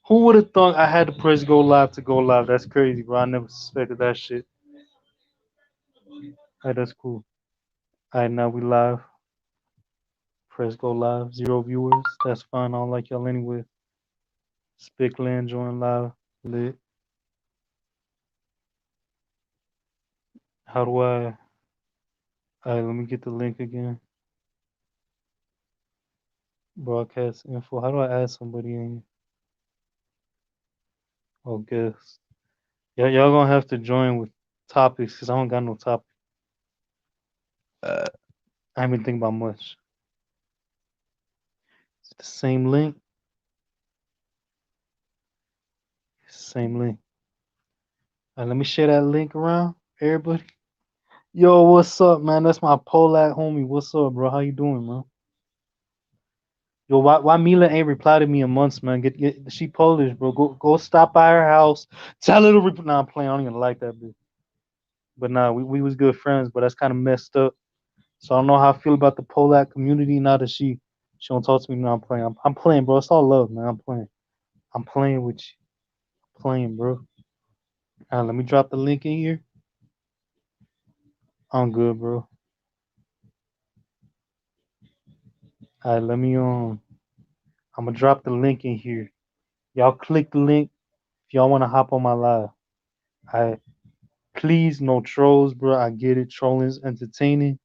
Who would have thought I had to press go live to go live? That's crazy, bro. I never suspected that shit. Alright, that's cool. Alright, now we live. Press go live. 0 viewers. That's fine. I don't like y'all anyway. Spicland join live. Lit. How do I? Alright, let me get the link again. Broadcast info. How do I add somebody in? Oh, guess. Yeah, y'all gonna have to join with topics because I don't got no topic. I haven't been thinking about much. It's the same link. Same link. Let me share that link around, everybody. Yo, what's up, man? That's my Polak homie. What's up, bro? How you doing, man? Yo, why Mila ain't replied to me in months, man? Get she Polish, bro. Go stop by her house. Tell her to Nah, I'm playing. I don't even like that bitch. But nah, we was good friends, but that's kind of messed up. So I don't know how I feel about the Polak community now that she don't talk to me. Now I'm playing. I'm playing, bro. It's all love, man. I'm playing. I'm playing with you. Playing, bro. Let me drop the link in here. I'm good, bro. Let me I'm gonna drop the link in here. Y'all click the link if y'all wanna hop on my live. I Please no trolls, bro. I get it. Trolling's entertaining.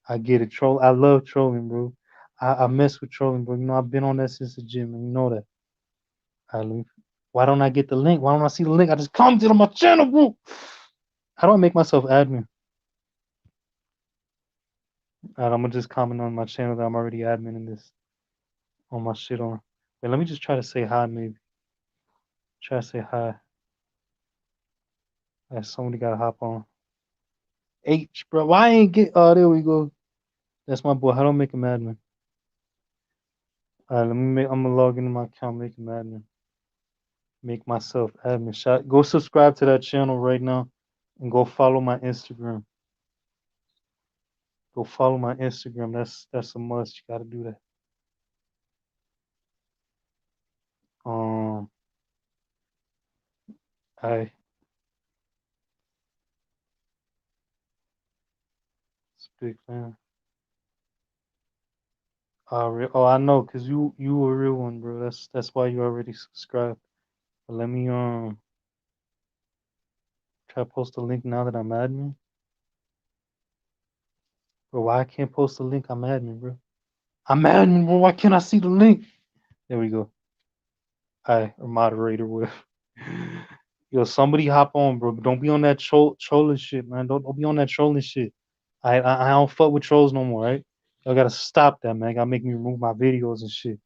I get it. I love trolling, bro. I mess with trolling, bro. You know I've been on that since the gym, and you know that. Why don't I get the link? Why don't I see the link? I just commented on my channel, bro. How do I make myself admin? I'm gonna just comment on my channel that I'm already admin in this on my shit on. Wait, let me just try to say hi, maybe. Try to say hi. Somebody gotta hop on. H, bro. Why I ain't get? Oh, there we go. That's my boy. How do I make him admin? Let me make. I'm gonna log into my account, make him admin. Make myself admin. Go subscribe to that channel right now, and go follow my Instagram. Go follow my Instagram. That's a must. You gotta do that. Um, I speak, man. Oh, I know, cause you a real one, bro. That's why you already subscribed. But let me try to post a link now that I'm admin. Bro, why I can't post a link? I'm admin, bro. I'm admin, bro. Why can't I see the link? There we go. Or moderator with. Yo, somebody hop on, bro. Don't be on that trolling shit, man. Don't be on that trolling shit. I don't fuck with trolls no more, right? Y'all gotta stop that, man. Gotta make me remove my videos and shit.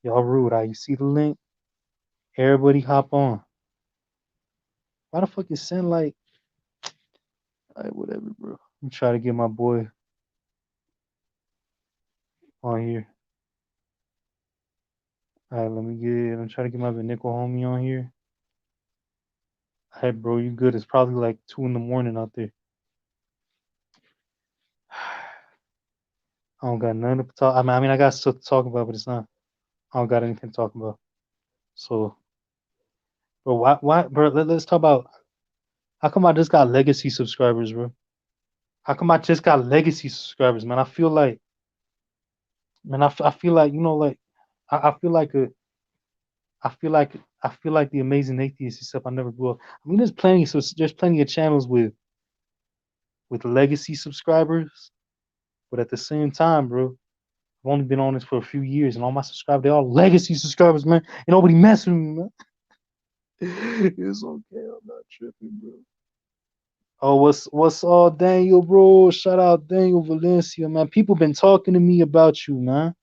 Y'all rude. You see the link? Everybody hop on. Why the fuck is send like? Whatever, bro. I'm trying to get my boy on here. Let me get. I'm trying to get my nickel homie on here. Hey, bro, you good? It's probably like 2 in the morning out there. I don't got nothing to talk. I mean, I got stuff to talk about, but it's not. I don't got anything to talk about. So, bro, bro? Let's talk about how come I just got legacy subscribers, bro? How come I just got legacy subscribers, man? I feel like, man, I feel like, like, I feel like I feel like the amazing atheist, except I never grew up. I mean, there's plenty of channels with legacy subscribers, but at the same time, bro, I've only been on this for a few years, and all my subscribers, they're all legacy subscribers, man. And nobody messing with me, man. It's okay, I'm not tripping, bro. Oh, what's all Daniel, bro? Shout out Daniel Valencia, man. People been talking to me about you, man.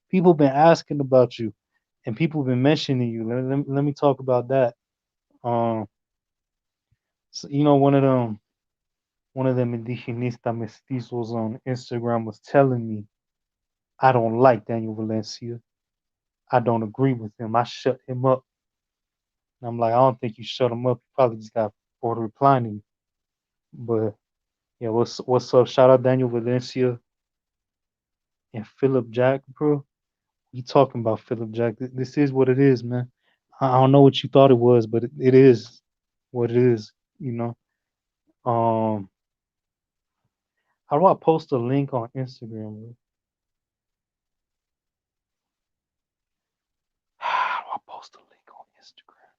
People been asking about you, and people been mentioning you. Let me talk about that. Um, so, one of them indigenista mestizos on Instagram was telling me I don't like Daniel Valencia. I don't agree with him. I shut him up. And I'm like, I don't think you shut him up. You probably just got bored of replying to me. But yeah, what's up? Shout out Daniel Valencia and Philip Jack, bro. We talking about Philip Jack. This is what it is, man. I don't know what you thought it was, but it is what it is. You know. Um, how do I post a link on Instagram, bro? How do I post a link on Instagram?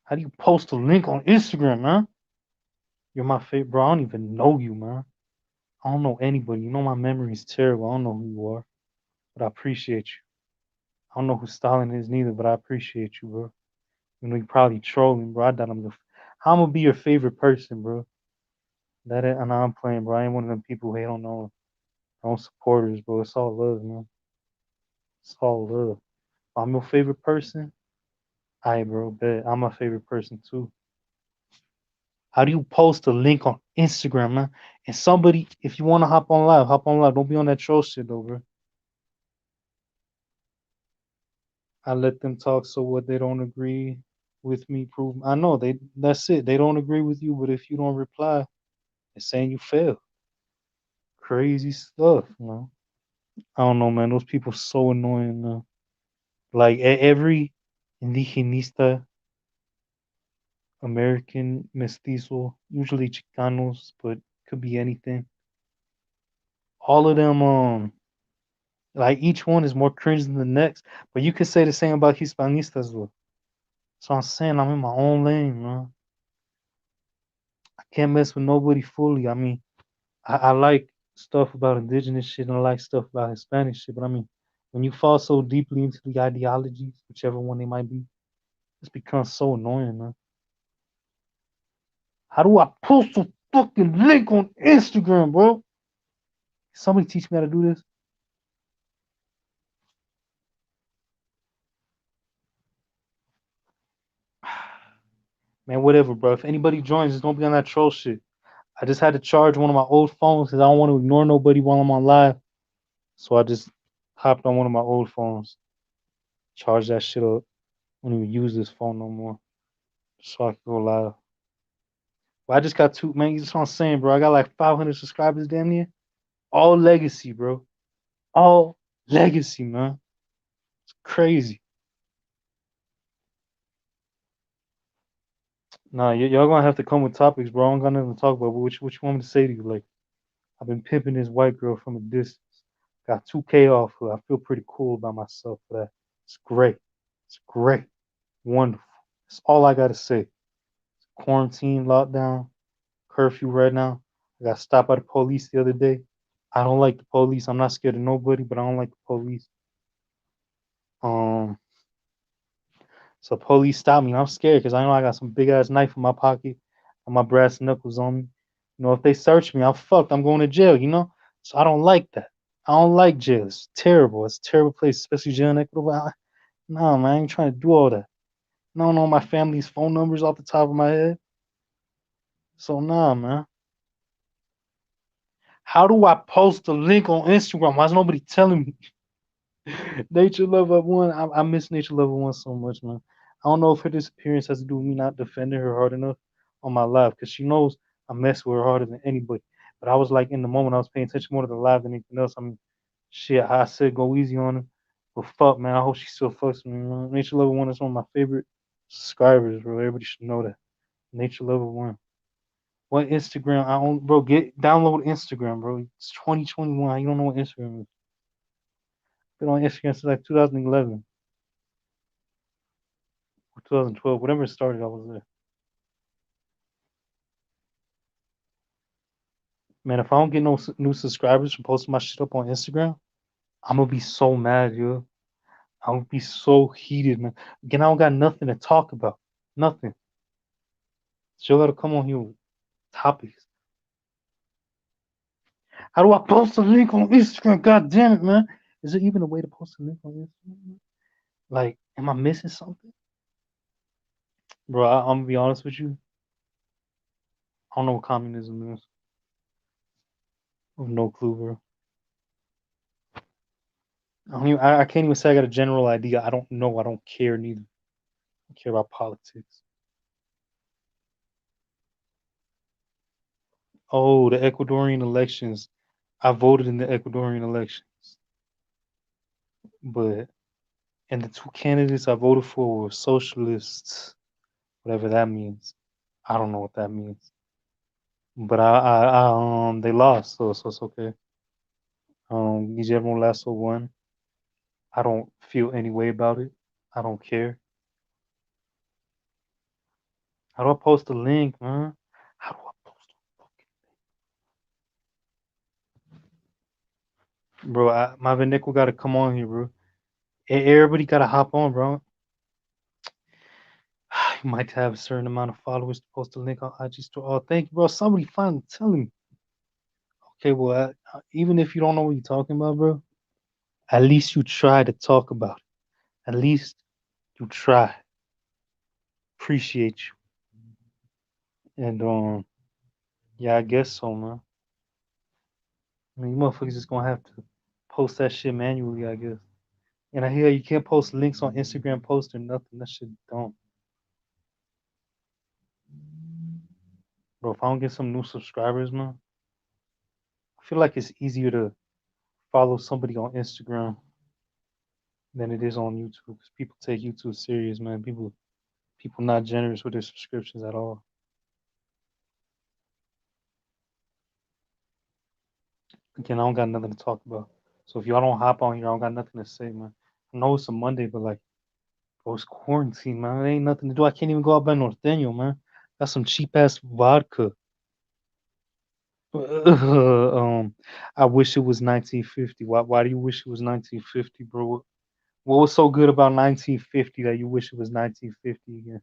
How do you post a link on Instagram, man? You're my favorite, bro. I don't even know you, man. I don't know anybody. You know my memory is terrible. I don't know who you are, but I appreciate you. I don't know who Stalin is neither, but I appreciate you, bro. You know you probably trolling, bro. I doubt how I'm gonna be your favorite person, bro. And I'm playing, bro. I ain't one of them people who hate on no supporters, bro. It's all love, man. It's all love. If I'm your favorite person. Alright, bro. Bet I'm my favorite person too. How do you post a link on Instagram, man? And somebody, if you want to hop on live, hop on live. Don't be on that troll shit, though, bro. I let them talk. So what? They don't agree with me. Prove. I know they. That's it. They don't agree with you. But if you don't reply, they're saying you failed. Crazy stuff, man. I don't know, man. Those people so annoying. Like every indigenista, American, mestizo, usually Chicanos, but could be anything. All of them, like each one is more cringe than the next. But you could say the same about Hispanistas, though. So I'm saying I'm in my own lane, man. I can't mess with nobody fully. I mean, I like stuff about indigenous shit and I like stuff about Hispanic shit. But I mean, when you fall so deeply into the ideologies, whichever one they might be, it's become so annoying, man. How do I post a fucking link on Instagram, bro? Somebody teach me how to do this. Man, whatever, bro. If anybody joins, just don't be on that troll shit. I just had to charge one of my old phones because I don't want to ignore nobody while I'm on live. So I just hopped on one of my old phones, charged that shit up. I don't even use this phone no more. So I can go live. But I just got two, man. You just what I'm saying, bro. I got like 500 subscribers damn near. All legacy, bro. All legacy, man. It's crazy. Nah, y'all gonna have to come with topics, bro. I don't got nothing to talk about. But what you want me to say to you? Like, I've been pimping this white girl from a distance. Got 2K off her. I feel pretty cool about myself for that. It's great. It's great. Wonderful. That's all I gotta say. Quarantine, lockdown, curfew right now. I got stopped by the police the other day. I don't like the police. I'm not scared of nobody, but I don't like the police. Um, so police stopped me. I'm scared because I know I got some big ass knife in my pocket and my brass knuckles on me. You know, if they search me, I'm fucked. I'm going to jail. You know, so I don't like that. I don't like jail. It's terrible. It's a terrible place, especially jail in Ecuador. No, man, I ain't trying to do all that. I don't know my family's phone numbers off the top of my head. So nah, man. How do I post a link on Instagram? Why is nobody telling me? Nature Lover One. I miss Nature Lover One so much, man. I don't know if her disappearance has to do with me not defending her hard enough on my live, because she knows I mess with her harder than anybody. But I was like in the moment, I was paying attention more to the live than anything else. I mean, shit, I said go easy on her, but fuck, man. I hope she still fucks with me, man. Nature Lover One is one of my favorite subscribers, bro. Everybody should know that. Nature Lover One. What Instagram? I own, bro. Get download Instagram, bro. It's 2021. You don't know what Instagram is. Been on Instagram since like 2011 or 2012, whatever it started. I was there. Man, if I don't get no new subscribers from posting my shit up on Instagram, I'm gonna be so mad, yo. I'm gonna be so heated, man. Again, I don't got nothing to talk about. Nothing. So you gotta come on here with topics. How do I post a link on Instagram? God damn it, man. Is there even a way to post a link on Instagram? Like, am I missing something? Bro, I'm gonna be honest with you. I don't know what communism is. I have no clue, bro. I can't even say I got a general idea. I don't know. I don't care neither. I don't care about politics. Oh, the Ecuadorian elections. I voted in the Ecuadorian elections, but And the two candidates I voted for were socialists, whatever that means. I don't know what that means. But they lost, so it's okay. Guillermo Lasso won. I don't feel any way about it. I don't care. How do I post a link, man? How do I post a fucking bro? My Nickel gotta come on here, bro. Everybody gotta hop on, bro. You might have a certain amount of followers to post a link on IG store. Oh, thank you, bro. Somebody finally telling me. Okay, well, even if you don't know what you're talking about, bro, at least you try to talk about it. At least you try. Appreciate you. And yeah, I guess so, man. I mean, you motherfuckers just gonna have to post that shit manually, I guess. And I hear you can't post links on Instagram post or nothing. That shit don't. Bro, if I don't get some new subscribers, man, I feel like it's easier to follow somebody on Instagram than it is on YouTube because people take YouTube serious, man. People not generous with their subscriptions at all. Again, I don't got nothing to talk about. So if y'all don't hop on here, I don't got nothing to say, man. I know it's a Monday, but like, bro, it's quarantine, man. There ain't nothing to do. I can't even go out by Norteño, man. Got some cheap ass vodka. I wish it was 1950. Why do you wish it was 1950, bro? What was so good about 1950 that you wish it was 1950 again?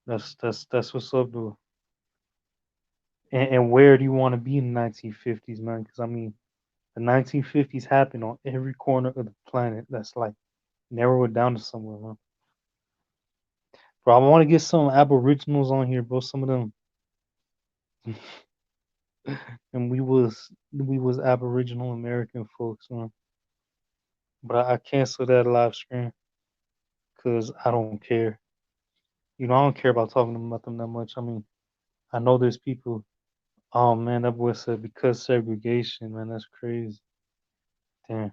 That's what's up, dude. And where do you want to be in the 1950s, man? Because I mean, the 1950s happened on every corner of the planet. That's like narrow it down to somewhere, man. Bro, I want to get some Aboriginals on here, bro. Some of them, and we was Aboriginal American folks, man. But I cancel that live stream because I don't care. You know, I don't care about talking about them that much. I mean, I know there's people. Oh man, that boy said because segregation, man, that's crazy. Damn.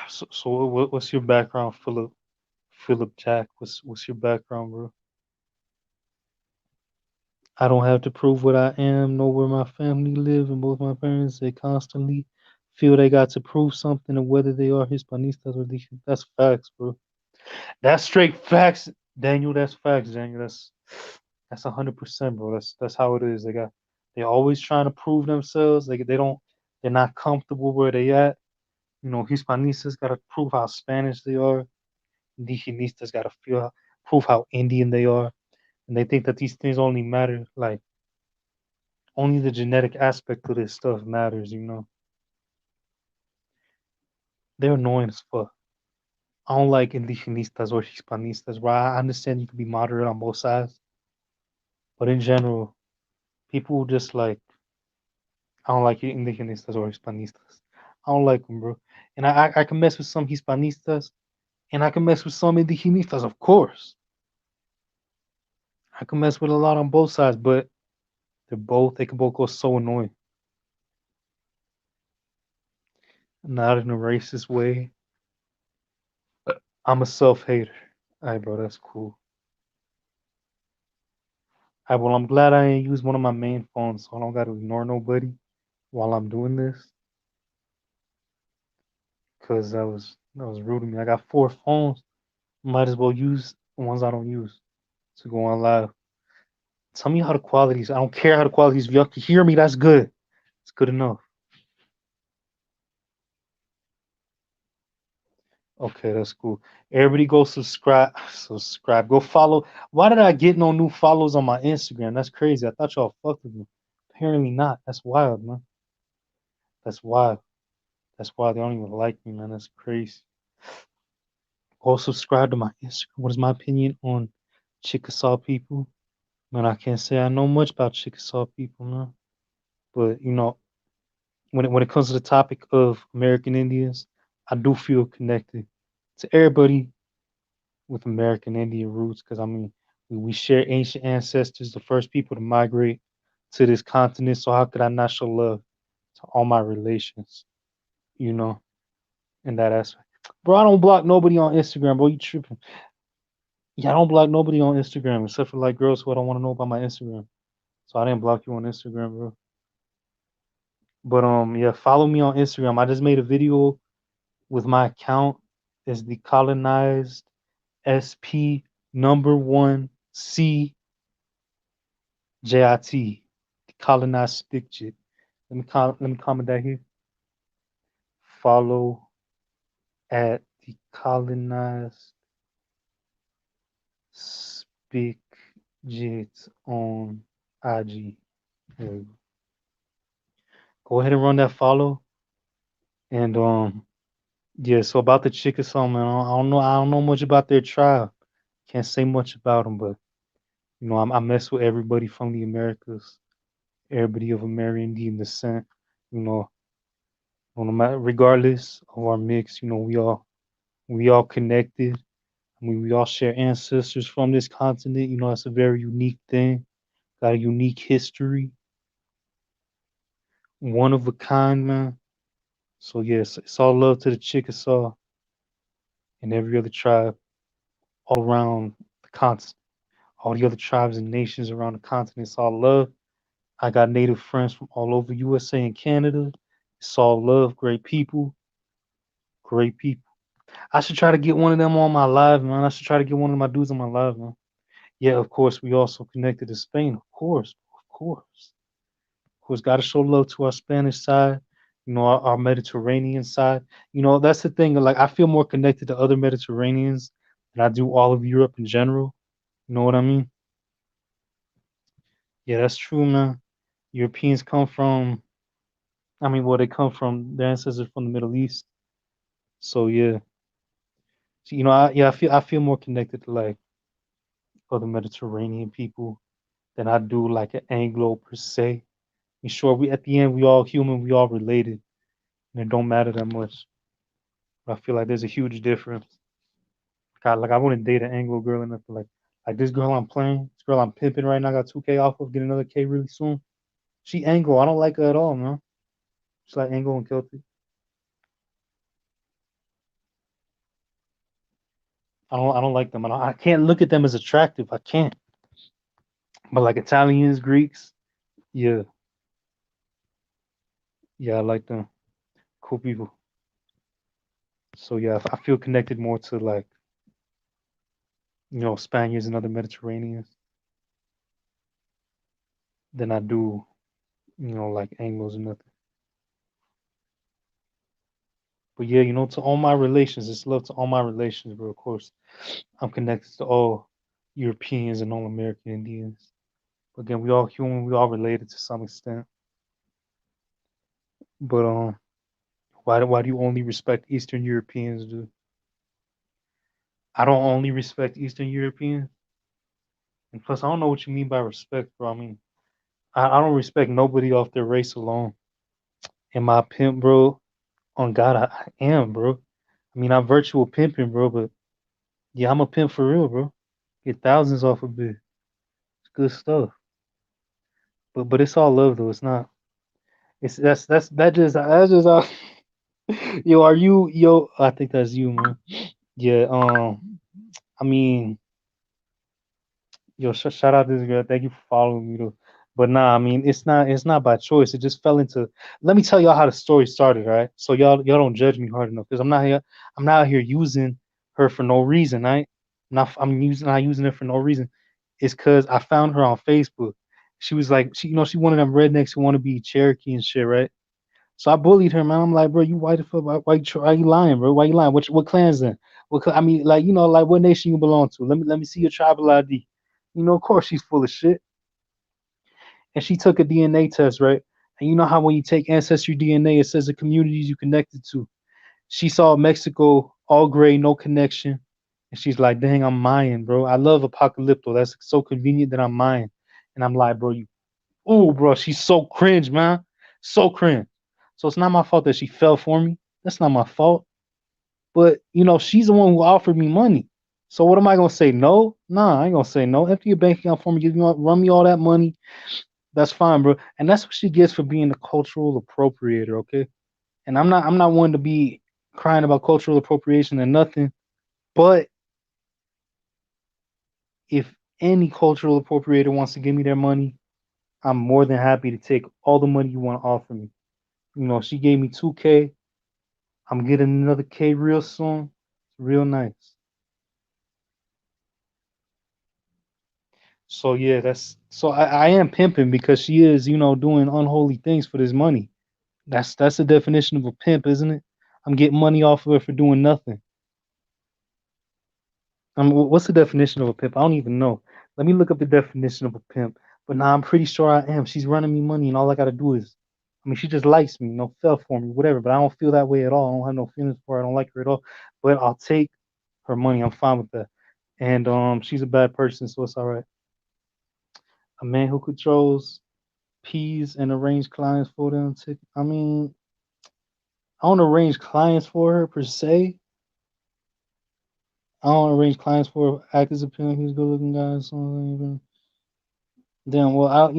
So what's your background, Philip? Philip Jack. What's your background, bro? I don't have to prove what I am, nor where my family live, and both my parents they constantly feel they got to prove something, of whether they are Hispanistas or that's facts, bro. That's straight facts, Daniel. That's facts, Daniel. That's 100%, bro. That's how it is. They always trying to prove themselves. They don't they're not comfortable where they at. You know, Hispanistas gotta prove how Spanish they are. Indigenistas gotta prove how Indian they are. And they think that these things only matter, like only the genetic aspect of this stuff matters, you know. They're annoying as fuck. I don't like indigenistas or hispanistas, bro. I understand you can be moderate on both sides, but in general, people just like I don't like indigenistas or hispanistas. I don't like them, bro. And I can mess with some hispanistas, and I can mess with some indigenistas, of course. I can mess with a lot on both sides, but they can both go so annoying. Not in a racist way. I'm a self hater. All right, bro, that's cool. All right, well, I'm glad I ain't use one of my main phones, so I don't got to ignore nobody while I'm doing this, cause that was rude to me. I got 4 phones. Might as well use the ones I don't use to go on live. Tell me how the quality is. I don't care how the quality is. If y'all can hear me, that's good. It's good enough. Okay, that's cool. Everybody go subscribe. Subscribe. Go follow. Why did I get no new follows on my Instagram? That's crazy. I thought y'all fucked with me. Apparently not. That's wild, man. That's wild. That's why they don't even like me, man. That's crazy. Go subscribe to my Instagram. What is my opinion on Chickasaw people? Man, I can't say I know much about Chickasaw people, man. But you know, when it comes to the topic of American Indians, I do feel connected to everybody with American Indian roots because I mean we share ancient ancestors, the first people to migrate to this continent. So how could I not show love to all my relations? you know, in that aspect. Bro, I don't block nobody on Instagram, bro. You tripping? Yeah, I don't block nobody on Instagram except for like girls who I don't want to know about my Instagram. So I didn't block you on Instagram, bro. But yeah, follow me on Instagram. I just made a video with my account. Is the colonized SP number one CJIT. The colonized stick jit. Let me comment that here. Follow at the colonized stick jit on IG. There we go. Go ahead and run that follow. And yeah, so about the Chickasaw, man, I don't know much about their tribe. Can't say much about them, but you know, I mess with everybody from the Americas, everybody of Amerindian descent. You know, no matter regardless of our mix, you know, we all connected. I mean, we all share ancestors from this continent. You know, that's a very unique thing. Got a unique history, one of a kind, man. So yes, it's all love to the Chickasaw and every other tribe all around the continent. All the other tribes and nations around the continent. It's all love. I got native friends from all over USA and Canada. It's all love, great people, great people. I should try to get one of them on my live, man. I should try to get one of my dudes on my live, man. Yeah, of course, we also connected to Spain. Of course, of course. Of course, got to show love to our Spanish side, you know, our Mediterranean side. You know, that's the thing. Like, I feel more connected to other Mediterraneans than I do all of Europe in general. You know what I mean? Yeah, that's true, man. Europeans come from, I mean, well, they come from, their ancestors from the Middle East. So, yeah. So, you know, I feel more connected to like other Mediterranean people than I do like an Anglo per se. And sure, we at the end we all human, we all related, and it don't matter that much. But I feel like there's a huge difference. God, like I wouldn't date an Anglo girl enough to like this girl I'm playing, this girl I'm pimping right now, got 2K off of, get another K really soon. She Anglo, I don't like her at all, man. She's like Anglo and Celtic. I don't like them. I can't look at them as attractive. I can't. But like Italians, Greeks, yeah, yeah, I like them. Cool people. So yeah, I feel connected more to like you know Spaniards and other Mediterraneans than I do you know like Anglos and nothing. But yeah, you know to all my relations, it's love to all my relations, bro. Of course, I'm connected to all Europeans and all American Indians. But again, we all human, we all related to some extent. But why do you only respect Eastern Europeans, dude? I don't only respect Eastern Europeans. And plus, I don't know what you mean by respect, bro. I mean, I don't respect nobody off their race alone. Am I a pimp, bro? On God, I am, bro. I mean, I'm virtual pimping, bro, but yeah, I'm a pimp for real, bro. Get thousands off of it. It's good stuff. But it's all love though. It's not. It's that's just yo. Are you yo? I think that's you, man. Yeah. I mean, yo, shout out to this girl. Thank you for following me, though. But nah, I mean, it's not by choice. It just fell into. Let me tell y'all how the story started, right? So y'all don't judge me hard enough because I'm not out here using her for no reason, right? Not using her for no reason. It's because I found her on Facebook. She was like, she you know, she one of them rednecks who want to be Cherokee and shit, right? So I bullied her, man. I'm like, bro, you white as fuck. Why you lying, bro? Why you lying? What clans then? I mean, like, you know, like what nation you belong to? Let me see your tribal ID. You know, of course she's full of shit. And she took a DNA test, right? And you know how when you take ancestry DNA, it says the communities you connected to. She saw Mexico, all gray, no connection. And she's like, dang, I'm Mayan, bro. I love Apocalypto. That's so convenient that I'm Mayan. And I'm like, bro, bro, she's so cringe, man. So cringe. So it's not my fault that she fell for me. That's not my fault. But you know, she's the one who offered me money. So what am I gonna say? No? Nah, I ain't gonna say no. Empty your bank account for me, run me all that money. That's fine, bro. And that's what she gets for being a cultural appropriator, okay? And I'm not one to be crying about cultural appropriation and nothing. But if any cultural appropriator wants to give me their money, I'm more than happy to take all the money you want to offer me. She gave me 2K. I'm getting another K real soon. Real nice. So yeah, I am pimping because she is, doing unholy things for this money. That's the definition of a pimp, isn't it? I'm getting money off of her for doing nothing. What's the definition of a pimp? I don't even know. Let me look up the definition of a pimp. But now I'm pretty sure I am. She's running me money, and all I gotta do is, I mean, she just likes me, fell for me, whatever. But I don't feel that way at all. I don't have no feelings for her. I don't like her at all. But I'll take her money. I'm fine with that. And she's a bad person, so it's all right. A man who controls peas and arrange clients for them. I mean, I don't arrange clients for her per se. I don't arrange clients for actors appearing. He's good looking guy. Something. Then, well,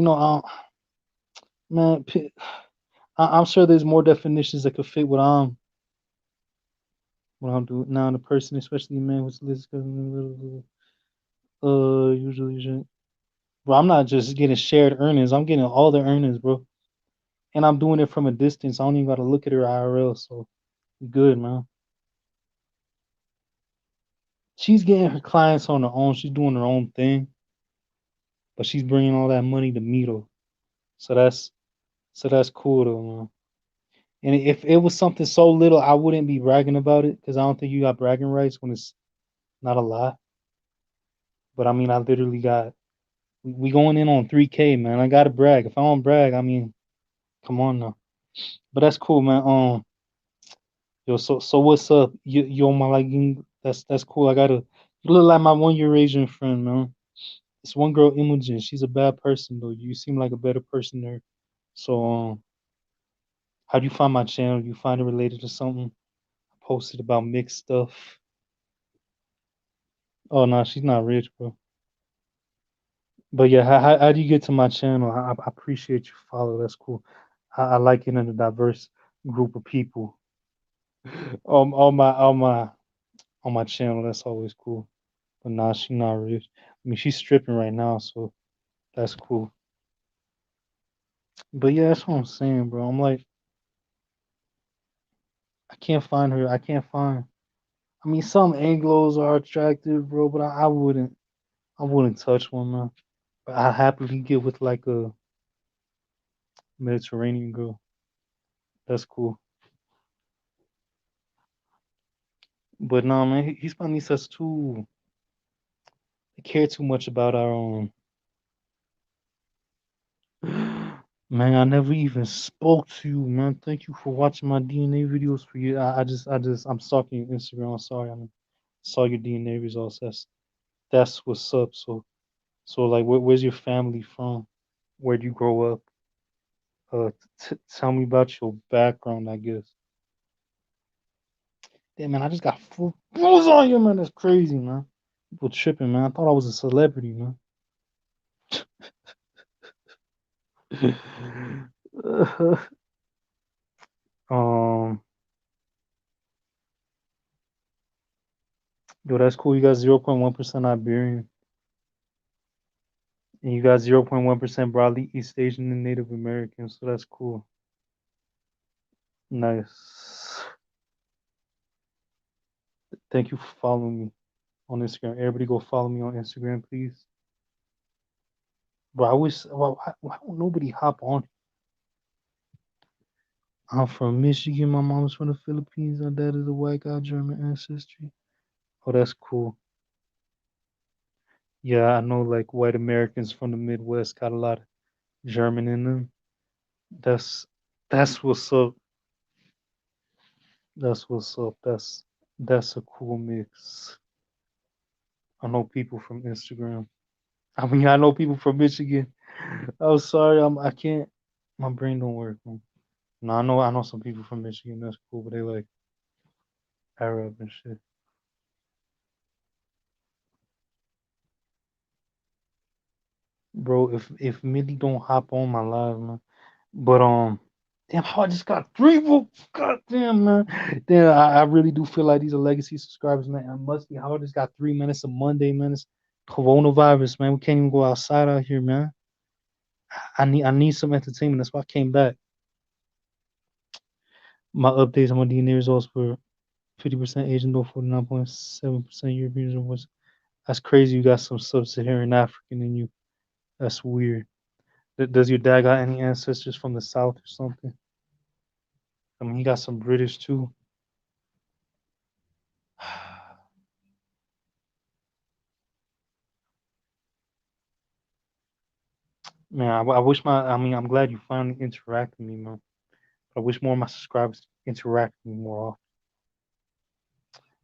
man, I'm sure there's more definitions that could fit what I'm doing now. In a person, especially a man who's listed, usually, bro. I'm not just getting shared earnings. I'm getting all the earnings, bro. And I'm doing it from a distance. I don't even got to look at her IRL. So good, man. She's getting her clients on her own. She's doing her own thing, but she's bringing all that money to me though. So that's cool though, man. And if it was something so little, I wouldn't be bragging about it because I don't think you got bragging rights when it's not a lot. But I mean, I literally got we going in on 3K, man. I gotta brag. If I don't brag, I mean, come on now. But that's cool, man. Yo, so what's up? You on my like? That's cool. You look like my 1 year Asian friend, man. This one girl, Imogen. She's a bad person though. You seem like a better person there. So how do you find my channel? You find it related to something? I posted about mixed stuff. Oh no, she's not rich, bro. But yeah, how do you get to my channel? I appreciate you follow. That's cool. I like it in a diverse group of people. On my channel, that's always cool. But nah, she not rich. I mean, she's stripping right now, so that's cool. But yeah, that's what I'm saying, bro. I'm like, I can't find her. I can't find. I mean, some Anglos are attractive, bro, but I wouldn't touch one, man. But I happily get with like a Mediterranean girl. That's cool. But nah, man, Hispanistas too. They care too much about our own. Man, I never even spoke to you, man. Thank you for watching my DNA videos for you. I'm stalking your Instagram. I'm sorry, I saw your DNA results. That's what's up. So like, where's your family from? Where do you grow up? Tell me about your background, I guess. Damn, man, I just got full balls on you, man. That's crazy, man. People tripping, man. I thought I was a celebrity, man. um, yo, that's cool. You got 0.1% Iberian, and you got 0.1% broadly East Asian and Native American. So that's cool. Nice. Thank you for following me on Instagram. Everybody, go follow me on Instagram, please. Bro, I wish. Well, why don't nobody hop on? I'm from Michigan. My mom's from the Philippines. My dad is a white guy, German ancestry. Oh, that's cool. Yeah, I know like white Americans from the Midwest got a lot of German in them. That's that's what's up. That's what's up. That's a cool mix. I know people from Instagram. I mean, I know people from Michigan. I'm sorry, I can't. My brain don't work, man. No, I know some people from Michigan. That's cool, but they like Arab and shit. Bro, if Millie don't hop on my live, man. But Damn, how I just got three. God damn, man. Damn, I really do feel like these are legacy subscribers, man. I must be. How I just got 3 minutes of Monday, man. It's coronavirus, man. We can't even go outside out here, man. I need some entertainment. That's why I came back. My updates on my DNA results for 50% Asian, though 49.7% European was. That's crazy. You got some sub-Saharan African in you. That's weird. Does your dad got any ancestors from the South or something? I mean, he got some British too. Man, I wish my. I mean, I'm glad you finally interacted with me, man. I wish more of my subscribers interact with me more often.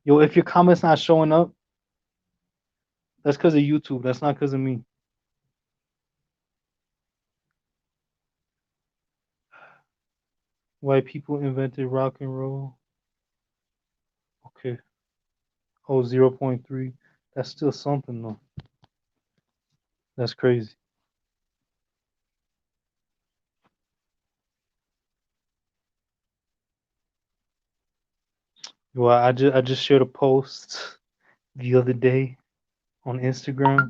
Yo, if your comments not showing up, that's because of YouTube. That's not because of me. White people invented rock and roll. Okay. Oh, 0.3. That's still something though. That's crazy. Well, I just shared a post the other day on Instagram.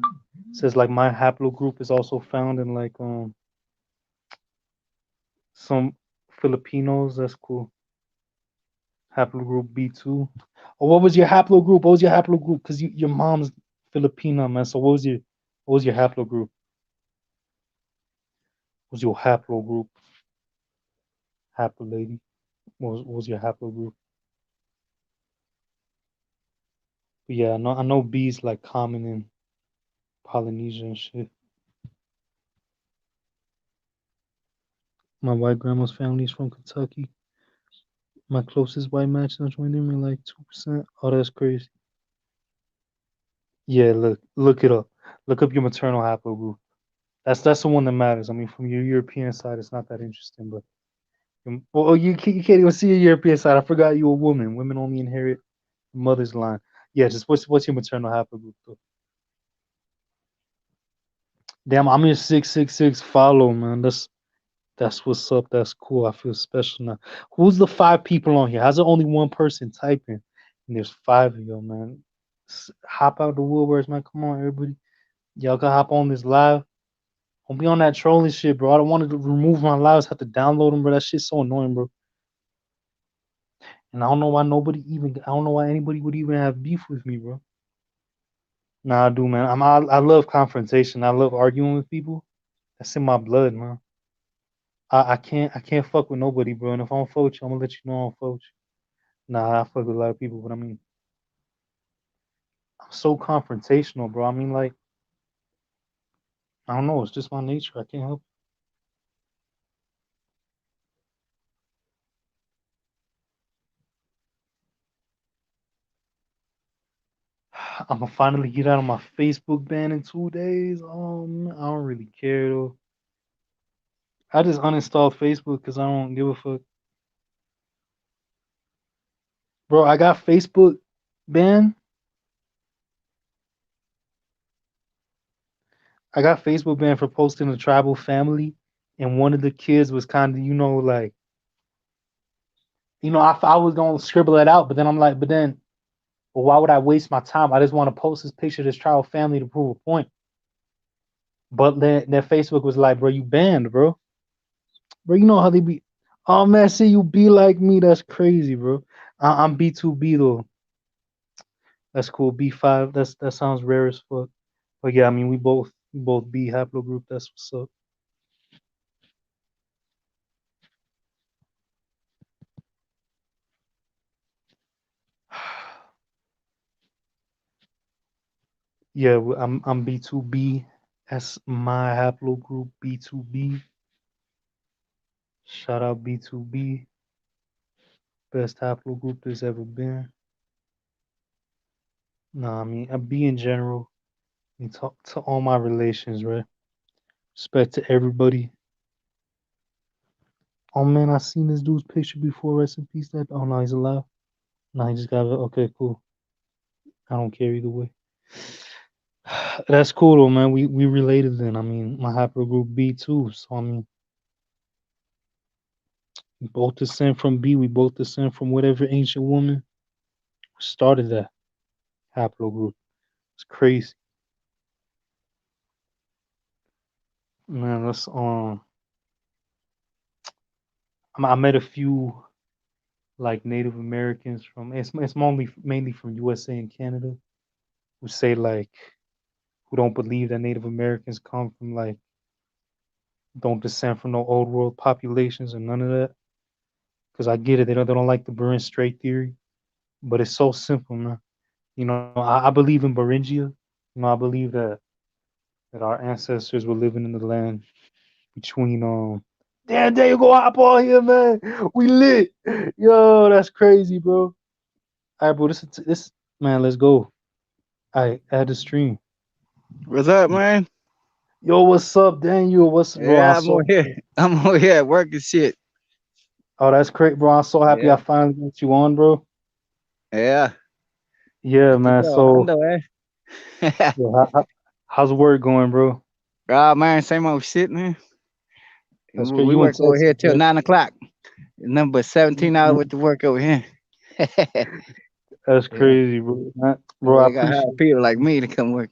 It says like my haplogroup is also found in like some Filipinos. That's cool. Haplogroup B2. Oh, what was your haplogroup? What was your haplogroup? Because your mom's Filipina, man. So what was your haplogroup? What was your haplogroup? Haplo lady. What was your haplogroup? But yeah, I know B's like common in Polynesia and shit. My white grandma's family is from Kentucky. My closest white match not joined in me like 2%. Oh, that's crazy. Yeah, look it up. Look up your maternal haplogroup. That's the one that matters. I mean, from your European side, it's not that interesting, but well, you can't even see a European side. I forgot you a woman. Women only inherit mother's line. Yeah, just what's your maternal haplogroup though? Damn, I'm your 666 follow, man. That's what's up. That's cool. I feel special now. Who's the five people on here? How's there only one person typing? And there's five of you, man. Hop out the woodworks, man. Come on, everybody. Y'all can hop on this live. Don't be on that trolling shit, bro. I don't want to remove my lives. Have to download them, bro. That shit's so annoying, bro. And I don't know why nobody even. I don't know why anybody would even have beef with me, bro. Nah, I do, man. I love confrontation. I love arguing with people. That's in my blood, man. I can't fuck with nobody, bro. And if I don't fuck with you, I'm gonna let you know I don't fuck with you. Nah, I fuck with a lot of people, but I mean, I'm so confrontational, bro. I mean, like, I don't know. It's just my nature. I can't help it. I'm gonna finally get out of my Facebook ban in 2 days. I don't really care though. I just uninstalled Facebook because I don't give a fuck, bro. I got Facebook banned. I got Facebook banned for posting a tribal family, and one of the kids was kind of, like, I was gonna scribble it out, but then I'm like, but why would I waste my time? I just want to post this picture of this tribal family to prove a point. But then Facebook was like, bro, you banned, bro. Bro, you know how they be. Oh man, see you be like me. That's crazy, bro. I'm B2B though. That's cool. B5. That sounds rare as fuck. But yeah, I mean we both B haplogroup. That's what's up. Yeah, I'm B2B. That's my haplogroup B2B. Shout out B2B. Best haplogroup there's ever been. Nah, I mean I B in general. I mean, to all my relations, right? Respect to everybody. Oh man, I seen this dude's picture before. Rest in peace. That. Oh no, he's alive. No, he just got it. Okay, cool. I don't care either way. That's cool though, man. We related then. I mean, my haplogroup B too. So I mean, We both descend from B. We both descend from whatever ancient woman started that haplogroup. It's crazy, man. Let's I met a few like Native Americans from it's mainly from USA and Canada who say like who don't believe that Native Americans come from like don't descend from no old world populations or none of that. Because I get it, they don't like the Bering Strait theory, but it's so simple, man. I believe in Beringia. I believe that our ancestors were living in the land between damn, there you go up on here, man. We lit. Yo, that's crazy, bro. All right, bro. This man, let's go. I add the stream. What's up, man? Yo, what's up, Daniel? What's bro? I Yeah, I'm saw. over here. I'm over here at work and shit. Oh, that's great, bro. I'm so happy I Yeah, finally got you on, bro. yeah. Yeah, Aquí man. So, trabajando, eh. yo, how's work going, bro? Ah, man, same old shit, man. That's great. We You in work over Texas, here till right? 9 o'clock. Number 17 hours Mhm. with the work over here. That's Yeah, crazy, bro. Bro, I we got hire appreciate people like me to come work.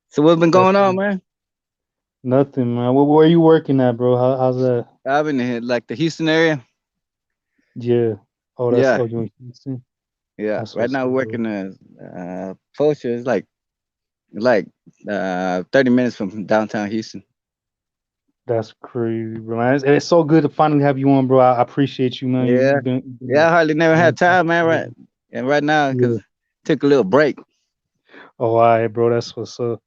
So what's been that's going on, man? nothing, man. Where you working at, bro? How's that? I've been in like the Houston area. Yeah. Yeah, You in Houston? yeah. That's Right what's now up, we're bro. working Fulshire. It's like 30 minutes from downtown Houston. That's crazy, bro. Man, it's so good to finally have you on, bro. I appreciate you, man. Yeah, You've been yeah. I hardly never a had time, man. Right, and right now yeah. because took a little break. Oh, all right, bro. That's what's up.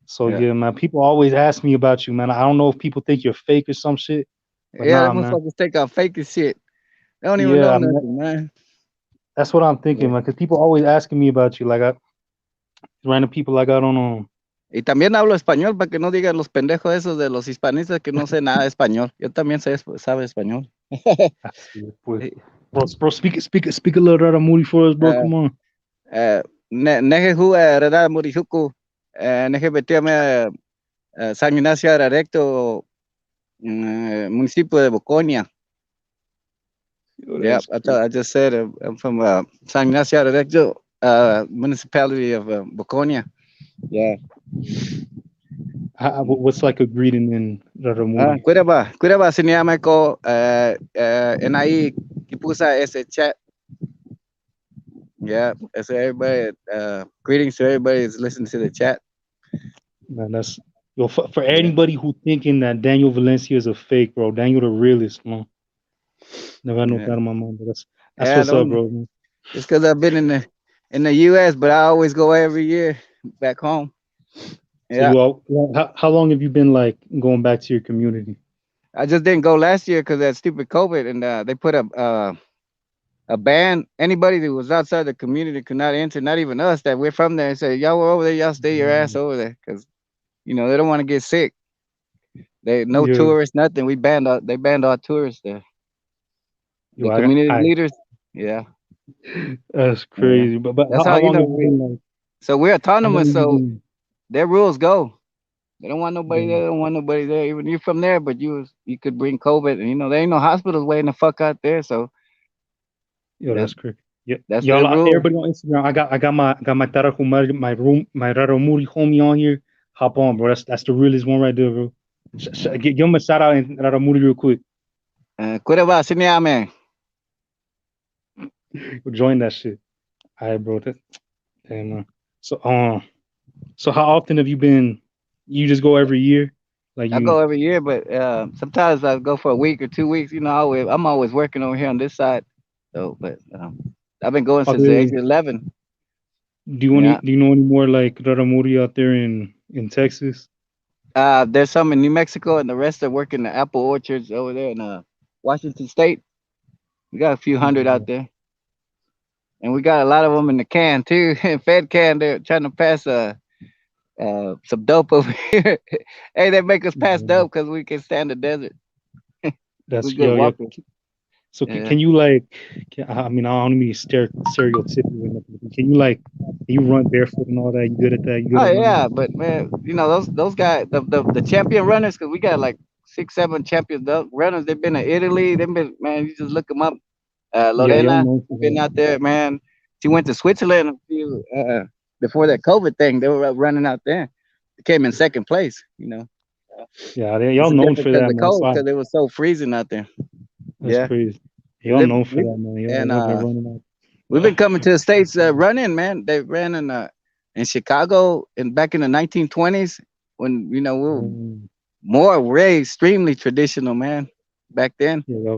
So Yeah, yeah, man. People always ask me about you, man. I don't know if people think you're fake or some shit, but yeah. nah, Them man. motherfuckers take out fake as shit. They don't even Yeah, know I mean nothing, man. that's what I'm Yeah. thinking, man. Because people always asking me about you, random people I got on. Y también hablo español para que no digan los pendejos esos de los hispanistas que no sé nada de español. Yo también sabe español. I see it, boy. Bro, speak a little Raramuri for us, bro. Uh, Come on. Neje hu Raramuri huku. Neje betiame San Ignacio Recto, municipio de Boconia. Yo, Yeah, that's crazy. I just said I'm from San Ignacio Recto, municipality of Boconia. Yeah. What's like a greeting in Raramuri? Cuidaba se llama ko en ahí que pusa ese chat. Yeah, so everybody, greetings to everybody that's listening to the chat. Man, that's yo for Yeah, anybody who thinking that Daniel Valencia is a fake, bro. Daniel the realist, man. Never had no yeah, doubt in my mind. But that's yeah. what's up, Don't bro. Man. It's because I've been in the U.S., but I always go every year back home. So Yeah, how long have you been like going back to your community? I just didn't go last year because that stupid COVID, and they put a ban. Anybody that was outside the community could not enter. Not even us that we're from there. Say y'all were over there, y'all stay your ass Mm, over there because they don't want to get sick. They no yeah, tourists, nothing. They banned all tourists there. yo, The community I leaders, yeah, that's yeah. crazy. But That's how how long have you been like? so we're How long autonomous. have you So been? their rules go. They don't want nobody there. Damn, They don't want nobody there. Even you from there, but you could bring COVID, and there ain't no hospitals waiting the fuck out there. So yo, that that's crazy. Yeah, that's y'all, their rule. everybody on Instagram. I got my Tarahumara, my Raramuri homie on here. Hop on, bro. That's the realest one right there, bro. Give him a shout out in Raramuri real quick. Cuerva, man. Join that shit. All right, bro. Damn, man. So so how often have you been? You just go every year, like I you. go every year, but sometimes I go for a week or 2 weeks. I'm always working over here on this side. So, but I've been going Are since the age there? of 11. Yeah. Do you know any more like Raramuri out there in Texas? There's some in New Mexico, and the rest are working the apple orchards over there in Washington State. We got a few hundred out Yeah, there, and we got a lot of them in the can too. Fed can, they're trying to pass some dope over here. Hey, they make us pass yeah. dope because we can stand the desert. We That's good yo. walkers. So Yeah. can you like? I mean, I don't mean stereotypical or nothing. But can you run barefoot and all that? You good at that? You good Oh at running? yeah, but man, those guys, the champion runners, because we got like six, seven champions runners. They've been in Italy. They've been, man. You just look them up. Yeah, y'all Lorena known for been that. out there, man. She went to Switzerland a few before that COVID thing. They were running out there. They came in second place. Yeah, y'all It's known different for because that, of man. cold, because it was so freezing out there. That's Yeah, crazy. Y'all they known for we that, man. and Y'all been running we've out. been coming to the states running, man. They ran in Chicago and back in the 1920s when we were Mm, more way extremely traditional, man. Back then, yeah.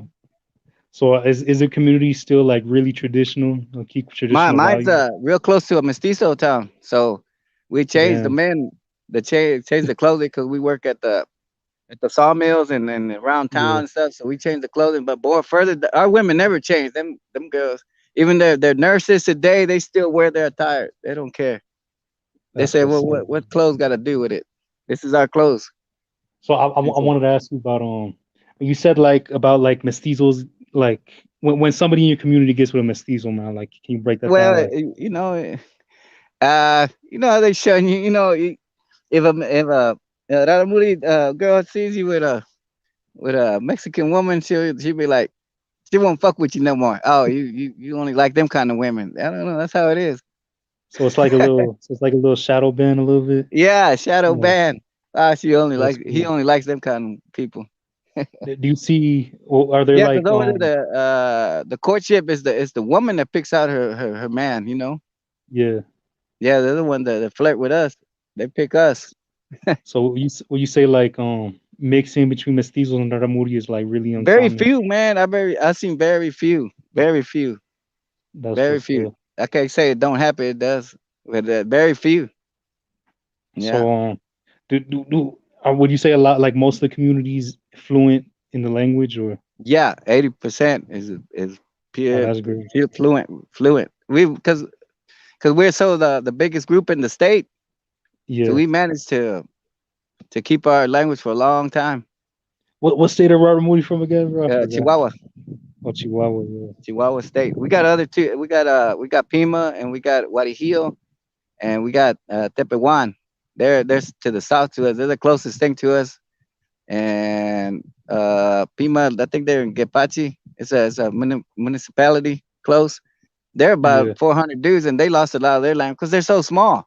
So is the community still like really traditional? Keep traditional mine's values? real close to a mestizo town, so we changed the Damn. men, changed the clothing because we work at the sawmills and around town Yeah, and stuff. So we changed the clothing, but boy, further our women never changed. Them girls, even their nurses today, they still wear their attire. They don't care. They that's say, what's well, up. what clothes got to do with it? This is our clothes. So And I so, wanted to ask you about you said like about like mestizos, like when somebody in your community gets with a mestizo, man, like can you break that down? well, Like how they showing you, if a Raramuri girl sees you with a Mexican woman, she'll be like, she won't fuck with you no more. Oh, you only like them kind of women. I don't know. That's how it is. so it's like a little shadow ban a little bit. Yeah, shadow Yeah, ban. Ah, that's he cool. only likes them kind of people. Do you see or are there Yeah, because like over there the courtship is the woman that picks out her man. yeah. Yeah, they're the one that flirt with us. They pick us. So when you say like mixing between mestizos and Raramuri is like really Very uncommon. few, man. I seen very few, That's very what's few. up. I can't say it don't happen. It does, but very few. Yeah, So would you say a lot like most of the communities fluent in the language or 80% is oh pure that's great. pure fluent. We because we're so the biggest group in the state, so Yeah. we managed to keep our language for a long time. What state of Raramuri from again, bro? I forgot. Chihuahua, Oh, Chihuahua. Yeah. Chihuahua State. We got other two. We got Pima and we got Guarijillo and we got Tepehuan. They're to the south to us. They're the closest thing to us. And Pima, I think they're in Gepachi. It's a municipality close. They're Yeah. about 400 dudes, and they lost a lot of their land because they're so small.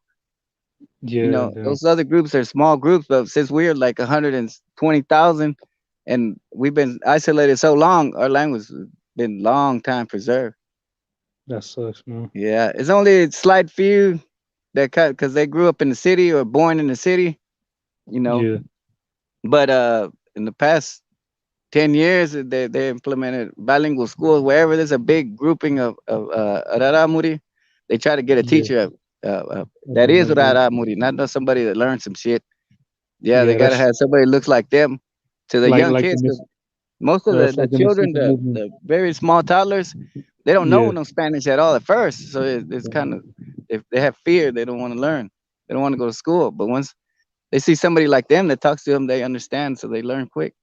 Yeah. Yeah. Those other groups are small groups, but since we're like 120,000, and we've been isolated so long, our language has been long time preserved. That sucks, man. Yeah, it's only a slight few that cut because they grew up in the city or born in the city, you know. Yeah. But in the past 10 years, they implemented bilingual schools wherever there's a big grouping of Raramuri. They try to get a Yeah. teacher That's that is good. Raramuri, not somebody that learned some shit. Yeah, they Yeah, gotta that's have somebody that looks like them to the young like the kids. 'Cause miss. most of It's the like the children, Mexican movement. the very small toddlers, they don't know Yeah. no Spanish at all at first. So it's kind of, if they have fear, they don't want to learn. They don't want to go to school. But once they see somebody like them that talks to them, they understand, so they learn quick.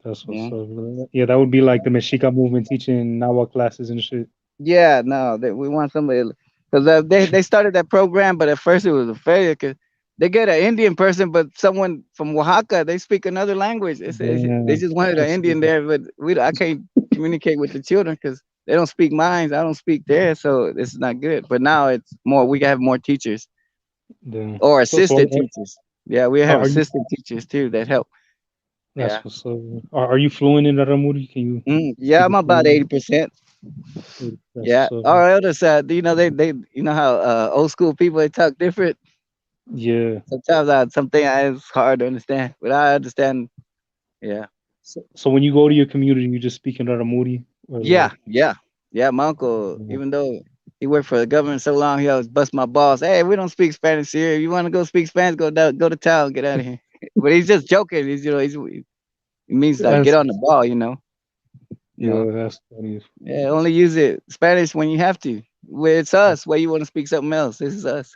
That's what's Yeah. up, bro. Yeah, that would be like the Mexica movement teaching Nahuatl classes and shit. Yeah, no, we want somebody because they started that program, but at first it was a failure because they get an Indian person, but someone from Oaxaca, they speak another language. They Damn. just wanted an That's Indian there, but I can't communicate with the children because they don't speak mine. I don't speak theirs, so it's not good. But now it's more. We have more teachers damn. or So assistant teachers. Yeah, we have are you? assistant teachers too that help. Yeah, That's what's up. Are you fluent in Raramuri? Can you yeah, speak I'm it about fluently? 80%. That's Yeah, what's up. our elders, they, how old school people they talk different. Yeah. Sometimes it's hard to understand, but I understand. Yeah, So when you go to your community, you just speak in Raramuri or yeah, like yeah, yeah. My uncle, yeah. even though he worked for the government so long, he always bust my balls. Hey, we don't speak Spanish here. If you want to go speak Spanish, go to town, get out of here. But he's just joking. He means like get That's on the ball. You know. yeah, that's funny. Yeah, only use it Spanish when you have to. Where it's us, where you want to speak something else. This is us.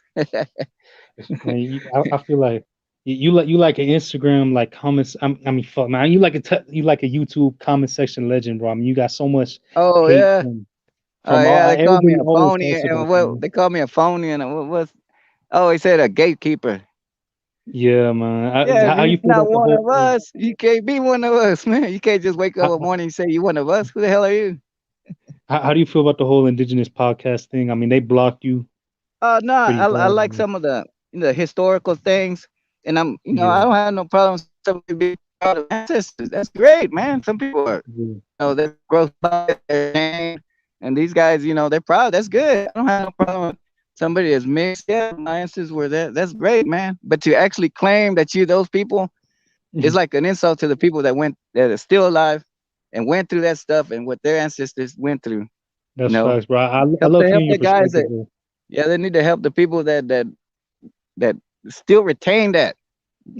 Man, I feel like you like an Instagram like comments. I mean, fuck, man, you like a YouTube comment section legend, bro. I mean, you got so much Oh hate yeah. Oh from all yeah, they call me everybody a always phony, talks and about you, what man. they call me a phony, and what was? Oh, he said a gatekeeper. Yeah, man. Yeah, if How you're you feel not about the one whole? of us, you can't be one of us, man. You can't just wake up one How, morning and say you one of us. Who the hell are you? how do you feel about the whole indigenous podcast thing? I mean, they blocked you No, pretty I bad. like some of the historical things, and I Yeah, don't have no problem with somebody being proud of ancestors. That's great, man. Some people are, yeah, they're gross about it, they're ashamed, and these guys, they're proud. That's good. I don't have no problem with somebody that's mixed. Yeah, my ancestors were there. That's great, man. But to actually claim that you're those people, it's like an insult to the people that are still alive and went through that stuff and what their ancestors went through. You that's know, facts, bro. I love help hearing your the guys perspective, that, bro. yeah, they need to help the people that still retain that.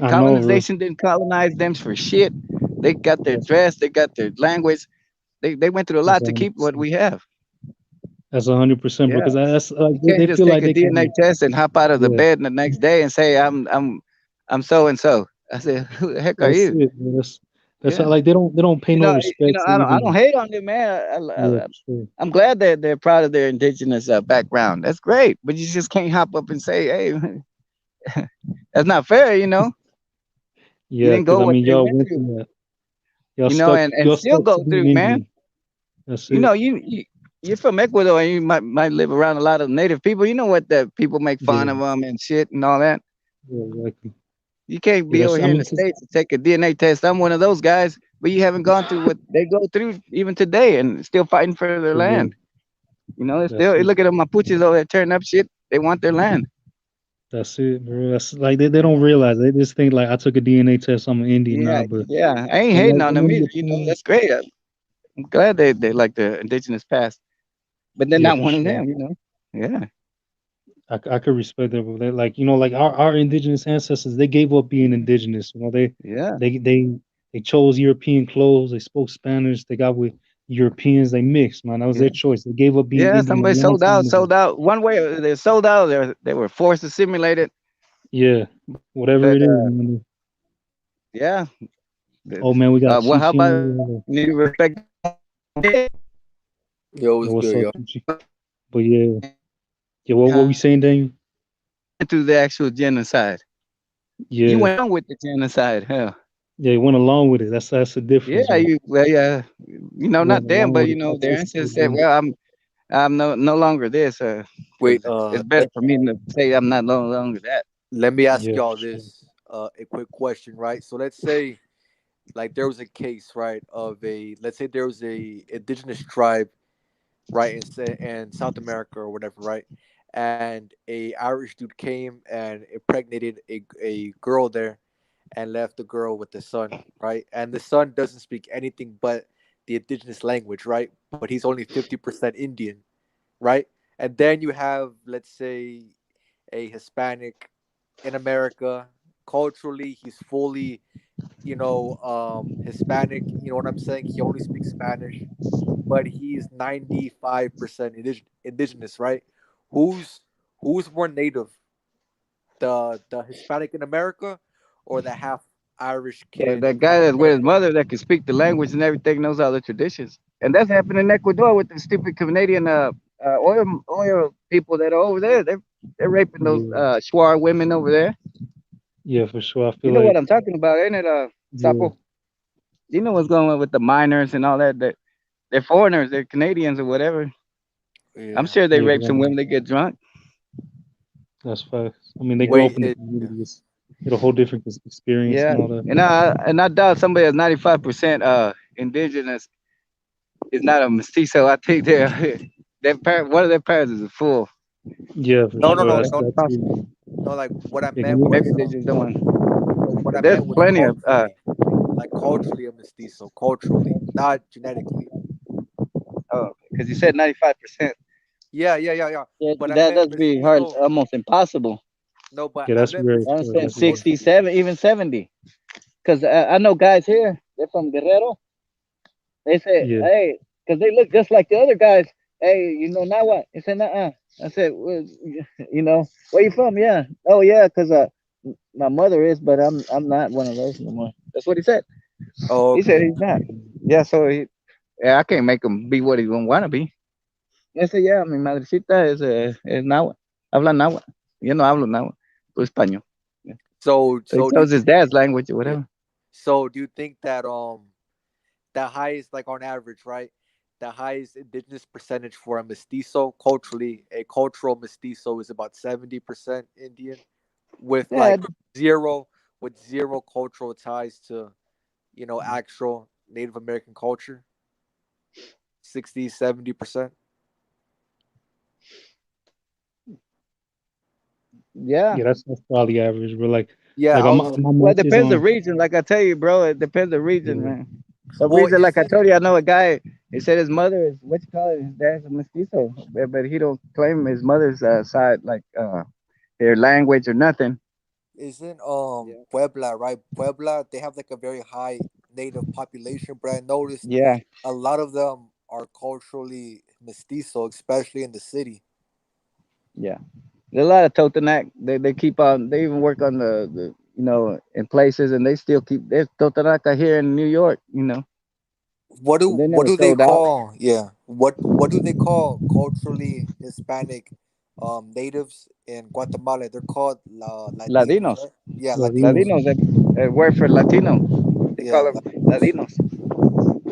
I know, bro. Colonization didn't colonize them for shit. They got their That's dress, they got their language. They went through a that's lot to keep what 100%. we have. That's 100%, bro. Yeah, Because that's like you they can't just feel take like a they can DNA be. test and hop out of the Yeah, bed the next day and say I'm so and so. I said, who the heck are that's you? it, bro. That's Yeah, like they don't pay no respect to I don't even. hate on them, man. Yeah, for sure. I'm glad that they're proud of their indigenous background. That's great, but you just can't hop up and say, "Hey, that's not fair." You Yeah, didn't because go I what mean, they y'all went went through, through that. and Y'all still stuck go to being through, man. Indian. That's it. You're from Ecuador and you might live around a lot of native people. You know what that people make fun Yeah, of them and shit and all that. yeah, exactly. You can't Yeah, be over that's. I here in mean, the 'cause States and take a DNA test. I'm one of those guys, but you haven't gone through what they go through even today and still fighting for their for real, land. They that's still it. look at them Mapuches over there tearing up shit. They want their land. That's it, bro. That's like they don't realize. They just think like I took a DNA test, I'm an Indian Yeah, now, but yeah. I ain't when hating like on when them them either. get past, That's great. I'm glad they like the indigenous past, but they're yeah, not for one of sure. them. Yeah, I could respect that, but they, like like our indigenous ancestors, they gave up being indigenous. yeah, They they they chose European clothes. They spoke Spanish. They got with Europeans. They mixed, man. That was their yeah, choice. They gave up being yeah. Indian a Somebody long time ago. sold out. One way they sold out. They were forced to simulate it. Yeah, whatever But it is, man. yeah. Oh man, we got Well, Chi how Chi. about you respect Yo, Yo, what's what's good, up, yo? Chi Chi? But yeah, yeah. What we how saying, Daniel? through the actual genocide? You Yeah, went on with the genocide, hell. yeah. He went along with it. That's the difference, Yeah, man. yeah. Went Not them, along but with it. their Participated ancestors said, in it. "Well, I'm no longer this, Wait, because it's better for me to say I'm not no longer that." let me ask Yeah, for y'all sure. this, a quick question, right? So let's say, like, there was a case, right, of let's say there was a indigenous tribe, right, in South America or whatever, right, and a Irish dude came and impregnated a girl there, and left the girl with the son, right, and the son doesn't speak anything but the indigenous language, right, but he's only 50% Indian, right, and then you have, let's say, a Hispanic in America. Culturally, he's fully, Hispanic. You know what I'm saying? He only speaks Spanish, but he's 95% indigenous, right? Who's who's more native, the Hispanic in America, or the half Irish kid That guy from that's with his America? mother that can speak the language and everything knows all the traditions, and that's happening in Ecuador with the stupid Canadian oil people that are over there. They're raping those Yeah, Shuar women over there. yeah, for sure. I You feel know what like I'm talking about, ain't it, yeah, Sapo? You know what's going on with the miners and all that. That they're foreigners, they're Canadians or whatever. I'm Yeah. sure they yeah. rape some women. They get drunk. That's facts. I mean, they grow Yeah, Wait, up in the yeah. community. It's get a whole different experience yeah. and all that. And I doubt somebody that's 95% indigenous is not a mestizo. I think their parent, one of their parents is a fool. Yeah, for No, no, sure. no, That's no, that too. Possible. no. Like what I Yeah, meant Maybe was, they just don't want. no, what I There's meant was plenty of culturally, like culturally a mestizo, culturally, not genetically. oh, because you said 95%. Yeah, yeah, yeah, yeah. Yeah, But I that meant does be hard, mestizo. almost impossible. No, but yeah, I that's meant rare as I'm fuck. mestizo saying That's rare. culturally. 67, even 70. Because I know guys here, they're from Guerrero. They say, Yeah, hey, because they look just like the other guys. Hey, now what? He said, uh. I said, well, where you from? Yeah. Oh, yeah, because my mother is, but I'm not one of those no more. That's what he said. Oh, He said okay. he's not. Yeah, so yeah, I can't make him be what he don't want to be. I said, yeah, mi madrecita es náhuatl. Habla náhuatl. Yo no hablo náhuatl. Hablo español. So he Do you chose his think? dad's language or Yeah. whatever. So do you think that the highest, like on average, right? The highest indigenous percentage for a mestizo culturally, a cultural mestizo is about 70% Indian, with Yeah, like zero zero cultural ties to actual Native American culture. 60, 70%. yeah. Yeah, that's probably average. But Yeah, like I on was. my Well, it mom is depends the on. region. Like I tell you, bro, it depends the region, Yeah, man. Some Well, region, like I isn't told you, I know a guy. He said his mother is what you call it. His dad's a mestizo, but he don't claim his mother's side, like their language or nothing. isn't Yeah. Puebla, right? Puebla, they have like a very high native population, but I noticed Yeah, a lot of them are culturally mestizo, especially in the city. yeah. There's a lot of Totonac. They keep on. They even work on the in places, and they still keep. There's Totonac here in New York. They What never do they sold out. call? Yeah, what do they call culturally Hispanic natives in Guatemala? They're called Latinos, Latinos, right? Yeah, Latinos. Latinos. Latinos. A word for Latino. They call Yeah, them Latinos. Latinos.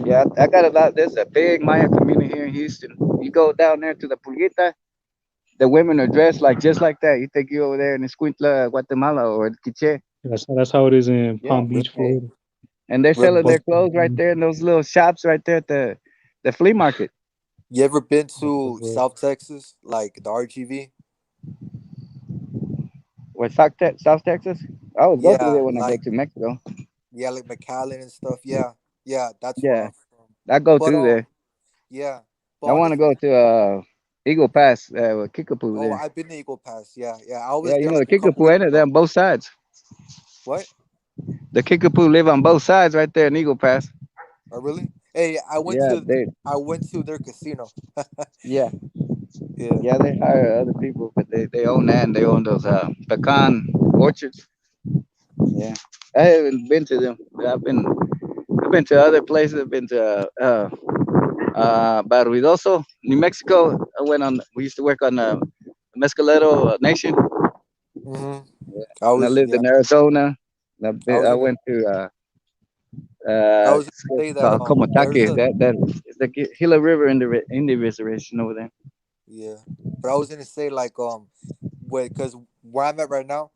Yeah, I got a lot. There's a big Maya community here in Houston. You go down there to the Pulguita, the women are dressed like just like that. You think you over there in Escuintla, Guatemala, or Quiche. That's how it is in Yeah, Palm Beach, Really, hey. Florida. And they're really. selling their clothes right there in those little shops right there at the flea market. You ever been to That's South Texas, like the RGV? What South Texas? I always go through Yeah, there when I go like to Mexico. like McAllen and stuff. Yeah, yeah, that's where Yeah, I'm from. I go But through there. yeah, but I want to honestly, go to Eagle Pass with Kickapoo oh, there. I've been to Eagle Pass. Yeah, yeah, I Yeah, was you there know the like a couple Kickapoo weeks ain't it? They're ago. on both sides. What? The Kickapoo live on both sides right there in Eagle Pass. Oh, really? Hey, Yeah, I went to their casino. yeah, Yeah. yeah. They hire other people, but they own that and they own those pecan orchards. Yeah, I haven't been to them. I've been to other places. I've been to Barruidoso, New Mexico. We used to work on the Mescalero Nation. hmm Yeah. I And I was lived yeah. in Arizona. I was I gonna went to I was gonna say it's that called there's Comotake. a That is the Gila River Indian Reservation over there. yeah, but I was gonna say like wait, because where I'm at right now,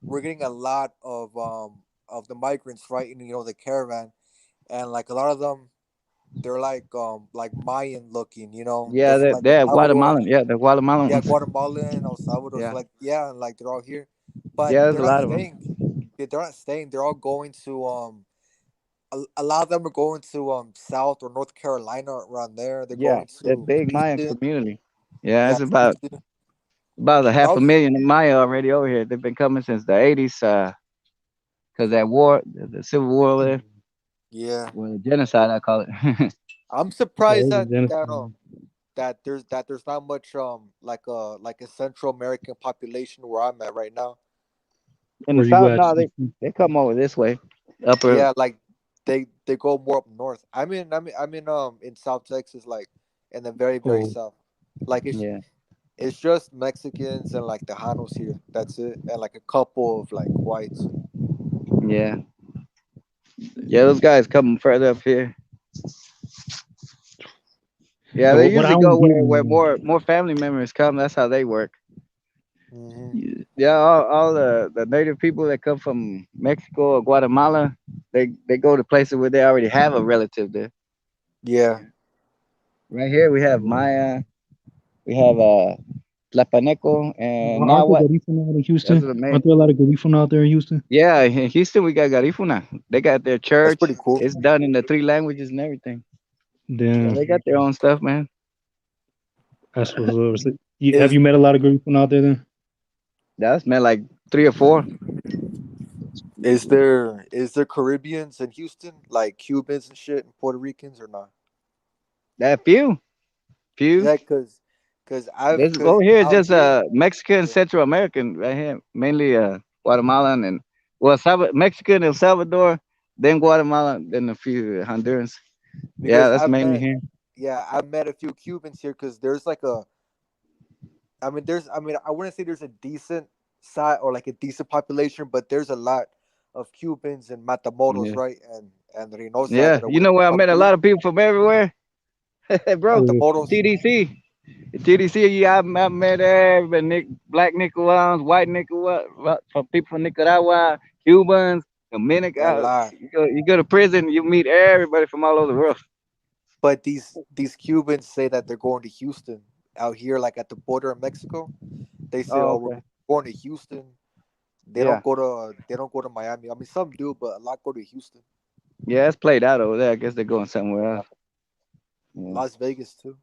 we're getting a lot of the migrants right in the caravan, and like a lot of them they're like Mayan looking, they're Yeah, from like El they're Salvador. Guatemalan. Yeah, they're Yeah, Guatemalan. Guatemalan, El Salvador. So Yeah, like yeah, and like they're all here, but yeah. There's they're a not lot of them. staying. They're not staying. They're all going to a lot of them are going to South or North Carolina around there. They're Yeah, going that to big Mayan Houston. community. Yeah, Yeah, it's Houston. about a But I half a was million Maya already over here. They've been coming since the '80s. Cause that war, the civil war over there, yeah. well, the genocide I call it. I'm Yeah, surprised it was that genocide. there's not much like a Central American population where I'm at right now. In the Where you south, at? no, they come over this way, upper. Yeah, like they go more up north. I'm in South Texas, like in the very very Oh, south. Like Yeah, it's just Mexicans and like the Hanos here. That's it, and like a couple of like whites. yeah, yeah. Those guys coming further up here. Yeah, and they what I usually don't go get, where more family members come. That's how they work. Hmm Yeah, all the native people that come from Mexico or Guatemala, they go to places where they already have a relative there. Yeah, Yeah. Right here we have Maya, we have Tlapaneco, and aren't there Nahuatl. Garifuna out in Those Houston? are the main. Aren't there a lot of Garifuna out there in Houston? Yeah, in Houston we got Garifuna. They got their that's church. pretty cool. It's done in the three languages and everything. Yeah, Then they got their own stuff, man. that's what's up. So, have Is you met a lot of Garifuna out there then? That's man like three or four. is there Caribbeans in Houston like Cubans and shit and Puerto Ricans or not? That few. Yeah, cause I've There's cause over here out just here. Mexican, Yeah. Central American right here, mainly Guatemalan and Mexican, El Salvador, then Guatemala, then a few Hondurans. Yeah, Because that's mainly here. I've met a few Cubans here because there's like I wouldn't say there's a decent or like a decent population, but there's a lot of Cubans and Matamoros, Yeah, right, and Reynosa yeah. that are You within know where I the met a country. lot of people from everywhere, bro. Yeah, Matamoros, TDC. TDC, yeah, I met everybody, Black Nicaraguans, white Nicaraguans, from people from Nicaragua, Cubans, a Dominica. lot. You go to prison, you meet everybody from all over the world. But these Cubans say that they're going to Houston out here, like at the border of Mexico. They say, Oh, "Oh, we're okay. going to Houston." Yeah, They don't go to Miami. I mean, some do, but a lot go to Houston, yeah, it's played out over there. I guess they're going somewhere else. Yeah, Las Vegas too.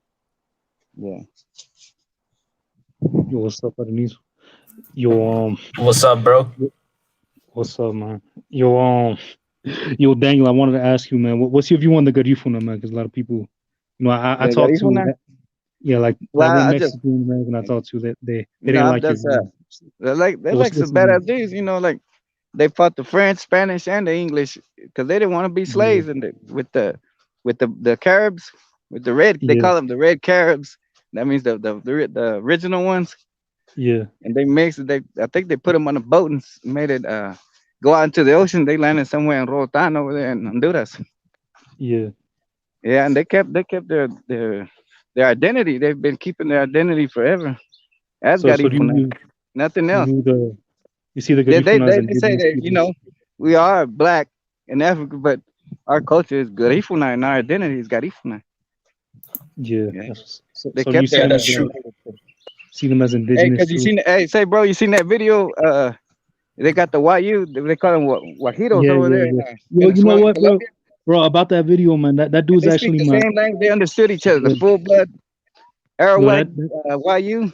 yeah. yo, what's up, Denise? Yo, What's up, bro? what's up, man? Yo, yo, Daniel, I wanted to ask you, man, what's your view on the Garifuna, man? Because a lot of people, I The talked to, Garifuna. yeah, like Well, one I just, Mexican American I talked to, that they no, didn't I'm like your just, view. they're Yeah, like what's some your view? badass dudes, like they fought the French, Spanish, and the English because they didn't want to be Yeah, slaves, and with the Caribs, with the red, they yeah, call them the red Caribs. That means the original ones, yeah, and they mixed it. I think they put them on a boat and made it go out into the ocean. They landed somewhere in Rotan over there in Honduras. yeah. Yeah, and they kept their identity. They've been keeping their identity forever. That's So do Garifuna, nothing you else. view you see the They they Garifuna as they, they say indigenous that people? we are black in Africa, but our culture is Garifuna and our identity is Garifuna. Yeah, Yeah, they so do you kept see Yeah, that. them that's as true. like see them as Hey, indigenous cause you too? seen? Hey, say, bro, you seen that video? They got the YU. They call them Guajiros Yeah, over yeah, there yeah. in Yo, you know Venezuela, what, bro? Colombia, Bro, about that video, man. That and dude's they speak actually the my same language. They understood each other. The yeah. full blood Yo, Arawak YU,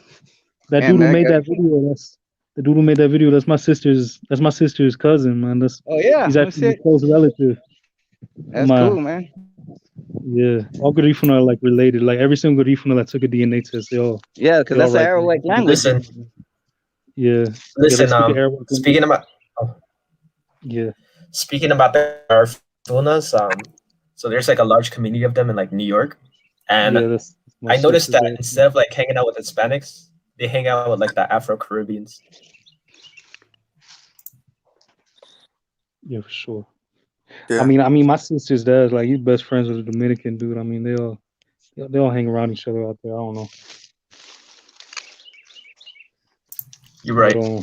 that dude and who made that Garifuna. video. That's the dude who made that video. That's my sister's cousin, man. That's Oh yeah, he's no actually a shit. close relative of That's my cool, man. yeah. All Garifuna are like related. Like every single Garifuna that took a DNA test, Yeah, they cause all that's the right there. Arawak language. Listen, Yeah, yeah. They listen. speak Arabic language. Speaking about oh, Yeah, speaking about the Garfunas, so there's like a large community of them in like New York, and yeah. That's my I noticed sister's that there. instead of like hanging out with Hispanics, they hang out with like the Afro Caribbeans. Yeah, for sure. Yeah, I mean, my sister's dad, like he's best friends with a Dominican dude. I mean, they all hang around each other out there. I don't know, You're but right. yeah.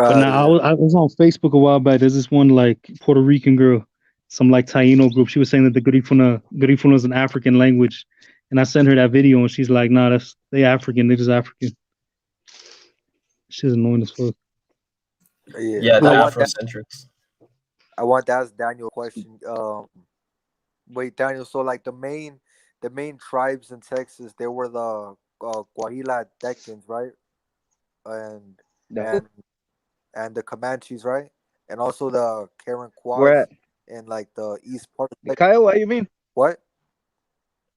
I was on Facebook a while back. There's this one like Puerto Rican girl, some like Taino group. She was saying that the Garifuna is an African language, and I sent her that video, and she's like, "Nah, they African. They just African." She's annoying as fuck. Yeah, Yeah, the I want that. Afrocentrics. I want to ask Daniel a question. Wait, Daniel. So, like the main tribes in Texas, they were the Guajila Decans, right? And The who? and and the Comanches, right? And also the Karen Where Quads at? in like the east part of The Texas. Kiowa, you mean? What?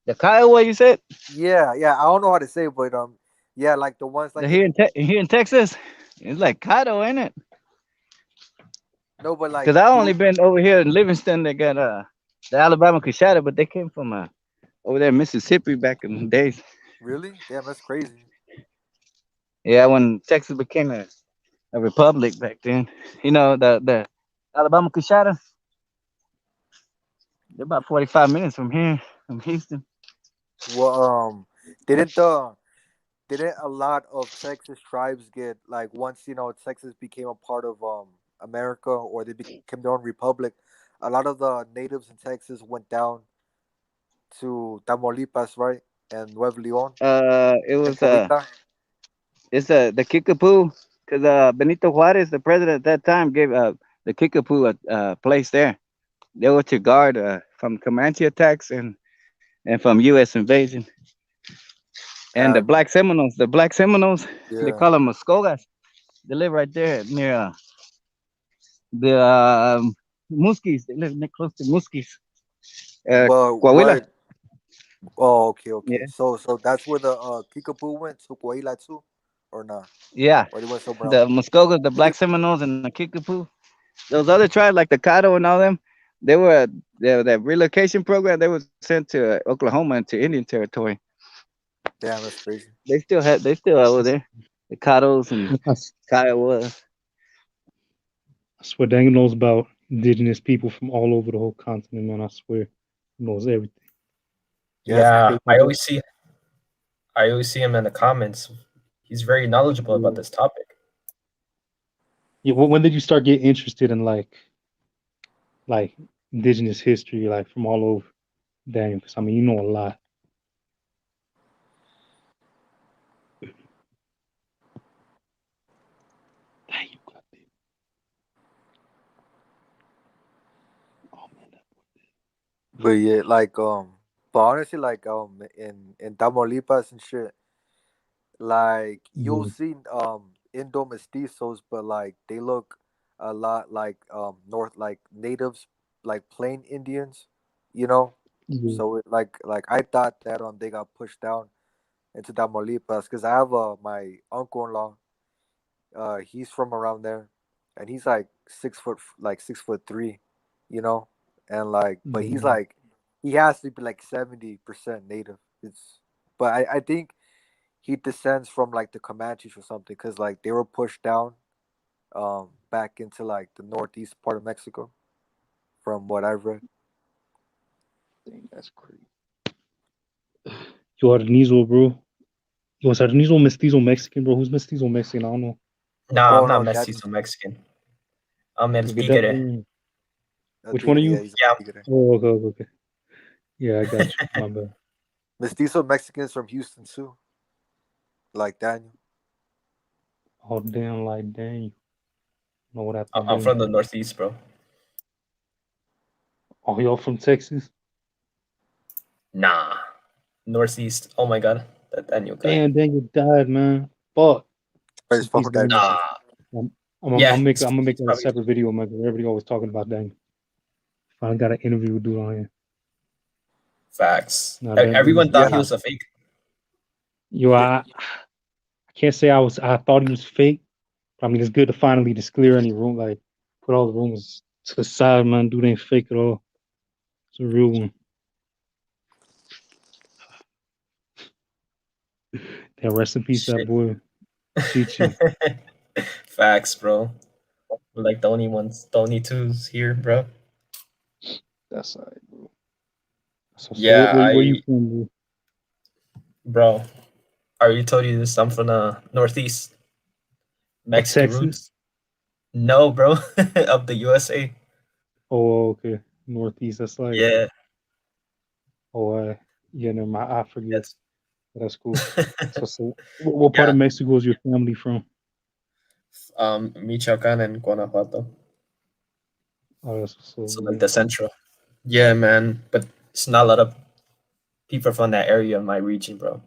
The Kiowa, you said? Yeah, yeah. I don't know how to say, it, but yeah, like the ones The like in here in Texas? It's like Cato, ain't it? no, but like Cause I only dude, been over here in Livingston. They got the Alabama Cachada, but they came from over there in Mississippi back in the days. really? Damn, that's crazy. Yeah, when Texas became a republic back then. The Alabama Cachada. They're about 45 minutes from here, from Houston. Well, didn't the didn't a lot of Texas tribes get like once Texas became a part of America or they became their own republic, a lot of the natives in Texas went down to Tamaulipas, right, and Nuevo Leon It and was Coahuila. it's the Kickapoo, cause Benito Juarez, the president at that time, gave the Kickapoo a place there. They were to guard from Comanche attacks and from U.S. invasion. And Uh, The Black Seminoles, they yeah. call them Muskogas. They live right there near the Muskies. They live close to Muskies, But Coahuila. what? Oh, okay, okay. Yeah, So that's where the Kickapoo went to Coahuila too, or not? yeah. Or they went somewhere else? The Muskogas, the Black Really? Seminoles, and the Kickapoo. Those other tribes like the Caddo and all them, they were that relocation program. They were sent to Oklahoma and to Indian Territory. Damn, that's crazy. They still over there. the Caros and I, s- Kiowas. I swear Daniel knows about indigenous people from all over the whole continent, man. I swear. He knows everything. Yeah, that's Yeah, crazy. I always see him in the comments. He's very knowledgeable about Yeah. this topic. Yeah, when did you start getting interested in like indigenous history, like from all over? Daniel, because I mean, you know a lot. Dang, you got it. Oh man, But yeah, but honestly, in Tamaulipas and shit, like you'll yeah, see Indo mestizos, but like they look a lot like North like natives, like plain Indians, you know. yeah, So like I thought that they got pushed down into Tamaulipas because I have my uncle-in-law, he's from around there, and he's like 6 foot, like 6'3", you know, and like, but he's yeah. like, he has to be like 70% native. It's, but I think he descends from like the Comanches or something, because like they were pushed down, back into like the northeast part of Mexico, from what I've read. Dang, that's crazy. Yo, Arnizo, bro. Yo, is Arnizo mestizo Mexican, bro? Who's mestizo Mexican? I don't know. Nah, Oh I'm not no, Daniel's mestizo Mexican. I'm el Okay, that, tigre. a which one are tigre. Yeah, you? he's Yeah, a tigre. Oh, okay, okay, okay. Yeah, I got you. My bad. Mestizo Mexicans from Houston too, like Daniel. Oh, damn, like, dang. You know what happened to I'm Daniel? from the Northeast, bro. Oh, y'all from Texas? Nah, Northeast. Oh my god, that Daniel guy. Damn, Daniel died, man. Fuck. Or Rest his in peace, phone died Daniel. probably. Nah, I'm, yeah, I'm gonna make he's that a probably separate video, man. 'Cause everybody always talking about Daniel. Finally got an interview with dude on here. facts. Nah, Daniel. Everyone thought he Yeah, was a fake. Yo, I can't say I thought he was fake. But I mean, it's good to finally just clear any room, like put all the rumors to the side, man. Dude ain't fake at all. It's a real one. Damn, rest in peace, that Shit. boy Chichi. Facts, bro. We're like the only ones, the only twos here, bro. That's alright, bro. So Yeah, where you from, bro? bro. I already told you this. I'm from the Northeast, Oh, Mexican Texas. roots. No, bro, of the USA. Oh, okay. Northeast. That's like, Yeah, oh, yeah, no, I forget. that's That's cool. So what part yeah. of Mexico is your family from? Michoacan and Guanajuato. Oh, that's so So like good. the central. Yeah, man. But it's not a lot of people from that area in my region, bro.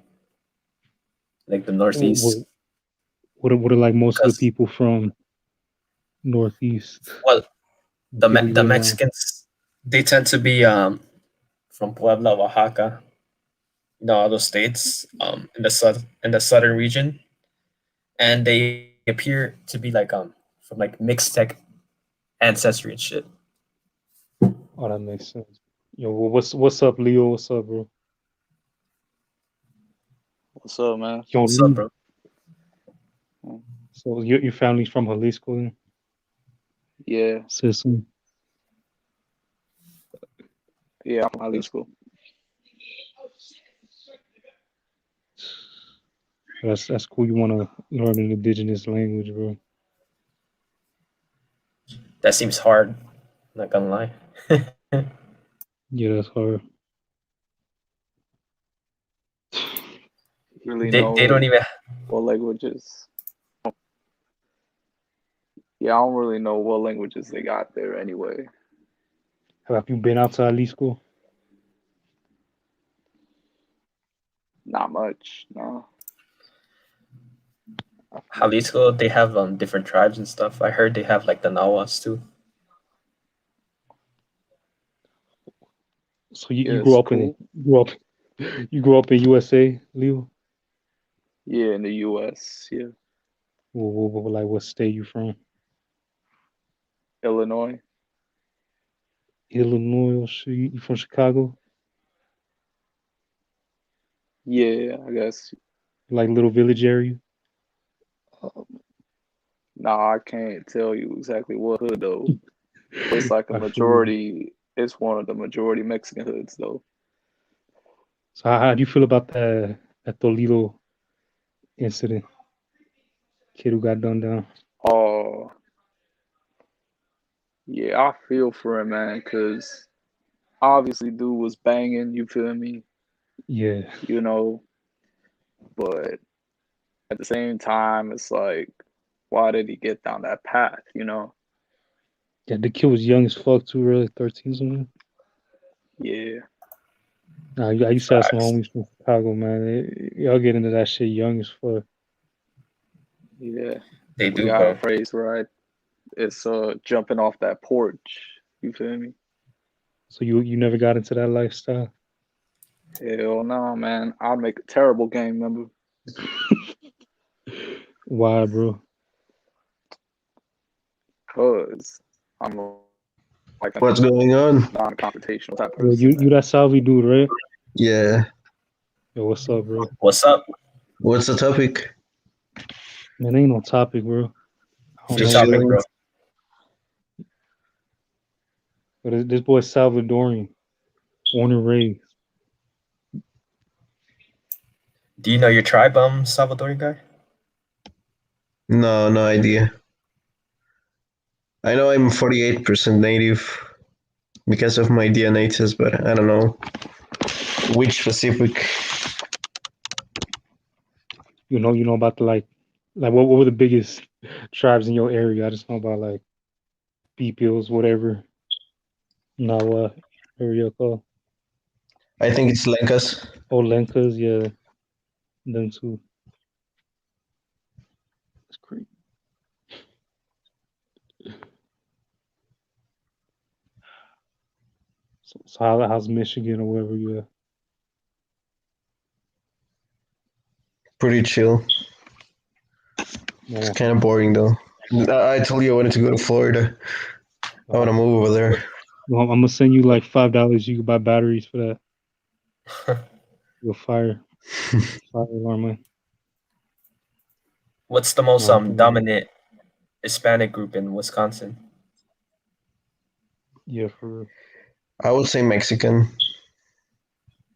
Like the Oh, Northeast. what are like most of the Because people from Northeast? well, People you the live around. Mexicans they tend to be from Puebla, Oaxaca, all those states in the southern region, and they appear to be like from like Mixtec ancestry and shit. Oh, that makes sense. Yo, well, what's up, Leo? What's up, bro? What's up, man? Yo, What's up, Leo. bro? So your family's from Jalisco, then? Yeah, Citizen. yeah, I'm from That's Jalisco. that's cool. You want to learn an indigenous language, bro? That seems hard. Not gonna lie. Yeah, that's hard. Really They don't know even. what languages. Yeah, I don't really know what languages they got there anyway. Have you been out to Jalisco? Not much, no. Jalisco, they have different tribes and stuff. I heard they have like the Nahuas too. So you Yeah, grew it's up in cool. you grew up in USA, Leo? Yeah, in the U.S. Yeah, Like what state you from? Illinois. Illinois. Or shit? You from Chicago? Yeah, I guess. Like little village area? Nah, I can't tell you exactly what hood though. It's like a I feel you. majority. It's one of the majority Mexican hoods though. So how do you feel about that Toledo incident? Kid who got done down. Oh, yeah, I feel for him, man, because obviously dude was banging. You feel me? Yeah. You know, but at the same time, it's like, why did he get down that path? You know? Yeah, the kid was young as fuck too, really, 13 something. Yeah, Nah, I used to have some Facts. homies from Chicago, man. Y'all get into that shit young as fuck. yeah. They We do, got a bro. phrase, right? It's jumping off that porch. You feel me? So you never got into that lifestyle? Hell no, man. I'd make a terrible gang member. Why, bro? Cause I'm like a What's going on? non-confrontational type Yo, person, you man. that Salvi dude, right? Yeah. Yo, what's up, bro? What's up? What's the topic? Man, ain't no topic, bro. I don't Free know Just what. topic, chilling. bro. But this boy Salvadorian, born and raised. Do you know your tribe, Salvadorian guy? No, no idea. I know I'm 48% native because of my DNA test, but I don't know which specific. You know about the like what were the biggest tribes in your area? I just know about like Beepils, whatever. Now what area called? I think it's Lencas. Oh, Lencas, yeah, them too. It's crazy. So how's Michigan or wherever you at? Pretty chill. It's Man, kind of boring though. I told you I wanted to go to Florida. I want to move over there. well, I'm gonna send you like $5. You can buy batteries for that. You'll fire alarm, man. What's the most No, I'm thinking, dominant Hispanic group in Wisconsin? yeah, for real. I would say Mexican,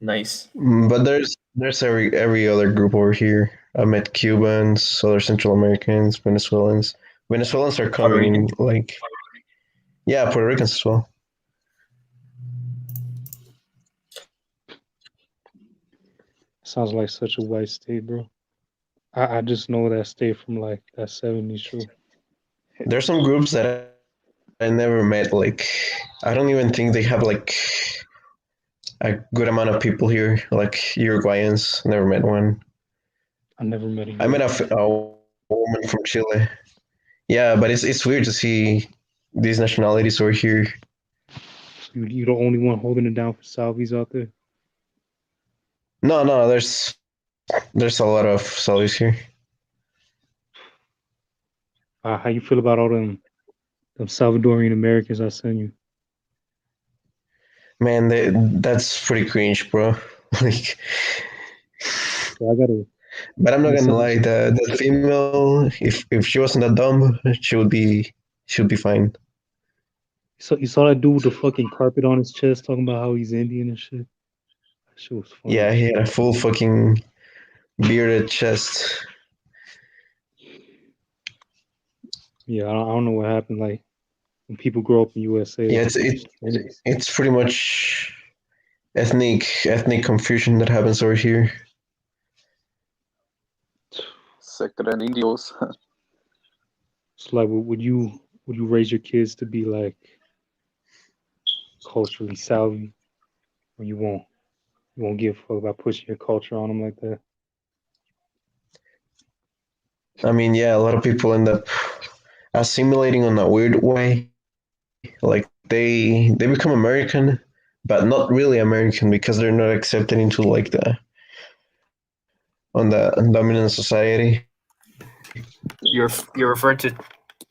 Nice. but there's every other group over here. I met Cubans, other Central Americans, Venezuelans. Venezuelans are Puerto Rican? coming like yeah, Puerto Ricans as well. Sounds like such a white state, bro. I just know that state from like that 70s show. There's some groups that I never met. Like I don't even think they have like a good amount of people here. Like Uruguayans, never met one. I never met a I met European. a woman from Chile. Yeah, but it's weird to see these nationalities over here. So you the only one holding it down for Salvies out there. No, no, there's a lot of Saudis here. How you feel about all them Salvadorian Americans I send you? Man, that's pretty cringe, bro. Like, So I gotta but I'm I'm not gonna gonna send you lie. some. The female, if she wasn't that dumb, she would be fine. So you saw that dude with the fucking carpet on his chest talking about how he's Indian and shit. That shit was funny. Yeah, he had a full fucking bearded chest. Yeah, I don't know what happened. Like when people grow up in USA, Yeah, it's just it's pretty much ethnic confusion that happens over here. Sicker than indios. it's like would you raise your kids to be like culturally savvy, or you won't give a fuck about pushing your culture on them like that? I mean, yeah, a lot of people end up assimilating on a weird way. Like they become American, but not really American because they're not accepted into like the on the dominant society. You're referring to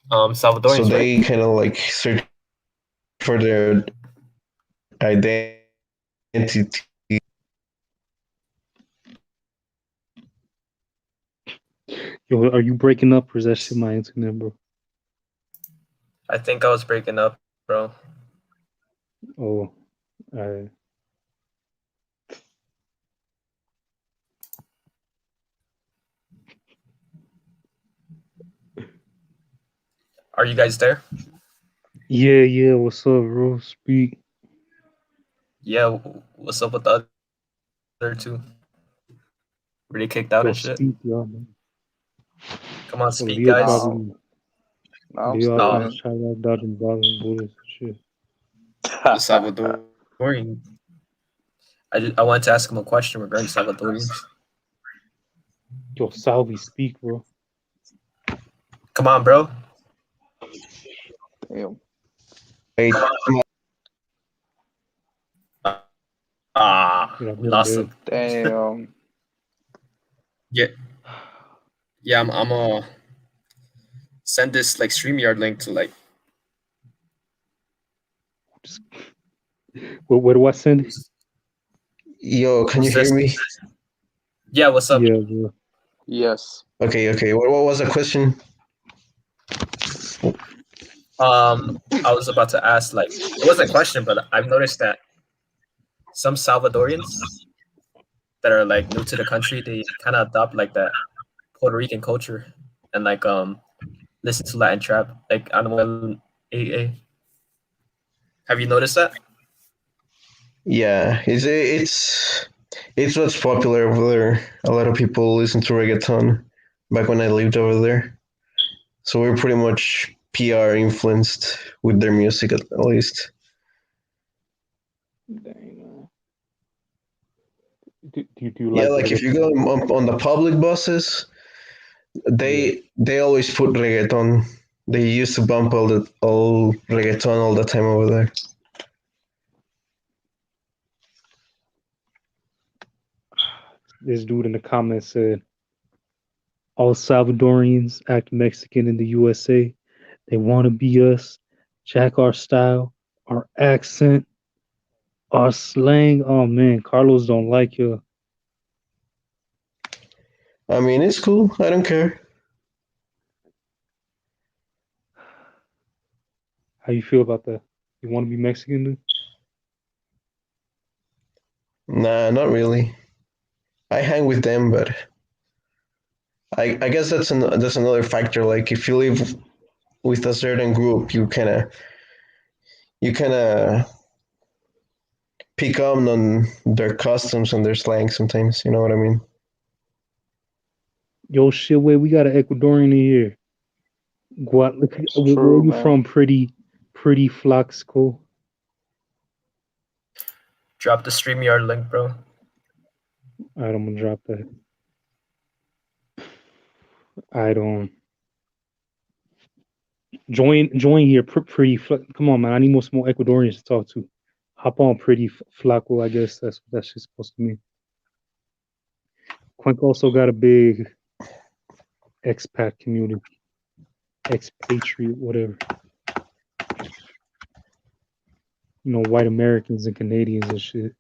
So Salvadorians, right? they kind of like search for their identity. Yo, are you breaking up or is that shit my internet, bro? I think I was breaking up, bro. Oh, alright. Are you guys there? Yeah. What's up, bro? Speak. Yeah. What's up with the other two? Were they kicked out Yo, and shit? speak, y'all. Man. Come on, So speak, Leo guys. No. probably No, I'm Leo out still there Um, in China dodging bottles and bullets and shit. the Salvadorian. I wanted to ask him a question regarding Salvadorians. Yo, Salvi, speak, bro. Come on, bro. Damn. Hey, You know, We him lost dead. him. Damn. Yeah, yeah. I'm gonna send this like StreamYard link to like. Just, where do I send it? yo, can you Who's hear this? me? Yeah. What's up? Yeah, bro. Yes. Okay. What was the question? I was about to ask like it wasn't a question, but I've noticed that some Salvadorians that are like new to the country, they kind of adopt like that Puerto Rican culture and like listen to Latin trap like Anuel AA. Have you noticed that? Yeah, it's what's popular over there. A lot of people listen to reggaeton back when I lived over there. So we're pretty much PR influenced with their music at least. Dang, do you Yeah, like like if you go reggaeton? on the public buses, Yeah. they always put reggaeton. They used to bump all reggaeton all the time over there. This dude in the comments said all Salvadorians act Mexican in the USA. They want to be us, jack our style, our accent, our slang. Oh man, Carlos don't like you. I mean, it's cool. I don't care. How you feel about that? You want to be Mexican, dude? Nah, not really. I hang with them, but I guess that's another factor. Like if you live with a certain group, you kind of pick up on their customs and their slang sometimes. You know what I mean? Yo, shit, wait, we got an Ecuadorian in here. It's Where are true, you man. from? Pretty Flaxco. Drop the StreamYard link, bro. All right, I'm gonna drop that. I don't join here. Come on, man. I need more small Ecuadorians to talk to. Hop on, pretty Flaco. I guess that's what that shit's supposed to mean. Quink also got a big expat community, expatriate, whatever. You know, white Americans and Canadians and shit.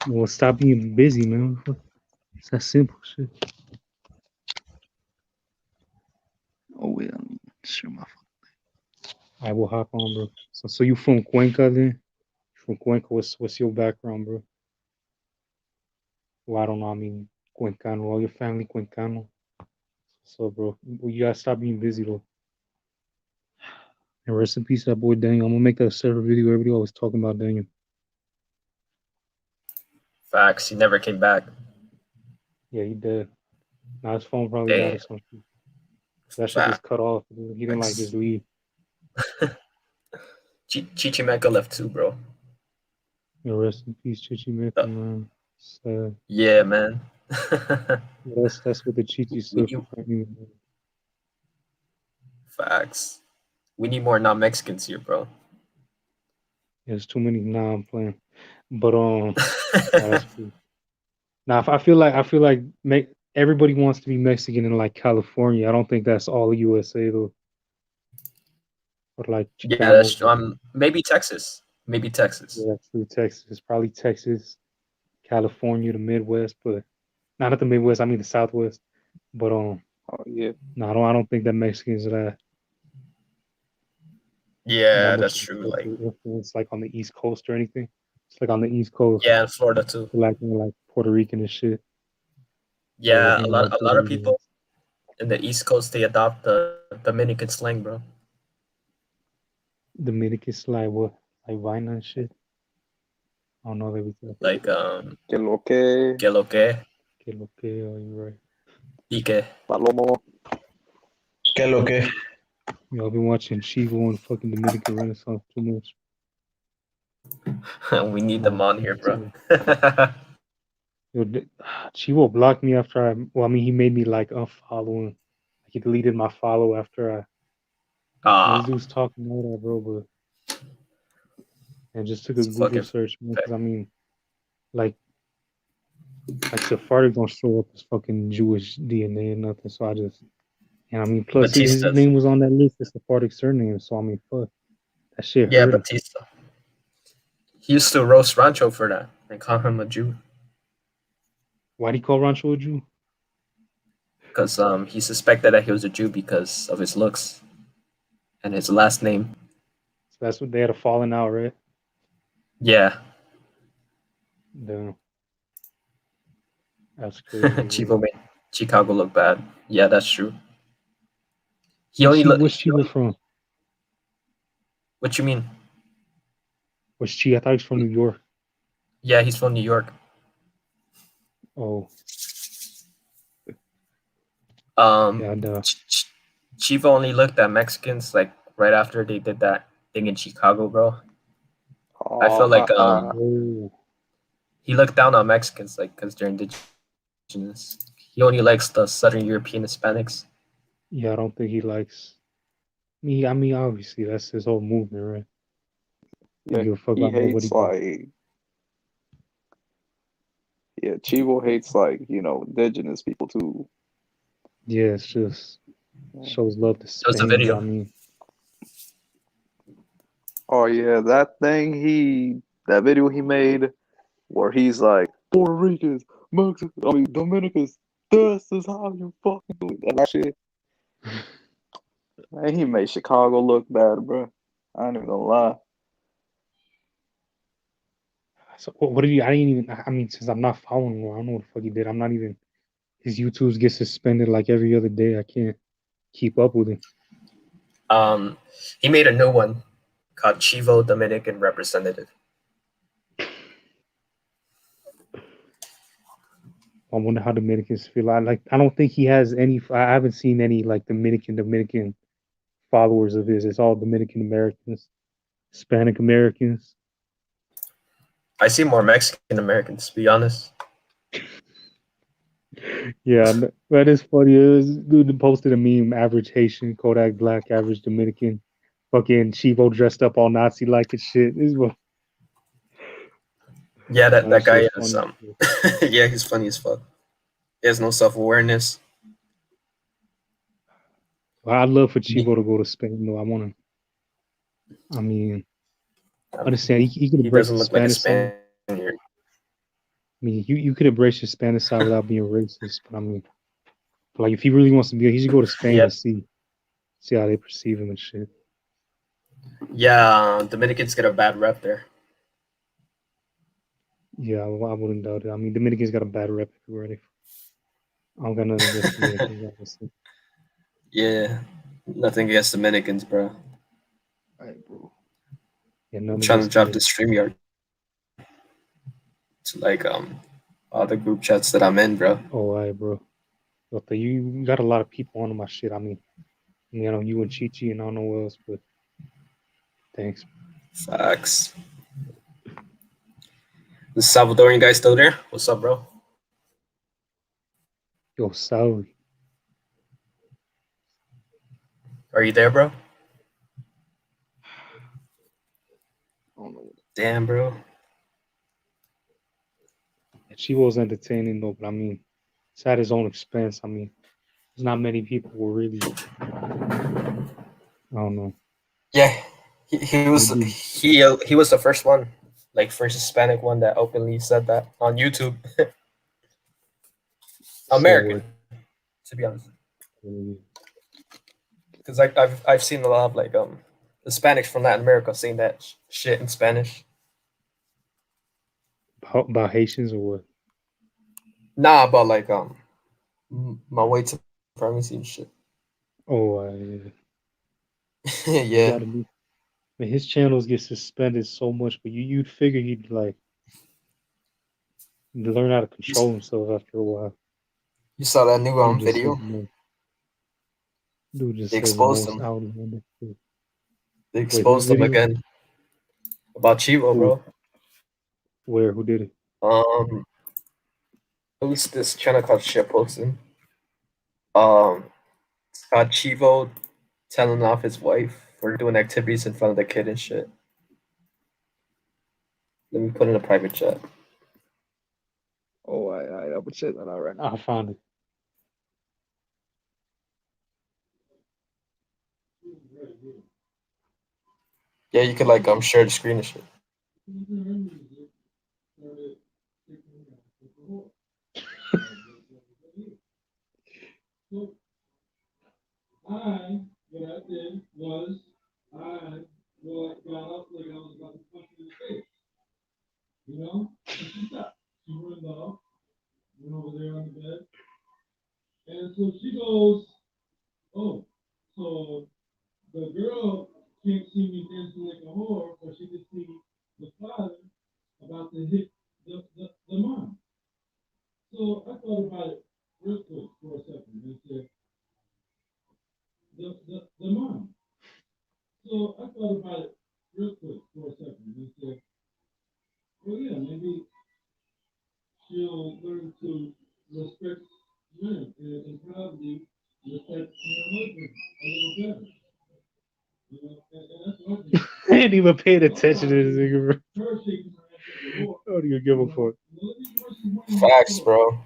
Well, stop being busy, man. It's that simple shit. Oh, wait, I'm sure my I will hop on, bro. So you from Cuenca then? From Cuenca, what's your background, bro? Well, I don't know. I mean, Cuencano. All your family Cuencano. So, bro, well, you gotta stop being busy though. And rest in peace, that boy Daniel. I'm gonna make that a separate video. Everybody always talking about Daniel. Facts. He never came back. Yeah, he dead. Now his phone probably died Damn. or something. That shit just cut off. Dude. He didn't like his weed. Chichimeca left too, bro. Yeah, rest in peace, Chichi Mecca, Uh, man. Sad. Yeah, man. That's what the Chichi we stood need for. Anyway. facts. We need more non-Mexicans here, bro. There's too many. Nah, I'm playing. But nah, that's cool. Now, if I feel like everybody wants to be Mexican in like California. I don't think that's all USA though. Or like Yeah, that's Chicano. true. Maybe Texas. Maybe Texas. Yeah, actually Texas. Probably Texas, California, the Midwest, but not at the Midwest. I mean the Southwest. But Oh yeah. no, I don't think that Mexicans are that Yeah, much that's of a true. Like, cultural influence like on the East Coast or anything. It's like on the East Coast, yeah, in Florida too. like Puerto Rican and shit. Or we're Yeah, hanging out with a lot Puerto of people Ricans. in the East Coast they adopt the Dominican slang, bro. Dominicans like what? Like Vina and shit. I don't know that we can. Like Que lo que, que lo que, Que lo que, oh, you're right. y que. Palomo. ¿Qué lo que? Yo, I've been watching Chivo and fucking Dominican Renaissance too much. We need them on here, bro. Yo, Chivo blocked me after well, I mean, he made me like unfollow him. Like, he deleted my follow after this Ah, dude's talking all that, bro, but and just took a it's Google fucking search, man, fact. because I mean, like Sephardic don't show up as fucking Jewish DNA or nothing, so I just, and I mean, plus his Batista's. name was on that list, the Sephardic surname, so I mean, fuck, that shit Yeah, hurt. Batista. He used to roast Rancho for that and call him a Jew Why'd he call Rancho a Jew? because he suspected that he was a Jew because of his looks and his last name. So that's what they had a falling out, right? Yeah, Damn, that's crazy, bro. Chivo made Chicago look bad. Yeah, that's true. He What's only she? look. What's Chivo from? What you mean? What's Chi? I thought he's from New York. Yeah, he's from New York. Oh, yeah, duh. Chivo only looked at Mexicans like right after they did that thing in Chicago, bro. I feel like Oh, he looked down on Mexicans like because they're indigenous. He only likes the Southern European Hispanics. yeah, I don't think he likes me. I mean, obviously, that's his whole movement, right? Don't Yeah, give a fuck he about nobody hates but like yeah, Chivo hates like, indigenous people too. yeah, it's just Yeah. shows love to There was a Spain, but I video. mean, Oh yeah, that video he made where he's like, Puerto Ricans, Mexicans, I mean Dominicans, this is how you fucking do it. That shit. Man, he made Chicago look bad, bro. I ain't even gonna lie. so what did he? I didn't even. I mean, since I'm not following him, I don't know what the fuck he did. I'm not even. His YouTubes get suspended like every other day. I can't keep up with him. Um, he made a new one called Chivo Dominican Representative. I wonder how Dominicans feel. I don't think he has any. I haven't seen any like Dominican followers of his. It's all Dominican Americans, Hispanic Americans. I see more Mexican Americans, to be honest. Yeah, that is funny. This dude posted a meme: average Haitian, Kodak Black, average Dominican, fucking Chivo dressed up all Nazi like and shit. Yeah, that Shit guy is is funny. yeah, he's funny as fuck. He has no self awareness. Well, I'd love for Chivo to go to Spain though. I mean, understand he could He embrace doesn't the look like a Spanish side. Spaniard. I mean, you could embrace your Spanish side without being racist, but I mean, like if he really wants to be, he should go to Spain Yeah, and see how they perceive him and shit. yeah. Dominicans get a bad rep there. Yeah, I wouldn't doubt it. I mean, Dominicans got a bad rep everywhere. I don't got nothing against Dominicans, obviously. Yeah, nothing against Dominicans, bro. Alright, bro. Yeah, I'm nothing trying to against drop the Dominicans. StreamYard to like all the group chats that I'm in, bro. Oh, alright, bro. But you got a lot of people on my shit. I mean, I know you and Chichi and I don't know what else, but thanks. Facts. The Salvadorian guy still there? What's up, bro? Yo, Salvi. Are you there, bro? I don't know. Damn, bro. She was entertaining though, but I mean, it's at his own expense. I mean, there's not many people who really, I don't know. Yeah, he was he was the first one, like first Hispanic one that openly said that on YouTube. American, To be honest, Yeah. because I've seen a lot of like the Spanish from Latin America saying that shit in Spanish. About Haitians or what? Nah, but like my white supremacy and shit. Oh, you Yeah, gotta be. Man, his channels get suspended so much, but you'd figure he'd like learn how to you, control himself after a while. you saw that new Dude just says video. the most, dude just They says the exposed most him. outlandish shit. They Wait, whose exposed him video? again about Chivo, Who? bro. Where? Who did it? It was this channel called Shit Posting. It's got Chivo telling off his wife for doing activities in front of the kid and shit. Let me put in a private chat. Oh, I would say that all right now. I found it. Yeah, you could like share the screen and shit. I ain't even paying attention to this nigga, bro. I don't even give a fuck. Facts, bro.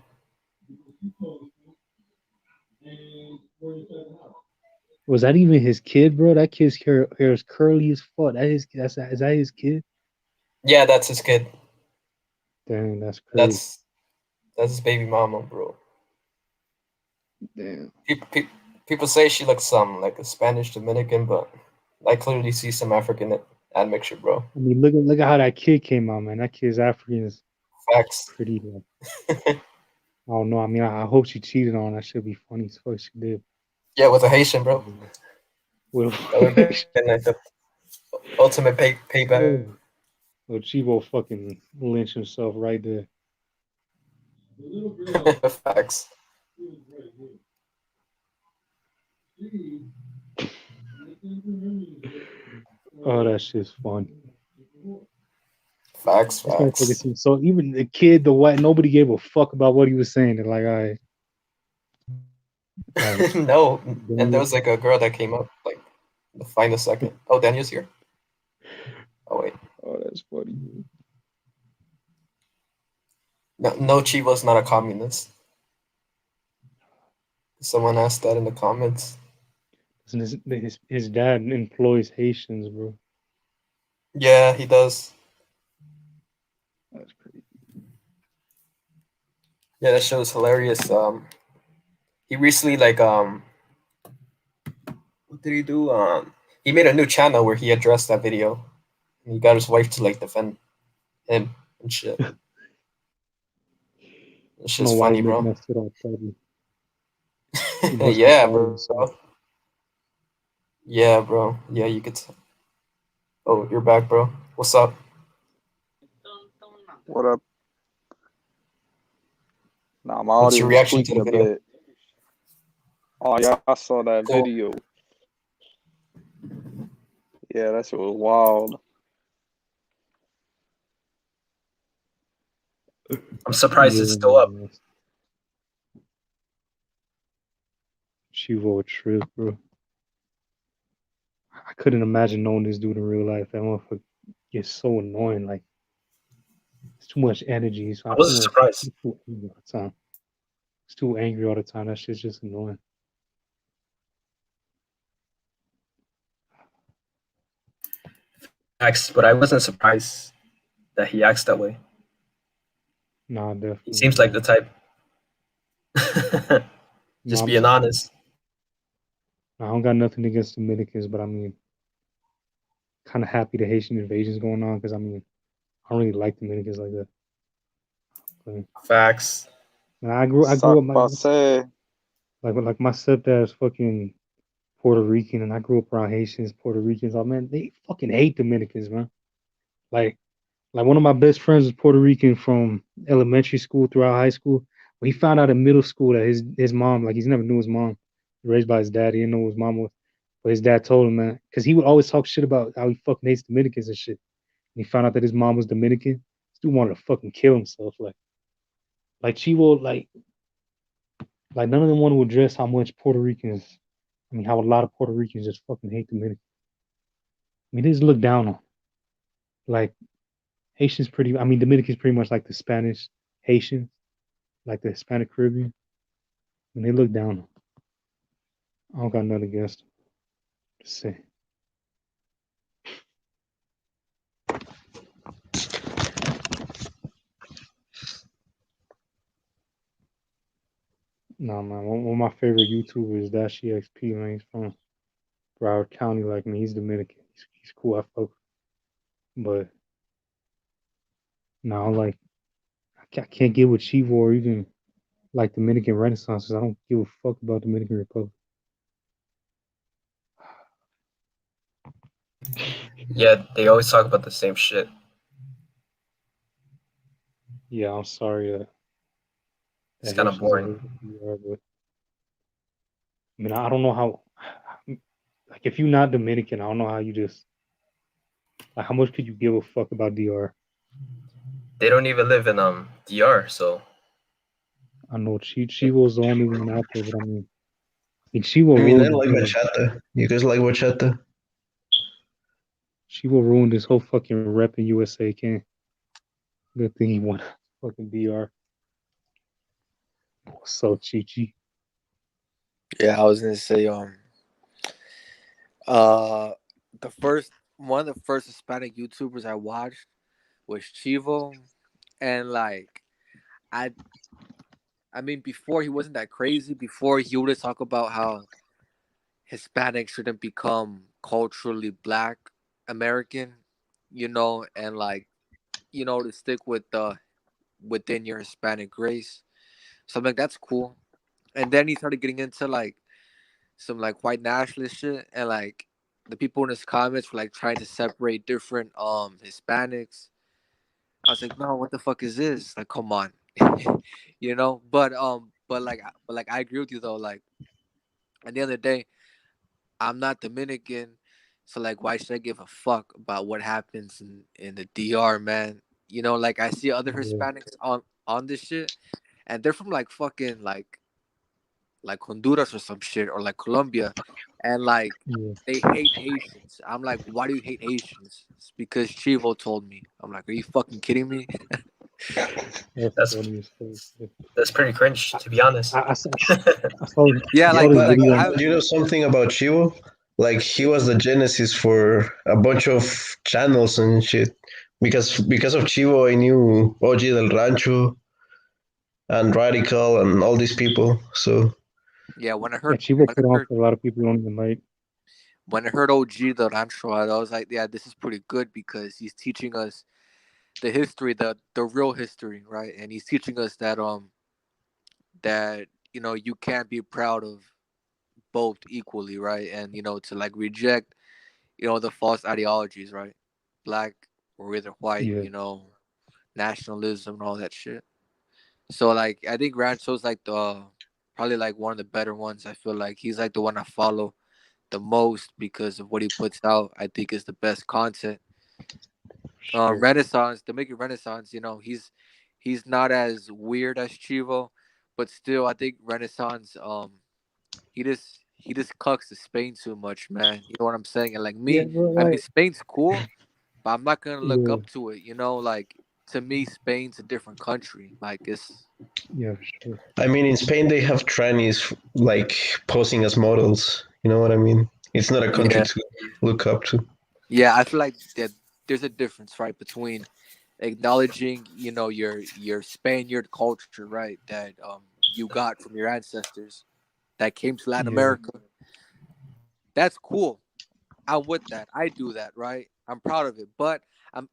Was that even his kid, bro? That kid's hair is curly as fuck. Is that his kid? Yeah, that's his kid. Dang, that's crazy. That's his baby mama, bro. Damn. People say she looks like a Spanish Dominican, but I clearly see some African admixture, bro. I mean, look at how that kid came out, man. That kid's African is Facts. pretty. I don't know. I mean, I hope she cheated on. That should be funny as fuck. She did. Yeah, with a Haitian, bro. Well, That would have been like the ultimate payback. well, Chivo fucking lynch himself right there. Facts. Oh, that shit's fun. Facts. This motherfucker seems so. Even the kid, the white, nobody gave a fuck about what he was saying. They're like, all right. No, and there was like a girl that came up like the final second. Oh, Daniel's here. Oh wait. Oh, that's funny. No, Chivo's not a communist. Someone asked that in the comments. His dad employs Haitians, bro. Yeah, he does. That's crazy. Yeah, that show is hilarious. He recently what did he do? He made a new channel where he addressed that video. And he got his wife to like defend him and shit. It's I don't know just why funny, he's making bro. that shit all trouble. He must be Yeah, proud of bro. himself. Yeah, bro. Yeah, you could. Oh, you're back, bro. What's up? What up? Nah, my What's audio your was reaction to tweaking the a video? bit. Oh yeah, I saw that Cool. video. Yeah, that shit was wild. I'm surprised Yeah, it's still up. man. Chivo a trip, bro. I couldn't imagine knowing this dude in real life. That motherfucker gets so annoying. Like, it's too much energy. So I I feel wasn't like surprised. he's too angry all the time. He's too angry all the time. That shit's just annoying. But I wasn't surprised that he acts that way. Nah, He definitely. seems like the type. No, Just I'm being just honest. I don't got nothing against Dominicans, but I mean, kind of happy the Haitian invasion's going on because I mean, I don't really like Dominicans like that. But, Facts. man, I grew Suck up passe. like my stepdad's fucking Puerto Rican, and I grew up around Haitians, Puerto Ricans. Oh man, they fucking hate Dominicans, man. Like like one of my best friends was Puerto Rican from elementary school throughout high school. But he found out in middle school that his mom, like he's never knew his mom, raised by his dad. He didn't know who his mom was. But his dad told him, man, because he would always talk shit about how he fucking hates Dominicans and shit. And he found out that his mom was Dominican. This dude wanted to fucking kill himself. Like Chivo, like none of them want to address how much Puerto Ricans, I mean, how a lot of Puerto Ricans just fucking hate Dominicans. I mean, they just look down on. Like Haitians pretty, I mean, Dominicans pretty much like the Spanish Haitians, like the Hispanic Caribbean. And they look down on. I don't got nothing against them. Just say. Nah, man. One of my favorite YouTubers is Dashi XP, man. He's from Broward County, like me. He's Dominican. He's cool. I fuck. But no, like I can't get with Chivo or even like Dominican Renaissance. 'Cause I don't give a fuck about Dominican Republic. Yeah, they always talk about the same shit. Yeah, I'm sorry It's that kind of Haitians are boring. hating DR, but I mean, I don't know how. Like, if you're not Dominican, I don't know how you just like how much could you give a fuck about DR? They don't even live in DR, so I know she was the only one out there, but I mean, she will I mean, I ruin like bachata. You guys like bachata? she will ruin this whole fucking rep in USA. Can good thing he won fucking DR. So Chi. Yeah, I was gonna say uh the first one of the first Hispanic YouTubers I watched was Chivo, and like I I mean before he wasn't that crazy. Before he would talk about how Hispanics shouldn't become culturally black American, and like to stick with the within your Hispanic race. So I'm like, that's cool. And then he started getting into like some like white nationalist shit, and like the people in his comments were like trying to separate different Hispanics. I was like, no, what the fuck is this? Like, come on, but I agree with you though. Like at the end of the day, I'm not Dominican, so like, why should I give a fuck about what happens in the DR, man? Like I see other Yeah, Hispanics on this shit, and they're from like fucking like Honduras or some shit, or like Colombia, and like yeah, they hate Haitians. I'm like, why do you hate Haitians? It's because Chivo told me. I'm like, are you fucking kidding me? that's that's funny as fuck. Yeah. that's pretty cringe, to be honest. Yeah, I saw like this like video. I But you know something about Chivo? Like he was the genesis for a bunch of channels and shit. Because of Chivo, I knew OG del Rancho and Radical and all these people. So yeah when I Yeah, heard Chivo when I put on heard for a lot of people who don't even like. when I heard OG the Rancho, I was like, yeah, this is pretty good because he's teaching us the history, the real history, right? And he's teaching us that you can't be proud of both equally, right? And to like reject the false ideologies, right? Black or either white, Yeah, nationalism and all that shit. So like I think Rancho's like the probably like one of the better ones. I feel like he's like the one I follow the most because of what he puts out. I think is the best content. sure. Renaissance, the Mickey Renaissance, he's not as weird as Chivo, but still I think Renaissance he just cucks to Spain too much, man. You know what I'm saying? And like Yeah, me, but I mean like, Spain's cool, but I'm not gonna look yeah, up to it. Like to me, Spain's a different country. Like it's yeah, sure. I mean, in Spain they have trannies like posing as models. You know what I mean? It's not a country yeah, to look up to. yeah. I feel like that there's a difference, right, between acknowledging, your Spaniard culture, right, that you got from your ancestors, that came to Latin Yeah. America. That's cool. I'm with that. I do that, right? I'm proud of it. But I'm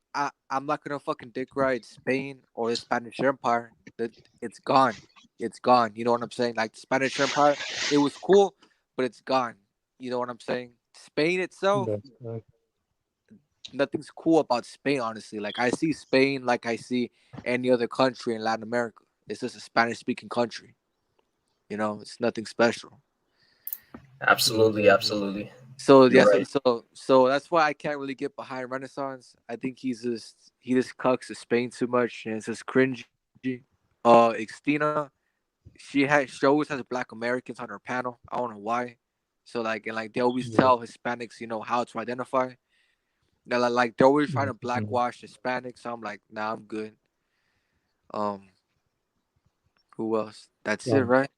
not gonna fucking dick ride Spain or the Spanish Empire. That it's gone. It's gone. You know what I'm saying? Like the Spanish Empire, it was cool, but it's gone. You know what I'm saying? Spain itself, That's right. nothing's cool about Spain, honestly. Like I see Spain like I see any other country in Latin America. It's just a Spanish speaking country. You know, it's nothing special. Absolutely, Yeah. absolutely. So You're yeah, right. so that's why I can't really get behind Renaissance. I think he just cucks to Spain too much and it's just cringy. Xtina, she always has Black Americans on her panel. I don't know why. So like and like they always Yeah. tell Hispanics, how to identify. Now like they're always trying Yeah. to blackwash Hispanics. So I'm like, nah, I'm good. Um, who else? That's it, Um, right?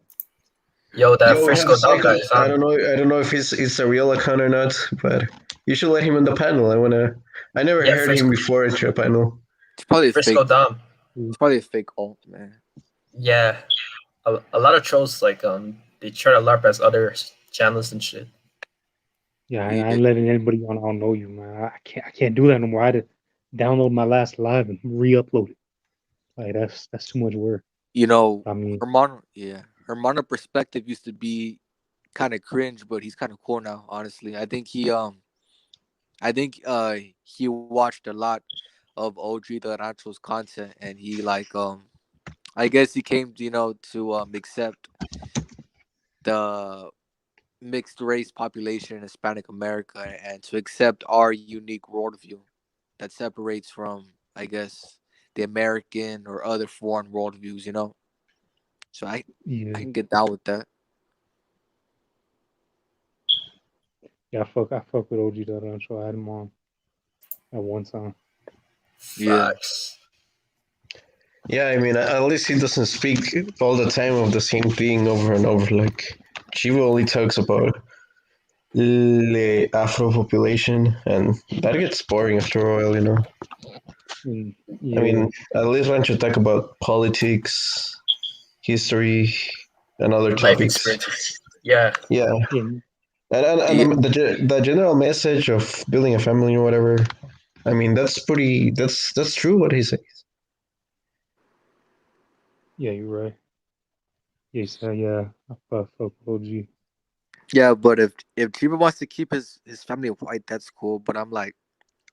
Yo, that Yo, we have a Frisco Dom guy second. is on. I don't know if it's a real account or not, but you should let him on the panel. I never Yeah, heard him before at your panel. It's probably a fake. Frisco Dom. It's probably a fake alt, man. Yeah, a lot of trolls like they try to LARP as other channels and shit. yeah, Yeah. I ain't letting anybody on. I don't know you, man. I can't do that no more. I had to download my last live and re-upload it. Like that's too much work. You know, I mean, Hermano perspective used to be kind of cringe, but he's kind of cool now. Honestly, I think he watched a lot of OG the Rancho's content, and he I guess he came to accept the mixed race population in Hispanic America and to accept our unique worldview that separates from I guess the American or other foreign worldviews. So I yeah, can get down with that. yeah. I fuck with OG Dada. So I had him on at one time. Yeah. Facts. Yeah, I mean, at least he doesn't speak all the time of the same thing over and over. Like, Chivo only talks about the Afro population, and that gets boring after a while, you know. And I yeah, mean, at least Rancho talk about politics, history, and other Life topics. experiences. Yeah, Yeah, yeah, and Yeah. the general message of building a family or whatever. I mean, that's true what he says. yeah. You're right. Yeah, so yeah. I fuck with OG. Yeah, but if Chiba wants to keep his family white, that's cool. But I'm like,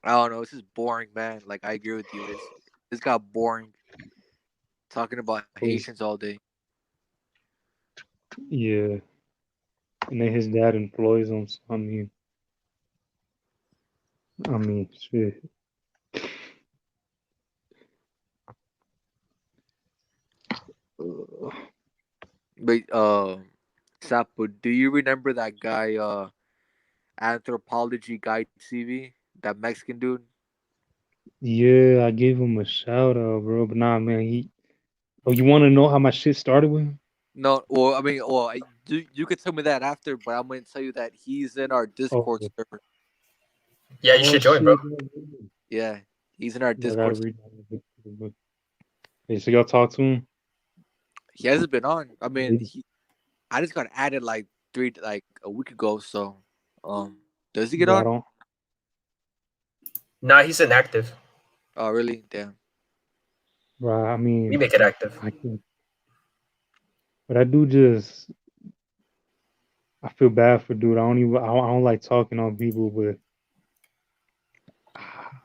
I don't know. This is boring, man. Like I agree with you. This got boring talking about Haitians Cause all day. yeah, and then his dad employs him. So I mean, shit. Uh, But Sapo, do you remember that guy? Anthropology Guy TV, that Mexican dude. yeah, I gave him a shout out, bro. But nah, man, he. Oh, you want to know how my shit started with him? No, well, I mean, well, you could tell me that after, but I'm going to tell you that he's in our Discord Oh, server. yeah, you oh should join, bro. shit. Yeah, he's in our I gotta Discord. read that book. Hey, so y'all talk to him? He hasn't been on. I mean, Read- I just got added like a week ago. So, does he get Y'all on? don't? Nah, he's inactive. Oh, really? Damn. Bro, I We mean, make it active. I can, but I do just. I feel bad for dude. I don't like talking on people, but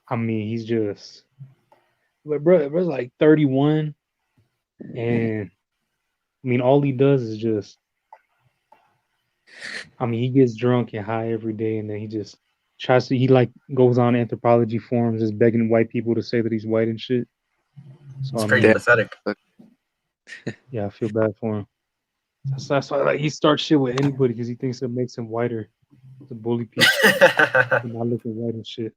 I mean, he's just. But bro's like 31, and I mean, all he does is just. I mean, he gets drunk and high every day, and then he just tries to. He like goes on anthropology forums, just begging white people to say that he's white and shit. So It's I crazy Damn. mean, pathetic. yeah, I feel bad for him. That's why like he starts shit with anybody because he thinks it makes him whiter to bully people for not looking white and shit.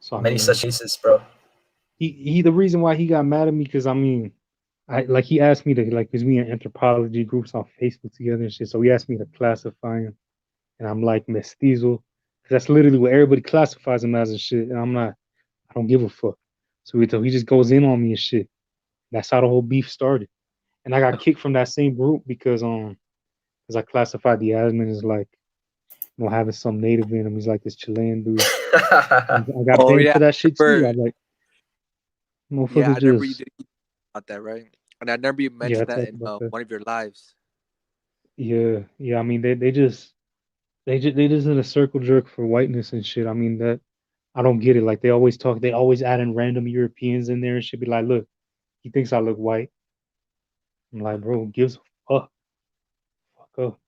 So I Many such mean, cases, bro. he the reason why he got mad at me because I mean, I like he asked me to like because we in anthropology groups on Facebook together and shit. So he asked me to classify him, and I'm like mestizo because that's literally what everybody classifies him as and shit. And I'm not, I don't give a fuck. So he just goes in on me and shit. That's how the whole beef started. and I got kicked from that same group because I classified the admin as like having some native in him. He's like this Chilean dude. I got Oh banned yeah, for that shit too. remember. I'm like, Yeah, motherfuckers I remember you just did about that, right? And I remember you yeah, I mentioned that talked in about that. one of your lives. Yeah, yeah. I mean, they just in a circle jerk for whiteness and shit. I mean that I don't get it. Like they always add in random Europeans in there and should be like, look, he thinks I look white. I'm like, bro, who gives a fuck? Fuck up.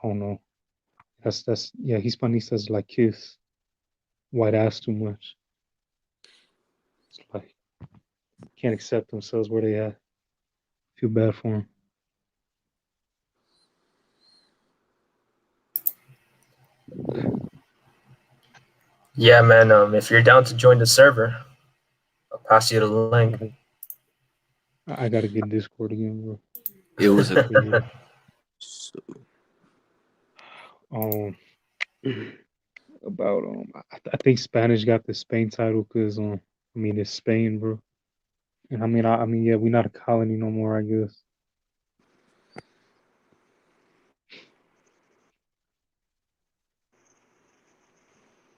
I don't know. That's yeah. Hispanistas like kiss white ass too much. It's like can't accept themselves where they at. Feel bad for them. Yeah, man. If you're down to join the server, I'll pass you the link. I gotta get Discord again, bro. It was a Yeah. so, Um, about I think Spanish got the Spain title because I mean it's Spain, bro. And I mean yeah, we're not a colony no more, I guess.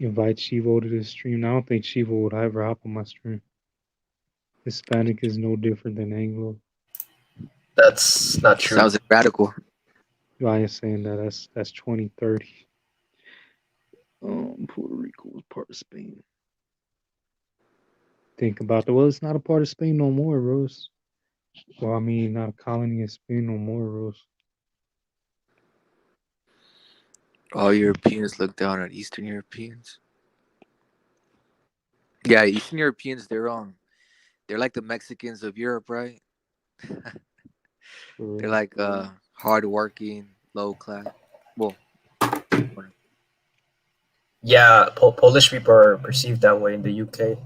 Invite Chivo to this stream. I don't think Chivo would ever hop on my stream. Hispanic is no different than Anglo. That's not true. sounds like radical. I ain't saying that. That's 2030. Puerto Rico was part of Spain. Think about the well, it's not a part of Spain no more, Rose. Well, I mean, not a colony of Spain no more, Rose. All Europeans look down on Eastern Europeans. Yeah, Eastern Europeans, they're like the Mexicans of Europe, right? They're like hardworking, low class. Well, Yeah, Polish people are perceived that way in the UK.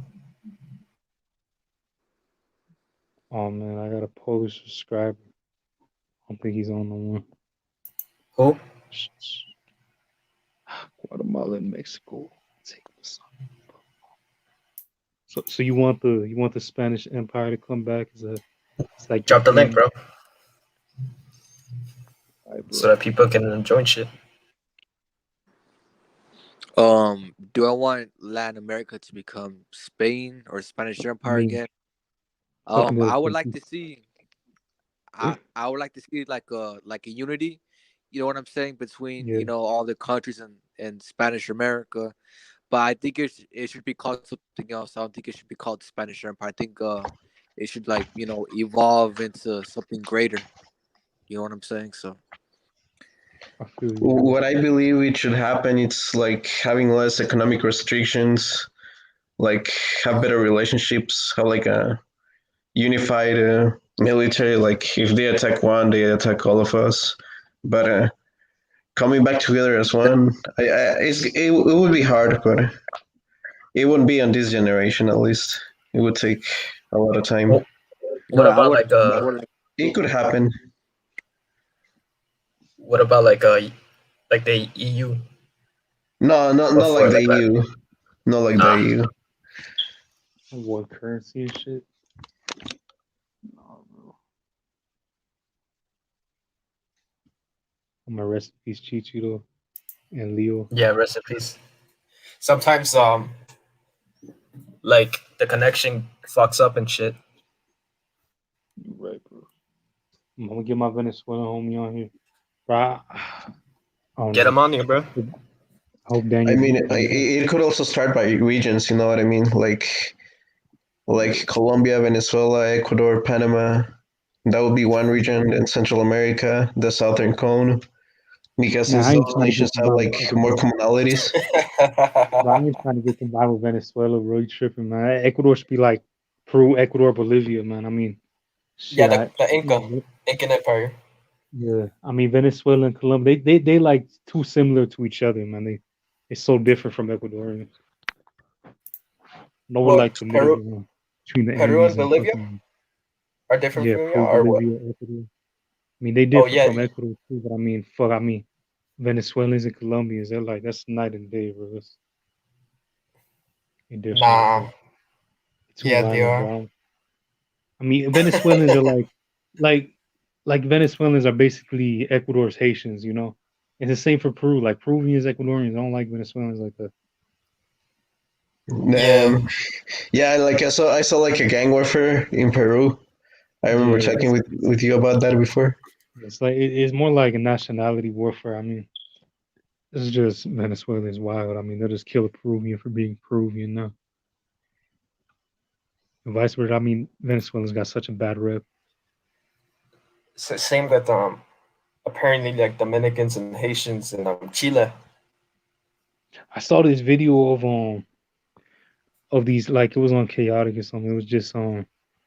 Oh man, I got a Polish subscriber. I don't think he's on the one. Who? Guatemala and Mexico. Take this. So you want the Spanish Empire to come back as a it's like your Drop the link, king, bro, right, so bro? that people can join shit. do I want Latin America to become Spain or Spanish I Empire mean, again? fucking I would the like to see. I would like to see like a unity. You know what I'm saying between yeah. all the countries in Spanish America. But I think it should be called something else. I don't think it should be called Spanish Empire. I think it should like evolve into something greater. You know what I'm saying? So I feel you, bro. What I believe it should happen, it's like having less economic restrictions, like have better relationships, have like a unified military. Like if they attack one, they attack all of us. But coming back together as one, it would be hard, but it wouldn't be on this generation at least. It would take a lot of time. What, what no, about like I would like It could happen. what about like the EU No, not like before the like that? EU. Not like the Ah, EU. What currency and shit? Nah, bro. I'm gonna rest in peace, Chichiro and Leo. yeah, recipes. Sometimes like the connection fucks up and shit. You right, bro. I'm gonna get my Venezuelan homie on here. Bro, I don't Get know. them on here, bro. I hope I Daniel can mean, come back. it could also start by regions. You know what I mean? Like Colombia, Venezuela, Ecuador, Panama. That would be one region. And Central America, the Southern Cone, because Now since I ain't those trying to nations get have combined with like more Ecuador. commonalities. Bro, I ain't trying to get combined with Venezuela, bro. You tripping, man. Ecuador should be like Peru, Ecuador, Bolivia, man. I mean, Yeah, shit, the Incan Empire. yeah. I mean, Venezuela and Colombia, they like too similar to each other, man. They're so different from Ecuador. No one Well, like the middle ground between the Peru Andes and and Bolivia fucking are different yeah, from you, Peru, or what? Bolivia, Ecuador. I mean, they Oh differ yeah, from Ecuador too, but I mean, fuck, I mean, Venezuelans and Colombians, they're like that's night and day, bro. They're different, nah. bro. Too Yeah, they violent, are. bro. I mean, Venezuelans are like like Venezuelans are basically Ecuador's Haitians, you know. It's the same for Peru. Like Peruvians, Ecuadorians don't like Venezuelans like that. Yeah. Yeah, like I saw like a gang warfare in Peru. I remember Yeah, talking with you about that before. it's like it's more like a nationality warfare. I mean, this is just Venezuelans wild. I mean, they'll just kill a Peruvian for being Peruvian now. And vice versa. I mean, Venezuelans got such a bad rep. Same with apparently like Dominicans and Haitians in Chile. I saw this video of these, like it was on Chaotic or something. It was just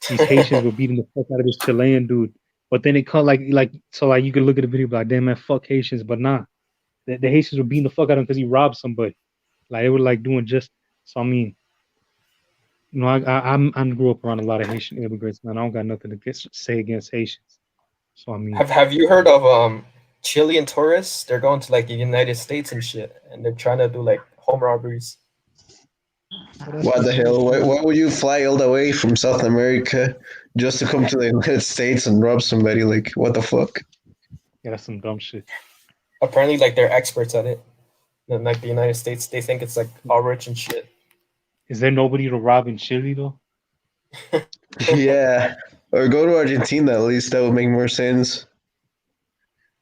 these Haitians were beating the fuck out of this Chilean dude. But then it cut like so like you could look at the video and be like, damn man, fuck Haitians, but nah. The Haitians were beating the fuck out of him because he robbed somebody. Like they were like doing just so I mean, you know, I grew up around a lot of Haitian immigrants, man. I don't got nothing to say against Haitians. So I mean, Have you heard of Chilean tourists? They're going to like the United States and shit, and they're trying to do like home robberies. well, that's What what's the hell? Why would you fly all the way from South America just to come to the United States and rob somebody? Like, what the fuck? yeah, that's some dumb shit. Apparently, like they're experts at it. And, like the United States, they think it's like all rich and shit. Is there nobody to rob in Chile though? Yeah. Or go to Argentina at least. That would make more sense.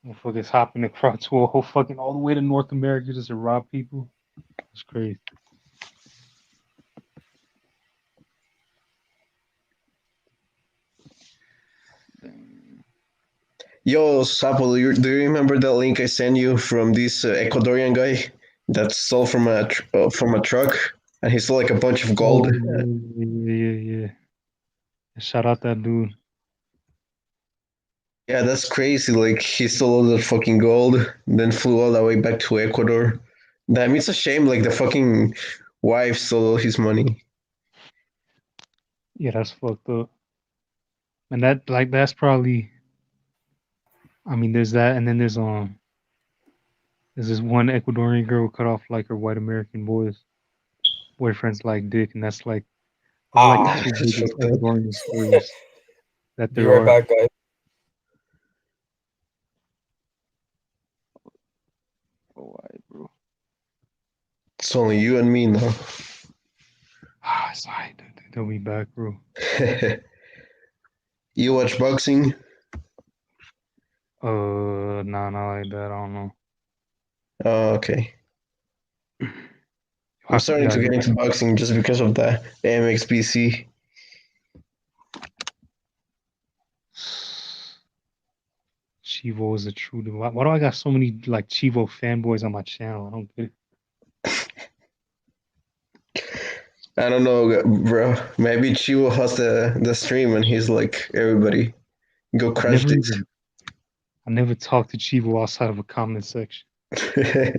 Motherfuckers hopping across to a whole fucking all the way to North America just to rob people. It's crazy. Yo, Sapo, do you remember that link I sent you from this Ecuadorian guy that stole from a truck and he stole like a bunch of gold? Oh yeah. Shout out that dude. Yeah, that's crazy. Like he stole all the fucking gold, then flew all the way back to Ecuador. Damn, it's a shame. Like the fucking wife stole all his money. Yeah, that's fucked up. And that's probably. I mean, there's that, and then there's this one Ecuadorian girl cut off like her white American boyfriends like dick, and that's like those are like the Ah, two That's biggest fucked up. Ecuadorian stories that be there right are. back, guys. Alright, bro. It's only you and me now. Sorry, they'll be back, bro. You watch boxing? Nah, not like that. I don't know. Oh, okay. I'm starting Yeah, to get into boxing just because of the MXBC. Chivo is a true. Why do I got so many like Chivo fanboys on my channel? I don't get it. I don't know, bro. Maybe Chivo has the stream and he's like, everybody, go I've crush never this. even I never talked to Chivo outside of a comment section. I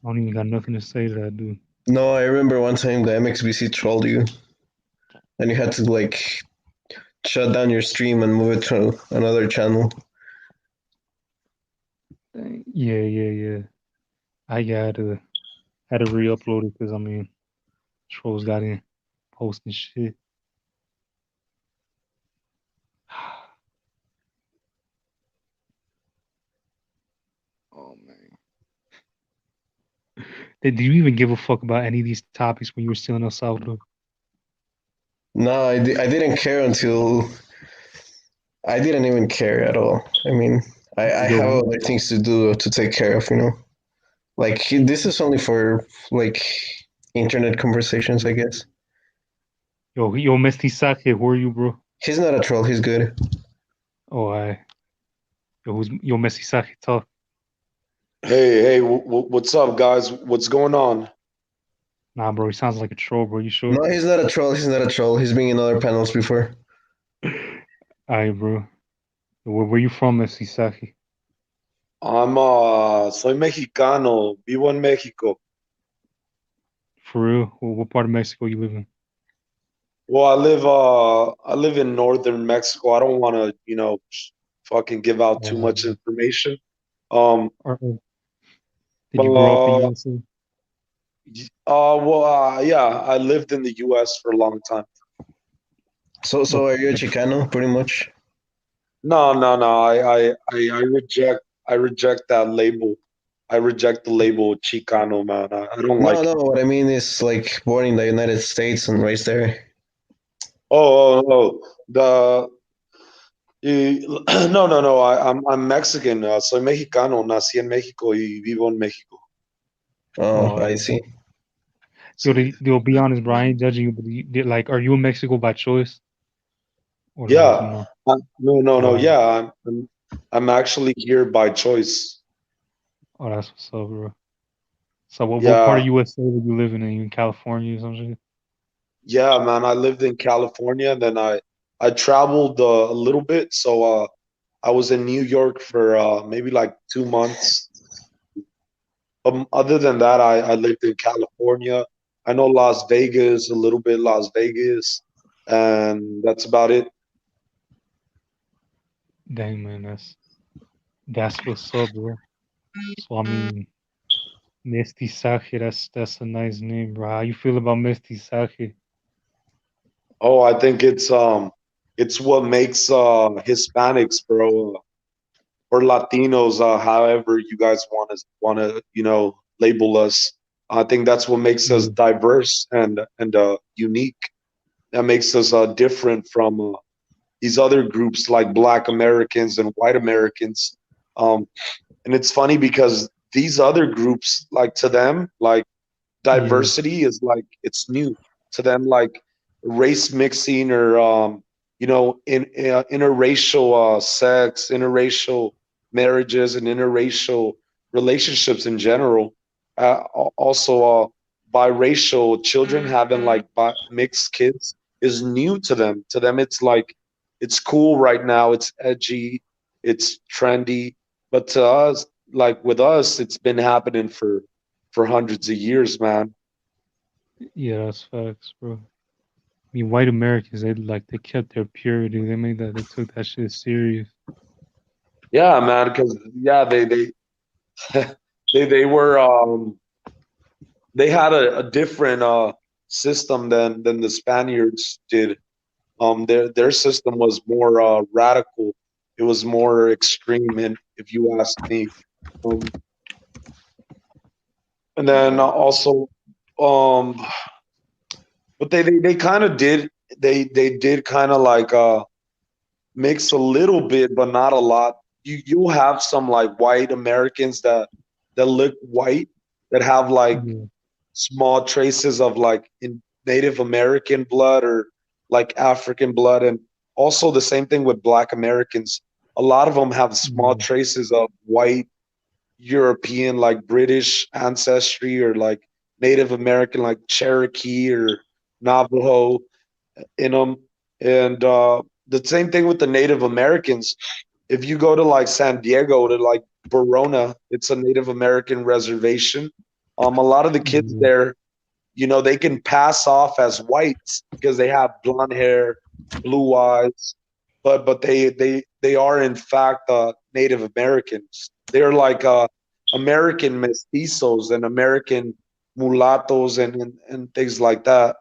don't even got nothing to say to that dude. No, I remember one time the MXBC trolled you and you had to like shut down your stream and move it to another channel. Yeah. I had to re-upload it because I mean, trolls got in posting shit. Oh man. Did you even give a fuck about any of these topics when you were still in El Salvador? No, I didn't care until I didn't even care at all. I mean, I have Yo, other things to do to take care of, you know. Like this is only for like internet conversations, I guess. yo, Mestizaje, who are you, bro? He's not a troll. He's good. Oh, yo, Mestizaje, talk. Hey, what's up, guys? What's going on? Nah, bro, he sounds like a troll, bro. You sure? No, he's not a troll. He's not a troll. He's been in other panels before. Alright, bro. Where you from, Mestizaje? Soy mexicano, vivo en México. For real? What part of Mexico you live in? Well, I live in northern Mexico. I don't want to, fucking give out too much information. Um, Did but you grow up in USA? yeah, I lived in the U.S. for a long time. So are you a Chicano, pretty much? No, no, no. I reject that label. I reject the label Chicano, man. I don't No, like no. it. What I mean is like born in the United States and raised there. Oh. No, no, no. I'm Mexican. Soy mexicano. Nací en México y vivo en México. Oh, Oh, I see. yo, be honest, bro. I ain't judging you, but like, are you in Mexico by choice or like, Yeah. No, no, no. Oh, Yeah, I'm actually here by choice. oh, that's what's up, bro. So, what part Yeah, of USA were you living in? You in California or some shit? yeah, man. I lived in California, and then I traveled a little bit. So I was in New York for maybe like 2 months. Other than that, I lived in California. I know Las Vegas, a little bit Las Vegas, and that's about it. Dang, man, that's what's up, bro. So, I mean, Mestizaje, that's a nice name, bro. How you feel about Mestizaje? Oh, I think it's what makes Hispanics, bro, or Latinos, however you guys want to label us. I think that's what makes us Yeah, diverse and unique. That makes us different from these other groups like Black Americans and White Americans. And it's funny because these other groups, like to them, like yeah, diversity is like it's new to them, like race mixing or in interracial sex, interracial marriages, and interracial relationships in general. Also, biracial children having like mixed kids is new to them. To them, it's like it's cool right now. It's edgy. It's trendy. But to us, like with us, it's been happening for hundreds of years, man. yeah, that's facts, bro. I mean, white Americans, they kept their purity. They took that shit serious. Yeah, man, because yeah, they they were they had a different system than the Spaniards did. Their system was more radical. It was more extreme, and if you ask me, um, and then also, um, but they kind of did they did kind of like mix a little bit, but not a lot. You'll have some like white Americans that look white that have like Yeah, small traces of like in Native American blood or like African blood, and also the same thing with Black Americans. A lot of them have small yeah, traces of white European, like British ancestry, or like Native American, like Cherokee or Navajo in them. And the same thing with the Native Americans. If you go to like San Diego to like Verona, it's a Native American reservation. A lot of the kids yeah, there, they can pass off as whites because they have blonde hair, blue eyes, but they are in fact Native Americans. They're like American mestizos and American mulattoes and things like that.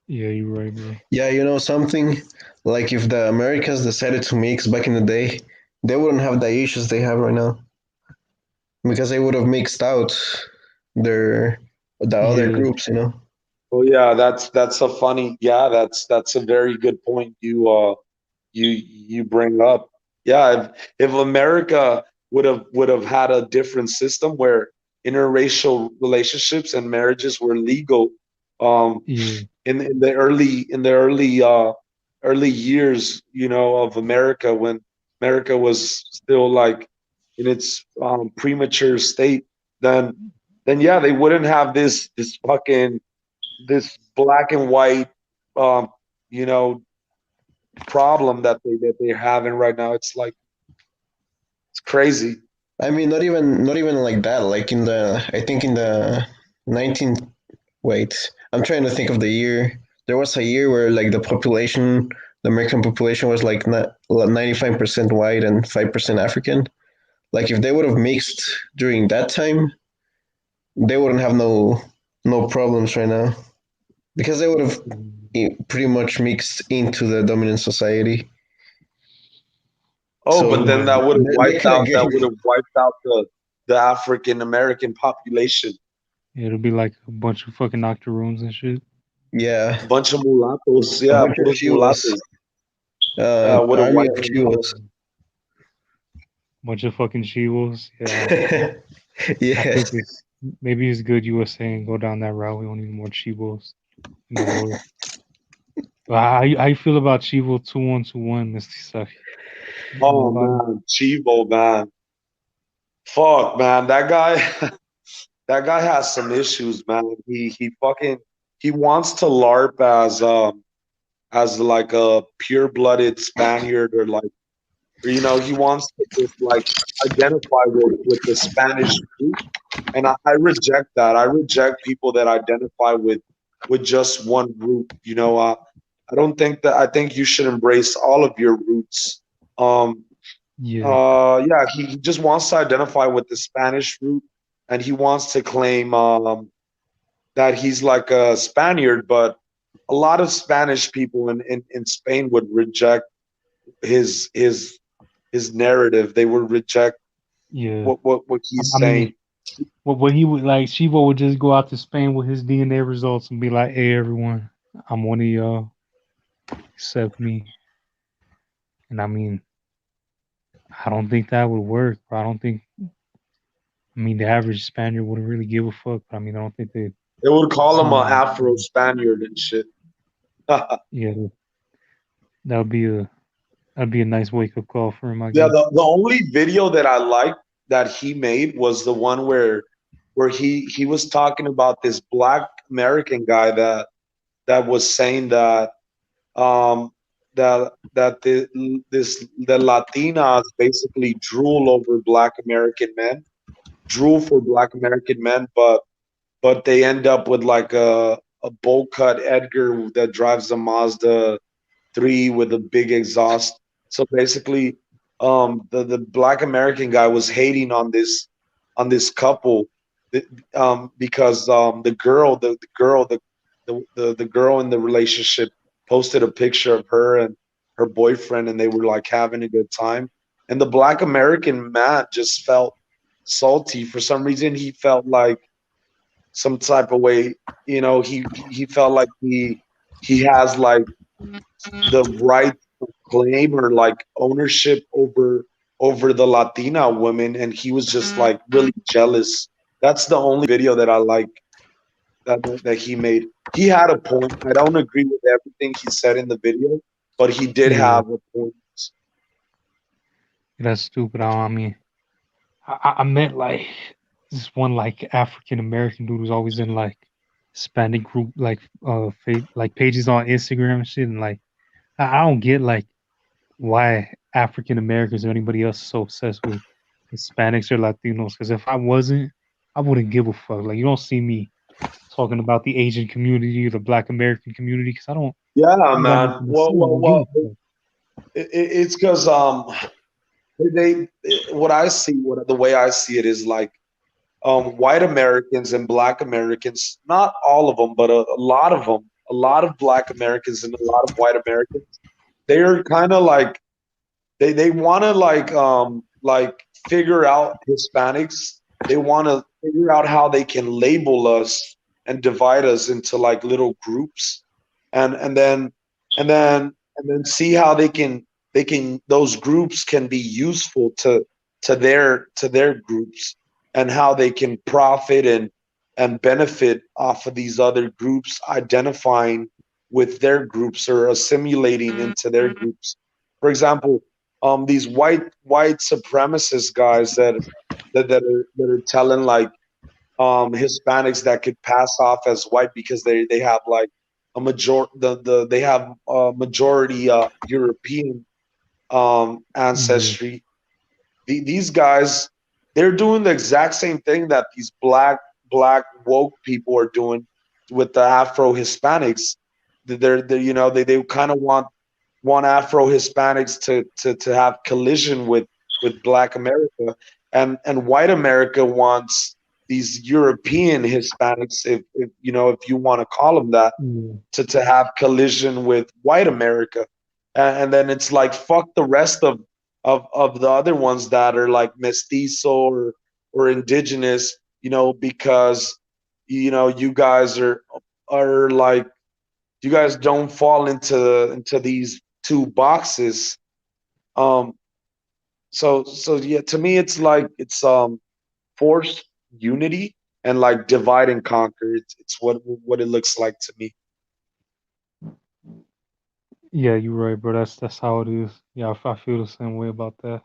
yeah. You're right, bro. Yeah, you know something? Like if the Americans decided to mix back in the day, they wouldn't have the issues they have right now because they would have mixed out their the other Yeah, groups, you know. Oh yeah, that's a funny. Yeah, that's a very good point you bring up. Yeah, if America would have had a different system where interracial relationships and marriages were legal, um, yeah, in the early years, of America, when America was still like in its premature state, then yeah, they wouldn't have this black and white um, you know problem that they're having right now. It's like it's crazy. I mean, not even like that. Like in the I think in the 19 wait, I'm trying to think of the year. There was a year where like the American population was like 95% white and 5% African. Like if they would have mixed during that time, they wouldn't have no problems right now because they would have pretty much mixed into the dominant society. Oh, So but then that would have they wiped kind out of gave. the African American population. It'll be like a bunch of fucking octoroons and shit. Yeah, A bunch of mulattoes, a yeah, bunch of puros Chivas, mulattoes. Would have army wiped of them out. Chivas. Bunch of fucking Chivos. Yeah. I Yes. think it's maybe it's good you were saying go down that route. We don't need more Chivos in the world. But how you feel about Chivo 2121, Mr. Saki? You know Oh about him? man, Chivo, man. Fuck, man. That guy that guy has some issues, man. He fucking he wants to LARP as like a pure blooded Spaniard or like or, you know, he wants to just like identify with the Spanish group. And I reject that. I reject people that identify with just one group. You know, I don't think that I think you should embrace all of your roots. Um, Yeah, yeah, he just wants to identify with the Spanish root, and he wants to claim that he's like a Spaniard. But a lot of Spanish people in Spain would reject his his his narrative. They would reject yeah. what he's I mean, saying. what he would like, Chivo would just go out to Spain with his DNA results and be like, "Hey, everyone, I'm one of y'all. Accept me." And I mean, I don't think that would work. Bro. I don't think. I mean, the average Spaniard wouldn't really give a fuck. But I mean, I don't think they. They would call him Some an of them. Afro Spaniard and shit. Yeah, Yeah, that would be a that'd be a nice wake up call for him, I guess. the only video that I liked that he made was the one where he was talking about this black American guy that was saying that the Latinas basically drool over black American men, drool for black American men, but they end up with like a bowl cut Edgar that drives a Mazda 3 with a big exhaust. So basically, the black American guy was hating on this couple, because the girl in the relationship posted a picture of her and her boyfriend, and they were like having a good time. And the black American man just felt salty for some reason. He felt like some type of way. You know, he felt like he has like the right to claim or like ownership over the Latina women, and he was just like really jealous. That's the only video that I like that he made. He had a point. I don't agree with everything he said in the video, but he did Yeah, have a point. that's stupid. I mean, I meant like this one like African American dude who's always in like Hispanic group like like pages on Instagram and shit, and like I don't get like why African Americans or anybody else is so obsessed with Hispanics or Latinos. Because if I wasn't, I wouldn't give a fuck. Like you don't see me talking about the Asian community or the Black American community because Yeah, I don't got man. nothing to say. I don't give a fuck. It's because they what I see, what the way I see it is like white Americans and black Americans, not all of them, but a lot of them, a lot of black Americans and a lot of white Americans, they're kind of like they want to like figure out Hispanics. They want to figure out how they can label us and divide us into like little groups, and and then and then see how they can those groups can be useful to their groups, and how they can profit and benefit off of these other groups identifying with their groups or assimilating into their groups. For example, these white supremacist guys that are telling like Hispanics that could pass off as white because they have like a they have a majority European Yeah, ancestry. These guys, they're doing the exact same thing that these black woke people are doing with the Afro Hispanics. They're they kind of want Afro Hispanics to have collision with Black America, and white America wants these European Hispanics, if you know, if you want to call them that, Yeah. to have collision with white America, and then it's like fuck the rest of the other ones that are like mestizo or indigenous, you know, because you know you guys are like you guys don't fall into these two boxes. Um, so yeah, to me it's like it's forced unity and like divide and conquer. It's what it looks like to me. Yeah, you're right, bro. That's how it is. Yeah, I feel the same way about that.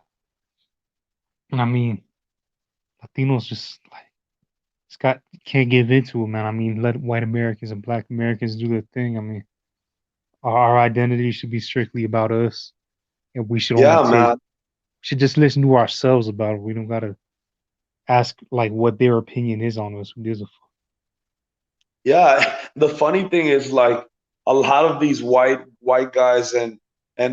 And I mean, Latinos just like Scott can't give into it, man. I mean, let white Americans and black Americans do their thing. I mean, our identity should be strictly about us, and we should only Yeah, take man. should just listen to ourselves about it. We don't gotta ask like what their opinion is on us. Who gives a fuck? Yeah, the funny thing is like a lot of these white guys and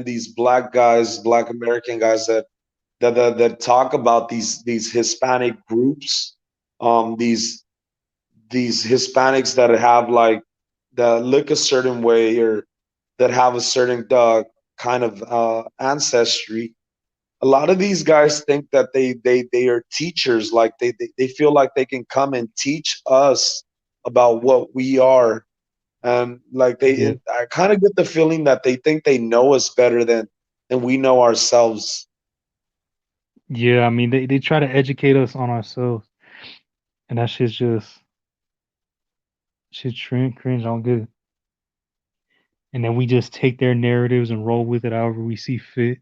these black guys, black American guys that talk about these Hispanic groups, these Hispanics that have like that look a certain way or that have a certain kind of ancestry. A lot of these guys think that they are teachers, like they feel like they can come and teach us about what we are, and like Yeah, I kind of get the feeling that they think they know us better than we know ourselves. yeah. I mean, they try to educate us on ourselves, and that shit's just shit cringe. I don't get it. And then we just take their narratives and roll with it however we see fit.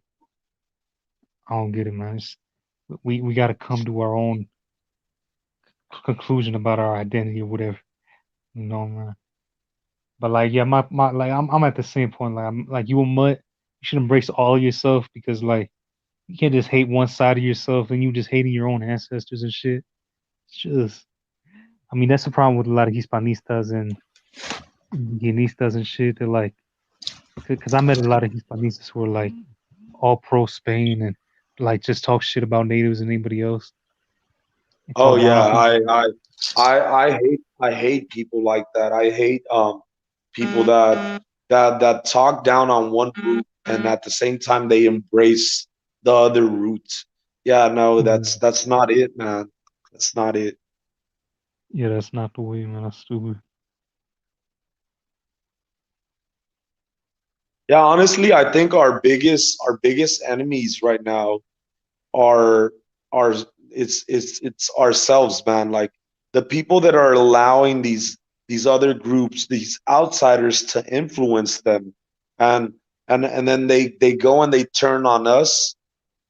I don't get it, man. We got to come to our own conclusion about our identity or whatever, you know, man. But like, yeah, my like, I'm at the same point. Like, I'm like you a mutt. You should embrace all of yourself because like you can't just hate one side of yourself and you just hating your own ancestors and shit. It's just, I mean, that's the problem with a lot of Hispanistas and Guianistas and shit. They're like, because I met a lot of Hispanistas who are like all pro Spain and like just talk shit about natives and anybody else and Oh talk yeah, down on people. I hate people like that. I hate people that talk down on one root and at the same time they embrace the other root. Yeah, no, Yeah, that's not it, man. That's not it. yeah, that's not the way, man. That's stupid. Yeah, honestly, I think our biggest enemies right now are are it's ourselves, man. Like the people that are allowing these other groups, these outsiders to influence them, and and then they go and they turn on us.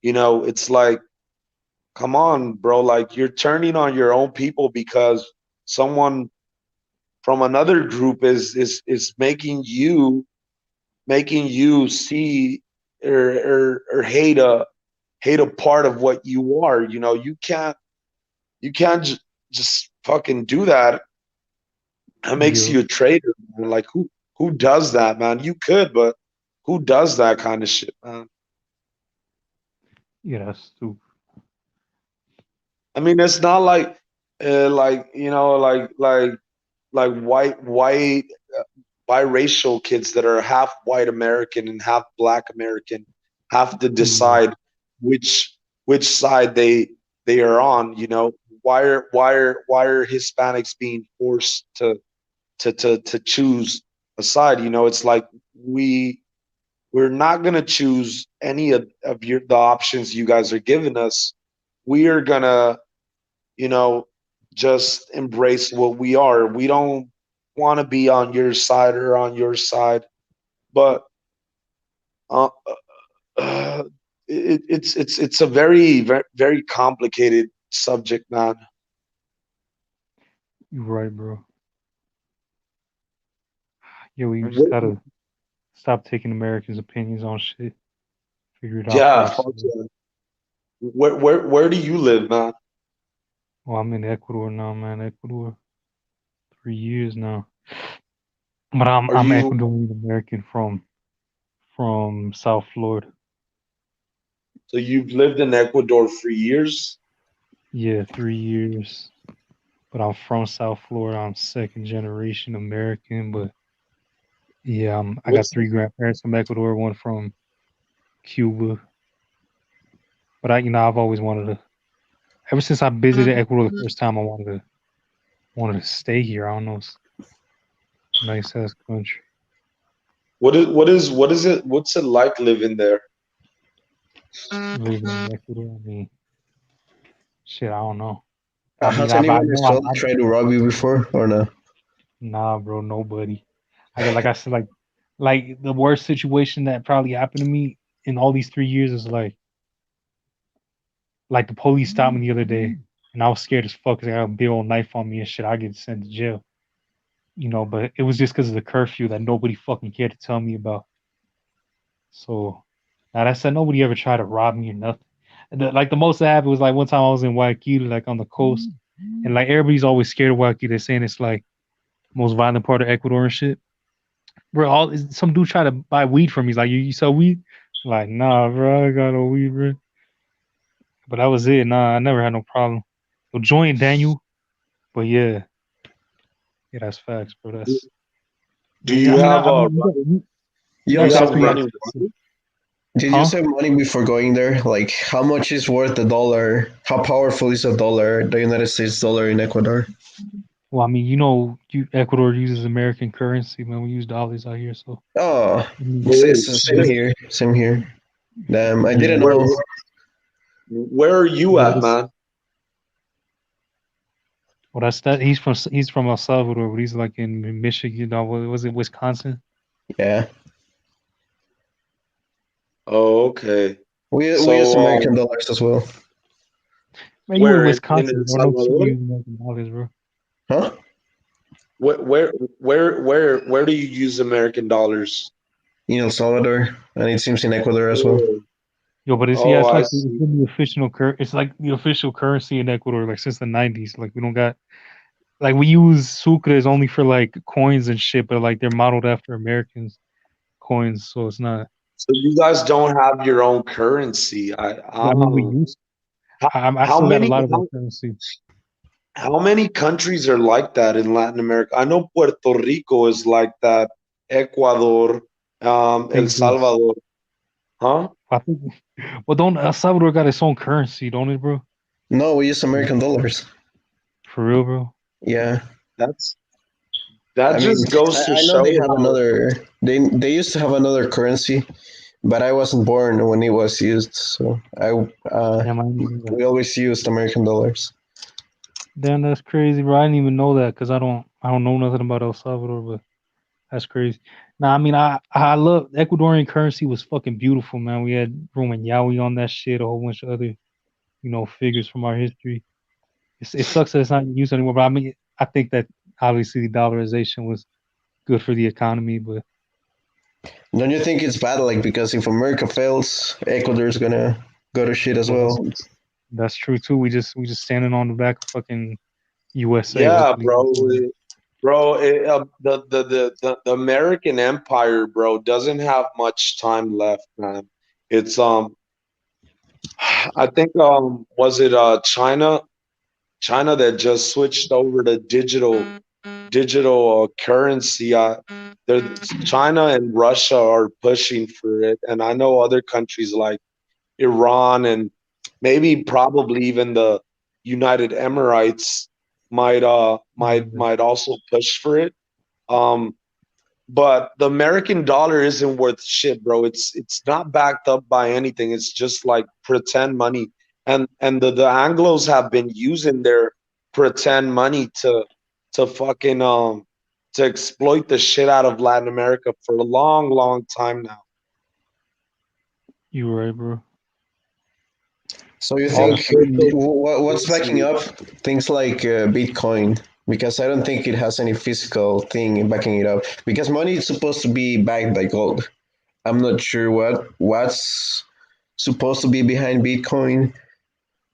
You know, it's like, come on, bro. Like you're turning on your own people because someone from another group is making you see or hate a part of what you are. You know, you can't just fucking do that. That makes Yeah, you a traitor, man. Like who does that, man? You could, but who does that kind of shit, man? yeah, that's stupid. I mean, it's not like you know, like white biracial kids that are half white American and half black American have to Yeah, decide which side they are on. You know, why are Hispanics being forced to choose a side? You know, it's like we're not gonna choose any of the options you guys are giving us. We are gonna, you know, just embrace what we are. We don't want to be on your side or on your side, but uh, uh, it's a very complicated subject, man. you're right, bro. Yeah, we just Wh- gotta stop taking Americans' opinions on shit. Figure it out for Yeah, fuck ourselves. yeah. Where do you live, man? Well, I'm in Ecuador now, man. Ecuador, 3 years now. But I'm Are I'm you Ecuadorian American from South Florida. so you've lived in Ecuador for years? Yeah, 3 years. but I'm from South Florida. I'm second generation American, but yeah, I got What's three grandparents from Ecuador, one from Cuba. But I've always wanted to. Ever since I visited Ecuador the first time, I wanted to stay here. I don't know, it's a nice ass country. what is it? What's it like living there? Living in Ecuador, I mean, shit, I don't know. I mean, Has anyone I in know Salvi tried to rob you before or no? nah, bro, nobody. I got like I said, like the worst situation that probably happened to me in all these 3 years is like the police stopped me the other day, and I was scared as fuck because I got a big old knife on me and shit. I get sent to jail, But it was just because of the curfew that nobody fucking cared to tell me about. So, now that said, nobody ever tried to rob me or nothing. And like the most that happened was like one time I was in Guayaquil, like on the coast, and like everybody's always scared of Guayaquil. They're saying it's like most violent part of Ecuador and shit. Bro, some dude tried to buy weed from me. He's like, you sell weed? I'm like, nah, bro, I got no weed, bro. But that was it. Nah, I never had no problem. So join Daniel, but yeah, that's facts, bro. That's Do yeah. you I mean, have you You do you guys also have asked me running that, water? did you huh? save money before going there? Like, how much is worth the dollar? How powerful is the dollar, the United States dollar in Ecuador? Well, I mean, Ecuador uses American currency, man. We use dollars out here, so Oh, I mean, it's Oh the same shit! here. Same here. Damn, I didn't yeah. Where know. where are you What at, is? man? Well, that's that. He's from El Salvador, but he's like in Michigan. What was it, Wisconsin? Yeah, Oh, okay. we use So American dollars as well. Man, you in where in Wisconsin, El bro? No shit, we Salvador? use American dollars, bro. Huh? Where do you use American dollars? In El Salvador, and it seems in Ecuador as well. Oh, Yo, but it's oh, it's I like it's see. been the it's like the official currency in Ecuador, like since the '90s. Like we don't got like we use sucres only for like coins and shit, but like they're modeled after Americans coins, so it's not. So you guys don't have your own currency. I mean, we used. How, I how still got a many lot of our how, currency. how many countries are like that in Latin America? I know Puerto Rico is like that. Ecuador, El Think this. Salvador, huh? I think. Well, don't El Salvador got its own currency, don't it, bro? No, we use Like, American dollars. for real, bro. Yeah, That's that I mean, just goes to I know show they have how. another. They used to have another currency, but I wasn't born when it was used, so Damn, I didn't even. we always used American dollars. Damn, that's crazy, bro. I didn't even know that because I don't know nothing about El Salvador, but that's crazy. Nah, I mean, I love Ecuadorian currency was fucking beautiful, man. We had Roman Yowie on that shit, a whole bunch of other, figures from our history. It sucks that it's not used anymore, but I mean, I think that obviously dollarization was good for the economy, but Don't you think it's bad, like because if America fails, Ecuador's gonna go to shit as well, well? that's true too. We just standing on the back of fucking USA. Yeah, Hopefully, bro. The American Empire, bro, doesn't have much time left, man. It's I think was it China that just switched over to digital currency. China and Russia are pushing for it, and I know other countries like Iran and maybe probably even the United Emirates might also push for it. Um, but the American dollar isn't worth shit, bro. It's not backed up by anything. It's just like pretend money, and the Anglos have been using their pretend money to fucking to exploit the shit out of Latin America for a long, long time now. you were right, bro. So you Yeah, All think that's crazy. crypto. what's backing up things like Bitcoin? Because I don't think it has any physical thing backing it up. Because money is supposed to be backed by gold. I'm not sure what's supposed to be behind Bitcoin,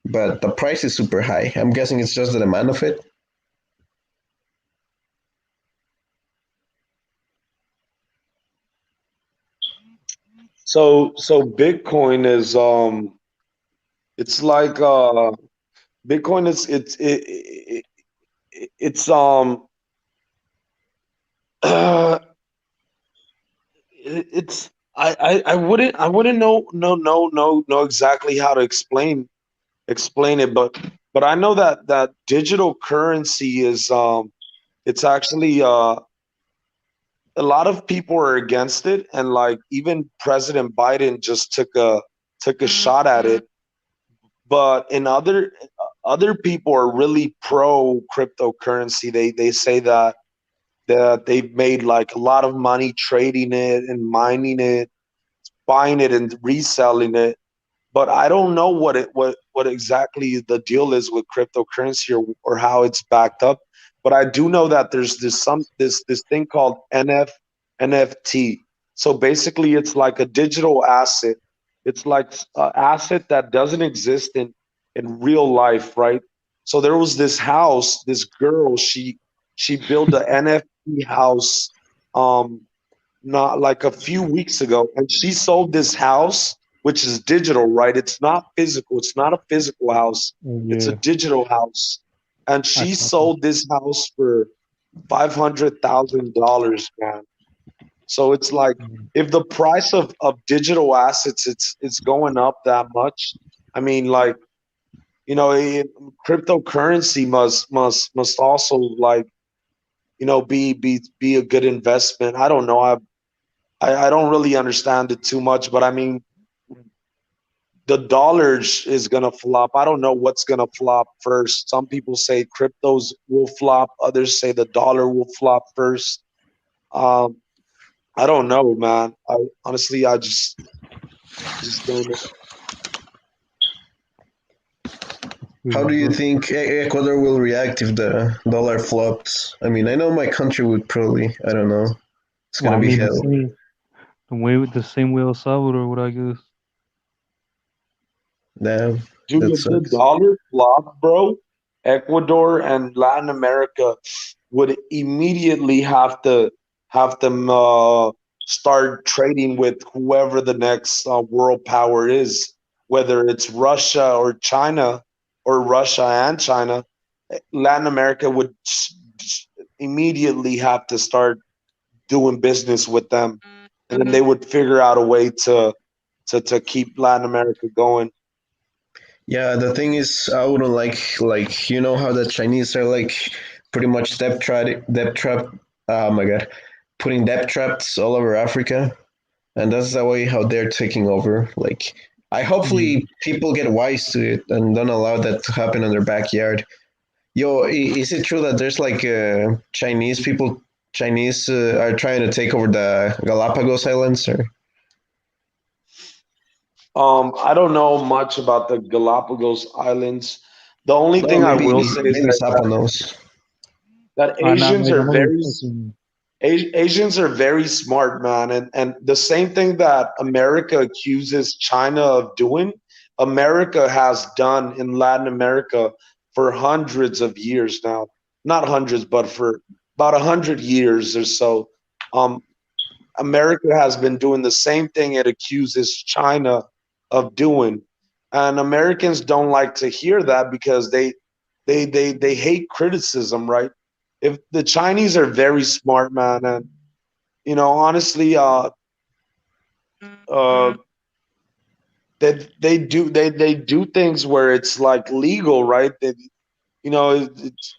but the price is super high. I'm guessing it's just the demand of it. So Bitcoin is it's like Bitcoin is it's uh, it's I wouldn't know exactly how to explain it, but I know that digital currency is it's actually a lot of people are against it, and like even President Biden just took a shot at it. But in other people are really pro cryptocurrency. They say that they've made like a lot of money trading it and mining it, buying it and reselling it. But I don't know what exactly the deal is with cryptocurrency, or how it's backed up. But I do know that there's this thing called NFT. So basically, it's like a digital asset. It's like an asset that doesn't exist in real life, right? So there was this house, this girl. She built an NFT house, um, not like a few weeks ago, and she sold this house, which is digital, right? It's not physical. It's not a physical house. It's a Yeah, digital house, and I she saw that. sold this house for $500,000, man. So it's like, Mm. if the price of digital assets it's going up that much, I mean, like, cryptocurrency must also, like, be a good investment. I don't know. I don't really understand it too much, but I mean, the dollar is gonna flop. I don't know what's gonna flop first. Some people say cryptos will flop. Others say the dollar will flop first. Um, I don't know, man. I honestly, I just don't know. How Crazy, do you bro. think Ecuador will react if the dollar flops? I mean, I know my country would probably, I don't know, it's Well, gonna I be mean hell. the same way El Salvador would, I guess. Damn, Dude, that if the sucks. dollar flopped, bro, Ecuador and Latin America would immediately have to start trading with whoever the next world power is, whether it's Russia or China, or Russia and China. Latin America would immediately have to start doing business with them, and then they would figure out a way to keep Latin America going. Yeah, the thing is, I wouldn't like you know how the Chinese are like pretty much debt trap. Oh my god, putting debt traps all over Africa, and that's the way how they're taking over. Like, I Yeah. hopefully people get wise to it and don't allow that to happen in their backyard. Yo, is it true that there's like Chinese people? Chinese are trying to take over the Galapagos Islands, or I don't know much about the Galapagos Islands. The only well, thing I maybe will say is maybe that Sapa knows. Nah, Asians like are I know very Asians are very smart, man, and the same thing that America accuses China of doing, America has done in Latin America for hundreds of years now. Not hundreds, but for about 100 years or so. Um, America has been doing the same thing it accuses China of doing. And Americans don't like to hear that because they hate criticism, right? If the Chinese are very smart, man, and honestly, uh, they do things where it's like legal, right? It's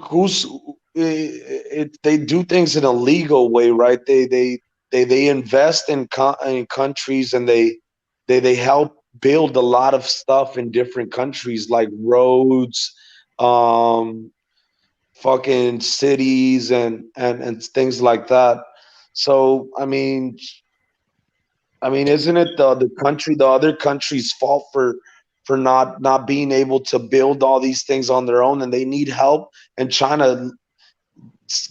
who's they do things in a legal way, right? They invest in countries, and they help build a lot of stuff in different countries, like roads, um, fucking cities, and things like that. So I mean, isn't it the other country's fault for not being able to build all these things on their own, and they need help, and China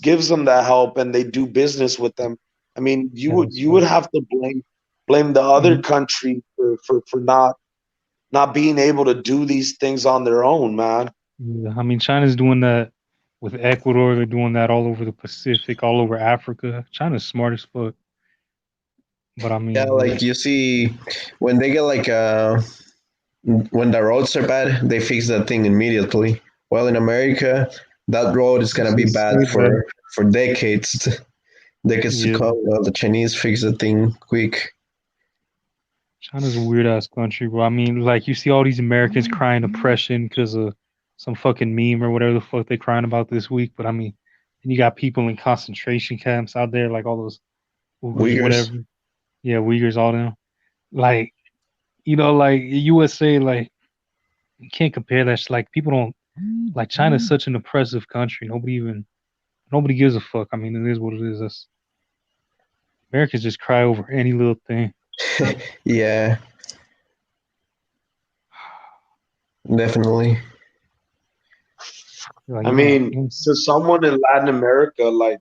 gives them that help, and they do business with them. I mean, you yeah, would that's you would right. have to blame the I other mean, country for not being able to do these things on their own, man. yeah, I mean, China's doing that with Ecuador. They're doing that all over the Pacific, all over Africa. China's smart as fuck. But I Yeah, mean, yeah, like you see, when they get like when the roads are bad, they fix that thing immediately. While in America, that road is gonna be Just bad say that. for decades, decades to Yeah, come. While the Chinese fix the thing quick. China's a weird ass country, bro. I mean, like you see all these Americans crying oppression because of some fucking meme or whatever the fuck they crying about this week. But I mean, and you got people in concentration camps out there, like all those Uyghurs, whatever. Uyghurs. Yeah, Uyghurs, all them. Like, like USA, like you can't compare that. Like people don't like China's such an oppressive country. Nobody gives a fuck. I mean, it is what it is. Americans just cry over any little thing. Yeah, definitely. Like I mean, to someone in Latin America, like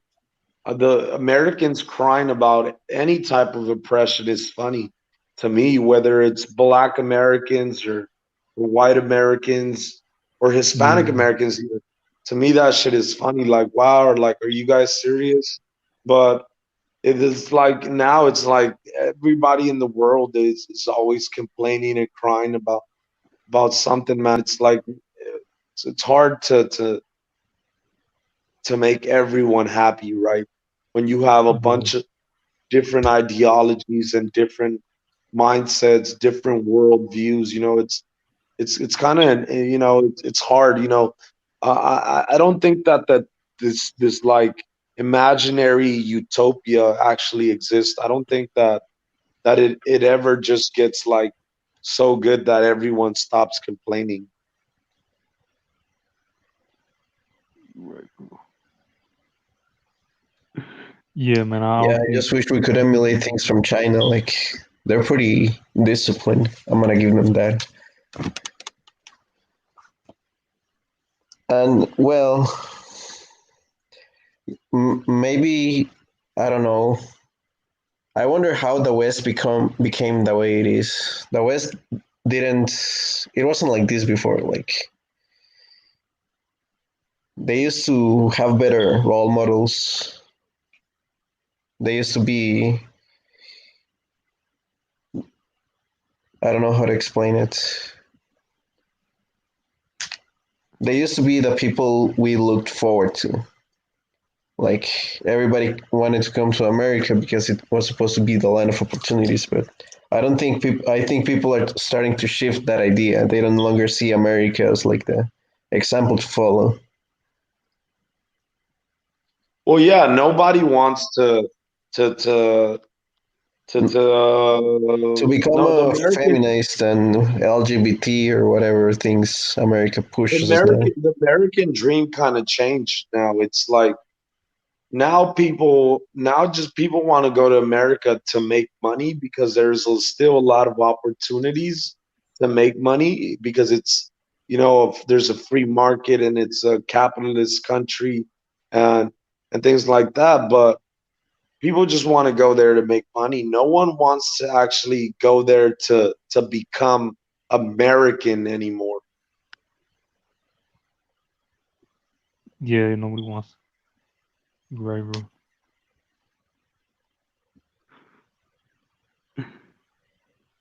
the Americans crying about any type of oppression is funny to me, whether it's Black Americans or white Americans or Hispanic yeah, Americans. To me, that shit is funny. Like, wow, or like, are you guys serious? But it is like now, it's like everybody in the world is always complaining and crying about something, man. It's like it's hard to make everyone happy, right? When you have a yeah, bunch of different ideologies and different mindsets, different worldviews, it's kind of it's hard. I don't think that this like imaginary utopia actually exists. I don't think that it ever just gets like so good that everyone stops complaining. right, bro. Yeah, man. I Yeah, don't I think. just wish we could emulate things from China. Like they're pretty disciplined. I'm gonna give them that. And well, maybe I don't know. I wonder how the West became the way it is. The West didn't. It wasn't like this before. Like they used to have better role models. They used to be. I don't know how to explain it. They used to be the people we looked forward to. Like everybody wanted to come to America because it was supposed to be the land of opportunities, but I don't think people. I think people are starting to shift that idea. They don't longer see America as like the example to follow. Well, yeah, nobody wants to to To become no, the a American feminist and LGBT or whatever things America pushes us now. the American dream kind of changed now. It's like now just people want to go to America to make money because still a lot of opportunities to make money because it's if there's a free market and it's a capitalist country and things like that. But people just want to go there to make money. No one wants to actually go there to become American anymore. Yeah, nobody wants. Right, bro.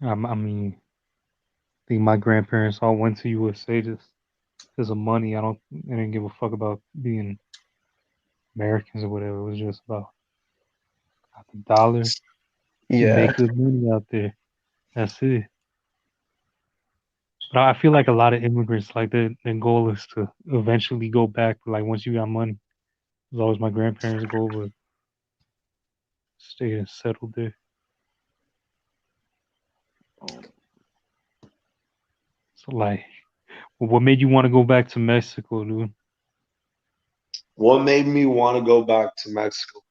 I mean, I think my grandparents all went to USA just because of money. They didn't give a fuck about being Americans or whatever. It was just about the dollar. You Yeah, make good money out there. That's it. But I feel like a lot of immigrants, like their goal is to eventually go back. Like once you got money, it was always my grandparents' goal was stay and settle there. So like, what made you want to go back to Mexico, dude? What made me want to go back to Mexico?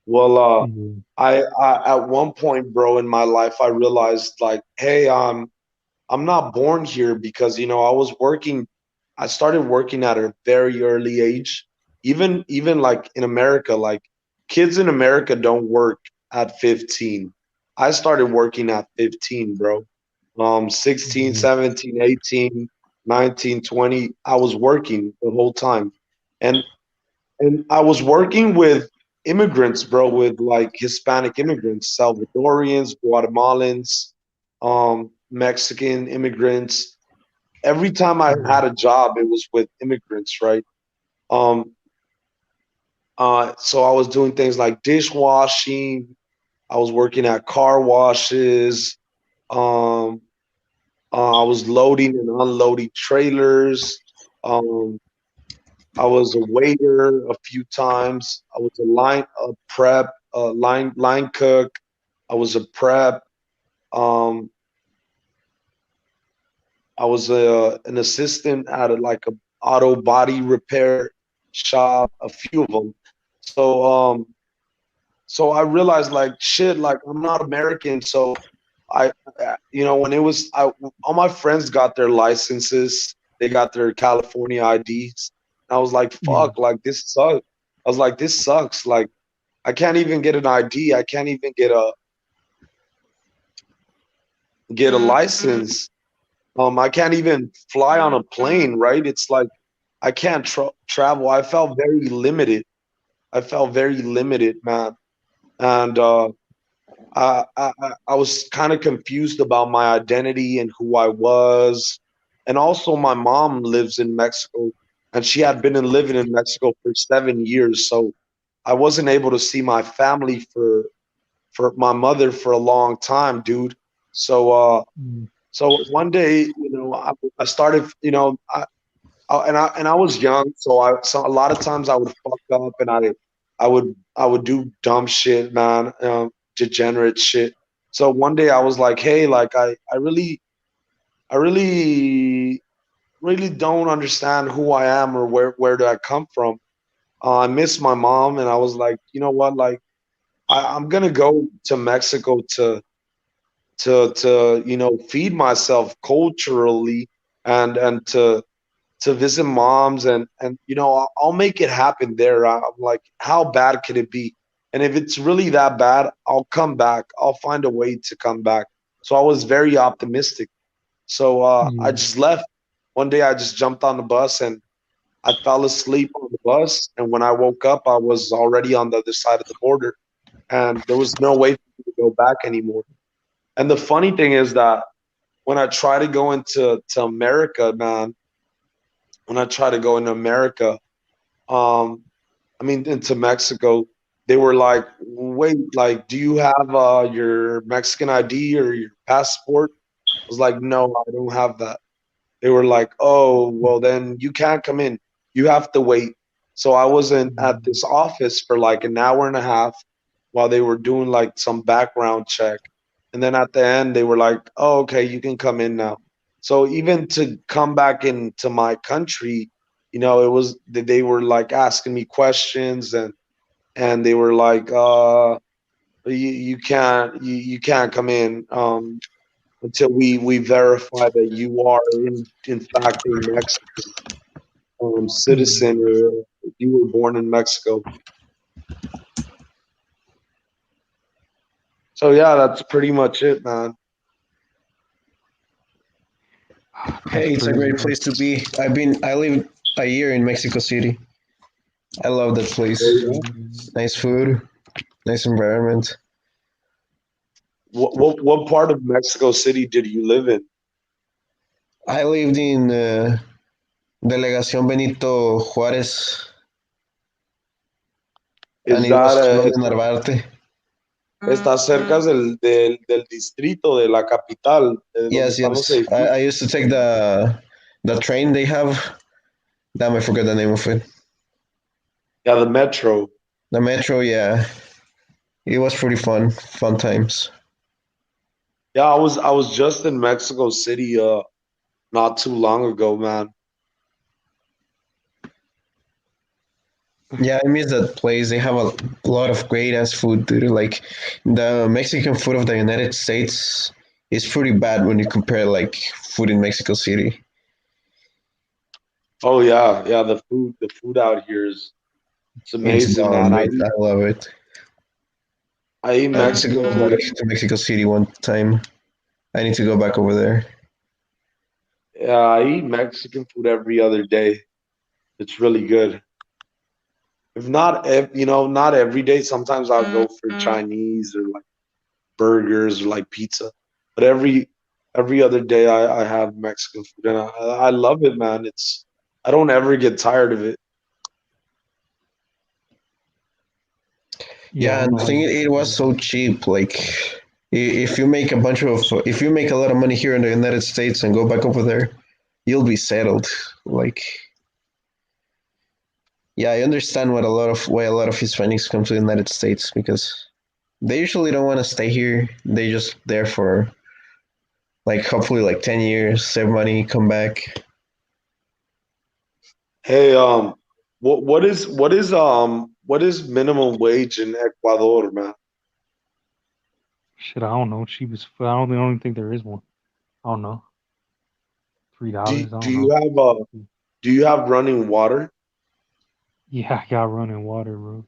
Well, Yeah. I at one point, bro, in my life, I realized like, hey, I'm not born here because I started working at a very early age. Even like in America, like kids in America don't work at 15. I started working at 15, bro. 16, Yeah. 17, 18, 19, 20. I was working the whole time. And I was working with immigrants, bro, with like Hispanic immigrants, Salvadorians, Guatemalans, Mexican immigrants, every time I had a job, it was with immigrants, right? Um, so I was doing things like dishwashing. I was working at car washes. Um, I was loading and unloading trailers. Um, I was a waiter a few times. I was a prep, line cook. I was a prep. Um, I was an assistant at like a auto body repair shop, a few of them. So so I realized like shit, like I'm not American. So when it was all my friends got their licenses, they got their California IDs. And I was like, Yeah. fuck, like this sucks. I was like, this sucks. Like I can't even get an ID. I can't even get a license. I can't even fly on a plane, right? It's like I can't travel. I felt very limited. I felt very limited, man. And I was kind of confused about my identity and who I was. And also, my mom lives in Mexico, and she had been living in Mexico for 7 years. So I wasn't able to see my family for my mother for a long time, dude. So Mm. so one day, I started, and I was young, so a lot of times I would fuck up, and I would do dumb shit, man, degenerate shit. So one day I was like, hey, like I really really don't understand who I am or where do I come from. I miss my mom, and I was like, you know what, like I'm gonna go to Mexico to feed myself culturally and to visit moms and I'll make it happen there. I'm like, how bad could it be? And if it's really that bad, I'll come back. I'll find a way to come back. So I was very optimistic. So I Yeah. just left. One day I just jumped on the bus and I fell asleep on the bus. And when I woke up, I was already on the other side of the border, and there was no way for me to go back anymore. And the funny thing is that when I try to go into America, man, when I try to go into America, um, I mean into Mexico, they were like, "Wait, like, do you have your Mexican ID or your passport?" I was like, "No, I don't have that." They were like, "Oh, well, then you can't come in. You have to wait." So I was in at Mm. this office for like an hour and a half while they were doing like some background check. And then at the end, they were like, "Oh, okay, you can come in now." So even to come back into my country, it was they were like asking me questions, and they were like, you can't come in until we verify that you are in fact a Mexican Mm. citizen, or you were born in Mexico. So yeah, that's pretty much it, man. That's Hey, it's a crazy, great bro. place to be. I lived a year in Mexico City. I love that Oh, place. yeah? Nice food, nice environment. What part of Mexico City did you live in? I lived in Delegación Benito Juárez, and Is it that was close to Narvarte. está cerca del distrito de la capital, de donde Yes, están los yes. I edificios? used to take the train they have. Damn, I forgot the name of it. Yeah, the metro. The metro, yeah. It was pretty fun. Fun times. Yeah, I was just in Mexico City not too long ago, man. Yeah, I miss that place. They have a lot of great ass food, dude. Like the Mexican food of the United States is pretty bad when you compare like food in Mexico City. Oh yeah, yeah. The food out here is it's It's amazing, bomb, man. I dude. eat I love it. I eat I need to Mexican go food. back to Mexico City one time. I need to go back over there. Yeah, I eat Mexican food every other day. It's really good. If not, not every day. Sometimes I'll go for Chinese or like burgers or like pizza. But every other day I have Mexican food, and I love it, man. It's I don't ever get tired of it. Yeah, I Yeah, don't and know the how thing you. it was so cheap. Like, if you make a bunch of, if you make a lot of money here in the United States and go back over there, you'll be settled. Like, yeah, I understand what a lot of why a lot of Hispanics come to the United States because they usually don't want to stay here. They just there for like hopefully like 10 years, save money, come back. Hey, what is minimum wage in Ecuador, man? Shit, I don't know. Cheapest food. I don't even think there is one. I don't know. $3. I Do don't you know. have running water? Yeah, I got running water, bro.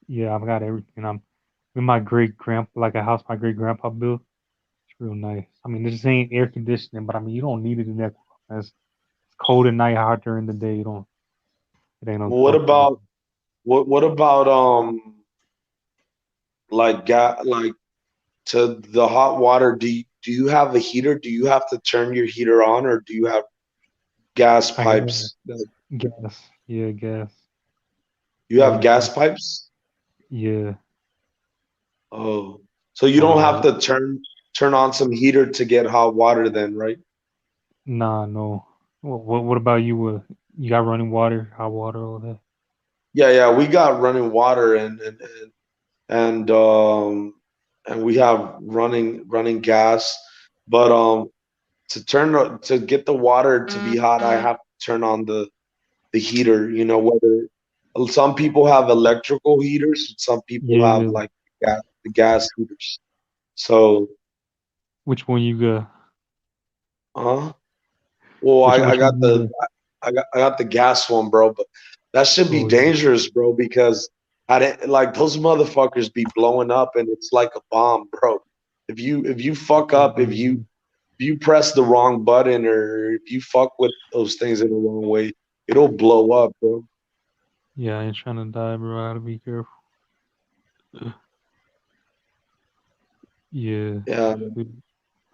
Yeah, I've got everything. I'm with my great grandpa, like a house my great grandpa built. It's real nice. I mean, this ain't air conditioning, but I mean, you don't need it in that. It's cold at night, hot during the day. You don't. It ain't What uncomfortable. about what about like to the hot water? Do you have a heater? Do you have to turn your heater on, or do you have gas I got pipes? gas. Yeah, gas. You have gas Everything. pipes? Yeah. Oh, so you Oh don't yeah. have to turn on some heater to get hot water then, right? Nah, no. What about you? You got running water, hot water, all that. Yeah, yeah, we got running water and and we have running gas, but to get the water to be hot, I have to turn on the heater. You know, whether some people have electrical heaters, some people have Yeah. like the gas heaters. So, Which one you got? uh, well, I Which got one you the got? I got the gas one, bro. But that should be Oh yeah. dangerous, bro, because I didn't like those motherfuckers be blowing up, and it's like a bomb, bro. If you fuck up, if you press the wrong button, or if you fuck with those things in the wrong way, it'll blow up, bro. Yeah, I ain't trying to die, bro. I gotta be careful. Yeah. Yeah.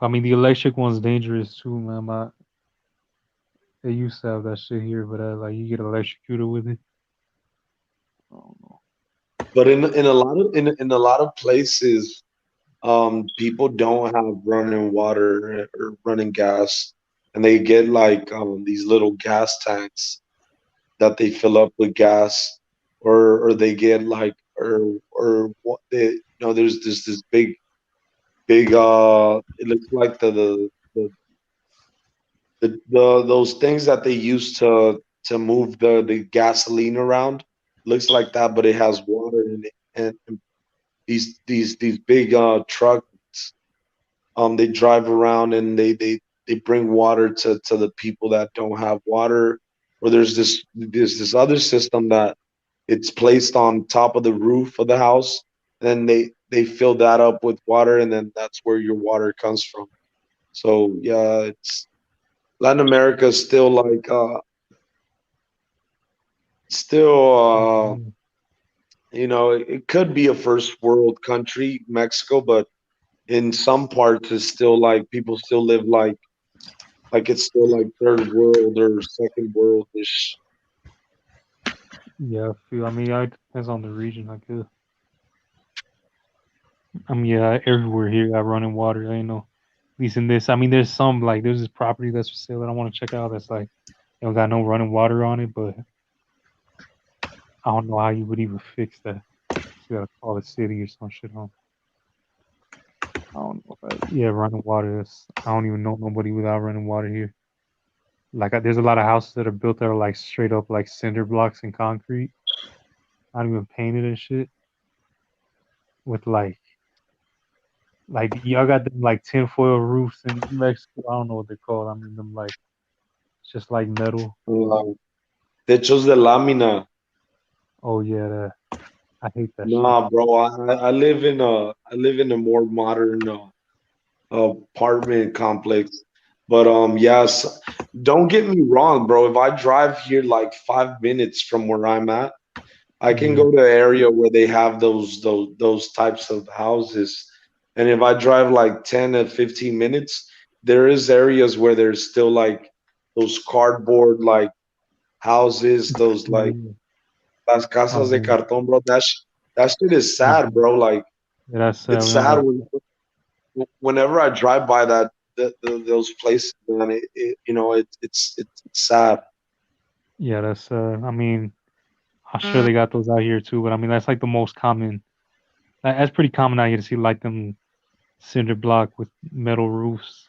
I mean, the electric one's dangerous too, man. They used to have that shit here, but like you get electrocuted with it. I don't know. But in a lot of in a lot of places, people don't have running water or running gas, and they get like these little gas tanks that they fill up with gas, or they get like or what they there's this big it looks like the those things that they use to move the gasoline around, looks like that, but it has water in it, and these big trucks, they drive around, and they bring water to the people that don't have water. Or there's this other system that it's placed on top of the roof of the house, and they fill that up with water, and then that's where your water comes from. So yeah, it's Latin America is still like still Mhm. it could be a first world country, Mexico, but in some parts it's still like people still live like it's still like third world or second world ish. Yeah, I feel. I mean, it depends on the region. I guess. I mean, yeah, everywhere here got running water. I know. At least in this, I mean, there's some like there's this property that's for sale that I want to check out. That's like don't got no running water on it, but I don't know how you would even fix that. You gotta call the city or some shit. I don't know. Yeah, running water. I don't even know nobody without running water here. Like, there's a lot of houses that are built that are like straight up like cinder blocks and concrete, not even painted and shit. With like y'all got them like tinfoil roofs in Mexico. I don't know what they're called. I mean them like it's just like metal. Uh, Techos de lámina. Oh yeah, I hate that shit. Nah, bro. I live in a more modern apartment complex. But yes, don't get me wrong, bro. If I drive here like 5 minutes from where I'm at, I can Yeah, go to an area where they have those types of houses. And if I drive like 10 to 15 minutes, there is areas where there's still like those cardboard like houses, those like Yeah. las Oh, casas de man. cartón, bro. That shit is Yeah, sad, bro. Like that's it's sad remember. whenever I drive by those places, man. It's sad. Yeah, that's I mean, I'm sure they got those out here too, but I mean that's like the most common. That's pretty common out here to see like them cinder block with metal roofs.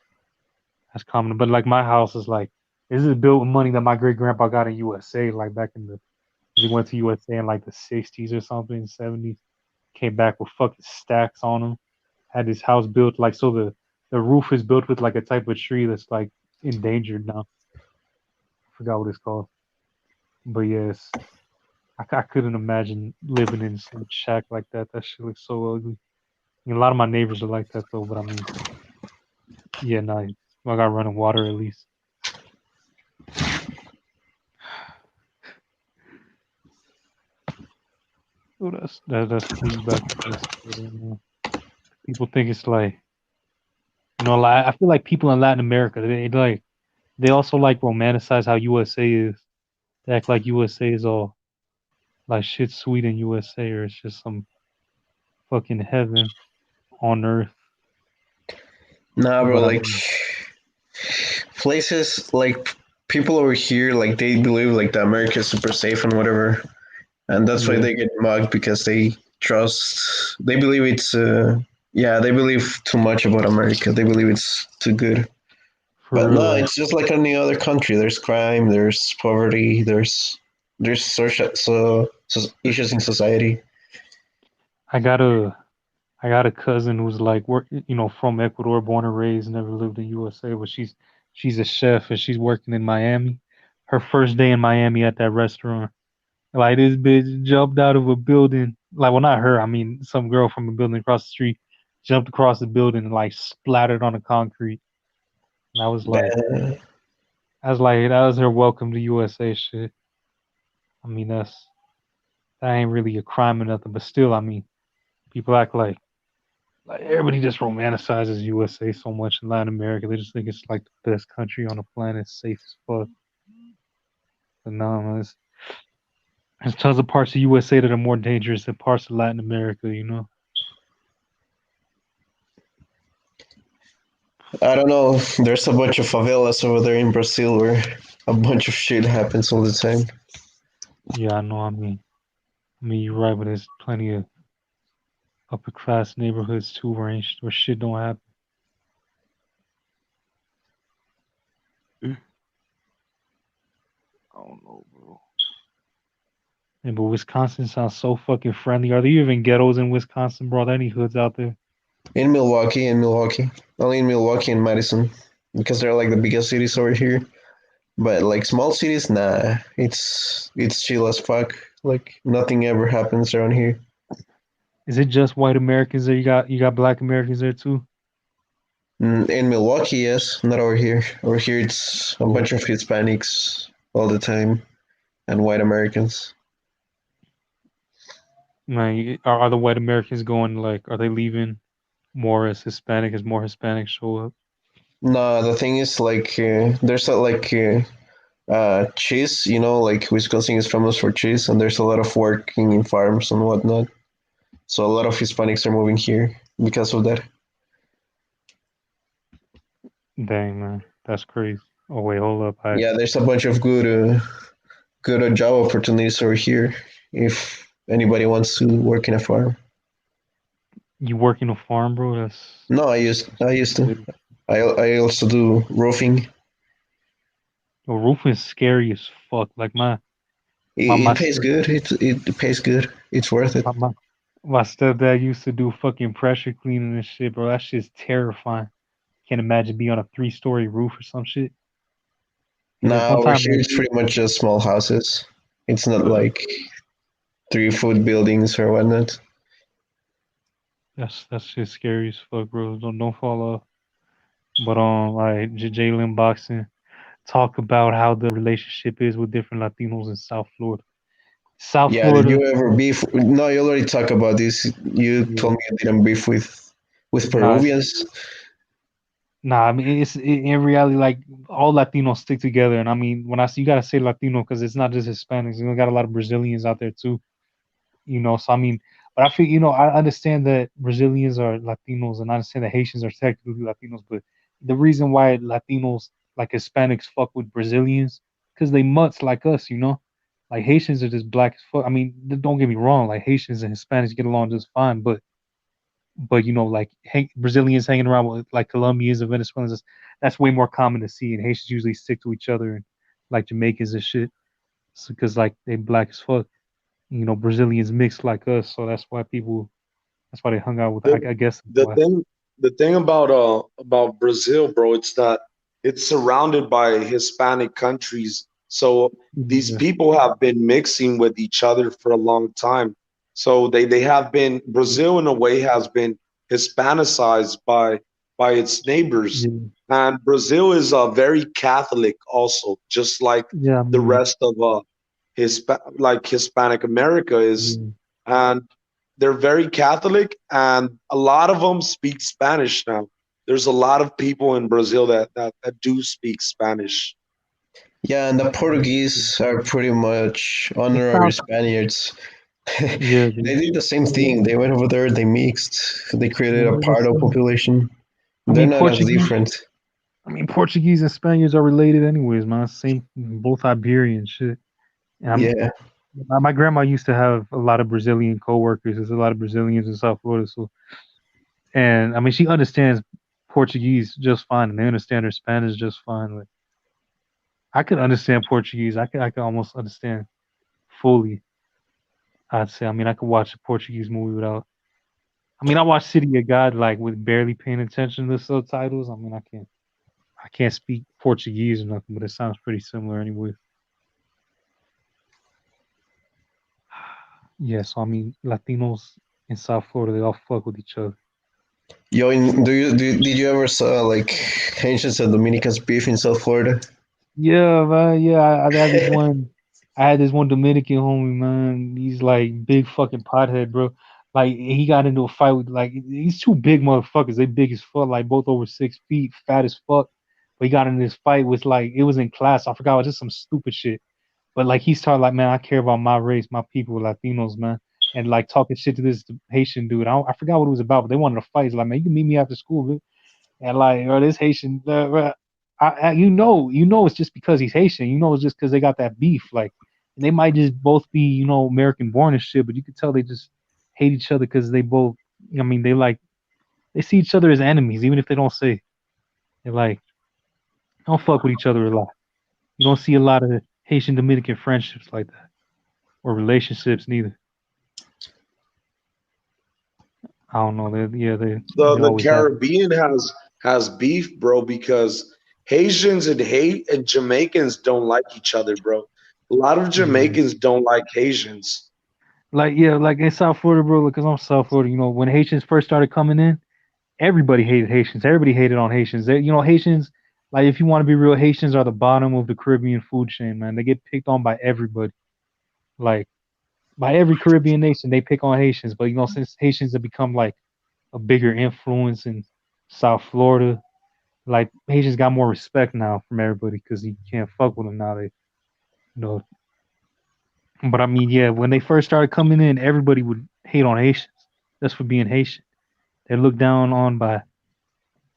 That's common. But like my house is like this is built with money that my great grandpa got in USA, like back in the he went to USA in like the '60s or something, '70s. Came back with fucking stacks on him. Had his house built like so the roof is built with like a type of tree that's like endangered now. I forgot what it's called. But yes, I couldn't imagine living in some shack like that. That shit looks so ugly. I mean, a lot of my neighbors are like that though, but I mean, yeah, no, I got running water at least. Oh, that's crazy back in this. People think it's like like I feel like people in Latin America they also like romanticize how USA is. They act like USA is all like shit sweet in USA or it's just some fucking heaven on earth. Nah, bro, But I like mean, places like people over here, like they believe like the America is super safe and whatever, and that's why yeah, they get mugged because they believe it's yeah, they believe too much about America. They believe it's too good. for But real, no, like it's just like any other country. There's crime, there's poverty, there's social issues in society. I got a I got a cousin who's like work, from Ecuador, born and raised, never lived in USA, but she's a chef and she's working in Miami. Her first day in Miami at that restaurant, like this bitch jumped out of a building. Like, well, not her. I mean, some girl from a building across the street jumped across the building and like splattered on the concrete. And That, that was her welcome to USA shit. I mean, that ain't really a crime or nothing, but still, I mean, people act like everybody just romanticizes USA so much in Latin America. They just think it's like the best country on the planet, safe as fuck. But no, man, there's tons of parts of USA that are more dangerous than parts of Latin America. I don't know. There's a bunch of favelas over there in Brazil where a bunch of shit happens all the time. Yeah, I know. I mean, you're right, but there's plenty of upper class neighborhoods too, where shit don't happen. I don't know, bro. Yeah, but Wisconsin sounds so fucking friendly. Are there even ghettos in Wisconsin, bro? Are there any hoods out there? In Milwaukee, only in Milwaukee and Madison, because they're like the biggest cities over here. But like small cities, nah, it's chill as fuck. Like nothing ever happens around here. Is it just white Americans there? You got black Americans there too? In Milwaukee, yes, not over here. Over here, it's a Yeah. bunch of Hispanics all the time and white Americans. Like, are the white Americans going like? Are they leaving more as Hispanic as more Hispanics show up? No, the thing is like there's a like cheese. Like Wisconsin is famous for cheese, and there's a lot of working in farms and whatnot. So a lot of Hispanics are moving here because of that. Dang, man, that's crazy. Oh wait, hold up. Yeah, there's a bunch of good job opportunities over here if anybody wants to work in a farm. You work in a farm, bro? No, I used to. Good. I also do roofing. Well, roofing is scary as fuck. Like my It, my it pays step- good. It pays good. It's worth it. my, my, my stepdad used to do fucking pressure cleaning and shit, bro. That shit's terrifying. Can't imagine being on a 3-story roof or some shit. Cause there's Now one over time here like it's pretty much just small houses. It's not like 3 foot buildings or whatnot. that's just scary as fuck, bro. Don't fall off. But like Jalen boxing talk about how the relationship is with different Latinos in South Florida. South Yeah, did Florida, you ever beef? No, you already talked about this. You yeah, told me you didn't beef with nah, Peruvians. Nah, I mean in reality like all Latinos stick together, and I mean when I see you gotta say Latino because it's not just Hispanics. You know, got a lot of Brazilians out there too. So I mean, but I feel I understand that Brazilians are Latinos, and I understand that Haitians are technically Latinos, but the reason why Latinos like Hispanics fuck with Brazilians because they mutts like us. Like Haitians are just black as fuck. I mean, don't get me wrong, like Haitians and Hispanics get along just fine, but like Brazilians hanging around with like Colombians and Venezuelans, that's way more common to see, and Haitians usually stick to each other, and like Jamaicans and shit, because like they black as fuck. Brazilians mixed like us, so that's why they hung out with. the I guess that's the why. thing the thing about Brazil, bro, it's that it's surrounded by Hispanic countries. So these Yeah, people have been mixing with each other for a long time. So they have been Brazil in a way has been Hispanicized by its neighbors. yeah, And Brazil is very Catholic also, just like yeah. I the mean, rest of like Hispanic America is. yeah, And they're very Catholic, and a lot of them speak Spanish now. There's a lot of people in Brazil that do speak Spanish. Yeah, and the yeah. Portuguese are pretty much It honorary sounds, Spaniards. yeah, They did the same yeah. thing. They went over there, they mixed, they created a Like I pardo said, population. I They're mean, not as Portuguese. different. I mean, Portuguese and Spaniards are related, anyways, man. Same, both Iberian shit. And Yeah. my grandma used to have a lot of Brazilian coworkers. There's a lot of Brazilians in South Florida, so and I mean, she understands Portuguese just fine, and they understand her Spanish just fine. Like I could understand Portuguese. I could almost understand fully. I'd say. I mean, I could watch a Portuguese movie without. I mean, I watched City of God like with barely paying attention to the subtitles. I mean, I can't speak Portuguese or nothing, but it sounds pretty similar anyway. Yeah, so I mean, Latinos in South Florida, they all fuck with each other. Yo, did you ever saw like Haitians and Dominicans beef in South Florida? Yeah, man. Yeah, I had this one. I had this one Dominican homie, man. He's like big fucking pothead, bro. Like he got into a fight with like these two big motherfuckers. They big as fuck, like both over 6 feet, fat as fuck. But he got in this fight with like it was in class. I forgot, it was just some stupid shit. But like he started like, man, I care about my race, my people, Latinos, man, and like talking shit to this Haitian dude. I forgot what it was about, but they wanted to fight. He's like, man, you can meet me after school, man. And like, or this Haitian, it's just because he's Haitian. It's just because they got that beef. Like, and they might just both be, American born and shit, but you could tell they just hate each other because they both. I mean, they see each other as enemies, even if they don't say. They're like, don't fuck with each other a lot. You don't see a lot of Haitian Dominican friendships like that or relationships neither. I don't know. They The always have. Caribbean has beef, bro, because Haitians and Jamaicans don't like each other, bro. A lot of Yeah. Jamaicans don't like Haitians. Like yeah, like in South Florida, bro. Because I'm South Florida. When Haitians first started coming in, everybody hated Haitians. Everybody hated on Haitians. Haitians, like if you want to be real, Haitians are the bottom of the Caribbean food chain, man. They get picked on by everybody. Like by every Caribbean nation, they pick on Haitians. But since Haitians have become like a bigger influence in South Florida, like Haitians got more respect now from everybody because you can't fuck with them now. They, you know. But I mean, yeah, when they first started coming in, everybody would hate on Haitians just for being Haitian. They're looked down on by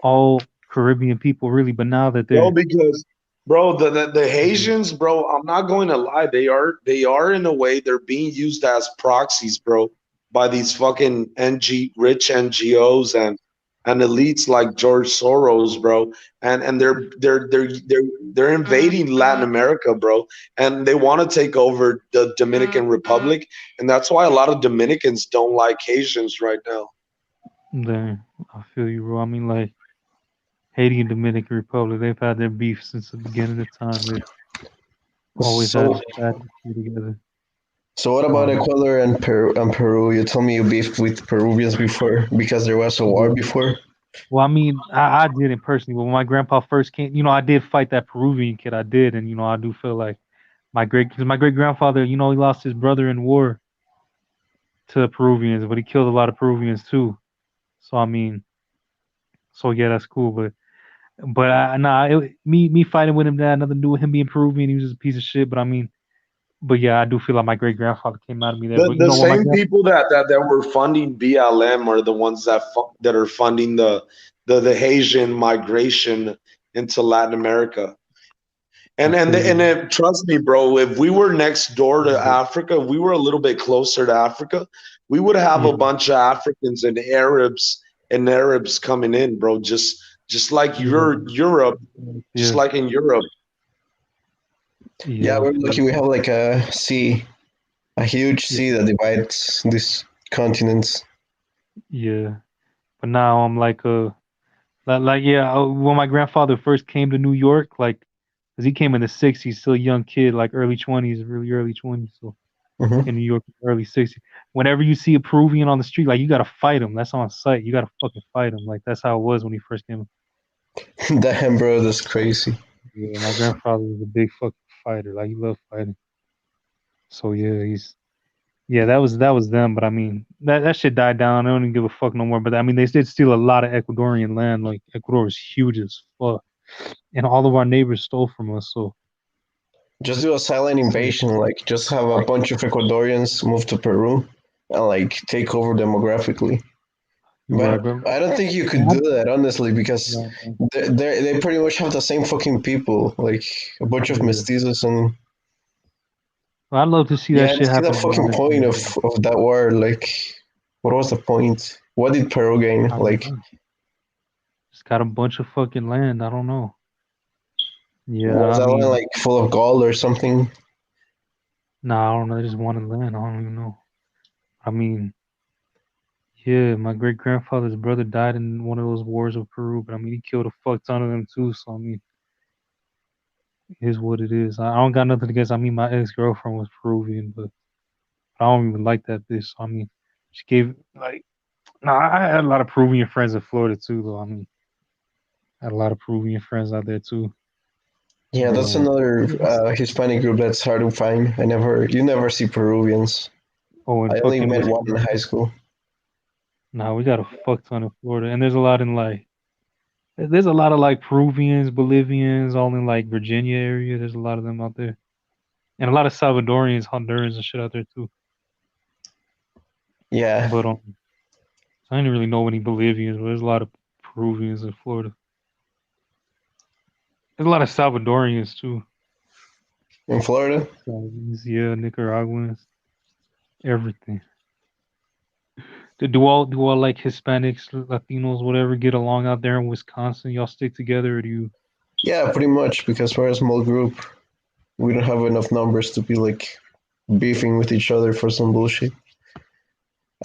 all Caribbean people, really. But now that Bro, they're because bro, the Haitians, bro, I'm not going to lie, they are in a way they're being used as proxies, bro, by these fucking rich NGOs and elites like George Soros, bro. And they're invading Latin America, bro, and they want to take over the Dominican Republic, and that's why a lot of Dominicans don't like Haitians right now. there, I feel you, bro. I mean, like Haiti and Dominican Republic, they've had their beef since the beginning of time. They've always had So a bad history together. so what So I about mean, Ecuador and Peru? You told me you beefed with Peruvians before because there was a war yeah. before. Well, I mean, I didn't personally, but when my grandpa first came, I did fight that Peruvian kid. I did, and I do feel like because my great grandfather, he lost his brother in war to Peruvians, but he killed a lot of Peruvians too. So I mean, so yeah, that's cool. But But me fighting with him that had nothing to do with him being Peruvian. He was just a piece of shit. But I mean, but yeah, I do feel like my great grandfather came out of me there. The But you the know what, my same grand people that were funding BLM are the ones that are funding the Haitian migration into Latin America. I feel you. Trust me, bro. If we were next door to Africa, if we were a little bit closer to Africa, we would have Yeah, a bunch of Africans and Arabs coming in, bro. Just like yeah, Europe, just yeah, like in Europe. Yeah, yeah. I we're feel lucky you. we have like a sea, a huge Yeah, sea that divides these continents. yeah. But now I'm like yeah. When my grandfather first came to New York, like, cause he came in the '60s, still a young kid, like early '20s, really early '20s. So Hmm. in New York, early '60s. Whenever you see a Peruvian on the street, like you gotta fight him. That's on sight. You gotta fucking fight him. Like that's how it was when he first came. Damn, bro, that's crazy. Yeah, my grandfather was a big fucking fighter. Like he loved fighting. So yeah, yeah, that was them. But I mean, that shit died down. I don't even give a fuck no more. But I mean, they did steal a lot of Ecuadorian land. Like Ecuador is huge as fuck, and all of our neighbors stole from us. So Just do a silent invasion, like just have a bunch of Ecuadorians move to Peru and like take over demographically. you're right, But bro. I don't think you could Yeah, do that honestly because yeah, they pretty much have the same fucking people, like a bunch of yeah. mestizos and I'd love to see yeah, that I don't shit see the happen around fucking this point time. of that war. Like, what was the point? What did Peru gain? I don't Like, know. Just got a bunch of fucking land. I don't know. Yeah, was I that one mean, like full of gold or something? nah, I don't know. They just wanted land. I don't even know. I mean, yeah, my great grandfather's brother died in one of those wars with Peru, but I mean, he killed a fuck ton of them too. So I mean, it is what it is. I don't got nothing against. I mean, my ex girlfriend was Peruvian, but I don't even like that bitch. So I mean, she gave like, nah, I had a lot of Peruvian friends in Florida too, though. I mean, I had a lot of Peruvian friends out there too. Yeah, But that's another Hispanic group that's hard to find. You never see Peruvians. oh, and I only fucking met what's one in high school. nah, we got a fuck ton in Florida, and there's a lot in like. There's a lot of like Peruvians, Bolivians, all in like Virginia area. There's a lot of them out there, and a lot of Salvadorians, Hondurans, and shit out there too. Yeah, But I didn't really know any Bolivians, but there's a lot of Peruvians in Florida. There's a lot of Salvadorians too. in Florida. Yeah, Nicaraguans, everything. Do all like Hispanics, Latinos, whatever, get along out there in Wisconsin? Y'all stick together, or do you? Yeah, pretty much because we're a small group. We don't have enough numbers to be like beefing with each other for some bullshit.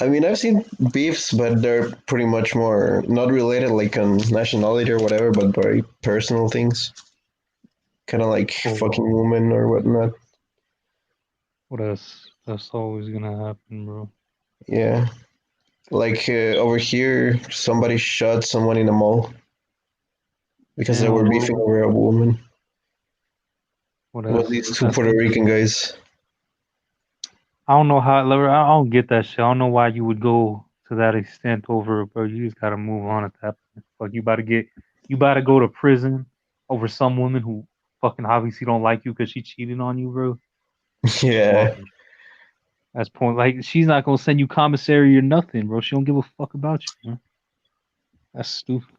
I mean, I've seen beefs, but they're pretty much more not related like on nationality or whatever, but very personal things. Kind of like Oh, fucking women or whatnot. well, that's always gonna happen, bro. Yeah. Like over here, somebody shot someone in a mall because they Damn, were beefing over a woman. well, Well, that's these two that's. Puerto Rican guys. I don't know how. I don't get that shit. I don't know why you would go to that extent over, it, bro. You just gotta move on at that point. Like you about to go to prison over some woman who fucking obviously don't like you because she cheated on you, bro. Come Yeah. on, that's point. Like she's not gonna send you commissary or nothing, bro. She don't give a fuck about you, man. That's stupid.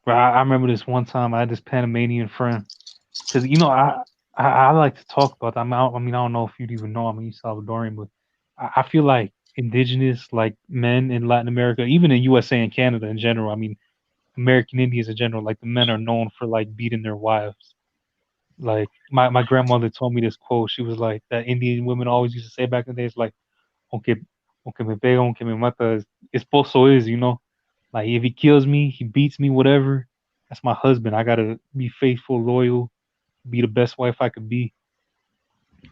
Bro, I remember this one time I had this Panamanian friend because I like to talk about that. I don't know if you'd even know. I'm East Salvadorian, but I feel like indigenous like men in Latin America, even in USA and Canada in general. I mean, American Indians in general, like the men are known for like beating their wives. Like my grandmother told me this quote. She was like that Indian women always used to say back in the days, like, "Aunque, aunque me pega, aunque me mata, esposo is," you know, like if he kills me, he beats me, whatever. That's my husband. I gotta be faithful, loyal, be the best wife I could be.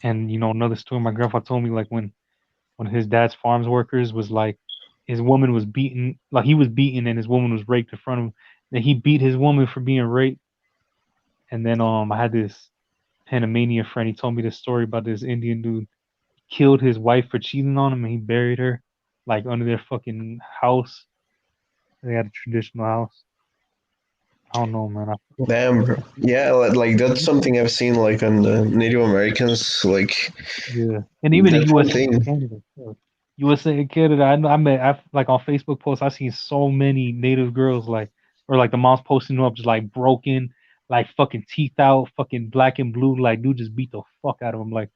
And another story my grandpa told me, like when his dad's farms workers was like his woman was beaten, like he was beaten and his woman was raped in front of him. Then he beat his woman for being raped. And then I had this Panamanian friend. He told me this story about this Indian dude killed his wife for cheating on him and he buried her like under their fucking house. They had a traditional house. I don't know, man. Damn, bro. Yeah, like that's something I've seen like on the Native Americans. Like Yeah, and even in that's one USA and thing. Canada. So, USA and Canada, I know. I like on Facebook posts. I seen so many Native girls like, or like the moms posting up just like broken, like fucking teeth out, fucking black and blue. Like dude just beat the fuck out of them. Like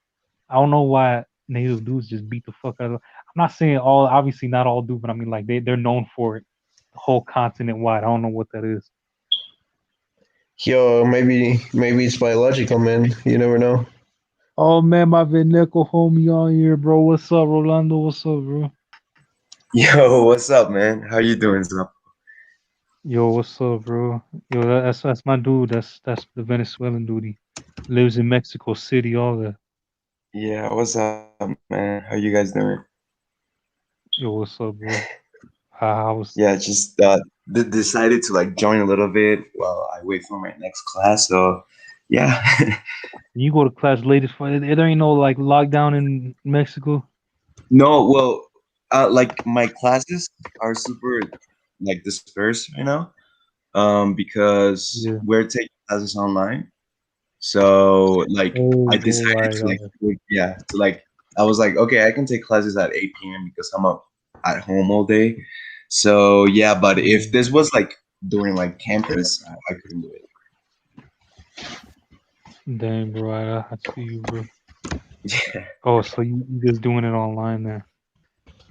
I don't know why Native dudes just beat the fuck out of them. I'm not saying all, obviously not all do, but I mean like they're known for it, the whole continent wide. I don't know what that is. Yo, maybe it's biological, man. You never know. Oh man, my Veneco homie on here, bro. What's up, Rolando? What's up, bro? Yo, what's up, man? How you doing, Zap? Yo, what's up, bro? Yo, that's my dude. That's the Venezuelan dude. He lives in Mexico City. All that. Yeah, what's up, man? How you guys doing? Yo, what's up, bro? How was? Yeah, just decided to like join a little bit while I wait for my next class. So, yeah. You go to class late as fuck. There ain't no like lockdown in Mexico. No, well, like my classes are super like dispersed right now, because Yeah. we're taking classes online. So, like, Oh, I all decided right, to all like, right. yeah, to like, I was like, okay, I can take classes at 8 p.m. because I'm up at home all day. So yeah, but Yeah. if this was like during like campus, I couldn't do it. Dang, bro. I see you, bro. Yeah, Oh, so you just doing it online then?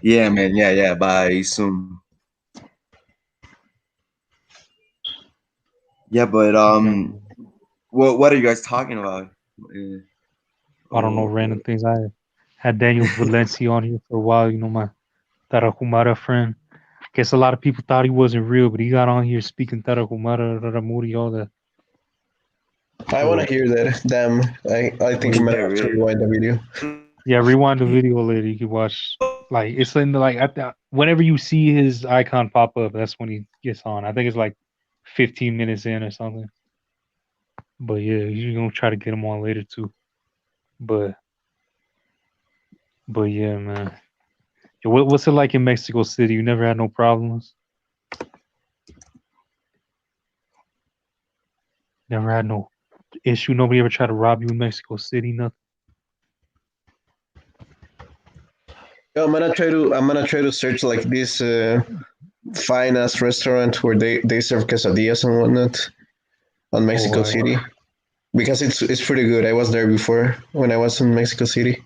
yeah, man, yeah, by Zoom. Yeah, but Dang. what are you guys talking about? I don't know Oh, random things. I had Daniel Valencia on here for a while. You know my Tarahumara friend. Guess a lot of people thought he wasn't real, but he got on here speaking Tarahumara, Raramuri, all that. I want to So, hear that. Damn, I think I'm yeah, gonna yeah, have to really. rewind the video. yeah, rewind the video later. You can watch. Like it's in the like whenever you see his icon pop up, that's when he gets on. I think it's like 15 minutes in or something. But yeah, you're gonna try to get him on later too. But yeah, man. Yo, what's it like in Mexico City? You never had no problems. Never had no issue. Nobody ever tried to rob you in Mexico City. Nothing. Yo, I'm gonna try to search like this fine ass restaurant where they serve quesadillas and whatnot on Oh, Mexico City because it's pretty good. I was there before when I was in Mexico City.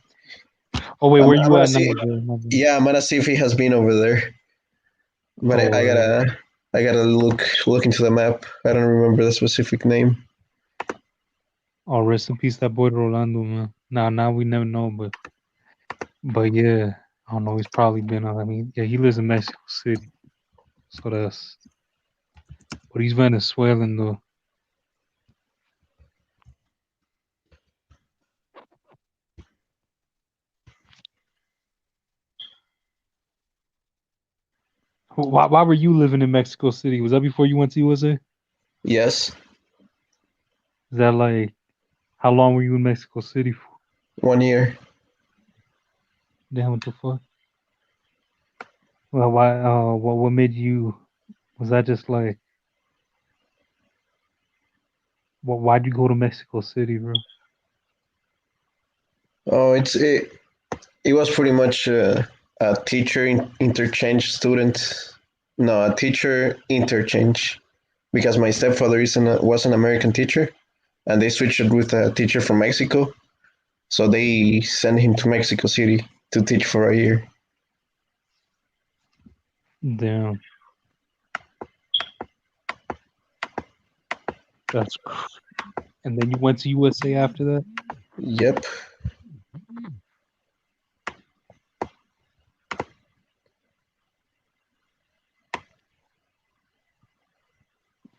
oh wait, I'm, where I'm you gonna at now, see. bro? My bad. Yeah, I'm gonna see if he has been over there. But Oh, I gotta look into the map. I don't remember the specific name. oh, rest in peace, that boy Rolando, man. Now we never know, but yeah, I don't know. He's probably been. I mean, yeah, he lives in Mexico City, so that's. But he's Venezuelan though. Why were you living in Mexico City? Was that before you went to USA? Is Yes, that like how long were you in Mexico City for? 1 year. Damn, what the fuck? Well, why? What made you? Was that just like? Why'd you go to Mexico City, bro? Oh, it was pretty much a teacher interchange student. No, a teacher interchange because my stepfather was an American teacher, and they switched it with a teacher from Mexico. So they sent him to Mexico City to teach for a year. Damn, that's. And then you went to USA after that. Yep.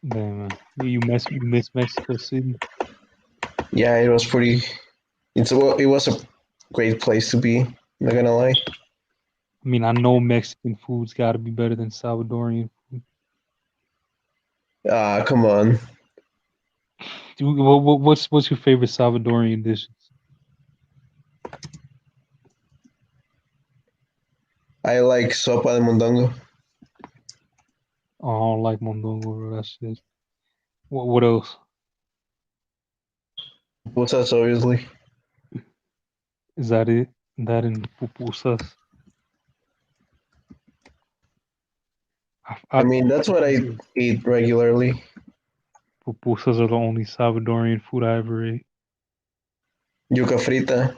Damn, man. You miss Mexico City. Yeah, it was pretty. It was a great place to be. Not gonna lie. I mean, I know Mexican food's got to be better than Salvadorian food. Ah, come on. Dude, what's your favorite Salvadorian dishes? I like sopa de mondongo. Oh, I don't like mondongo, bro. That shit. What else? Pupusas, obviously. Is that it? That and pupusas. I mean, that's what I Pupusas, eat regularly. pupusas are the only Salvadorian food I ever ate. Yuca frita.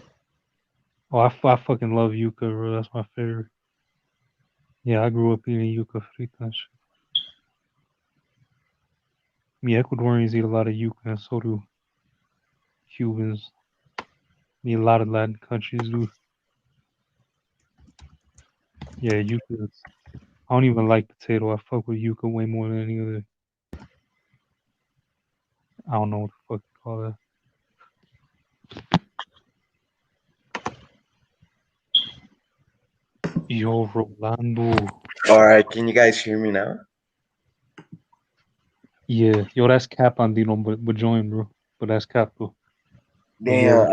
Oh, I fucking love yuca, bro. That's my favorite. Yeah, I grew up eating yuca frita and shit. Me, Ecuadorians eat a lot of yuca, and so do Cubans. Me, a lot of Latin countries do. Yeah, yuca. I don't even like potato. I fuck with yuca way more than any other. I don't know what the fuck you call that. Yo, Rolando. All right, can you guys hear me now? Yeah, yo, that's Cap Andino, but join, bro. But that's Cap though. But yeah,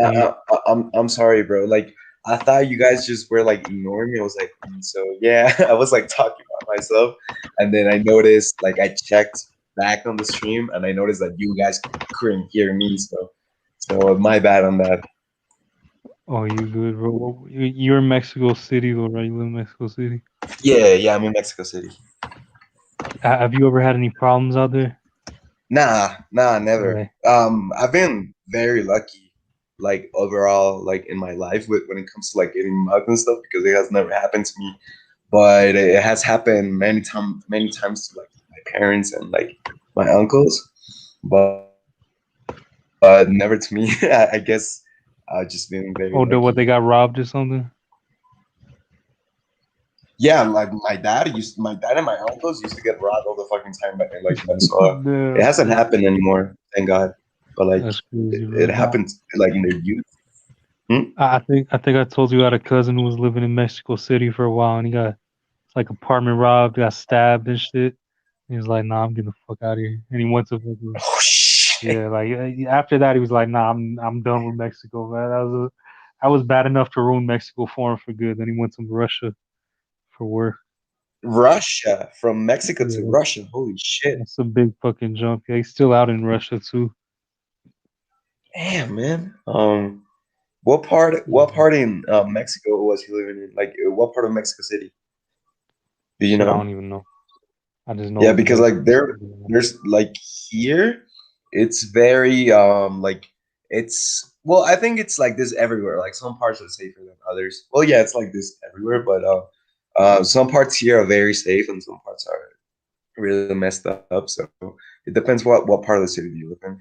Damn, I'm sorry, bro. Like I thought you guys just were like ignoring me. I was like, so yeah, I was like talking about myself, and then I noticed, like I checked back on the stream, and I noticed that you guys couldn't hear me. So my bad on that. oh, you good, bro? You're in Mexico City though, right? You live in Mexico City. Yeah, I'm in Mexico City. Have you ever had any problems out there? Nah, never. Yeah. I've been very lucky, like overall, like in my life, when it comes to like getting mugged and stuff, because it has never happened to me, but it has happened many times to like my parents and like my uncles, but never to me. I guess I've just been very Oh, what lucky. they got robbed or something? Yeah, like my dad and my uncles used to get robbed all the fucking time back in like Venezuela. It Damn, hasn't happened anymore, thank God. But like that's crazy, it bro. Nah, happened like in their youth. Hmm? I think I told you I had a cousin who was living in Mexico City for a while, and he got like apartment robbed, got stabbed and shit. He was like, "Nah, I'm getting the fuck out of here," and he went to fucking. Oh shit. Yeah, like after that, he was like, "Nah, I'm done with Mexico, man. That was bad enough to ruin Mexico for him for good." Then he went to Russia for work. Russia, from Mexico Yeah, to Russia. Holy shit. that's a big fucking jump. Yeah, he's still out in Russia too. Damn, man. What part in Mexico was he living in? Like what part of Mexico City? Do you Shit, I know? don't even know. I just know Yeah, it was because like. like there's like here, it's very like it's well, I think it's like this everywhere. Like some parts are safer than others. Well, yeah, it's like this everywhere, but some parts here are very safe and some parts are really messed up. So it depends what part of the city do you live in.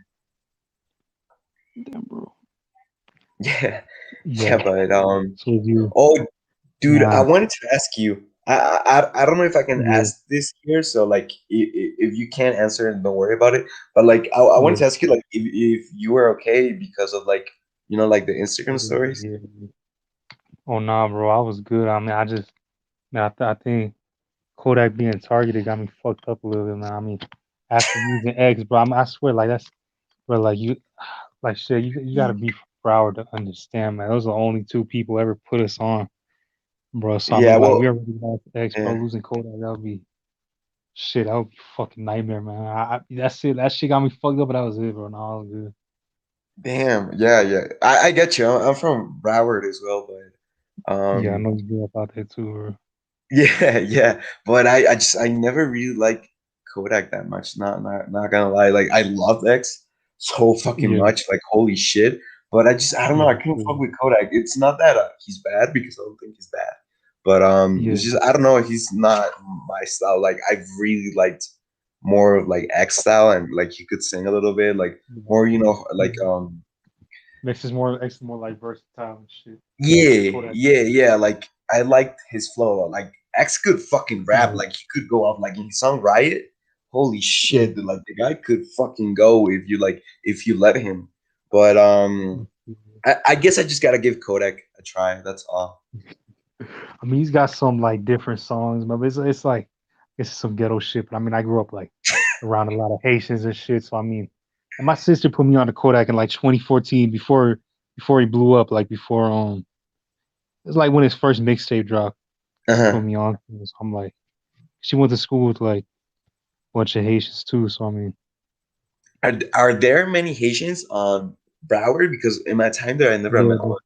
Damn, bro. Yeah, yeah, Yeah. but So you, oh, dude, I nah, wanted to ask you. I don't know if I can yeah, ask this here. So like, if you can't answer it, don't worry about it. But like, I wanted yeah, to ask you like if you were okay because of like like the Instagram yeah, stories. yeah. Oh nah, bro. I was good. I mean, man, I think Kodak being targeted got me fucked up a little bit, man. I mean, after using X, bro, I swear, like that's, bro, like you, like shit, you gotta be from Broward to understand, man. Those are the only two people ever put us on, bro. So I Yeah, mean, like we well, already lost X, bro. yeah. Losing Kodak, that would be shit. That would be fucking nightmare, man. That's it. That shit got me fucked up, but that was it, bro. Nah, I was good. Damn, yeah. I get you. I'm from Broward as well, but Yeah, I know you grew up out there too, bro. yeah. But I never really liked Kodak that much. Not gonna lie. Like I loved X so fucking Yeah, much. Like holy shit. But I don't know. I yeah, couldn't fuck cool. with Kodak. It's not that he's bad because I don't think he's bad. But Yeah, it's just I don't know. He's not my style. Like I've really liked more of like X style and like he could sing a little bit. Like yeah. more like Mhm. Makes it more like versatile and shit. Kodak. yeah. Like I liked his flow. Like X could fucking rap. Yeah, Like he could go off. Like in his song Riot. Holy yeah. shit, dude, like the guy could fucking go if you let him. But I guess I just gotta give Kodak a try. That's all. I mean, he's got some like different songs, but it's like it's some ghetto shit. But I mean, I grew up like around a lot of Haitians and shit. So I mean, and my sister put me on the Kodak in like 2014 before he blew up. Like before it's like when his first mixtape dropped. Uh She put huh. me on. So I'm like, she went to school with like a bunch of Haitians too. So I mean, Are there many Haitians on Broward? Because in my time there, I never Yeah, met one.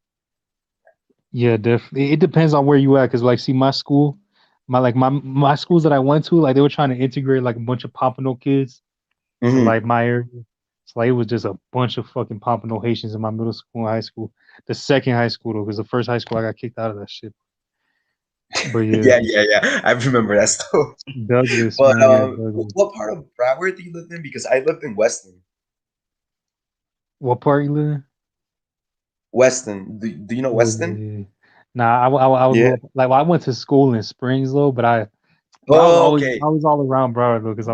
yeah, definitely. It depends on where you at, cause like, see, my school, my schools that I went to, like they were trying to integrate like a bunch of Pompano kids to Hmm. like my area. So like it was just a bunch of fucking Pompano Haitians in my middle school and high school. The second high school though, because the first high school I got kicked out of that shit. But yeah, Yeah. I remember that story. Douglas, But man, yeah, Douglas. what part of Broward do you live in? Because I lived in Weston. What part you live in? Weston. Do you know Oh Weston? yeah. Nah, I Yeah. grew up like well, I went to school in Springs though, but I was Oh, always okay. all around Broward though, cause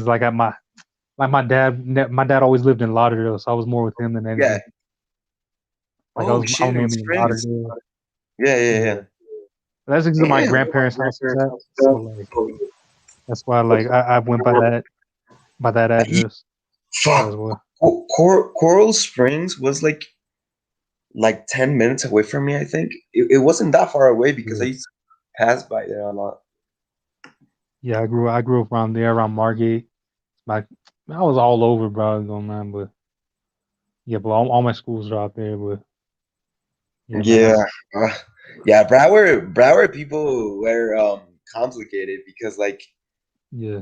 like at my dad always lived in Lauderdale, so I was more with him than Yeah. anything. Like Oh I shit, was in mainly in Springs. Lauderdale. Yeah. Yeah, that's because my Damn. grandparents' house was at. So like that's why like I went by that address. So as Fuck. well. Coral Springs was like 10 minutes away from me. I think it wasn't that far away because I Yeah, used to pass by there a lot. yeah. I grew up around there, around Margate. Like I was all over, bro. Going on, but yeah, but all my schools are out there. But yeah, man, Yeah, that's uh, yeah. Broward people were complicated because like yeah,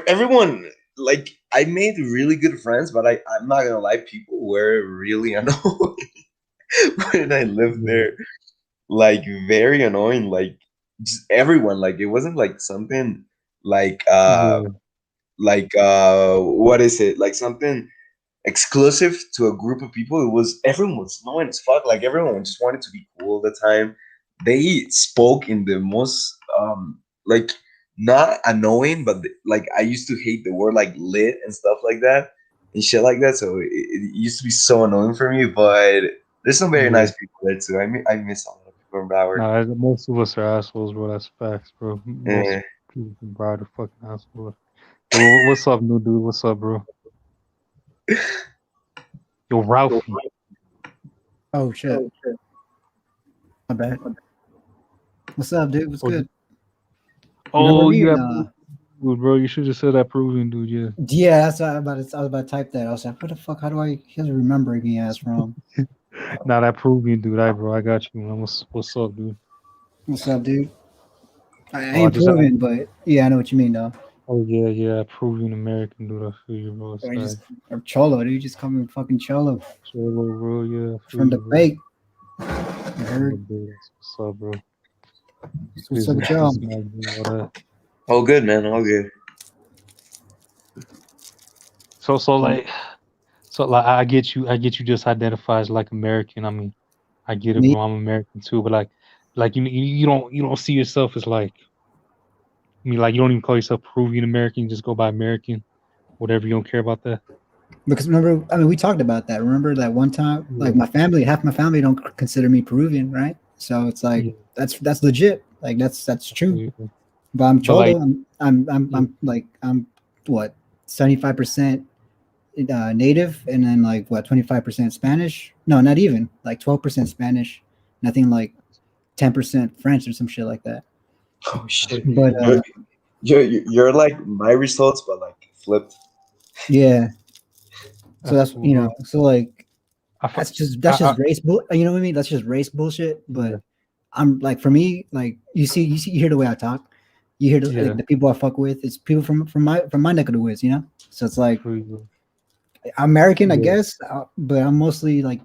everyone like I made really good friends, but I'm not gonna lie, people were really annoying when I lived yeah, there. Like very annoying. Like just everyone. Like it wasn't like something like yeah, what is it? Like something exclusive to a group of people. It was everyone was annoying as fuck. Like everyone just wanted to be cool all the time. They spoke in the most like not annoying, but like I used to hate the word like lit and stuff like that and shit like that. So it used to be so annoying for me. But there's some very yeah. nice people there too. I miss a lot of people from Broward. Nah, most of us are assholes, bro. That's facts, bro. Most Eh. people from Broward are fucking assholes. Yo, what's up, new dude? What's up, bro? Yo, Ralphie. Oh shit. My bad. What's up, dude? What's Oh, good? You remember oh, me you or got nah? dude, bro. You should have said that Peruvian dude. Yeah. Yeah, that's what I was about to type that. I was like, what the fuck? How do I? He doesn't remember me as from. Nah, that Peruvian dude. I bro, I got you, man. What's up, dude? What's up, dude? I Oh, I ain't just proven, but yeah, I know what you mean, though. oh yeah, Peruvian American dude. I feel you, bro. It's Or like just or cholo, dude. Just call me fucking cholo cholo, bro. Yeah, I feel from the you, bro. bake. You Yeah, heard? dude. That's what's up, bro. What's up with y'all? Busy magazine, all that. All good, man. All good. So like I get you. I get you. Just identify as like American. I mean, I get it, Me? bro. I'm American too, but like you don't see yourself as like. I mean, like you don't even call yourself Peruvian American. You just go by American. Whatever. You don't care about that. Because remember, I mean, we talked about that. Remember that one time? Yeah. Like my family, half my family don't consider me Peruvian, right? So it's like Yeah. that's legit. Like that's true. Yeah. But I'm But like, cholo. yeah, I'm like I'm what 75% native, and then like what 25% Spanish. No, not even like 12% Spanish. Nothing like 10% French or some shit like that. Oh that's shit. But crazy. You're like my results, but like flipped. yeah, so That's that's cool, bro. so like I, fu- that's I just race bull. You know what I mean? That's just race bullshit. yeah, But I'm like for me, like you hear the way I talk. You hear yeah, the people I fuck with. It's people from my neck of the woods, you know. So it's like for you, bro. American, I Yeah, guess, but I'm mostly like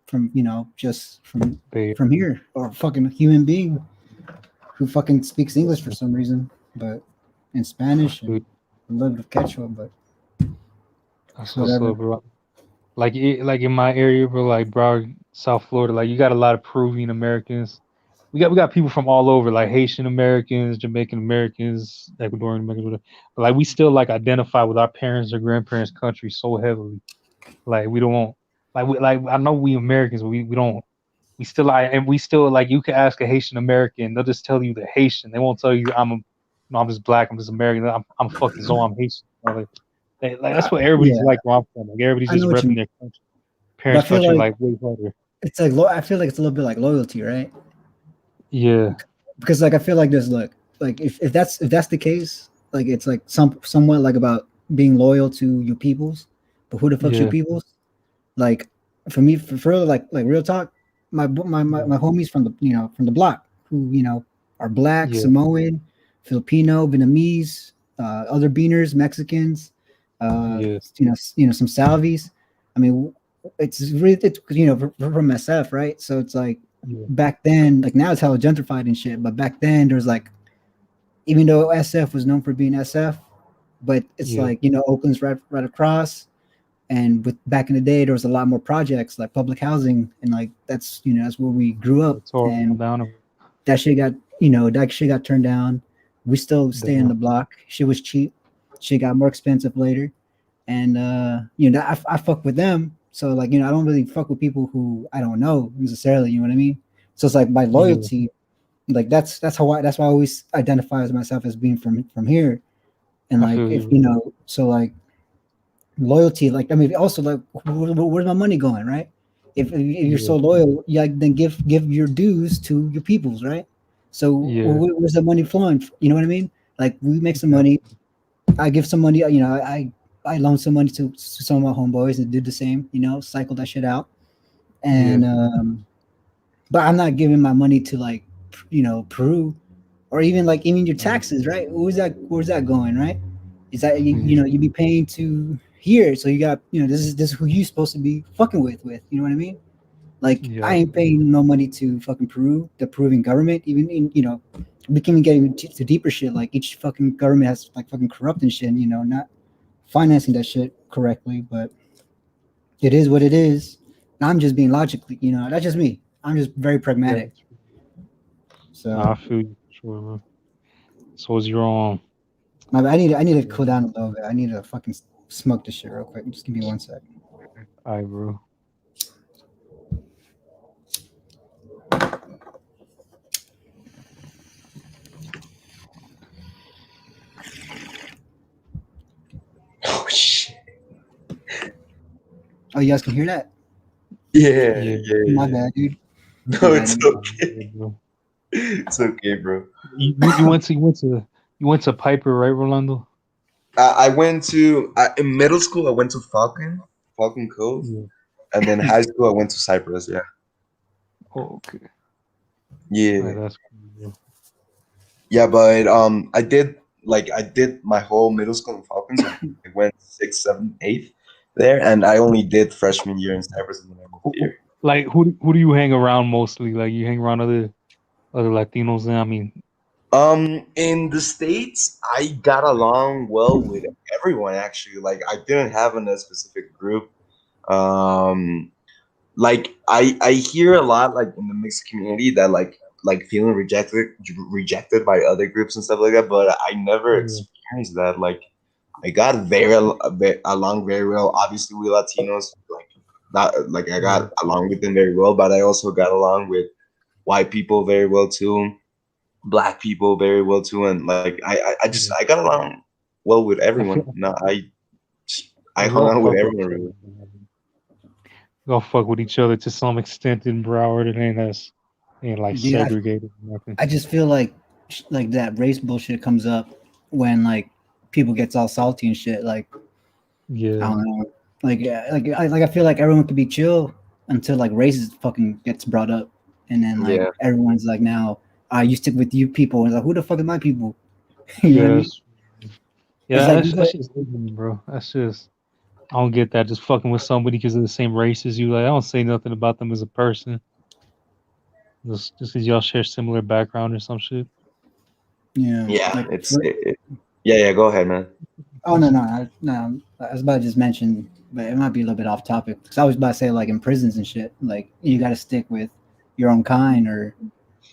from just Bay from Area. here or fucking human being who fucking speaks English for some reason, but in I Spanish feel and a little bit of Quechua, but that's what's whatever. up, bro. Like in my area, bro, like Broward, South Florida, like you got a lot of Peruvian Americans. We got people from all over, like Haitian Americans, Jamaican Americans, Ecuadorian Americans, whatever. But like we still like identify with our parents or grandparents' country so heavily. Like we don't want like I know we Americans, but we don't we still like and we still like you can ask a Haitian American, they'll just tell you the Haitian. They won't tell you no, I'm just black, I'm just American, I'm fucking Zo, I'm Haitian. Like that's what everybody's Yeah, like where I'm from. Like everybody's I just know what you repping mean, their country, but I parents' feel country like like way harder. it's like I feel like it's a little bit like loyalty, right? Yeah, Because like I feel like there's like if that's the case, like it's like somewhat like about being loyal to your peoples. But who the fuck's your Yeah. peoples? Like for me, for like real talk, my homies from the block who are black, Yeah. Samoan, Filipino, Vietnamese, other beaners, Mexicans, Yeah. some Salvies. I mean, it's really it's from SF, right? So it's like Yeah. back then, like now it's hella gentrified and shit, but back then there was like, even though SF was known for being SF, but it's Yeah. like Oakland's right across, and with back in the day there was a lot more projects like public housing, and like that's where we grew up, It's all and down. that shit got turned down. We still stay in Down. the block. Shit was cheap. Shit got more expensive later, and I fuck with them. So like I don't really fuck with people who I don't know necessarily. You know what I mean? So it's like my Yeah. loyalty. Like that's why I always identify as myself as being from here. And I like feel if you. so like loyalty, like I mean also like where's my money going, right? If you're Yeah. so loyal, yeah, then give your dues to your peoples, right? So Yeah. where's the money flowing? You know what I mean? Like we make some Exactly. money, I give some money, I loan some money to some of my homeboys and do the same, cycle that shit out. Yeah. And but I'm not giving my money to like Peru, or even your Yeah. taxes, right? Where's that going, right? Is that Yeah. you be paying to here, so you got this is who you supposed to be fucking with, you know what I mean? Like Yeah. I ain't paying no money to fucking Peru, the Peruvian government. Even in we can even get into deeper shit. Like each fucking government has like fucking corrupt and shit. Not financing that shit correctly. But it is what it is. I'm just being logically. That's just me. I'm just very Yeah. pragmatic. Nah, So I feel you for sure, bro. So is your I need to Yeah. cool down a little bit. I need to fucking smoke this shit real quick. Just give me 1 sec. All right, bro. Oh shit. Oh, you guys can hear that? Yeah, Yeah. yeah, My yeah. bad, dude. No, My it's bad. Nah, okay. yeah, bro. It's okay, bro. You went to Piper, right, Rolando? I went to in middle school. I went to Falcon Cove, Yeah. and then high school I went to Cyprus. Yeah, Oh, okay. All right, yeah, that's cool, bro. yeah. But I did my whole middle school in Falcon, so I went sixth, seventh, eighth there, and I only did freshman year in Cyprus, and then I moved here. Like who do you hang around mostly? Like you hang around other Latinos? Then I mean, In the States, I got along well with everyone actually. Like I didn't have a specific group. Um, like I hear a lot like in the mixed community that like feeling rejected by other groups and stuff like that. But I never yeah, experienced that. Like I got along very well. Obviously, we Latinos like not like I yeah, got along with them very well, but I also got along with white people very well too, black people very well too, and like yeah. I got along well with I everyone. feel No, I like we hung all out with fuck with everyone each other. really. We all fuck with each other to some extent in Broward. It ain't like Dude, segregated or nothing. I just feel like that race bullshit comes up when like people gets all salty and shit. Like I Yeah, don't know. Like yeah, I feel like everyone could be chill until like race fucking gets brought up, and then like Yeah, everyone's like now you stick with you people, and it's like who the fuck are my people? You know what I yeah, mean? It's yeah. like That's just ignorant, bro. That's just I don't get that. Just fucking with somebody because of the same race as you. Like I don't say nothing about them as a person. Just because y'all share similar background or some shit. yeah, yeah. like Yeah, yeah. Go ahead, man. oh no, I was about to just mention, but it might be a little bit off topic because I was about to say like in prisons and shit, like you got to stick with your own kind, or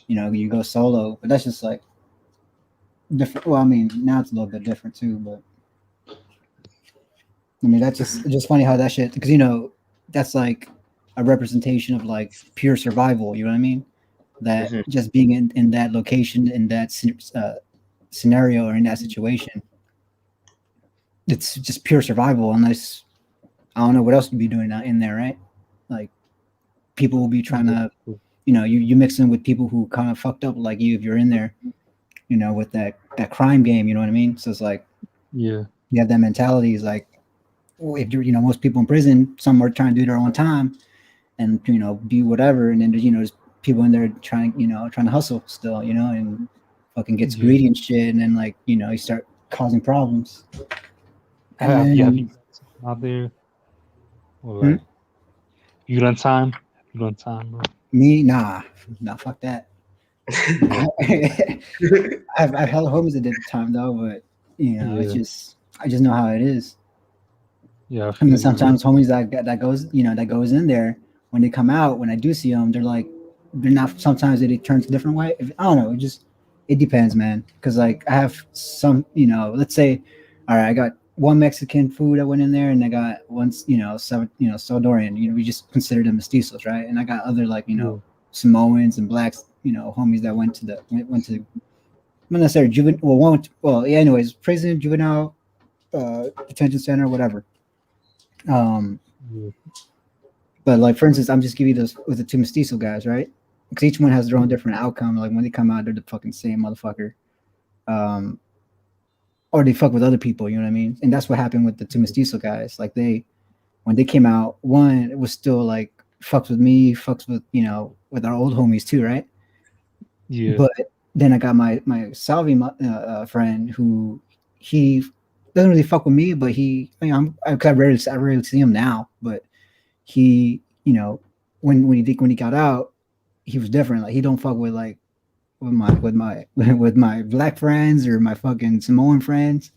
you go solo, but that's just like different. Well, I mean now it's a little bit different too, but I mean that's just funny how that shit, because that's like a representation of like pure survival. You know what I mean? That Hmm. just being in that location, in that scenario, or in that situation, it's just pure survival. Unless I don't know what else you'd be doing out in there, right? Like people will be trying Yeah, to, you mix in with people who kind of fucked up like you if you're in there, with that crime game. You know what I mean? So it's like yeah, you have that mentality. Is like if you're, most people in prison, some are trying to do their own time and be whatever, and then there's people in there trying trying to hustle still, and fucking gets Yeah. greedy and shit, and then like you start causing problems. And Have you then, got something out there? Or hmm? like you done time? You done time, bro? Me, nah, fuck that. I've held homies at the time though, but it's Yeah. just I just know how it is. Yeah, I I mean, feel you, bro. sometimes homies that goes in there, when they come out, when I do see them, they're not. Sometimes it turns a different way. I don't know. It depends, man. Because like I have some, let's say, all right, I got one Mexican food that went in there, and I got one, Salvadorian. We just consider them mestizos, right? And I got other like Yeah. Samoans and blacks, homies that went to not necessarily juvenile. Well, yeah. Anyways, prison, juvenile, detention center, whatever. Um, Yeah. but like for instance, I'm just giving you those with the two mestizo guys, right? Because each one has their own different outcome. Like when they come out, they're the fucking same motherfucker. Um, or they fuck with other people, you know what I mean? And that's what happened with the two mestizo guys. Like when they came out, one was still like fucks with me, fucks with with our old homies too, right? Yeah. But then I got my Salvi friend who he doesn't really fuck with me, but I rarely see him now, but he, when he got out, he was different. Like he don't fuck with like with my black friends or my fucking Samoan friends.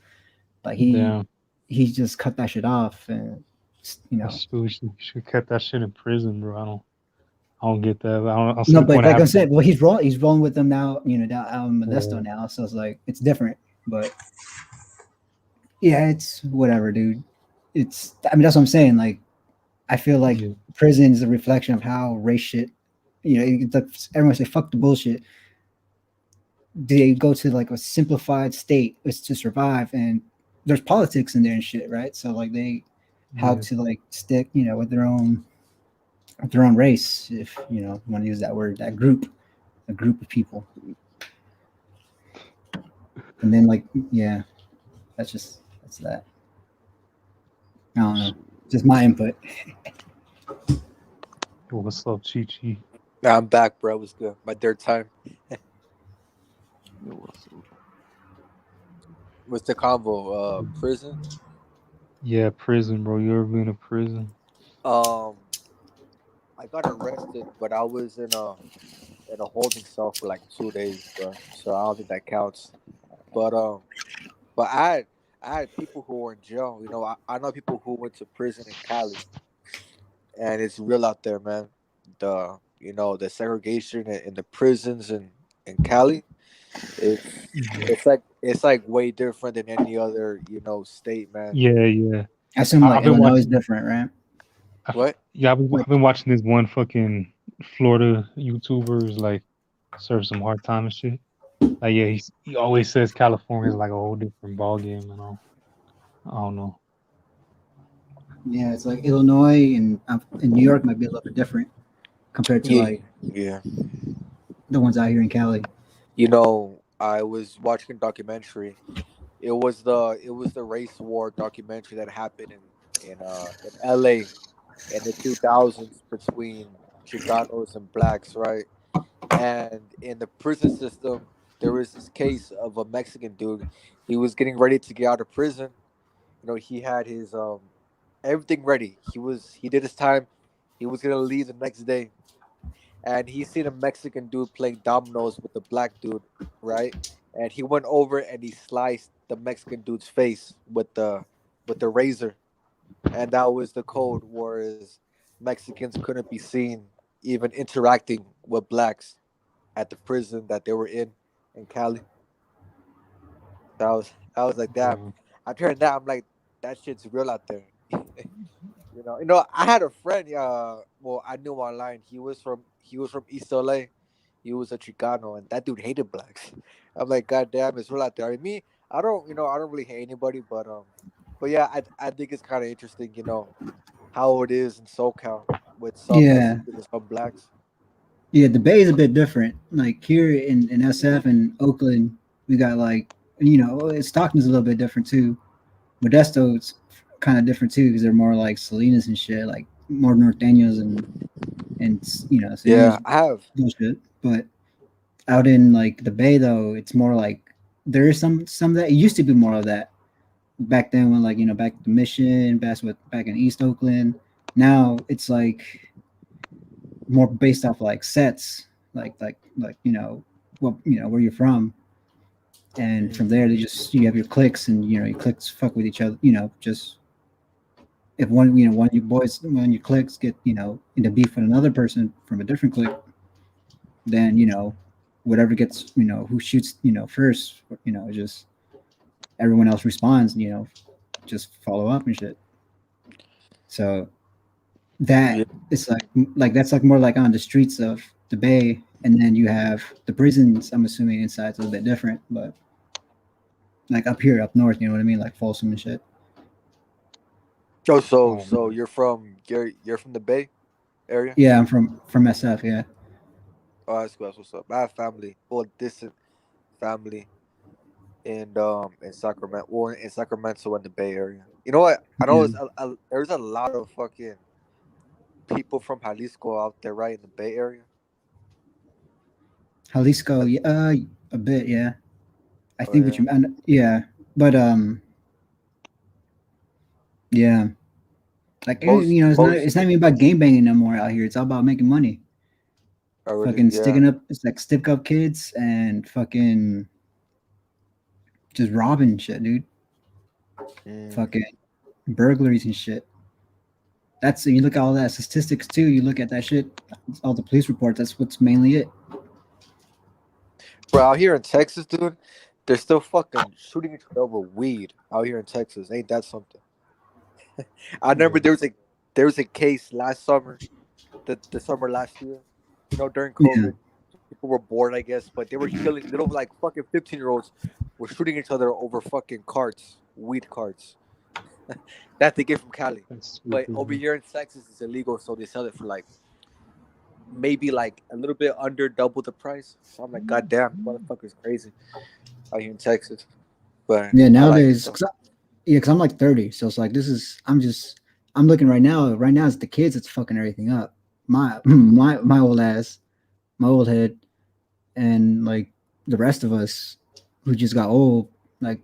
Like Damn. he just cut that shit off, and That's we should cut that shit in prison, bro. I don't get that. I don't see no, the but point of like I having said, well, he's rolling with them now. Down out in Modesto uh, now, so it's like it's different. But yeah, it's whatever, dude. I mean, that's what I'm saying. Like, I feel like yeah. prison is a reflection of how race shit. Everyone say fuck the bullshit. They go to like a simplified state is to survive, and there's politics in there and shit, right? So like they have Yeah. to like stick, with their own race, if want to use that word, that group, a group of people, and then like yeah, that's that. I don't know, just my input. Yo, what's up, Chi Chi? Nah, I'm back, bro. It was good. My third time. Yo, what's up? What's the convo? Prison. Yeah, prison, bro. You ever been to prison? Um, I got arrested, but I was in a holding cell for like 2 days, bro. So I don't think that counts. But I had people who were in jail. I know people who went to prison in Cali, and it's real out there, man. The segregation in the prisons in Cali, it's Yeah. it's like way different than any other state, man. Yeah, yeah. I assume like I've been Illinois is watching. different, right? What? Yeah, Like I've been watching this one fucking Florida YouTubers like serve some hard time and shit. Like, yeah, he always says California is like a whole different ball game and all. I don't know. yeah, it's like Illinois and New York might be a little bit different compared to Yeah, like yeah. the ones out here in Cali. I was watching a documentary. It was the race war documentary that happened in LA in the 2000s between Chicanos and blacks, right? And in the prison system, there was this case of a Mexican dude. He was getting ready to get out of prison. He had his everything ready. He did his time. He was gonna leave the next day, and he seen a Mexican dude playing dominoes with the black dude, right? And he went over and he sliced the Mexican dude's face with the razor, and that was the code. Whereas Mexicans couldn't be seen even interacting with blacks at the prison that they were in Cali. I was like, damn. Uh, After hearing that, I'm like, that shit's real out there. I had a friend. Well, I knew online. He was from East LA. He was a Chicano, and that dude hated blacks. I'm like, God damn, it's real out there. I mean, me, I don't really hate anybody, but yeah, I think it's kind of interesting. How it is in SoCal with some Yeah, Mexicans and some blacks. yeah. The Bay is a bit different. Like here in SF and Oakland, we got like Stockton's a little bit different too. Modesto's kind of different too because they're more like Salinas and shit, like more norteños and you know Yeah, Salinas I have. bullshit. But out in like the Bay though, it's more like there is some that it used to be more of that back then when like you know back the Mission, back in East Oakland. Now it's like more based off like sets, like you know what you know where you're from, and from there they just you have your clicks and you know your clicks fuck with each other. You know, just if one you know one of you boys one of your clicks get you know into beef with another person from a different click, then you know whatever gets you know who shoots you know first, you know just everyone else responds. You know, just follow up and shit. So Yeah, that it's like that's like more like on the streets of the Bay, and then you have the prisons. I'm assuming inside's a little bit different, but like up here, up north, you know what I mean, like Folsom and shit. oh, so Oh so man. you're from the Bay area? Yeah, I'm from SF. Yeah, Oh, that's cool. That's what's up. I have family, well, distant family in Sacramento, well, in Sacramento in the Bay Area. You know what? I know yeah. there's a lot of fucking people from Jalisco out there, right, in the Bay Area. Jalisco, Uh, yeah, a bit, yeah. I Oh think what yeah, you meant, yeah, but yeah, like most you know, most. it's not even about game banging no more out here. It's all about making money. Already, Fucking yeah. sticking up, it's like stick up kids and fucking just robbing shit, dude. Mm. Fucking burglaries and shit. That's you look at all that statistics too. You look at that shit, all the police reports. That's what's mainly it. Bro, out here in Texas, dude, they're still fucking shooting each other over weed out here in Texas. Ain't that something? I remember Yeah. there was a case last summer, the summer last year. You know, during Yeah, COVID, people were bored, I guess, but they were killing little like fucking 15-year-olds were shooting each other over fucking carts, weed carts that they get from Cali. That's But stupid, over man. here in Texas, it's illegal, so they sell it for like maybe like a little bit under double the price. So I'm like, God damn, motherfucker's crazy out here in Texas. But yeah. I like it Nowadays, though. yeah, because I'm like 30, so it's like this is. I'm looking right now. Right now, it's the kids that's fucking everything up. My old ass, my old head, and like the rest of us who just got old. Like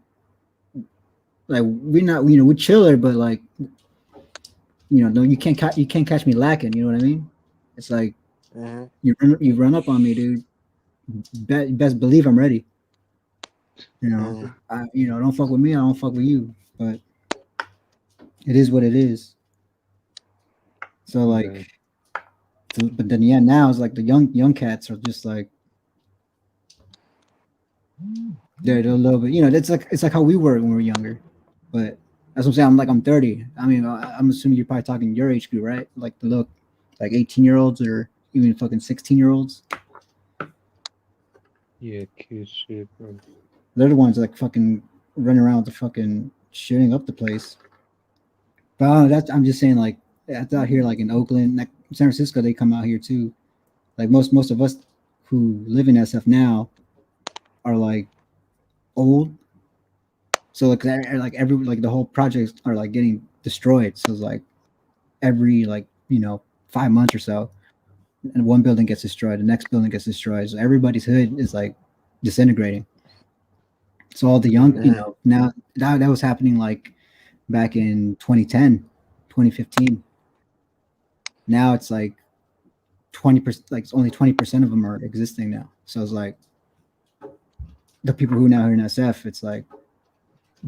like we're not you know we're chiller, but like you know no you can't catch me lacking. You know what I mean? It's like Hmm. you run up on me, dude. Best believe I'm ready. You know, Hmm. you know, don't fuck with me, I don't fuck with you. But it is what it is. So like, Yeah. but then yeah, now it's like the young cats are just like they're a little bit, you know, it's like how we were when we were younger. But that's what I'm saying. I'm 30. I mean, I'm assuming you're probably talking your age group, right? Like the look, like 18-year-olds or even fucking 16-year-olds. Yeah, kid shit, bro. They're the ones like fucking running around with the fucking shooting up the place. But that's I'm just saying like that's out here like in Oakland, like San Francisco, they come out here too. Like most of us who live in SF now are like old, so like every like the whole projects are like getting destroyed. So it's like every like you know 5 months or so, and one building gets destroyed, the next building gets destroyed. So everybody's hood is like disintegrating. So all the young, you Hmm. know, now that was happening like back in 2010, 2015. Now it's like 20%, like only 20% of them are existing now. So it's like the people who now are in SF, it's like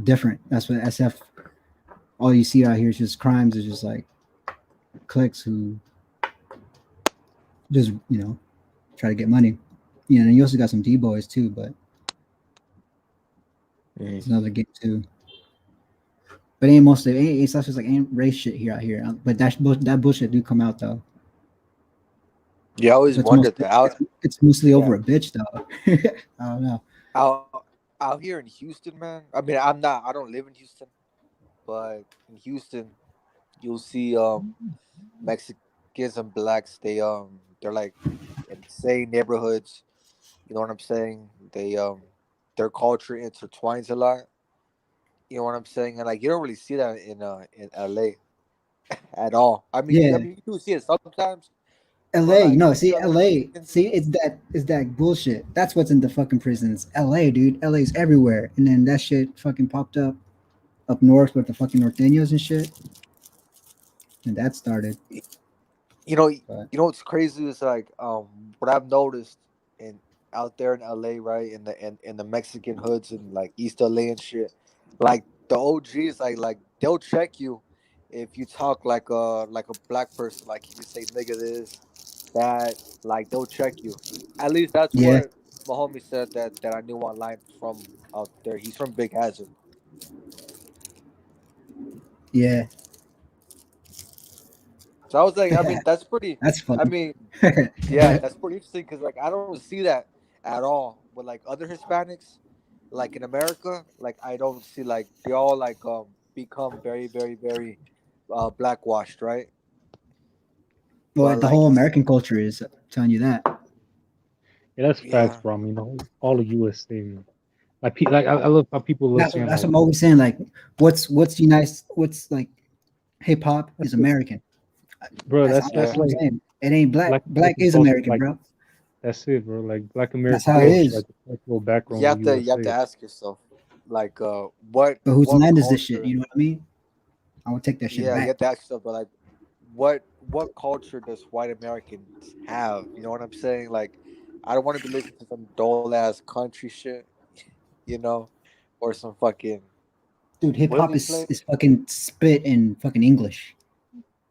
different. That's what SF. All you see out here is just crimes. Is just like cliques who just you know try to get money. You know, and you also got some D boys too, but it's Hmm. another game too. But ain't most of it. It's just like ain't race shit here out here. But that bullshit do come out though. Yeah, I always But wondered that. it's mostly Yeah, over a bitch though. I don't know. out here in Houston, man. I mean, I don't live in Houston, but in Houston, you'll see Mexicans and blacks. They're like in the same neighborhoods. You know what I'm saying? Their culture intertwines a lot. You know what I'm saying? And like you don't really see that in LA at all. I Yeah, mean, you do see it sometimes, but LA. like No, most see, LA LA. Mexicans, See, it's that bullshit. That's what's in the fucking prisons. LA, dude. LA's everywhere. And then that shit fucking popped up north with the fucking norteños and shit. And that started. But what's crazy is like what I've noticed in out there in LA, right? In the Mexican hoods and like East LA and shit. Like the OGs, like they'll check you if you talk like a black person. Like if you say nigga this, that, like they'll check you. At least that's yeah, what my homie said that I knew online from out there. He's from Big Hazard. yeah. So I was like, I mean, that's pretty. That's I funny. mean, yeah, that's pretty interesting because like I don't see that at all with like other Hispanics, like in America. Like I don't see like they all like become very very very blackwashed, right? Well, But the like whole American culture is telling you that. Yeah, that's facts, yeah, bro. I mean, all the U.S. thing. I love how people are That's saying that's like, what I'm always saying. Like, what's United? What's like hip hop is American. bro, That's yeah, that's that's what I'm like saying. It ain't black. Black Black American is culture. American, Like bro. that's it, bro. Like Black That's American how it culture, is. like a little background you on have the to you have to USA. ask yourself like what But whose what land is this shit? culture? You know what I mean? I would take that shit Yeah, you back. have to ask yourself, but like what culture does white Americans have? You know what I'm saying? Like I don't want to be listening to some dull ass country shit, you know, or some fucking Dude, hip what do hop they is play? is fucking spit in fucking English.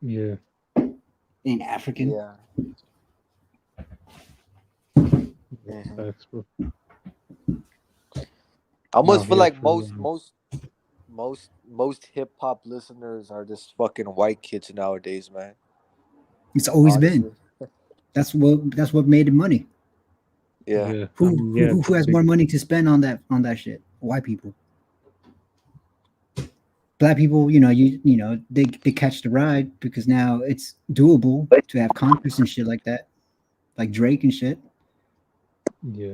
Yeah, It ain't African. Yeah. that's Hmm. facts, bro. I almost No, feel yeah, like for real. most hip hop listeners are just fucking white kids nowadays, man. It's always been. Honestly. That's what made it money. Yeah. Yeah, I Who mean, who yeah, who has big. more money to spend on that shit? White people. Black people, they catch the ride because now it's doable to have concerts and shit like that, like Drake and shit, Yeah,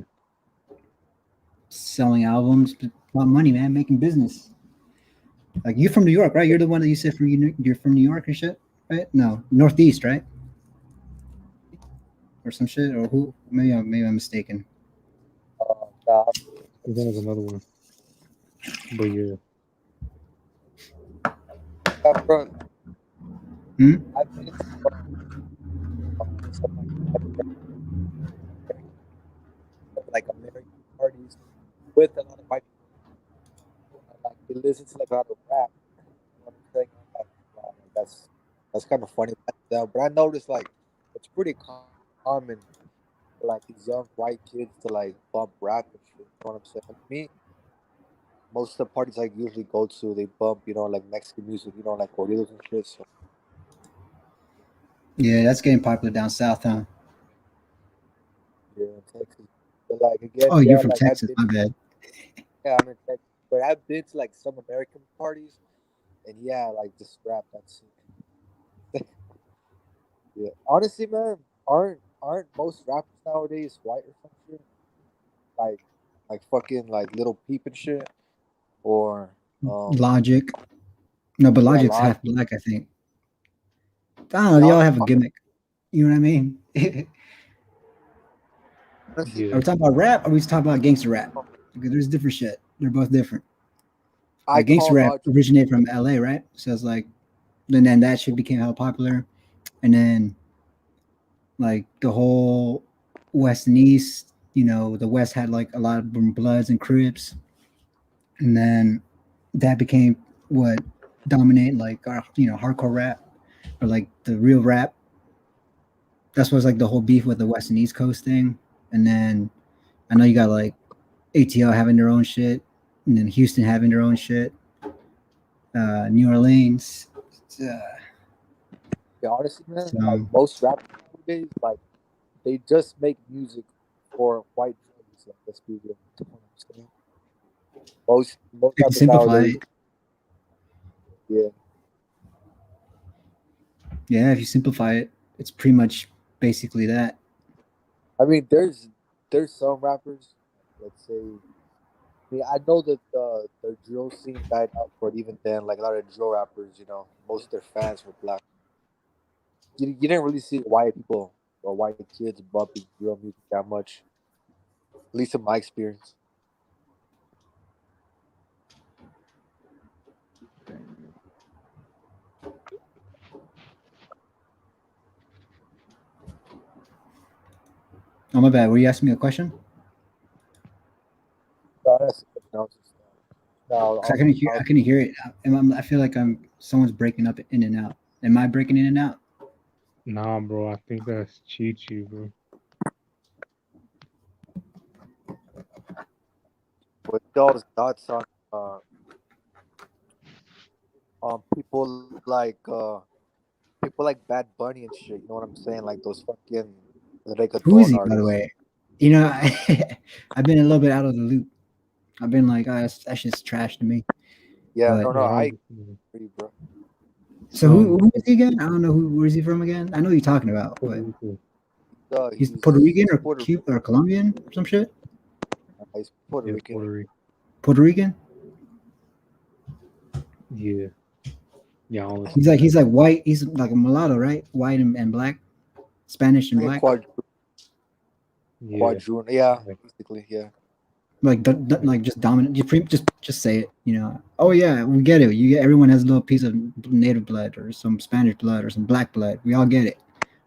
selling albums, about money, man, making business. Like you're from New York, right? You're the one that you said you're from New York and shit, right? No, Northeast, right? Or some shit, or who? Maybe I'm mistaken. Nah, that was another one. But yeah, bro, Hmm? I've been to some like American parties with a lot of white people. And, like they listen to like a lot of rap. You know what I'm saying? I'm like, wow, like, that's kind of funny. But I noticed like it's pretty common for like these young white kids to like bump rap and shit. You know what I'm saying? Me, most of the parties I usually go to, they bump, like Mexican music, like corridos and shit. So Yeah, that's getting popular down south, huh? yeah, in Texas. But like again, Oh, you're yeah, from like I've Texas, been my to bad. yeah, I'm in Texas, but I've been to like some American parties, and yeah, like this rap, that's it. Yeah, honestly, man, aren't most rappers nowadays white or some shit? Like, like fucking like Little Peep and shit, or Logic. No, but yeah, Logic's Log. half black, I think. I don't know. Yeah, They all have a gimmick. You know what I mean? honestly, yeah, Are we talking about rap? Or are we talking about gangster rap? Because there's different shit. They're both different. I Like gangster call rap Logic. originated from LA, right? So it's like, then that shit became hell popular, and then like the whole West and East. The West had like a lot of Bloods and Crips, and then that became what dominate like our hardcore rap or like the real rap. That's what's like the whole beef with the West and East Coast thing, and then I know you got like ATL having their own shit, and then Houston having their own shit. New Orleans. Yeah, honestly, man, like So most rappers nowadays, like they just make music for white druggies. Like, let's be real. You know what I'm saying? Most if you rappers simplify nowadays, it, yeah. yeah, if you simplify it, it's pretty much basically that. I mean, there's some rappers, let's say I mean, I know that the drill scene died out, but even then, like a lot of drill rappers, most of their fans were black. You didn't really see white people or white kids bumping drill music that much, at least in my experience. Oh my bad. Were you asking me a question? So that's something else. Now, 'Cause I couldn't hear it. I feel like someone's breaking up in and out. Am I breaking in and out? Nah, bro. I think that's Chi Chi, bro. with y'all's thoughts on people like Bad Bunny and shit. You know what I'm saying? Like those fucking Who is reggaeton he, by the artists. way? I've been a little bit out of the loop. I've been like, that's just trash to me. Yeah, But no, Yeah, I yeah. agree, bro. so Some who is he again? I don't know where is he from again? I know who you're talking about, Puerto but Rico. he's Puerto Rican He's or Puerto Cuban or Colombian or some shit. he's Puerto Yeah, Rican. Puerto Rico. Puerto Rican. Yeah, yeah. He's Honestly, like white. He's like a mulatto, right? White and black, Spanish and Like a black. yeah. quadroon. Yeah, Like, basically, yeah. Like like, like just dominant. Just say it. Oh yeah, we get it. Everyone has a little piece of native blood or some Spanish blood or some black blood. We all get it.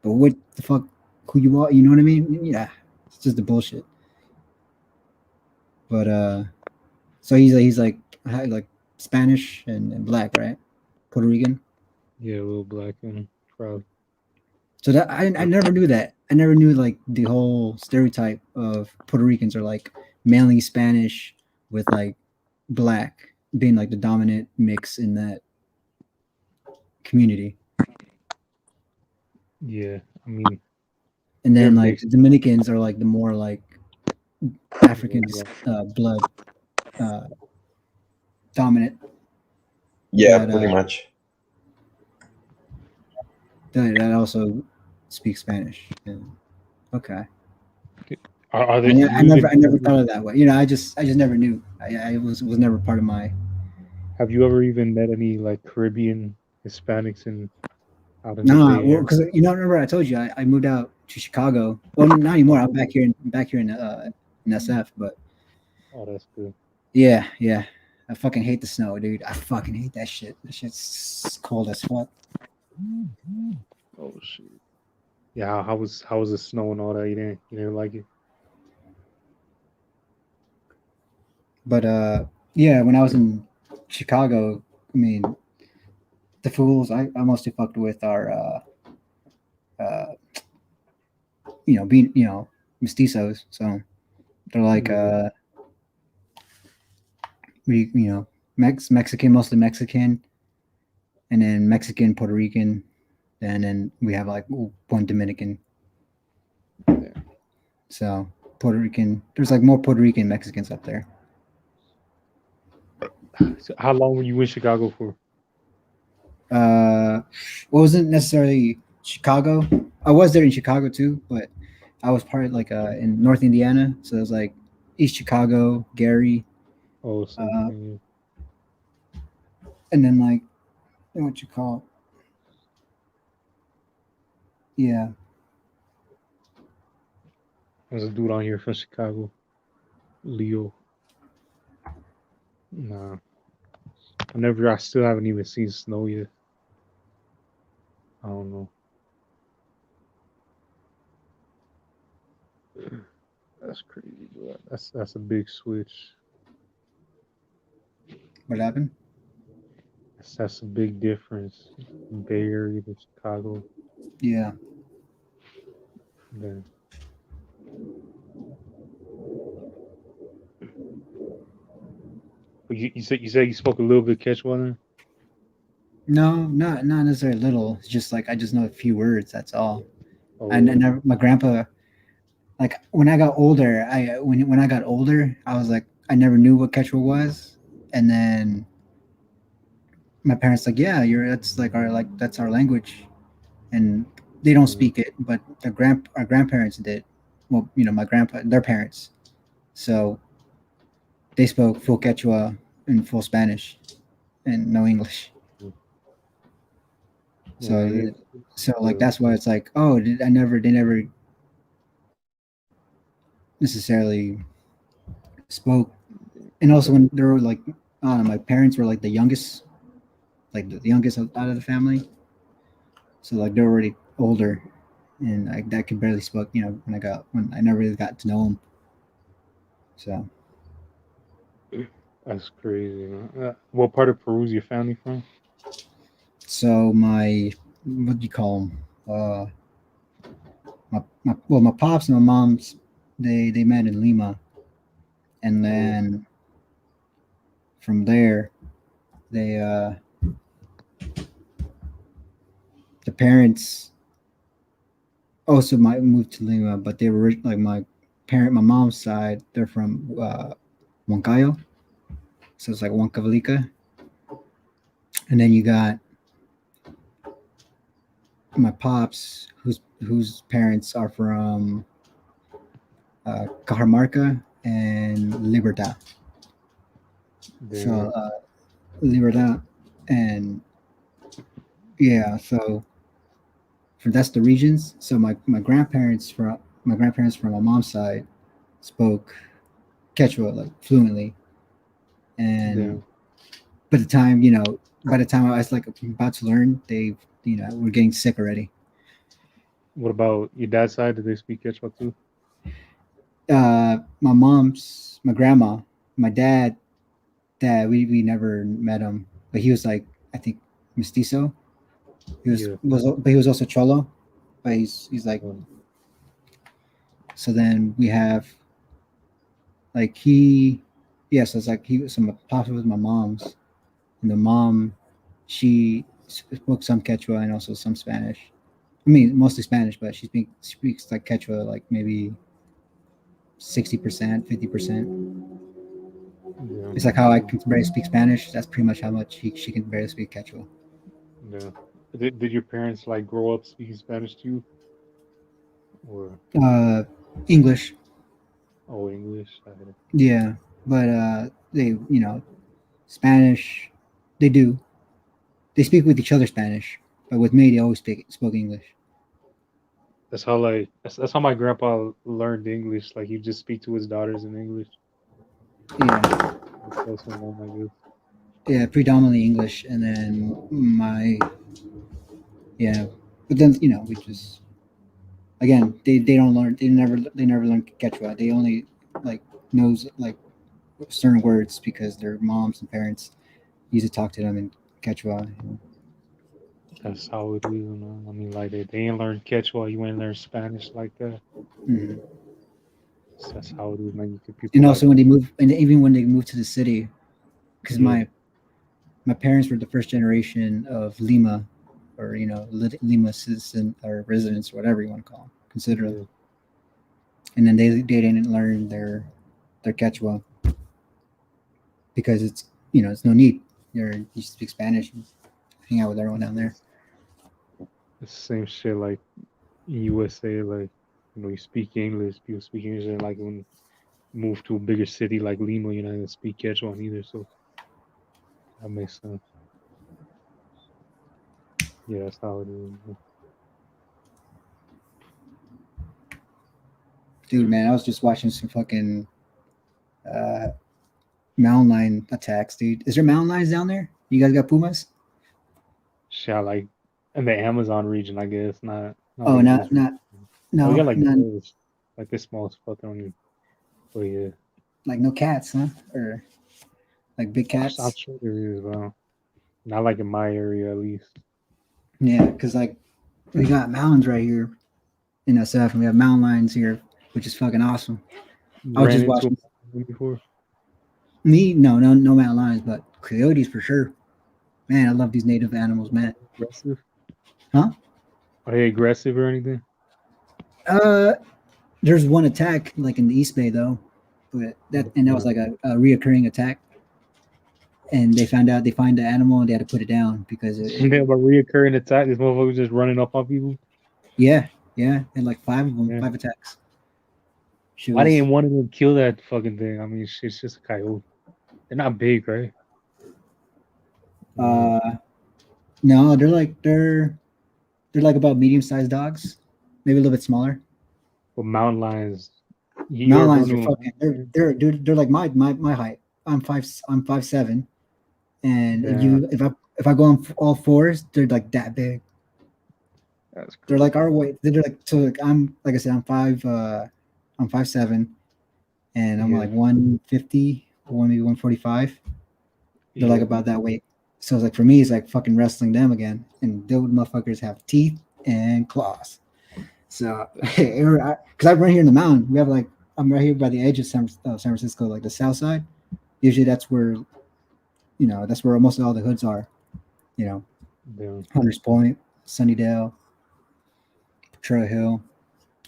But what the fuck? Who you are? You know what I mean? Yeah, it's just the bullshit. But so he's like Spanish and black, right? Puerto Rican. yeah, a little black in him, proud. So that I never knew that. I never knew like the whole stereotype of Puerto Ricans are like mainly Spanish with like black being like the dominant mix in that community. Yeah, I mean, And they're then like mixed. the Dominicans are like the more like Yeah, African black. blood uh, dominant Yeah, that pretty much. that also speaks Spanish. Yeah. Okay. Are I, there? ne- Do you even I never thought of that way. I just never knew. I was never part of my. have you ever even met any like Caribbean Hispanics in out in the No, Bay well, Area? because remember I told you I moved out to Chicago. Well, not anymore. I'm back here in SF. But Oh, that's good. yeah, yeah. I fucking hate the snow, dude. I fucking hate that shit. That shit's cold as fuck. Oh shit. Yeah, how was the snow and all that? You didn't like it? But yeah, when I was in Chicago, I mean, the fools I mostly fucked with are uh being mestizos. So they're like Yeah, Mexican, mostly Mexican, and then Mexican, Puerto Rican, and then we have like one Dominican. yeah. So Puerto Rican, there's like more Puerto Rican Mexicans up there. So how long were you in Chicago for? Well, it wasn't necessarily Chicago. I was there in Chicago too, but I was part of like in North Indiana, so it was like East Chicago, Gary, Oh, same uh, thing. and then like what you call yeah. There's a dude on here from Chicago, Leo. Nah, I still haven't even seen snow yet. I don't know. That's crazy, bro. That's a big switch. What happened? That's a big difference. Bay Area to Chicago. Yeah. Then but you said you spoke a little bit Quechua. No, not necessarily little. It's just like I just know a few words. That's all. And Oh, then my grandpa, like when I got older, when I got older, I was like I never knew what Quechua was, and then my parents like, yeah, that's our language, and they don't mm, speak it, but our grandparents did. Well, my grandpa, their parents. So they spoke full Quechua and full Spanish and no English. So, Yeah, so like yeah. that's why it's like, oh, they never necessarily spoke. And also when they were like, I don't know, my parents were like the youngest, like the youngest out of the family. So like they're already older, and I could barely spoke. You know, when I never really got to know them. So That's crazy, man. What part of Peru is your family from? so my what do you call them? My pops and my mom's they met in Lima, and then from there they the parents also might move to Lima, but they were like my mom's side, they're from Huancayo, so it's like Huancavelica, and then you got my pops, whose parents are from Cajamarca and Libertad. So Libertad, and yeah, so that's the regions. So my grandparents from my mom's side spoke Quechua like fluently, and Damn. by the time I was like about to learn, they were getting sick already. What about your dad's side? Did they speak Quechua too? My grandma, my dad, we never met him, but he was like, I think, mestizo. Yeah. But he was also cholo, but he's like, Um, so then we have like he, yeah, so it's like so my papa was my mom's, and the mom, she spoke some Quechua and also some Spanish. I mean, mostly Spanish, but speaks like Quechua, like maybe 60%, 50%. yeah. It's like how I can barely speak Spanish. That's pretty much how much she can barely speak Quechua. Yeah. Did your parents like grow up speaking Spanish too, or English, English? yeah, but they, Spanish, they do. They speak with each other Spanish, but with me, they always spoke English. That's how my grandpa learned English. Like he just speak to his daughters in English. Yeah, That's lesson one, I guess. yeah, predominantly English, and then yeah, but then we just again they don't learn they never learn Quechua. They only like knows like certain words because their moms and parents used to talk to them in Quechua. That's how it is, you know. I mean, like they ain't learn Quechua, you ain't learn Spanish like that. Mhm. That's how it is, man. You get people And like, also when they move, and even when they move to the city, because yeah, my parents were the first generation of Lima, or Lima citizen or residents or whatever you want to call them, consider them. yeah, And then they didn't learn their Quechua because it's no need. You speak Spanish and hang out with everyone down there. it's the same shit like in USA, like you speak English, people speak English, and like when you move to a bigger city like Lima, you're not gonna speak Quechua either, so that makes sense. Yeah, that's how it is. Man. Dude, man, I was just watching some fucking uh, mountain lion attacks, dude. Is there mountain lions down there? You guys got pumas? Shit, like in the Amazon region, I guess, not Oh, like this region. Oh, we got no, like none. bears, like this small as fuck. I don't even. But yeah, Like no cats, huh? Or like big I'm cats? sure there is, bro. Not like in my area, at least. Yeah, because like we got mountains right here in SF, and we have mountain lions here, which is fucking awesome. You I was ran just into a watching mountain before? me. No mountain lions, but coyotes for sure. Man, I love these native animals, man. Aggressive? Huh? Are they aggressive or anything? Uh, there's one attack like in the East Bay though, but that was like a reoccurring attack, and they find the animal and they had to put it down because They have a reoccurring attack. This motherfucker just running up on people. yeah, and like five of them, Yeah, 5 attacks. She Why was didn't one of them kill that fucking thing? I mean, it's just a coyote. They're not big, right? uh no, they're like about medium sized dogs, maybe a little bit smaller. But mountain lions, you Mountain ever lions run are into a mountain fucking. lion? They're like my height. I'm 5'7", and Yeah, if I go on all fours, they're like that big. that's They're crazy. like our weight. They're like so. Like I'm like I said, I'm 5'7", and I'm Yeah, like 150, maybe 145. They're like yeah. about that weight. So it's like for me, it's like fucking wrestling them again. And those motherfuckers have teeth and claws. So, because I'm right here in the mountain, we have like I'm right here by the edge of San Francisco, like the south side. Usually, that's where that's where most of all the hoods are. You know, Yeah. Hunters Point, Sunnydale, Trail Hill,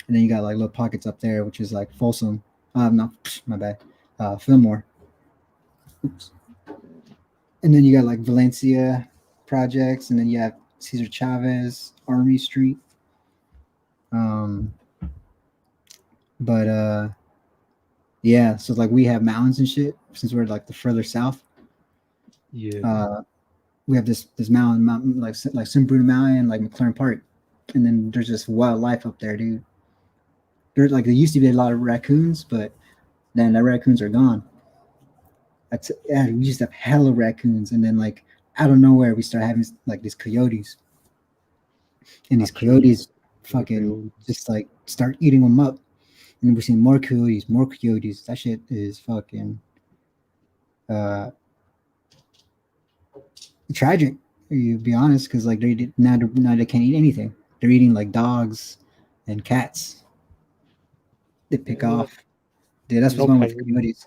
and then you got like little pockets up there, which is like Folsom. No, my bad. Fillmore. Oops. And then you got like Valencia projects, and then you have Cesar Chavez, Army Street. Um, but yeah, so like we have mountains and shit since we're like the further south. Yeah. We have this mountain like Sp1clandia Mountain, like McLaren Park, and then there's just wildlife up there, dude. There's like there used to be a lot of raccoons, but then the raccoons are gone. Yeah, we used to have hella raccoons, and then like out of nowhere we start having like these coyotes, and these Not sure. coyotes The fucking coyotes. just like start eating them up, and we're seeing more coyotes, more coyotes. That shit is fucking uh tragic. You be honest, because like now they can't eat anything. They're eating like dogs and cats. They pick Yeah, off. Dude, that's you what's know, going with coyotes.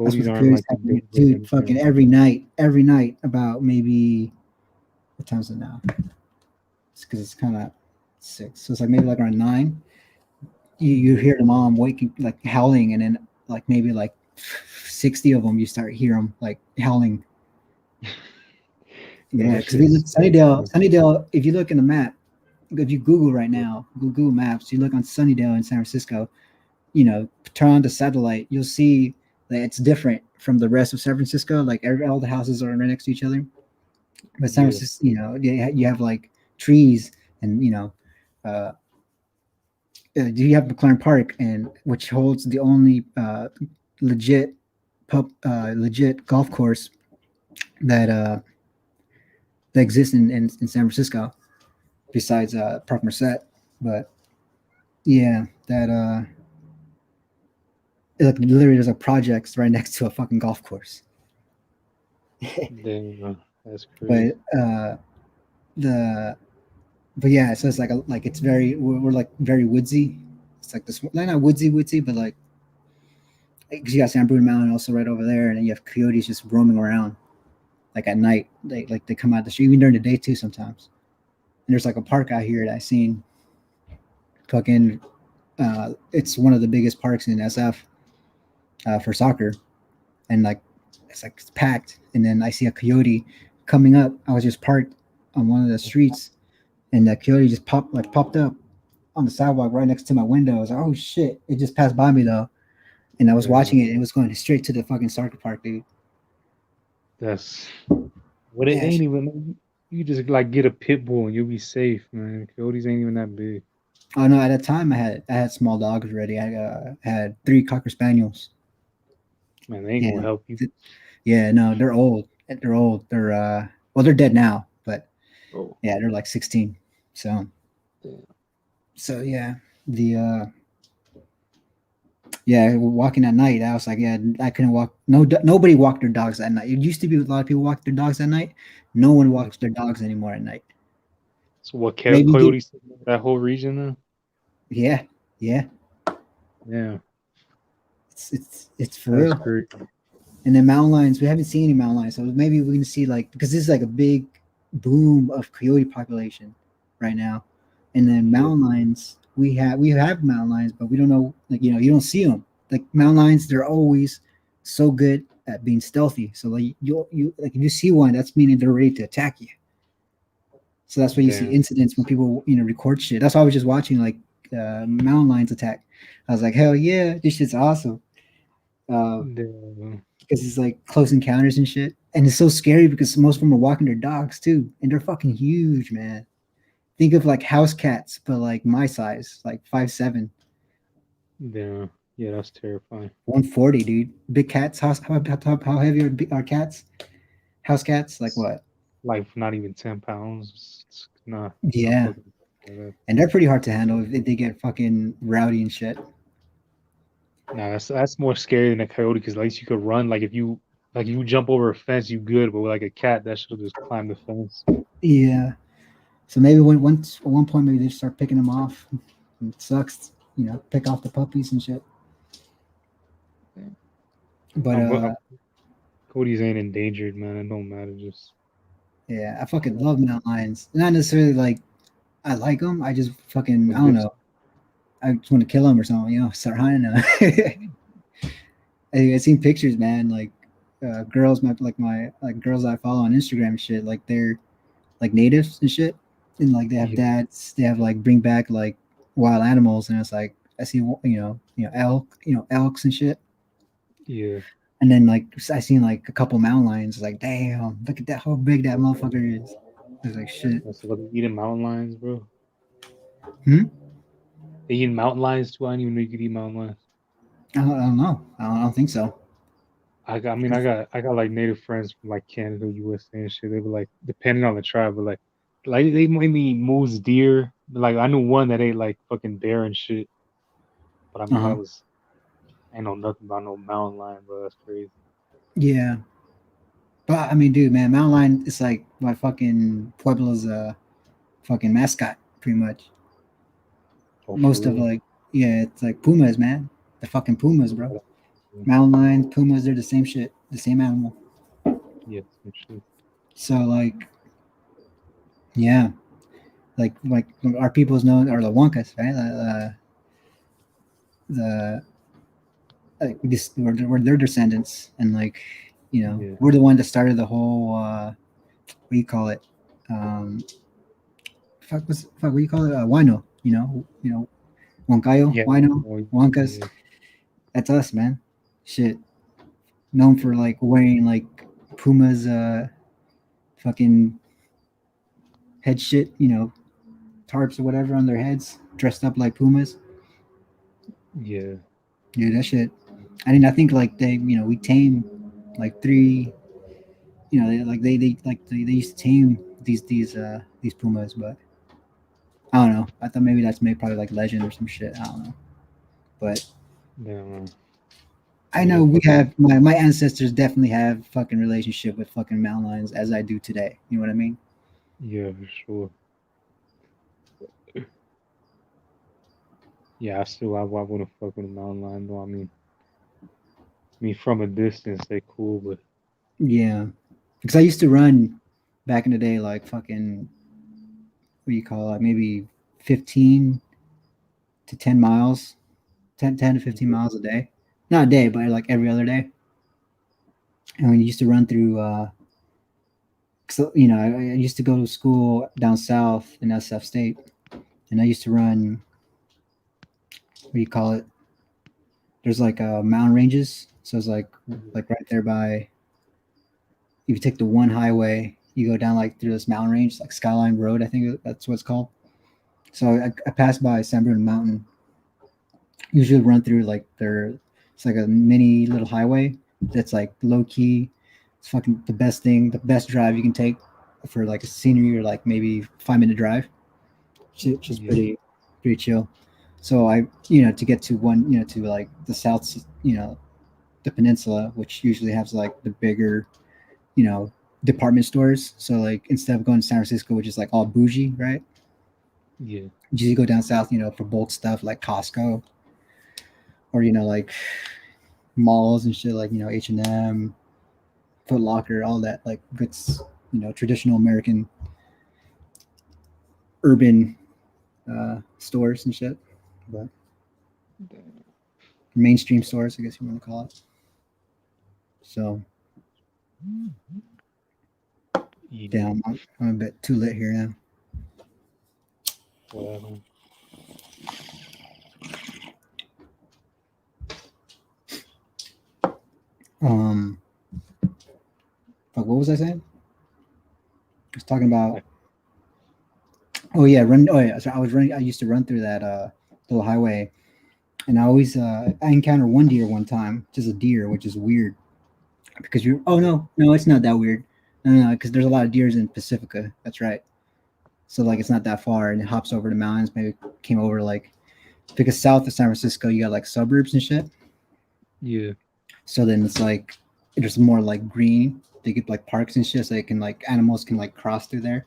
That's what coyotes the aren't coyotes like the happen. big Dude, ones. fucking Yeah. every night, about maybe what time is it now? It's because it's kind of 6, so it's like maybe like around 9. You hear the mom waking like howling, and then like maybe like 60 of them you start hear them like howling. Yeah, Yeah, that because we look shit's Sunnydale. Sunnydale. If you look in the map, if you Google right now, Google Maps, you look on Sunnydale in San Francisco. Turn on the satellite, you'll see that it's different from the rest of San Francisco. Like all the houses are right next to each other. But San yeah, Francisco, you have like trees, and uh, you have McLaren Park, and which holds the only legit legit golf course that that exists in San Francisco, besides Park Merced. But yeah, that like literally there's a project right next to a fucking golf course. damn, that's crazy. But the but yeah, so it's like it's very we're like very woodsy. It's like this not woodsy, but like because you got San Bruno Mountain also right over there, and then you have coyotes just roaming around like at night. They come out the street even during the day too sometimes. And there's like a park out here that I seen. Fucking, it's one of the biggest parks in SF for soccer, and like it's packed. And then I see a coyote coming up. I was just parked on one of the streets, and that coyote just popped up on the sidewalk right next to my window. I was like, oh shit! It just passed by me though, and I was watching it. And it was going straight to the fucking soccer park, dude. That's what it Yeah. ain't even. You just like get a pit bull and you'll be safe, man. Coyotes ain't even that big. Oh no! At that time, I had small dogs already. I had 3 cocker spaniels. Man, they ain't Yeah. gonna help you. Yeah, no, they're old. They're old. They're well, they're dead now, but Oh, yeah, they're like 16. So damn. so yeah, the yeah, walking at night, I was like, yeah, I couldn't walk. Nobody walked their dogs at night. It used to be a lot of people walked their dogs at night. No one walks their dogs anymore at night. So what? Maybe Coyotes that whole region then? yeah, yeah. Yeah, It's for that's real. great. And then mountain lions, we haven't seen any mountain lions, so maybe we can see like because this is like a big boom of coyote population right now. And then Yeah. mountain lions, we have mountain lions, but we don't know like you don't see them. Like mountain lions, they're always so good at being stealthy. So like you like if you see one, that's meaning they're ready to attack you. So that's why you see Damn. incidents when people record shit. That's why I was just watching like mountain lions attack. I was like, hell yeah, this shit's awesome. Damn. Because it's like close encounters and shit, and it's so scary because most of them are walking their dogs too, and they're fucking huge, man. Think of like house cats, but like my size, like 5'7", Damn. Yeah, that's terrifying. 140, dude. Big cats. How heavy are cats? House cats, like what? Like not even 10 pounds. Nah, not Yeah, fucking like that. and they're pretty hard to handle if they get fucking rowdy and shit. Nah, that's more scary than a coyote because at least you could run. Like if you jump over a fence, you good. But with like a cat, that should just climb the fence. Yeah. So maybe once at one point maybe they start picking them off. It sucks, pick off the puppies and shit. But Coyotes ain't endangered, man. It don't matter. Just yeah, I fucking love mountain lions. Not necessarily like I like them. I just fucking but I don't this, know. I just want to kill them or something. Start hunting them. I seen pictures, man. Like girls, like girls I follow on Instagram and shit. Like they're like natives and shit, and like they have yeah, dads. They have like bring back like wild animals, and it's like I see elk, elks and shit. yeah. And then like I seen like a couple mountain lions. It's like damn, look at that how big that motherfucker is. I was like shit. That's what they eating mountain lions, bro. Hmm? They eating mountain lions too. I didn't even know you could eat mountain lions. I don't know. I don't think so. I got like native friends from like Canada, USA, and shit. They were like, depending on the tribe, but like they mainly eat moose, deer. Like I knew one that ate like fucking bear and shit. But I mean, Uh-huh. I know nothing about no mountain lion, bro. That's crazy. Yeah. But I mean, dude, man, mountain lion is like my fucking Pueblo's fucking mascot, pretty much. Oh, for Most of real. like, yeah, it's like pumas, man. The fucking pumas, bro. Yeah, Mountain lions, pumas, they're the same shit, the same animal. yeah, some shit. So like, yeah, like our people's known are the Wonkas, right? The like we're their descendants, and like, Yeah, we're the one that started the whole what do you call it? Um, what do you call it? Wino, Huancayo, yeah, Wino, Huancas. yeah, That's us, man. Shit, known for like wearing like Pumas, fucking head shit, tarps or whatever on their heads, dressed up like Pumas. yeah, Dude, that shit. I mean, I think like we tame like three, they used to tame these Pumas, but I don't know. I thought maybe that's maybe probably like legend or some shit. I don't know, but yeah, man. I Yeah, know we fucking, have my ancestors definitely have fucking relationship with fucking mountain lions as I do today. You know what I mean? yeah, for sure. Yeah, I wouldn't fuck with a mountain lion though. I mean, from a distance, they cool, but Yeah, because I used to run back in the day, like fucking what do you call it? Maybe 15 to 10 miles, 10 to 15 yeah, miles a day. Not a day, but like every other day. And we used to run through, so, I used to go to school down south in SF State, and I used to run, what do you call it? There's like mountain ranges. So it's like right there by, if you take the one highway, you go down like through this mountain range, like Skyline Road, I think that's what it's called. So I passed by San Bruno Mountain, usually run through like it's like a mini little highway that's like low key. It's fucking the best thing, the best drive you can take for like a scenery or like maybe 5 minute drive. Just yeah, pretty chill. So I, to get to one, to like the south, the peninsula, which usually has like the bigger, you know, department stores. So like instead of going to San Francisco, which is like all bougie, right? yeah, You usually go down south, for bulk stuff like Costco or like malls and shit like H&M, Foot Locker, all that like goods, traditional American urban stores and shit, but mainstream stores, I guess you want to call it. So yeah. damn, I'm a bit too lit here now. Whatever. Um, fuck, what was I saying? I was talking about. Oh yeah, run. Oh yeah, so I was running. I used to run through that little highway, and I always I encountered one deer one time, just a deer, which is weird because you're. Oh no, it's not that weird. No, because there's a lot of deers in Pacifica. That's right. So like it's not that far, and it hops over the mountains. Maybe came over like because south of San Francisco you got like suburbs and shit. Yeah. So then it's like there's more like green. They get like parks and shit, so they can like animals can like cross through there.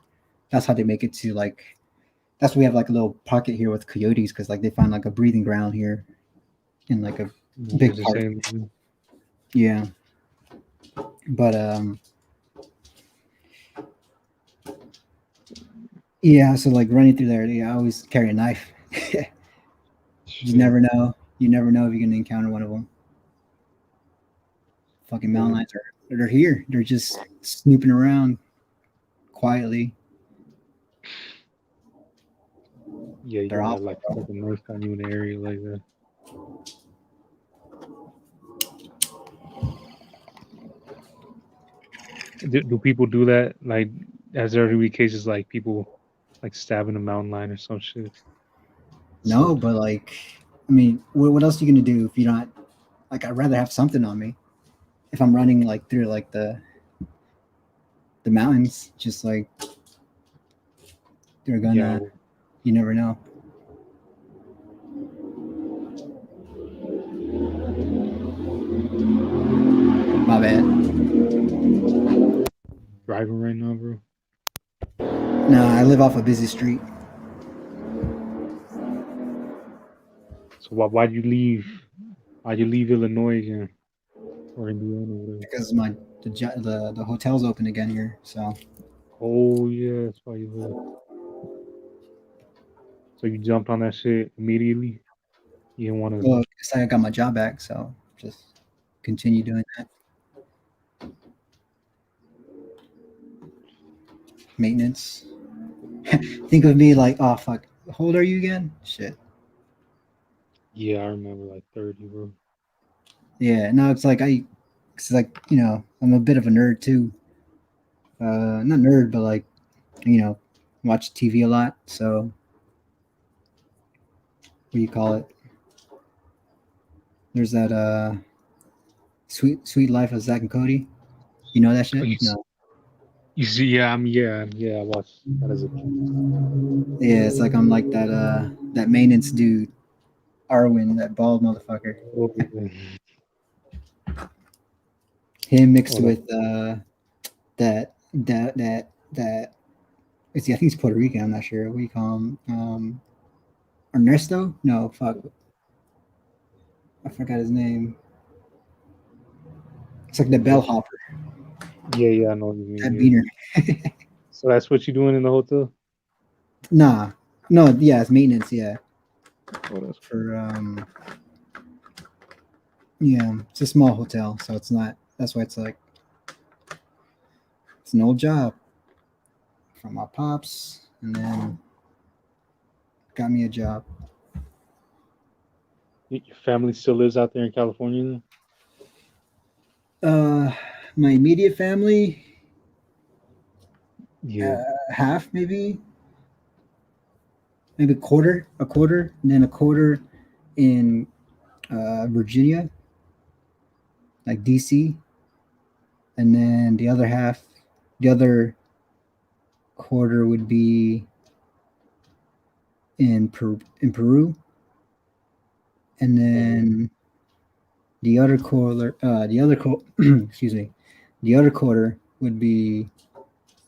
That's how they make it to like. That's why we have like a little pocket here with coyotes because like they find like a breathing ground here in like a big Just park. saying, Yeah, but yeah. So like running through there, yeah, I always carry a knife. You never know. You never know if you're gonna encounter one of them. Fucking mountain lions they're here. They're just snooping around quietly. Yeah, you They're gotta awful, like bro. fucking knife on you in an area like that. Do people do that? Like, has there ever been cases like people like stabbing a mountain lion or some shit? No, but like, I mean, what else are you gonna do if you're not like? I'd rather have something on me if I'm running like through like the mountains. Just like they're Yeah, gonna, you never know. My bad. driving right now, bro. No, I live off a busy street So why'd you leave? Why'd you leave Illinois again or Indiana, whatever? because the hotel's open again here. So Oh yeah, that's why you left. So you jumped on that shit immediately. You didn't want to. well, it's like I got my job back. So just continue doing that. Maintenance. Think of me like, oh fuck, how old are you again? Shit. Yeah, I remember like 30, bro. Yeah, no, it's like I'm a bit of a nerd too. Not nerd, but like watch TV a lot. So what do you call it? There's that Sweet Life of Zach and Cody. You know that Oh, shit? No. you see, yeah. I watched that as a kid. Yeah, it's like I'm like that maintenance dude, Arwen, that bald motherfucker. Oh, yeah. Him mixed Oh, with that. Let's see, I think he's Puerto Rican. I'm not sure. What do you call him? Ernesto? No, fuck. I forgot his name. It's like the bellhopper, yeah, I know what you that mean. Yeah. beaner. So that's what you doing in the hotel? Nah, no, yeah, it's maintenance. Yeah, Oh, that's for yeah, it's a small hotel, so it's not. That's why it's like it's an old job from my pops, and then got me a job. your family still lives out there in California then? My immediate family, Yeah. half maybe a quarter, and then a quarter in Virginia, like DC, and then the other quarter would be in Peru, and then excuse me, the other quarter would be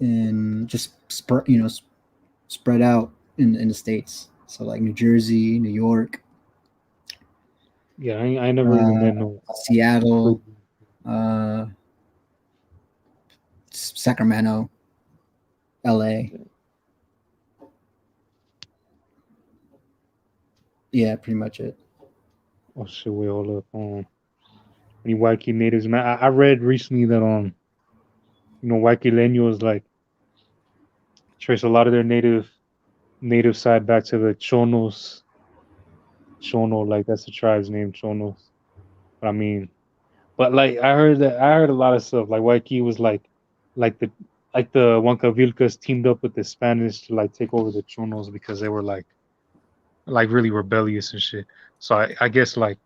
in just spread out in the states. So like New Jersey, New York, Yeah, I never really met no. Seattle, uh, Sacramento, LA. Yeah, pretty much it. Oh shit, wait, hold up. Any Waikiki natives, man. I read recently that Waikileños like trace a lot of their native side back to the Chono, like that's the tribe's name, Chonos. But I mean, But like I heard a lot of stuff. Like Waikiki was like the the Huancavilcas teamed up with the Spanish to like take over the Chonos because they were like really rebellious and shit. So I guess like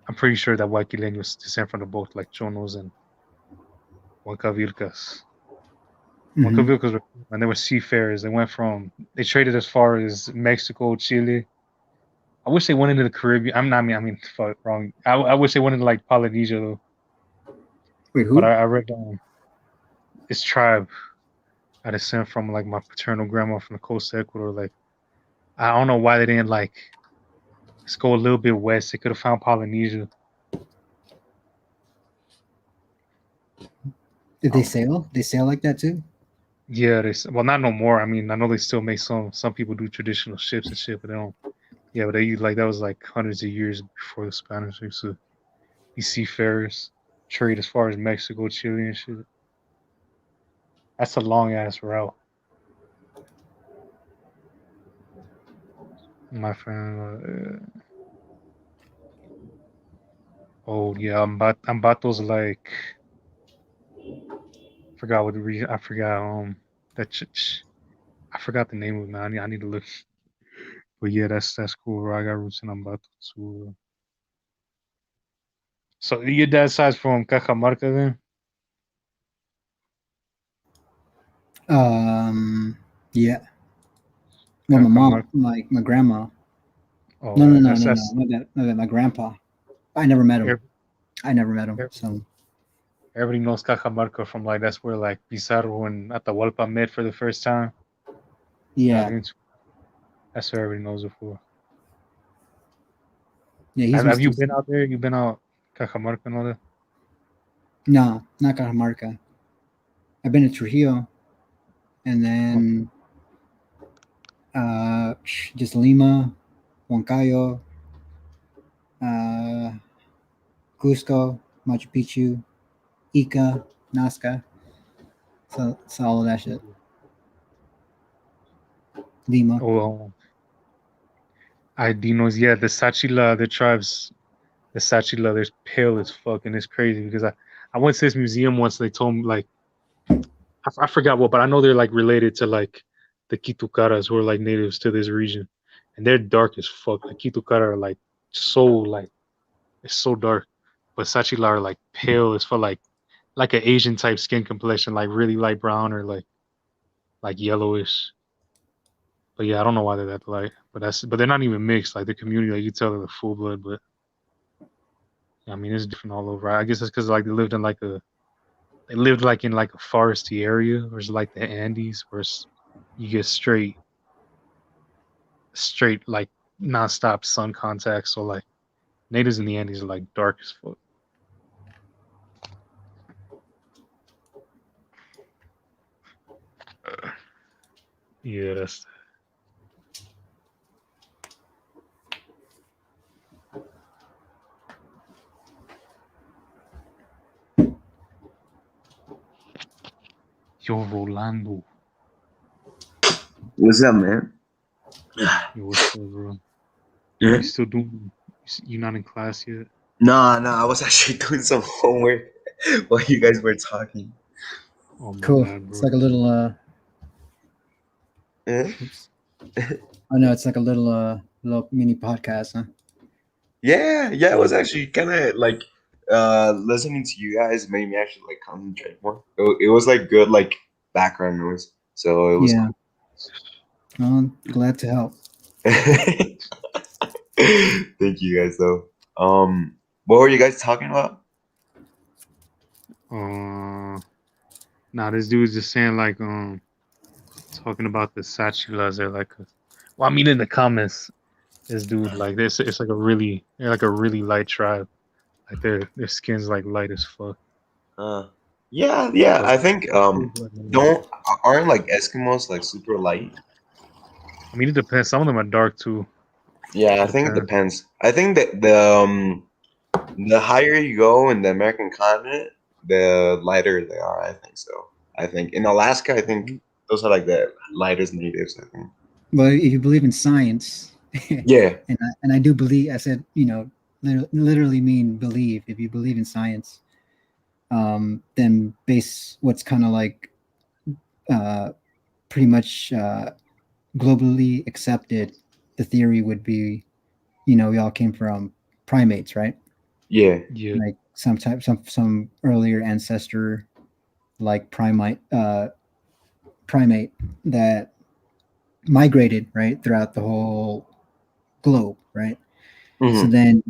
I'm pretty sure that Huayquileños was descent from the both like Chonos and Huancavilcas. Mhm. Huancavilcas were, and they were seafarers. They traded as far as Mexico, Chile. I wish they went into the Caribbean. I mean, fuck, wrong. I wish they went into like Polynesia though. Wait, But who? I read this tribe I descend from like my paternal grandma from the coast of Ecuador. Like I don't know why they didn't like let's go a little bit west. They could have found Polynesia. Did they Um, sail? They sail like that too? yeah, well not no more. I mean, I know they still make some people do traditional ships and shit, but they don't. Yeah, but they like that was like hundreds of years before the Spanish used to be seafarers, trade as far as Mexico, Chile, and shit. That's a long ass route, my friend. Oh yeah, Ambato's like forgot what the region. I forgot that I forgot the name of it. Man. I need to look. But yeah, that's cool. Bro. I got roots in Ambato too. So your dad's side's from Cajamarca then? Yeah. Well, my mom, Cajamarca. my grandma. Oh, No, no, no, no, no. that's My grandpa. I never met him. ev- I never met him. ev- So everybody knows Cajamarca from like that's where like Pizarro and Atahualpa met for the first time. Got yeah, into that's where everybody knows it for. yeah. He's Have you Mr. been out there? You been out Cajamarca and all that? No, not Cajamarca. I've been to Trujillo, and Oh, then just Lima, Huancayo, uh, Cusco, Machu Picchu, Ica, Nazca. So all of that shit. Lima. oh, Dinos, yeah, the Sachila, the tribes, the Sachila, they're pale as fuck, and it's crazy because I went to this museum once. They told me like I forgot what, but I know they're like related to like the Kitukaras who are like natives to this region, and they're dark as fuck. Like Kitukara are like so like it's so dark, but Sachila are like pale as fuck, like an Asian type skin complexion, like really light brown or like yellowish. But yeah, I don't know why they're that light. But they're not even mixed. Like the community, like you tell they're full blood. But yeah, I mean, it's different all over. I guess it's because like they lived like in like a foresty area, or it's like the Andes, where you get straight like nonstop sun contact. So like natives in the Andes are like dark as fuck. Yeah, that's yo Rolando. What's up, man? Yo, what's up, bro? Yeah. You still doing? You not in class yet? No, no, I was actually doing some homework while you guys were talking. Oh my Cool. bad, It's bro. like a little. Yeah. Oops. Oh no, it's like a little mini podcast, huh? Yeah, yeah, it Yeah. was actually kind of like listening to you guys made me actually like concentrate more. It was like good like background noise, so it was Yeah. cool. Well, glad to help. Thank you guys though. What were you guys talking about? Nah, this dude's just saying like talking about the Sachilas. They're like, well, I mean in the comments, this dude like this. It's like they're like a really light tribe. Like their skin's like light as fuck. Yeah, yeah. But I think aren't like Eskimos like super light? I mean it depends. Some of them are dark too. Yeah, I It think it depends. depends. I think that the higher you go in the American continent, the lighter they are. I think so. I think in Alaska, I think those are like the lightest natives. I think. Well, if you believe in science, Yeah. and I do believe, I said, literally mean believe. If you believe in science, then base what's kind of like pretty much globally accepted. The theory would be, we all came from primates, right? Yeah. Yeah. Like some earlier ancestor, like primate that migrated right throughout the whole globe, right? So Hmm. then,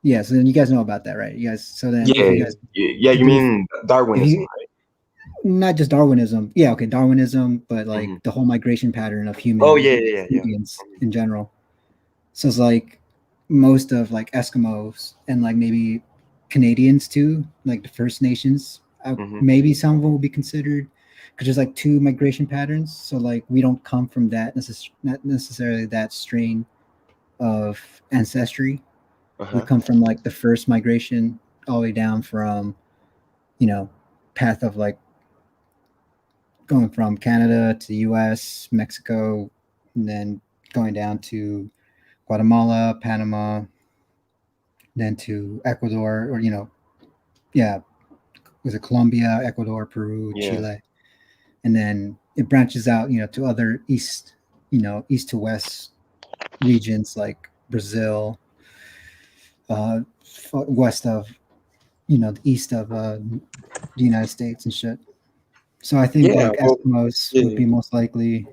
so then you guys know about that, right? You guys. So then, if Yeah. you guys, Yeah. if You you, mean if Darwinism, you not just Darwinism, yeah, okay, Darwinism, but right? like Hmm. the whole migration pattern of Oh human yeah, yeah, yeah, Indians in general. So it's like most of like Eskimos and like maybe Canadians too, like the First Nations. yeah. Hmm. Maybe some of them will be considered because there's like two migration patterns. So like we don't come from that not necessarily that strain of ancestry. We Uh-huh. come from like the first migration all the way down from, you know, path of like going from Canada to the US, Mexico, and then going down to Guatemala, Panama, then to Ecuador, or yeah, was it Colombia, Ecuador, Peru, Yeah. Chile, and then it branches out, to other east to west regions like Brazil, west of, the east of the United States and shit. So I think Yeah. like Well. Eskimos would Yeah. be most likely.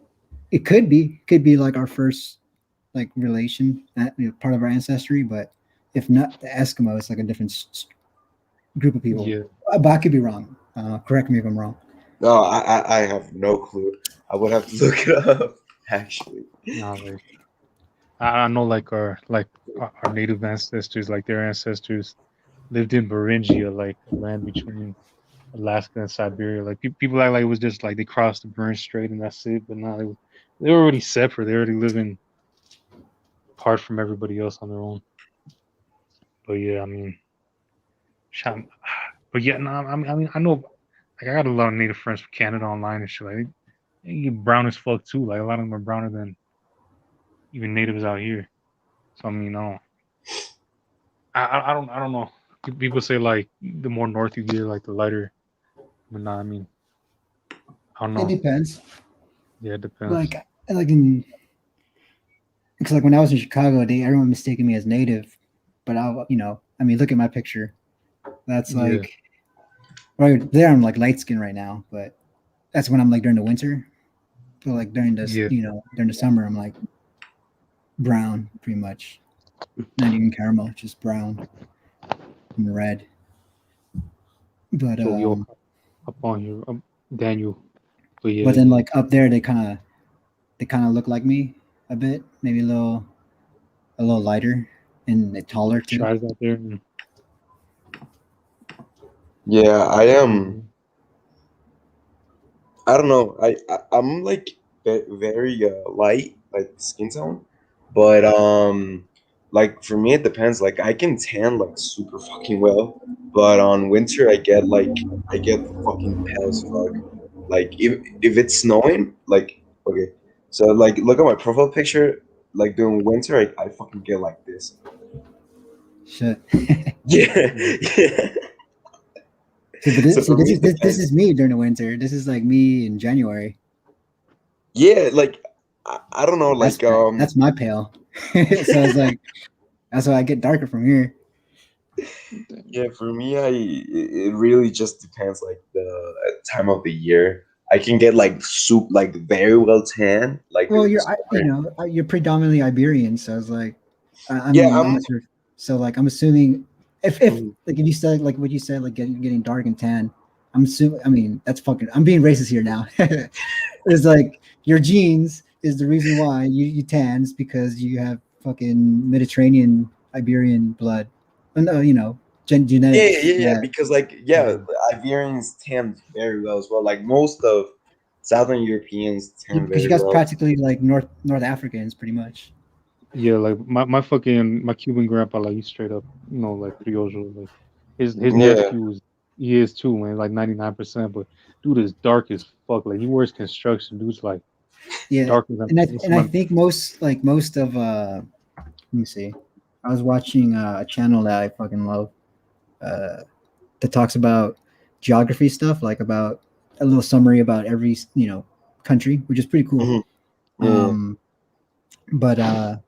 It could be like our first like relation, part of our ancestry, but if not, the Eskimo is like a different group of people. Yeah. But I could be wrong. Correct me if I'm wrong. No, I have no clue. I would have to look it up. Actually. Nah, like I know like our native ancestors, like their ancestors lived in Beringia, like a land between Alaska and Siberia. Like people act like it was just like they crossed the Bering Strait and that's it. But nah, they were already separate. They already living apart from everybody else on their own. But yeah, I mean, sham- but yeah, no, I mean, I know, like I got a lot of native friends from Canada online and shit. Like they get brown as fuck too. Like a lot of them are browner than even natives out here. So I mean, no, I don't know. People say like the more north you get, like the lighter. But nah, I mean, I don't It know. depends. Yeah, it depends. Like in because like when I was in Chicago, everyone mistaken me as native, but I mean, look at my picture. That's Yeah, like right there. I'm like light skin right now, but that's when I'm like during the winter. But like during this, yeah. during the summer, I'm like brown, pretty much. Not even caramel, just brown and red. But So we all up on here, Daniel. But but yeah, then like up there, they kind of look like me a bit, maybe a little lighter and taller too. tries out there. And, Yeah. I am. yeah, I don't know. I'm like very light, like skin tone, but like for me it depends. Like I can tan like super fucking well, but on winter I get fucking pale as fuck. Like if it's snowing, like okay, so like look at my profile picture. Like during winter, I fucking get like this. Shit. Yeah, yeah, yeah. See, but So this, see, for this me is it this depends. is me during the winter. This is like me in January. Yeah, like I don't know, That's like that's my pale. So it's like that's why I get darker from here. yeah, for me, it really just depends, like the time of the year. I can get like soup, like very well tan, like Well, during the summer. you're predominantly Iberian, so it's like, I Yeah, mean, I'm I'm. not sure. So like, I'm assuming if Mhm. like if you said like what you said, like getting dark and tan, I'm assuming. I mean, that's fucking. I'm being racist here now. It's like your genes is the reason why you tans because you have fucking Mediterranean Iberian blood, and Yeah, yeah, genetics yeah, yeah, that because like yeah, yeah, the Iberians tan very well as well. Like most of Southern Europeans tan because you very guys well. practically like North Africans pretty much. yeah. Like my Cuban grandpa, like he's straight up, like Criollo. Like his Yeah, nephew he is too, man. Like 99%. But dude is dark as fuck. Like he wears construction. Dude's like Yeah, darker than and I most and of I my. think most of let me see. I was watching a channel that I fucking love that talks about geography stuff, like about a little summary about every country, which is pretty cool. Mhm. Yeah. Um, but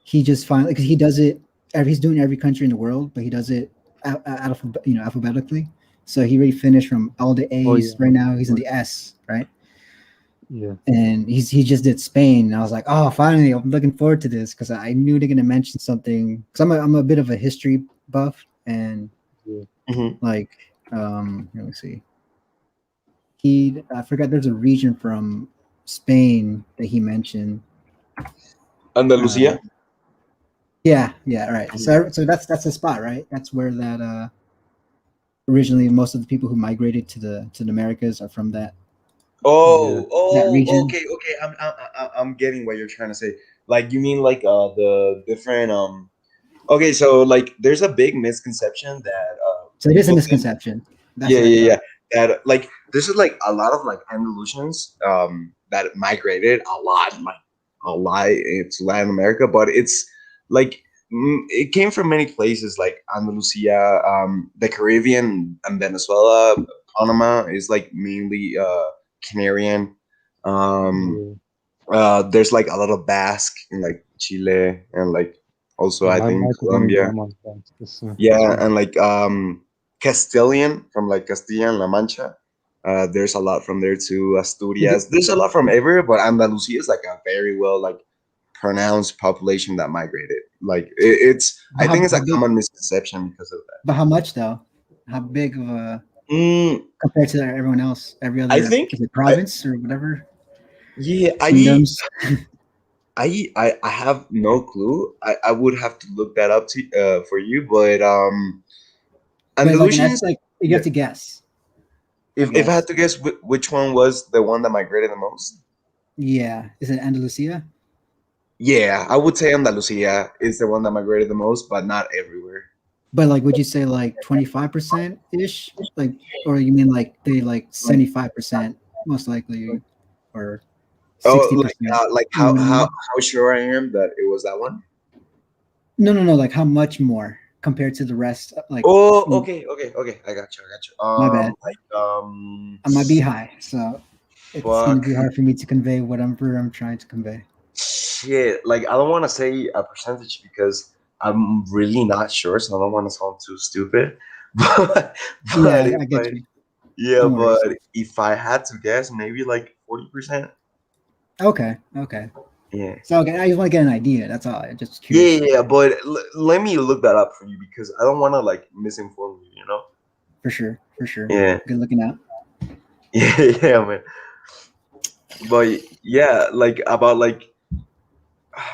he just finally because he does it. He's doing every country in the world, but he does it alphabetically. So he already finished from all the Oh A's. yeah, Right now, he's in the S, right? yeah, And he just did Spain. And I was like, oh, finally, I'm looking forward to this because I knew they're gonna mention something. Because I'm a bit of a history buff, and yeah. Mhm. like let me see. I forgot there's a region from Spain that he mentioned. Andalusia. Yeah, right. So that's the spot, right? That's where that originally most of the people who migrated to the Americas are from that Yeah. region. Okay. I'm getting what you're trying to say. Like, you mean like the different Okay, so like there's a big misconception that So it is a people think. misconception. That's Yeah, what I yeah, thought. yeah. That like there's like a lot of like Andalusians that migrated a lot to Latin America, but it's like it came from many places like Andalusia, the Caribbean, and Venezuela. Panama is like mainly Canarian. Um, Yeah. there's like a lot of Basque in like Chile and like also Yeah, I my think cousin and Colombia. grandma's back. This Yeah, and like Castilian from like Castilla and La Mancha. There's a lot from there too. Is it- Asturias. There's a lot from everywhere, but Andalusia is like a very well like pronounced population that migrated. Like it's but I think it's how a big? common misconception because of that. But how much though? How big of a Mm, compared to everyone else? Every I other think is it I province or whatever yeah kingdoms? I have no clue. I would have to look that up to for you, but But like, and Andalusians. that's like you Yeah, have to guess. I if I had guess. to guess which one was the one that migrated the most. Yeah. Is it Andalusia? Yeah, I would say Andalusia is the one that migrated the most, but not everywhere. But like, would you say like 25% ish? Like, or you mean like they like 75% most likely, or Oh, 60%? like You know what I mean? how sure I am that it was that one? No. Like, how much more compared to the rest? Like, Oh, from okay. I got you. my bad. Like I might be high, so it's gonna fuck, be hard for me to convey whatever I'm trying to convey. shit. Like I don't want to say a percentage because I'm really not sure, so I don't want to sound too stupid. But Yeah, but if I get you. yeah, No but worries. if I had to guess, maybe like 40%. Okay. Yeah. So okay, I just want to get an idea. That's all. I'm just Yeah, curious. but let me look that up for you because I don't want to like misinform you, you know? For sure. Yeah, Good looking out. yeah, man. But yeah, like about like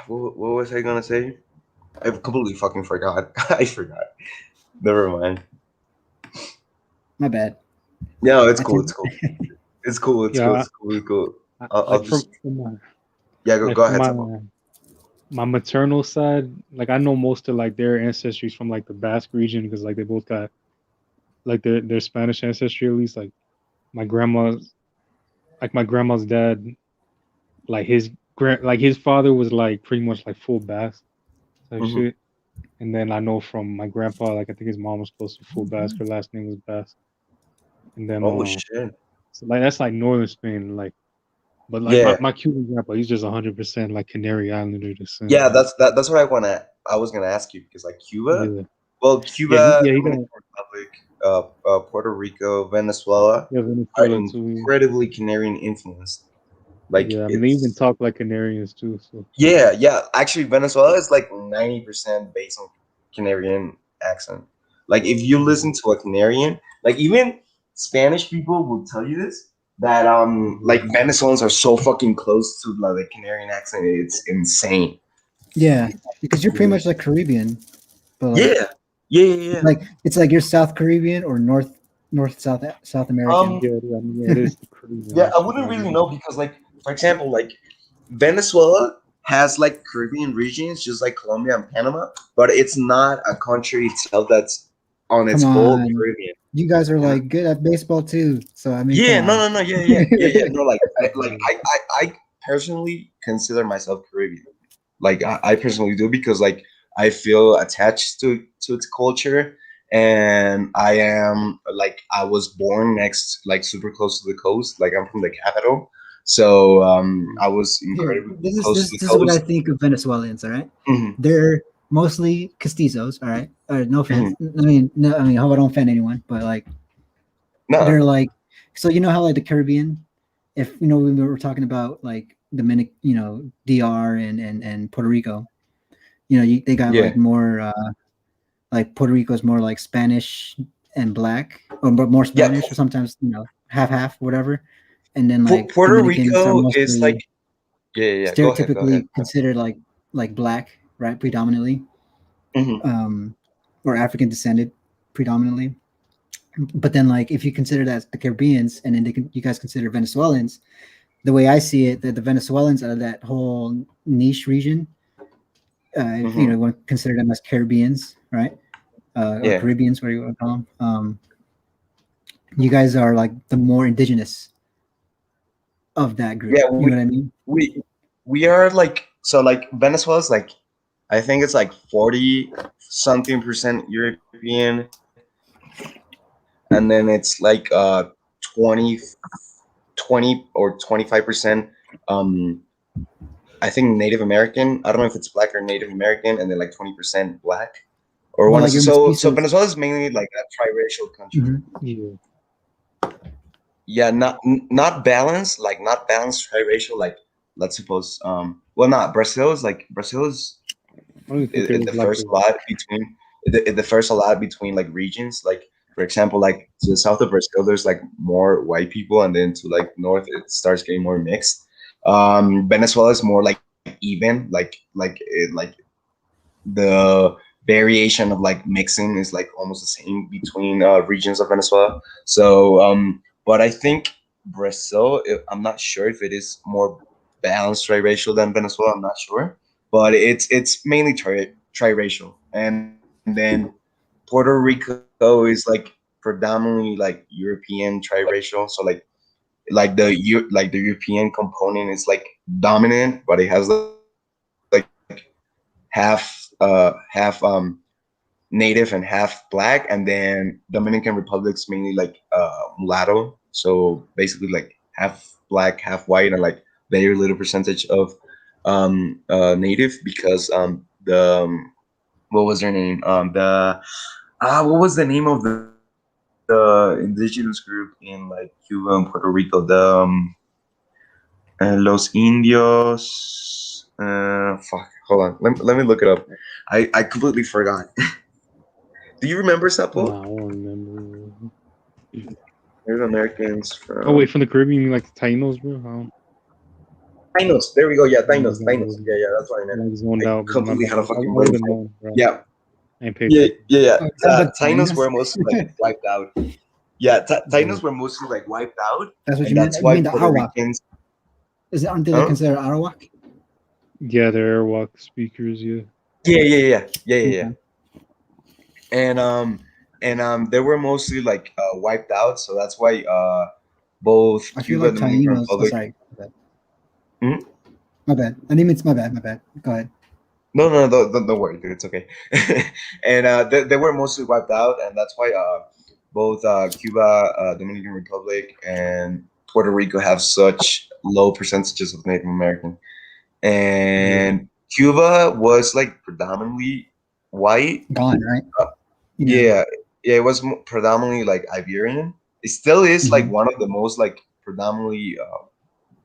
what was I gonna say? I completely fucking forgot. I forgot. Never mind. My bad. No, it's I cool. too. It's cool. It's cool. It's cool. Yeah, It's cool. It's cool. I'll like just from my yeah. Go from ahead, Samuel. my maternal side, like I know most of like their ancestries from like the Basque region because like they both got like their Spanish ancestry at least. My grandma's my grandma's dad, like his father was like pretty much like full Basque type Hmm. shit. And then I know from my grandpa, like I think his mom was close to full Basque. Her last name was Basque. And then Oh shit. so like that's like northern Spain, like but like Yeah, my Cuban grandpa, he's just 100% like Canary Islander descent. yeah. Like That's what I was gonna ask you because like Cuba. yeah, Well, yeah, Cuba, he got Dominican Republic, Puerto Rico, Venezuela yeah are Venezuela too. incredibly Canarian influenced. Like Yeah, I mean they even it's talk like Canarians too. So yeah. Actually, Venezuela is like 90% based on Canarian accent. Like if you yeah, listen to a Canarian, like even Spanish people will tell you this that yeah, like Venezuelans are so fucking close to like, the Canarian accent. It's insane. Yeah, because you're pretty yeah, much like Caribbean, but like Yeah, yeah. it's like you're South Caribbean or North South American. Um, yeah. I mean, yeah, it is the Caribbean. yeah, I That's the wouldn't problem. really know because, like, for example, like Venezuela has like Caribbean regions, just like Colombia and Panama, but it's not a country itself that's on Come its whole on, Caribbean. you guys are You know? like good at baseball too. So I mean, come Yeah, on. no, yeah. No, like, I personally consider myself Caribbean. Like, I personally do because, like, I feel attached to its culture, and I was born next, like super close to the coast. Like I'm from the capital, so I was Here, incredibly this is close this to the this is what I coast. think of Venezuelans. All right, Hmm. they're mostly castizos. All right, no Hmm. offense. I mean, no, I mean, I hope I don't offend anyone, but like they're No, like, so you know how like the Caribbean, if you know we were talking about like Dominic, you know, DR and Puerto Rico, you know, they got yeah. like more like Puerto Rico's more like Spanish and black, or more Yeah, Spanish, or sometimes you know half whatever, and then like Puerto Dominicans are Rico is like, mostly yeah. Go ahead, go ahead. stereotypically considered like black, right, predominantly, Hmm. um, or African descended predominantly. But then like if you consider that the Caribbeans, and then you guys consider Venezuelans, the way I see it, that the Venezuelans are that whole niche region. If you Hmm. know, want to consider them as Caribbeans, right? Or Yeah, Caribbeans, whatever you want to call them. You guys are like the more indigenous of that group. yeah. You know what I mean? We we are like, so like Venezuela's like, I think it's like 40 something percent European, and then it's like 20 20 or 25%, um I think Native American. I don't know if it's black or Native American, and then like 20% black or More one. like your So mestizos. Venezuela is mainly like a triracial country. Mhm. Yeah. Yeah, not balanced, like not balanced triracial, like let's suppose, well, not Brazil is like, Brazil is, I don't even think there it was like differs a lot between, it differs a lot between like regions. Like for example, like to the south of Brazil there's like more white people, and then to like north it starts getting more mixed. Venezuela is more like even, like the variation of like mixing is like almost the same between regions of Venezuela. So, but I think Brazil, I'm not sure if it is more balanced triracial than Venezuela. I'm not sure, but it's mainly triracial. And then Puerto Rico is like predominantly like European triracial. So like the European component is like dominant, but it has like half native and half black, and then Dominican Republic's mainly like mulatto, so basically like half black, half white, and like very little percentage of native, because the what was their name, the what was the name of the indigenous group in like Cuba and Puerto Rico, Los Indios. Fuck. Hold on. Let me look it up. I completely forgot. Do you remember Sapo? nah, I don't remember. Native Americans Oh wait, from from the Caribbean, you mean like the Tainos, bro? Tainos. There we go. Yeah, Yeah, Tainos. Tainos. Yeah, that's what I I meant. like zoned I out, bro. My completely bad. had a I fucking would brain have fart. known, bro. Yeah, I ain't paid yeah, attention. yeah, yeah. Oh, is that the Tainos were Tainos? mostly like wiped out. Yeah, Yeah. Tainos were mostly like wiped out, That's what and you meant. that's You why mean the Puerto Arawak? Ricans. Aren't they like Huh? considered Arawak? Yeah, they're Arawak speakers. Yeah. Yeah. Okay. And they were mostly like wiped out, so that's why both I feel Cuba like and Dominican Tainos. Oh, Republic. sorry. My bad. Hmm? My bad. I didn't mean it's my bad. My bad. Go ahead. No, don't worry, dude. It's okay. And they were mostly wiped out, and that's why both Cuba, Dominican Republic, and Puerto Rico have such low percentages of Native American. Yeah. And Cuba was like predominantly white. Gone, right? Uh, Yeah. yeah, yeah, it was predominantly like Iberian. It still is like Mhm. one of the most like predominantly,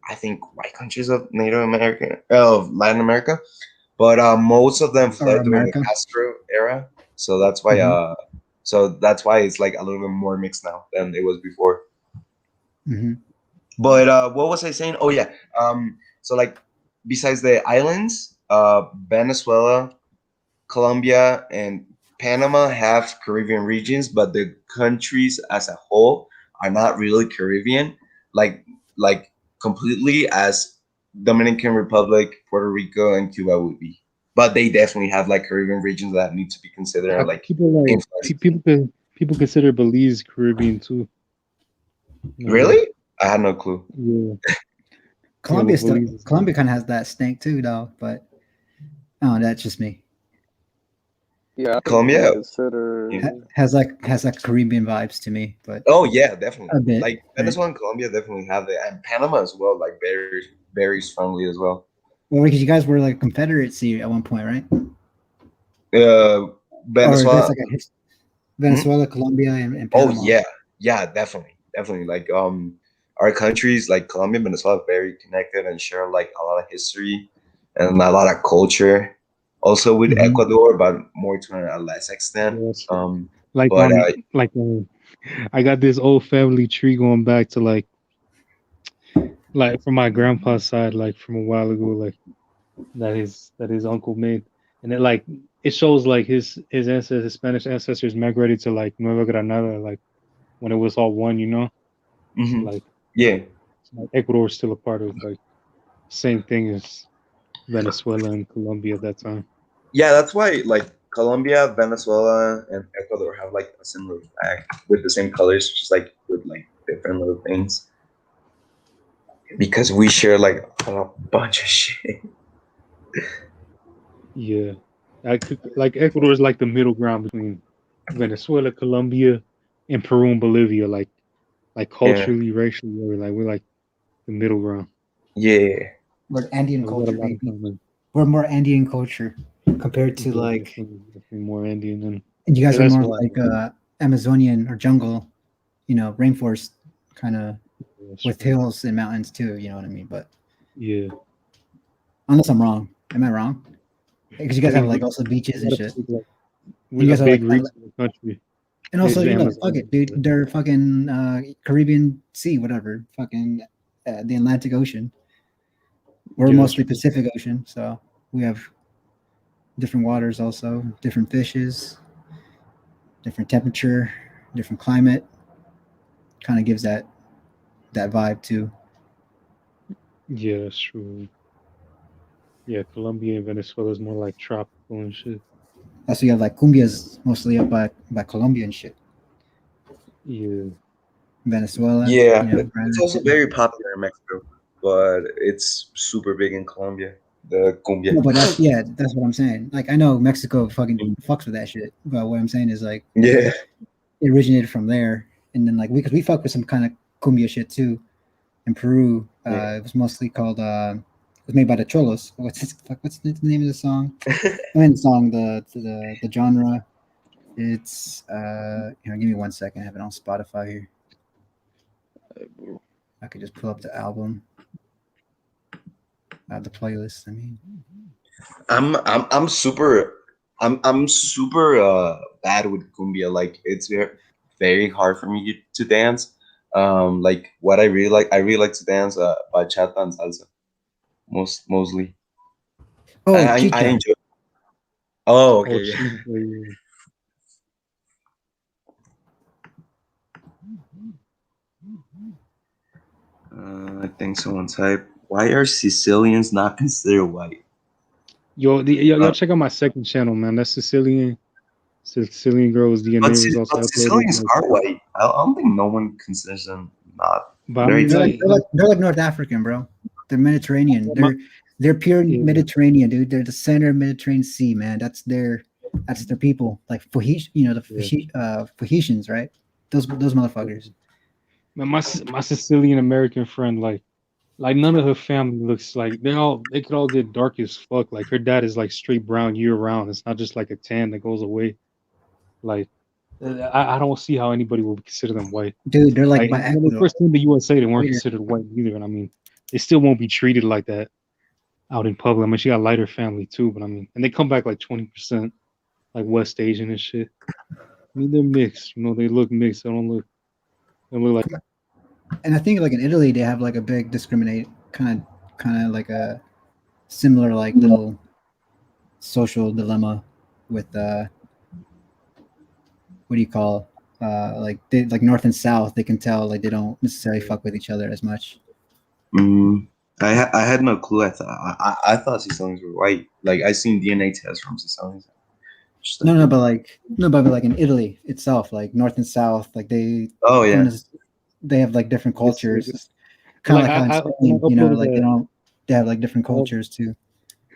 I think, white countries of Native America, of Latin America. But most of them Or fled during the America. Castro era, so that's why Hmm. it's like a little bit more mixed now than it was before. Hmm. But what was I saying? Oh yeah, so like besides the islands, Venezuela, Colombia, and Panama have Caribbean regions, but the countries as a whole are not really Caribbean, like like completely as Dominican Republic, Puerto Rico, and Cuba would be. But they definitely have like Caribbean regions that need to be considered I and think like people like influenced. people consider Belize Caribbean too. No. Really? I had no clue. Yeah. Yeah. Colombia still. Belize is Colombia kind of has that stink too, though. But oh, that's just me. Yeah, I think they Colombia. consider. Yeah. Has like Caribbean vibes to me, but Oh yeah, definitely. a bit. Like Right? Venezuela and Colombia definitely have it, and Panama as well. Like very strongly as well. Well, because you guys were like Confederacy at one point, right? Or there's Venezuela. like a Hmm? Venezuela, Colombia, and Oh Panama. yeah, definitely. Like our countries like Colombia and Venezuela are very connected and share like a lot of history and a lot of culture. Also with Mhm. Ecuador, but more to a less extent. Yes. Like But I got this old family tree going back to like from my grandpa's side, like from a while ago, like that his uncle made, and it shows like his ancestors, his Spanish ancestors migrated to like Nueva Granada, like when it was all one, So mhm. like, Yeah, Ecuador is still a part of like same thing as Venezuela and Colombia at that time. yeah. That's why like Colombia, Venezuela, and Ecuador have like a similar flag with the same colors, just like with like different little things because we share like a bunch of shit. Yeah, like Ecuador is like the middle ground between Venezuela, Colombia, and Peru and Bolivia. Like Yeah, culturally, racially, we're like the middle ground. yeah, We're Andean Like, we got a culture, lot of baby. common. We're more Andean culture compared to Yeah, like, definitely more Indian than and you guys yeah. are That's more why. like Amazonian or jungle, rainforest kind of That's with right. hills and mountains too. You know what I mean? But Yeah, unless I'm wrong, am I wrong? Because you I guys have mean like also beaches we and got a shit, big like and you a guys are big like, reach in the country and also is the fuck Amazon. it, dude. They're fucking Caribbean Sea, whatever, fucking the Atlantic Ocean. We're Yeah, that's mostly true. Pacific Ocean, so we have different waters, also different fishes, different temperature, different climate. Kind of gives that vibe too. Yeah, that's true. Yeah, Colombia and Venezuela is more like tropical and shit. Also, you have like cumbias mostly up by Colombia and shit. Yeah, Venezuela, yeah. It's granted. also very popular in Mexico, but it's super big in Colombia. The cumbia. No, but that's what I'm saying. Like I know Mexico fucking fucks with that shit, but what I'm saying is like Yeah. it originated from there, and then like we fuck with some kind of cumbia shit too. In Peru, Yeah. it was mostly called it was made by the cholos. What's the name of the song? I mean, the song, the genre. It's give me 1 second. I have it on Spotify here. I could just pull up the album, the playlist. I mean, I'm super bad with cumbia. Like it's very hard for me to dance. Like what I really like to dance bachata and salsa mostly. oh, I chicha. enjoy. Oh, oh, okay, yeah. cheese. Yeah. I think someone typed, "Why are Sicilians not considered white?" Y'all Uh, check out my second channel, man. That's Sicilian girl's DNA results I but uploaded. Sicilians are white. I don't think no one considers them not. But I Right? mean, They're like North African, bro. They're Mediterranean. my, They're pure yeah, Mediterranean, dude. They're the center of Mediterranean Sea, man. That's their people. Like the yeah. Phoenicians, right? Those motherfuckers. Man, my Sicilian American friend, like none of her family looks like they could all get dark as fuck. Like her dad is like straight brown year round. It's not just like a tan that goes away. Like I don't see how anybody would consider them white. Dude, they're like Like by when they Ecuador. first came to USA, they weren't Later. considered white either. And I mean, they still won't be treated like that out in public. I mean, she got a lighter family too, but I mean, and they come back like 20% like West Asian and shit. I mean, they're mixed. They look mixed. They don't look like And I think like in Italy they have like a big discriminate kind of like a similar like little social dilemma with what do you call like they like North and South, they can tell like they don't necessarily fuck with each other as much. Mm, I had no clue. I thought Sicilians were white. Like I seen DNA tests from Sicilians. Just like, But like in Italy itself, like North and South, like they oh don't yeah, they have like different it's cultures, kind of like like how in when I Spain, uploaded like that they have like different I, cultures too.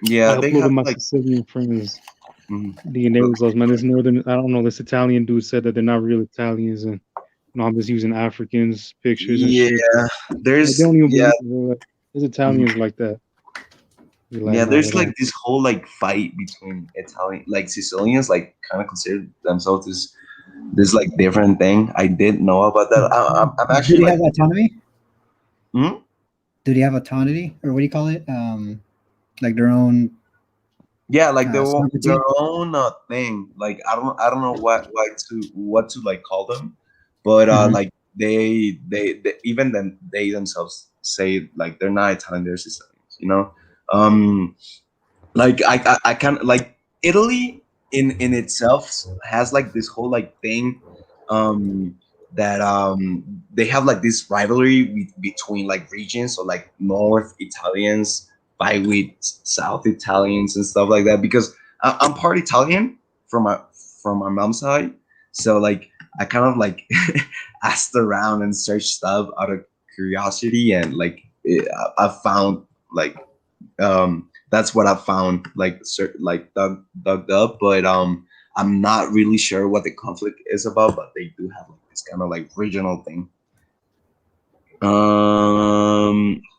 yeah. I They uploaded have my like Sicilian friends DNA results, man. This northern, I don't know, this Italian dude said that they're not real Italians, and I'm just using Africans pictures and Yeah, shit. Like, they there's don't even yeah, believe it, bro. Like, there's Italians like that. You're like, yeah, nah, there's they like don't. this whole like fight between Italian, like Sicilians, like kind of consider themselves this like different thing. I didn't know about that. I'm Do actually they like, have autonomy? hmm? Do they have autonomy, or what do you call it? Like their own Yeah, like their sovereignty? own thing. Like I don't know what to like call them, but Mhm. like they even then they themselves say like they're not Italian, they're Sicilians. Um, like I can like Italy in itself has like this whole like thing, um that they have like this rivalry between like regions. So like North Italians fight with South Italians and stuff like that, because I'm part Italian from my mom's side. So like I kind of like asked around and searched stuff out of curiosity, and like I found like that's what I found like like dug up, but I'm not really sure what the conflict is about, but they do have like this kind of like regional thing.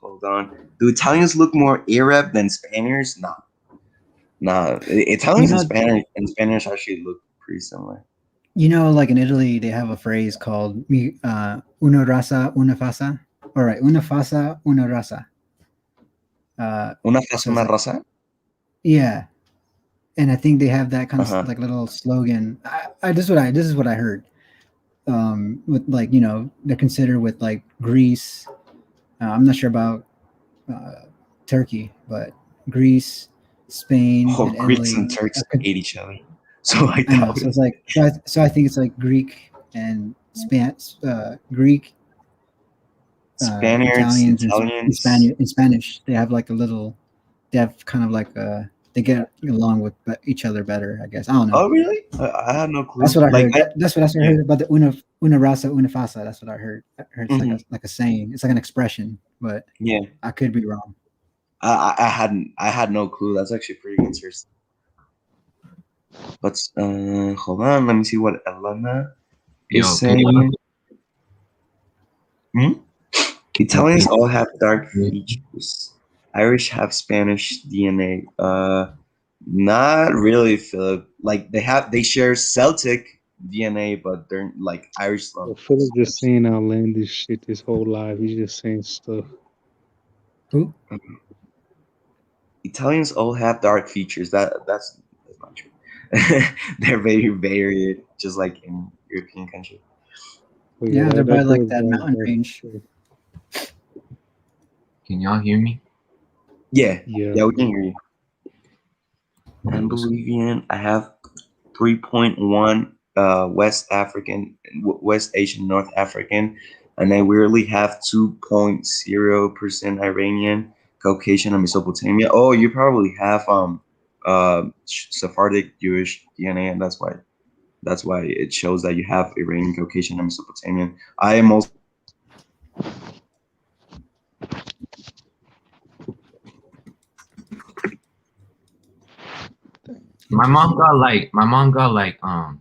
Hold on. Do Italians look more Arab than Spaniards? No, no. You Italians and know, Spaniards actually look pretty similar. like in Italy, they have a phrase called "una raza, una fasa." All right, una fasa, una raza. Una So raza, it's una like, raza. yeah, and I think they have that kind Uh of huh. like little slogan. This is what I heard. With like they're considered with like Greece. I'm not sure about Turkey, but Greece, Spain, Oh, and Greeks Italy. and Turks hate each other, so I I know. doubt So it. it's like so I think it's like Greek and Greek, Spaniards, Italians, and Italians. Spanish. They have like a little. They have kind of like they get along with each other better. I guess I don't know. Oh, really? I had no That's clue. what I Like, heard. That's what I yeah. heard about the una raza una fasa. That's what I heard. I heard it's Hmm. like a saying. It's like an expression, but Yeah. I could be wrong. I had no clue. That's actually pretty interesting. But hold on, let me see what Elena is Yo, can you saying. Hmm? yo, can Italians all have dark you features. Irish have Spanish DNA. Not really, Philip. Like they share Celtic DNA, but they're like Irish. Yo, Philip just saying outlandish shit this whole life. He's just saying stuff. Who? Italians all have dark features. That's not true. They're very varied, just like in European countries. Oh yeah, Yeah, they're by that like goes that back. mountain That's range. true. can y'all hear me? Yeah, Yeah. yeah, we can hear you. I'm Bolivian. I have 3.1 West African, West Asian, North African, and I weirdly have 2.0% Iranian, Caucasian, and Mesopotamia. Oh, you probably have Sephardic Jewish DNA, and that's why it shows that you have Iranian, Caucasian, and Mesopotamian. I am also Interesting. My mom got like I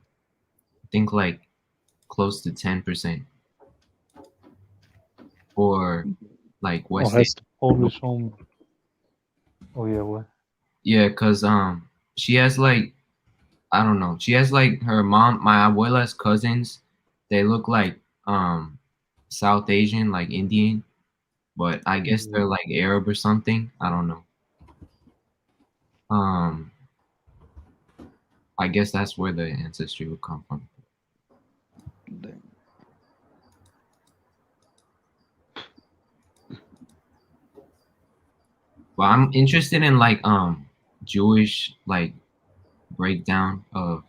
think like close to 10% for like Oh, West that's the Asian. Polish home. Oh yeah, what? Yeah, cause she has like I don't know. She has like her mom, my abuela's cousins. They look like South Asian, like Indian, but I guess they're like Arab or something. I don't know. Um, I guess that's where the ancestry would come from. But I'm interested in like Jewish like breakdown of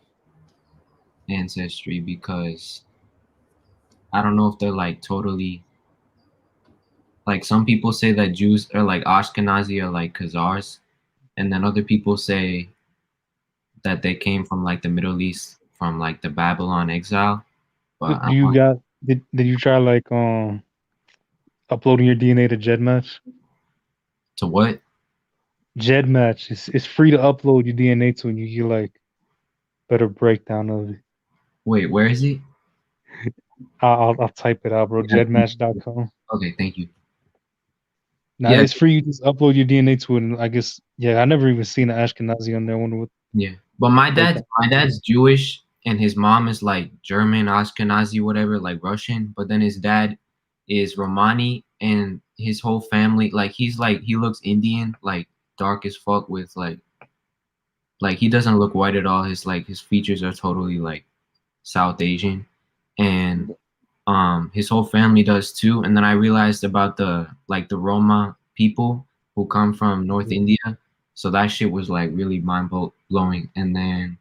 ancestry because I don't know if they're like totally like some people say that Jews are like Ashkenazi or like Khazars, and then other people say that they came from like the Middle East from like the Babylon exile. But Do you got? Did you try like uploading your DNA to GEDmatch? to what? GEDmatch. It's free to upload your DNA to, and you get like better breakdown of it. Wait, where is it? I'll type it out, bro. Jedmatch.com. Okay, thank you. Now Yeah, it's free. You just upload your DNA to it, and I guess I never even seen an Ashkenazi on there. I wonder what yeah. But my breakdown. dad's Jewish, and his mom is like German, Ashkenazi, whatever, like Russian. But then his dad is Romani, and his whole family, like he looks Indian, like dark as fuck with like he doesn't look white at all. His features are totally like South Asian, and his whole family does too. And then I realized about the Roma people who come from North India, so that shit was like really mind blowing. And then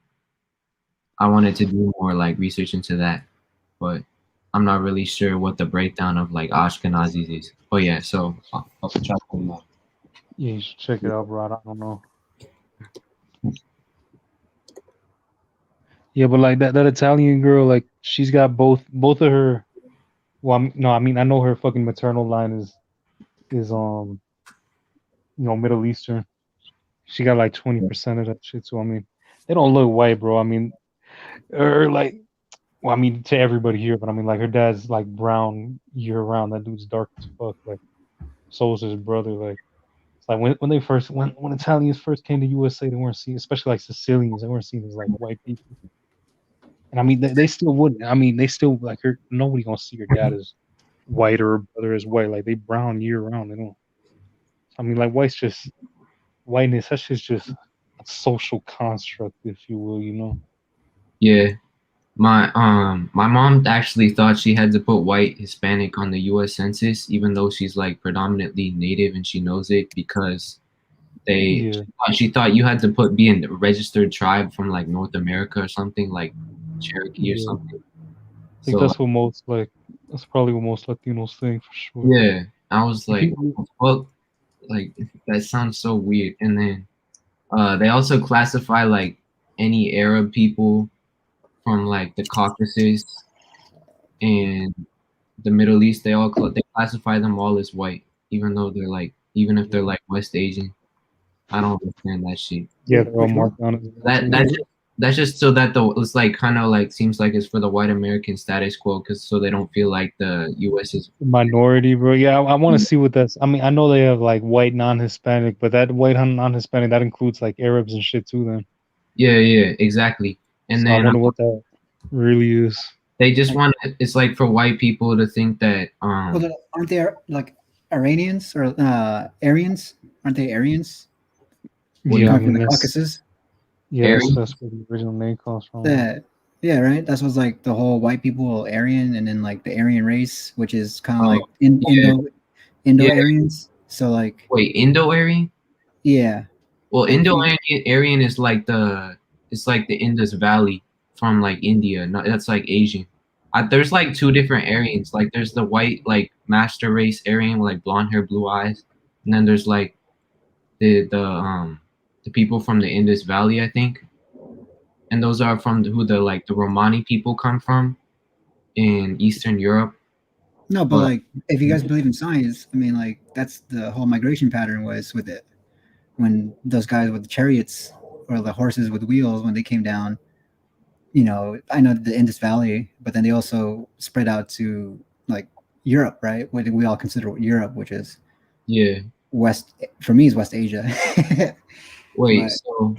I wanted to do more like research into that, but I'm not really sure what the breakdown of like Ashkenazis is. But yeah, so I'll try to pull them up. Yeah, you should check it out, bro. I don't know. Yeah, but like that Italian girl, like she's got both of her. Well, I mean, I know her fucking maternal line is Middle Eastern. She got like 20% of that shit. So I mean, they don't look white, bro. I mean, or like, well, I mean, to everybody here, but I mean, like her dad's like brown year round. That dude's dark as fuck. Like, so is his brother. Like, it's like when Italians first came to USA, they weren't seen, especially like Sicilians, they weren't seen as like white people. And I mean, they still wouldn't. I mean, they still like her. Nobody gonna see her dad as white or her brother as white. Like they brown year round. They don't. I mean, like whiteness. That's just a social construct, if you will. You know. Yeah, my mom actually thought she had to put white Hispanic on the U.S. Census, even though she's like predominantly Native and she knows it because Yeah. she thought you had to be in the registered tribe from like North America or something like Cherokee or Yeah. something. I think So that's what most like. That's probably what most Latinos think for sure. yeah, I was like, People, well, like that sounds so weird. And then they also classify like any Arab people from like the Caucasus and the Middle East. They classify them all as white, even though they're like even if they're like West Asian. I don't understand that shit. yeah, they're all Which one? marked down as white too. That's just so that it's like kind of like seems like it's for the white American status quo, because so they don't feel like the U.S. is. Minority, bro. Yeah, I want to see what that's. I mean, I know they have like white non-Hispanic, but that white non-Hispanic that includes like Arabs and shit too. Then, Yeah, exactly. And so I then wonder what that really is. they just want it's like for white people to think that Well, aren't they like Iranians or Aryans? Aren't they Aryans? Yeah, I Coming from mean the that's Caucasus. that's where the original name comes from. Yeah, right. That's what's like the whole white people Aryan, and then like the Aryan race, which is kind of like yeah. Indo-Aryans. So like, wait, Indo-Aryan? yeah. Well, Like, Indo-Aryan is like it's like the Indus Valley from like India. No, that's like Asian. There's like two different Aryans. Like there's the white like master race Aryan with like blonde hair, blue eyes, and then there's like the people from the Indus Valley, I think, and those are from who the Romani people come from in Eastern Europe. No, but like if you guys believe in science, I mean, like that's the whole migration pattern was with it. When those guys with the chariots or the horses with wheels, when they came down, you know, I know the Indus Valley, but then they also spread out to like Europe, right? What we all consider Europe, which is West. For me, is West Asia. Wait, but, so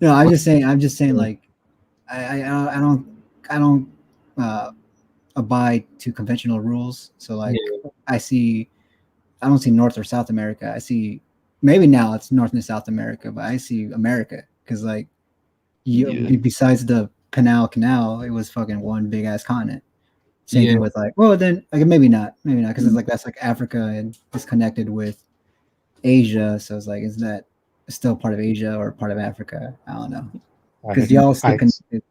no, I'm just saying, like, I don't abide to conventional rules. So like, I don't see North or South America. I see maybe now it's North and South America, but I see America because like, besides the Panama Canal, it was fucking one big ass continent. Same thing with like, well then like maybe not because it's like that's like Africa and it's connected with Asia, so it's like, is that still part of Asia or part of Africa? I don't know because y'all still connected.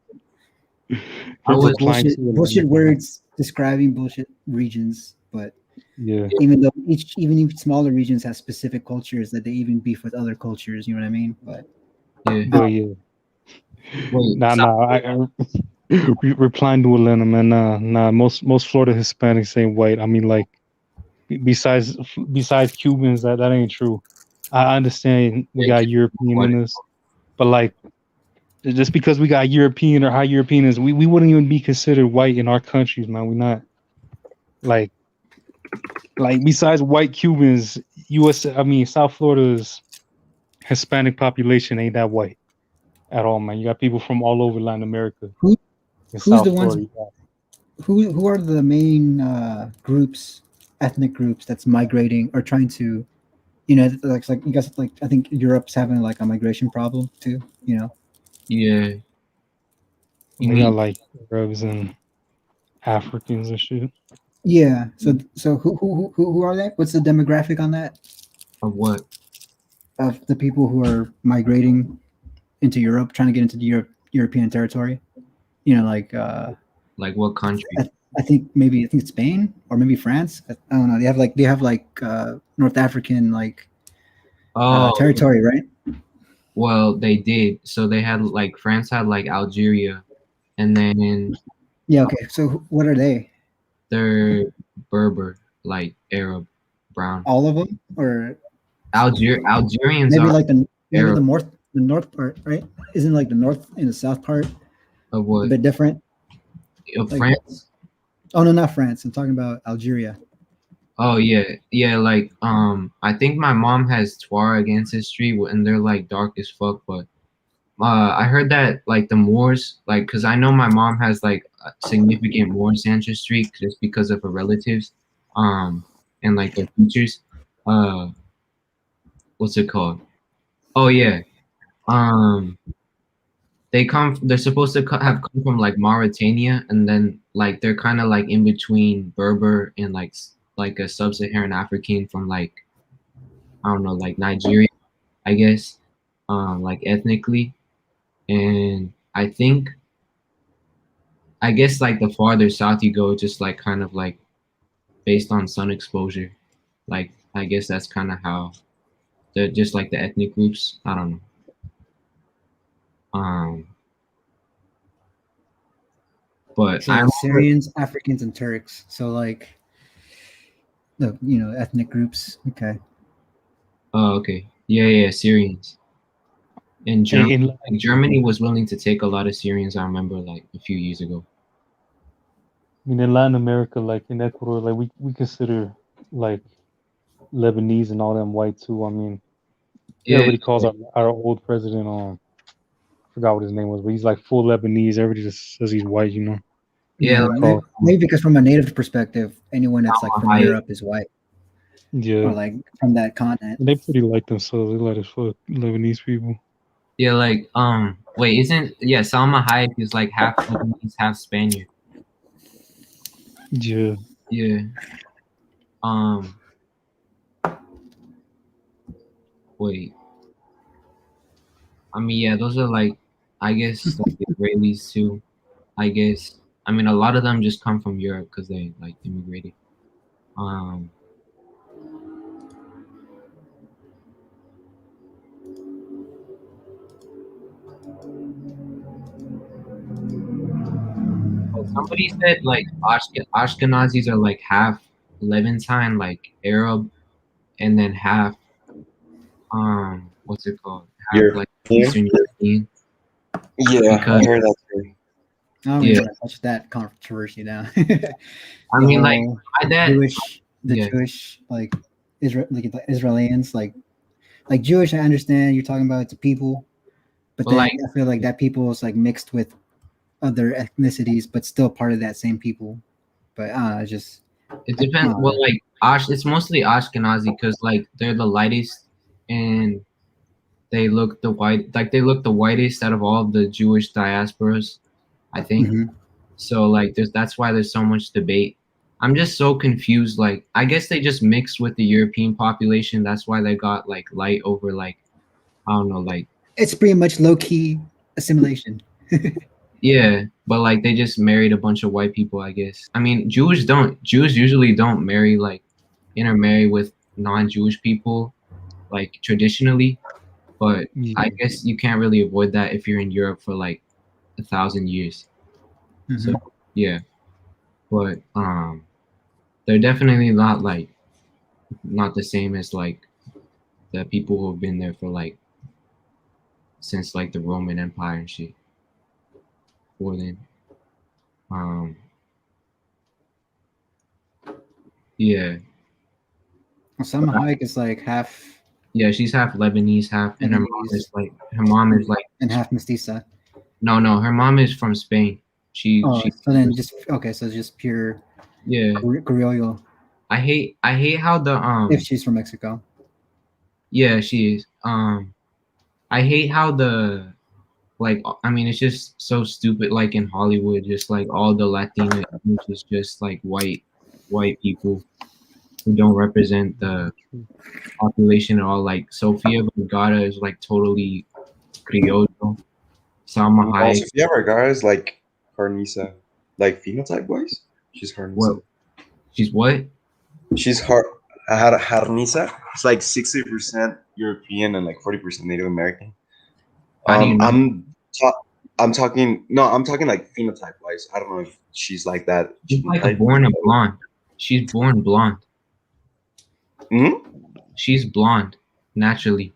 Bullshit words describing bullshit regions, but even though even smaller regions have specific cultures that they even beef with other cultures, you know what I mean? But I replying to Elena, man. Nah. Most Florida Hispanics ain't white. I mean, like, besides Cubans, that ain't true. I understand we got European in this, but like, Just because we got European or high Europeans, we wouldn't even be considered white in our countries, man. We're not like besides white Cubans, South Florida's Hispanic population ain't that white at all, man. You got people from all over Latin America Who in who's the South ones? Florida. Who are the main groups, ethnic groups that's migrating or trying to, like you guys like I think Europe's having like a migration problem too. Yeah. You They got mean like Arabs and Africans and shit. Yeah. So who are they? What's the demographic on that of what? of the people who are migrating into Europe, trying to get into the European territory? Like what country? I think it's Spain or maybe France. I don't know. They have North African Oh, territory, right? well, they did. So they had like France had like Algeria, and then Yeah. Okay. So what are they? they're Berber, like Arab, brown. All of them, or Algerians maybe are maybe Arab the north part, right? Isn't like the north and the south part of a what? bit different? Of Like, France? oh no, not France. I'm talking about Algeria. Oh yeah. Like I think my mom has Tuareg ancestry, and they're like dark as fuck. But I heard that like the Moors, like, cause I know my mom has like a significant Moors ancestry just because of her relatives, and like their features. Uh, what's it called? Oh yeah. Um, they're supposed to have come from like Mauritania, and then like they're kind of like in between Berber and like a sub-Saharan African from like I don't know, like Nigeria, I guess, like ethnically. And I guess like the farther south you go, just like kind of like based on sun exposure, like I guess that's kind of how they're just like the ethnic groups. I don't know. Um, but So I like remember. Syrians, Africans, and Turks. So like the ethnic groups. Okay. Oh, okay. Yeah, Syrians. And Germany, In like Germany was willing to take a lot of Syrians. I remember like a few years ago. in Latin America, like in Ecuador, like we consider like Lebanese and all them white too. Yeah, Everybody calls our old president I forgot what his name was, but he's like full Lebanese. Everybody just says he's white, you know. yeah. Yeah, They call maybe because from a native perspective, anyone that's like from Like, Europe is white or yeah. like from that continent. And they pretty like themselves. They like as fuck Lebanese people. yeah, like wait, isn't Salma Hayek is like half Lebanese, half Spaniard. Yeah. Yeah. Um. Wait. Yeah, those are like, I guess, like Israelis too. I guess. A lot of them just come from Europe because they like immigrated. Um. But somebody said like Ashkenazis are like half Levantine, like Arab, and then half what's it called? Half European. like Eastern European. Yeah, I Because heard that too. I don't yeah, even want to touch that controversy now. like my dad. The Yeah. Jewish like the Israelis like Jewish. I understand you're talking about the people, but But then like I feel like that people is like mixed with other ethnicities, but still part of that same people. But it's just it depends. Well, like it's mostly Ashkenazi because like they're the lightest and they look the whitest out of all of the Jewish diasporas, I think. Mhm. So like that's why there's so much debate. I'm just so confused. Like I guess they just mixed with the European population. That's why they got like light over like I don't know, like It's pretty much low key assimilation. yeah, but like they just married a bunch of white people, I guess. Jews usually don't intermarry with non-Jewish people like traditionally, but Yeah. I guess you can't really avoid that if you're in Europe for like 1,000 years. So Mhm. yeah, but they're definitely not the same as like the people who've been there for like since like the Roman Empire and shit. Before then, um, yeah, Salma Hayek is like half yeah, she's half Lebanese, half, and Lebanese her mom is like, and half mestiza. no, her mom is from Spain. Oh, She, so then just okay, so just pure yeah. Criollo I hate how the if she's from Mexico. yeah, she is. I hate how the like I mean it's just so stupid like in Hollywood, just like all the Latina image is just like white people who don't represent the population at all. Like Sofia Vergara is like totally criollo. Salma No, Hayek, Sofia Vergara is like Harnisa, like phenotype wise. She's what Harnisa. she's what? She's Harnisa. It's like 60% European and like 40% Native American. How do you know? I'm talking. No, I'm talking like phenotype wise. I don't know if she's like that. She's like Genotype. born a blonde. She's born blonde. Hmm? She's blonde naturally.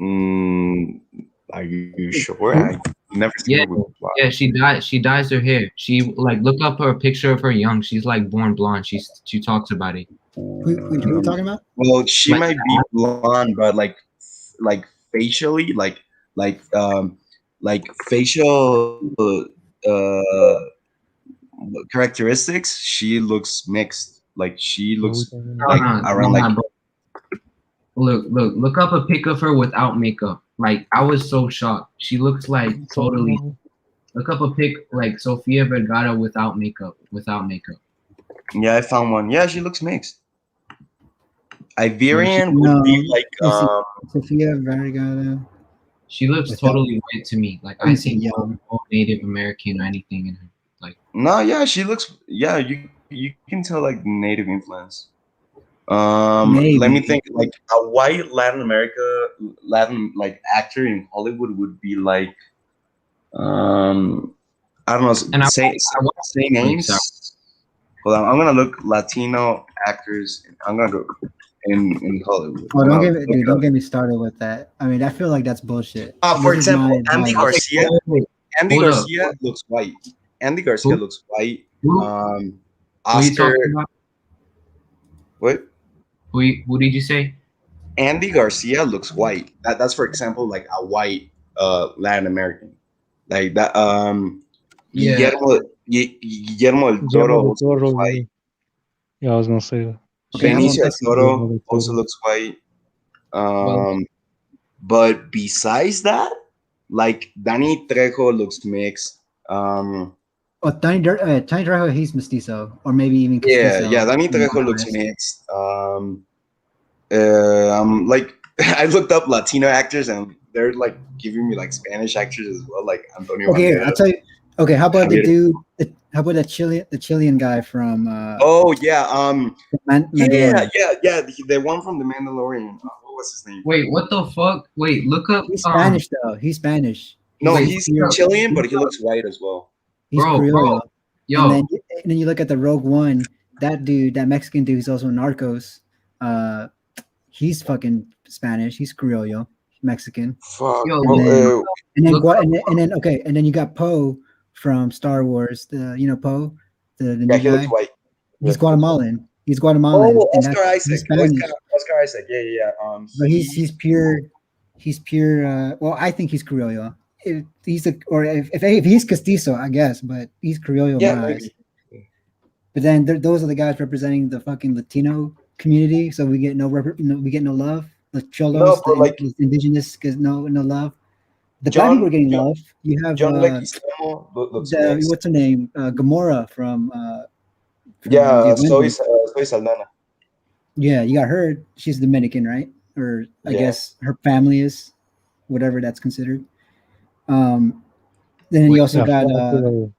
Are you sure? I never seen Yeah, her with black. yeah. She dyes her hair. She like look up her picture of her young. She's like born blonde. She talks about it. Who are you talking about? Well, she Like, might be blonde, but like facially, like facial characteristics, she looks mixed. Like she looks like around like bro. Look up a pic of her without makeup. Like I was so shocked. She looks like totally. Look up a pic like Sofia Vergara without makeup. Without makeup. yeah, I found one. Yeah, she looks mixed. Iberian No, would be like you see Sofia Vergara. She looks Without- totally white to me. Like I see no Native American or anything in her. Like no, yeah, she looks. Yeah, you can tell like native influence. Maybe. Let me think. Like a white Latin like actor in Hollywood would be like, I don't know. And I Say names. sorry. Hold on, I'm gonna look Latino actors. I'm gonna go in Hollywood. Oh, don't get me started with that. I mean, I feel like that's bullshit. For This is example, my Andy bias. Garcia. Andy Hold up. Garcia looks white. Andy Garcia Who? looks white. Who? Who you Oscar. talking about? What? Who did you say? Andy Garcia looks white. That's for example like a white Latin American. Like that Yeah. Guillermo del Toro also looks white. Yeah, I was gonna say that. Okay, how Benicio about del Toro also looks white. But besides that, like Danny Trejo looks mixed. Oh, Tiny Trejo, he's mestizo, or maybe even castizo. Yeah, Danny Trejo looks mixed. Like I looked up Latino actors and they're like giving me like Spanish actors as well, like Antonio. Okay, here, I'll tell you. Okay, how about the Javier. dude? How about the Chilean guy from? Oh yeah, Mandalorian. yeah, the one from the Mandalorian. What was his name? Wait, what the fuck? Wait, look up. He's Spanish though. He's Spanish. No, Wait, he's Chilean, but he looks white as well. He's Bro, Criollo. Yo, And then you look at the Rogue One. That dude, that Mexican dude, he's also Narcos. He's fucking Spanish. He's Criollo, Mexican. Fuck. Yo, And then you got Poe from Star Wars. Yeah, Poe, the new he guy. looks white. He's Guatemalan. He's Guatemalan. Oh, and Oscar he's Isaac. Spanish. Oscar Isaac. Yeah. But he's pure. He's pure. Well, I think he's Criollo. If he's if he's castizo, I guess, but he's Criollo. Yeah, in my eyes. maybe. But then those are the guys representing the fucking Latino community, so we get no love. The cholos, No, but the indigenous, get no love. The black John- people are getting John- love. You have John Leguizamo looks mixed. what's her name? Gamora from Yeah, the Soy Avengers. Saldana. Yeah, you got her. She's Dominican, right? Or I Yeah. guess her family is, whatever that's considered. Then you also got I feel like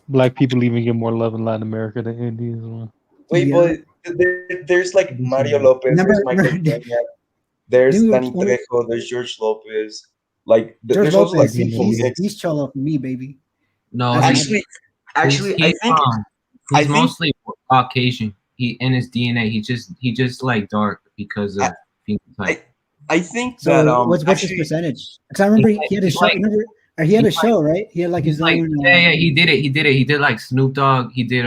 black people even get more love in Latin America than Indians. Man. Wait, Yeah. but there's like Mario Lopez, there's Michael Peña, there's Dude, Danny Trejo, there's George Lopez. Like George there's also like Lopez, people mixed. he's cholo for me, baby. no, Actually, I think he's mostly Caucasian. He in his DNA, he just like dark because of phenotype. I think So that what's his actually percentage? Because I remember he had a He's show. like Remember, or he had a he's like show, right? He had like he's his like own. yeah, he did it. He did it. He did like Snoop Dogg. He did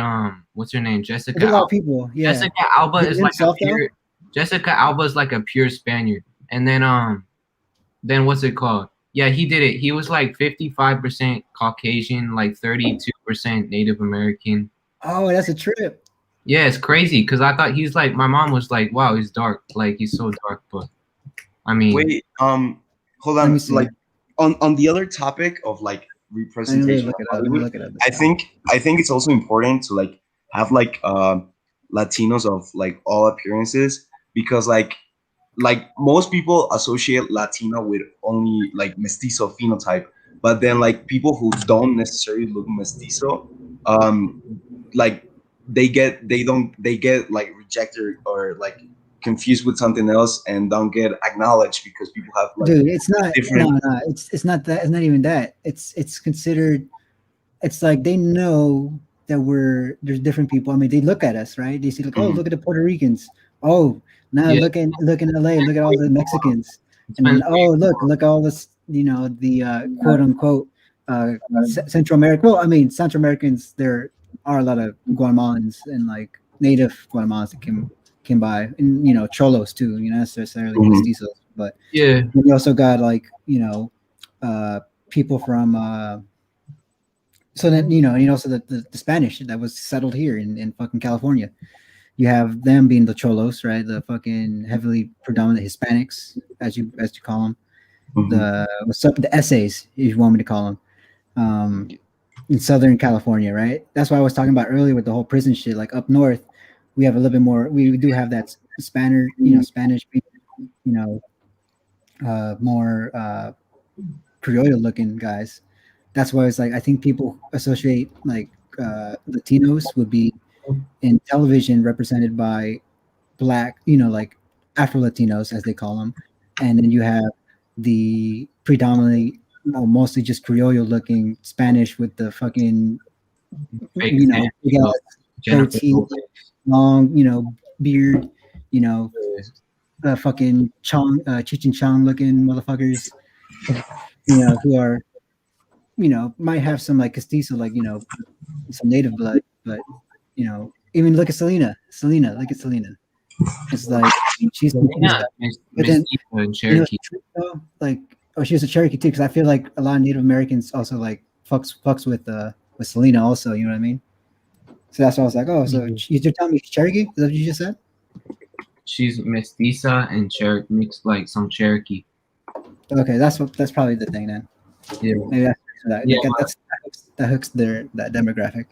what's her name? He did a lot of people. Yeah. Jessica Alba He did is like a himself though. pure Jessica Alba is like a pure Spaniard. And then what's it called? Yeah, he did it. He was like 55% Caucasian, like 32% Native American. Oh, that's a trip. Yeah, it's crazy because I thought he's like my mom was like, wow, he's dark, like he's so dark. But I mean, wait, hold Let me on. see. Like on the other topic of like Let me representation look of it up. Let me Hollywood, look it up. I think it's also important to like have like Latinos of like all appearances because like most people associate Latino with only like mestizo phenotype, but then like people who don't necessarily look mestizo, um, like they get like rejected or like confused with something else and don't get acknowledged because people have like Dude, it's a not. different. No. It's not that. It's not even that. It's considered. It's like they know that there's different people. I mean, they look at us, right? They see like, oh, Mhm. look at the Puerto Ricans. Oh, now yeah, look in LA. Look at all the Mexicans. And then oh, look all this. The quote unquote Central America. Well, I mean, Central Americans. There are a lot of Guatemalans and like native Guatemalans that came by, and cholos too. Not necessarily Mhm. mestizos, but yeah, we also got like people from. So then also the Spanish that was settled here in fucking California. You have them being the cholos, right? The fucking heavily predominant Hispanics, as you call them. Mhm. The essays, if you want me to call them, in Southern California, right? That's what I was talking about earlier with the whole prison shit. Like up north, we have a little bit more. We do have that Spanish, more Criollo looking guys. That's why it's like I think people associate like Latinos would be in television represented by black, like Afro Latinos as they call them, and then you have the predominantly, mostly just Criollo looking Spanish with the fucking, fake tan, big ass Jennifer goatee, Lopez. long, beard, you know, fucking Cheech and Chong looking motherfuckers, who are, might have some like castizo, like, some native blood, but, even look at Selena. Look at Selena. It's like she's Selena, mestiza. But then, Mestizo and Cherokee. though, like, oh, she was a Cherokee too, because I feel like a lot of Native Americans also like fucks with Selena also. You know what I mean? So that's why I was like, oh, so Mhm. you're telling me she's Cherokee? Is that what you just said? She's mestiza and Cherokee mixed like some Cherokee. Okay, that's probably the thing then. Yeah. Maybe that Yeah, that hooks that demographic.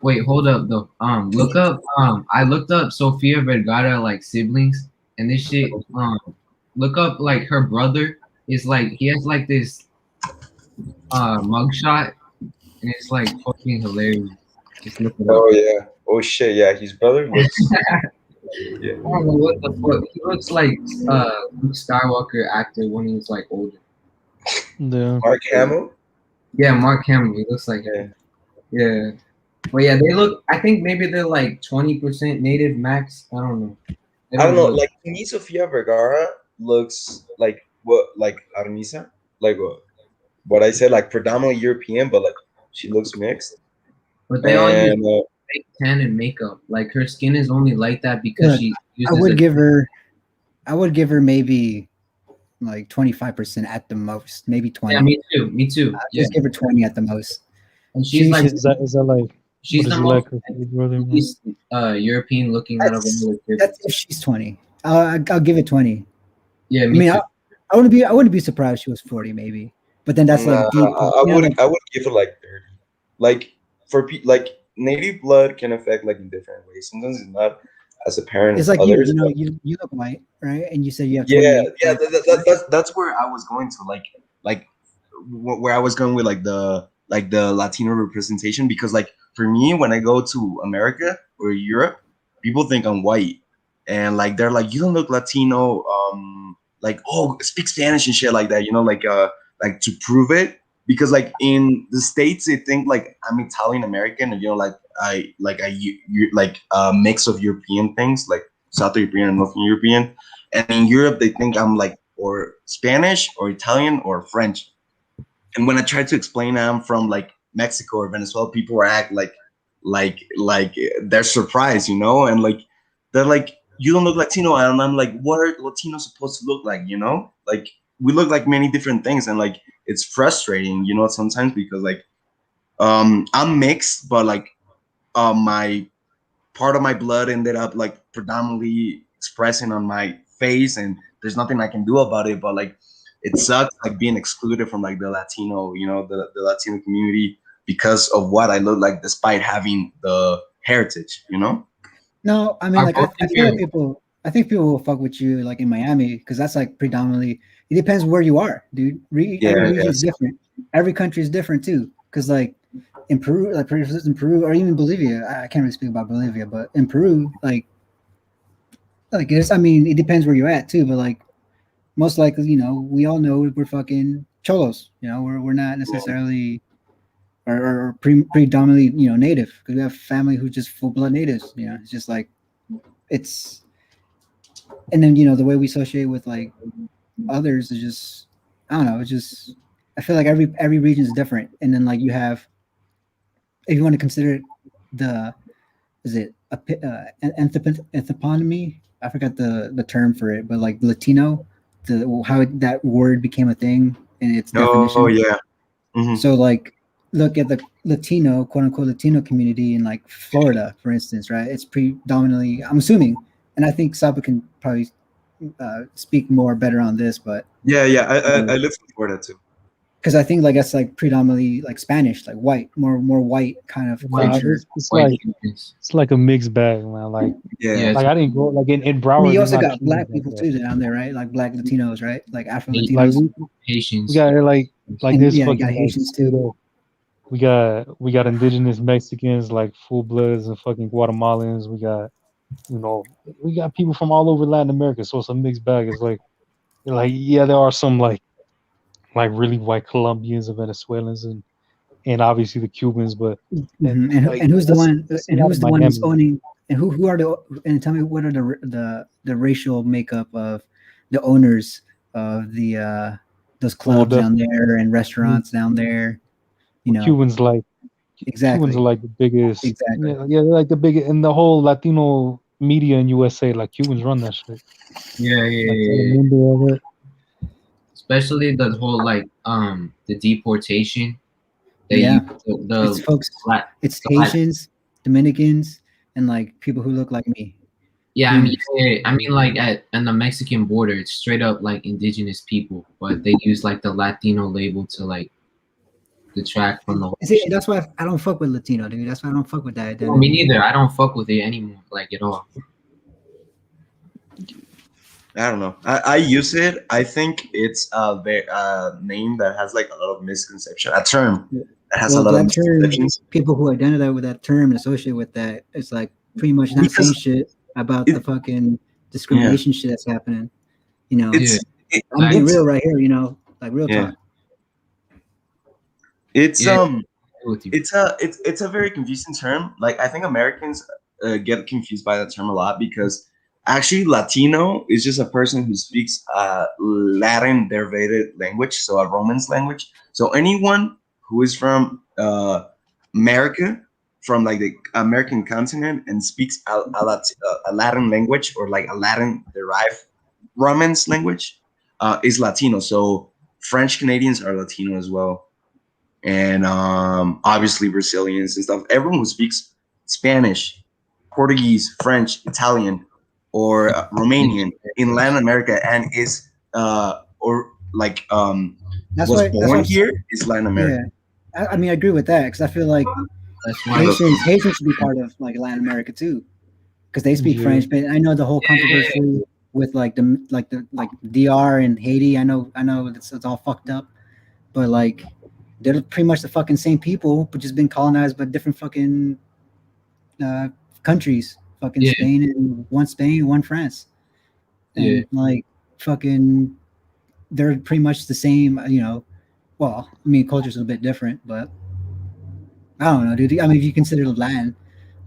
Wait, hold up though. Look up. I looked up Sofia Vergara like siblings, and this shit. Look up like her brother is like he has like this mugshot, and it's like fucking hilarious. Just look it up. Oh yeah. Oh shit. Yeah, his brother looks. Yeah. I don't know what the fuck. He looks like Luke Skywalker actor when he was like older. Yeah. Mark Hamill. Yeah, Mark Hamill. He looks like Yeah. him. Yeah. Well, yeah, they look. I think maybe they're like 20% native max. I don't know. They I don't don't know. look. Like to me, Sofia Vergara looks like what, like Armisa, like what I said, like predominantly European, but like she looks mixed. But they all use And fake tan and makeup. Like her skin is only like that because Look, she I uses would a. give her maybe like 25% at the most, maybe 20. Yeah, me too. Me too. Yeah, Just give her 20 at the most. and she's like Is that like she's what is the he most like her big brother? Man? East European looking out of all the kids. That's if she's 20. I'll give it 20. Yeah, I me mean, too. I wouldn't be surprised if she was 40 maybe. But then that's nah, like deep. I would give it like 30. Like like native blood can affect like in different ways. Sometimes it's not as apparent It's as like others. But you look white, right? And you said you have yeah, 28. yeah, that's where I was going to like where I was going with like the Latino representation because like for me when I go to America or Europe, people think I'm white and like they're like you don't look Latino, like oh speak Spanish and shit like that, like to prove it because like in the States they think like I'm Italian American and like like a mix of European things like South European and Northern European, and in Europe they think I'm like or Spanish or Italian or French. And when I try to explain I'm from like Mexico or Venezuela, people act like they're surprised, you know, and like they're like, you don't look Latino, and I'm like, what are Latinos supposed to look like, you know? Like we look like many different things, and like it's frustrating, you know, sometimes because like I'm mixed, but like my part of my blood ended up like predominantly expressing on my face, and there's nothing I can do about it. But like it sucks like being excluded from like the Latino, you know, the Latino community because of what I look like despite having the heritage, you know? No, I mean, Are like, both I of feel like your people, I think people will fuck with you, like in Miami, because that's like predominantly. It depends where you are, dude. Every Yeah, region is yes. different. Every country is different too. Because like in Peru, like for instance, in Peru or even Bolivia, I can't really speak about Bolivia, but in Peru, like it's. I mean, it depends where you're at too. But like most likely, you know, we all know we're fucking cholos. You know, we're not necessarily or predominantly, you know, native, because we have family who's just full blood natives. You know, it's just like it's. And then, you know, the way we associate with like others is just, I don't know, it's just, I feel like every region is different. And then like you have, if you want to consider the, is it a anthroponymy? I forgot the term for it, but like Latino, that word became a thing in its Oh definition. yeah. Hmm. So like look at the Latino, quote unquote Latino community in like Florida, for instance, right? It's predominantly, I'm assuming, and I think Saba can probably speak more better on this, but Yeah, yeah. I live in Florida too. because I think like that's like predominantly like Spanish, like white, more white kind of Nah, culture. white Cubans? it's like a mixed bag, man. Yeah. Yeah, it's Like I didn't go like in I mean, Broward. you There's also not got Cubans black like people that. too down there, right? Like black Latinos, right? Like Afro Like Latinos, we Haitians. got like and this yeah, you got fucking like Haitians straight too. up. We got indigenous Mexicans like full bloods and fucking Guatemalans. You know we got people from all over Latin America. So it's a mixed bag. It's like yeah, there are some like really white Colombians and Venezuelans and obviously the Cubans, but and like And who's the one? that's a And lot who's of the one who's Miami. owning? And who are the? And tell me what are the racial makeup of the owners of the those Well, clubs down definitely there and restaurants down there? You know Cubans like Cubans are exactly, like the biggest. exactly. Yeah, they're like the biggest in the whole Latino media in USA. Like Cubans run that shit. Yeah, yeah, Like yeah, yeah. Telemundo, all that. Especially the whole like the deportation. They Yeah, use it's folks. lat It's the lat Haitians, Dominicans, and like people who look like me. yeah, I mean Humans. yeah, I mean like at the Mexican border, it's straight up like indigenous people, but they use like the Latino label to like detract from the whole See, shit. that's why I don't fuck with Latino, dude. That's why I don't fuck with that No, me identity. neither. I don't fuck with it anymore, like at all. I don't know. I use it. I think it's a name that has like a lot of misconception. A term that has a Well, lot of that term, misconceptions. people who identify with that term and associate with that, it's like pretty much not saying Because shit about the it, fucking yeah, discrimination shit that's happening. You know, Yeah, it's it, I'm being facts. it's real right here. You know, like real yeah, talk. it's Yeah, I agree with you. it's a very confusing term. Like I think Americans get confused by that term a lot because actually Latino is just a person who speaks Latin derivative language, so a Romance language. So anyone who is from America, from like the American continent, and speaks a Latin language or like a Latin derived Romance language is Latino. So French Canadians are Latino as well, and obviously Brazilians and stuff. Everyone who speaks Spanish, Portuguese, French, Italian, or Romanian in Latin America and is or like That's was why. That's why. born here is Latin Yeah, American. I mean, I agree with that because I feel like That's why. Hello. Haitians should be part of like Latin America too because they speak Yeah, French. But I know the whole controversy with like DR and Haiti. I know it's all fucked up, but like they're pretty much the fucking same people, but just been colonized by different fucking uh, countries. Fucking Yeah, Spain, one France, yeah. and like fucking they're pretty much the same. You know, well, I mean, culture's a bit different, but I don't know, dude. I mean, if you consider Latin,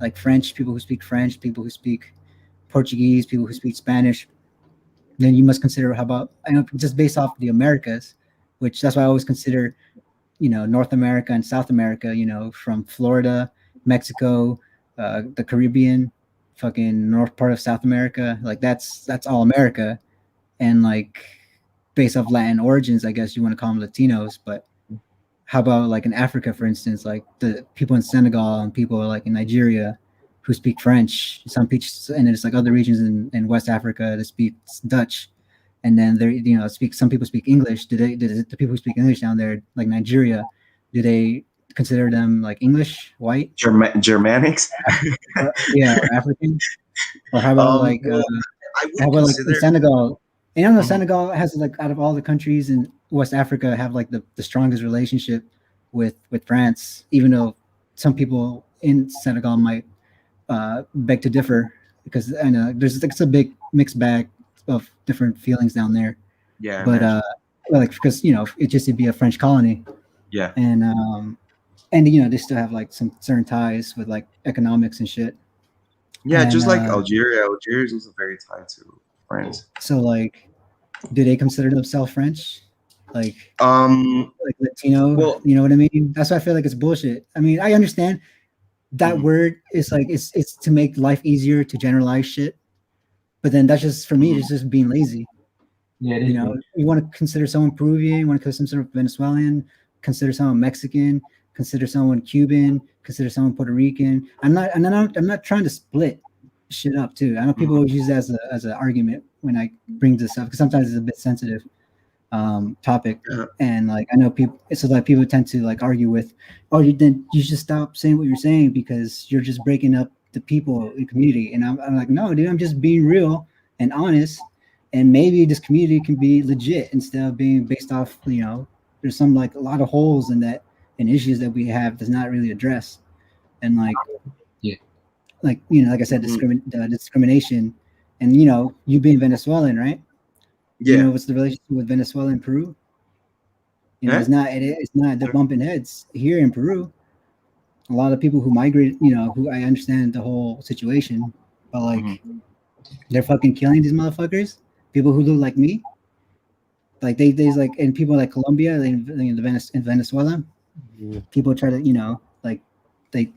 like French, people who speak French, people who speak Portuguese, people who speak Spanish, then you must consider how about I know just based off the Americas, which that's why I always consider North America and South America. From Florida, Mexico, the Caribbean, fucking north part of South America. Like that's all America, and like based off Latin origins, I guess you want to call them Latinos, but how about like in Africa, for instance, like the people in Senegal and people like in Nigeria who speak French, and it's like other regions in West Africa that speak Dutch, and then there, some people speak English. Do the people who speak English down there, like Nigeria, do they consider them like English, white, Germanics? yeah, or African? Or how about like well, I how would about like in consider. Senegal? And I know Mhm. Senegal has like out of all the countries in West Africa have like the strongest relationship with France, even though some people in Senegal might beg to differ because I know it's a big mixed bag of different feelings down there. Yeah, I But imagine. well, like because it just to be a French colony, Yeah. and they still have like some certain ties with like economics and shit. Yeah, And just like Algeria. Algeria is also very tied to France. so like, do they consider themselves French? Like Um. Latino, Well. you know what I mean? That's why I feel like it's bullshit. I mean, I understand that Mhm. word is like it's to make life easier to generalize shit, but then that's just for me. Mhm. It's just being lazy. Yeah, it is. You want to consider someone Peruvian, you want to consider someone Venezuelan, consider someone Mexican, consider someone Cuban, consider someone Puerto Rican. I'm not trying to split shit up too. I know people always use that as an argument when I bring this up because sometimes it's a bit sensitive topic. Yeah. And like I know people, it's like people tend to like argue with, oh, you should stop saying what you're saying because you're just breaking up the people in the community. And I'm like, no, dude, I'm just being real and honest. And maybe this community can be legit instead of being based off, there's some like a lot of holes in that and issues that we have does not really address. And like, Yeah. like like I said, Mhm. discrimination, and you being Venezuelan, right? Yeah. What's the relationship with Venezuela and Peru? Eh? It's not they're bumping heads here in Peru. A lot of people who migrate, who I understand the whole situation, but Mhm. like they're fucking killing these motherfuckers. People who look like me, like there's like and people like Colombia, in Venezuela, Yeah. people try to like they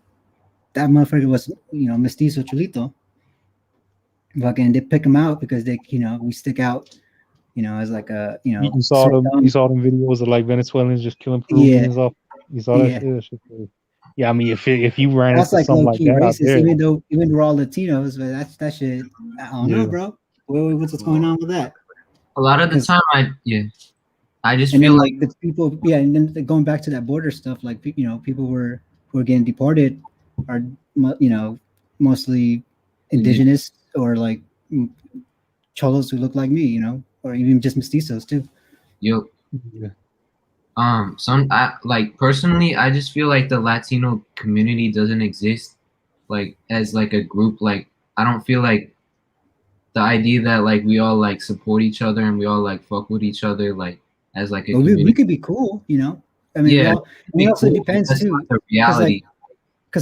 that motherfucker was mestizo chulito. Fucking they pick him out because they we stick out as like a You saw sore them. You thumb. saw them videos of like Venezuelans just killing Yeah, Peruvians off. You saw that yeah. shit. That shit crazy. Yeah, I mean, if you ran That's into like something low like key that out racist, there, even we're all Latinos, but that shit. I don't know, yeah, bro. What's going on with that? A lot of the Because time, I just and feel then like like the people, yeah, and then going back to that border stuff, like people who are getting deported are mostly indigenous or like cholos who look like me, or even just mestizos too. yo, yeah. like personally, I just feel like the Latino community doesn't exist, like as like a group. Like I don't feel like the idea that like we all like support each other and we all like fuck with each other like as like a But we community. could be cool, I mean, we Yeah, all. I it'd mean, be also it cool, but depends that's too, not the because reality.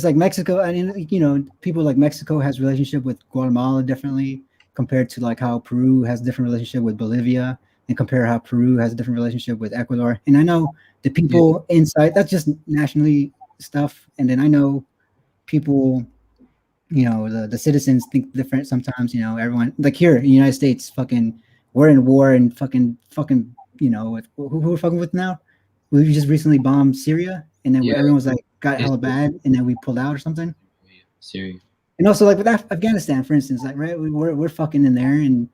like Mexico, I mean, people like Mexico has relationship with Guatemala differently compared to like how Peru has different relationship with Bolivia, and compare how Peru has a different relationship with Ecuador. And I know the Yeah, people inside that's just nationally stuff, and then I know people, the citizens think different sometimes. Everyone like here in the United States, fucking, we're in war and fucking, with, who we're fucking with now. We just recently bombed Syria, and then yeah, everyone was like got it's hella bad, and then we pulled out or something. serious. And also like with Afghanistan, for instance, like right, we're fucking in there, and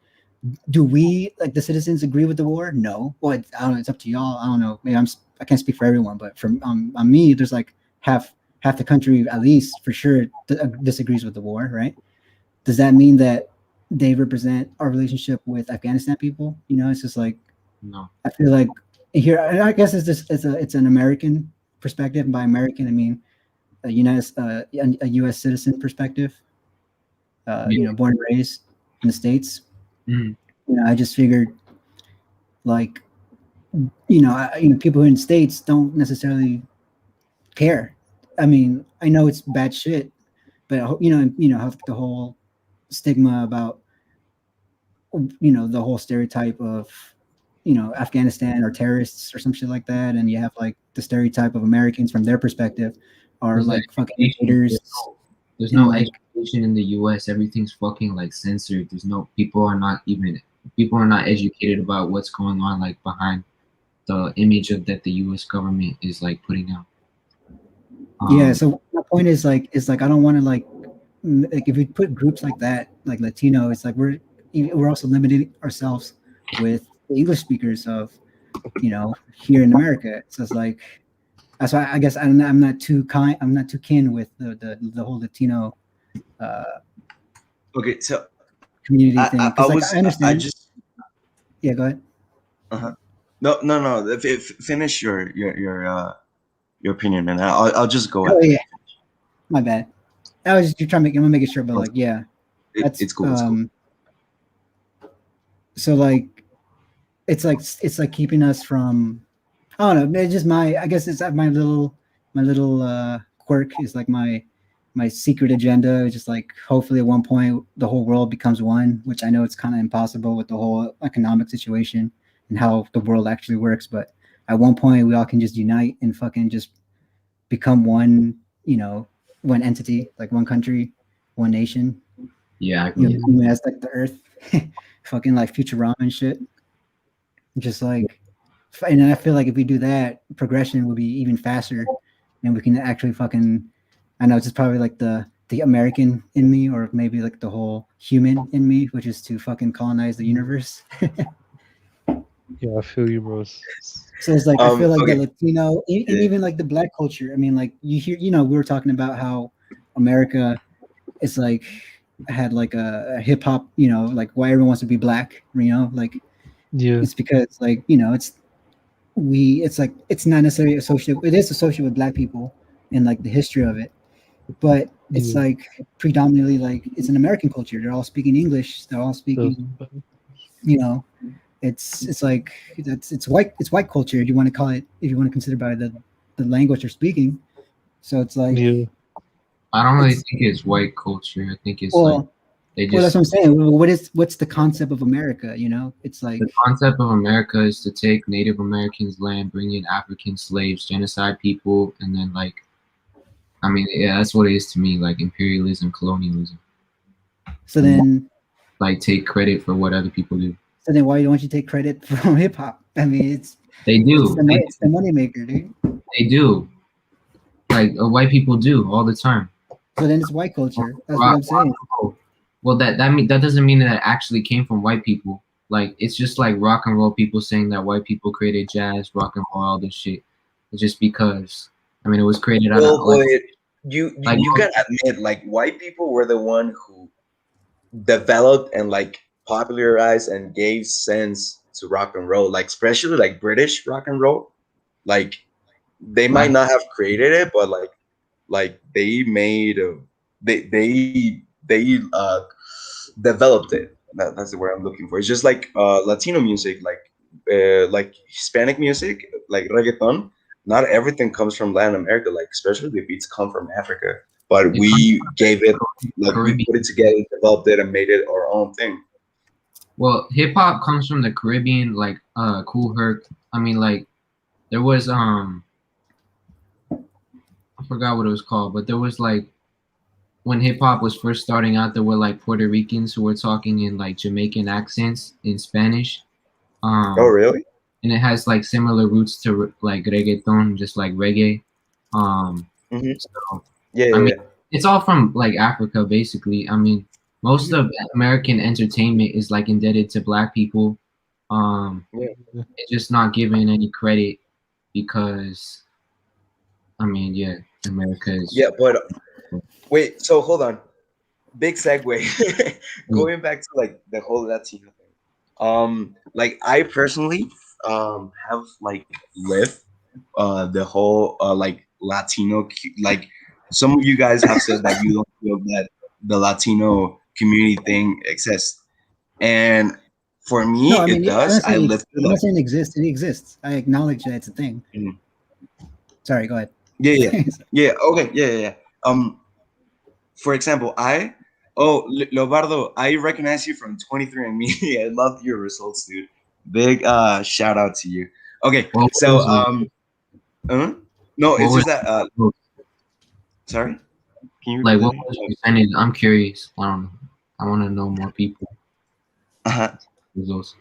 do we like the citizens agree with the war? No. Well, I don't know. It's up to y'all. I don't know. Maybe I can't speak for everyone, but from on me, there's like half the country at least for sure disagrees with the war, right? Does that mean that they represent our relationship with Afghanistan people? It's just like No. I feel like here, and I guess it's an American perspective. And by American, I mean a U.S. citizen perspective. Yeah. Born and raised in the states. Mm. I just figured like people in the states don't necessarily care. I mean, I know it's bad shit, but how the whole stigma about the whole stereotype of Afghanistan or terrorists or some shit like that, and you have like the stereotype of Americans from their perspective are There's no like fucking education. haters. There's And no like education in the U.S. Everything's fucking like censored. There's no people are not educated about what's going on like behind the image of that the U.S. government is like putting out. yeah, so my point is like I don't want to like if we put groups like that, like Latino, it's like we're also limiting ourselves with the English speakers of here in America. So it's like that's why I guess I'm not too kin with the whole Latino Okay, so community thing, I because like was I understand. just Yeah, go ahead. no. Finish your opinion, and I'll just go Oh after. yeah, my bad. I was just trying to I'm making sure, but like yeah, that's It's cool. It's cool. So like it's like keeping us from I don't know. It's just I guess it's my little quirk is like my secret agenda. It's just like hopefully at one point the whole world becomes one, which I know it's kind of impossible with the whole economic situation and how the world actually works. But at one point we all can just unite and fucking just become one, one entity, like one country, one nation. Yeah, As like the Earth, fucking like Futurama and shit. Just like, and I feel like if we do that, progression will be even faster, and we can actually fucking. I know it's just probably like the American in me, or maybe like the whole human in me, which is to fucking colonize the universe. Yeah, I feel you, bro. So it's like I feel like okay. the Latino and even like the Black culture. I mean, like you hear, we were talking about how America is like had like a hip hop, like why everyone wants to be black, like Yeah, it's because like it's like it's not necessarily associated. It is associated with Black people and like the history of it, but it's yeah. like predominantly like it's an American culture. They're all speaking English. They're all speaking, it's like it's white culture. If you want to call it, if you want to consider by the language they're speaking. So it's like Yeah. I don't really think it's white culture. I think it's like they well, that's just what I'm saying. What's the concept of America? It's like the concept of America is to take Native Americans' land, bring in African slaves, genocide people, and then like, I mean, yeah, that's what it is to me, like imperialism, colonialism. so then Like take credit for what other people do. So then why don't you take credit from hip hop? I mean, They do. It's the money maker, dude. They do. Like white people do all the time. So then it's white culture. That's what I'm saying. Well, that doesn't mean that it actually came from white people. Like it's just like rock and roll people saying that white people created jazz, rock and roll, all this shit. It's just because I mean it was created out of like you can admit like white people were the one who developed and like popularized and gave sense to rock and roll, like especially like British rock and roll. Like they might not have created it, but like they made they developed it. That's the word I'm looking for. It's just like Latino music, like Hispanic music, like reggaeton. Not everything comes from Latin America, like especially the beats come from Africa. But we gave it, like we put it together, developed it, and made it our own thing. Well, hip hop comes from the Caribbean, like Cool Herc. I mean, like there was I forgot what it was called, but there was like when hip hop was first starting out, there were like Puerto Ricans who were talking in like Jamaican accents in Spanish. Oh, really? And it has like similar roots to like reggaeton, just like reggae. So, yeah, I mean, it's all from like Africa, basically. I mean, most of American entertainment is like indebted to Black people. It's just not given any credit because, I mean, yeah, America is. Yeah, but wait. So hold on. Big segue. Going back to like the whole Latino thing. Like I personally have like lived the whole like Latino like some of you guys have said that you don't feel that the Latino community thing exists, and for me no, I mean, it does. I lived I'm not saying it exists. It exists. I acknowledge that it's a thing. Sorry, go ahead. Yeah. Okay. Yeah. For example, I Oh, Lobardo, I recognize you from 23andMe. I loved your results, dude. Big shout out to you. Okay, What so was it? no, What it's was just that sorry. Can you like repeat that what again? was the percentage? I'm curious. I don't know. I want to know more people Uh-huh. results.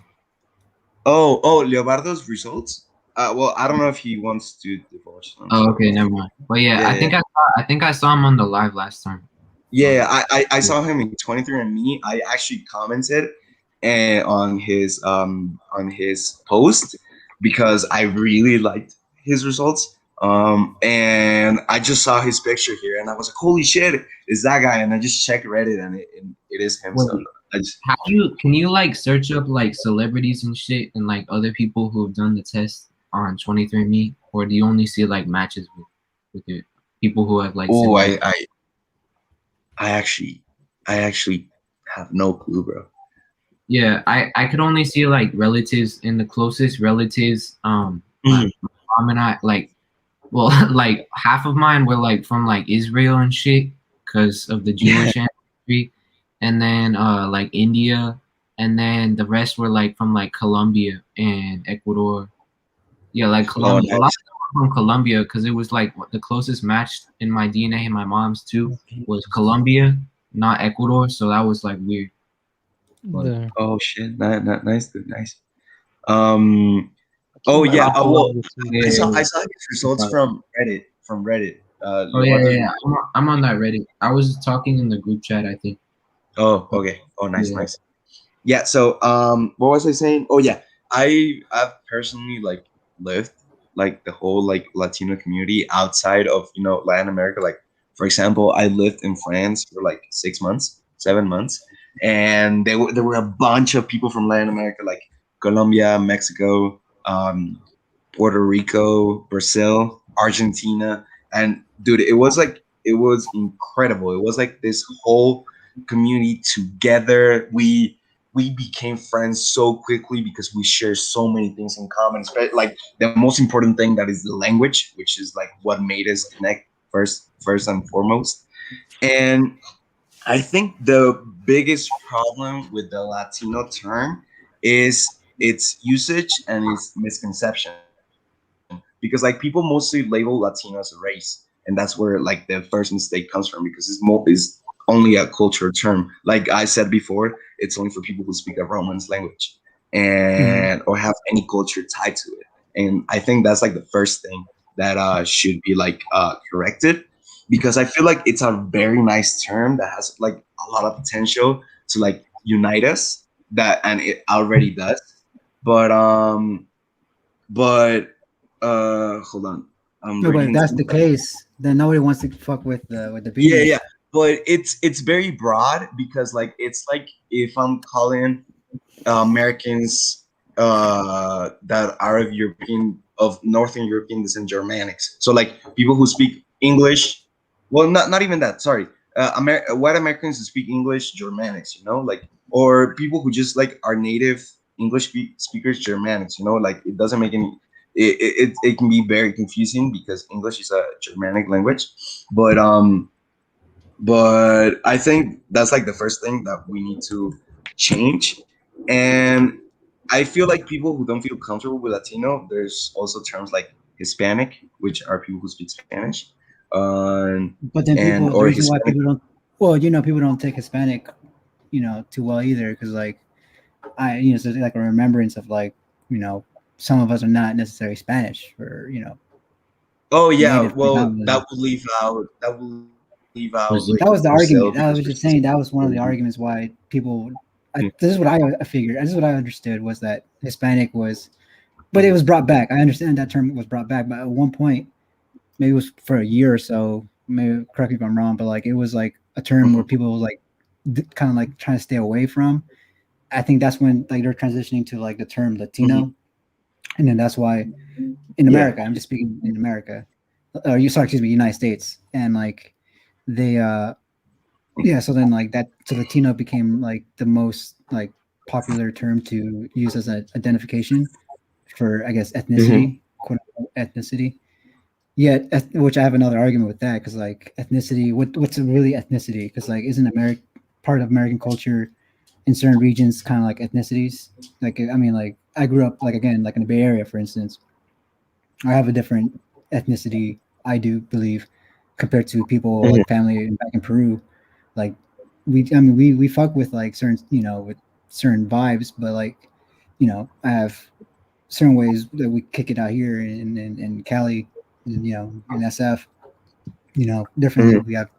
Oh, Leobardo's results? Well, I don't know if he wants to divulge them, Oh, so okay, never mind. But yeah, yeah, yeah. I think I saw him on the live last time. Yeah, I Yeah. saw him in 23andMe. I actually commented on his post because I really liked his results. And I just saw his picture here, and I was like, "Holy shit, is that guy?" And I just checked Reddit, and it is him. So Wait, I just how can you like search up like celebrities and shit and like other people who have done the test on 23andMe, or do you only see like matches with your people who have like oh similar? I actually I actually have no clue, bro. Yeah, I could only see like relatives and the closest relatives. My mom and I like, well, like half of mine were like from like Israel and shit because of the Jewish ancestry, and then like India, and then the rest were like from like Colombia and Ecuador. Yeah, like Oh, Colombia. A lot nice. of them were from Colombia because it was like the closest match in my DNA and my mom's too was Colombia, not Ecuador. So that was like weird. But There. Oh shit, nice, dude, nice. Um. I Oh came out yeah. of Well, Colombia too. yeah, yeah, I saw his results yeah. from Reddit. From Reddit. Oh yeah, yeah, Leobardo's. yeah. I'm on that Reddit. I was talking in the group chat, I think. Oh, okay. Oh, nice, Yeah. nice. Yeah. So, what was I saying? Oh, yeah. I've personally like lived like the whole like Latino community outside of Latin America. Like, for example, I lived in France for like 6 months, 7 months, and there were a bunch of people from Latin America, like Colombia, Mexico, Puerto Rico, Brazil, Argentina, and dude, it was incredible. It was like this whole community together. We became friends so quickly because we share so many things in common. Like the most important thing that is the language, which is like what made us connect first and foremost. And I think the biggest problem with the Latino term is its usage and its misconception. Because like people mostly label Latino as a race, and that's where like the first mistake comes from because is only a cultural term. Like I said before, it's only for people who speak a Romance language Mhm. and or have any culture tied to it. And I think that's like the first thing that should be like corrected because I feel like it's a very nice term that has like a lot of potential to like unite us that and it already does. But but hold on. I'm No, but if reading that's the something. case, then nobody wants to fuck with the Yeah, yeah. beanies. But it's very broad because like it's like if I'm calling Americans that are of European of Northern European descent Germanics. So like people who speak English, well not even that, sorry. White Americans who speak English Germanics, like or people who just like are native English speakers Germanics, like it doesn't make any it can be very confusing because English is a Germanic language. But I think that's like the first thing that we need to change. And I feel like people who don't feel comfortable with Latino, there's also terms like Hispanic, which are people who speak Spanish, But then and people, the or reason why Hispanic. people don't, well, people don't take Hispanic, too well either, because like so it's like a remembrance of like, some of us are not necessarily Spanish or Oh yeah, native well predominantly. that will leave out Brazil. That was the Brazil argument. because I was just Brazil is saying that was one of the very arguments why people. big. This is what I figured. This is what I understood was that Hispanic was, but it was brought back. I understand that term was brought back, but at one point, maybe it was for a year or so. Maybe correct me if I'm wrong, but like it was like a term where Mhm, people was like kind of like trying to stay away from. I think that's when like they're transitioning to like the term mhm. Latino, and then that's why in Yeah. America, I'm just speaking in America, excuse me, United States, and like they yeah, so then like that, so Latino became like the most like popular term to use as an identification for, I guess, Mhm. ethnicity, quote unquote ethnicity. Yet, which I have another argument with that, because like ethnicity, what's really ethnicity? Because like, isn't America? part of American culture in certain regions, kind of like ethnicities. Like I mean, like I grew up like again like in the Bay Area, for instance. I have a different ethnicity, I do believe, compared to people Mhm. like family back in Peru. Like I mean, we fuck with like certain, with certain vibes, but like, I have certain ways that we kick it out here in Cali, and, in SF, differently. Mhm. We have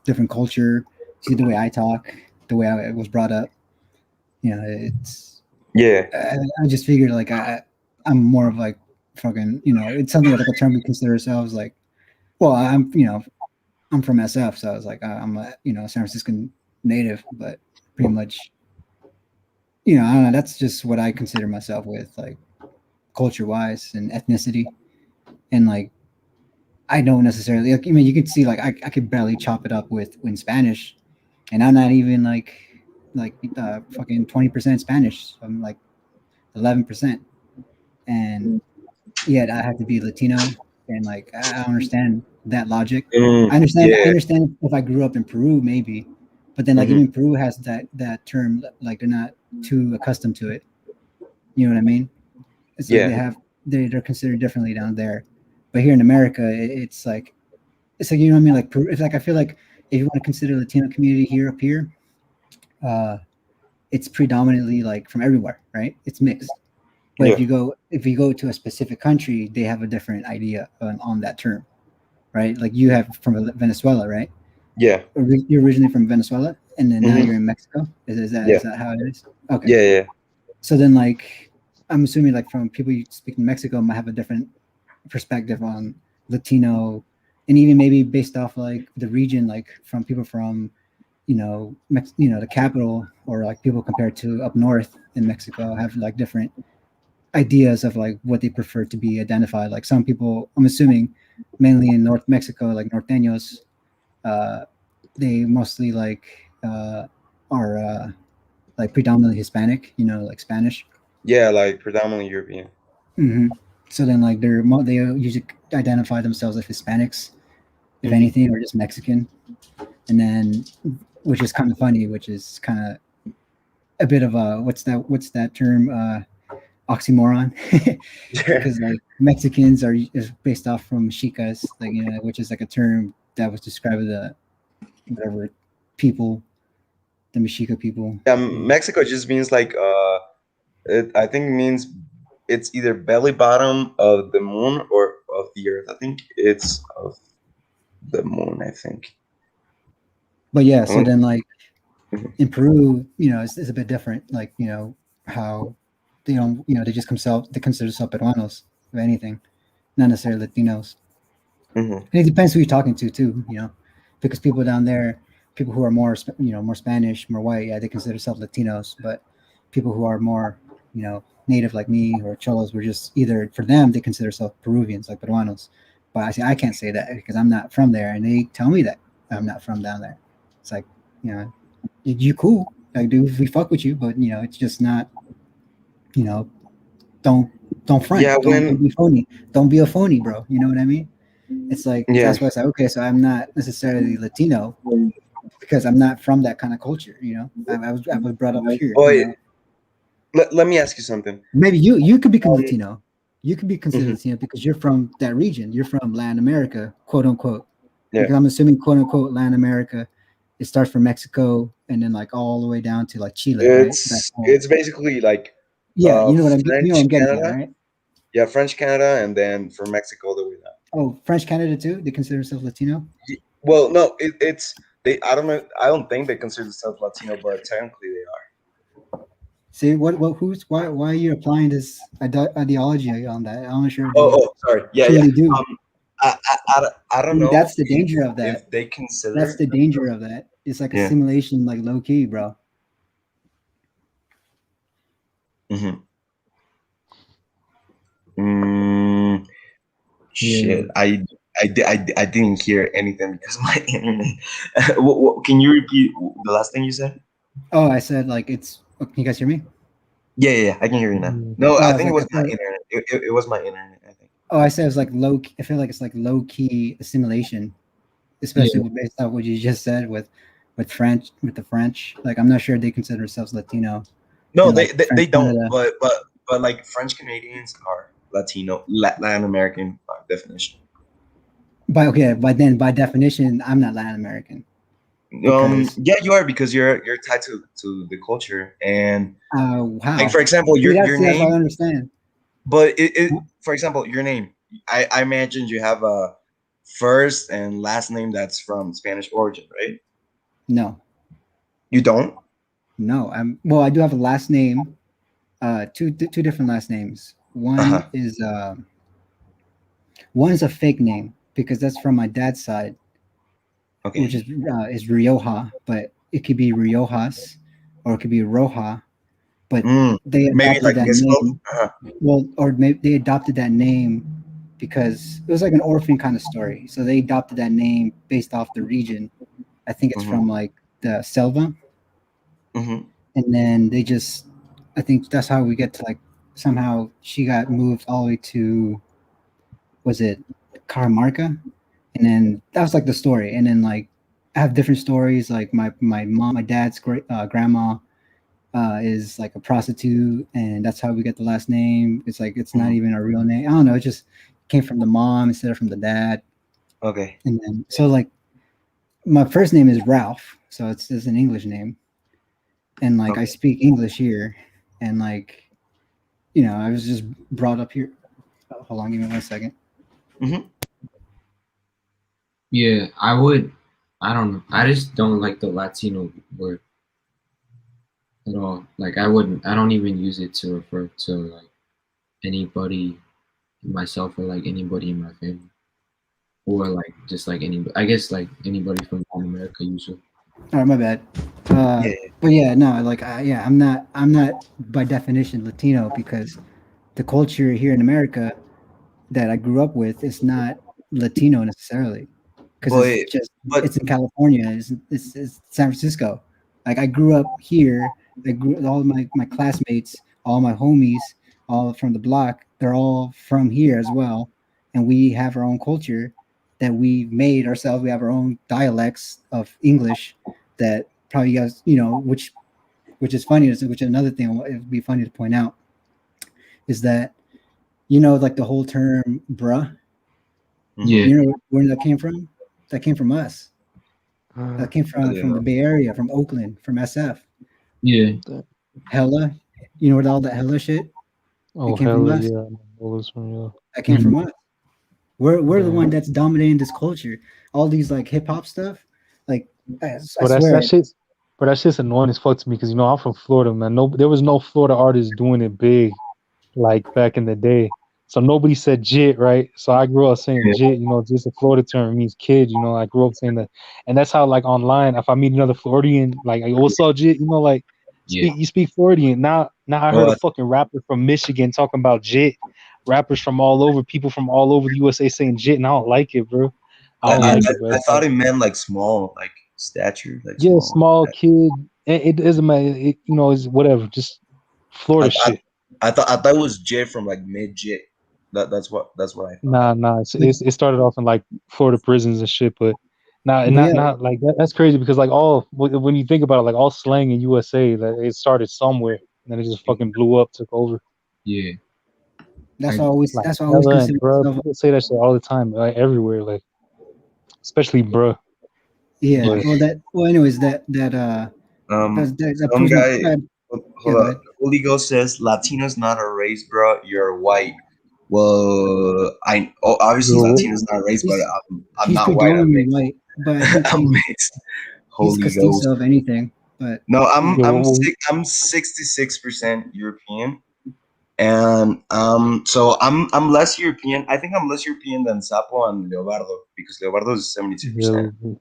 different culture. See the way I talk, the way I was brought up. It's Yeah. I just figured like I'm more of like fucking, it's something like a term we consider ourselves like. Well, I'm from SF, so I was like I'm a San Franciscan native, but pretty much, I don't know. That's just what I consider myself with like culture wise and ethnicity, and like I don't necessarily like. I mean, you could see like I could barely chop it up with in Spanish, and I'm not even like fucking 20% Spanish. So I'm like 11%, and yet I have to be Latino, and like I don't understand that logic. I understand. I Yeah. understand if I grew up in Peru, maybe, but then like Mhm. even Peru has that term. Like they're not too accustomed to it. You know what I mean? It's like Yeah. they're considered differently down there, but here in America, it's like you know what I mean. Like Peru, it's like I feel like if you want to consider Latino community here up here, uh, it's predominantly like from everywhere, right? It's mixed. But Yeah. if you go to a specific country, they have a different idea on that term, right? Like you have from Venezuela, right? Yeah. You're originally from Venezuela, and then now Mhm. you're in Mexico. Is that Yeah. how it is? Okay. Yeah. Yeah. So then, like, I'm assuming like from people you speak in Mexico might have a different perspective on Latino, and even maybe based off like the region, like from people from the capital, or like people compared to up north in Mexico have like different ideas of like what they prefer to be identified. Like some people, I'm assuming, mainly in North Mexico, like norteños, uh, they mostly are like predominantly Hispanic, like Spanish. Yeah. Like predominantly European. hmm So then like they usually identify themselves as Hispanics, if Mhm. anything, or just Mexican. And then, which is kind of funny, which is kind of a bit of a what's that term, oxymoron. Because like Mexicans is based off from Mexicas, like which is like a term that was describing the whatever people, the Mexica people. Yeah. Mexico just means like I think means it's either belly bottom of the moon or of the earth. I think it's of the moon. I think. But yeah, I so want- then like Mhm. in Peru, it's a bit different. Like how they don't, they just they consider themselves peruanos, if anything, not necessarily Latinos. Mhm. And it depends who you're talking to too, because people down there, people who are more more Spanish, more white, yeah, they consider themselves Latinos. But people who are more native like me or cholos were just either for them they consider themselves Peruvians, like Peruanos. But I can't say that because I'm not from there, and they tell me that I'm not from down there. It's like, you cool, like, dude, we fuck with you, but it's just not, you know don't front, Yeah. don't When. be phony, don't be a phony, bro. You know what I mean? It's like Yeah. that's why I say, okay, so I'm not necessarily Latino because I'm not from that kind of culture. I was brought up here. Boy, let me ask you something. Maybe you could be Um. Latino. You could be considered Mhm. Latino because you're from that region. You're from Latin America, quote unquote. Yeah. Because I'm assuming, quote unquote, Latin America. It starts from Mexico and then like all the way down to like Chile, right? That whole, It's basically like yeah, you know what French I'm getting at, Canada. right? Yeah, French Canada, and then from Mexico all the way down. Oh, French Canada too. They consider themselves Latino. Well, no, it's they. I don't know. I don't think they consider themselves Latino, but technically they are. See who's why are you applying this ideology on that? I'm not sure if Oh, they sorry. Yeah, yeah. truly do. Um, I don't See, know that's the danger of that. if they That's consider the danger themselves. of that. It's like a Yeah. simulation, like low key, bro. Mm-hmm. Mm, Yeah. shit. I didn't hear anything because of my internet. Can you repeat the last thing you said? Oh, I said like it's. Oh, can you guys hear me? Yeah, yeah, yeah, I can hear you now. Yeah. No, Oh, I I was think it like, was my internet. It was my internet, I think. oh, I said it was like low. I feel like it's like low key assimilation, especially Yeah. based on what you just said with with the French. Like I'm not sure they consider themselves Latino. No, And like they French don't. Canada. But like French Canadians are Latino, Latin American definition. By definition, I'm not Latin American because Yeah, you are because you're tied to the culture and like how? for example your That's what I name. understand. But for example, your name. I imagine you have a first and last name that's from Spanish origin, right? No, You don't? no. I do have a last name. Two different last names. Uh-huh. One is a fake name because that's from my dad's side, which Okay. is Rioja, but it could be Riojas or it could be Roja. But Mm, they maybe adopted like that misspelled? name. Well, or maybe they adopted that name because it was like an orphan kind of story. So they adopted that name based off the region. I think it's Mm-hmm. from like the Selva, Mm-hmm. and then I think that's how we get to like somehow she got moved all the way to, was it Caramarca, and then that was like the story, and then like I have different stories like my dad's great grandma is like a prostitute, and that's how we get the last name. It's like it's not Mm-hmm. even a real name. I don't know. It just came from the mom instead of from the dad, Okay. and then so like my first name is Ralph, so it's an English name, and like I Okay. speak English here, and like I was just brought up here. Oh, hold on, give me 1 second. Mm-hmm. Yeah, I would. I don't know. I just don't like the Latino word at all. Like I wouldn't. I don't even use it to refer to like anybody, myself or like anybody in my family, or like just like anybody. I guess like anybody from Latin America usually. All right, my bad. Yeah. But yeah, no, like I'm not by definition Latino because the culture here in America that I grew up with is not Latino necessarily because But it's but in California, it's San Francisco. Like I grew up here. I grew all my classmates, all my homies, all from the block. They're all from here as well, and we have our own culture that we made ourselves. We have our own dialects of English that probably you guys, which is funny. Which is another thing it would be funny to point out is that like the whole term "bruh." Yeah, You know where that came from? That came from us. That came I from didn't the know. Bay Area, from Oakland, from SF. yeah, Hella, you know where all that hella shit? It Oh came from hell us. yeah! I know all this from you. That came mhm, from us. We're the one Damn. that's dominating this culture. All these like hip hop stuff. Like I But that's swear. that shit's but that shit's annoying as fuck to me because I'm from Florida, man. No, there was no Florida artist doing it big like back in the day. So nobody said jit, right? So I grew up saying Yeah. jit, just a Florida term. It means kid, I grew up saying that. And that's how like online, if I meet another Floridian, like what's up, jit, like yeah, speak Floridian. Now I heard Oh, a fucking rapper from Michigan talking about jit. Rappers from all over, people from all over the USA saying jit, and I don't like it, bro. I don't yeah, like it, bro. I It's like thought it meant like small, like stature, like yeah, small. small kid. It doesn't matter. It's whatever. Just I, Florida I shit. I thought it was J from like mid J. That's what I thought. Nah. It started off in like Florida prisons and shit, but But yeah, not like that. That's crazy because like all when you think about it, like all slang in USA, like it started somewhere, and then it just fucking blew up, took over. yeah. that's I always Like that's why I always hella and consider bruh, myself. people say that shit all the time, like everywhere, like especially bruh. Yeah. yeah. But Well, anyways, that Some proves my. guy. Yeah, Hold go up. ahead. Holy Ghost says Latino's not a race, bro. You're white. Well, obviously yo, Latino's not a race, but He's I'm he's not white. I'm predominantly mixed. white, but I think I'm he's mixed. he's Holy castizo Ghost. of anything. But No, yeah. yo, I'm 66% European, and so I'm less European. I think I'm less European than Sapo and Leobardo because Leobardo is 72%. yo,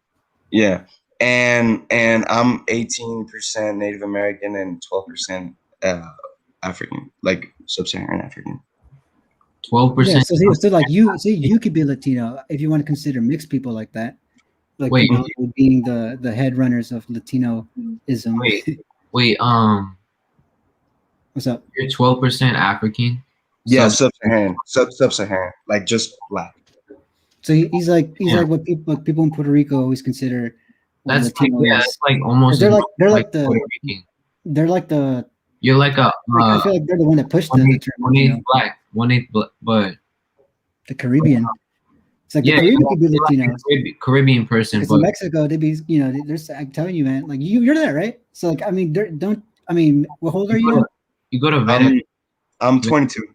Yeah, and I'm 18% Native American and 12% African, like sub-Saharan African. 12%. So like you could be Latino if you want to consider mixed people like that, like Wait, people being the head runners of Latinoism. wait, wait. What's up? You're 12% African. Yeah, Sub. sub-Saharan, like just black. So he's like Yeah. what people in Puerto Rico always consider what That's like, Latino yeah, is. that's like 'Cause almost they're as like much like Puerto Rican. they're like the You're like a like I feel like they're the one that pushed the term one Latino. eighth black, one eighth but The Caribbean. It's like yeah, the Caribbean could be you're like a Latinos. Caribbean person, Because in but Mexico, they'd be, you know, there's, I'm telling you, man, like you're there, right? So, like, I mean, I mean, what old are you now? you go to Venezuela. I'm 22.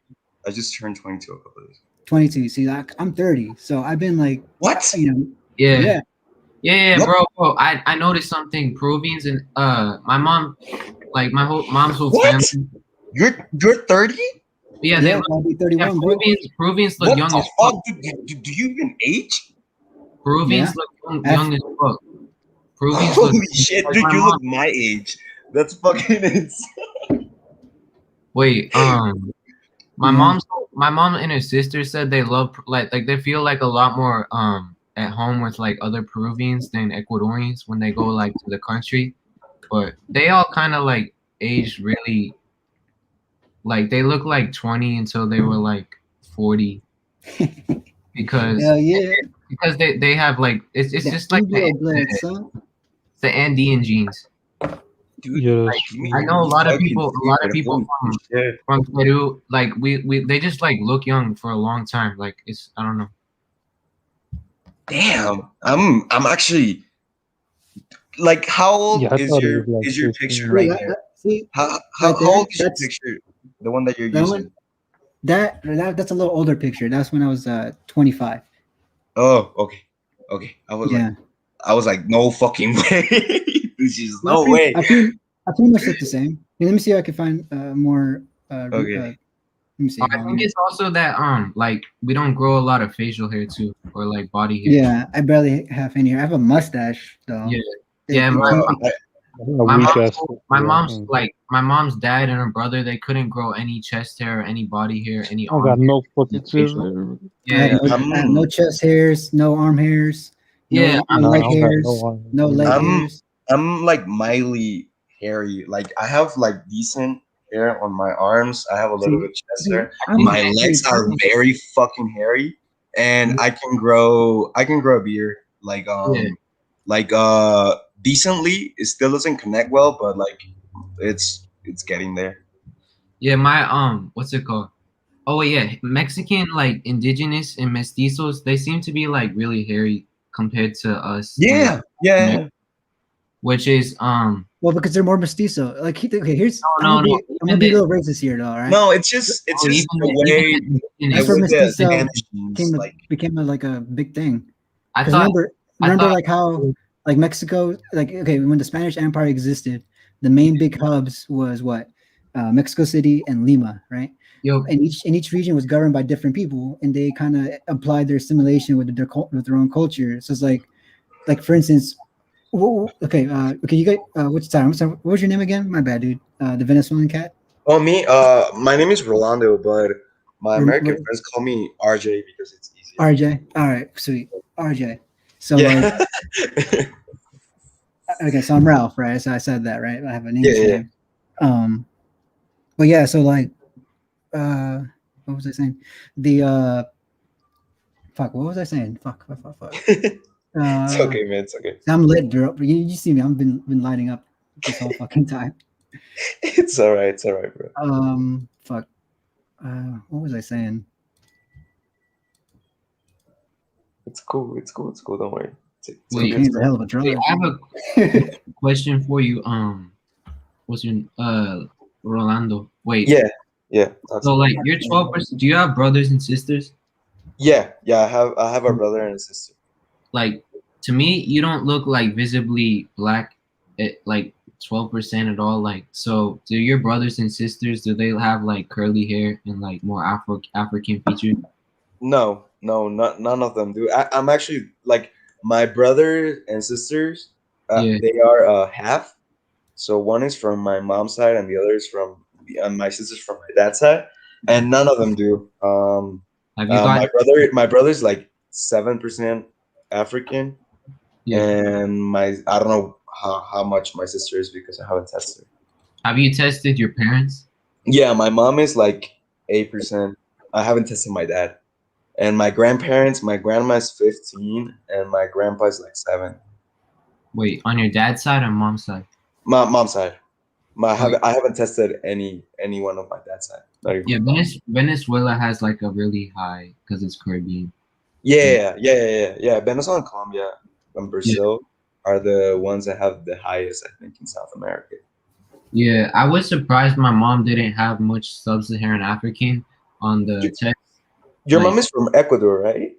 I just turned 22 a couple of days. 22. See, like, I'm 30. So I've been like, What? you know, Yeah. What? Bro. I noticed something. Peruvians and my mom, like mom's whole What? family. You're 30? Yeah, yeah, I'll be 31, bro. Peruvians look What young the as fuck? fuck. Do you even age? Peruvians Yeah. look young as fuck. Peruvians look Holy shit, like dude, my you mom. look my age. That's fucking insane. Wait, my Yeah. mom and her sister said they love like they feel like a lot more at home with like other Peruvians than Ecuadorians when they go like to the country, but they all kind of like aged really, like they look like 20 until they were like 40 because Hell yeah. they have like it's That just like Indio blood, son. the Andean genes. Dude, Yeah, Like, that's true. I know a lot of fucking people weird. Holy shit. from Peru, like we they just like look young for a long time. Like it's I don't know. Damn. I'm actually like, how old Yeah, I is thought it was like your 15. picture Yeah, right that, there? that, see, How right how there, old is your that's picture? The one that you're that using? one. That's a little older picture. That's when I was 25. Oh, okay. Okay. Yeah. I was like, no fucking way. There's just Well, no way. I pretty much look the same. Here, let me see if I can find more. Okay. Let me see. I Hold think on. it's also that like we don't grow a lot of facial hair too, or like body hair. Yeah, I barely have any hair. I have a mustache though. Yeah. It- Yeah, it- I think a my weak mom's ass. my Yeah, mom's mm. like my mom's dad and her brother, they couldn't grow any chest hair or any body hair, any I don't arm got hair, no fucking any chest facial hair. hair. I Yeah. have no chest hairs, no arm hairs, Yeah, no I'm Nah, I leg don't got hairs, no arm. no leg I'm hairs. I'm like mildly hairy. Like, I have like decent hair on my arms. I have a little See, bit chest dude, hair. I'm My pretty legs are tiny. very fucking hairy, and I can grow a beard like decently. It still doesn't connect well, but like it's getting there. Yeah, my what's it called? Oh yeah, Mexican like indigenous and mestizos, they seem to be like really hairy compared to us. Yeah, yeah. Which is Well, because they're more mestizo. Like, okay, here's no. I'm gonna be a little racist here, though. All right. No, it's just Oh, the way I That's where with the mestizo Spanish genes, like. became like a big thing. I Because thought remember like how like Mexico, like, okay, when the Spanish Empire existed, the main big hubs was what, Mexico City and Lima, right? Yo, And each region was governed by different people, and they kind of applied their assimilation with their own culture. So it's like for instance, okay, you got what was your name again? My bad, dude. The Venezuelan cat. Oh, me? My name is Rolando, but my American We're- friends call me RJ because it's easier. RJ. All right, sweet. RJ. So Yeah. okay, so I'm Ralph, right? So I said that, right? I have an English Yeah. name. But yeah, so like, what was I saying? Fuck, what was I saying? Fuck. It's okay, man. It's okay. I'm lit, bro. You see me? I've been lighting up this whole fucking time. It's all right. It's all right, bro. Fuck. What was I saying? It's cool. It's cool. It's cool. Don't worry. Wait, Cocaine's a hell of a drug. wait, I have a question for you. What's your Rolando? Wait. Yeah. So like you're 12%. Do you have brothers and sisters? Yeah. I have a brother and a sister. Like to me, you don't look like visibly black at like 12% at all. Like, so do your brothers and sisters, do they have like curly hair and like more African features? No, none of them do. I'm actually like, my brother and sisters. Yeah. They are half. So one is from my mom's side, and the other is from my sister's from my dad's side, and none of them do. Have you guys? My brother's like 7% African, Yeah. and I don't know how much my sister is because I haven't tested her. Have you tested your parents? Yeah, my mom is like 8%. I haven't tested my dad, and my grandparents. My grandma's 15, and my grandpa's like 7. Wait, on your dad's side or mom's side? My mom's side. Oh, I haven't tested anyone of my dad's side. Not even yeah, my mom. Venezuela has like a really high because it's Caribbean. Yeah. Venezuela and Colombia and Yeah, Brazil are the ones that have the highest, I think, in South America. yeah. I was surprised my mom didn't have much sub-Saharan African on the Y- text. Your Like, mom is from Ecuador, right?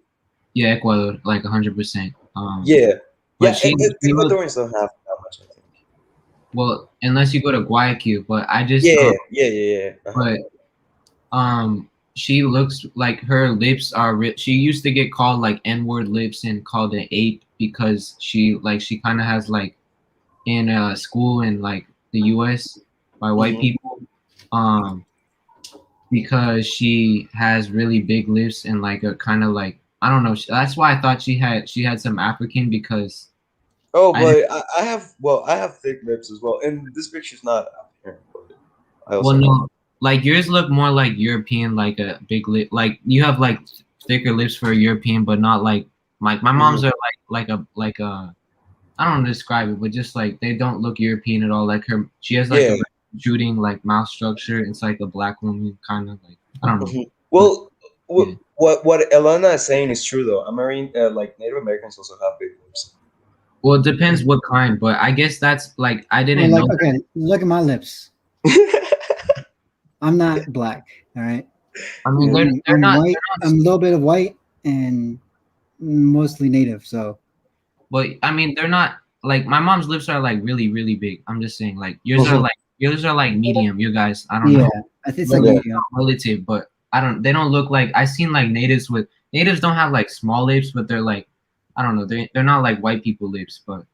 yeah, Ecuador, like 100%. Yeah. But she looked Ecuadorians don't have that much, I think. well, unless you go to Guayaquil. But I just Yeah. but she looks like her lips are she used to get called like n-word lips and called an ape because she kind of has like in school in like the US by white Mhm. people because she has really big lips and like a kind of like I don't know, that's why I thought she had some African because Oh, I but I have thick lips as well, and this picture's not apparent, but I well also have. no, like yours look more like European, like a big lip, like you have like thicker lips for a European but not like my mom's Mhm. are like a I don't know how to describe it, but just like they don't look European at all. Like she has like Yeah. a shooting like mouth structure. It's like a black woman kind of like I don't know, Mhm. but Well, yeah. what Elena is saying is true though. Like Native Americans also have big lips. Well, it depends what kind, but I guess that's like I Well, didn't like, know. okay, look at my lips. I'm not black. All right. I mean, they're I'm not. white. I'm a little bit of white and mostly native. So But I mean, they're not like my mom's lips are like really really big. I'm just saying like yours are like medium. You guys, I don't yeah, know. I think it's But like Yeah. it's medium. not relative, but I don't. They don't look like I seen like natives don't have like small lips, but they're like I don't know. They're not like white people lips, but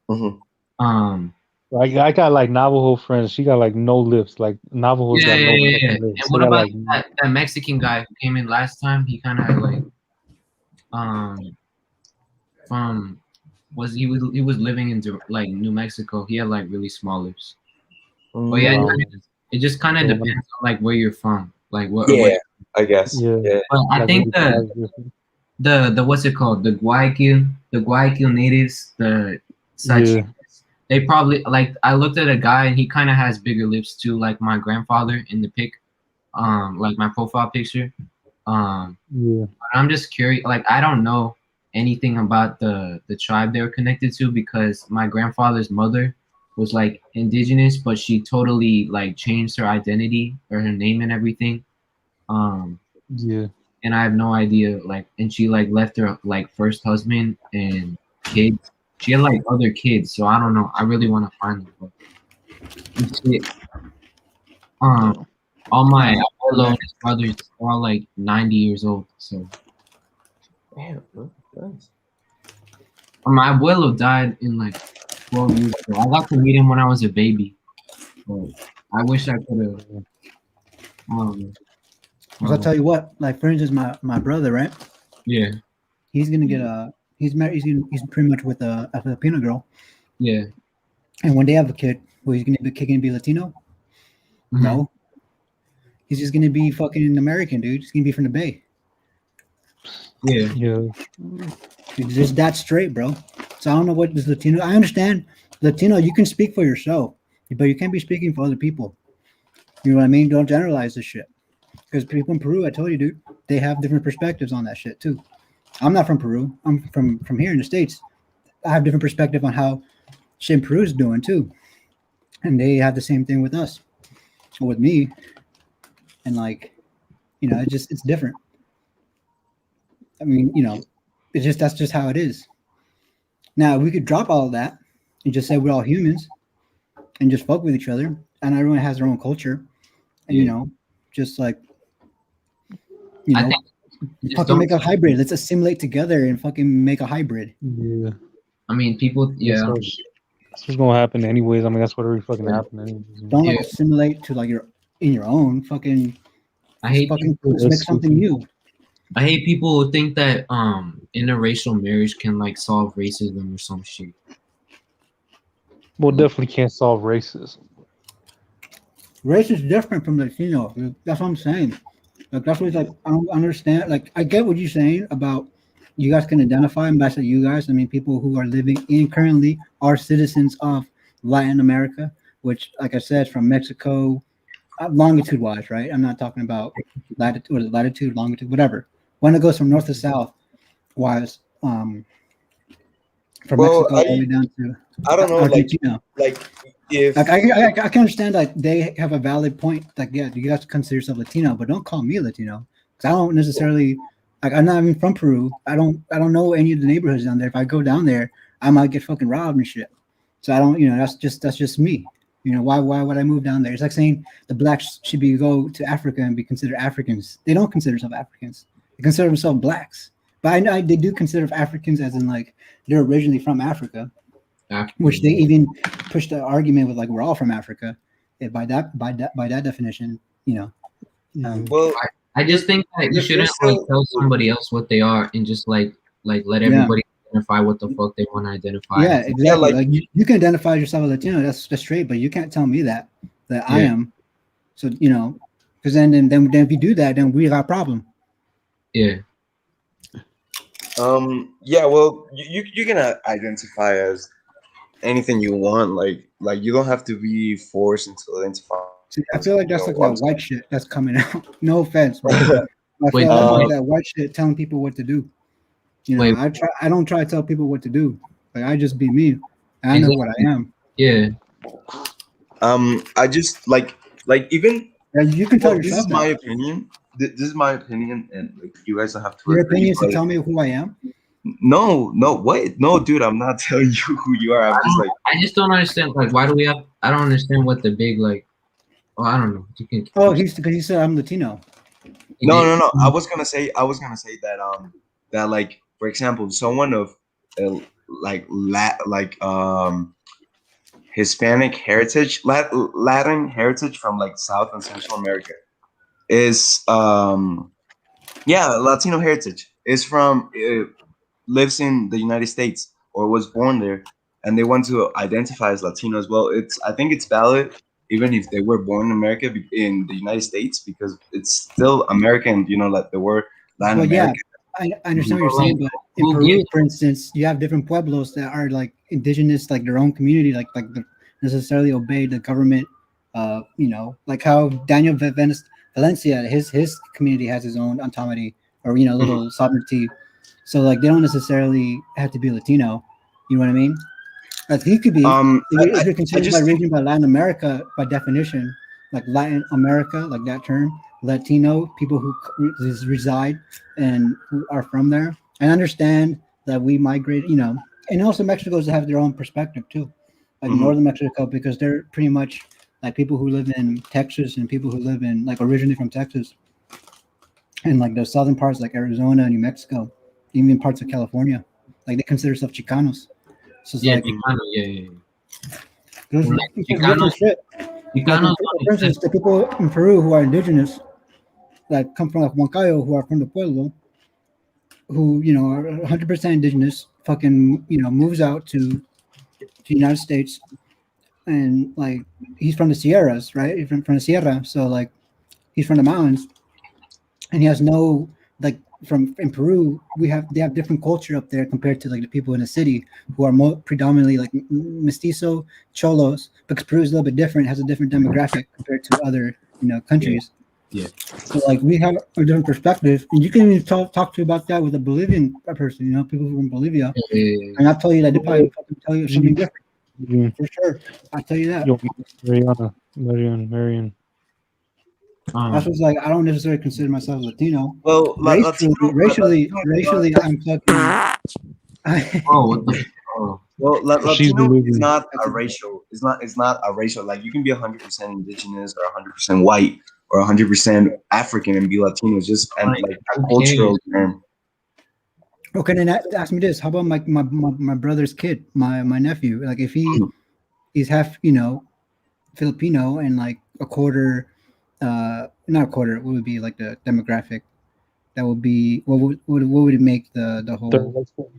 Mhm. um Like I got like Navajo friends. She got like no lips. Like Navajos yeah got yeah no yeah yeah. fucking And lips. They what got about like that Mexican guy who came in last time? He kind of had like um from he was living in like New Mexico. He had like really small lips. But yeah, wow. it just kind of So depends on like where you're from, like what or what. Yeah, I guess. yeah, Yeah. But I like think maybe size difference. the what's it called, the Guayaquil natives, the Yeah, Sachi, they probably like I looked at a guy and he kind of has bigger lips too, like my grandfather in the pic, like my profile picture. yeah, I'm just curious, like I don't know anything about the tribe they were connected to because my grandfather's mother was like indigenous, but she totally like changed her identity or her name and everything. Um, yeah. and I have no idea, like, and she like left her like first husband and kids. She had like other kids, so I don't know. I really want to find them. But and shit, um, all my Oh, abuelo okay. and his brothers are all like 90 years old, so. Damn, bro. Nice. My abuelo died in like 12 years ago. I got to meet him when I was a baby. But I wish I could have. Um, So I'll tell you what. Like for instance, my brother, right? yeah, He's gonna get a. He's married. He's pretty much with a Filipino girl. yeah. And when they have a kid, well, he's gonna be Latino. Mhm. No, he's just gonna be fucking American, dude. He's gonna be from the Bay. Yeah. Yeah, It's just that straight, bro. So I don't know what this Latino. I understand Latino. You can speak for yourself, but you can't be speaking for other people. You know what I mean? Don't generalize this shit. Because people in Peru, I told you, dude, they have different perspectives on that shit too. I'm not from Peru. I'm from here in the States. I have different perspective on how shit in Peru is doing too, and they have the same thing with us, or with me, and like, it's different. I mean, that's just how it is. Now we could drop all of that and just say we're all humans and just fuck with each other, and everyone has their own culture, and Yeah. just like I think just fucking don't. make a hybrid. Let's assimilate together and fucking make a hybrid. yeah. I mean, people. That's Yeah, what's gonna happen anyways. I mean, that's what already fucking happened anyways. Don't like yeah. assimilate to like your own fucking. I Just hate fucking people. let's make something new. I hate people who think that interracial marriage can like solve racism or some shit. Well, definitely can't solve racism. Race is different from Latino. Dude. That's what I'm saying. Like that's what it's like. I don't understand. Like I get what you're saying about you guys can identify, and by say you guys, I mean people who are living in currently are citizens of Latin America, which, like I said, from Mexico, longitude wise, right? I'm not talking about latitude, longitude, whatever. When it goes from north to south, wise, from Well, Mexico all the way down to I don't know, Argentina. like if Like I can understand like they have a valid point. Like yeah, you have to consider yourself Latino, but don't call me Latino because I don't necessarily like I'm not even from Peru. I don't know any of the neighborhoods down there. If I go down there, I might get fucking robbed and shit. So I don't, that's just me. Why would I move down there? It's like saying the blacks should go to Africa and be considered Africans. They don't consider themselves Africans. They consider themselves blacks. But I know they do consider Africans as in like they're originally from Africa, which they even push the argument with like we're all from Africa. By that definition, well, I just think that you shouldn't like tell somebody else what they are and just like let everybody identify what the fuck they want to identify. Yeah, exactly. Like you can identify yourself as Latino. That's straight, but you can't tell me that I am. So because then if you do that, then we got a problem. Yeah. Yeah. Well, you can identify as anything you want. Like you don't have to be forced into identifying. See, I feel like that's like that white shit that's coming out. No offense, but I feel like that white shit telling people what to do. I don't try to tell people what to do. Like I just be me. And I know what I am. Yeah. I just like even. You can tell this yourself. Is my opinion. This is my opinion, and like you guys don't have to. Your opinion is to tell me who I am. No, what? No, dude, I'm not telling you who you are. I'm just like. I just don't understand. Like, why do we have? I don't understand what the big like. Oh, I don't know. Because he said I'm Latino. No. I was gonna say that that like for example someone of Hispanic heritage, Latin heritage from like South and Central America is Latino heritage is from lives in the United States or was born there, and they want to identify as Latino as well. I think it's valid even if they were born in America in the United States because it's still American. Like they were Latin American. I understand what you're saying, but in Peru, for instance, you have different pueblos that are like indigenous, like their own community, like necessarily obey the government. Like how Daniel Valencia, his community has his own autonomy or little sovereignty. So like they don't necessarily have to be Latino. You know what I mean? Like he could be if you're considered by region by Latin America by definition, like Latin America, like that term. Latino people who reside and who are from there. I understand that we migrate, and also Mexicans have their own perspective too, like northern Mexico, because they're pretty much like people who live in Texas and people who live in like originally from Texas, and like the southern parts like Arizona, New Mexico, even parts of California, like they consider themselves Chicanos. So it's Chicanos. For instance, the people in Peru who are indigenous, like come from like Huancayo, who are from the pueblo, who are 100% indigenous, fucking moves out to the United States, and like he's from the Sierras, right? He's from the Sierra, so like he's from the mountains, and he has no like in Peru. They have different culture up there compared to like the people in the city who are more predominantly like mestizo cholos, because Peru is a little bit different, has a different demographic compared to other countries. Yeah. So like we have a different perspective, and you can even talk to you about that with a Bolivian person, people from Bolivia, and I'll tell you that they probably tell you something different for sure. I'll tell you that. Marian. That's what's like. I don't necessarily consider myself Latino. Well, racially, I'm fucking. Well, Latino is not a racial. It's not a racial. Like you can be 100% indigenous or 100% white or 100% African and be Latino. It's just like a cultural term. Okay, then ask me this: how about my brother's kid, my nephew? Like if he's half Filipino and like a quarter, not a quarter. What would be like the demographic? That would be what would it make the whole?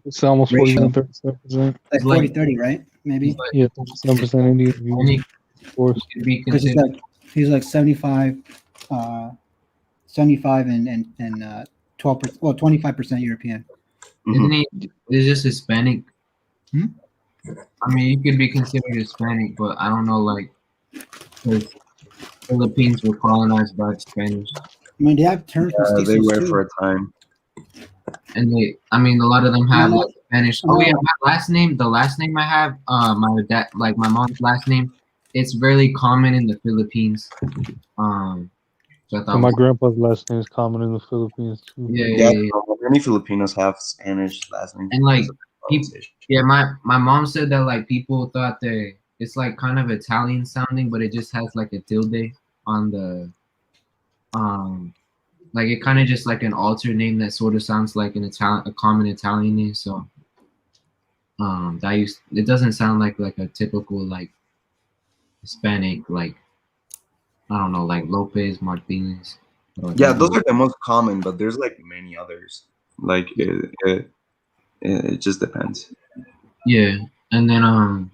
It's almost 40%. Like 40-30, right? Maybe. Yeah, 37% Indian. Of course, because he's like 75 and 12%, well 25% European. Isn't he? Is just Hispanic? Hmm? I mean, you could be considered Hispanic, but I don't know, like, because Philippines were colonized by Spanish, I mean, they have terms They mestizos were too. for a time. and I mean, a lot of them have No, like Spanish. Oh yeah, my last name, the last name I have, my dad, like my mom's last name, it's very common in the Philippines. So I And thought, my grandpa's last name is common in the Philippines too. yeah, Yeah, yeah, yeah. many Filipinos have Spanish last names And because like of people, colonization. yeah, my mom said that like people thought that it's like kind of Italian sounding, but it just has like a tilde on the like it kind of just like an altered name that sort of sounds like a common Italian name. So it doesn't sound like a typical like Hispanic, like I don't know, like Lopez Martinez or Yeah, those Rodriguez. are the most common, but there's like many others. Like it just depends. Yeah, and then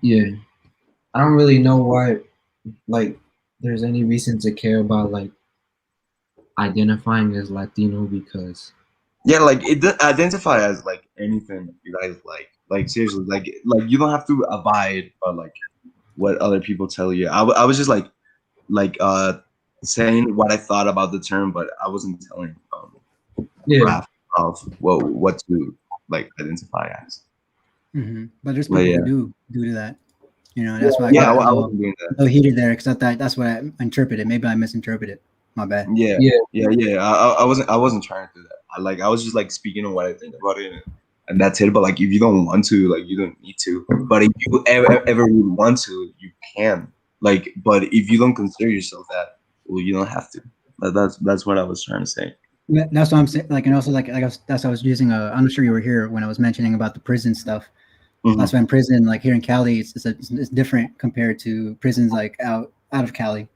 yeah, I don't really know why like there's any reason to care about like identifying as Latino because Yeah, like identify as like anything you guys like. Like seriously, like you don't have to abide by like what other people tell you. I was just like saying what I thought about the term, but I wasn't telling yeah, Raph of what to like identify as. But there's But people yeah, who do that. You know, that's why I yeah, got a I little, wasn't doing that. little heated there because I thought that's what I interpreted. Maybe I misinterpreted. My bad. Yeah, yeah, yeah. I wasn't trying to do that. I was just like speaking on what I think about it, and that's it. But like, if you don't want to, like, you don't need to. But if you ever really want to, you can. Like, but if you don't consider yourself that, well, you don't have to. That's what I was trying to say. Yeah, that's what I'm saying. Like, and also that's I was using. I'm not sure you were here when I was mentioning about the prison stuff. That's Mhm. why in prison, like here in Cali, it's different compared to prisons like out of Cali.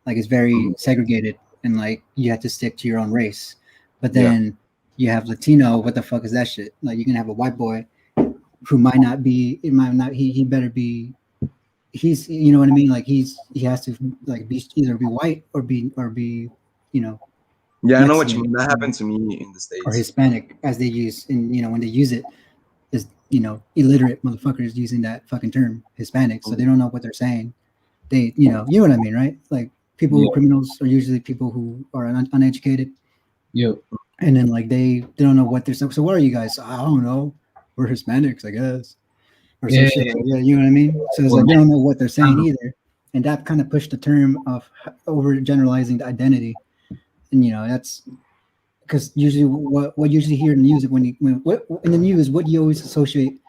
Like it's very segregated, and like you have to stick to your own race. But Yeah. then you have Latino. What the fuck is that shit? Like you can have a white boy who might not be. It might not. He better be. He's. You know what I mean? Like he has to like be either be white or be. You know, Yeah, I know what you Mexican mean. That happened to me in the or States. Hispanic as they use. And when they use it, is illiterate motherfuckers using that fucking term Hispanic, so they don't know what they're saying. They you know what I mean, right? Like people who yeah, are criminals are usually people who are uneducated, yeah, and then like they don't know what they're saying. So what are you guys? I don't know. We're Hispanics, I guess, or some yeah, shit like that. You know what I mean? So it's well, like they don't know what they're saying um, either, and that kind of pushed the term of over generalizing the identity, and that's because usually what usually hear in the music when what in the news, what do you always associate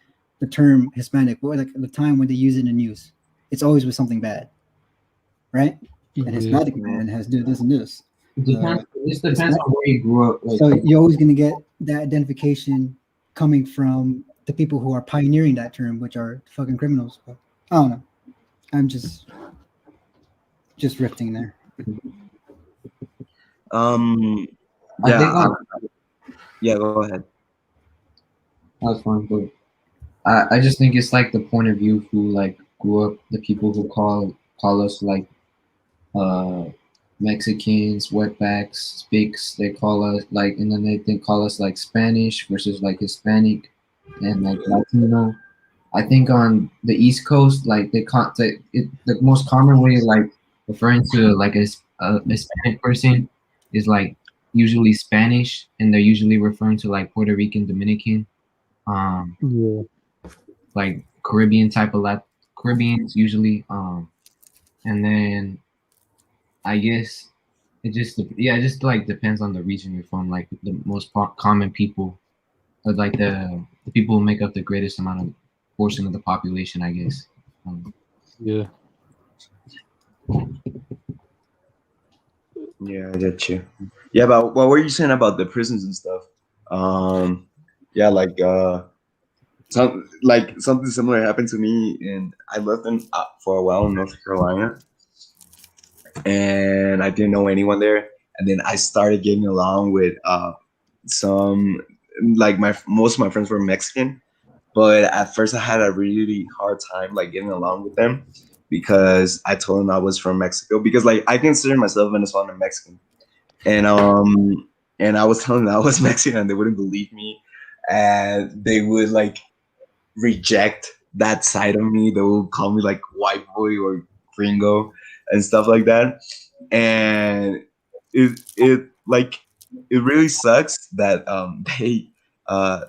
the term Hispanic, what like the time when they use it in the news, it's always with something bad, right? And Yeah. Hispanic man has do this and this. it depends. Uh, It just depends Hispanic, on where you grew up. Like, so you're always going to get that identification coming from the people who are pioneering that term, which are fucking criminals. But I don't know. I'm just drifting there. Um. I think Yeah. Yeah. Go ahead. that's fine, but I just think it's like the point of view who like grew up, the people who call us like uh Mexicans, wetbacks, speaks. They call us like, and then they call us like Spanish versus like Hispanic and like Latino. I think on the East Coast, like the most common way like referring to like a Hispanic person is like usually Spanish, and they're usually referring to like Puerto Rican, Dominican, um, Yeah. like Caribbean type of Caribbeans usually, and then I guess it just like depends on the region you're from. Like the most common people, or like the people who make up the greatest amount of portion of the population, I guess. Yeah. Yeah, I get you. Yeah, but what were you saying about the prisons and stuff? Yeah, something similar happened to me, and I lived in for a while in North Carolina, and I didn't know anyone there. And then I started getting along with some like my most of my friends were Mexican, but at first I had a really hard time like getting along with them because I told them I was from Mexico because like I consider myself Venezuelan and Mexican. and I was telling them I was Mexican, and they wouldn't believe me, and they would like reject that side of me. They would call me like white boy or gringo and stuff like that, and it like it really sucks that uh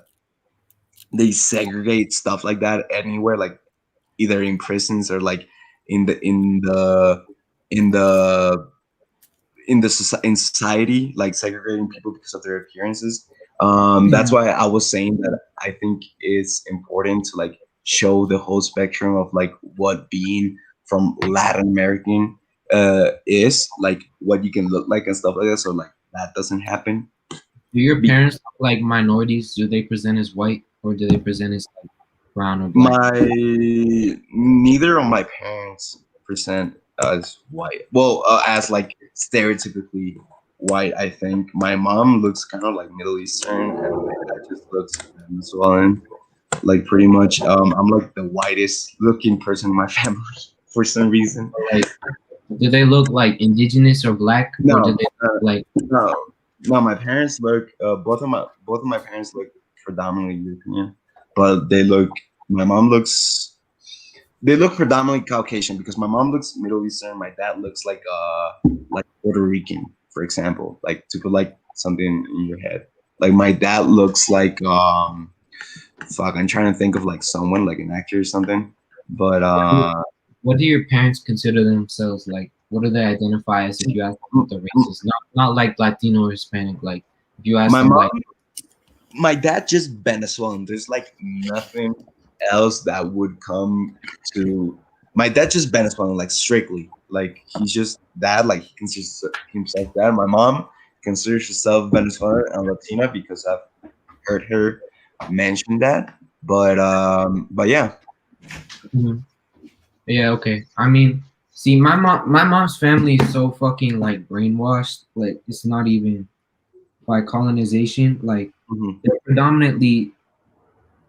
they segregate stuff like that anywhere, like either in prisons or like in the in the in the in society, like segregating people because of their appearances. That's why I was saying that I think it's important to like show the whole spectrum of like what being from Latin American is, like what you can look like and stuff like that, so like that doesn't happen. Do your Be- parents look like minorities? Do they present as white or do they present as like brown or black? my Neither of my parents present as white, well, as like stereotypically white. I think my mom looks kind of like Middle Eastern, and my dad just looks Venezuelan, like pretty much. I'm like the whitest looking person in my family for some reason. Like, do they look like indigenous or black, or do No, they look like? no, no. My parents look. Both of my parents look predominantly European, but they look. My mom looks. They look predominantly Caucasian because my mom looks Middle Eastern. My dad looks like Puerto Rican, for example. Like to put like something in your head. Like my dad looks like fuck. I'm trying to think of like someone like an actor or something. But What do your parents consider themselves like? What do they identify as if you ask them what the race is? Not like Latino or Hispanic. Like if you ask my them mom, like, my dad just Venezuelan. There's like nothing else that would come to my dad just Venezuelan, like strictly. Like he's just that, like he considers himself that. My mom considers herself Venezuelan and Latina because I've heard her mention that. But yeah. mhm. Yeah, okay. I mean, see, my mom's family is so fucking like brainwashed. Like it's not even by colonization. Like Mhm. they're predominantly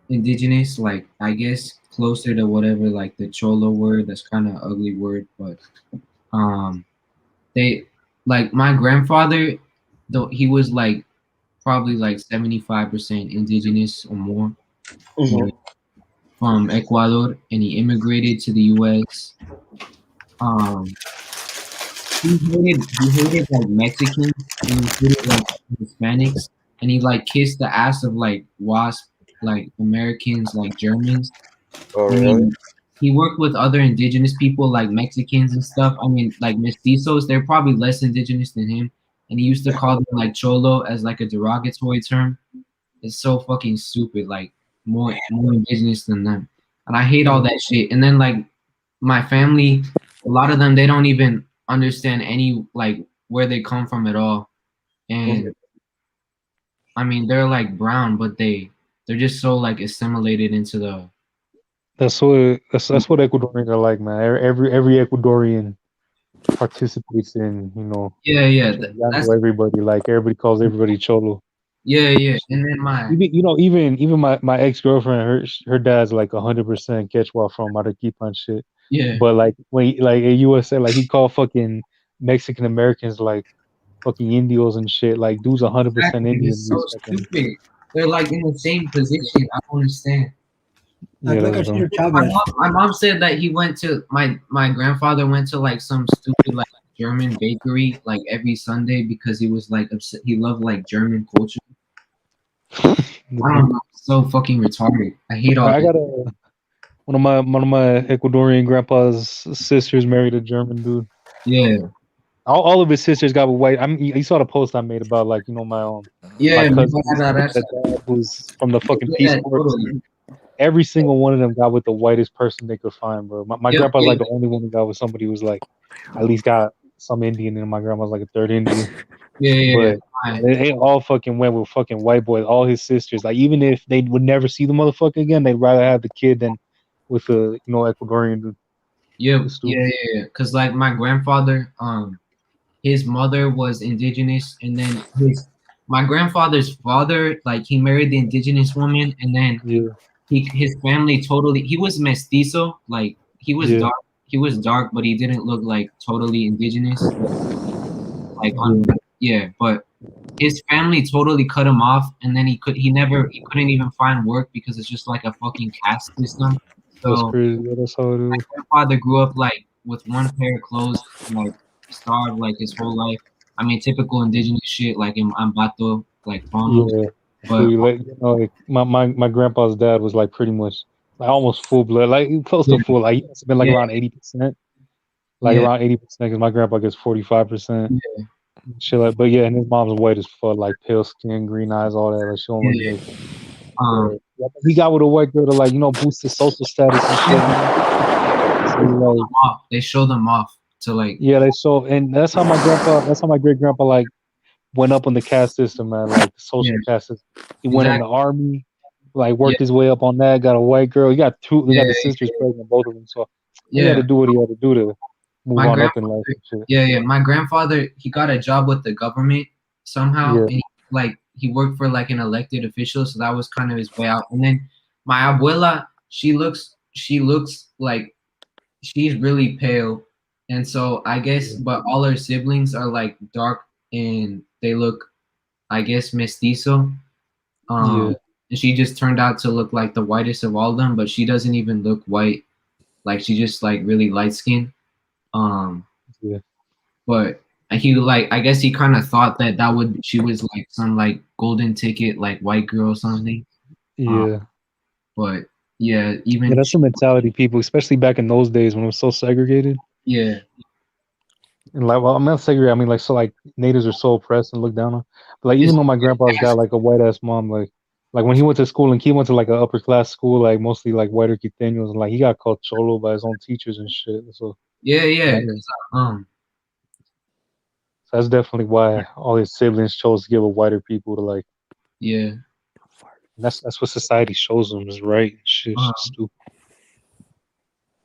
indigenous. Like I guess closer to whatever like the cholo word. That's kind of ugly word, but um, they like my grandfather. Though he was like probably like 75% indigenous or more. He was Mhm. from Ecuador and he immigrated to the U.S. Um, he hated like Mexicans and he hated like Hispanics and he like kissed the ass of like WASP like Americans like Germans. Oh, I really? mean he worked with other indigenous people like Mexicans and stuff. I mean like mestizos, they're probably less indigenous than him. And he used to call them like cholo as like a derogatory term. It's so fucking stupid, like more indigenous than them. And I hate all that shit. And then like my family, a lot of them they don't even understand any like where they come from at all. Mhm. And I mean they're like brown, but they're just so like assimilated into the That's what Ecuadorians are like, man. Every Ecuadorian participates in, yeah chingando that's everybody. Like everybody calls everybody cholo. yeah. And then my Even my ex girlfriend, her dad's like 100% Quechua from Arequipa and shit. yeah But like like in USA, like he called fucking Mexican Americans like fucking Indios and shit. Like dude's 100% exactly Indian. it's so He's fucking stupid. They're like in the same position. I don't understand. Act yeah, like I bro. see your child. My mom said that he went to my grandfather went to like some stupid like German bakery like every Sunday because he was like he loved like German culture. I don't know, so fucking retarded. I hate all I that. got one of my Ecuadorian grandpa's sisters married a German dude. Yeah, All of his sisters got with white. I mean, you saw the post I made about like my yeah, cousins the dad who's from the fucking Peace yeah, Corps. totally. Every single one of them got with the whitest person they could find, bro. My Yep, grandpa's yeah, like the only one who got with somebody who's like at least got some Indian, and my grandma's like a third Indian. yeah. But they all fucking went with fucking white boys. All his sisters, like even if they would never see the motherfucker again, they'd rather have the kid than with a Ecuadorian dude. Yep, It's yeah. stupid. Cause like my grandfather, his mother was indigenous, and then my grandfather's father, like he married the indigenous woman, and then Yeah, his family totally he was mestizo, like yeah, he was dark, but he didn't look like totally indigenous, like on yeah. Yeah, but his family totally cut him off, and then he couldn't even find work because it's just like a fucking caste system. That's So crazy. Yeah, that's how it my is. grandfather grew up like with one pair of clothes, like starved like his whole life. I mean, typical indigenous shit like in Ambato, like farmers. Yeah, I feel But you. Like, you know, like my grandpa's dad was like pretty much like almost full blood, like close yeah, to full. Like he must have been like yeah, around 80%, like yeah, around 80%, because my grandpa gets 45%. yeah, Shit, like, but yeah, and his mom's white as fuck, like pale skin, green eyes, all that. Like she don't look yeah. like. Yeah, he got with a white girl to like boost his social status and shit. So he like They show them off to like yeah, they so and that's how my grandpa, that's how my great grandpa like went up on the caste system, man, like the yeah, social caste system. He went in the exactly. army, like Yeah, worked his way up on that, got a white girl. He got two, they yeah, got the sisters pregnant, both of them. So he had yeah. to do what he had to do to move My on up in life grandfather, and shit. yeah. My grandfather, he got a job with the government somehow, Yeah, and he worked for like an elected official, so that was kind of his way out. And then my abuela, she looks like she's really pale, and so I guess, yeah, but all her siblings are like dark and they look, I guess, mestizo. yeah, And she just turned out to look like the whitest of all of them, but she doesn't even look white. Like she just like really light skinned. Um, yeah, but he like I guess he kind of thought that she was like some like golden ticket like white girl or something. Um, yeah. but yeah, Yeah, even that's the mentality people, especially back in those days when it was so segregated. yeah, And like, well, I'm not segregated. I mean, like, so like natives are so oppressed and looked down on. But like, it's even though my grandpa's got like a white ass mom, like when he went to school and he went to like an upper class school, like mostly like whiter quiteños, and like he got called cholo by his own teachers and shit. So yeah, yeah, yeah. I mean, 'Cause, so that's definitely why all his siblings chose to give a whiter people to like. yeah, And that's what society shows them is right. Shit, um, shit stupid.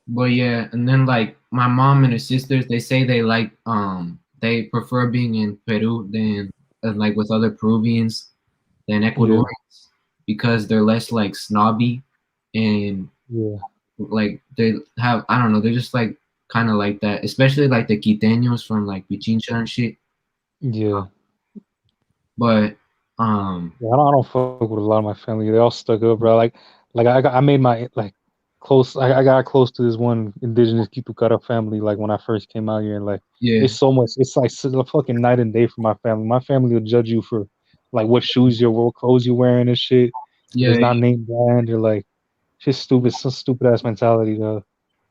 but yeah, and then like my mom and her sisters, they say they prefer being in Peru than like with other Peruvians than Yeah, Ecuadorians because they're less like snobby and yeah, like they have I don't know, they're just like kind of like that, especially like the Quiteños from like Pichincha and shit. yeah. But Yeah, I don't fuck with a lot of my family. They all stuck up, bro. Like I made my like close. I got close to this one indigenous Kitukara family. Like when I first came out here, and like yeah, it's so much. It's like a fucking night and day for my family. My family will judge you for like what shoes you're, what clothes you're wearing and shit. If yeah, it's not named brand, you're like just stupid. Some stupid ass mentality to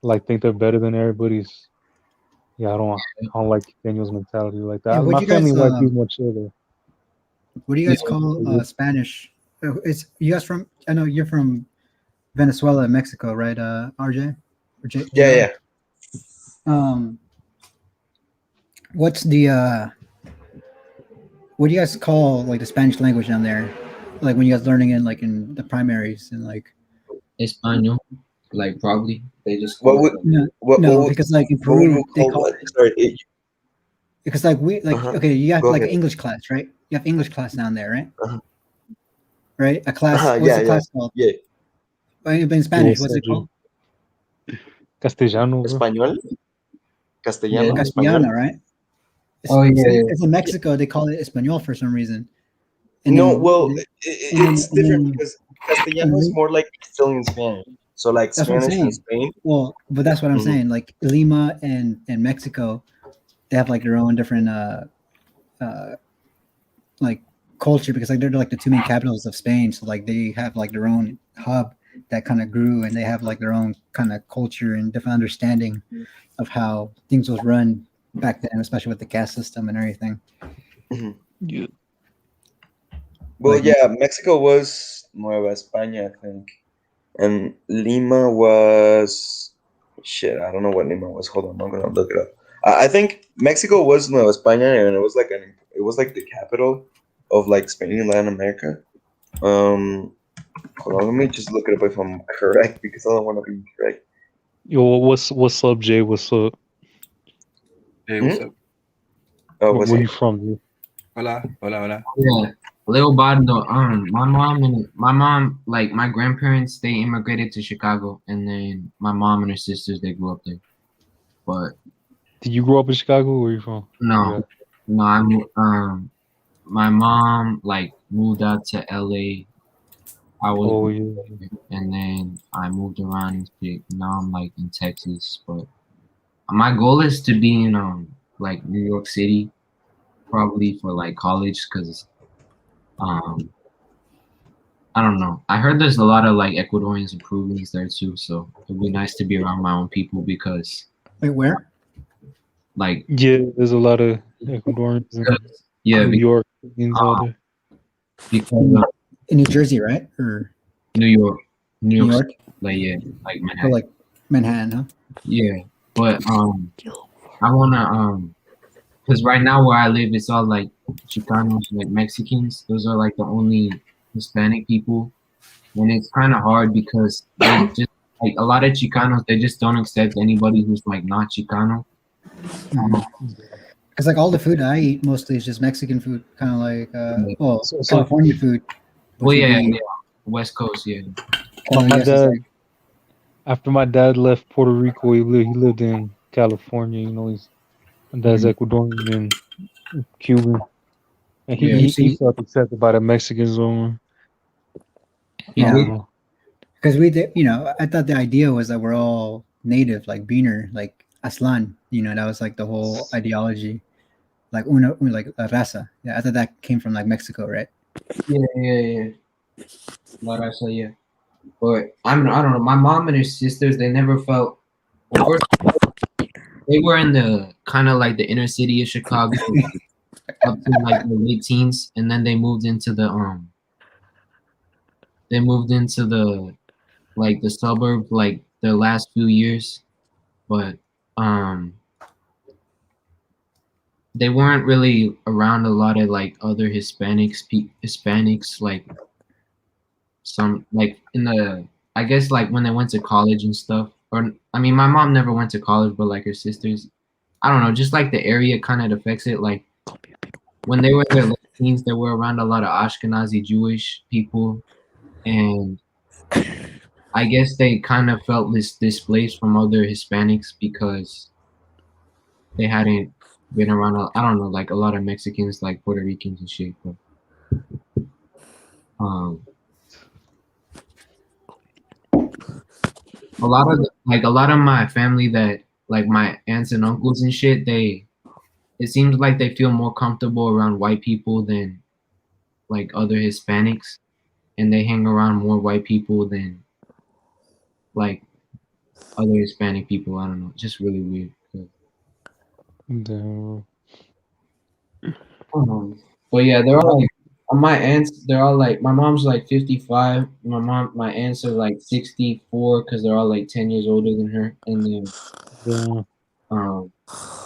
like think they're better than everybody's. Yeah, I don't like Daniel's mentality like that. And what My do you family guys white people much chiller. what do you yeah, guys call Yeah, Spanish? It's you guys from? I know you're from Venezuela, Mexico, right? RJ or Yeah, JR? yeah. Um, what's the what do you guys call like the Spanish language down there? Like when you guys learning in like in the primaries and like Español, like probably they just What call it would like, no what what no would, because like in what would you Peru they call call what? it Sorry. because like we like Uh-huh. okay you have Go like ahead. an English class right? You have English class down there right? Uh-huh. Right? A class. Uh-huh. What's Yeah, the yeah, class called? yeah. But in yo, Spanish, what's what's up, it Jay? called? Castellano, bro. Español, yeah. castellano, español. Castellana, right? Oh yeah, yeah, It's in Mexico. They call it Espanol for some reason. And No, then well, and it's different then because castellano is in more like Castilian Spanish. So like that's what I'm Spanish in saying. Spain. Well, but that's what I'm Hmm. saying. Like Lima and Mexico, they have like their own different like culture because like they're like the two main capitals of Spain. So like they have like their own hub that kind of grew, and they have like their own kind of culture and different understanding of how things was run back then, especially with the caste system and everything. Hmm. Yeah. Well, Like yeah, Mexico was Nueva España, I think, and Lima was shit. I don't know what Lima was. Hold on, I'm gonna look it up. I think Mexico was Nueva España, and it was like the capital of like Spain and Latin America. Hold on, let me just look it up if I'm correct because I don't want to be incorrect. Yo, what's up, Jay? What's up? Hey, what's Hmm? up? Oh, Where, what's where up? you from, dude? Hola, hola, hola. yeah. Lil Bando, my mom, like my grandparents, they immigrated to Chicago, and then my mom and her sisters, they grew up there. But Did you grow up in Chicago? Where you from? no, Yeah. No, my mom like moved out to LA. I was Oh born yeah. there, and then I moved around and shit. Now I'm like in Texas, but my goal is to be in like New York City, probably for like college, cause um I don't know. I heard there's a lot of like Ecuadorians and Peruvians there too, so it'd be nice to be around my own people because Wait, where? like Yeah, there's a lot of Ecuadorians and yeah, New York out um, there. because In New Jersey, right? Or New York, New New York, York? City, like yeah, like Or Manhattan. like Manhattan, huh? Yeah, but I wanna because right now where I live, it's all like Chicanos, like Mexicans. Those are like the only Hispanic people, and it's kind of hard because they just like a lot of Chicanos, they just don't accept anybody who's like not Chicano. Because like all the food I eat mostly is just Mexican food, kind of like Yeah. well, So California food, Well, which would yeah, be yeah, West Coast, yeah. oh my yes, it's dad, like after my dad left Puerto Rico, he lived in California. You know, my dad's Ecuadorian and Cuban, and Yeah. he felt accepted by the Mexicans on. I yeah. don't know. Because we did, I thought the idea was that we're all native, like Beaner, like Aslan. That was like the whole ideology, like like la raza. Yeah, I thought that came from like Mexico, right? Yeah. Like I say, yeah. But I don't know. My mom and her sisters, they never felt. Well, first, they were in the kind of like the inner city of Chicago up to like the late teens, and then they moved into the they moved into the like the suburb like the last few years, but um, they weren't really around a lot of like other Hispanics like some like in the I guess like when they went to college and stuff. Or I mean, my mom never went to college, but like her sisters, I don't know, just like the area kind of affects it. Like when they were in their late teens, they were around a lot of Ashkenazi Jewish people, and I guess they kind of felt displaced from other Hispanics because they hadn't been around. I don't know, like a lot of Mexicans, like Puerto Ricans and shit. But um, a lot of my family that like my aunts and uncles and shit, it seems like they feel more comfortable around white people than like other Hispanics, and they hang around more white people than like other Hispanic people. I don't know, just really weird. Damn. But yeah, they're all like my aunts. They're all like my mom's like 55. My aunts are like 64 because they're all like 10 years older than her, and then Damn. um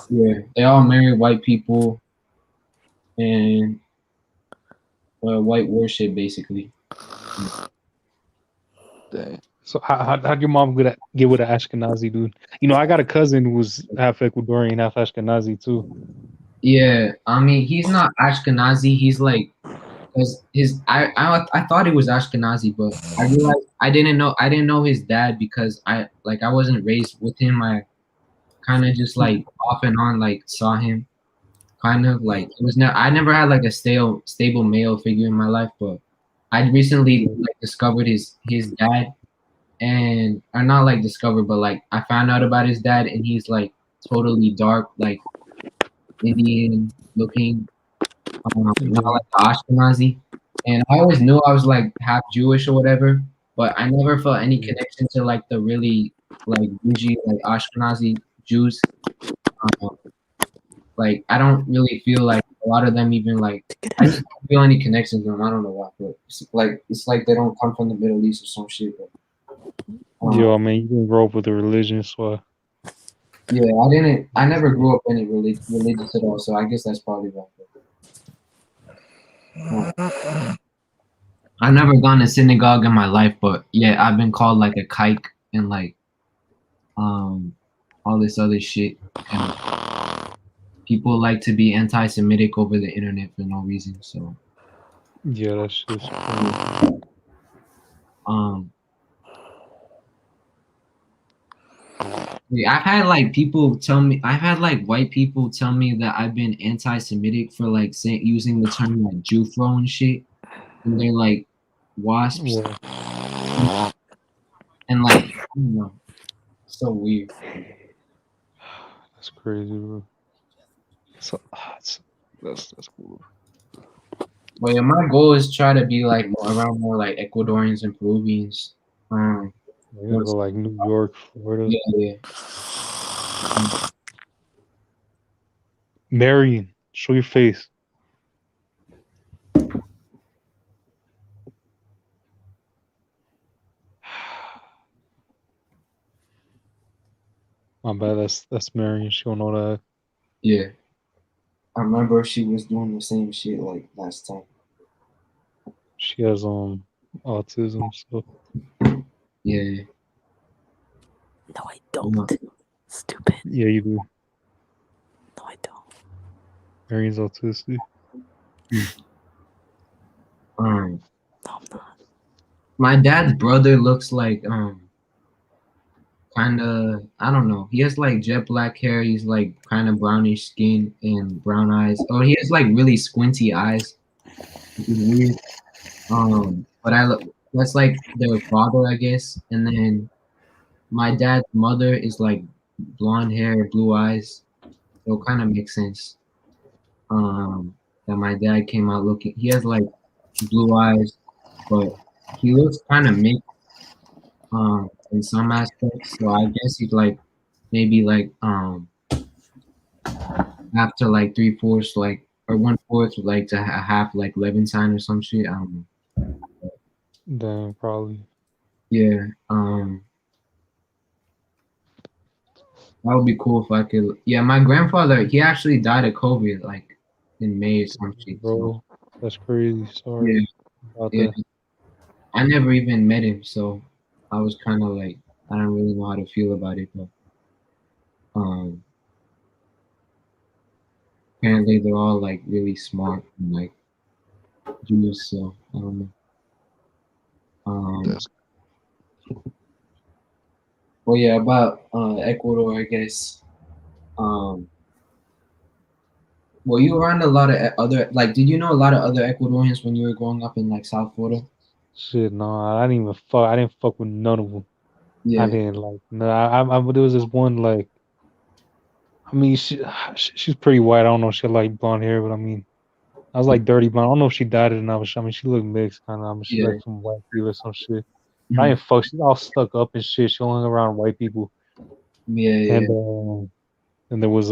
yeah, they all marry white people and white worship basically. Dang. So how'd your mom get with an Ashkenazi dude? I got a cousin who was half Ecuadorian, half Ashkenazi too. Yeah, I mean he's not Ashkenazi. He's like, cause I thought he was Ashkenazi, but I realized I didn't know his dad because I wasn't raised with him. I kind of just like off and on like saw him. Kind of like it was I never had like a stable male figure in my life, but I recently like discovered his dad, and or not like discovered, but like I found out about his dad, and he's like totally dark, like Indian looking, not Yeah. like Ashkenazi. And I always knew I was like half Jewish or whatever, but I never felt any connection to like the really like bougie like Ashkenazi Jews. Um, like I don't really feel like a lot of them even like I just don't feel any connections to them. I don't know why, but it's like they don't come from the Middle East or some shit. But, Yo, man, you didn't grow up with a religion, so yeah, I never grew up any religious at all, so I guess that's probably why. I've never gone to synagogue in my life, but yeah, I've been called like a kike and like um all this other shit. And people like to be anti-Semitic over the internet for no reason. So yeah, that's just crazy. um I've had like people tell me. I've had like white people tell me that I've been anti-Semitic for like saying using the term like Jufro and shit, and they're like wasps Well, and like I don't know, so weird. that's crazy, bro. So, that's cool. But yeah, my goal is try to be like around more like Ecuadorians and Peruvians. You gotta go like New York, Florida. Yeah. Marion, show your face. My bad. That's Marion. She don't know that. Yeah. I remember she was doing the same shit like last time. She has autism. So Yeah. No, I don't. Stupid. yeah, you do. No, I don't. Marion's autistic. No, I'm not. My dad's brother looks like kind of, I don't know. He has like jet black hair. He's like kind of brownish skin and brown eyes. Oh, he has like really squinty eyes. Which is weird. But I look. That's like their father, I guess. And then my dad's mother is like blonde hair, blue eyes. So it kind of makes sense. That my dad came out looking. He has like blue eyes, but he looks kind of mixed. In some aspects. So I guess he's like maybe like after like 3/4 like or 1/4 like to half like Levantine or some shit. I don't know. Damn, probably. Yeah. That would be cool if I could. Yeah, my grandfather he actually died of COVID like in May or some shit. So Bro, that's crazy. Sorry yeah, about yeah. that. I never even met him, so I was kind of like I don't really know how to feel about it, but um. apparently they're all like really smart and like Jews, so I don't know. That's Well, yeah, about Ecuador, I guess. Um, well, you around a lot of other like, did you know a lot of other Ecuadorians when you were growing up in like South Florida? shit. No, I didn't even fuck. I didn't fuck with none of them. I Yeah, didn't like. No, there was this one like. I mean, she's pretty white. I don't know if she had like blonde hair, but I mean, I was like dirty blonde. I don't know if she dyed it or not. But I mean, she looked mixed kind of. I mean, she yeah, like from white people or some shit. I mhm, didn't fuck. She's all stuck up and shit. She only hung around white people. yeah, yeah, And there was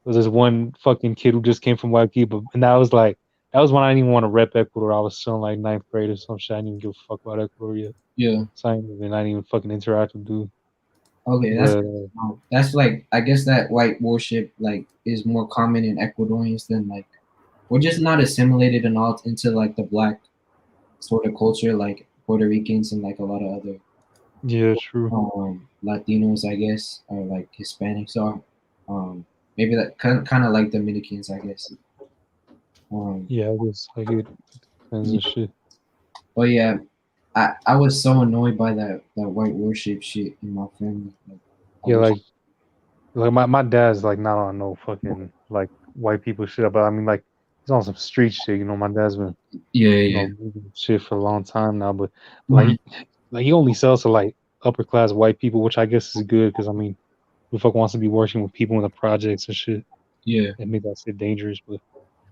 this one fucking kid who just came from white people, and that was when I didn't even want to rep Ecuador. I was still in like ninth grade or some shit. I didn't even give a fuck about Ecuador yet. yeah. So I didn't even fucking interact with dude. Okay, But that's like I guess that white worship like is more common in Ecuadorians than like we're just not assimilated and all into like the black sort of culture like Puerto Ricans and like a lot of other yeah, true. Latinos, I guess, or like Hispanics are. Maybe that kind of like Dominicans, I guess. Yeah, I guess like it depends Yeah. and shit. But yeah, I was so annoyed by that white worship shit in my family. Like, I Yeah, wish, like my dad's like not on no fucking like white people shit, but I mean like he's on some street shit. You know, my dad's been yeah. moving shit for a long time now, but Mhm. like he only sells to like upper class white people, which I guess is good because I mean, who the fuck wants to be working with people in the projects and shit? Yeah. It made that shit dangerous, but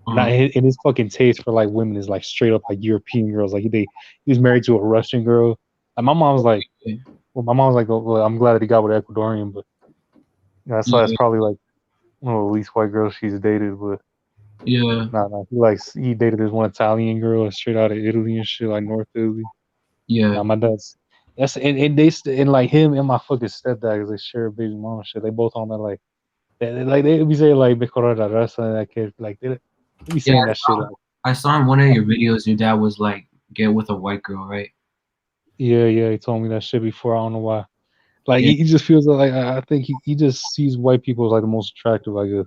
not Uh-huh. and his fucking taste for like women is like straight up like European girls. Like he was married to a Russian girl. And my mom's like, Yeah. well, my mom's like, well, I'm glad that he got with Ecuadorian, but that's Yeah. probably like one of the least white girls she's dated. But Yeah. nah, he dated this one Italian girl straight out of Italy and shit, like North Italy. Yeah. Nah, my dad's that's and like him and my fucking stepdad, 'cause they share a baby mom and shit. They both on that like they be saying like mejor la raza and that kid like they be Yeah. saying that shit like. I saw in one of your videos your dad was like, get with a white girl, right? Yeah, he told me that shit before. I don't know why. Like Yeah. he just feels like I think he just sees white people as like the most attractive. I guess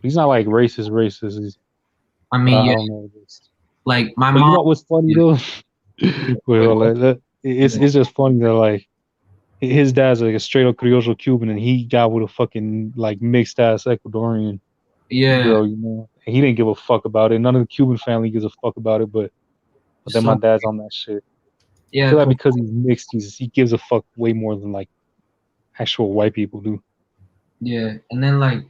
he's not like racist. I But mean, I yeah, don't know. like my But you mom. know what's funny Yeah. though? Wait, Wait, hold what? on. It's Yeah. just funny that like his dad's like a straight up Criollo Cuban, and he got with a fucking like mixed ass Ecuadorian Yeah. girl, you know. And he didn't give a fuck about it. None of the Cuban family gives a fuck about it, but then my So dad's on that shit. I yeah, feel like because he's mixed, he gives a fuck way more than like actual white people do. yeah, and then like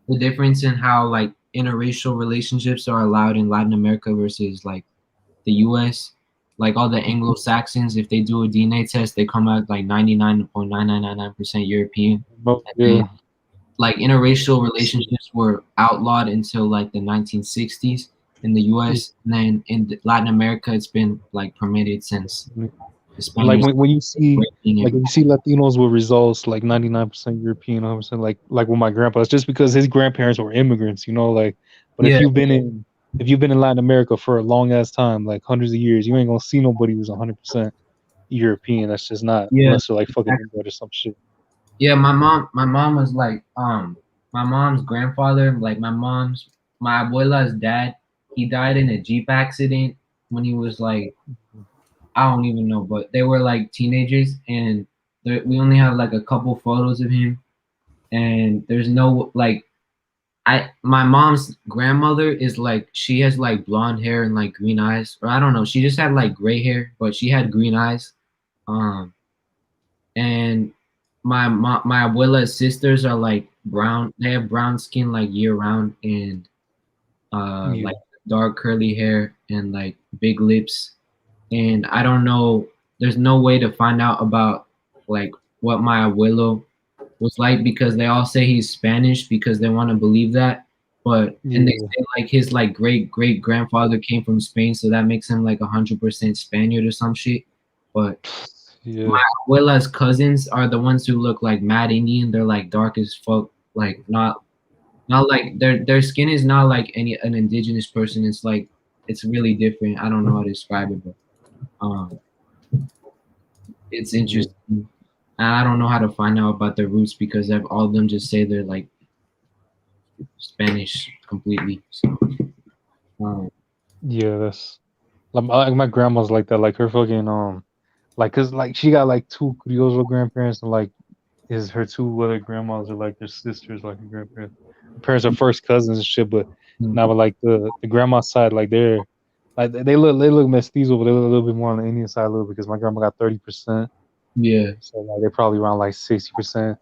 the difference in how like interracial relationships are allowed in Latin America versus like the U.S. Like all the Anglo-Saxons, if they do a DNA test, they come out like 99.9999% European. But And yeah, like interracial relationships were outlawed until like the 1960s in the U.S. And then in Latin America, it's been like permitted since the like Spaniards when you see breaking it. like if you see Latinos with results like 99% European, 100% like with my grandpa, it's just because his grandparents were immigrants, you know. Like, but Yeah, if you've been in Latin America for a long ass time, like hundreds of years, you ain't gonna see nobody who's 100% European. That's just not yeah, unless they're like fucking exactly. inbred or some shit. Yeah. My mom was like, my mom's grandfather, like my abuela's dad, he died in a Jeep accident when he was like, I don't even know, but they were like teenagers, and we only have like a couple photos of him, and there's no like my mom's grandmother is like she has like blonde hair and like green eyes, or I don't know, she just had like gray hair, but she had green eyes. Um, and my abuela's sisters are like brown. They have brown skin like year round, and Yeah, like dark curly hair and like big lips. And I don't know. There's no way to find out about like what my abuelo was like because they all say he's Spanish because they want to believe that. But and they yeah, say like his like great grandfather came from Spain, so that makes him like 100% Spaniard or some shit. But yeah. my abuela's cousins are the ones who look like mad Indian. They're like dark as fuck, like not like their skin is not like an indigenous person. It's like it's really different. I don't know how to describe it, but um, it's Yeah. interesting. And I don't know how to find out about their roots because all of them just say they're like Spanish completely. So Yeah, that's like my grandma's like that. Like her fucking like cause like she got like two Criollo grandparents and like is her two other grandmas are like their sisters, like her grandparents. Her parents are first cousins and shit, but now but like the grandma side, like they're like they look mestizo, but they look a little bit more on the Indian side a little because my grandma got 30%. yeah, So like they're probably around like 60%,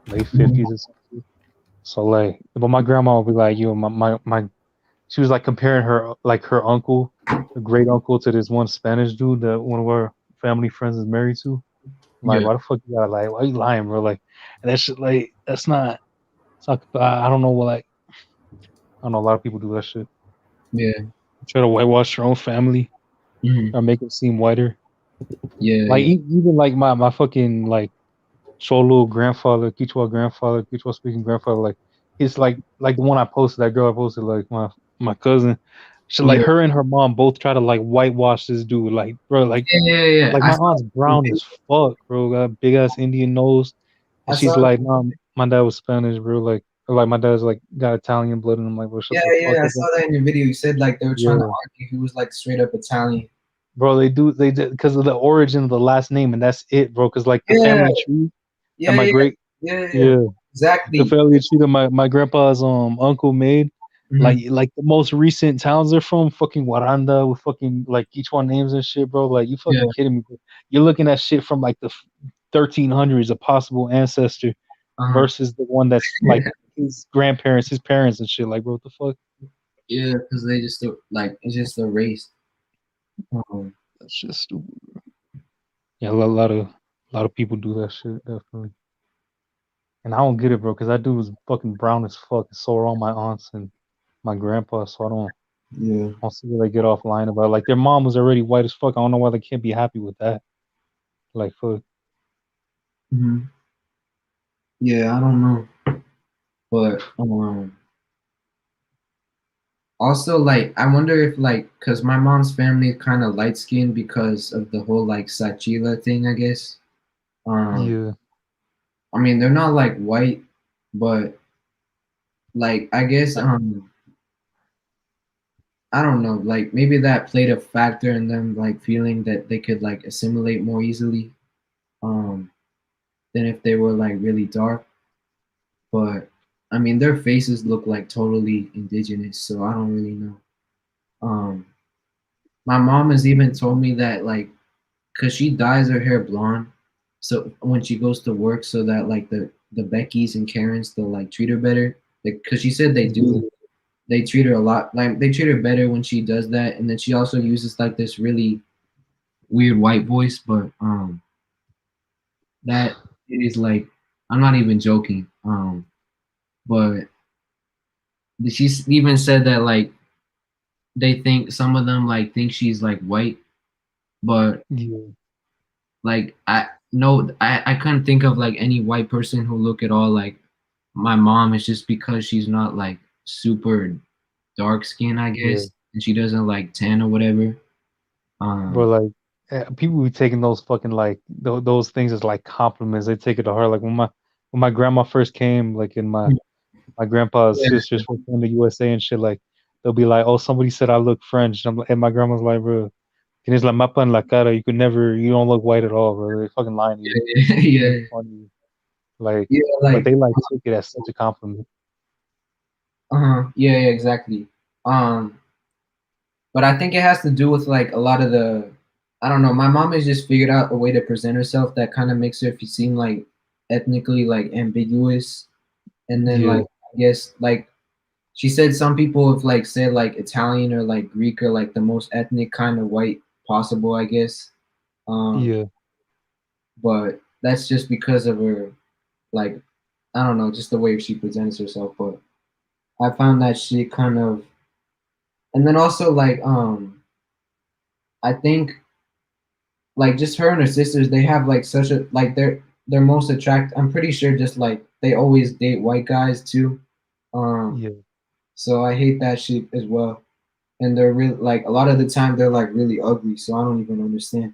late 50s or something. So like but my grandma would be like, yo, my she was like comparing her like her uncle, her great uncle to this one Spanish dude that one of our family friends is married to. I'm like, yeah, why the fuck you gotta lie? Why you lying, bro? Like, and that shit, like, that's not. It's not. I don't know what. Like, I don't know. A lot of people do that shit. yeah, Try to whitewash their own family hmm, or make it seem whiter. yeah, Like, yeah, even like my fucking like cholo grandfather, Quichua speaking grandfather. Like, it's like the one I posted. That girl I posted. Like my cousin. She like yeah, her and her mom both try to like whitewash this dude. Like, bro, yeah. like my aunt's brown as fuck, bro. Got big ass Indian nose. I And she's saw. like, no, my dad was Spanish, bro. Like my dad's like got Italian blood, and I'm like, bro, shut Yeah, the fuck yeah, I up. saw that in your video. You said like they were trying to Yeah, argue who was like straight up Italian. bro, they did because of the origin of the last name, and that's it, bro. Because like the Yeah, family tree that yeah, my yeah, great, yeah. yeah, the Exactly. family tree that my grandpa's uncle made. Hmm. Like the most recent towns they're from, fucking Waranda with fucking like each one names and shit, bro. Like you Yeah. fucking kidding me? Bro. You're looking at shit from like the 1300s, a possible ancestor Uh-huh. versus the one that's like his grandparents, his parents and shit. Like, bro, what the fuck? Yeah, because they just like it's just a race. Um, That's just stupid. Yeah, a lot of people do that shit definitely, and I don't get it, bro, because that dude was fucking brown as fuck, and so are all my aunts and my grandpa. So yeah. I don't see where they get off lying about it. Like their mom was already white as fuck. I don't know why they can't be happy with that. Like, fuck. Hmm. Yeah, I don't know, but also like I wonder if like because my mom's family is kind of light skinned because of the whole like Sachila thing, I guess. Um, Yeah, I mean they're not like white, but like I guess I don't know, like maybe that played a factor in them like feeling that they could like assimilate more easily. um, than if they were like really dark. But I mean, their faces look like totally indigenous, so I don't really know. Um, my mom has even told me that like, cause she dyes her hair blonde, so when she goes to work, so that like the Beckys and Karens they'll like treat her better. Like, cause she said they do. They treat her a lot like they treat her better when she does that, and then she also uses like this really weird white voice, but that is like I'm not even joking. But she even said that like they think some of them like think she's like white, but Yeah. like I couldn't think of like any white person who look at all like my mom. Is just because she's not like super dark skin, I Yeah. guess, and she doesn't like tan or whatever. But Um, like people be taking those fucking like those things as like compliments. They take it to heart. Like when my grandma first came, like in my grandpa's yeah, sisters were from the USA and shit. Like they'll be like, "Oh, somebody said I look French," and my grandma's like, "Bro, tienes la mapa en la cara. You could never. You don't look white at all, bro. They fucking lying to you. yeah, Make yeah, fun like, yeah, but like they like took it as such a compliment. yeah, yeah, exactly. Um, but I think it has to do with like a lot of the I don't know. My mom has just figured out a way to present herself that kind of makes her seem like ethnically like ambiguous, and then Yeah, like I guess like she said some people have like said like Italian or like Greek are like the most ethnic kind of white possible, I guess. Um, yeah, but that's just because of her like I don't know, just the way she presents herself. But I found that shit kind of and then also like I think like just her and her sisters they have like such a like they're most attract I'm pretty sure just like they always date white guys too. Um yeah, so I hate that shit as well. And they're really like a lot of the time they're like really ugly, so I don't even understand.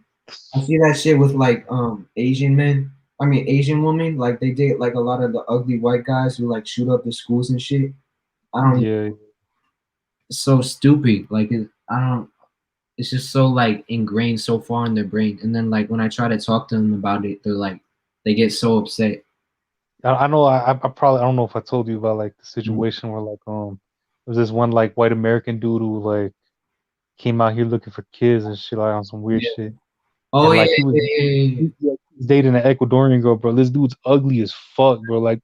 I see that shit with like Asian men. I mean Asian women, like they date like a lot of the ugly white guys who like shoot up the schools and shit. I don't even, yeah. it's so stupid. Like I don't it's just so like ingrained so far in their brain. And then like when I try to talk to them about it, they're like they get so upset. I know. I probably I don't know if I told you about like the Mhm. situation where like there was this one like white American dude who like came out here looking for kids and shit like on some weird Yeah. shit. Oh And yeah, like yeah, yeah, yeah. he was dating an Ecuadorian girl, bro. This dude's ugly as fuck, bro. Like I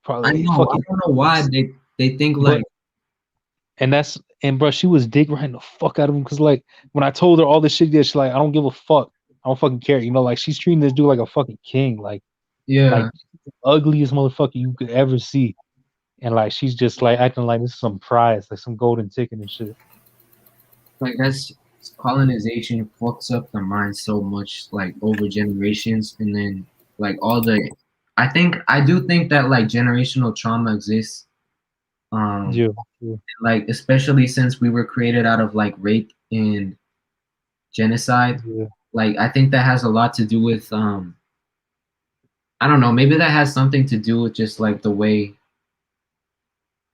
probably know. I fucking. don't know why they think But like and that's and bro, she was dick riding the fuck out of him because like when I told her all this shit, yeah, she's like, I don't give a fuck. I don't fucking care. You know, like she's treating this dude like a fucking king, yeah, like ugliest motherfucker you could ever see. And like she's just like acting like this is some prize, like some golden ticket and shit. like that's colonization fucks up the mind so much like over generations and then like all the I do think that like generational trauma exists. Um Yeah, yeah, like especially since we were created out of like rape and genocide. yeah, Like I think that has a lot to do with I don't know, maybe that has something to do with just like the way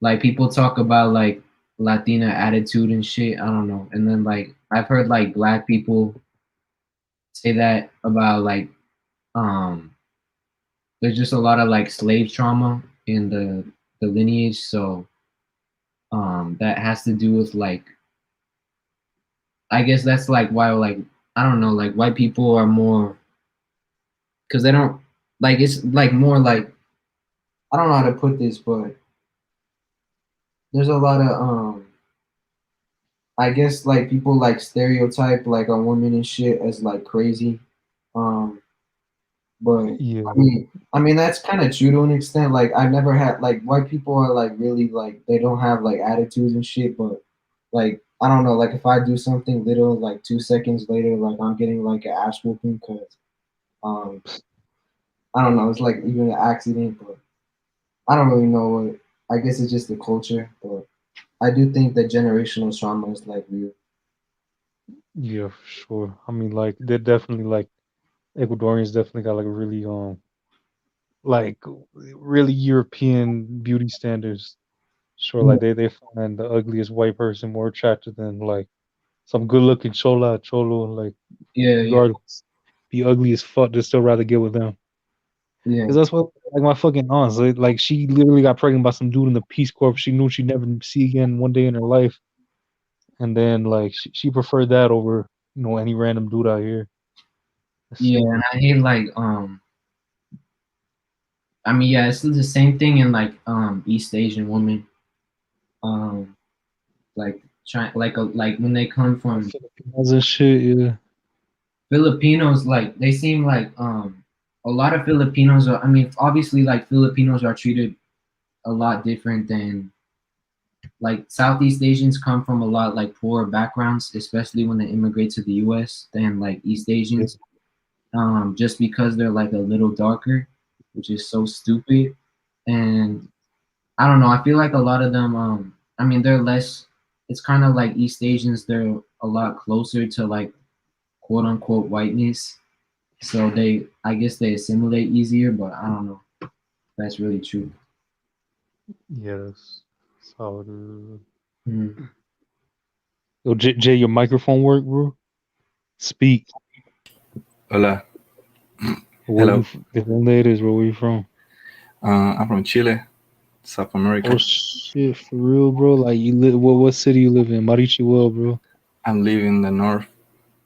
like people talk about like Latina attitude and shit. I don't know. And then like I've heard like black people say that about like um there's just a lot of like slave trauma in the lineage. So that has to do with like I guess that's like why like I don't know, like white people are more because they don't like it's like more like I don't know how to put this, but there's a lot of I guess like people like stereotype like a woman and shit as like crazy. Um but yeah, I mean that's kind of true to an extent. Like I've never had like white people are like really like they don't have like attitudes and shit, but like I don't know, like if I do something little like 2 seconds later, like I'm getting like an ass whooping because um I don't know, it's like even an accident, but I don't really know what I guess it's just the culture, but I do think that generational trauma is like real. yeah, for sure. I mean, like they're definitely like Ecuadorians definitely got like really like really European beauty standards. Sure, Yeah, like they find the ugliest white person more attractive than like some good looking cholo, like yeah, yeah. regardless. be ugly as fuck, just still rather get with them. Yeah. Because that's what, like, my fucking aunts, like, she literally got pregnant by some dude in the Peace Corps she knew she'd never see again one day in her life. And then, like, she preferred that over, any random dude out here. Yeah, and I hate like I mean, yeah, it's the same thing in like East Asian women. Like trying like when they come from Filipinos and shit, yeah. Filipinos, like they seem like a lot of Filipinos are, I mean, obviously like Filipinos are treated a lot different than like Southeast Asians come from a lot like poorer backgrounds, especially when they immigrate to the US than like East Asians. Just because they're like a little darker, which is so stupid. And I don't know, I feel like a lot of them I mean they're less, it's kind of like East Asians, they're a lot closer to like quote unquote whiteness. So I guess they assimilate easier, but I don't know if that's really true. Yes. So, Mm. yo, Jay, your microphone work, bro? Speak. Hola. Where Hello. you? The it is. Where you from? I'm from Chile, South America. Oh shit, for real, bro. Like you live. What city you live in? Marichihuel, bro. I'm living in the north,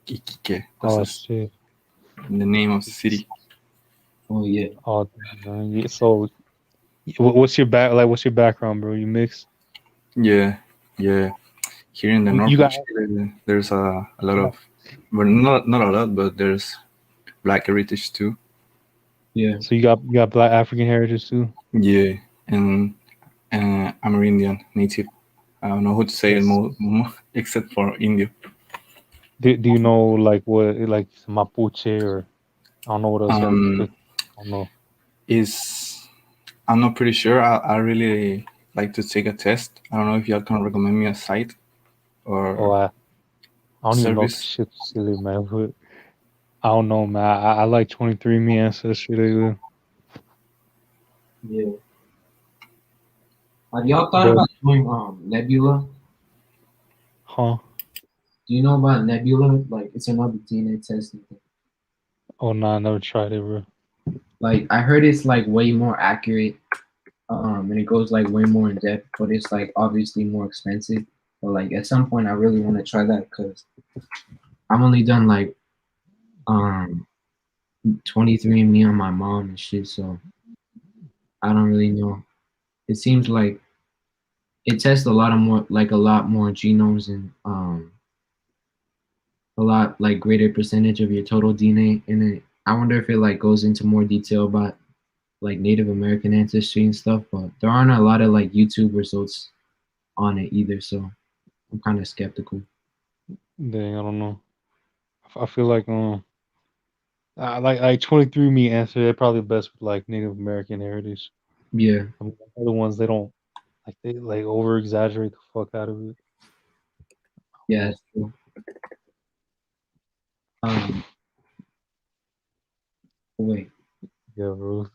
Iquique. Oh That's shit. the name of the city. Oh yeah. Oh, man. Yeah, so, what's your What's your background, bro? You mixed? Yeah, yeah. Here in the north You of got? Chile, there's a lot of, well, not a lot, but there's black heritage too. Yeah. So you got Black African heritage too? Yeah, and Amerindian native. I don't know who to say it more except for Indio. Do you know like what like Mapuche or I don't know what else you have? I don't know. I'm not pretty sure. I really like to take a test. I don't know if y'all can recommend me a site Oh, or I don't even know if service. shit's silly, man. But I don't know, man. I like 23andMe ancestry. They do. Yeah. Have y'all thought But about doing Nebula? huh? Do you know about Nebula? Like it's another DNA testing thing. Oh no, I never tried it, bro. Like I heard it's like way more accurate, and it goes like way more in depth, but it's like obviously more expensive. But like at some point, I really want to try that because I'm only done like 23andMe on my mom and shit, so I don't really know. It seems like it tests a lot more genomes and a lot like greater percentage of your total DNA, and it, I wonder if it like goes into more detail about like Native American ancestry and stuff, but there aren't a lot of like YouTube results on it either, so I'm kind of skeptical. Dang, I don't know. I feel like I like 23andMe answer. They're probably best with like Native American heritage. Yeah. I mean, the other ones they like over exaggerate the fuck out of it. Yeah, that's true. Wait. Yeah, bro.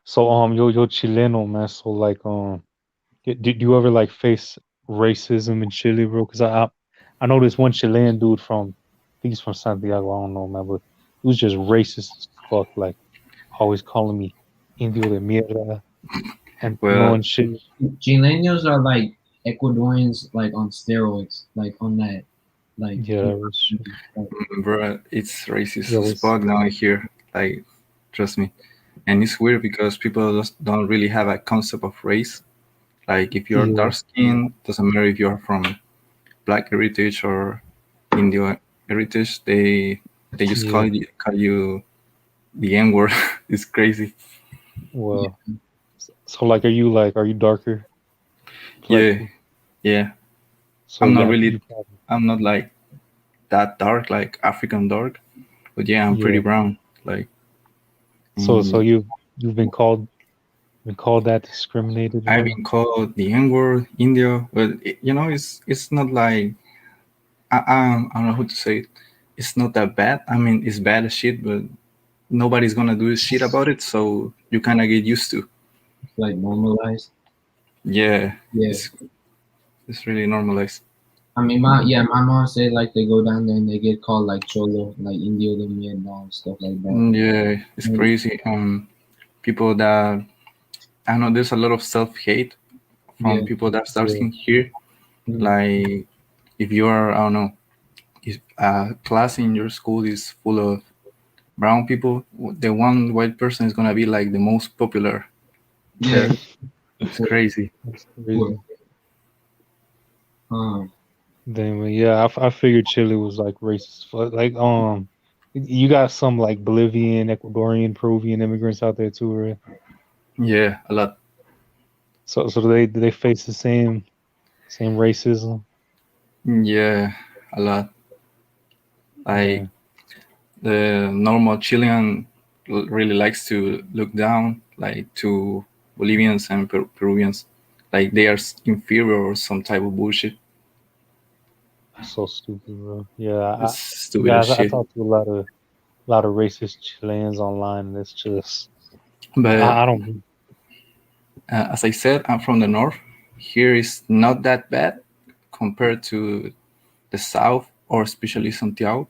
So yo Chileno, man. So like did you ever like face racism in Chile, bro? Because I know this one Chilean dude from I think he's from Santiago. I don't know, man, but he was just racist as fuck. Like always calling me Indio de mierda and no Well, and shit. Chilenos are like Ecuadorians, like on steroids, like on that, like Yeah, that was true. bro, it's racist Yeah, as was fuck down here. Like, trust me. And it's weird because people just don't really have a concept of race. Like, if you're yeah, dark skinned, doesn't matter if you're from black heritage or Indian heritage, they just yeah. call you the N word. It's crazy. Well, so like, are you darker Yeah, complexion? yeah. So yeah, you probably I'm not like that dark, like African dark, but yeah, I'm pretty yeah. brown. Like, So mm, you've been called that discriminated, I've bro. been called the N word, India, but it's not like I don't know how to say it. It's not that bad. I mean, it's bad as shit, but nobody's gonna do shit about it, so you kind of get used to. It's like normalized. Yeah, Yeah. it's really normalized. I mean, my mom said like they go down there and they get called like cholo, like Indio de mierda and stuff like that. Yeah, it's And, crazy. People that I know there's a lot of self hate yeah, from people that starts Yeah. in here. mm, Like if you are, I don't know, if a class in your school is full of brown people, the one white person is gonna be like the most popular yeah, there. It's for, crazy. That's for, crazy. um, Damn, yeah, I figured Chile was like racist. Like, you got some like Bolivian, Ecuadorian, Peruvian immigrants out there too, right? Yeah, a lot. So do they face the same racism? Yeah, a lot. Like Damn. the normal Chilean really likes to look down like to Bolivians and Peruvians, like they are inferior or some type of bullshit. So stupid, bro. Yeah, It's stupid as guys, I shit. talked to a lot of racist Chileans online, and it's just But I don't. as I said, I'm from the north. Here is not that bad compared to the south or especially Santiago,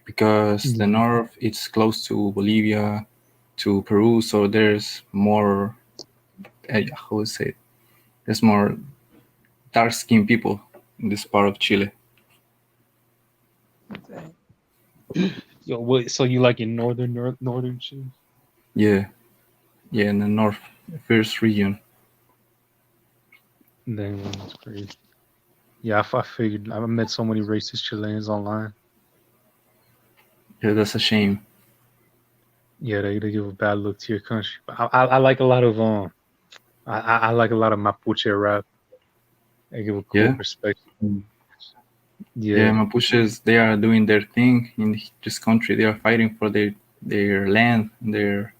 because the Yeah. north it's close to Bolivia, to Peru, so there's more. How would I say it? There's more dark skinned people in this part of Chile. Yo, what? So you like in northern Chile? Yeah, yeah, in the north, the first region. Damn, that's crazy. Yeah, I figured. I met so many racist Chileans online. Yeah, that's a shame. Yeah, they give a bad look to your country. But I like a lot of I like a lot of Mapuche rap. They give a cool Yeah, perspective. mm, yeah, Yeah, Mapuches they are doing their thing in this country. They are fighting for their land, their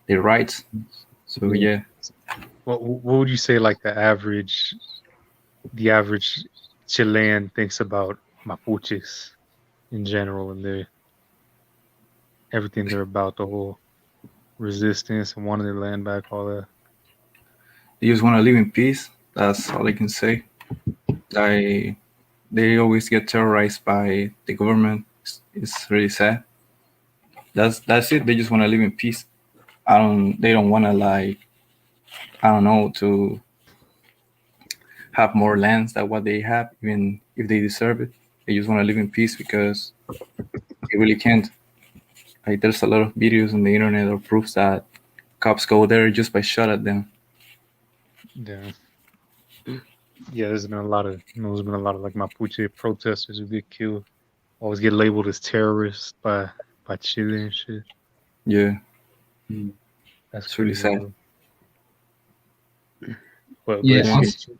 rights. So yeah. yeah, what would you say like the average Chilean thinks about Mapuches in general and everything they're about, the whole resistance and wanting their land back, all that. they just want to live in peace. That's all I can say. They always get terrorized by the government. It's really sad. That's it. They just want to live in peace. I don't. They don't want to like I don't know to have more lands than what they have, even if they deserve it. They just want to live in peace because they really can't. Like there's a lot of videos on the internet or proofs that cops go there just by shot at them. Yeah, yeah. There's been a lot of like Mapuche protesters who get killed, always get labeled as terrorists by Chile and shit. Yeah, Mm. That's it's really crazy, sad. bro. But Yeah, it's Yeah. just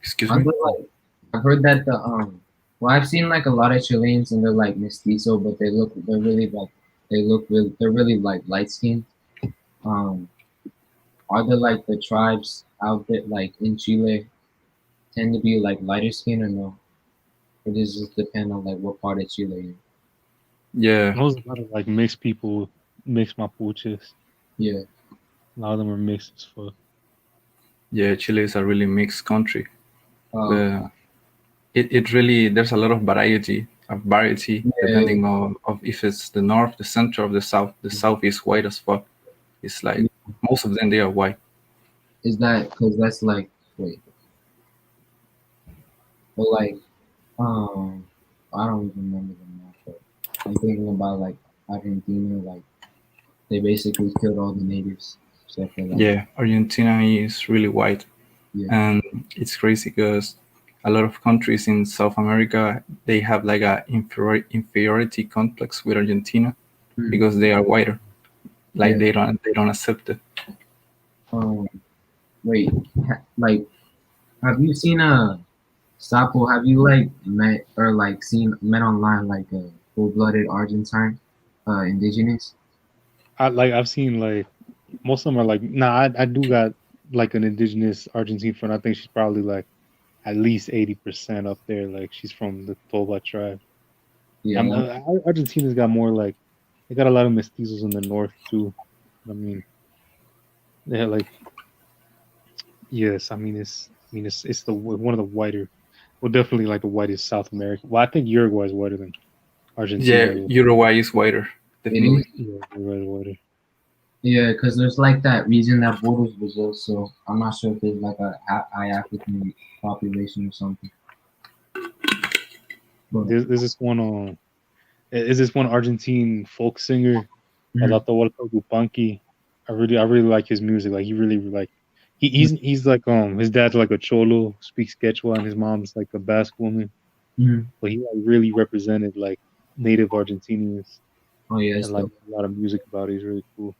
Excuse I've me. heard, like, I've heard that well, I've seen like a lot of Chileans and they're like mestizo, but they're really like light skinned. Um, are there like the tribes out there like in Chile tend to be like lighter skin or no? Or does it just depend on like what part of Chile Yeah, there's a lot of like mixed people, mixed Mapuches. you're? Yeah. A lot of them are mixed as fuck. yeah. Chile is a really mixed country. Okay. But it really there's a lot of variety Yeah. depending on of if it's the north, the center, of the south. The south is white as fuck. It's like Yeah. most of them they are white. Is that because that's like wait, but like um, I don't even remember the map, but I'm thinking about like Argentina, like they basically killed all the natives except for like Yeah, Argentina is really white, yeah. and it's crazy because a lot of countries in South America they have like a inferiority complex with Argentina Mm. because they are whiter. Like Yeah. they don't accept it. Um, wait, like have you seen a Sapo? Have you like met or like met online like a full-blooded Argentine, indigenous? I've seen like most of them are like I do got like an indigenous Argentine friend. I think she's probably like at least 80% up there. Like she's from the Toba tribe. Yeah, like, Argentina's got more like they got a lot of mestizos in the north too. I mean, they have like yes. I mean I mean, it's the one of the whiter, well, definitely like the whitest South American. Well, I think Uruguay is whiter than Yeah, Argentina. Though. Uruguay is whiter, It definitely. is. Yeah, Uruguay is whiter. Yeah, because there's like that region that borders Brazil, so I'm not sure if there's like a high African population or something. But There's this one is this one Argentine folk singer, mhm, Rolando Venezolano. I really like his music. Like he really like he's like his dad's like a cholo, speaks Quechua, and his mom's like a Basque woman. mhm. But he like really represented like native Argentinians Oh yeah, it's and like dope. a lot of music about it. He's really cool.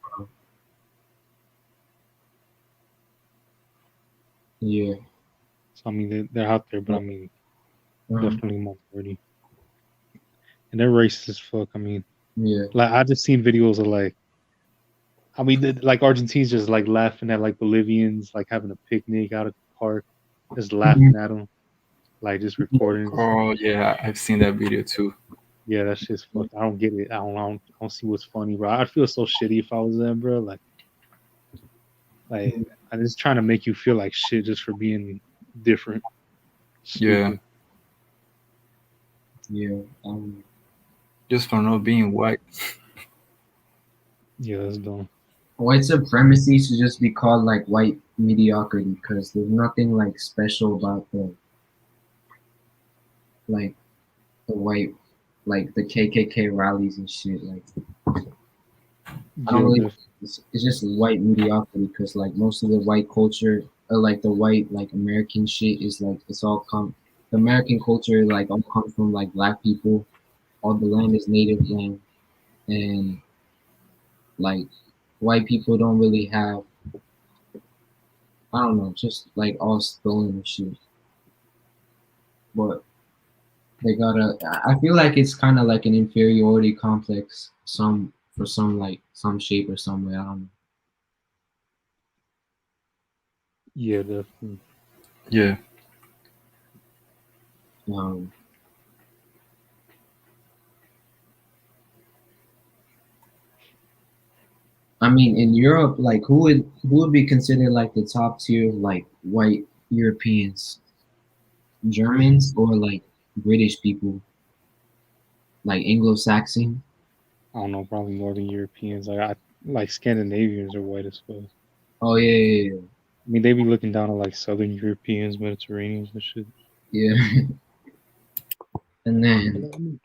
Yeah. So I mean they're out there, but I mean Um, definitely minority. And they're racist as fuck. I mean, yeah. like I just seen videos of like I mean like Argentines just like laughing at like Bolivians like having a picnic out at the park, just Mhm. laughing at them, like just recording. Oh yeah, I've seen that video too. Yeah, that shit's fucked. I don't get it. I don't see what's funny, bro. I'd feel so shitty if I was them, bro. Like I'm just trying to make you feel like shit just for being different. Yeah, Stupid. Yeah. just for not being white. Yeah, that's dumb. White supremacy should just be called like white mediocrity because there's nothing like special about like the white like the KKK rallies and shit. Like I don't Yeah, really. definitely. It's just white mediocrity because like most of the white culture, or like the white like American shit is like it's all come. The American culture like all comes from like black people. All the land is native land, and like white people don't really have. I don't know, just like all stolen and shit. But they gotta. I feel like it's kind of like an inferiority complex. Some for some like some shape or some way. I don't Yeah, definitely. Yeah, know. I mean, in Europe, like who would be considered like the top tier of like white Europeans, Germans or like British people, like Anglo-Saxon? I don't know, probably Northern Europeans. Like Scandinavians are white as fuck. Oh yeah, I mean, they be looking down on like Southern Europeans, Mediterraneans and shit. yeah, yeah. And But then I mean,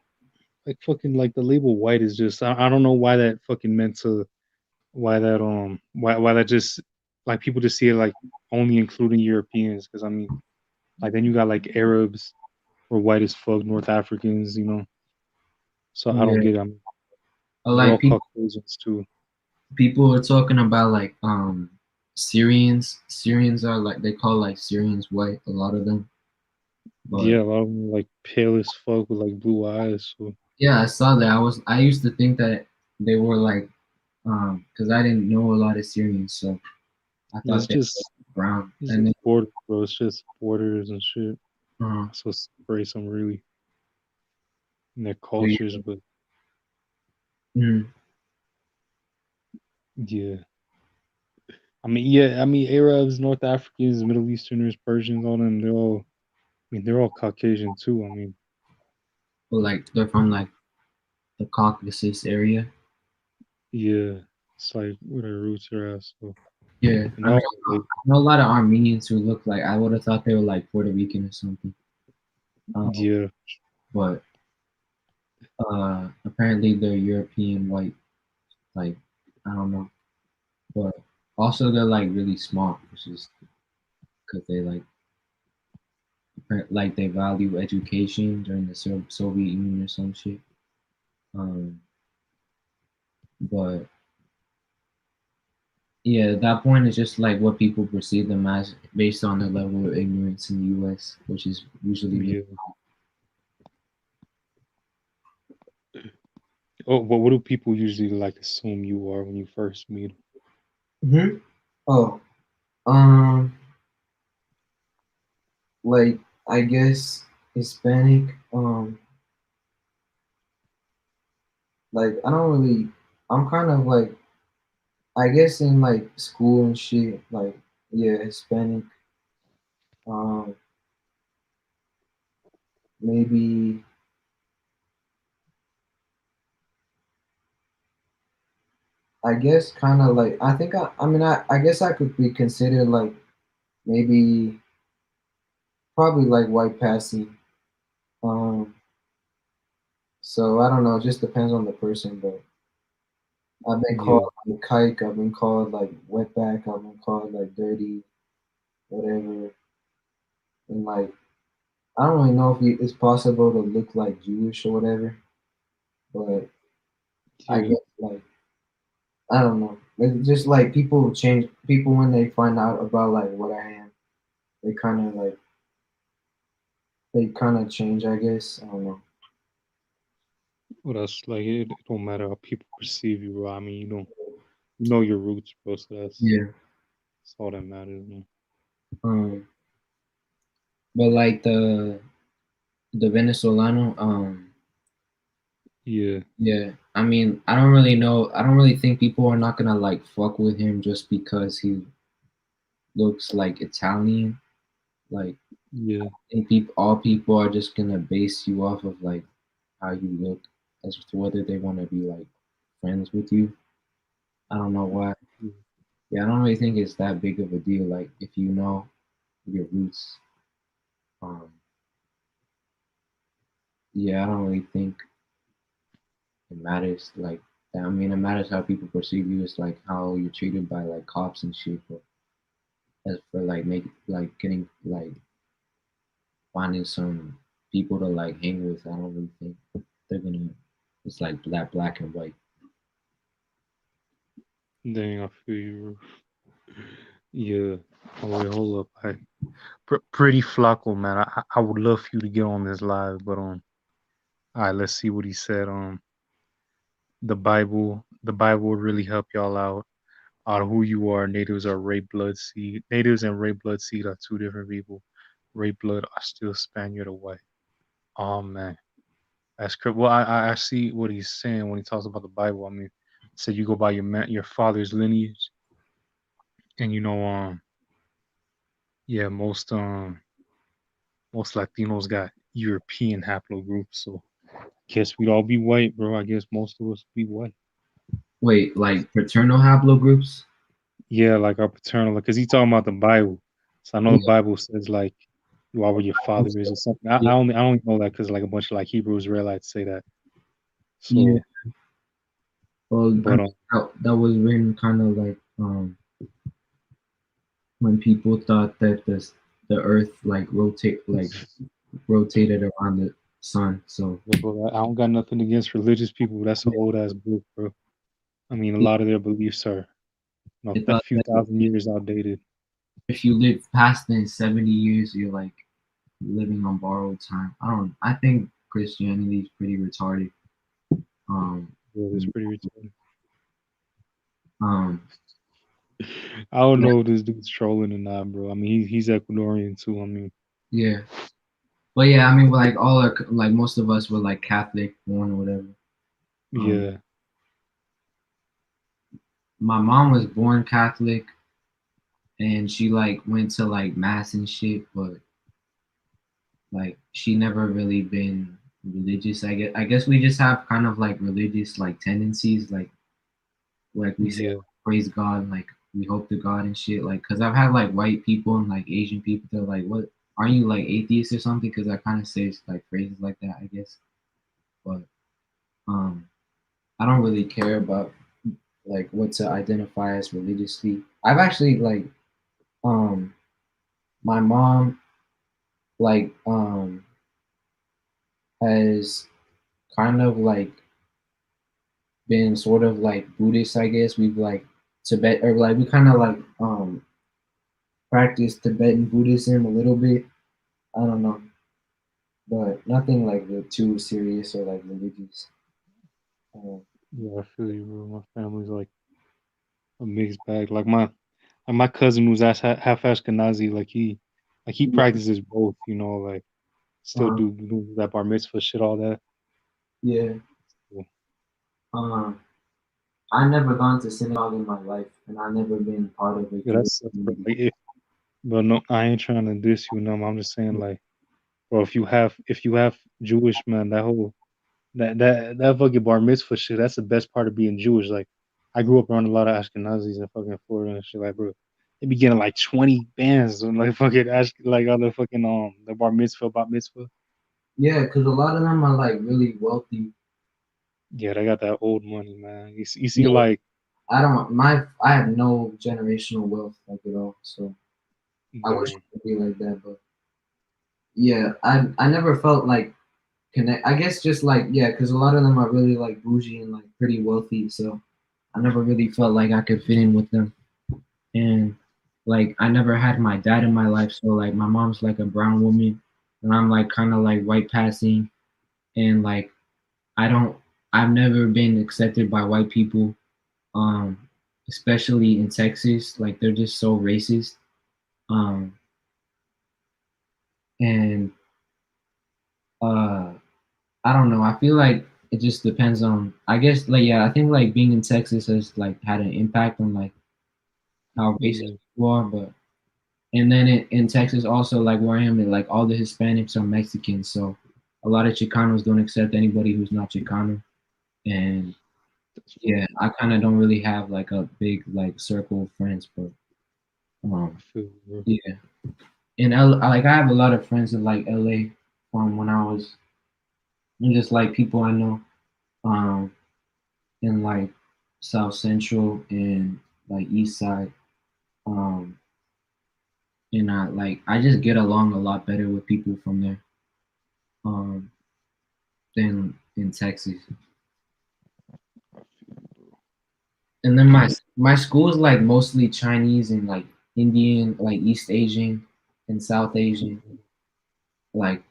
like fucking like the label white is just I don't know why that fucking meant to why that just like people just see it like only including Europeans because I mean like then you got like Arabs or white as fuck North Africans, you know. So I don't yeah, get it. I mean, they're like all Caucasians too. people are talking about like Syrians. Syrians are like they call like Syrians white. A lot of them, but Yeah, a lot of them are, like pale as fuck with like blue eyes. So yeah, I saw that. I used to think that they were like because I didn't know a lot of Syrians, so I yeah, thought they were brown. it's And just then borders, bro. It's just borders and shit. uh, So separate them really in their so yeah, cultures, but mm, yeah. I mean Arabs, North Africans, Middle Easterners, Persians, all them, they're all Caucasian too. I mean, but like they're from like the Caucasus area. yeah, it's like where their roots are at. So Yeah, and I mean, all I like, know a lot of Armenians who look like I would have thought they were like Puerto Rican or something. yeah, But apparently they're European white. Like I don't know, but also they're like really smart, which is because they like they value education during the Soviet Union or some shit. Um, but yeah, at that point it's just like what people perceive them as based on their level of ignorance in the U.S., which is usually really. yeah. Oh, but what do people usually like assume you are when you first meet 'em? Hmm. Oh, um, like I guess Hispanic. Like I don't really. I'm kind of like I guess in like school and shit. Like yeah, Hispanic. Um, maybe I guess kind of like I think I mean I guess I could be considered like maybe probably like white passing. Um, so I don't know. It just depends on the person, but I've been called Yeah, like kike. I've been called like wetback. I've been called like dirty, whatever. And like I don't really know if it's possible to look like Jewish or whatever, but I yeah. guess like I don't know. It's just like people change. People when they find out about like what I am, they kind of like they kind of change. I guess I don't know. What else? Like it don't matter how people perceive you, bro. I mean, you know your roots, bro. So Yeah. that's all that matters, man. Um. But like the Venezolano. Yeah, Yeah. I mean, I don't really know. I don't really think people are not gonna like fuck with him just because he looks like Italian. Like yeah. I think all people are just gonna base you off of like how you look as to whether they want to be like friends with you. I don't know why. Yeah. Yeah, I don't really think it's that big of a deal. Like if you know your roots, um, yeah, I don't really think it matters. Like I mean, it matters how people perceive you. It's like how you're treated by like cops and shit. But as for like make like getting like finding some people to like hang with, I don't really think they're gonna. It's like that black and white. Dang, I feel you, bro. Yeah. Oh wait, hold up. Pretty Flacco, man. I would love for you to get on this live, but all right, let's see what he said. The Bible will really help y'all out on who you are. Natives are red blood seed. Natives and red blood seed are two different people. Red blood are still Spaniard or white. Oh man, that's correct. Well, I see what he's saying when he talks about the Bible. I mean, said you go by your father's lineage, and yeah, most Latinos got European haplogroups, so guess we'd all be white, bro. I guess most of us be white. Wait, like fraternal haplogroups? Yeah, like our paternal, because he talking about the Bible. So I know Yeah, the Bible says like you are where your father is or something. I, yeah, I only I only know that because like a bunch of like Hebrew Israelites say that. yeah. So, Well, I but mean, that was written kind of like when people thought that the Earth like rotated around the sun. So yeah, bro, I don't got nothing against religious people. That's an old ass book, bro. I mean, a lot of their beliefs are they a thought few that thousand years outdated. if you live past than 70 years, you're like living on borrowed time. I don't. I think Christianity is pretty retarded. Um, Yeah, it's pretty retarded. um, I don't know if this dude's trolling or not, bro. I mean, he's Ecuadorian too. I mean, yeah. But yeah, I mean, like like most of us were like Catholic born or whatever. Um, yeah, my mom was born Catholic, and she like went to like mass and shit, but like she never really been religious. I guess we just have kind of like religious like tendencies, like we say yeah, praise God, like we hope to God and shit. Like, cause I've had like white people and like Asian people. They're like, "What? Aren't you like atheist or something?" Because I kind of say like phrases like that, I guess. But um, I don't really care about like what to identify as religiously. I've actually like um my mom like has kind of like been sort of like Buddhist, I guess. We've like Tibet or like we kind of like practice Tibetan Buddhism a little bit. I don't know, but nothing like too serious or like religious. Um, yeah. I feel you, bro. My family's like a mixed bag. Like my cousin who's half Ashkenazi. Like he practices both. Like still uh, do that bar mitzvah shit, all that. yeah. Yeah, Um, I never gone to synagogue in my life, and I've never been part of a yeah, that Jewish sucks, bro. community. But no, I ain't trying to diss you. No, I'm just saying like, bro, if you have Jewish man, that whole that fucking bar mitzvah shit, that's the best part of being Jewish. Like, I grew up around a lot of Ashkenazis in fucking Florida and shit. Like, bro, they be getting like 20 bands on like fucking like on the fucking the bar mitzvah, bat mitzvah. Yeah, because a lot of them are like really wealthy. Yeah, they got that old money, man. You see Yeah, like, I have no generational wealth like at all. So I wish damn, it could be like that, but yeah, I never felt like connect. I guess just like yeah, because a lot of them are really like bougie and like pretty wealthy. So I never really felt like I could fit in with them. And like I never had my dad in my life, so like my mom's like a brown woman, and I'm like kind of like white passing, and like I don't, I've never been accepted by white people, um, especially in Texas. Like they're just so racist, um, and uh, I don't know. I feel like it just depends on. I guess like yeah, I think like being in Texas has like had an impact on like how racist yeah, people are, but and then in Texas also like where I am, like all the Hispanics are Mexicans, so a lot of Chicanos don't accept anybody who's not Chicano, and that's yeah, fucked I up. kind of don't really have like a big like circle of friends, but I um, feel you, bro. yeah, in L, like I have a lot of friends in like LA from when I was and just like people I know um in like South Central and like East Side, um, and I just get along a lot better with people from there um than in Texas. I feel you, bro. And then my school is like mostly Chinese and like Indian, like East Asian and South Asian, like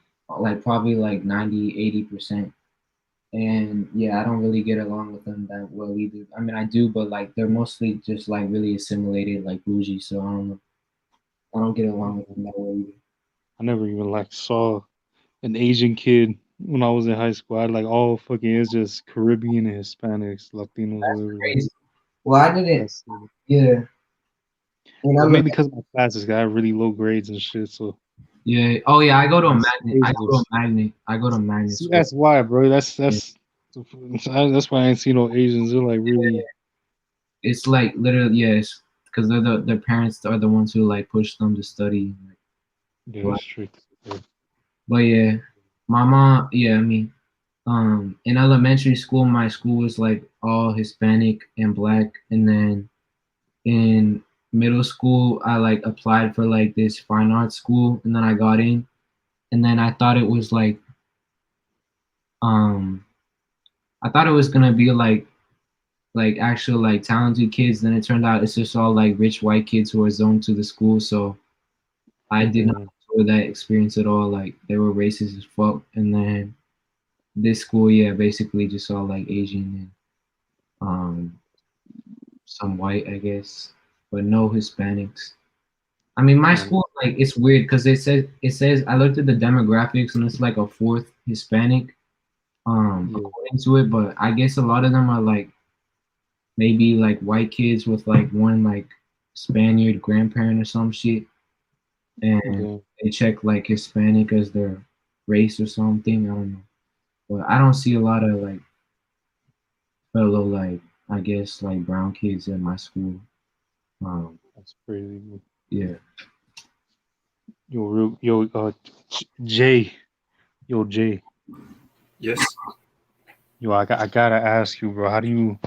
probably like 90-80%. And yeah, I don't really get along with them that well either. I mean I do, but like they're mostly just like really assimilated like bougie, so I don't know. I don't get along with them that well either. I never even like saw an Asian kid when I was in high school. I had like all fucking it's just Caribbean and Hispanics, Latinos, whatever. Like Crazy. Well, I didn't. that's it. Yeah. In But maybe elementary, because my classes got really low grades and shit. So yeah. Oh yeah, I go to a that's magnet. I Asians go to a just magnet. I go to magnet see school. that's why, bro. That's Yeah. that's why I ain't see no Asians. They're like really It's like literally yes, because they're their parents are the ones who like push them to study. Like, yeah but, strict. Yeah. but yeah, my mom. Yeah, I mean, in elementary school, my school was like all Hispanic and black, and then in middle school, I like applied for like this fine arts school, and then I got in, and then um, I thought it was gonna be like actual like talented kids. Then it turned out it's just all like rich white kids who are zoned to the school. So I did not Damn. enjoy that experience at all. Like they were racist as fuck. And then this school, yeah, basically just all like Asian and some white, I guess, but no Hispanics. I mean, my Man, school like it's weird because it says I looked at the demographics and it's like a fourth Hispanic yeah, according to it, but I guess a lot of them are like maybe like white kids with like one like Spaniard grandparent or some shit, and yeah. they check like Hispanic as their race or something. I don't know, but I don't see a lot of like fellow like I guess like brown kids at my school. Um, That's crazy. Bro. yeah, Yo, real, yo, Jay, yo, Jay, Yes. yo, I gotta ask you, bro. How do you?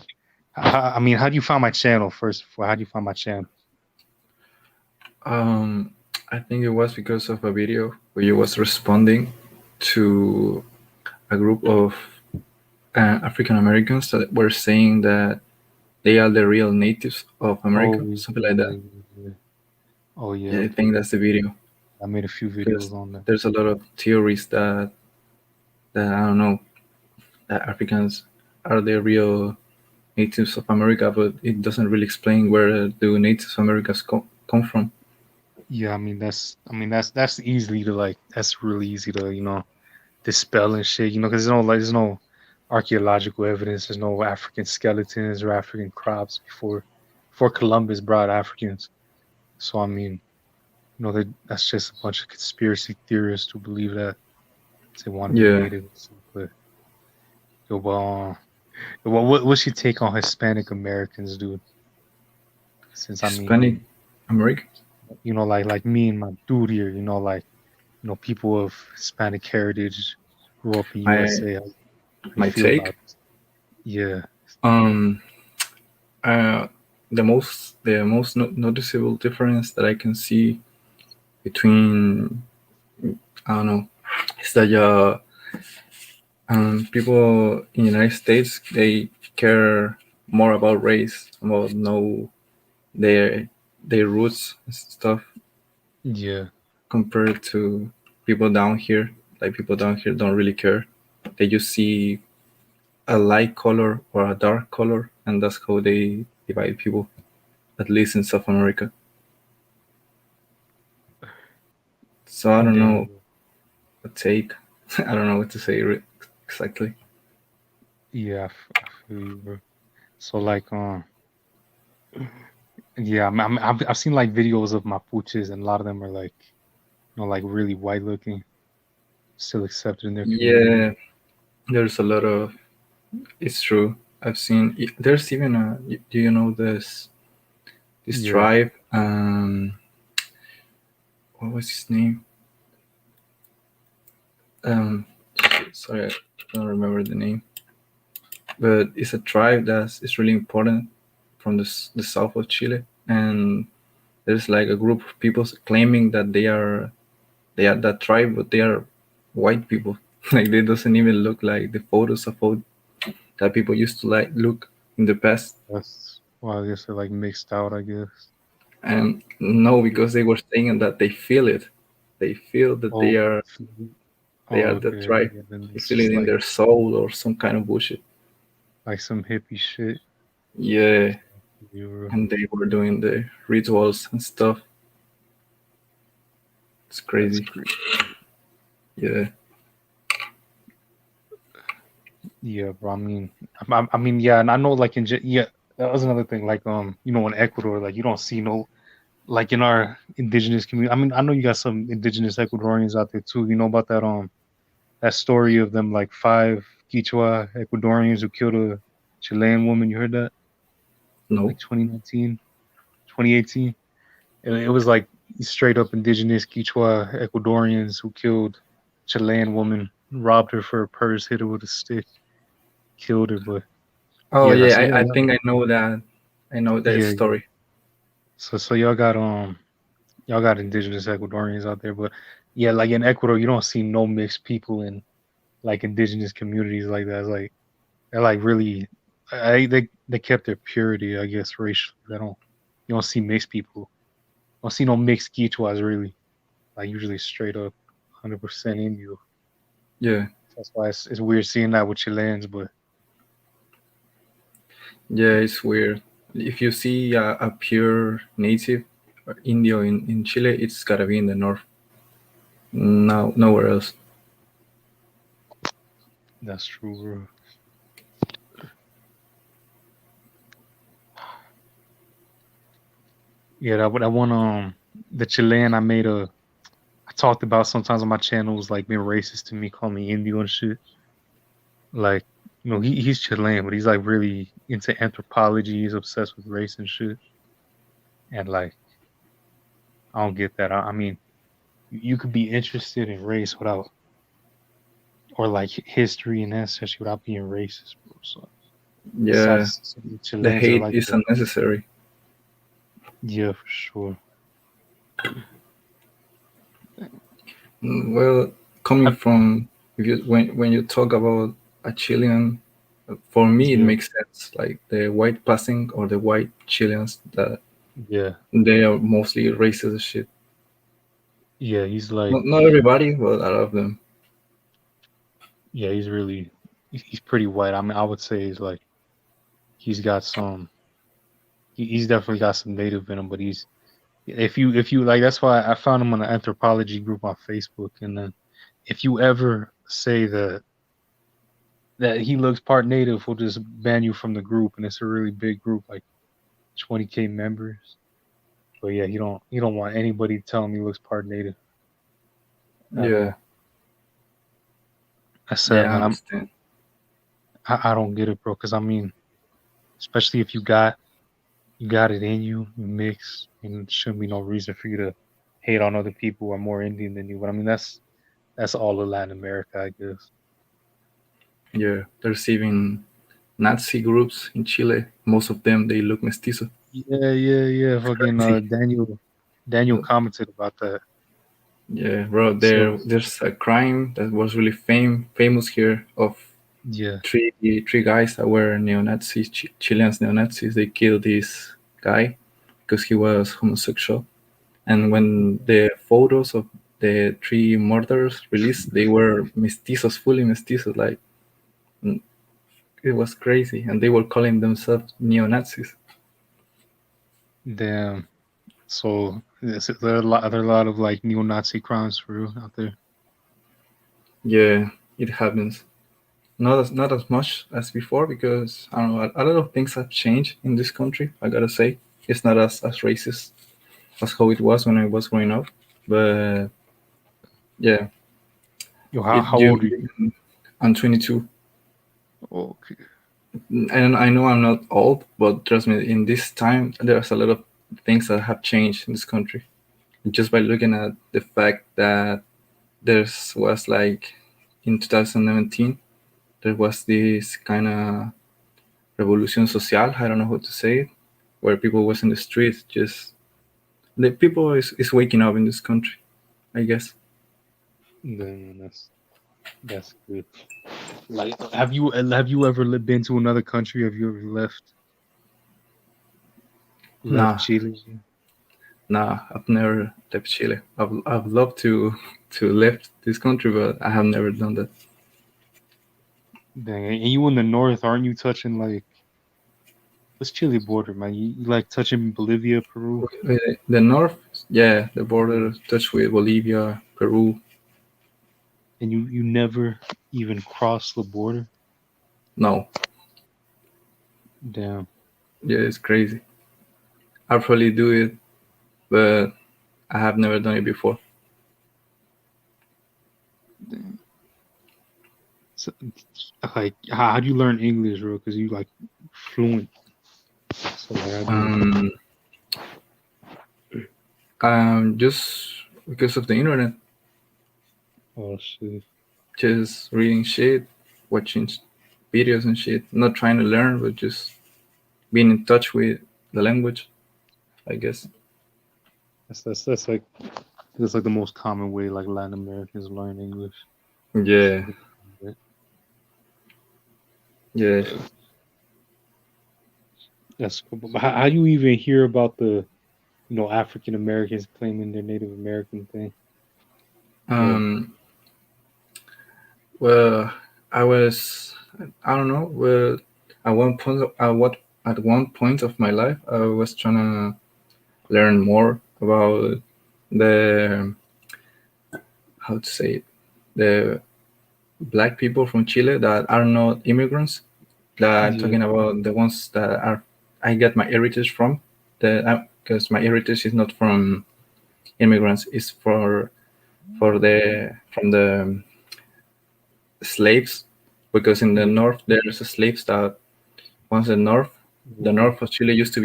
I mean, how do you find my channel first? Before, how do you find my channel? Um, I think it was because of a video where you was responding to a group of African Americans that were saying that they are the real natives of Oh, America, something like yeah, that. yeah, yeah. Oh, yeah. Yeah, I Okay. think that's the video I made a few because videos on that. there's a lot of theories that I don't know that Africans are the real natives of America, but it doesn't really explain where the natives of America come from. Yeah, I mean that's easily to like that's really easy to dispel and shit. Because there's no archaeological evidence. There's no African skeletons or African crops before Columbus brought Africans. So I mean, You know, that's just a bunch of conspiracy theorists who believe that they want to be Yeah, native. But yo, what's your take on Hispanic Americans, dude? Since I mean, Hispanic American. like me and my dude here, people of Hispanic heritage, grew up in My USA. How you my feel take. about this? Yeah, Um, uh, the most noticeable difference that I can see between, I don't know, is that people in the United States, they care more about race, about know their their roots and stuff, yeah, compared to people down here. Like, people down here don't really care. They just see a light color or a dark color, and that's how they divide people. At least in South America. So I don't damn, know a take. I don't know what to say exactly. yeah, I feel you, bro. So like, yeah, I've seen like videos of Mapuches, and a lot of them are like, like really white looking, still accepted in their community. Yeah, there's a lot of. It's true. I've seen. There's even a. Do you know this Yeah, tribe? What was his name? Um, sorry, I don't remember the name. But it's a tribe that's really important from the south of Chile, and there's like a group of people claiming that they are that tribe, but they are white people. Like, they doesn't even look like the photos of how that people used to like look in the past. that's well, I guess they're like mixed out, I guess. And no, Yeah. because they were saying that they feel it. They feel that Oh, they are the okay. tribe. Yeah, then They it's feel it just in their soul or some kind of bullshit. like some hippie shit. Yeah, You were, and they were doing the rituals and stuff. It's that's crazy. great. Yeah, Yeah, bro. I mean, yeah, and I know, like yeah, that was another thing. Like, in Ecuador, like you don't see no, like in our indigenous community. I mean, I know you got some indigenous Ecuadorians out there too. You know about that story of them like five Quichua Ecuadorians who killed a Chilean woman. You heard that? no. Like 2019, 2018. It was like straight up indigenous Quichua Ecuadorians who killed Chilean woman, robbed her for her purse, hit her with a stick, killed her. But Oh yeah, yeah, so I think I know that. I know that yeah, yeah. story. So y'all got indigenous Ecuadorians out there, but yeah, like in Ecuador, you don't see no mixed people in like indigenous communities like that. It's like they're like really, they kept their purity, I guess, racially. You don't see mixed people. You don't see no mixed Quichuas really. Like usually straight up, 100% Indio. Yeah, That's why it's weird seeing that with Chileans, but yeah, it's weird. If you see a pure native or Indio in Chile, it's gotta be in the north. No, nowhere else. that's true, bro. Yeah, that one the Chilean I talked about sometimes on my channel was like being racist to me, calling me Indio and shit. Like, he's Chilean, but he's like really into anthropology. He's obsessed with race and shit. And like, I don't get that. I mean, you could be interested in race without, or like history and ancestry without being racist, bro. So Yeah, besides, so the the Chileans are hate like is unnecessary. yeah, for sure. Well, coming I, from, if you when you talk about a Chilean, for me it yeah, makes sense. Like the white passing or the white Chileans, that yeah, they are mostly racist as shit. yeah. He's like, Not everybody, but a lot of them. yeah, he's really, he's pretty white. I mean, I would say he's like, he's got some, he's definitely got some native in him, but if you like, that's why I found him on the anthropology group on Facebook. And then if you ever say that he looks part native, we'll just ban you from the group. And it's a really big group, like 20K members. But yeah, he don't want anybody telling me he looks part native at Yeah, all. I said, yeah, I man, understand. I don't get it, bro. Because I mean, especially if you got it in you, you mix, and there shouldn't be no reason for you to hate on other people who are more Indian than you. But I mean, that's all of Latin America, I guess. Yeah, there's even Nazi groups in Chile. Most of them they look mestizo. Yeah. Fucking Crazy. Daniel commented about that. Yeah, bro. So There's a crime that was really famous here of yeah, three guys that were neo-Nazis, Chileans neo-Nazis. They killed this guy because he was homosexual. And when the photos of the three murderers released, they were mestizos, fully mestizos. Like mm, it was crazy, and they were calling themselves neo-Nazis. damn. So there are a lot of like neo-Nazi crimes for real out there. Yeah, it happens. Not as much as before because I don't know. A lot of things have changed in this country. I gotta say, it's not as racist as how it was when I was growing up. But yeah, Yo, it how you. old are you? I'm 22, Okay. and I know I'm not old, but trust me, in this time there's a lot of things that have changed in this country. Just by looking at the fact that there was like in 2017 there was this kind of revolution social. I don't know how to say it, where people was in the streets. Just the people is waking up in this country, I guess. Then that's good. Like, have you ever been to another country? Have you ever left Nah, Chile? nah, I've never left Chile. I've loved to left this country, but I have never done that. Dang, and you in the north, aren't you touching like what's Chile border, man? You like touching Bolivia, Peru? The north, yeah, the Yeah. border touch with Bolivia, Peru. And you never even cross the border? No, Damn. yeah, it's crazy. I probably do it, but I have never done it before. Damn. So, like, how do you learn English, bro? Because you like fluent. So like, how do you? Um, just because of the internet, Oh shit. just reading shit, watching videos and shit. Not trying to learn, but just being in touch with the language, I guess. That's like the most common way like Latin Americans learn English. Yeah, yeah. That's cool. But how do you even hear about the African Americans claiming their Native American thing? Like, Um, well, I was, I don't know. Well, at one point of my life, I was trying to learn more about the how to say it, the black people from Chile that are not immigrants. That I'm yeah, talking about the ones that are I get my heritage from. Because my heritage is not from immigrants; it's for the from the slaves. Because in the yeah, north there's slaves that once the yeah. north of Chile used to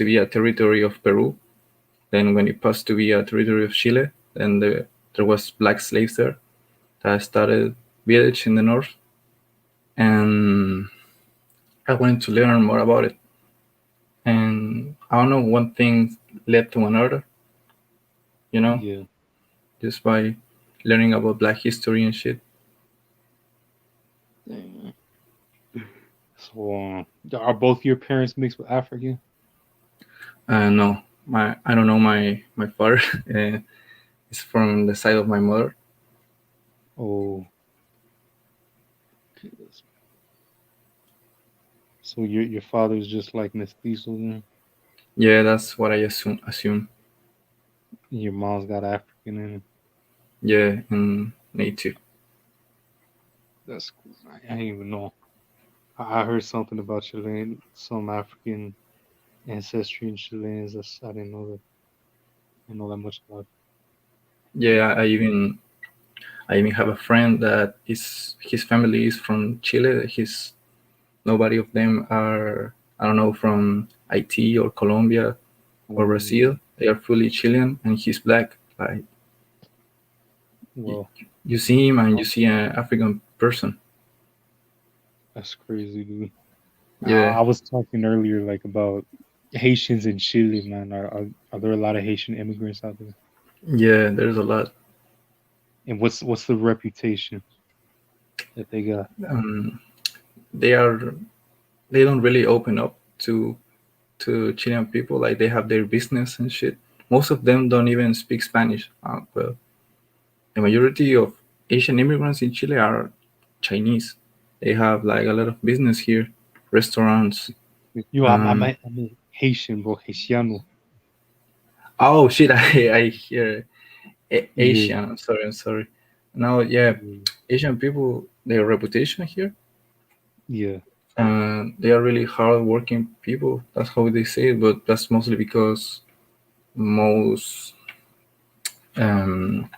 be a territory of Peru. Then when it passed to be a territory of Chile, then there was black slaves there that started village in the north, and I wanted to learn more about it. And I don't know, one thing led to another, you know, Yeah. just by learning about black history and shit. Dang. So, are both your parents mixed with African? No, I don't know my father is from the side of my mother. Oh, okay. So your father's just like mestizo then? Yeah, that's what I assume. And your mom's got African in it. Yeah, and native. That's cool. I didn't even know. I heard something about Chilean, some African ancestry in Chileans. I didn't know that. I didn't know that much about. Yeah, I even have a friend that his family is from Chile. His Nobody of them are, I don't know, from Haiti or Colombia or Brazil. They are fully Chilean, and he's black. Like Well, you see him and you see an African person. that's crazy, dude. Yeah, I was talking earlier like about Haitians in Chile, man. Are there a lot of Haitian immigrants out there? yeah. There's a lot. And what's the reputation that they got? Um, they are they don't really open up to Chilean people. Like they have their business and shit. Most of them don't even speak Spanish. Well, the majority of Asian immigrants in Chile are Chinese. They have like a lot of business here, restaurants. Yo, Um, I'm a Haitian, bro. Haitiano. oh shit, I hear Yeah, Asian. I'm sorry. No, yeah, yeah, Asian people, their reputation here, yeah. they are really hard-working people. That's how they say it, but that's mostly because most um,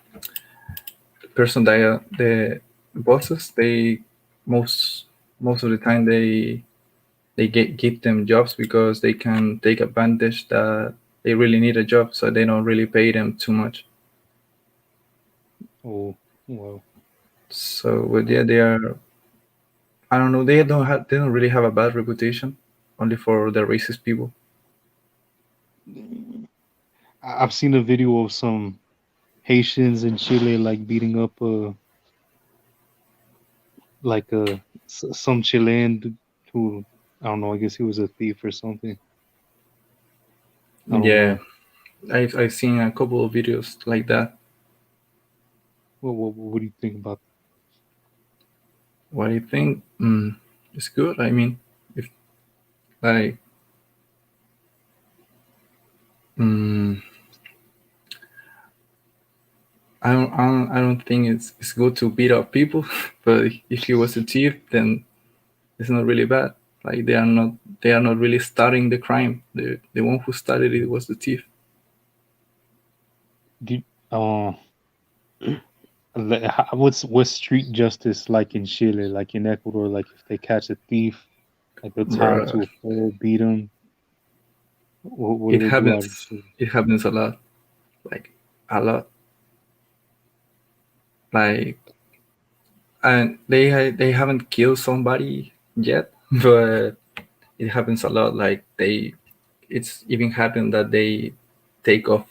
person that the bosses, they most most of the time they give them jobs because they can take advantage that they really need a job, so they don't really pay them too much. Oh, well. So, but yeah, they are. I don't know. They don't really have a bad reputation, only for the racist people. I've seen a video of some Haitians in Chile like beating up like some Chilean who I don't know. I guess he was a thief or something. I don't Yeah, know. I've seen a couple of videos like that. What do you think about? What I think it's good. I mean, if like mm, I don't think it's good to beat up people, but if he was a thief, then it's not really bad. Like they are not really starting the crime. The one who started it was the thief. Do, uh, what's street justice like in Chile, like in Ecuador? Like if they catch a thief, like they'll tie him Bruh, to a pole, beat him. What do it they do out in happens. Chile? It happens a lot. Like a lot. Like and they haven't killed somebody yet, but it happens a lot. Like it's even happened that they take off.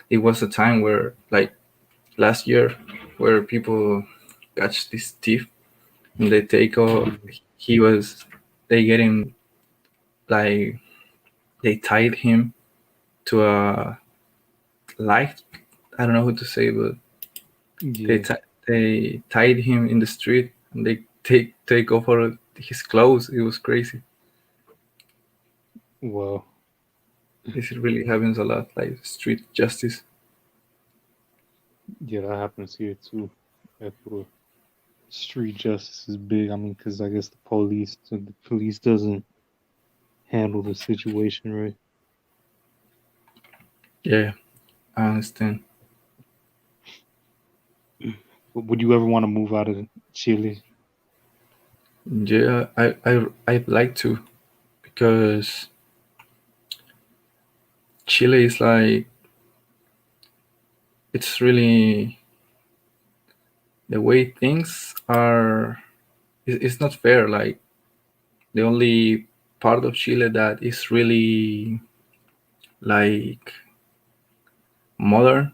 It was a time where like last year where people catch this thief and they take off. Yeah, He was they get him like they tied him to a light. I don't know what to say, but yeah. they tied him in the street and they take over his clothes. It was crazy. Well, This really happens a lot, like street justice. yeah, that happens here too. Ecuador. Street justice is big. I mean, because I guess the police doesn't handle the situation right. Yeah, I understand. But would you ever want to move out of Chile? Yeah, I'd like to because Chile is like it's really the way things are. It's not fair. Like the only part of Chile that is really like modern,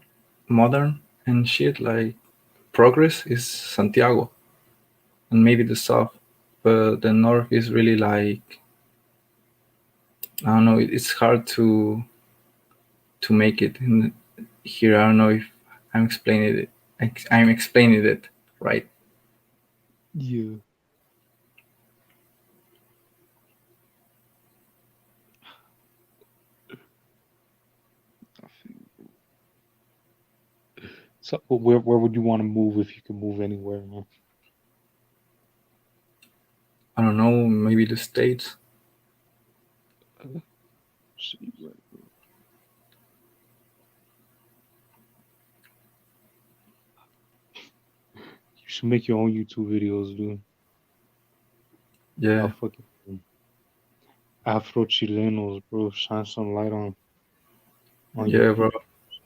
modern and shit like progress is Santiago and maybe the south, but the north is really like I don't know. It's hard to make it in here. I don't know if I'm explaining it. I'm explaining it right. Yeah. I feel- So where would you want to move if you could move anywhere, man? I don't know. Maybe the states. Shit, you right, bro. You should make your own YouTube videos, dude. Yeah, About fucking Afro Chilenos, bro. Shine some light on your yeah, bro. people.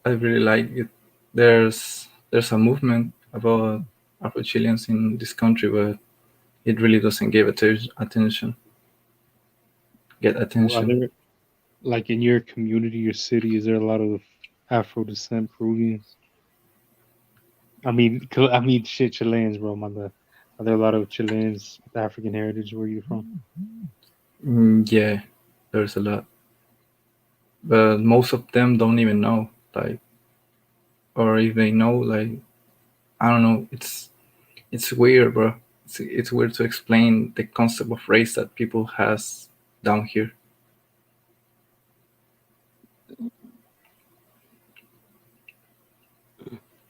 I really like it. There's a movement about Afro Chileans in this country, but it really doesn't give attention. Get Well, are attention. there like in your community, your city? Is there a lot of Afro descent Peruvians? I mean, shit, Chileans, bro. My bad. Are there a lot of Chileans with African heritage where you're from? Yeah, there's a lot, but most of them don't even know. Like, or if they know, like, I don't know. It's weird, bro. It's weird to explain the concept of race that people has down here.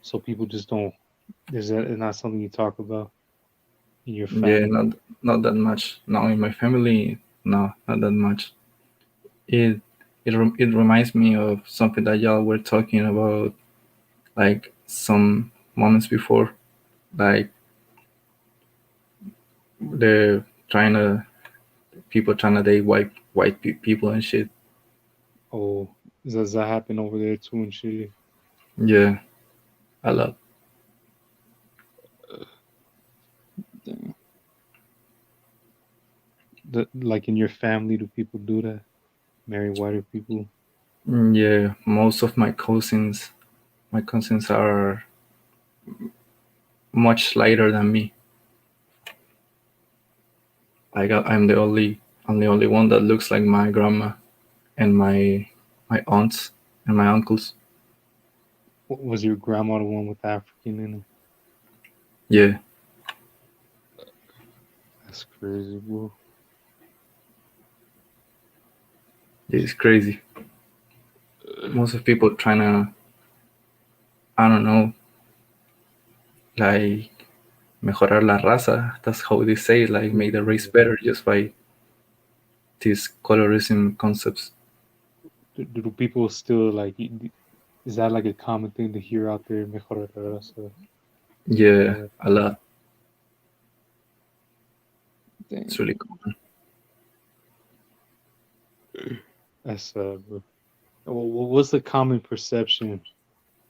So people just don't. Is that not something you talk about in your Yeah, family? not that much. Now in my family, no, not that much. It reminds me of something that y'all were talking about, like some moments before, like the trying to people trying to date people and shit. Oh, does that happen over there too in Chile? Yeah, a lot. Damn. Like in your family, do people do that? Marry whiter people? Yeah, most of my cousins are much lighter than me. I'm the only one that looks like my grandma and my aunts and my uncles. Was your grandma the one with African in her? Yeah, That's crazy, bro. it's crazy. Most of people trying to, I don't know, like mejorar la raza. That's how they say, like make the race better just by these colorism concepts. Do people still like? Is that like a common thing to hear out there? Mejorar la raza. Yeah, a lot. It's Damn, really common. that's sad, bro. What's the common perception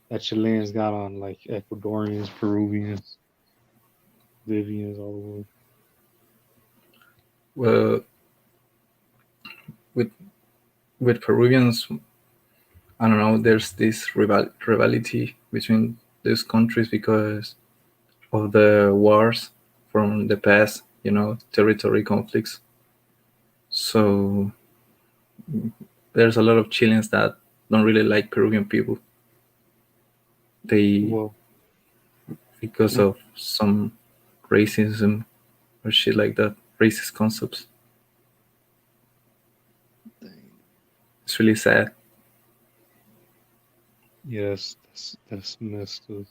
that Chileans got on like Ecuadorians, Peruvians, Bolivians, all the way? Well, with Peruvians, I don't know. There's this rivalry between these countries because of the wars from the past. Territory conflicts. So there's a lot of Chileans that don't really like Peruvian people. They Well, because of some racism or shit like that, racist concepts. It's really sad. yes, that's messed up.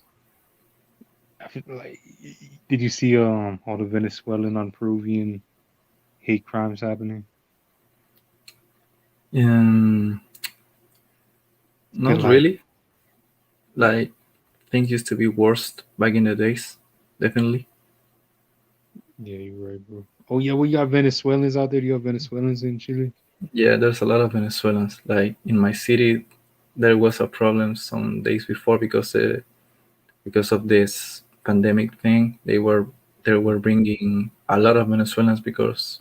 I feel like, did you see all the Venezuelan on Peruvian hate crimes happening? Um, It's been Not like, really. Like things used to be worse back in the days. Definitely. yeah, you're right, bro. Oh yeah, we got Venezuelans out there. Do you have Venezuelans in Chile? Yeah, there's a lot of Venezuelans. Like in my city, there was a problem some days before because of this pandemic thing. They were bringing a lot of Venezuelans because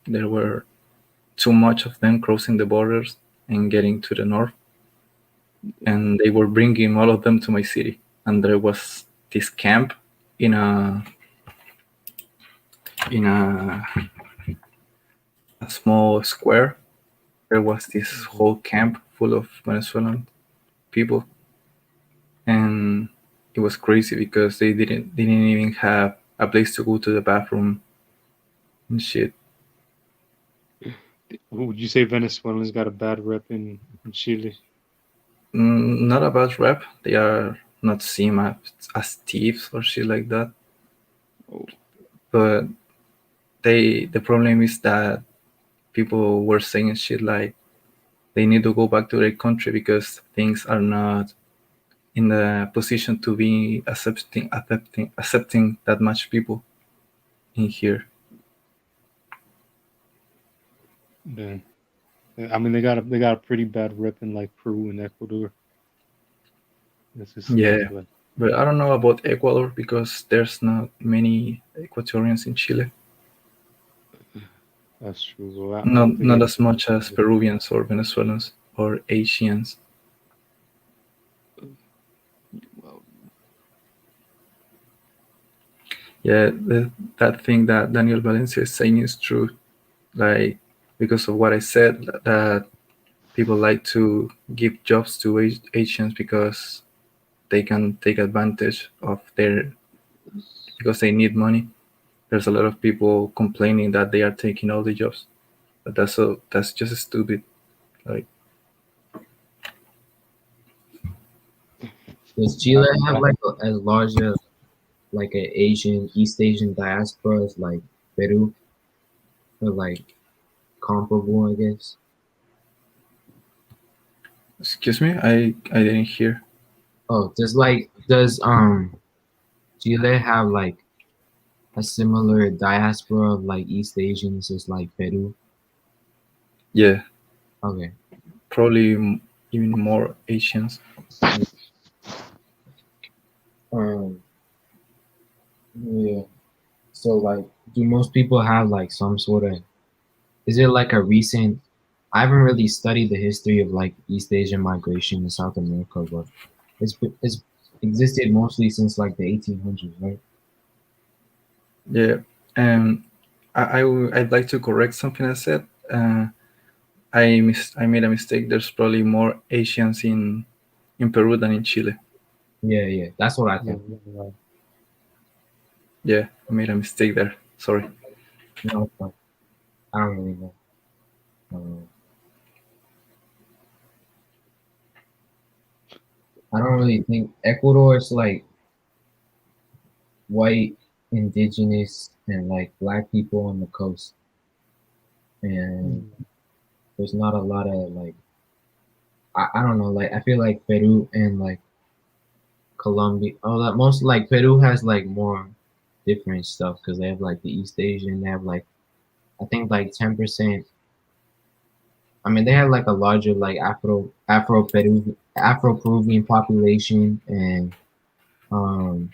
there were too much of them crossing the borders and getting to the north, and they were bringing all of them to my city. And there was this camp in a small square. There was this whole camp full of Venezuelan people, and it was crazy because they didn't even have a place to go to the bathroom and shit. Would you say Venezuelans got a bad rep in Chile? Not a bad rep. They are not seen as thieves or shit like that. Oh, But the problem is that people were saying shit like they need to go back to their country because things are not in the position to be accepting that much people in here. Yeah. I mean, they got a pretty bad rep in like Peru and Ecuador. It just seems Yeah, like but I don't know about Ecuador because there's not many Ecuadorians in Chile. that's true. Bro. I don't Not think not as Ecuador. much as Peruvians or Venezuelans or Asians. Well, Yeah, that thing that Daniel Valencia is saying is true. Like because of what I said, that people like to give jobs to Asians because they can take advantage of their because they need money. There's a lot of people complaining that they are taking all the jobs, but that's just stupid. Like Does I Chile think have like as large a like a Asian East Asian diaspora as like Peru or like comparable, I guess? excuse me, I didn't hear. Oh, does Chile have like a similar diaspora of like East Asians as like Peru? Yeah, Okay. probably even more Asians. Um. Yeah. So like, do most people have like some sort of? Is it like a recent? I haven't really studied the history of like East Asian migration in South America, but it's existed mostly since like the 1800s, right? Yeah, and I'd like to correct something I said. I made a mistake. There's probably more Asians in Peru than in Chile. Yeah, yeah. That's what I yeah, think. yeah, Yeah, I made a mistake there. Sorry. No, but I don't really know. Um, I don't really think Ecuador is like white, indigenous, and like black people on the coast, and Mm. there's not a lot of like I don't know. Like I feel like Peru and like Colombia. Oh, that most like Peru has like more different stuff because they have like the East Asian. They have like I think like 10%. I mean, they have like a larger like Afro Peruvian population um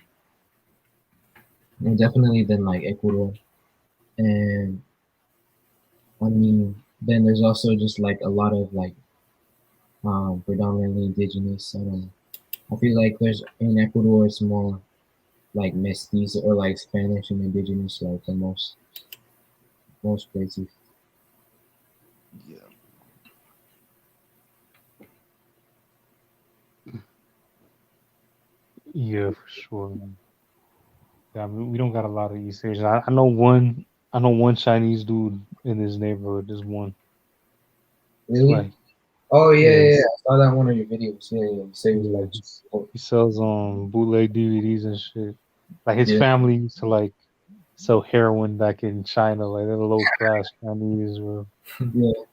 and definitely than like Ecuador. And I mean, then there's also just like a lot of like predominantly indigenous. I don't know. I feel like there's in Ecuador it's more like mestizo or like Spanish and indigenous like the most places. Yeah. Yeah, for sure. Man. Yeah, I mean, we don't got a lot of East Asians. I know one. I know one Chinese dude in this neighborhood. There's one. It's Really? like, Oh yeah, yeah, yeah. yes, I saw that in one of your videos. Yeah, yeah. You say it was yeah. like, oh, He sells bootleg DVDs and shit. Like his yeah, family used to like sell heroin back in China. Like they're low class Chinese, bro. yeah.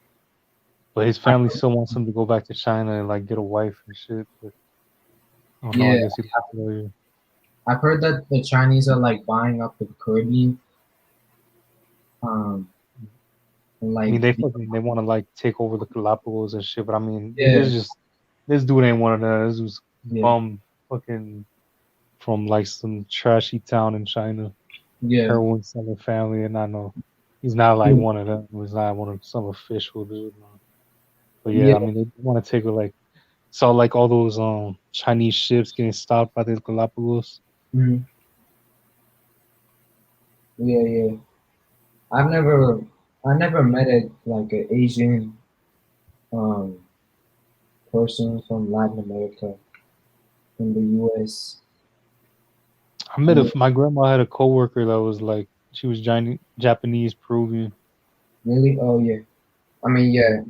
But his family still wants him to go back to China and like get a wife and shit. But I don't know. I Yeah, guess he left earlier. I've heard that the Chinese are like buying up the Caribbean, um, and I mean, like they want to like take over the Galapagos and shit. But I mean, yeah, this dude ain't one of them. This was yeah, bum fucking from like some trashy town in China, yeah, heroin selling family, and I know he's not like one of them. He's not one of some official dude. No. But yeah, yeah, I mean, they want to take her like saw like all those Chinese ships getting stopped by the Galapagos. mhm, yeah, yeah. I've never, I never met a like an Asian um person from Latin America in the U.S. Yeah, My grandma had a coworker that was like she was Japanese Peruvian. really? Oh yeah. I mean, Yeah, yeah.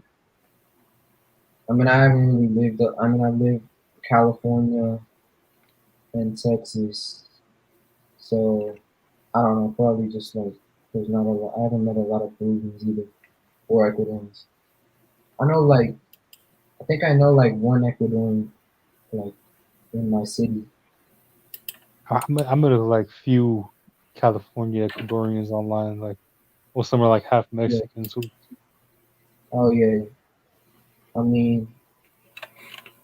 I mean, I haven't really lived. I mean, I lived California and Texas, so I don't know. Probably just like there's not a lot. I haven't met a lot of Peruvians either or Ecuadorians. I know like I think I know like one Ecuadorian like in my city. I met a like few California Ecuadorians online, like well, some are like half Yeah. Mexican too. Oh yeah. I mean,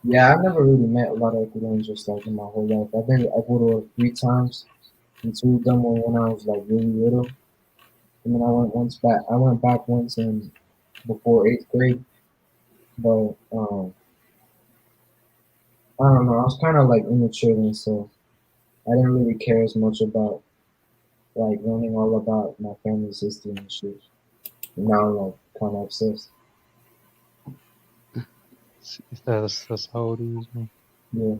yeah, I've never really met a lot of Ecuadorians just like in my whole life. I've been to Ecuador 3 times, and two of them were when I was like really little. And then I went once back. I went back once in before 8th grade, but I don't know. I was kind of like immature then, so I didn't really care as much about like learning all about my family's history and shit. And now I'm like kind of obsessed. That's how it is, man. Yeah.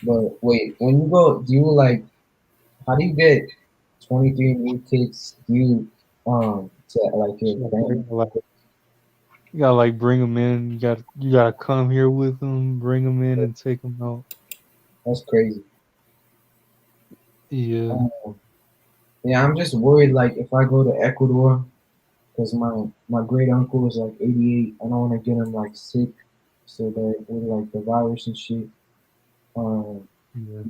But wait, when you go, do you like? How do you get 23 new kids? Do you to like your So family? you gotta like bring them in. You gotta come here with them, bring them in, and take them out. That's crazy. Yeah, Um, yeah, I'm just worried. Like if I go to Ecuador, because my great uncle is like 88. I don't want to get him like sick, so that with like the virus and shit. Um, yeah,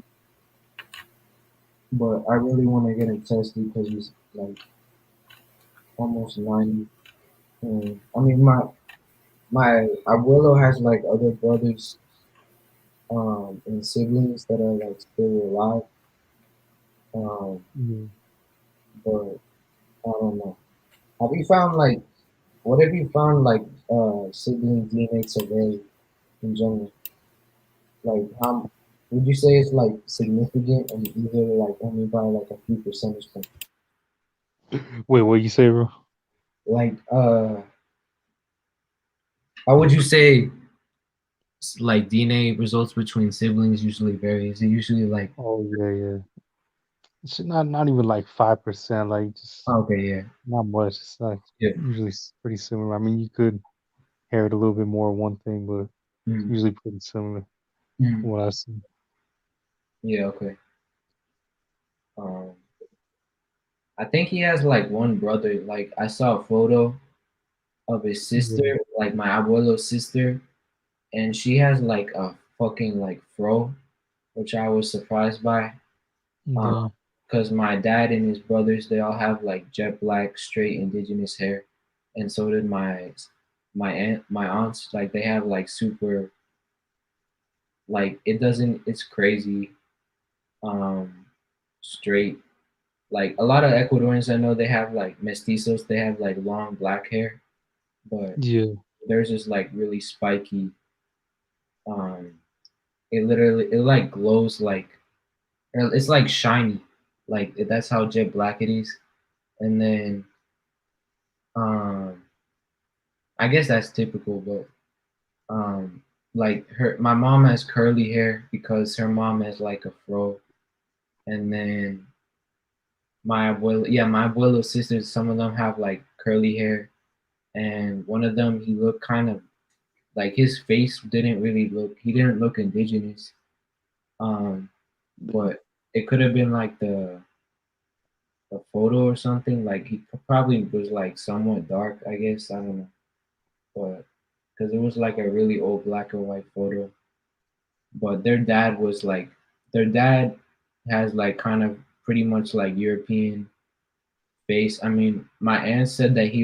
but I really want to get him tested because he's like almost 90. And I mean, my abuelo has like other brothers and siblings that are like still alive. Um, yeah. but I don't know. Have you found like what have you found like sibling DNA today in general? Like how would you say it's like significant and either like only by like a few percentage points? Wait, what you say, bro? Like how would you say like DNA results between siblings usually vary? Is it usually like Oh yeah, yeah. It's not even like 5%. Like just okay, yeah. not much. It's like Yeah. usually pretty similar. I mean, you could inherit a little bit more of one thing, but it's Mm, usually pretty similar mm, from what I see. yeah, okay. Um I think he has like one brother. Like I saw a photo of his sister, Yeah, like my abuelo's sister, and she has like a fucking like fro, which I was surprised by. Um, yeah, because my dad and his brothers, they all have like jet black, straight indigenous hair, and so did my aunts. Like they have like super like it doesn't. It's crazy. Um, straight. Like a lot of Ecuadorians I know, they have like mestizos. They have like long black hair, but yeah, theirs is like really spiky. Um, it like glows like it's like shiny. Like that's how jet black it is. And then um I guess that's typical, but like my mom has curly hair because her mom has like a fro, and then my abuelo's sisters, some of them have like curly hair, and one of them he looked kind of like his face didn't really look he didn't look indigenous, um, but it could have been like the photo or something. Like he probably was like somewhat dark, I guess. I don't know, but because it was like a really old black and white photo. But their dad has like kind of pretty much like European face. I mean, my aunt said that he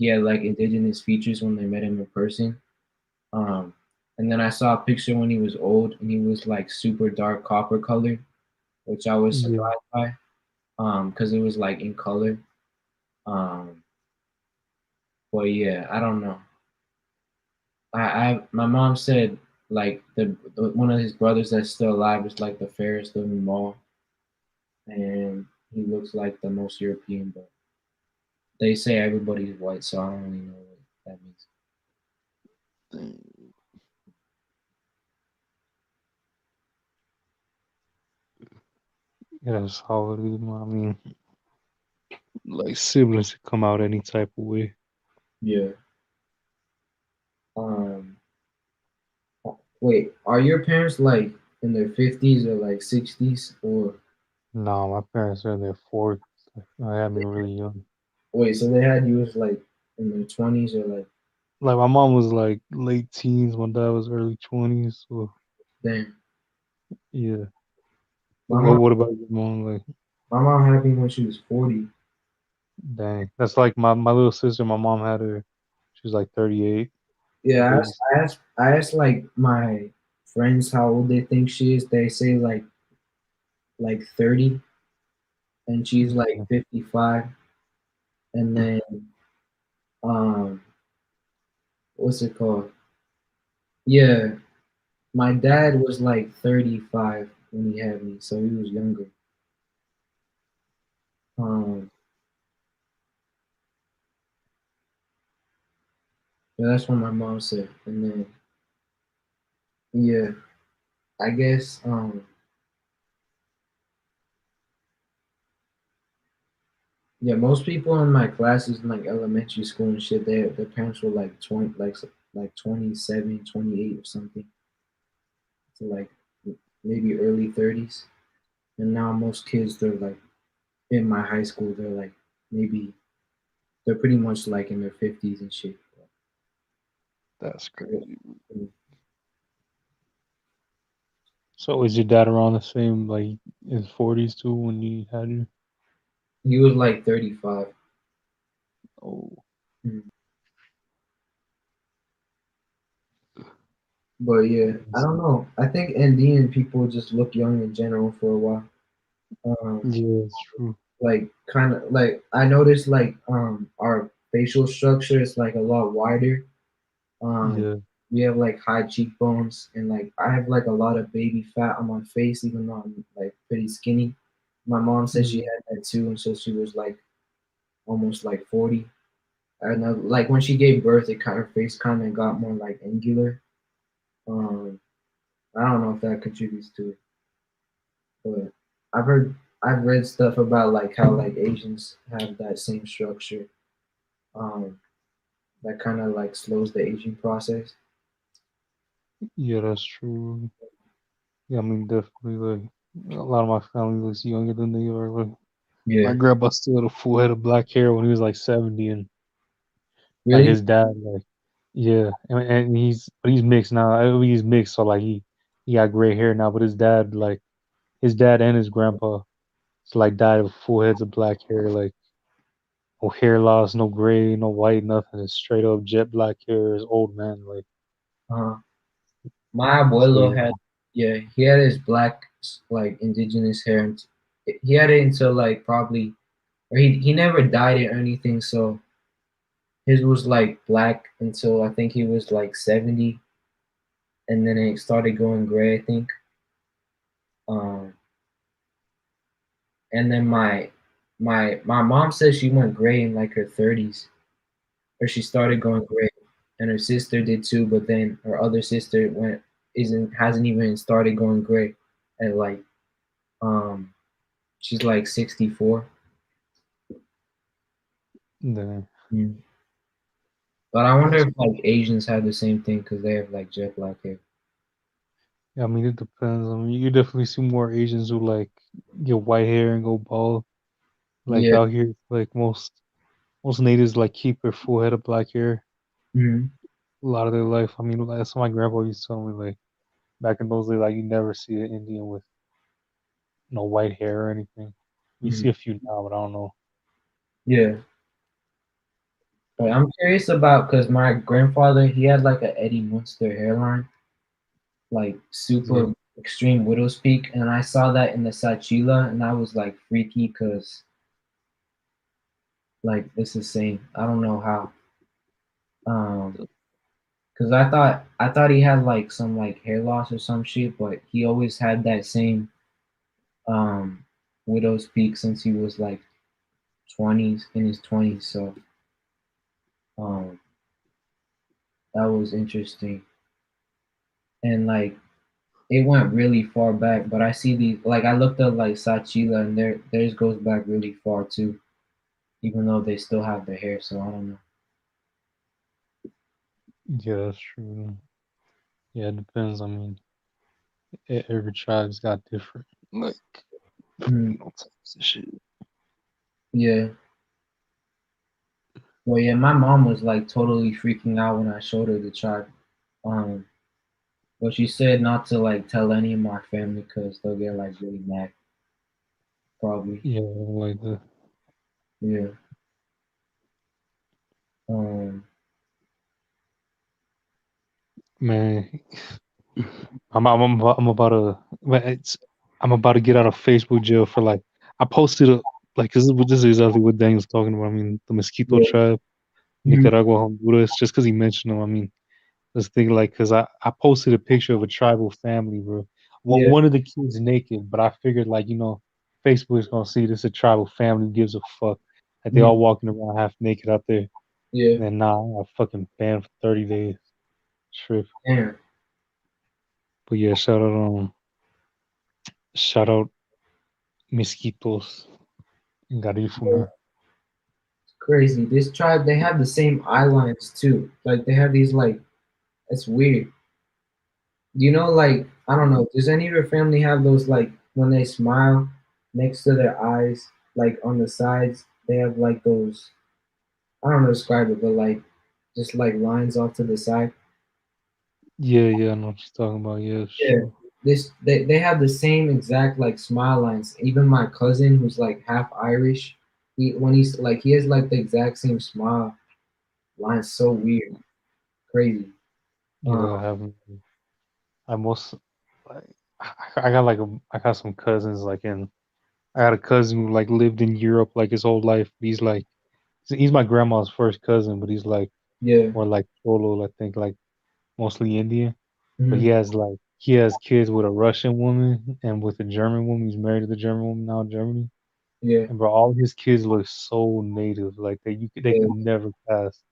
had like indigenous features when they met him in person. Um, and then I saw a picture when he was old and he was like super dark copper colored, which I was yeah. surprised by. Because it was like in color. Um, but yeah, I don't know. My mom said like the one of his brothers that's still alive is like the fairest of them all, and he looks like the most European. But they say everybody's white, so I don't really know what that means. Yeah, that's how it is, man. I mean, like siblings could come out any type of way. Yeah. Um. Wait, are your parents like in their 50s or like 60s or Nah, my parents are in their 40s. I had me really young. wait? So they had you as like in their 20s or like Like my mom was like late teens, my dad was early 20s. So Damn. yeah. My What mom, what about your mom? Like my mom had me when she was 40. dang, that's like my little sister. My mom had her. She was like 38. She Yeah, babies. I asked like my friends how old they think she is. They say like 30, and she's like 55. And then um, what's it called? Yeah, my dad was like 35 when he had me, so he was younger. Um, yeah, that's what my mom said. And then yeah, I guess yeah, most people in my classes in like elementary school and shit, their parents were like 20, like 27, 28 or something, to like maybe early 30s. And now most kids, they're like in my high school, they're like maybe they're pretty much like in their 50s and shit. That's crazy. So is your dad around the same like in his 40s too when you had you? He was like 35. Oh Mm. But yeah, I don't know. I think Andean people just look young in general for a while. Um, yeah, it's true. like kind of like I noticed like our facial structure is like a lot wider. Um, Yeah. we have like high cheekbones and like I have like a lot of baby fat on my face, even though I'm like pretty skinny. My mom said she Yeah. had that too until she was like almost like 40. And like when she gave birth, it kind of face kind of got more like angular. Um, I don't know if that contributes to it, but I've heard I've read stuff about like how like Asians have that same structure. Um, that kind of like slows the aging process. Yeah, that's true. Yeah, I mean definitely like a lot of my family looks younger than they are. Like my Yeah. grandpa still had a full head of black hair when he was like 70 and like Really? his dad like yeah and he's mixed now. He's mixed so like he got gray hair now, but his dad and his grandpa it's like died of full heads of black hair, like no hair loss, no gray, no white, nothing. It's straight up jet black hair. His old man, like Uh, my so. abuelo Yeah, had, yeah, he had his black, like indigenous hair. And he had it until like probably, or he never dyed it or anything. So his was like black until I think he was like 70, and then it started going gray, I think. Um, and then my mom says she went gray in like her 30s, or she started going gray, and her sister did too. But then her other sister went isn't hasn't even started going gray at like um she's like 64. the, Mm. But I wonder that's if like Asians have the same thing because they have like jet black hair. yeah. I mean, it depends. I mean, you definitely see more Asians who like get white hair and go bald. Like Yeah. out here, like most natives like keep their full head of black hair Hmm. a lot of their life. I mean, like, that's what my grandpa used to tell me. Like back in those days, like you never see an Indian with no white hair or anything. You Hmm. see a few now, but I don't know. Yeah. But I'm curious about because my grandfather he had like a Eddie Munster hairline, like Yeah, super extreme widow's peak, and I saw that in the Sachila, and I was like freaky because like it's the same. I don't know how. Um, because I thought he had like some like hair loss or some shit, but he always had that same um widow's peak since he was like 20s in his 20s. So um that was interesting, and like it went really far back. But I see the like I looked up like Sachila, and theirs goes back really far too, even though they still have their hair. So I don't know. yeah, that's true. Yeah, it depends. I mean, every tribe's got different like Mm, types of shit. yeah. Well, yeah, my mom was like totally freaking out when I showed her the tribe. Um, but she said not to like tell any of my family because they'll get like really mad. Probably. Yeah, like the Yeah. Um. man. I'm about to man, I'm about to get out of Facebook jail for like I posted a like this is exactly what Daniel's talking about. I mean the Mosquito Yeah. tribe, Mhm. Nicaragua, Honduras. Just because he mentioned them, I mean this thing like because I posted a picture of a tribal family, bro. Yeah. One of the kids naked, but I figured like Facebook is gonna see this a tribal family who gives a fuck. Like they Mhm. all walking around half naked out there. Yeah. And then nah, I got fucking banned for 30 days. Trip. Damn. But yeah, shout out Mosquitos in Garifuna. Crazy. This tribe, they have the same eye lines too. Like they have these like, it's weird. Like I don't know. Does any of your family have those like when they smile next to their eyes, like on the sides, they have like those. I don't know how to describe it, but like just like lines off to the side. Yeah, I know what you're talking about. Yeah, Yeah. sure. They have the same exact like smile lines. Even my cousin who's like half Irish, he has like the exact same smile lines. So weird, crazy. Yeah, I haven't. I most like I got I got some cousins like in I got a cousin who like lived in Europe like his whole life. He's like he's my grandma's first cousin, but he's like Yeah. more like cholo, I think like mostly Indian. But Hmm. he has kids with a Russian woman and with a German woman. He's married to the German woman now in Germany. Yeah. And bro, all his kids look so native. Like they Yeah. could never pass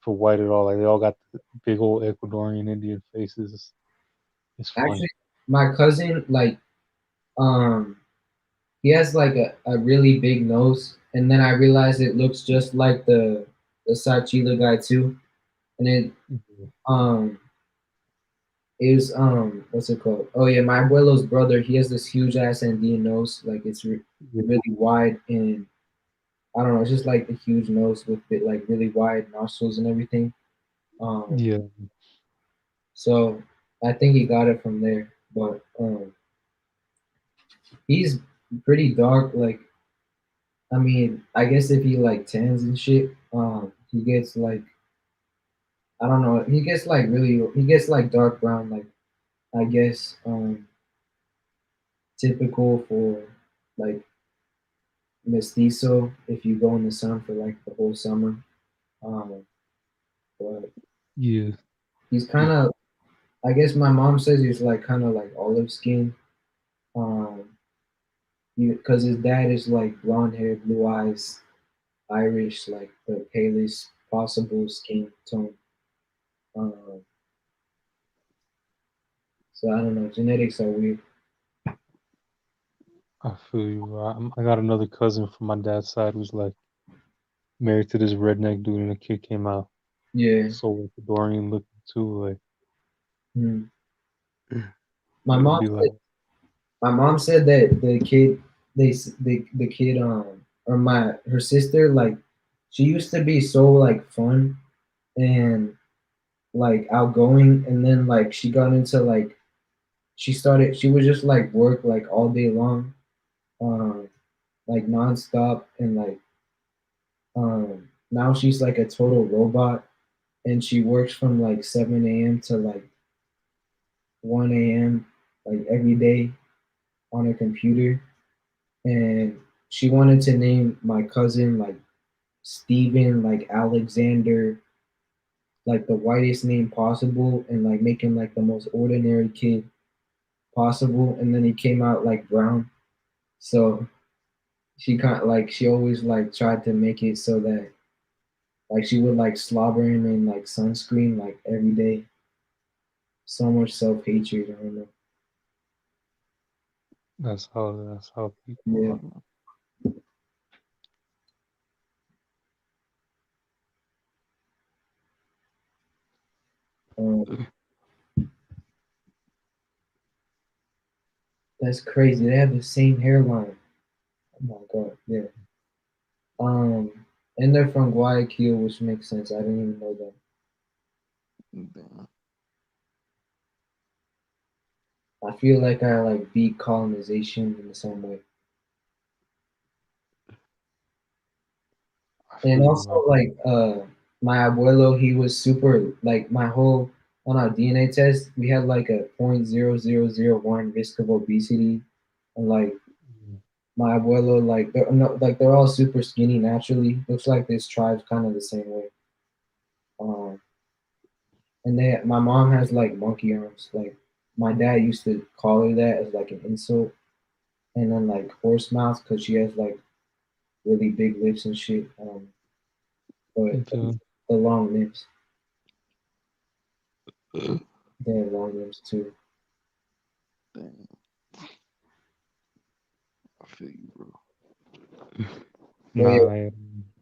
for white at all. Like they all got the big old Ecuadorian Indian faces. It's funny. Actually, my cousin um he has like a really big nose, and then I realized it looks just like the Sachila guy too, and Yeah, um is what's it called? Oh yeah, my abuelo's brother. He has this huge ass Andean nose, like it's yeah, really wide, and I don't know, it's just like a huge nose with like really wide nostrils and everything. Um, yeah, so I think he got it from there, but he's pretty dark. Like I mean, I guess if he like tans and shit, he gets like I don't know, he gets like dark brown, like I guess typical for like mestizo if you go in the sun for like the whole summer. Um, but yeah, he's kind of, I guess my mom says he's like kind of like olive skin. Um, because his dad is like blonde hair, blue eyes, Irish, like the palest possible skin tone. Um, so I don't know. Genetics are weird. I feel you. I got another cousin from my dad's side who's like married to this redneck dude, and the kid came out Yeah. so Ecuadorian looking too. Like Hmm. My it'd mom be like, my mom said that the kid the kid or my her sister like she used to be so like fun and like outgoing, and then like she got into like she would just like work like all day long, um like nonstop, and like now she's like a total robot, and she works from like 7 a.m. to like 1 a.m. like every day on her computer. And she wanted to name my cousin like Steven, like Alexander, like the whitest name possible, and like make him like the most ordinary kid possible. And then he came out like brown. So she always like tried to make it so that like she would like slobber him in like sunscreen like every day. So much self hatred. I don't know. that's how people Yeah. are. Man. Um, that's crazy. They have the same hairline. Oh my god. Yeah. Um, And they're from Guayaquil, which makes sense. I didn't even know that. Damn. I feel like I like beat colonization in some way. I And feel you, also bro. like my abuelo, he was super like my whole on our DNA test, we had like a 0.0001 risk of obesity. And like my abuelo, like they're no, like they're all super skinny naturally. Looks like this tribe's kind of the same way. Um, and my mom has like monkey arms. Like my dad used to call her that as like an insult. And then like horse mouth because she has like really big lips and shit. But Dude. the long lips, they have long lips too. Damn. I feel you, bro. But yeah, Nah,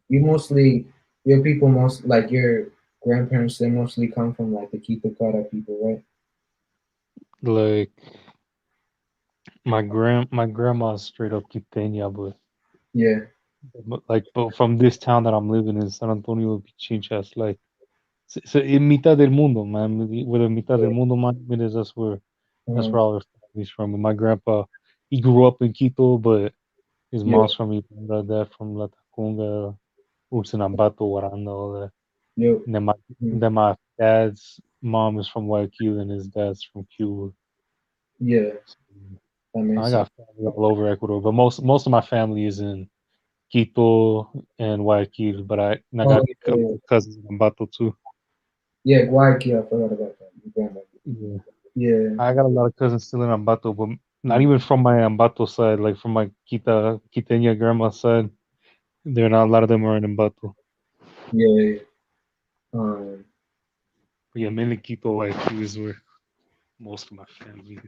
you mostly your people most like your grandparents. They mostly come from like the Kitakara people, right? like my grandma's straight up Quiteña, Yeah. but from this town that I'm living in, San Antonio Pichinchas, like in mitad del mundo, man. Where the mitad del Yeah. mundo, man, that's Uh, where all their family's from. And my grandpa, he grew up in Quito, but his yeah. mom's from Uganda, dad from La Tacunga, Utsinambato, Waranda, all that. Yep. And Mm, then my dad's mom is from Guayaquil, and his dad's from Cuba. yeah. That So I makes sense. got family all over Ecuador, but most of my family is in Quito and Guayaquil. But I Oh got yeah. cousins in Ambato too. Yeah, Guayaquil. I forgot about that. Your grandma. Yeah, Yeah. I got a lot of cousins still in Ambato, but not Mm, even from my Ambato side, like from my Quiteña grandma's side. They're not a lot of them are in Ambato. yeah. Yeah. Um. But yeah, mainly Quito, Guayaquil is where most of my family.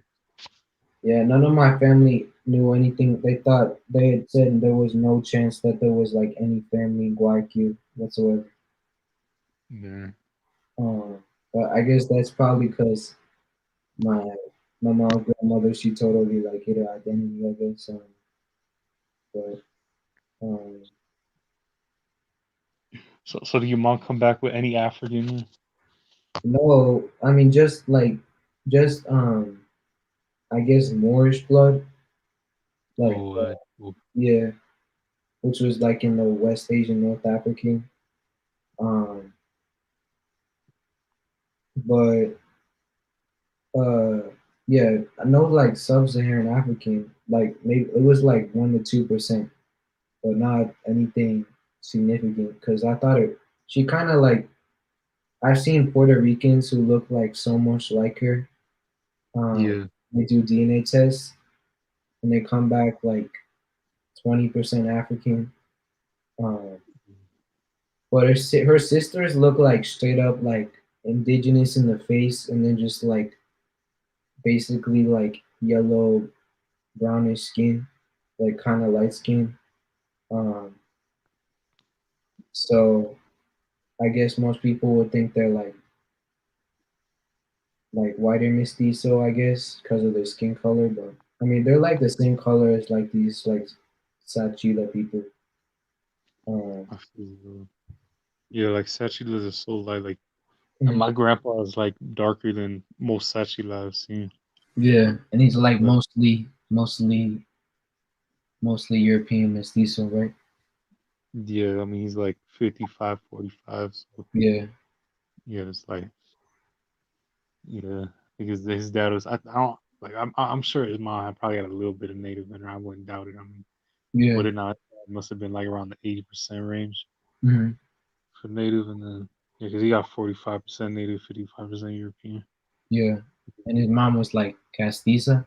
Yeah. None of my family knew anything. They thought they had said there was no chance that there was like any family in Guayaquil whatsoever. Yeah. Um. But I guess that's probably because my my mom's grandmother, she totally like hid her identity, I guess. But um, So did your mom come back with any African? no, I mean just I guess Moorish blood, like Oh, cool. yeah, which was like in the West Asian, North African. Um, but uh, yeah, I know like Sub-Saharan African, like maybe it was like 1 to 2%, but not anything significant. Because I thought it, she kind of like I've seen Puerto Ricans who look like so much like her. Yeah. They do DNA tests and they come back like 20% African. Um, but her sisters look like straight up like indigenous in the face, and then just like basically like yellow brownish skin, like kind of light skin. Um, so I guess most people would think they're like whiter mestizo, I guess, because of their skin color. But I mean, they're like the same color as like these like Sachila people. Um, I feel you. Yeah, like Sachilas are so light. Like mhm. my grandpa is like darker than most Sachila I've seen. Yeah, and he's like But mostly European mestizo, right? yeah, I mean he's like 55, 45. So Yeah, yeah, it's like yeah, because his dad was. I don't like. I'm sure his mom had probably had a little bit of native in her. I wouldn't doubt it. I mean, yeah, would it not? It must have been like around the 80% range hmm for native, and then yeah, because he got 45% native, 55% European. yeah. And his mom was like castiza.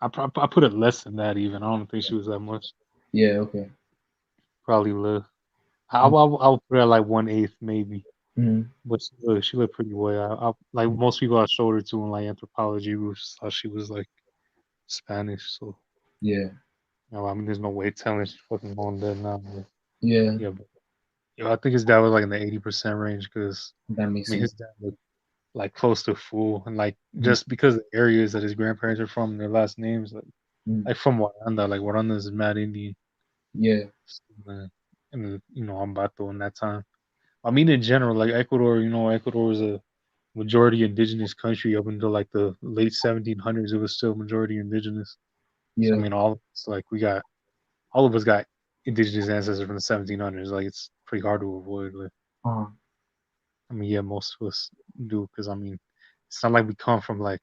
I put it less than that even. I don't think she was that much. Yeah, okay. Probably less. I'll put her at like 1/8 maybe. Mm-hmm. But she looked pretty well. Like most people I showed her to in like anthropology, we just thought she was like Spanish. So Yeah, I mean, there's no way telling she's fucking going dead now. But, yeah, yeah, but I think his dad was like in the 80% range because that I makes mean sense. his dad looked like close to full, and like Mm-hmm. just because the areas that his grandparents are from, their last names Mm-hmm. like from Waranda, like Waranda is mad Indian. Yeah, So, man. and Ambato in that time. I mean, in general, like Ecuador, Ecuador is a majority indigenous country up until like the late 1700s. It was still majority indigenous. So I Yeah. mean, all of us got indigenous ancestors from the 1700s. Like it's pretty hard to avoid. Like Um. I mean, yeah, most of us do because I mean, it's not like we come from like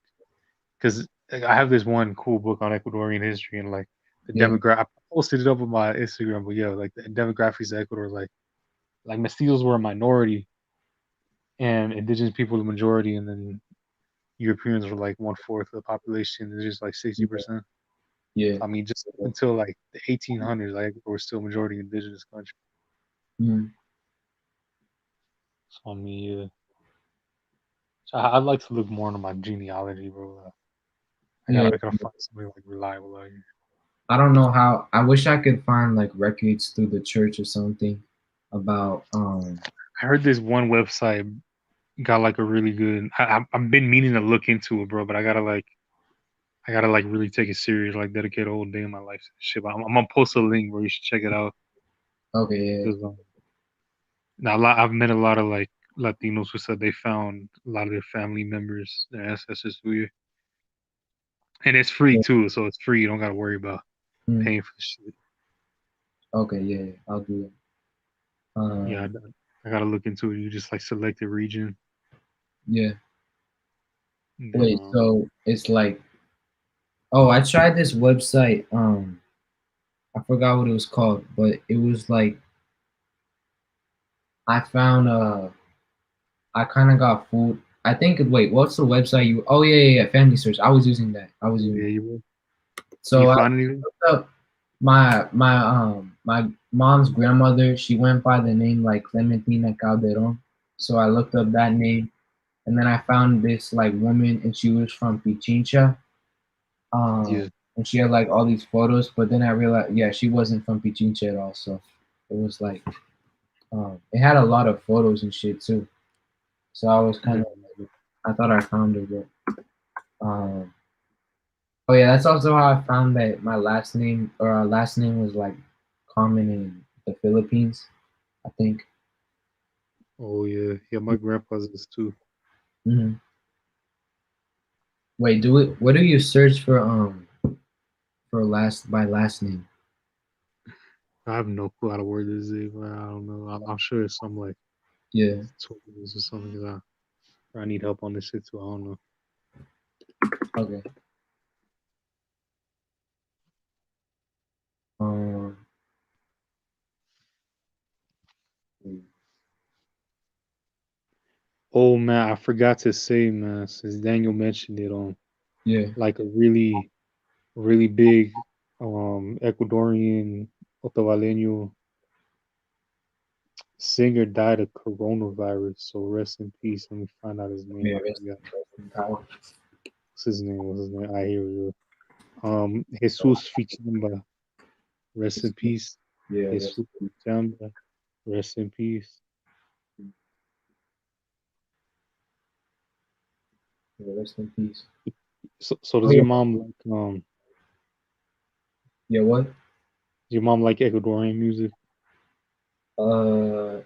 because I have this one cool book on Ecuadorian history and like the Yeah. demographic. I posted it up on my Instagram, but yeah, like the demographics of Ecuador, like mestizos were a minority and indigenous people the majority, and then Europeans were like 1/4 of the population. It's just like Yeah. 60%. Yeah. I mean, just until like the 1800s, like we're still majority indigenous country. Mm. So I mean, yeah. So I'd like to look more into my genealogy, bro. Yeah. I gotta find something like reliable out here. I don't know how. I wish I could find like records through the church or something about I heard this one website got like a really good. I've been meaning to look into it, bro, but I gotta like really take it serious, like dedicate a whole day of my life to this shit. But I'm gonna post a link where you should check it out. Okay, yeah. Because now I've met a lot of like Latinos who said they found a lot of their family members, their ancestors through here, and it's free Yeah. too. So it's free. You don't gotta worry about Mm. paying for the shit. Okay, yeah, yeah, I'll do it. Yeah, Um, I gotta look into it. You just like select a region, yeah. and then Wait, so it's like, oh, I tried this website. I forgot what it was called, but it was like I found I kind of got food. I think. Wait, what's the website you? Oh yeah, yeah, yeah, Family Search. I was using that. I was using. yeah, That. you will. You So I find anything? looked up my mom's grandmother. She went by the name like Clementina Calderon. So I looked up that name, and then I found this like woman, and she was from Pichincha. Yeah. And she had like all these photos, but then I realized, yeah, she wasn't from Pichincha at all. So it was like, it had a lot of photos and shit too. So I was kind Mm. of, I thought I found her, but oh yeah, that's also how I found that my last name or our last name was like common in the Philippines, I think. Oh yeah, yeah. My grandpa's is too. Hmm. Wait, do it. What do you search for last by last name? I have no clue how to word this. But I don't know. I'm sure it's some like Yeah. tools or something. 'Cause I need help on this shit too. I don't know. Okay. Um. Oh man, I forgot to say, man, since Daniel mentioned it on Yeah. like a really big Ecuadorian Otavaleño singer died of coronavirus. So rest in peace. Let me find out his name. Yeah. I forgot. What's his name? What's his name? I hear you. Jesus Fichamba. Rest in peace. Yeah. Jesus Fichamba. Rest in peace. Rest in peace. So Oh does yeah. your mom like Yeah. What? your mom like Ecuadorian music?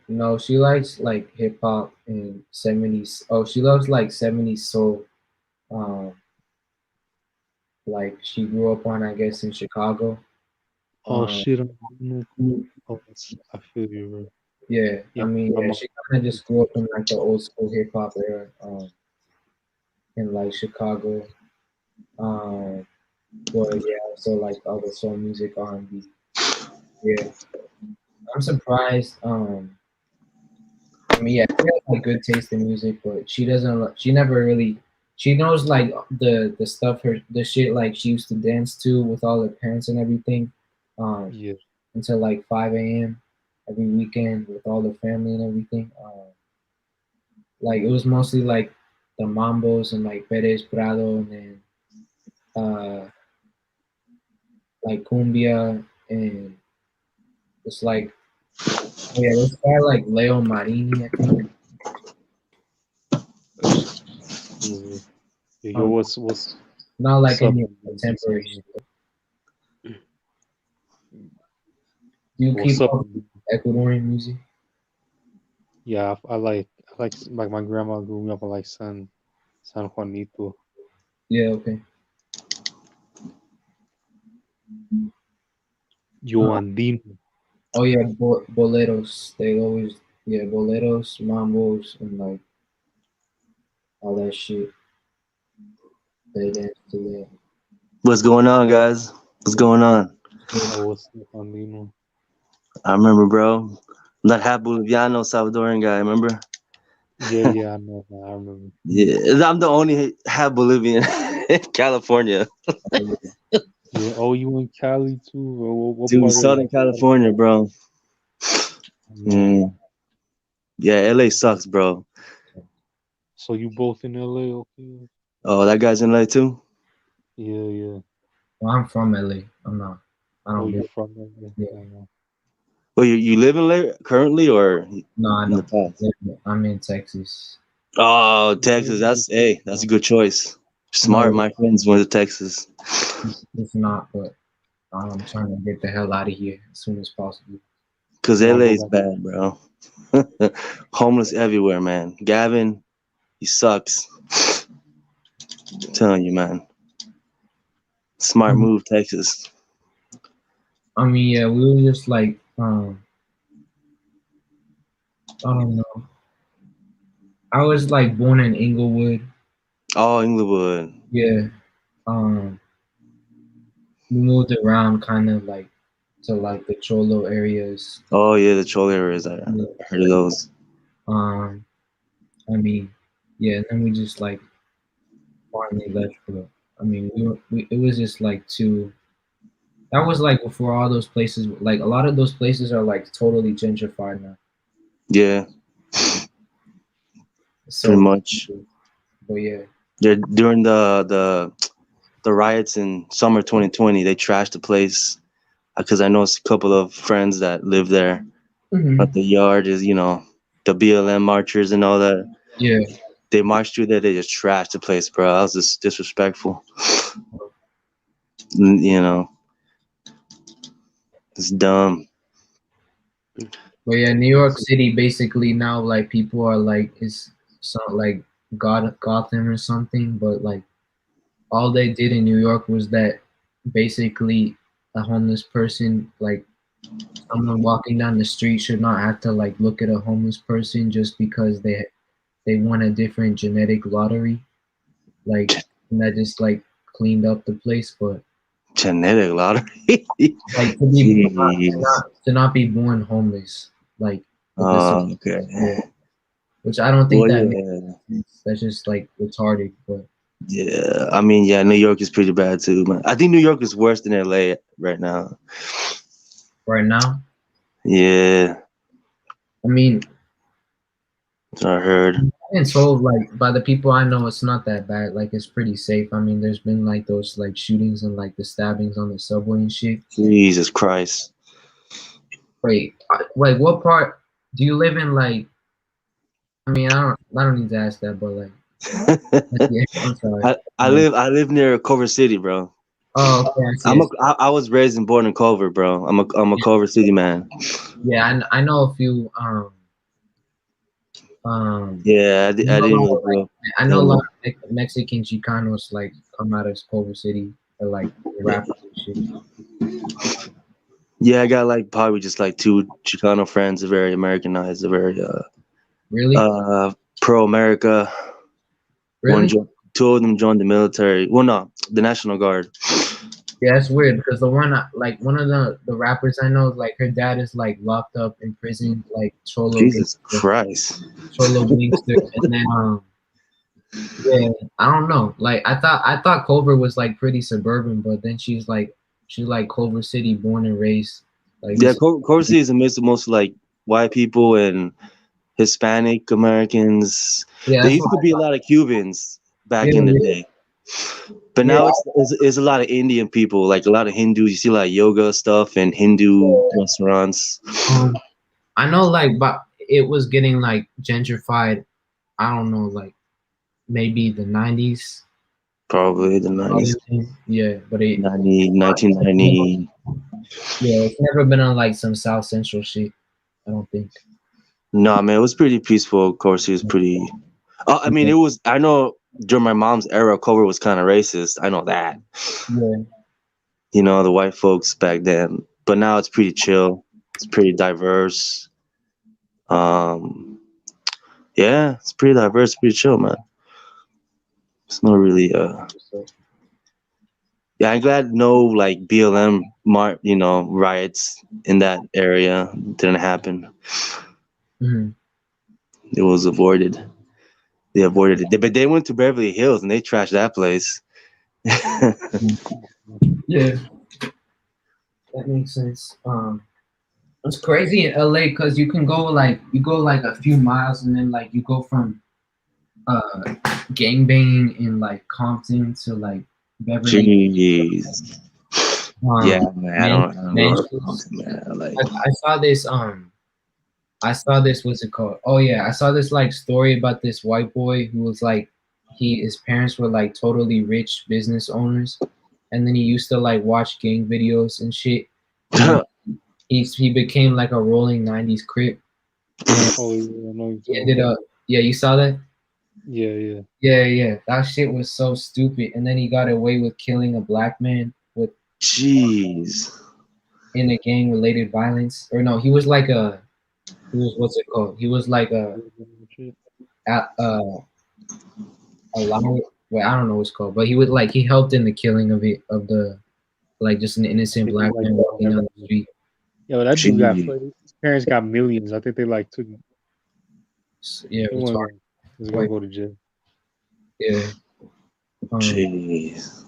No, she likes like hip hop and 70s. Oh, she loves like 70s soul. Um, like she grew up on, I guess, in Chicago. Oh Um, shit, I'm no cool. Oh, I feel you, bro. yeah, I Yeah, mean, my yeah, mom. she kind of just grew up in like the old school hip hop era, in like Chicago. Um, but yeah, also like other soul music, R&B. Yeah, I'm surprised. I mean, yeah, she has like good taste in music, but she doesn't. She never really. She knows like the stuff the shit like she used to dance to with all her parents and everything, um, Yeah, until like 5 a.m. every weekend with all the family and everything. Like it was mostly like the mambos and like Perez Prado and then uh like cumbia and it's like oh yeah, this guy like Leo Marini, I think. yeah. Yeah, yo, Um, not what's like up? any Man? contemporary shit. Do you What's keep up? up with Ecuadorian music. Yeah, I like my grandma grew me up. I like San Juanito. Yeah, okay. Yo Uh, Andino. oh yeah, boleros. They always boleros, mambos, and like all that shit. They dance to that. What's going on, guys? What's going on? Shit. Oh, what's up, Andino? I remember, bro. I'm that half Boliviano Salvadoran guy. Remember? Yeah, I know. I remember. Yeah, I'm the only half Bolivian in California. Yeah. Oh, you in Cali too? Or what Dude, part of Southern California, bro. I know. Mm. Yeah, LA sucks, bro. So you both in LA? Okay. Oh, that guy's in LA too? Yeah. Well, I'm from LA. I'm not. I Oh, don't you live. from LA? Yeah. I know. Well, you live in LA currently or No, I in the don't. past? I'm in Texas. Oh, Texas. That's a good choice. No, Smart. My friends went to Texas. it's not. But I'm trying to get the hell out of here as soon as possible. Cause You want to LA go is back? bad, bro. Homeless everywhere, man. Gavin, he sucks. I'm telling you, man. Smart move, Texas. I mean, yeah, we were just like, I don't know. I was like born in Inglewood. Oh, Inglewood. Yeah. Um, we moved around kind of like to like the Cholo areas. Oh yeah, the troll areas. I Yeah. heard of those. Um, I mean, yeah, and then we just like finally left. But I mean, it was just like too. That was like before all those places. Like a lot of those places are like totally gentrified now. Yeah, pretty So, much. but yeah. Yeah, during the riots in summer 2020, they trashed the place because I know a couple of friends that live there. But the yard is, the BLM marchers and all that. Yeah. They marched through there. They just trashed the place, bro. That was just disrespectful. You know, it's dumb. But yeah, New York City basically now like people are like it's not like Gotham or something, but like all they did in New York was that basically a homeless person like someone walking down the street should not have to like look at a homeless person just because they won a different genetic lottery. Like and that just like cleaned up the place, but Genetic lottery. like Jeez. to not be born homeless, like with this, Oh, okay. yeah. Which I don't think Well, that makes yeah. sense. That's just like retarded. But Yeah, I mean, yeah, New York is pretty bad too, man. I think New York is worse than LA right now. right now, Yeah, I mean, I heard. I've been told like by the people I know, it's not that bad. Like it's pretty safe. I mean, there's been like those like shootings and like the stabbings on the subway and shit. Jesus Christ. Wait, what part do you live in? Like, I mean, I don't need to ask that, but like, yeah, I'm sorry. I live near Culver City, bro. Oh, okay, I see. I was raised and born in Culver, bro. I'm a Culver City man. Yeah, I know a few. Yeah, I I know didn't really grow up. I know a lot of Mexican Chicanos like come out of Culver City or like rappers and shit. Yeah, I got like probably just like two Chicano friends. They're very Americanized. They're very Really? pro America. Really? Two of them joined the military. Well, no, the National Guard. Yeah, it's weird because the one like one of the rappers I know, like her dad is like locked up in prison, like Cholo Jesus gangster, Christ. Cholo gangster, and then yeah, I don't know. Like I thought Culver was like pretty suburban, but then she's like Culver City, born and raised. Like Yeah, this. Culver City is a mix of most like white people and Hispanic Americans. Yeah, There that's used what to I be a thought. lot of Cubans back in the Yeah, day, but yeah, now it's a lot of Indian people, like a lot of Hindus. You see a lot of yoga stuff and Hindu restaurants. I know, like, but it was getting like gentrified. I don't know, like maybe the '90s. Probably the 90s, Yeah, but it 1990. yeah, it's never been on like some South Central shit. I don't think. No, man, it was pretty peaceful. Of course, he was pretty. I mean, it was. I know during my mom's era, Cobra was kind of racist. I know that. Yeah. You know, the white folks back then. But now it's pretty chill. It's pretty diverse. Um, yeah, it's pretty diverse, pretty chill, man. It's not really. Yeah, I'm glad no like BLM riots in that area didn't happen. Mhm. It was avoided. They avoided it, but they went to Beverly Hills and they trashed that place. Yeah, that makes sense. It's crazy in LA because you can go like a few miles and then like you go from gangbanging in like Compton to like Beverly. Jeez. Yeah, man, I don't know. Mansions. Man, like, I saw this, what's it called? Oh yeah, I saw this like story about this white boy who was like his parents were like totally rich business owners, and then he used to like watch gang videos and shit. And then he became like a rolling 90s crip. And Oh yeah, I know he ended up, yeah, you saw that? Yeah. Yeah. That shit was so stupid. And then he got away with killing a black man with jeez. in a gang related violence. Or no, he was like he was, what's it called? He was like a lot. Well, I don't know what it's called, but he would like he helped in the killing of the like just an innocent black man walking down the street. Yo, that dude got Jeez. his parents got millions. I think they like took him. Yeah, They it's weren't was gonna go to jail. Yeah. Jeez.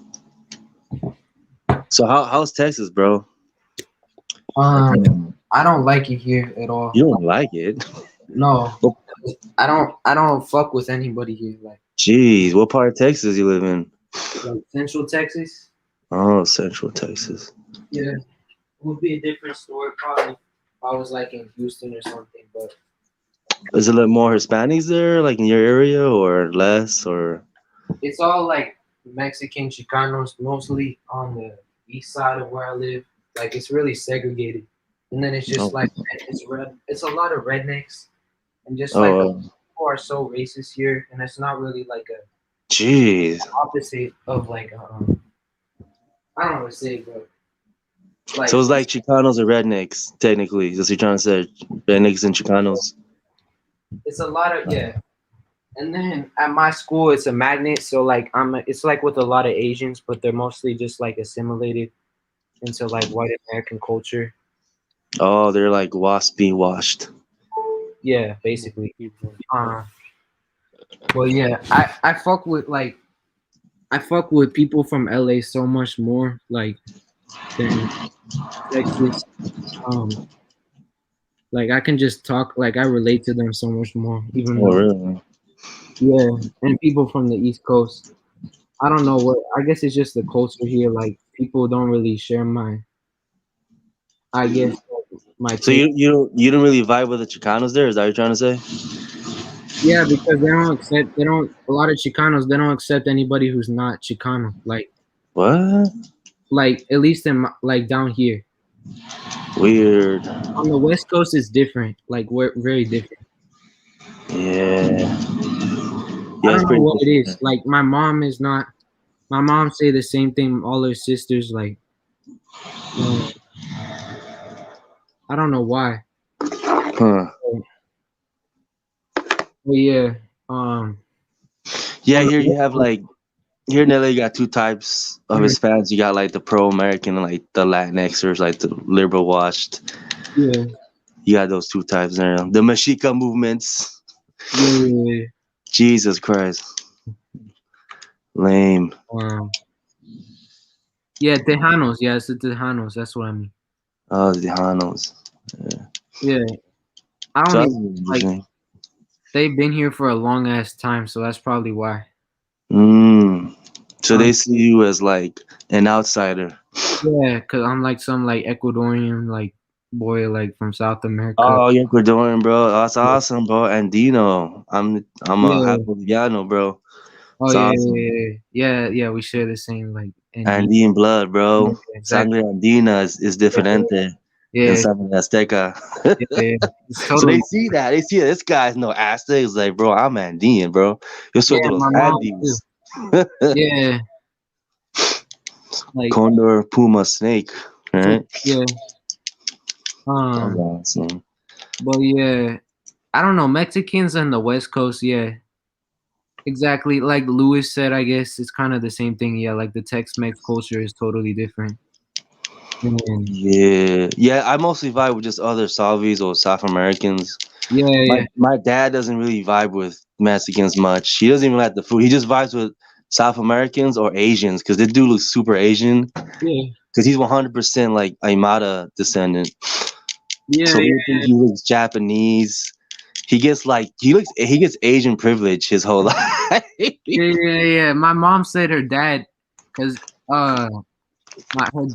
So how's Texas, bro? I don't like it here at all. You don't like it? No, I don't fuck with anybody here. Like, Jeez, what part of Texas you live in? like Central Texas. Oh, Central Texas. Yeah, it would be a different story probably if I was like in Houston or something. But Is it a lot more Hispanics there, like in your area, or less, or? it's all like Mexican Chicanos, mostly on the east side of where I live. Like it's really segregated, and then it's just Oh. like it's a lot of rednecks, and just like people are so racist here, and it's not really like a Jeez. opposite of like I don't know what to say, but like So it's like Chicanos or rednecks, technically. That's what you're trying to say. Rednecks and Chicanos. it's a lot of yeah. And then at my school, it's a magnet, so like it's like with a lot of Asians, but they're mostly just like assimilated into like white American culture. Oh, they're like waspy washed. Yeah, basically. Well, yeah, I fuck with people from LA so much more like than Texas. Like I can just talk, like I relate to them so much more, even Oh, though really? yeah, and people from the East Coast. I don't know what. I guess it's just the culture here. Like people don't really share I guess my. So you don't really vibe with the Chicanos there? Is that what you're trying to say? Yeah, because they don't. A lot of Chicanos, they don't accept anybody who's not Chicano. Like What? Like at least in like down here. Weird. On the West Coast, it's different. Like we're very different. Yeah. I don't know what it is. Like my mom is not. My mom say the same thing. All her sisters like. I don't know why. Huh. Well, yeah. Yeah, here you have like here in LA you got two types of Hispanics. You got like the pro American and like the Latinxers, like the liberal washed. Yeah. You got those two types there. The Mexica movements. Yeah. Jesus Christ. Lame. Yeah, Tejanos. Yeah, it's the Tejanos. That's what I mean. Oh, the Tejanos. Yeah. I don't even like. They've been here for a long ass time, so that's probably why. So they see you as like an outsider. Yeah, cause I'm like some like Ecuadorian like boy like from South America. Oh, you're Ecuadorian, bro. That's awesome, bro. Andino. I'm a half Boliviano, bro. Oh It's yeah. We share the same like Andean blood, bro. Yeah, exactly. Sangre andina is diferente. in Yeah, Southern Azteca. yeah. It's So they totally. see that. They see this guy's no Aztec. It's like, bro, I'm Andean, bro. Yo soy Yeah, de los my mom too. Andes. Yeah, like Condor, puma, snake. Right? yeah. That's Um, awesome. but yeah, I don't know. Mexicans on the West Coast, yeah, exactly. Like Lewis said, I guess it's kind of the same thing. Yeah, like the Tex-Mex culture is totally different. And Yeah. Yeah, I mostly vibe with just other Salvis or South Americans. yeah, yeah, My dad doesn't really vibe with Mexicans much. He doesn't even like the food. He just vibes with South Americans or Asians because they do look super Asian. yeah, Because he's 100% like Aymara descendant. yeah, So yeah, he thinks he looks Japanese. He gets Asian privilege his whole life. yeah. My mom said her dad, cause her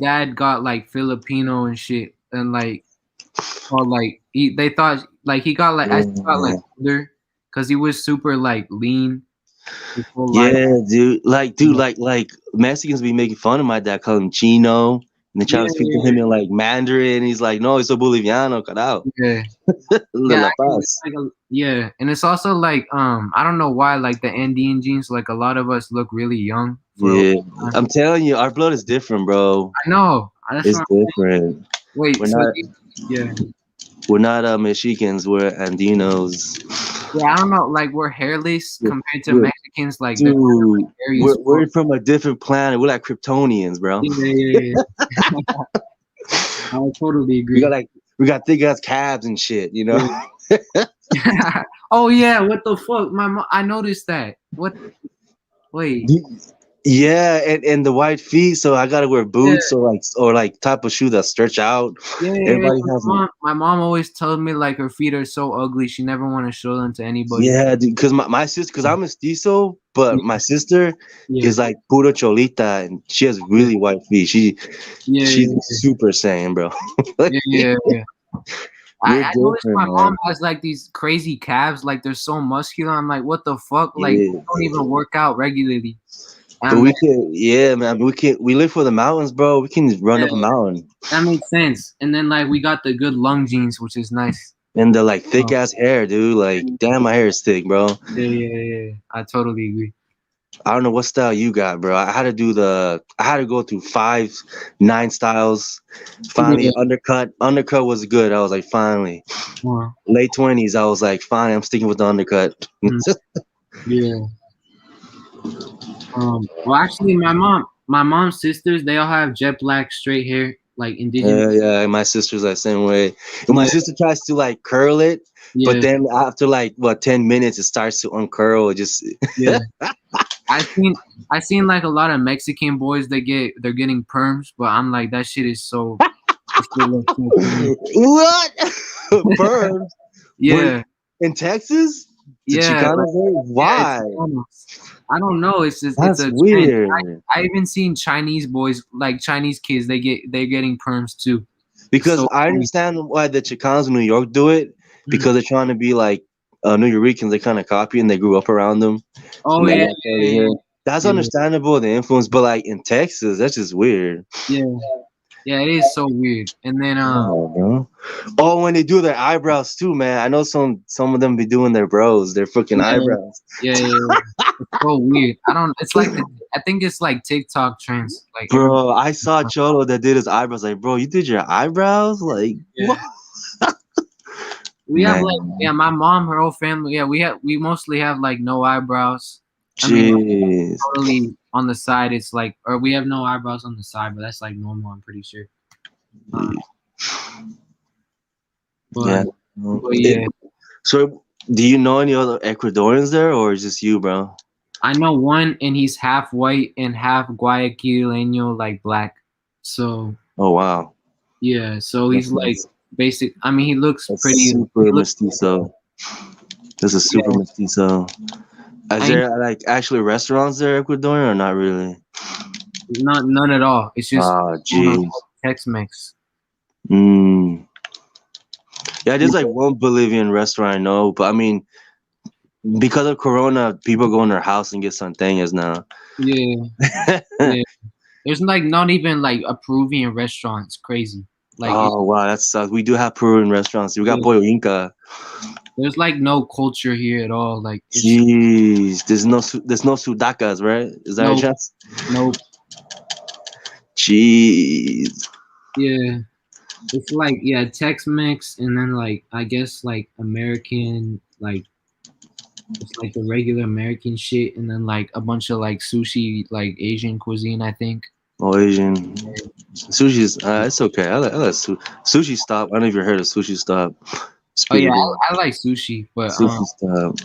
dad got like Filipino and shit, and like or like they thought like he got like I got like older, cause he was super like lean his whole life. Yeah, dude. Like Mexicans be making fun of my dad, calling him Chino, and they try Yeah, to speak to him in like Mandarin. He's like, no, it's a Boliviano, carajo. yeah. De Yeah, La actually, Paz. yeah, and it's also like I don't know why like the Andean genes like a lot of us look really young for a Yeah, long time. I'm telling you, our blood is different, bro. I know. That's It's what I'm saying. different. Wait, We're so not yeah, we're not Mexicans. We're Andinos. yeah. I don't know. Like we're hairless We're, compared to we're Mexicans. Like they're dude. hairy as We're fuck. from a different planet. We're like Kryptonians, bro. Yeah. I totally We got agree. thick ass calves and shit, you know. Yeah. Oh yeah. What the fuck? I noticed that. What? Wait. Yeah, and the white feet, so I gotta wear Yeah. boots or like type of shoe that stretch out. Yeah. Everybody has them. My mom always told me like her feet are so ugly. She never want to show them to anybody. Yeah, because my sister, because I'm mestizo, but my sister Yeah. is like puro cholita, and she has really white feet. She's Yeah. super saiyan, bro. Yeah. We're I noticed my different, mom man. has like these crazy calves, like they're so muscular. I'm like, what the fuck? Like, Yeah, you don't even work out regularly. but we can, yeah, man. We live for the mountains, bro. We can run up a mountain, that makes sense. And then like we got the good lung genes, which is nice. and the like thick ass hair, dude. Like, damn, my hair is thick, bro. Yeah. I totally agree. I don't know what style you got, bro. I had to go through 9 styles. Finally, Yeah. undercut. Undercut was good. I was like, finally. Late 20s, I was like, fine, I'm sticking with the undercut. Yeah. Well, actually, my mom's sisters, they all have jet black straight hair, like indigenous. Yeah, my sister's that same way. And my sister tries to like curl it, Yeah. but then after like 10 minutes, it starts to uncurl. It just Yeah. I seen like a lot of Mexican boys they're getting perms, but I'm like that shit is so. What? Perms? Yeah. Where- in Texas? The Yeah. Chicanos there? Why? I don't know. It's just That's it's a weird. trend. I even seen Chinese boys, like Chinese kids, they're getting perms too. Because So, I understand why the Chicanos in New York do it, because they're trying to be like New Yorkers. They kind of copy and they grew up around them. Oh and they yeah, got curly hair. That's understandable, the influence, but like in Texas, that's just weird. yeah, it is so weird. And then bro. Oh, when they do their eyebrows too, man. I know some of them be doing their their freaking eyebrows. Yeah. It's so weird. It's like I think it's like TikTok trends. Like Bro, I saw Cholo that did his eyebrows. Like, bro, you did your eyebrows? Like, what? We have like my mom, her whole family. Yeah, we mostly have like no eyebrows. I mean, totally on the side. It's like, or we have no eyebrows on the side, but that's like normal. I'm pretty sure. But yeah. So, do you know any other Ecuadorians there, or is just you, bro? I know one, and he's half white and half Guayaquileño, like black. So. Oh wow. Yeah, so he's like basic. I mean, he looks pretty. Super mestizo. This is super mestizo. Is there like actually restaurants there, Ecuadorian, or not really? None at all. It's just Tex-Mex. Yeah, there's like one Bolivian restaurant I know, but I mean, because of Corona, people go in their house and get santeñas now. Yeah. There's like not even like a Peruvian restaurant. It's crazy. Like Oh wow, that sucks. We do have Peruvian restaurants. We got Yeah. Pollo Inca. there's like no culture here at all. Like it's Jeez, there's no sudacas, right? Is that a no chance? no Jeez. yeah. It's like yeah, Tex-Mex and then like I guess like American like it's like the regular American shit and then like a bunch of like sushi like Asian cuisine I think. Oh, Asian. Sushi's it's okay. I like sushi stop. I don't know if you heard of sushi stop. It's Oh pretty yeah, good. I like sushi, Sushi stop.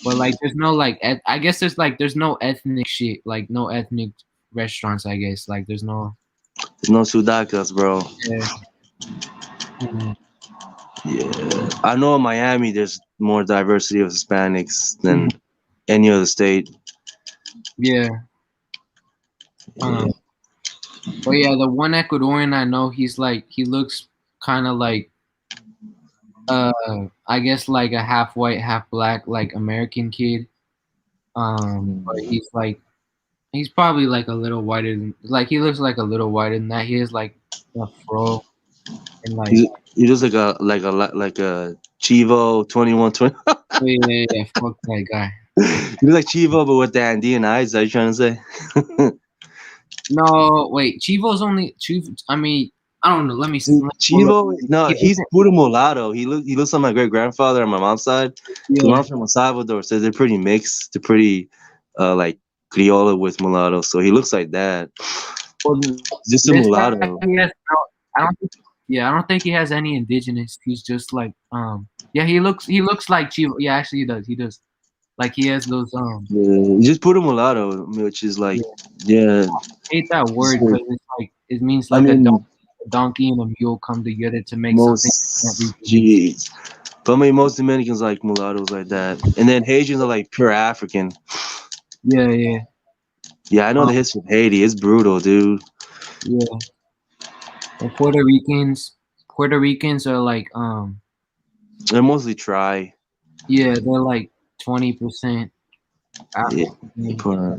but like there's no like I guess there's no ethnic shit like no ethnic restaurants I guess like there's no There's no sudakas, bro. yeah. Mhm. Yeah, I know in Miami there's more diversity of Hispanics than any other state. Yeah. Yeah. But yeah, the one Ecuadorian I know, he looks kind of like I guess like a half white, half black, like American kid. But he's probably like a little whiter than like he looks like a little whiter than that. He has like a fro and like He looks like a Chivo 2120. yeah, fuck that guy. You look like Chivo, but with the Andean eyes. Are you trying to say? No, wait, Chivo's only Chivo. I mean, I don't know. Let me see. Chivo, no, Yeah, he's puro mulatto. He looks like my great grandfather on my mom's side. Yeah. My mom's from El Salvador, so they're pretty mixed. They're pretty like Criollo with mulatto, so he looks like that. Just a This mulatto. guy, he has I don't think, yeah, I don't think he has any indigenous. He's just like yeah, he looks like Chivo. Yeah, actually he does. Like he has those Yeah, just put a mulatto, which is like yeah. I hate that word because it's like it means I like mean, a donkey and a mule come together to make something. most jeez. But I mean, most Dominicans like mulattoes like that, and then Haitians are like pure African. Yeah, yeah, Yeah, I know the history of Haiti. It's brutal, dude. yeah. And Puerto Ricans are like They're mostly try. yeah, they're like 20%. Yeah,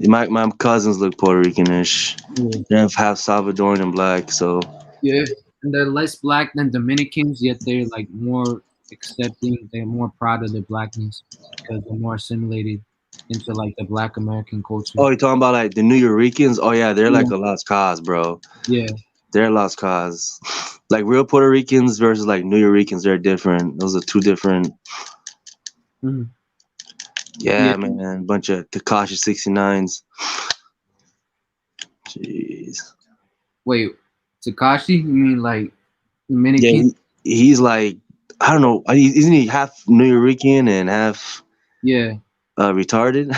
my cousins look Puerto Ricanish. Yeah. They're half Salvadoran and black, so Yeah, and they're less black than Dominicans, yet they're like more accepting. They're more proud of their blackness because they're more assimilated into like the Black American culture. Oh, you're talking about like the New Yorkers? Oh yeah, they're like a lost cause, bro. Yeah. They're a lost cause. Like real Puerto Ricans versus like New Yorkers, they're different. Those are two different. Mhm. Yeah, man, bunch of Takashi 69s. Jeez. Wait, Takashi? You mean like Yeah, Dominican? he's like I don't know. Isn't he half New Yorker and half Yeah. retarded?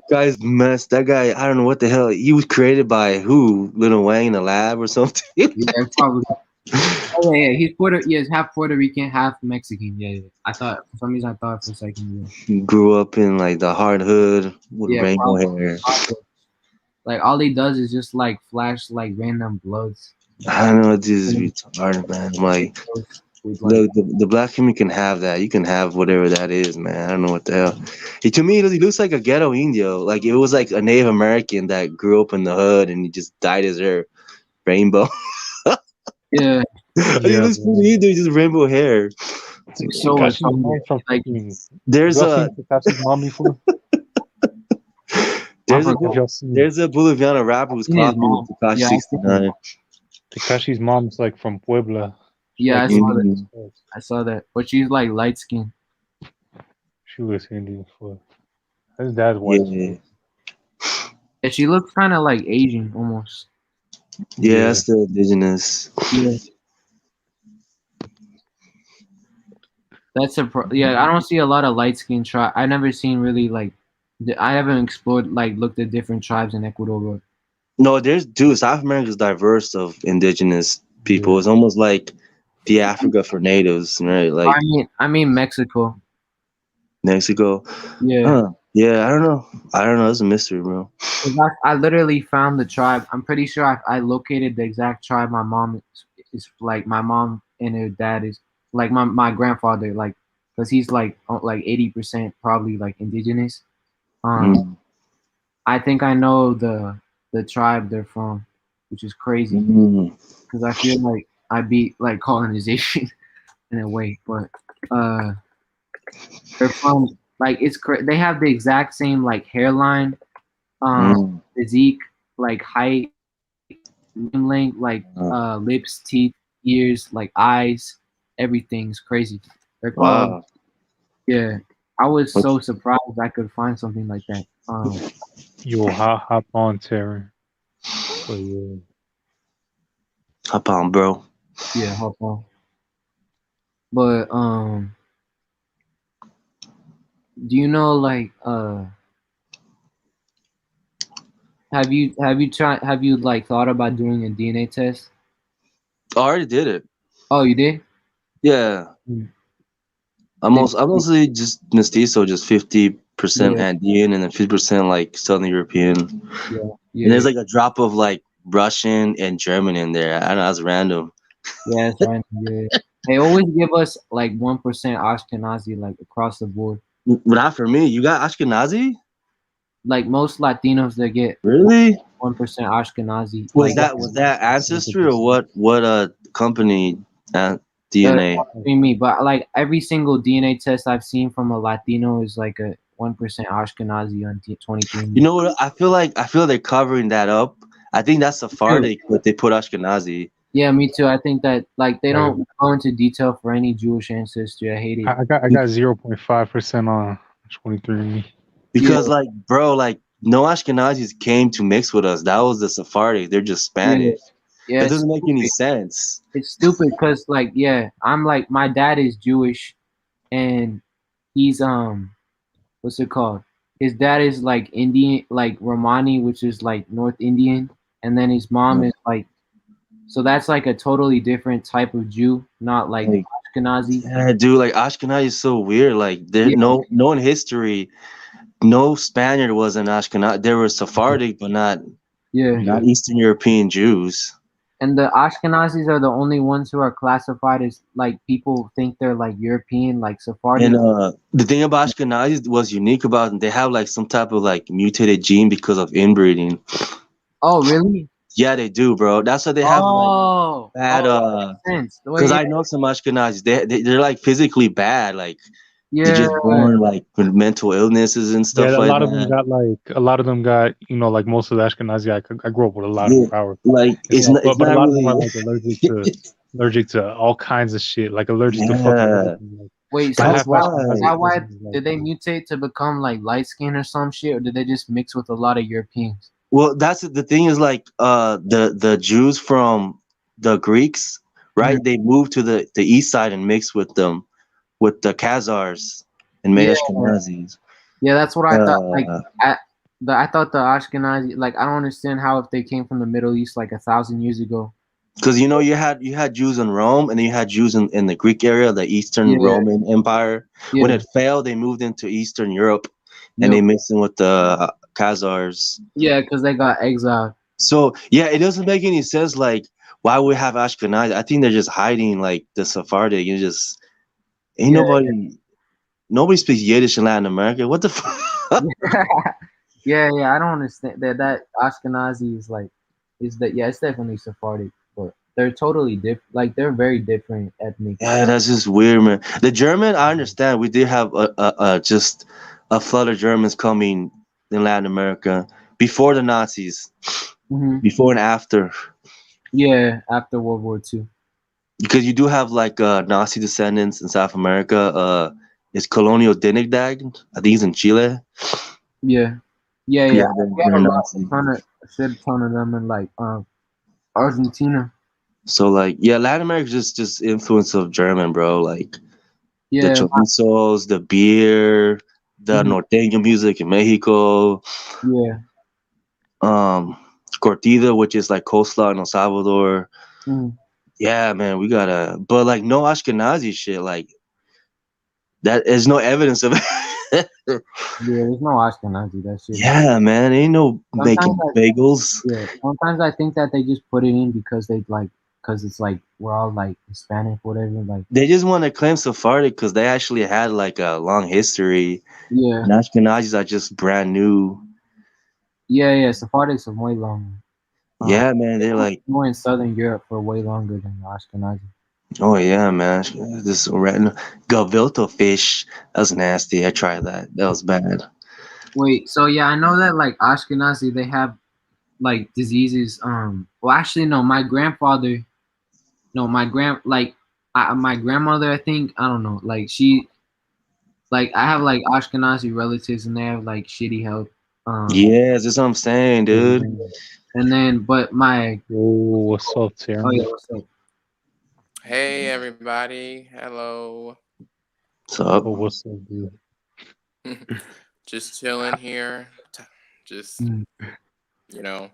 Guy's messed. That guy, I don't know what the hell. He was created by who? Lil Wayne in a lab or something? Yeah, probably. Oh yeah, he's he's half Puerto Rican, half Mexican. Yeah, yeah. I thought for some reason I thought for a second. Yeah. He grew up in like the hard hood with rainbow hair. Like all he does is just like flash like random bloods. I don't know, this is retarded, man. I'm like, look, the black community can have that. You can have whatever that is, man. I don't know what the hell. To me, he looks like a ghetto Indio. Like it was like a Native American that grew up in the hood and he just dyed his hair rainbow. Yeah. He looks pretty Indio, just rainbow hair. So like there's a there's a Boliviana rapper who's copied Takashi 69. Takashi's mom's like from Puebla. Yeah, like I saw that. But she's like light skinned. She looks Indian for his dad's white. Yeah. Yeah, she looks kind of like Asian almost. Yeah, that's the indigenous. Yeah. That's I don't see a lot of light skinned tribe. I never seen really like I haven't explored like looked at different tribes in Ecuador. But No, South America's diverse of indigenous people. It's almost like the Africa for natives, right? Like I mean Mexico. Mexico. Yeah. Yeah, I don't know. It's a mystery, bro. I literally found the tribe. I'm pretty sure I located the exact tribe my mom is like. My mom and her dad is like my grandfather, like, because he's like 80% probably like indigenous. I think I know the tribe they're from, which is crazy. because I feel like I beat like colonization in a way, but they're from like they have the exact same like hairline, physique, like height, limb length, like lips, teeth, ears, like eyes, everything's crazy. They're called Wow. yeah. I was so surprised I could find something like that. Yo, hop on, Terran. But yeah. Hop on, bro. Yeah, hop on. But do you know like have you like thought about doing a DNA test? I already did it. Oh, you did? Yeah. Mm. I'm mostly just mestizo, just 50% Yeah. Andean and then 50% like Southern European. Yeah. And there's like a drop of like Russian and German in there. I don't know, that's random. Yeah, that's right. Yeah. They always give us like 1% Ashkenazi like across the board. Not for me. You got Ashkenazi? Like most Latinos, they get Really? 1% Ashkenazi. Was Like that Ancestry or what company DNA? me, but like every single DNA test I've seen from a Latino is like a 1% Ashkenazi on 23. You know what? I feel like they're covering that up. I think that's Sephardic, but they put Ashkenazi. Yeah, me too. I think that like they don't go into detail for any Jewish ancestry. I hate it. I got 0.5% on 23andMe. Because like, bro, like no Ashkenazis came to mix with us. That was the Sephardic. They're just Spanish. Yeah, That doesn't make any sense. It's stupid because like I'm like my dad is Jewish, and he's what's it called? His dad is like Indian, like Romani, which is like North Indian, and then his mom is like, so that's like a totally different type of Jew, not like Ashkenazi. Yeah, dude, like Ashkenazi is so weird. Like there no in history, no Spaniard was an Ashkenazi. There were Sephardic, but not Eastern European Jews. And the Ashkenazis are the only ones who are classified as like people think they're like European, like Sephardi. And the thing about Ashkenazis was unique about them. They have like some type of like mutated gene because of inbreeding. Oh, really? Yeah, they do, bro. That's why they have like bad. Because I know some Ashkenazis, they're like physically bad, like they're just born like with mental illnesses and stuff Yeah, like a lot of them got like most of the Ashkenazi. I grew up with a lot of power. Like it's not, but a not lot really... of them are like allergic to all kinds of shit, like allergic to fucking everything. Like, wait, so is that why did they mutate to become like light skin or some shit, or did they just mix with a lot of Europeans? Well, that's the thing is like the Jews from the Greeks, right? They moved to the east side and mixed with them, with the Khazars and made Ashkenazis. Yeah, that's what I thought. Like I thought the Ashkenazi, like I don't understand how if they came from the Middle East like 1,000 years ago. Because you know you had Jews in Rome and then you had Jews in the Greek area, the Eastern Roman Empire. When it failed, they moved into Eastern Europe and they mixed in with the Khazars. Yeah, because they got exiled. So yeah, it doesn't make any sense. Like why we have Ashkenazi? I think they're just hiding like the Sephardic. You just ain't nobody speaks Yiddish in Latin America. What the fuck? Yeah, I don't understand that Ashkenazi is like it's definitely Sephardic, but they're totally different. Like they're very different ethnic. Yeah, that's just weird, man. The German, I understand. We did have just a flood of Germans coming in Latin America before the Nazis, before and after. Yeah, after World War II. Because you do have like Nazi descendants in South America. It's Colonial Dinigdag. I think he's in Chile. Yeah. We have a shit ton of them in like Argentina. So like Latin America is just influence of German, bro. Like the chorizos, the beer, the norteño music in Mexico. Yeah. Cortida, which is like coleslaw in El Salvador. Yeah, man, we gotta, but like no Ashkenazi shit. Like that is no evidence of it. Yeah, there's no Ashkenazi that shit. Yeah, man, ain't no making bagels. Yeah, sometimes I think that they just put it in because because it's like we're all like Hispanic, whatever. Like they just want to claim Sephardic because they actually had like a long history. Yeah, and Ashkenazis are just brand new. Yeah, Sephardics are way longer. Yeah, man, they're like, more in Southern Europe for way longer than Ashkenazi. oh yeah, man, this random gavilto fish. That was nasty. I tried that. That was bad. Wait, so yeah, I know that like Ashkenazi, they have like diseases. Well, actually, no, my grandfather, no, my grandmother, I think, I don't know, like I have like Ashkenazi relatives and they have like shitty health. Yes, that's what I'm saying, dude. And then, but my, Oh, what's up, oh Terry? yeah, what's up? Hey everybody, hello. What's up? Oh, what's up, dude? Just chilling here. Just you know,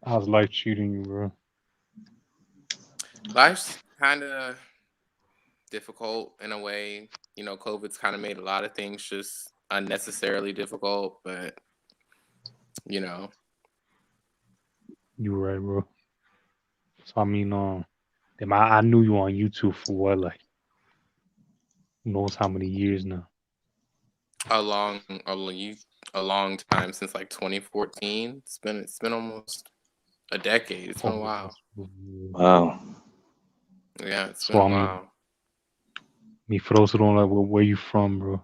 How's life treating you, bro? life's kind of difficult in a way. You know, COVID's kind of made a lot of things just unnecessarily difficult, but you know, You right, bro. So I mean, damn, I knew you on YouTube for what, like, who knows how many years now? a long, a long time since like 2014. It's been almost a decade. It's been a while. Wow. Yeah, it's So been a I mean, while. me for those who don't know, where you from, bro?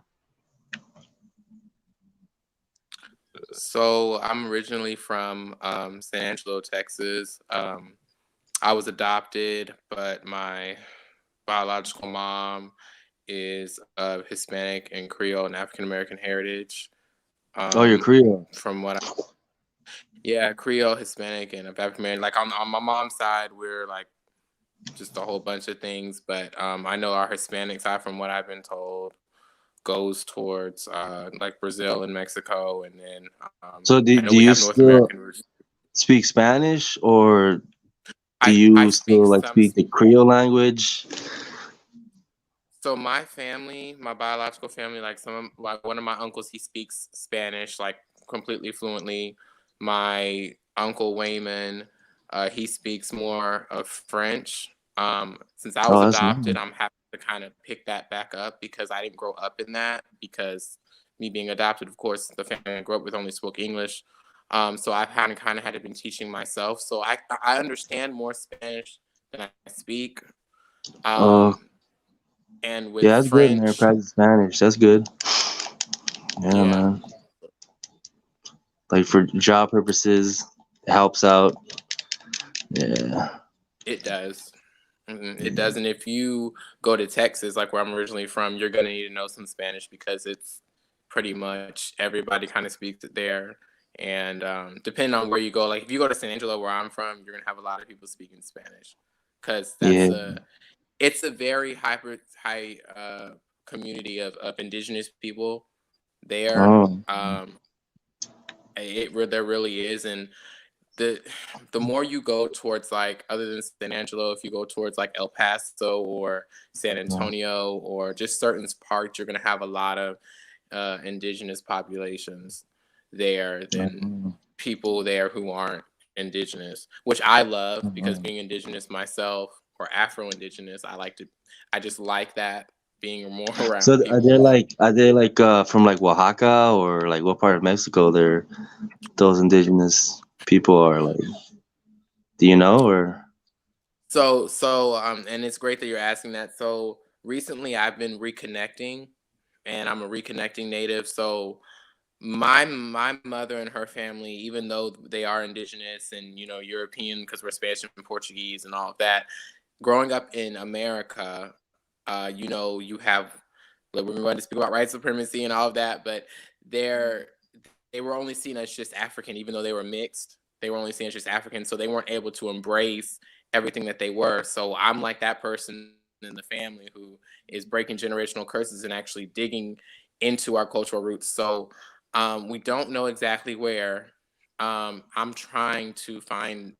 So I'm originally from San Angelo, Texas. I was adopted, but my biological mom is of Hispanic and Creole and African American heritage. Oh, you're Creole. From what yeah, Creole, Hispanic, and African American. Like on my mom's side, we're like just a whole bunch of things, but I know our Hispanic side, from what I've been told, goes towards like Brazil and Mexico, and then So I know do we you have North still American roots. speak Spanish, or do I you speak still like some. speak the Creole language? So my family, my biological family, like like one of my uncles, he speaks Spanish like completely fluently. My uncle Wayman, he speaks more of French. Since I was Oh, that's adopted, nice. I'm happy to kind of pick that back up because I didn't grow up in that. Because me being adopted, of course, the family I grew up with only spoke English. So I've kind of had to been teaching myself. So I understand more Spanish than I speak. Oh, And with yeah, that's good, man. French, Practice Spanish. That's good. Yeah, yeah, man. Like for job purposes, it helps out. Yeah. it does. It does. And if you go to Texas, like where I'm originally from, you're going to need to know some Spanish because it's pretty much everybody kind of speaks it there. And depending on where you go, like if you go to San Angelo, where I'm from, you're going to have a lot of people speaking Spanish because Yeah. it's a very high community of indigenous people there. Oh. There really is. And the more you go towards like other than San Angelo, if you go towards like El Paso or San Antonio or just certain parts, you're gonna have a lot of indigenous populations there than people there who aren't indigenous, which I love because being indigenous myself or Afro-indigenous, I just like that being more around So people. are they like from like Oaxaca, or like what part of Mexico they're those indigenous people are like? Do you know, or? And it's great that you're asking that. So recently I've been reconnecting and I'm a reconnecting native. So my mother and her family, even though they are indigenous and European because we're Spanish and Portuguese and all of that, growing up in America, you have like we're going to speak about white supremacy and all of that, but they were only seen as just African, even though they were mixed. They were only seen as just African, so they weren't able to embrace everything that they were. So I'm like that person in the family who is breaking generational curses and actually digging into our cultural roots. So we don't know exactly where. I'm trying to find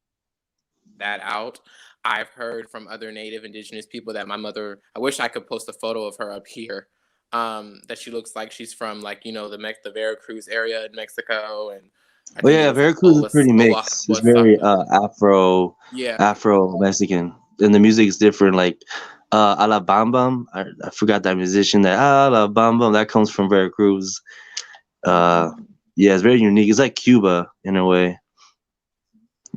that out. I've heard from other native indigenous people that my mother, I wish I could post a photo of her up here, that she looks like she's from like, the Veracruz area in Mexico. And I Oh think it yeah, was Veracruz is pretty mixed. It's very Yeah. Afro Mexican, and the music is different. Like Alabama, I forgot that musician. That Alabama, that comes from Veracruz. Yeah, it's very unique. It's like Cuba in a way.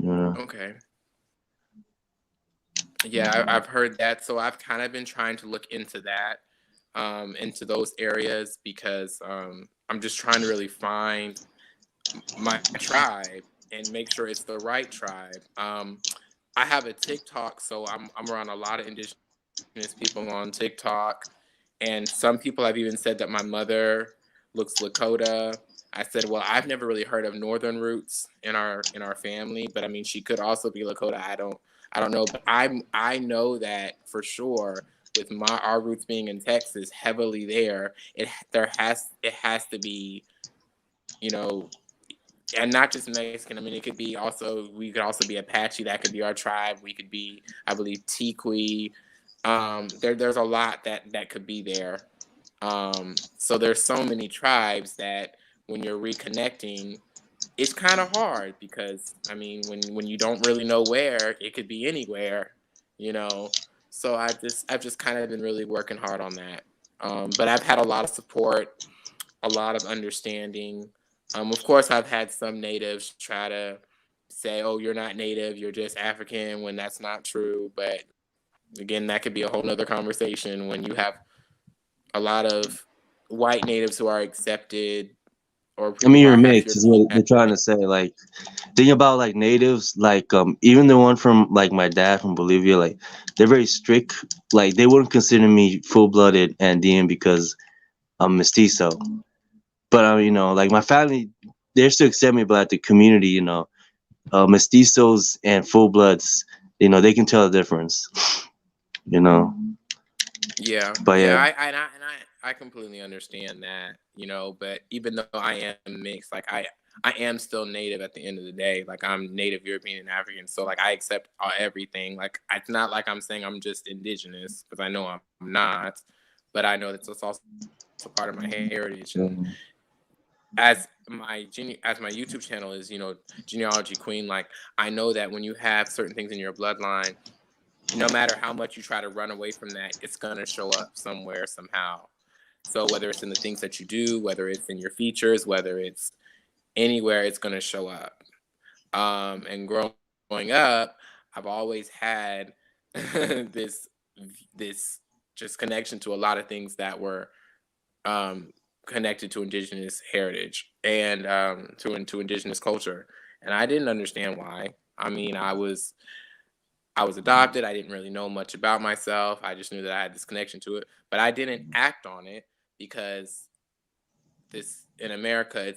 Yeah. Okay. Yeah, I've heard that. So I've kind of been trying to look into that, into those areas because I'm just trying to really find my tribe and make sure it's the right tribe. I have a TikTok, so I'm around a lot of indigenous people on TikTok, and some people have even said that my mother looks Lakota. I said, well, I've never really heard of northern roots in our family, but I mean, she could also be Lakota. I don't know, but I know that for sure with our roots being in Texas, heavily there, it has to be, you know, and not just Mexican. I mean, it could be also we could also be Apache. That could be our tribe. We could be, I believe, Tiqui. There's a lot that could be there. So there's so many tribes that when you're reconnecting, it's kind of hard because I mean, when you don't really know where, it could be anywhere, you know. So I've just kind of been really working hard on that. But I've had a lot of support, a lot of understanding. Of course, I've had some natives try to say, "Oh, you're not native, you're just African," when that's not true. But again, that could be a whole nother conversation when you have a lot of white natives who are accepted or I people mean, who you're are half mixed, is what European. they're trying to say. Like, thing about like natives, like even the one from like my dad from Bolivia, like they're very strict. Like they wouldn't consider me full blooded Andean because I'm mestizo. But you know, like my family, they're still accept me, but at the community, you know, mestizos and full bloods, you know, they can tell the difference. You know, Yeah, but yeah, yeah, I completely understand that, you know. But even though I am mixed, like I am still native at the end of the day. Like I'm Native European and African, so like I accept everything. Like it's not like I'm saying I'm just indigenous because I know I'm not, but I know that's also part of my heritage. And as my YouTube channel is, you know, Genealogy Queen, like I know that when you have certain things in your bloodline, no matter how much you try to run away from that, it's gonna show up somewhere somehow. So whether it's in the things that you do, whether it's in your features, whether it's anywhere, it's gonna show up. And growing up, I've always had this this just connection to a lot of things that were um, connected to indigenous heritage and to indigenous culture, and I didn't understand why. I mean, I was adopted. I didn't really know much about myself. I just knew that I had this connection to it, but I didn't act on it because this in America,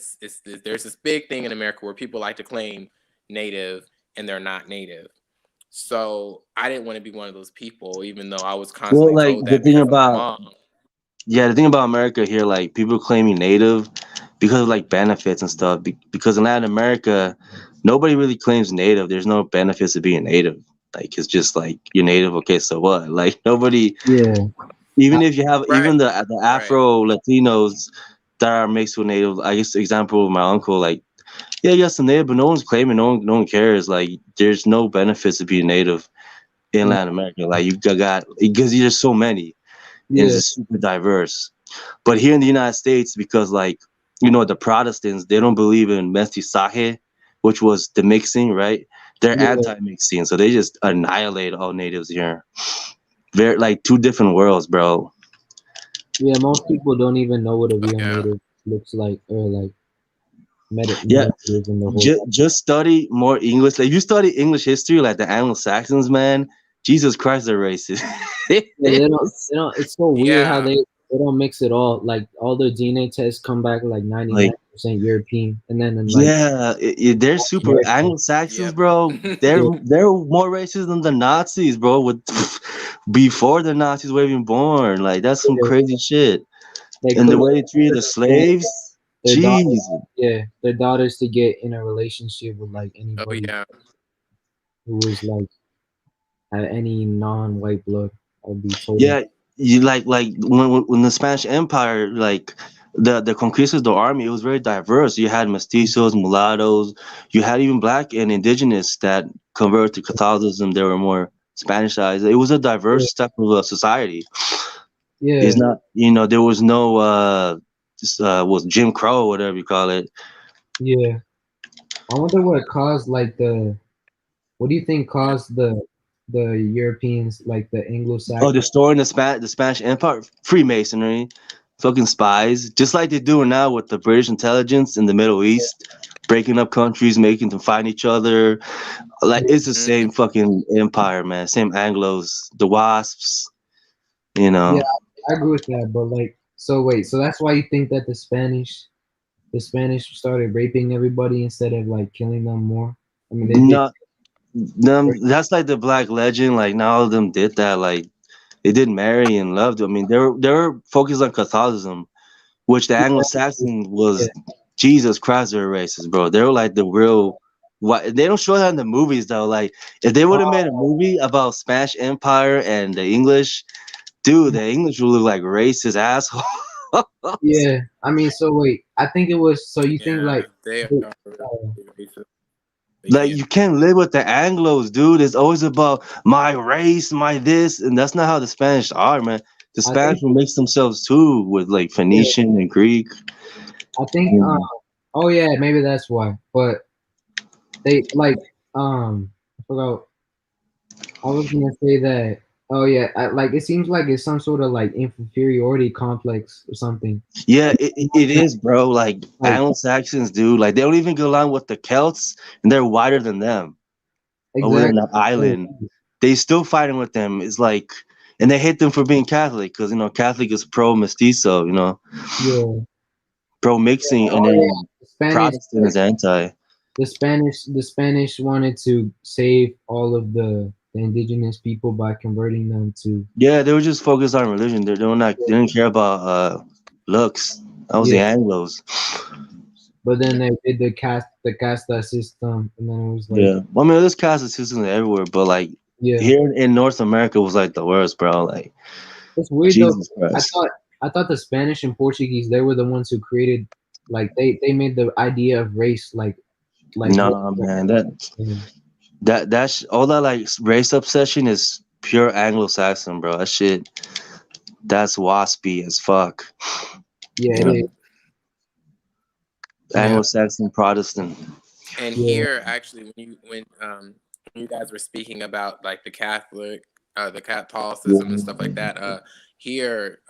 there's this big thing in America where people like to claim native and they're not native. So I didn't want to be one of those people, even though I was well, constantly like told the that thing because of my about mom. yeah, the thing about America here, like people claiming native because of like benefits and stuff. Because in Latin America, nobody really claims native. There's no benefits of being native. Like it's just like you're native. Okay, so what? Like nobody. Yeah. Even if you have Right, even the right. Afro Latinos that are mixed with native. I guess example of my uncle. Like yeah, you got some native, but no one's claiming. No one cares. Like there's no benefits of being native in Latin America. Like you got because there's so many and it's Yeah. just super diverse. But here in the United States, because like you know the Protestants, they don't believe in mestizaje, which was the mixing, right? They're Yeah. anti-mixing, so they just annihilate all natives here. They're like two different worlds, bro. Yeah, most people don't even know what a real Yeah. native looks like or like Yeah, meditative and the whole. just study more English. Like if you study English history, like the Anglo-Saxons, man, Jesus Christ, they're racist. Yeah, they don't. It's so weird how Yeah. they don't mix it all. Like all their DNA tests come back like Like 99% European, and then in like yeah, they're super America, Anglo-Saxons, Yep. bro. They're yeah, they're more racist than the Nazis, bro. With before the Nazis were even born, like that's some yeah, crazy shit. they And the couldn't way they treated the stand slaves, their jeez. daughters. Yeah, their daughters to get in a relationship with like Oh anybody yeah. who was like had any non-white blood. I'd be totally. Yeah, you like when the Spanish Empire, like the conquistador the army, it was very diverse. You had mestizos, mulattoes, you had even black and indigenous that converted to Catholicism. They were more Spanishized. It was a Yeah, diverse type of society. It's yeah, not, you know, there was no was Jim Crow, whatever you call it. yeah. I wonder what caused like What do you think caused the Europeans, like the Oh, Anglo-Saxons? destroying the Spanish Empire, Freemasonry, fucking spies, just like they're doing now with the British intelligence in the Middle East, breaking up countries, making them fight each other. Like it's the same fucking empire, man. Same Anglos, the Wasps. You Yeah, know, I agree with that. But like, so wait, so that's why you think that the Spanish started raping everybody instead of like killing them more? I mean, they did. not them. That's like the black legend. Like not all of them did that. Like they did marry and loved. I mean, they were focused on Catholicism, which the Anglo-Saxon Yeah, was. Jesus Christ, they're racist, bro. They were like the real. What they don't show that in the movies though. Like if they would have made a movie about Spanish Empire and the English, dude, the English would look like racist assholes. yeah. I mean, so wait, I think it was. So you think Yeah, like, they are the- really racist. But Like yeah, you can't live with the Anglos, dude. It's always about my race, my this, and that's not how the Spanish are, man. The I Spanish think, will mix themselves too with like yeah, Phoenician and Greek. I think. Oh yeah, maybe that's why. But they like, I forgot. I was gonna say that. Oh yeah, like it seems like it's some sort of like inferiority complex or something. Yeah, it is, bro. Like Like Anglo Saxons, dude. Like they don't even get along with the Celts, and they're whiter than them over there in exactly. the island. They still fighting with them. It's like, and they hate them for being Catholic because Catholic is pro mestizo, Yeah. pro mixing, and Oh then yeah. The Spanish. Protestant is anti. The Spanish wanted to save all of the indigenous people by converting them to. Yeah, they were just focused on religion. They didn't care about looks. That was the Yeah. Anglos. But then they did the casta system, and then it was like, Yeah, well, I mean, there's caste systems everywhere, but like yeah. here in North America was like the worst, bro. Like It's weird though. Jesus I Christ. thought I thought the Spanish and Portuguese, they were the ones who created, like they made the idea of race like Nah, man, that's all that like race obsession is pure Anglo-Saxon, bro. That shit, that's waspy as fuck. Yeah, You it know, is. yeah. Anglo-Saxon Protestant. And Yeah. here, actually, when you guys were speaking about like the Catholicism and stuff like that, here,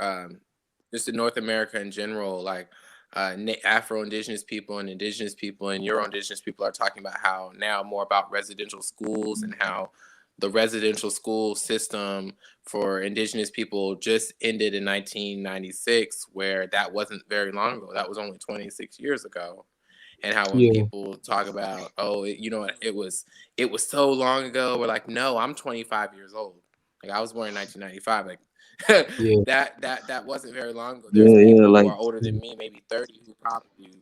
just in North America in general, like Afro-Indigenous people and Indigenous people and Euro-Indigenous people are talking about how now more about residential schools and how the residential school system for Indigenous people just ended in 1996, where that wasn't very long ago. That was only 26 years ago. And how when Yeah. people talk about, oh, it was so long ago, we're like, no, I'm 25 years old. Like I was born in 1995. Like Yeah. that wasn't very long ago. There's Yeah, yeah, people who like are older than me, maybe 30, who probably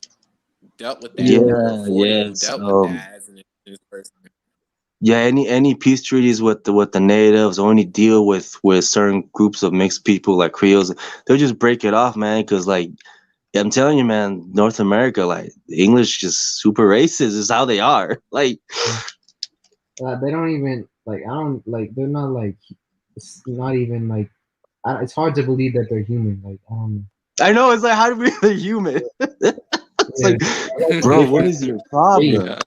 dealt with Yeah. that, or yeah, 40 who yes. dealt with that as an indigenous person. Yeah, any peace treaties with the natives only deal with certain groups of mixed people like Creoles. They'll just break it off, man. Because like I'm telling you, man, North America, like the English, just super racist. Is how they are. Like They don't even like. I don't like. They're not like. It's not even like. It's hard to believe that they're human. Like I know it's like how to be a human. It's yeah. like, bro, what is your problem? Yeah.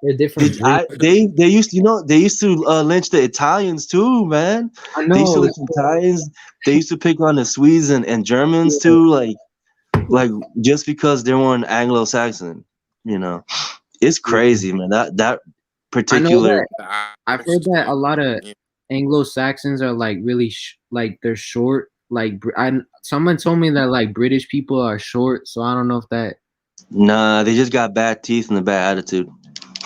They're different breeds. They used they used to lynch the Italians too, man. I They used to know. lynch Italians. They used to pick on the Swedes and Germans too. Like just because they weren't Anglo-Saxon, it's crazy, man. That I know particular. that I've heard that a lot of Anglo Saxons are like really like they're short. Like someone told me that like British people are short, so I don't know if that. Nah, they just got bad teeth and a bad attitude.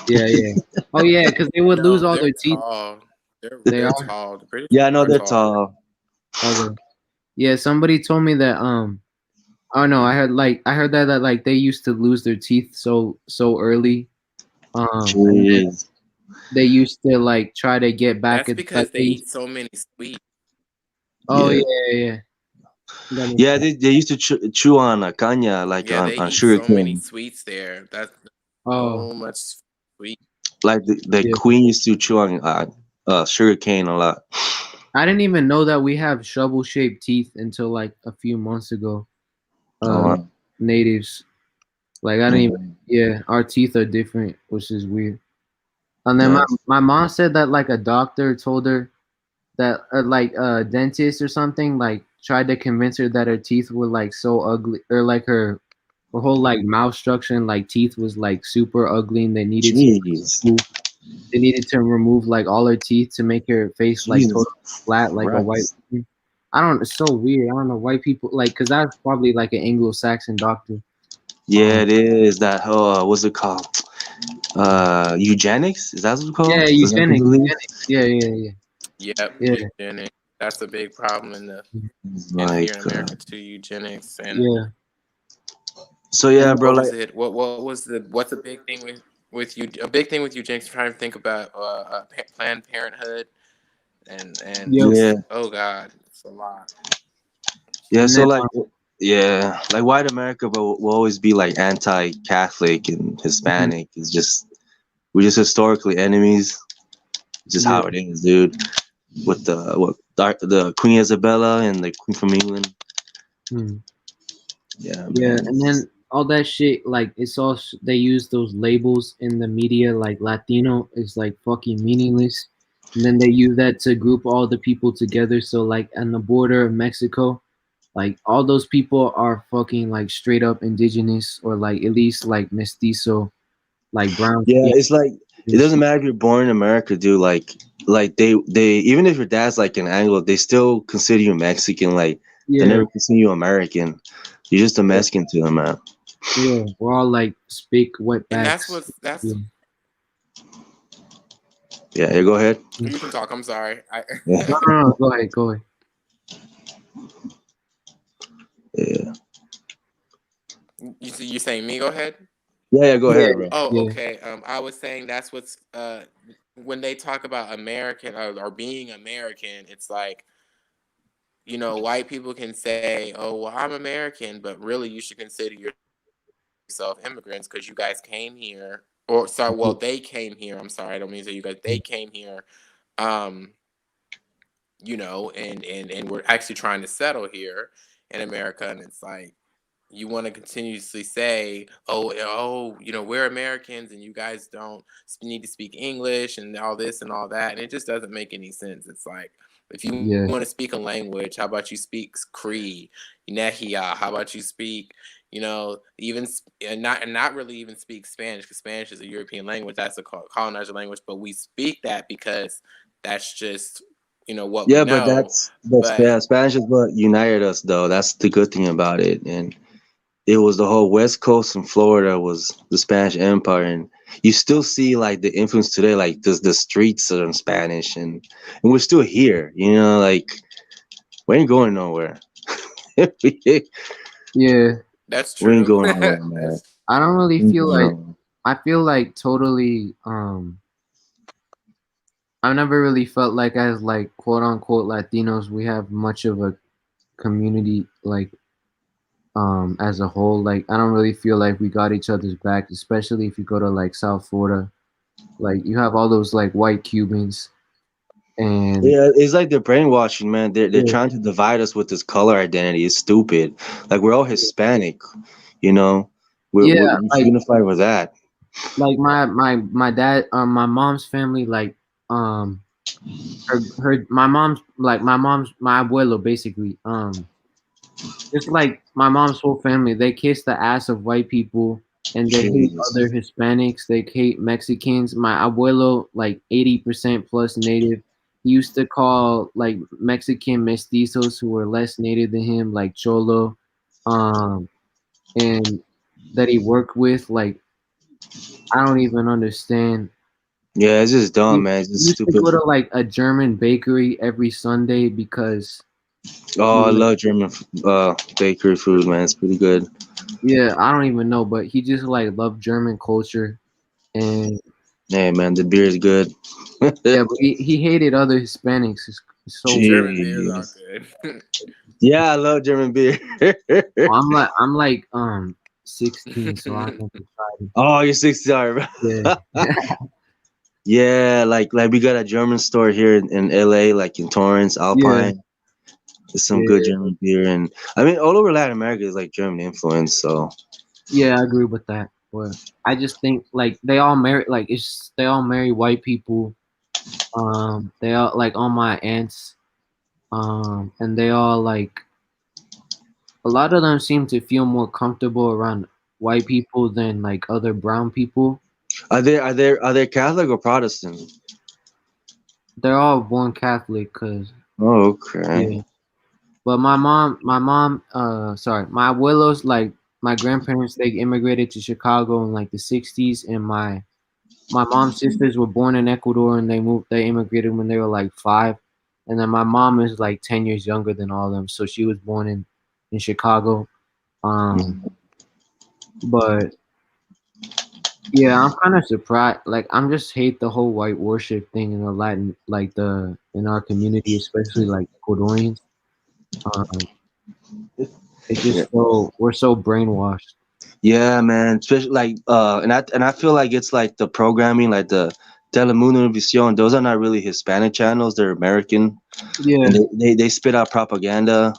Yeah, yeah. Oh yeah, because they would lose No, all they're their teeth. tall. They They're are. tall. The British Yeah, I know are they're tall. tall. Okay. Yeah, somebody told me that. Oh no, I heard that like they used to lose their teeth so early. And then Jeez. they used to like try to get back That's at because like they eat so many sweets. Oh Yeah. yeah. That makes Yeah, sense. they used to chew on a caña, like Yeah, they on eat so many sugarcane. sweets there. That's Oh so much sweet. Like the yeah. queen used to chew on sugarcane a lot. I didn't even know that we have shovel shaped teeth until like a few months ago. Oh, wow. Natives. Like I didn't even. Yeah, our teeth are different, which is weird. And then Yeah. my mom said that like a doctor told her that like a dentist or something like tried to convince her that her teeth were like so ugly, or like her whole like mouth structure and like teeth was like super ugly, and Jeez. they needed to remove like all her teeth to make her face like Jesus totally flat like a white Christ. person. I don't. It's so weird. I don't know white people like because that's probably like an Anglo-Saxon doctor. Yeah, it is that. What's it called? Eugenics. Is that what it's Yeah, called? Is that what you eugenics. believe? Eugenics. Yeah, yeah, Yep, yeah, eugenics. That's a big problem in the It's in like, here in America too. Eugenics and yeah. so yeah, And bro. what was Like, it? What was the what's a big thing with you? A big thing with eugenics. Trying to think about Planned Parenthood and yep. yeah, just oh god, it's a lot. yeah. And So then like, yeah, like white America, but will always be like anti-Catholic and mhm, Hispanic. It's just we're just historically enemies. It's just yeah, how it is, dude. With the Queen Isabella and the Queen from England. mhm. Yeah, Yeah, man. and then all that shit, like it's all they use those labels in the media, like Latino is like fucking meaningless, and then they use that to group all the people together. So like on the border of Mexico, like all those people are fucking like straight up indigenous or like at least like mestizo, like brown Yeah, skin it's like it and doesn't shit. matter if you're born in America, dude. Like they even if your dad's like an Anglo, they still consider you Mexican. Like they Yeah, never consider you American. You're just a yeah, Mexican to them, man. yeah. We're all like speak And that's wetbacks. what's that's. Yeah. Yeah, go ahead. You can talk. I'm sorry. Yeah, No, no, no, go ahead, go ahead. yeah, You saying me? Go ahead. yeah. Go Yeah, ahead, bro. Oh, yeah, okay. I was saying that's what's when they talk about American or being American, it's like white people can say, "Oh, well, I'm American," but really, you should consider yourself immigrants because you guys came here, or sorry, well, they came here. I'm sorry, I don't mean to say you guys. They came here, um, and we're actually trying to settle here in America, and it's like you want to continuously say, we're Americans and you guys don't need to speak English and all this and all that. And it just doesn't make any sense. It's like, if you yeah, want to speak a language, how about you speak Cree, Nehia? How about you speak, even and not really even speak Spanish, because Spanish is a European language. That's a colonizer language, but we speak that because that's just, what we Yeah, but know. that's But yeah, Spanish is what united us, though. That's the good thing about it, and it was the whole West Coast and Florida was the Spanish Empire, and you still see like the influence today, like the streets are in Spanish, and we're still here. Like we ain't going nowhere. we yeah. that's ain't true. going nowhere, man. I don't really We ain't feel going like nowhere. I feel like totally I never really felt like as like quote unquote Latinos we have much of a community like as a whole. Like I don't really feel like we got each other's back, especially if you go to like South Florida. Like you have all those like white Cubans and Yeah, it's like they're brainwashing, man. They're yeah, trying to divide us with this color identity. It's stupid. Like we're all Hispanic, you know. yeah, We should unify with that. like my dad my mom's family like um her my abuelo basically just like my mom's whole family, they kiss the ass of white people and they hate Jesus. other Hispanics. They hate Mexicans. My abuelo, like 80% plus native, he used to call like Mexican mestizos who were less native than him, like cholo, um, and that he worked with. Like I don't even understand. Yeah, it's just He dumb, man. It's just used to stupid. go to like a German bakery every Sunday because he Oh, I like love German bakery food, man. It's pretty good. yeah, I don't even know, but he just like loved German culture and Hey, man, the beer is good. yeah, but he hated other Hispanics. It's so weird. German beers are Jeez. good. Yeah, I love German beer. I'm like 16, so I never tried it. Oh, you're 60, sorry, Yeah, bro. Yeah, like we got a German store here in LA, like in Torrance, yeah, Alpine. There's some good yeah, German beer, and I mean all over Latin America is like German influence. So yeah. I agree with that. But I just think like they all marry like they all marry white people. They all like all my aunts. And they all like a lot of them seem to feel more comfortable around white people than like other brown people. Are they Catholic or Protestant? They're all born Catholic, cause Oh, okay. yeah. But my abuelos, like my grandparents, they immigrated to Chicago in like the '60s, and my mom's sisters were born in Ecuador, and they immigrated when they were like 5, and then my mom is like 10 years younger than all of them, so she was born in Chicago. But yeah, I'm kind of surprised. Like, I'm just hate the whole white worship thing in the Latin, like in our community, especially like Ecuadorians. Um, it's Yeah. just we're so brainwashed. Yeah, man. Especially like and I feel like it's like the programming, like the Telemundo Visión, those are not really Hispanic channels, they're American. Yeah. And they spit out propaganda,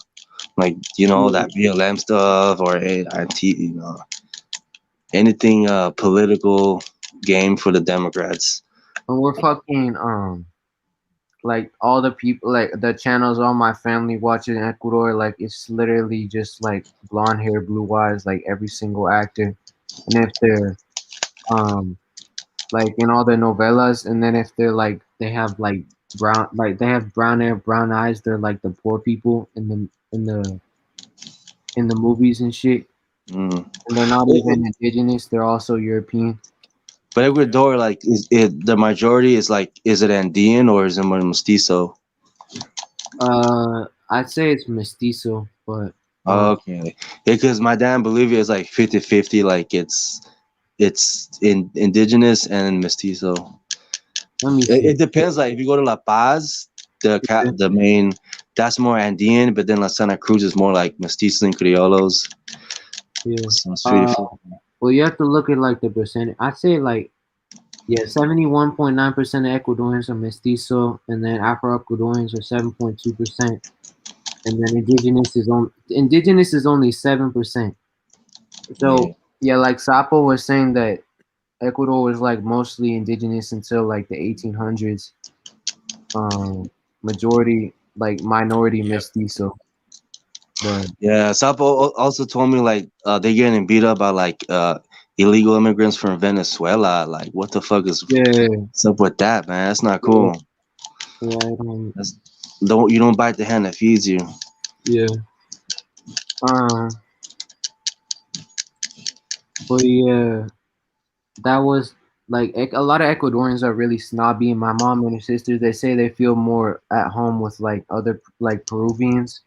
like, that BLM stuff or anything political game for the Democrats. And we're fucking like all the people, like the channels all my family watches in Ecuador, like it's literally just like blonde hair, blue eyes, like every single actor. And if they're like in all the novellas, and then if they're like they have like brown hair, brown eyes, they're like the poor people in the movies and shit. Mm. And they're not even indigenous, they're also European. But Ecuador, like, is it the majority is it Andean or is it more mestizo? I'd say it's mestizo, but Okay, because my dad in Bolivia is like 50-50, like it's in indigenous and mestizo. let me see. It depends. Like if you go to La Paz, the main that's more Andean, but then La Santa Cruz is more like mestizos and criollos. Yeah. So it's 50-50. Well, you have to look at like the percentage. I'd say like 71.9% of Ecuadorians are mestizo, and then Afro-Ecuadorians are 7.2%, and then indigenous is only 7%. So yeah, like Sapo was saying that Ecuador was like mostly indigenous until like the 1800s. Majority like minority mestizo. But Yeah, Sapo also told me like they getting beat up by like illegal immigrants from Venezuela. Like, what the fuck is what's up with that, man? That's not cool. Yeah, you don't bite the hand that feeds you. Yeah. But yeah, that was like a lot of Ecuadorians are really snobby. And my mom and her sisters, they say they feel more at home with like other like Peruvians,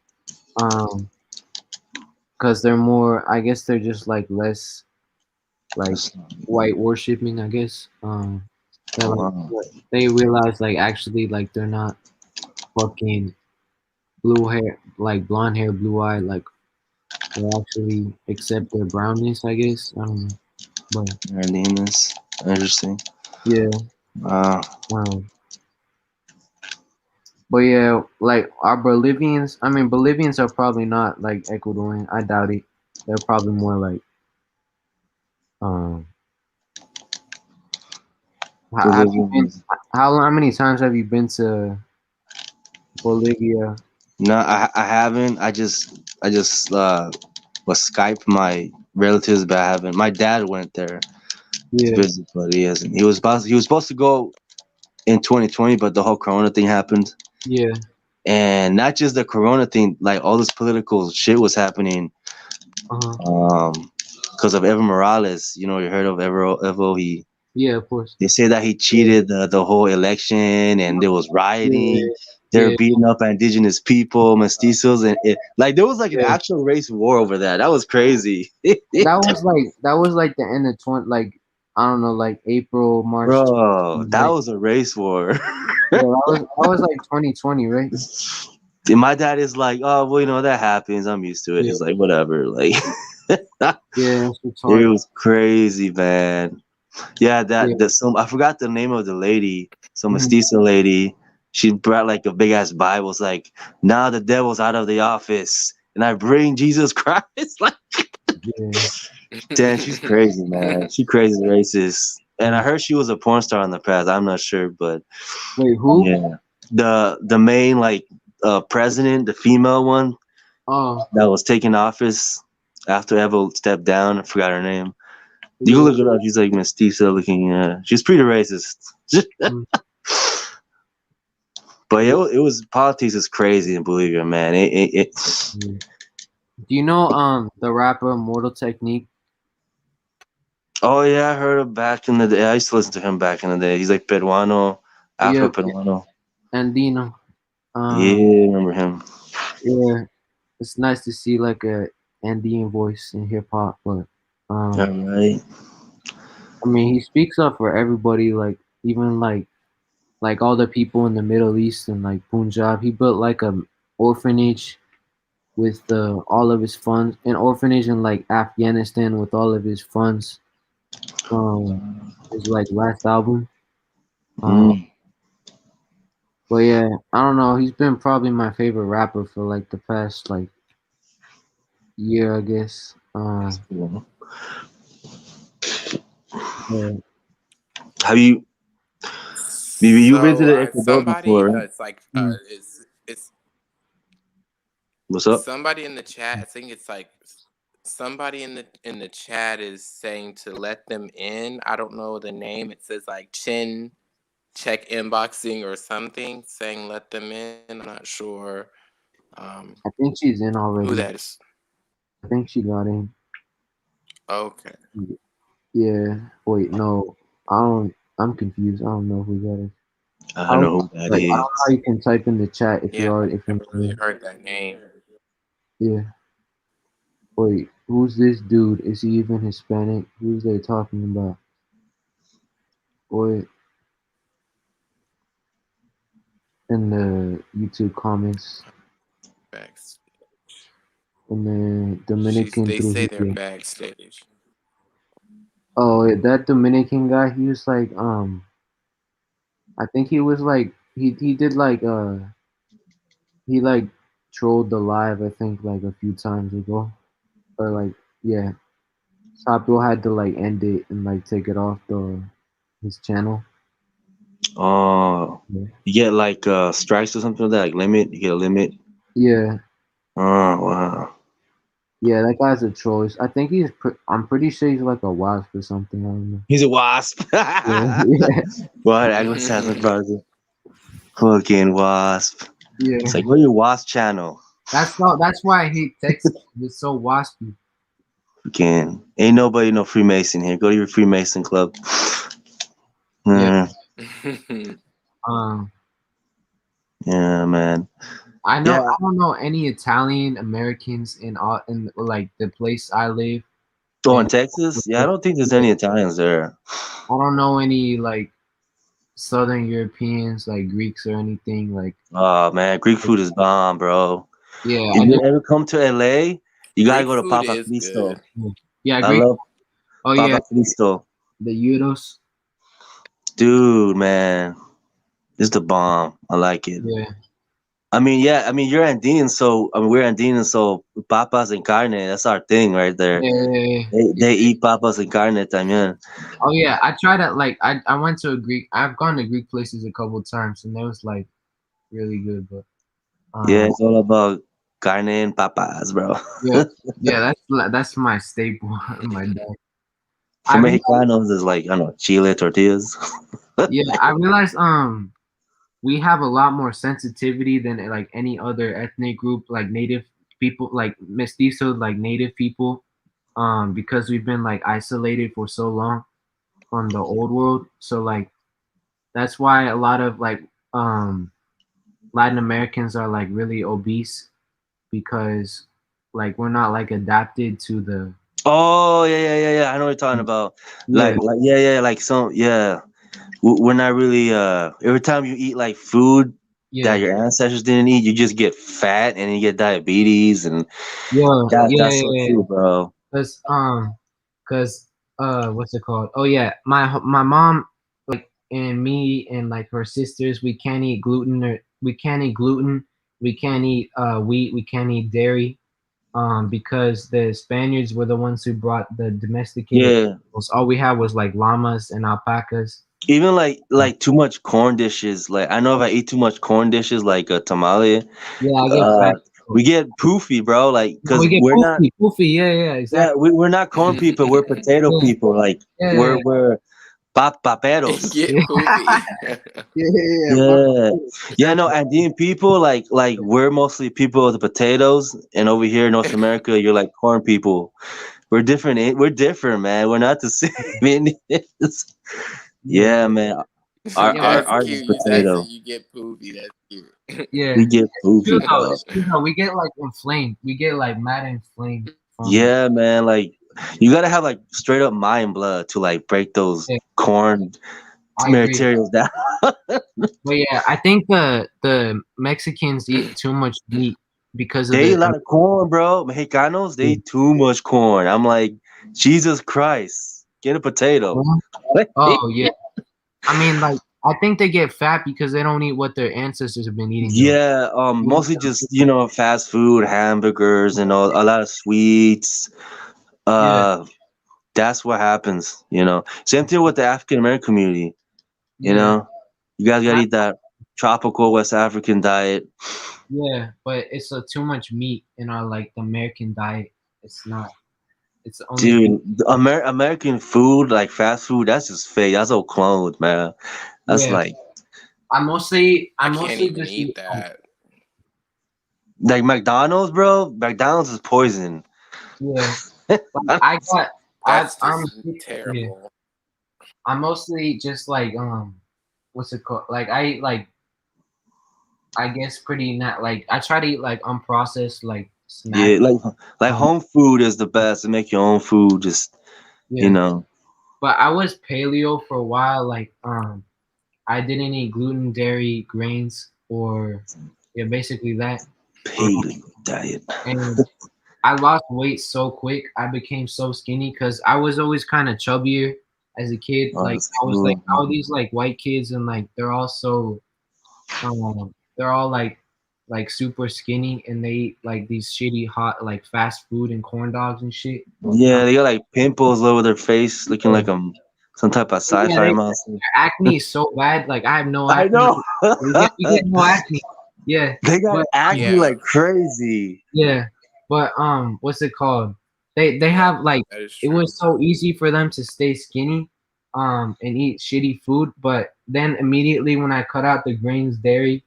because they're more. I guess they're just like less like white worshiping. I guess. They're they realize like actually like they're not fucking blue hair, like blonde hair, blue eye, like they actually accept their brownness. I guess. I don't know. But Andeanness. Interesting. Yeah. Wow. But yeah, like our Bolivians, I mean, Bolivians are probably not like Ecuadorian. I doubt it. They're probably more like, have you been, how many times have you been to Bolivia? No, I haven't. I just was Skype my relatives, but I haven't. My dad went there to visit, but he hasn't. He was supposed to go in 2020, but the whole Corona thing happened. Yeah. And not just the Corona thing, like all this political shit was happening. Because of Evo Morales. You heard of Evo? Yeah, of course. They say that he cheated the whole election, and there was rioting. They were beating up indigenous people, mestizos, and like there was like an actual race war over that. That was crazy. that was like the end of like I don't know, like April, March. Bro, that was a race war. Yeah, that was like 2020, right? And my dad is like, oh well, that happens. I'm used to it. He's like, whatever. Like, yeah, it was crazy, man. Yeah, I forgot the name of the lady, some mestiza lady. She brought like a big ass Bible. It's like, now the devil's out of the office, and I bring Jesus Christ. Like, Damn, she's crazy, man. She crazy racist. And I heard she was a porn star in the past. I'm not sure, but Wait, who? yeah, the main like president, the female one Oh, that was taking office after Evo stepped down. I forgot her name. You can yeah. look it up. She's like mestiza looking. She's pretty racist. Mm. But it was politics is crazy in Bolivia, man. It Yeah. Do you know the rapper Mortal Technique? Oh yeah, I heard him back in the day. I used to listen to him back in the day. He's like Peruano, Afro Yeah, Peruano. Andino. Yeah, I remember him. Yeah, it's nice to see like a Andean voice in hip hop, but All right. I mean he speaks up for everybody, like even like all the people in the Middle East and like Punjab. He built like a orphanage with all of his funds, an orphanage in like Afghanistan with all of his funds. His like last album. Mm. But yeah, I don't know. He's been probably my favorite rapper for like the past like year, I guess. Yeah. Have you you've been to So the Ecuador somebody, before, right? it's like it's What's up? somebody in the chat. I think it's like somebody in the chat is saying to let them in. I don't know the name. It says like Chin check inboxing or something saying let them in. I'm not sure. I think she's in already. Who that is? I think she got in. Okay. Yeah. Wait, no. I don't. I'm confused. I don't know who that is. I don't know who that Like, I don't know is. how you can type in the chat if Yeah, you are I if you're never really heard that name. Yeah. Wait, who's this dude? Is he even Hispanic? Who's they talking about? Wait. In the YouTube comments. Backstage. And then Dominican They say they're Trujillo. backstage. Oh, yeah, that Dominican guy, he was like, I think he was like, he did like, he like trolled the live, I think, like a few times ago. Or like, yeah. Sapo had to like end it and like take it off his channel. Oh, Yeah. you get like strikes or something like that, like limit. You get a limit. Yeah. Oh wow. Yeah, that guy's a troll. I think I'm pretty sure he's like a wasp or something. I don't know. He's a wasp. Yeah. What? I go sound brother. Fucking wasp. Yeah. It's like, where's your wasp channel? That's why I hate Texas. It's so waspy. Fucking ain't nobody no Freemason here. Go to your Freemason club. Yeah. Yeah, man. I know. Yeah. I don't know any Italian Americans in like the place I live. Oh, in Texas? Yeah, I don't think there's any Italians there. I don't know any like Southern Europeans, like Greeks or anything. Like, Oh man, Greek food is bomb, bro. yeah, If you ever come to LA, you gotta Greek go to food Papa is Cristo. good. Yeah, I Greek. love Oh Papa yeah, Cristo. the gyros. Dude, man. It's the bomb. I like it. Yeah. I mean, yeah, I mean you're Andean, so I mean we're Andean, so papas and carne, that's our thing right there. Yeah. They eat papas and carne también. Oh yeah, I tried to like I went to a Greek. I've gone to Greek places a couple times, and that was like really good. But Yeah, it's all about carne and papas, bro. yeah, that's my staple. My diet. For Mexicanos, it's like I don't know, chile tortillas. Yeah, I realized we have a lot more sensitivity than like any other ethnic group, like native people, like mestizo, like native people, because we've been like isolated for so long from the old world. So like that's why a lot of like Latin Americans are like really obese because like we're not like adapted to the Oh yeah. I know what you're talking about. Like yeah, like some yeah. We're not really every time you eat like food that your ancestors didn't eat, you just get fat and you get diabetes and that's so true, bro. Cause what's it called? Oh yeah, my mom like and me and like her sisters, we can't eat gluten. We can't eat wheat, we can't eat dairy. because the Spaniards were the ones who brought the domesticated Yeah. animals. All we had was like llamas and alpacas. Even like too much corn dishes. Like I know if I eat too much corn dishes, like a tamale, Yeah, I get uh, fat. we get poofy, bro. Like, No, we cause get we're not. poofy. Yeah, yeah, Yeah, exactly. we're not corn people. We're potato Yeah, people. Like yeah, we're paperos. Get yeah, poopy. yeah. Yeah, yeah, no, Exactly. Andean people like we're mostly people of the potatoes, and over here in North America, you're like corn people. We're different. We're different, man. We're not the same Indians. Yeah, Yeah, man. Our yeah, our but That's ours is cute. You said so potato. you get poopy. That's cute. yeah, We get it's true poofy, though. dog. It's true though. We get like inflamed. We get like mad inflamed from. Yeah, man. Like you gotta have like straight up Mayan blood to like break those Yeah, corn I agree. materials down. But yeah, I think the Mexicans eat too much meat because of They eat a the lot of corn, bro. Mexicanos, they eat too much corn. I'm like, Jesus Christ, get a potato. oh yeah. I mean, like I think they get fat because they don't eat what their ancestors have been eating though. Yeah, They eat mostly just fast food, hamburgers, and all a lot of sweets. yeah, Uh, that's what happens. Same thing with the African American community. You yeah. know, you guys And gotta eat that tropical West African diet. yeah, but it's too much meat in our like the American diet. It's not. It's the only thing. Dude, the American food, like fast food, that's just fake. That's all cloned, man. That's Yeah, like I I can't mostly even just eat eat that. McDonald's, bro. McDonald's is poison. yeah. Like I got That's I'm just yeah. terrible. I mostly just like what's it called? Like I eat like I guess pretty not like I try to eat like unprocessed like snack. Yeah, like Um home food is the best. To make your own food, just you yeah. know, But I was paleo for a while. Like I didn't eat gluten, dairy, grains, or yeah, basically that. Um, paleo diet. and I lost weight so quick. I became so skinny because I was always kind of chubbier as a kid. Oh, Like that's I was like cool. all these like white kids and like they're all like super skinny and they eat like these shitty hot like fast food and corn dogs and shit. Yeah, they got like pimples all over their face, looking like some type of Yeah, sci-fi monster. their acne is so bad. Like I have no I acne. know. We get no acne. Yeah, They got but acne Yeah, like crazy. yeah, but what's it called? They have like that is it true. was so easy for them to stay skinny, and eat shitty food. But then immediately when I cut out the grains, dairy,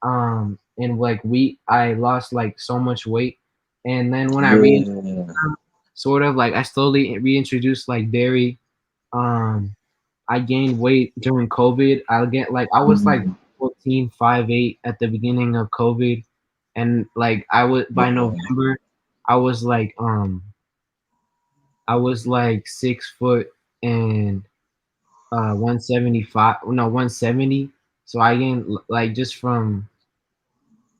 and like wheat, I lost like so much weight. And then when I Yeah. sort of like I slowly reintroduced like dairy, um, I gained weight during COVID. I was like Mhm. 14.58 at the beginning of COVID, and like I was by November, I was like um I was like 6 foot and 175 no 170. So I gained like just from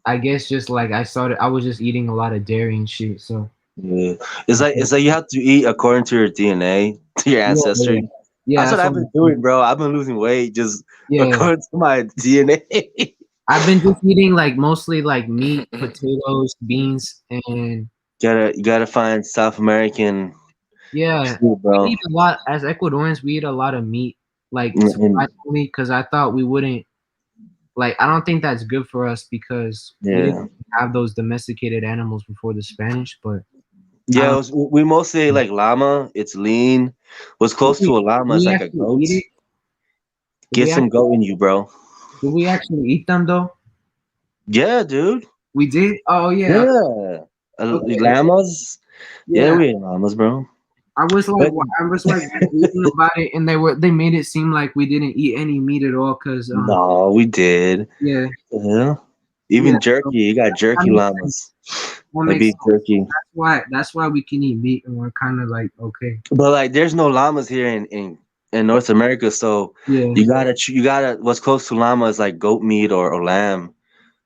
I guess just like I was just eating a lot of dairy and shit. So Yeah. It's like you have to eat according to your DNA, to your yeah, yeah, ancestry. yeah. That's what That's I've what been doing, bro. I've been losing weight just yeah. according to my DNA. I've been just eating like mostly like meat, potatoes, beans, and You gotta find South American yeah, food, we bro. eat a lot as Ecuadorians. We eat a lot of meat, like And surprisingly, because I thought we wouldn't. Like, I don't think that's good for us because we didn't yeah, have those domesticated animals before the Spanish. But I yeah. don't. We mostly like llama. It's lean. What's Did close we, to a did llama is we like a actually goat. eat it? Did Get we some actually? goat in you, bro. Did we actually eat them though? Yeah, dude. We did. Oh yeah. Yeah. Okay. Llamas. Yeah, Yeah. we ate llamas, bro. But I was like reading about it, and they made it seem like we didn't eat any meat at all. Cause no, we did. yeah, Yeah. yeah. Even So jerky. You got that jerky makes sense. llamas. That Like makes beef sense. jerky. That's why we can eat meat, and we're kind of like okay. But like, there's no llamas here in North America, so Yeah. you gotta what's close to llama is like goat meat or lamb.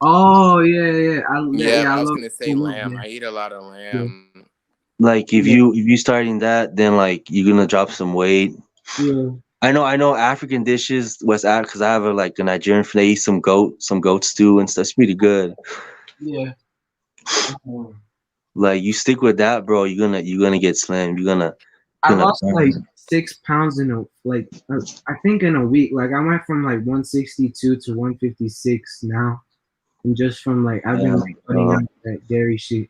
Oh yeah, yeah. Yeah, Yeah. I I was love gonna say meat. lamb. Yeah. I eat a lot of Yeah. lamb. Like if Yeah. you starting that, then like you're gonna drop some weight. Yeah. I know African dishes West Africa because I have like a Nigerian friend. They eat some goat stew and stuff. It's pretty good. Yeah. Um, Like you stick with that, bro. You're gonna get slammed. I You're gonna lost like burn. 6 pounds in a like I think in a week. Like I went from like 162 to 156 now, and just from like I've been Yeah, like cutting bro. out that dairy shit.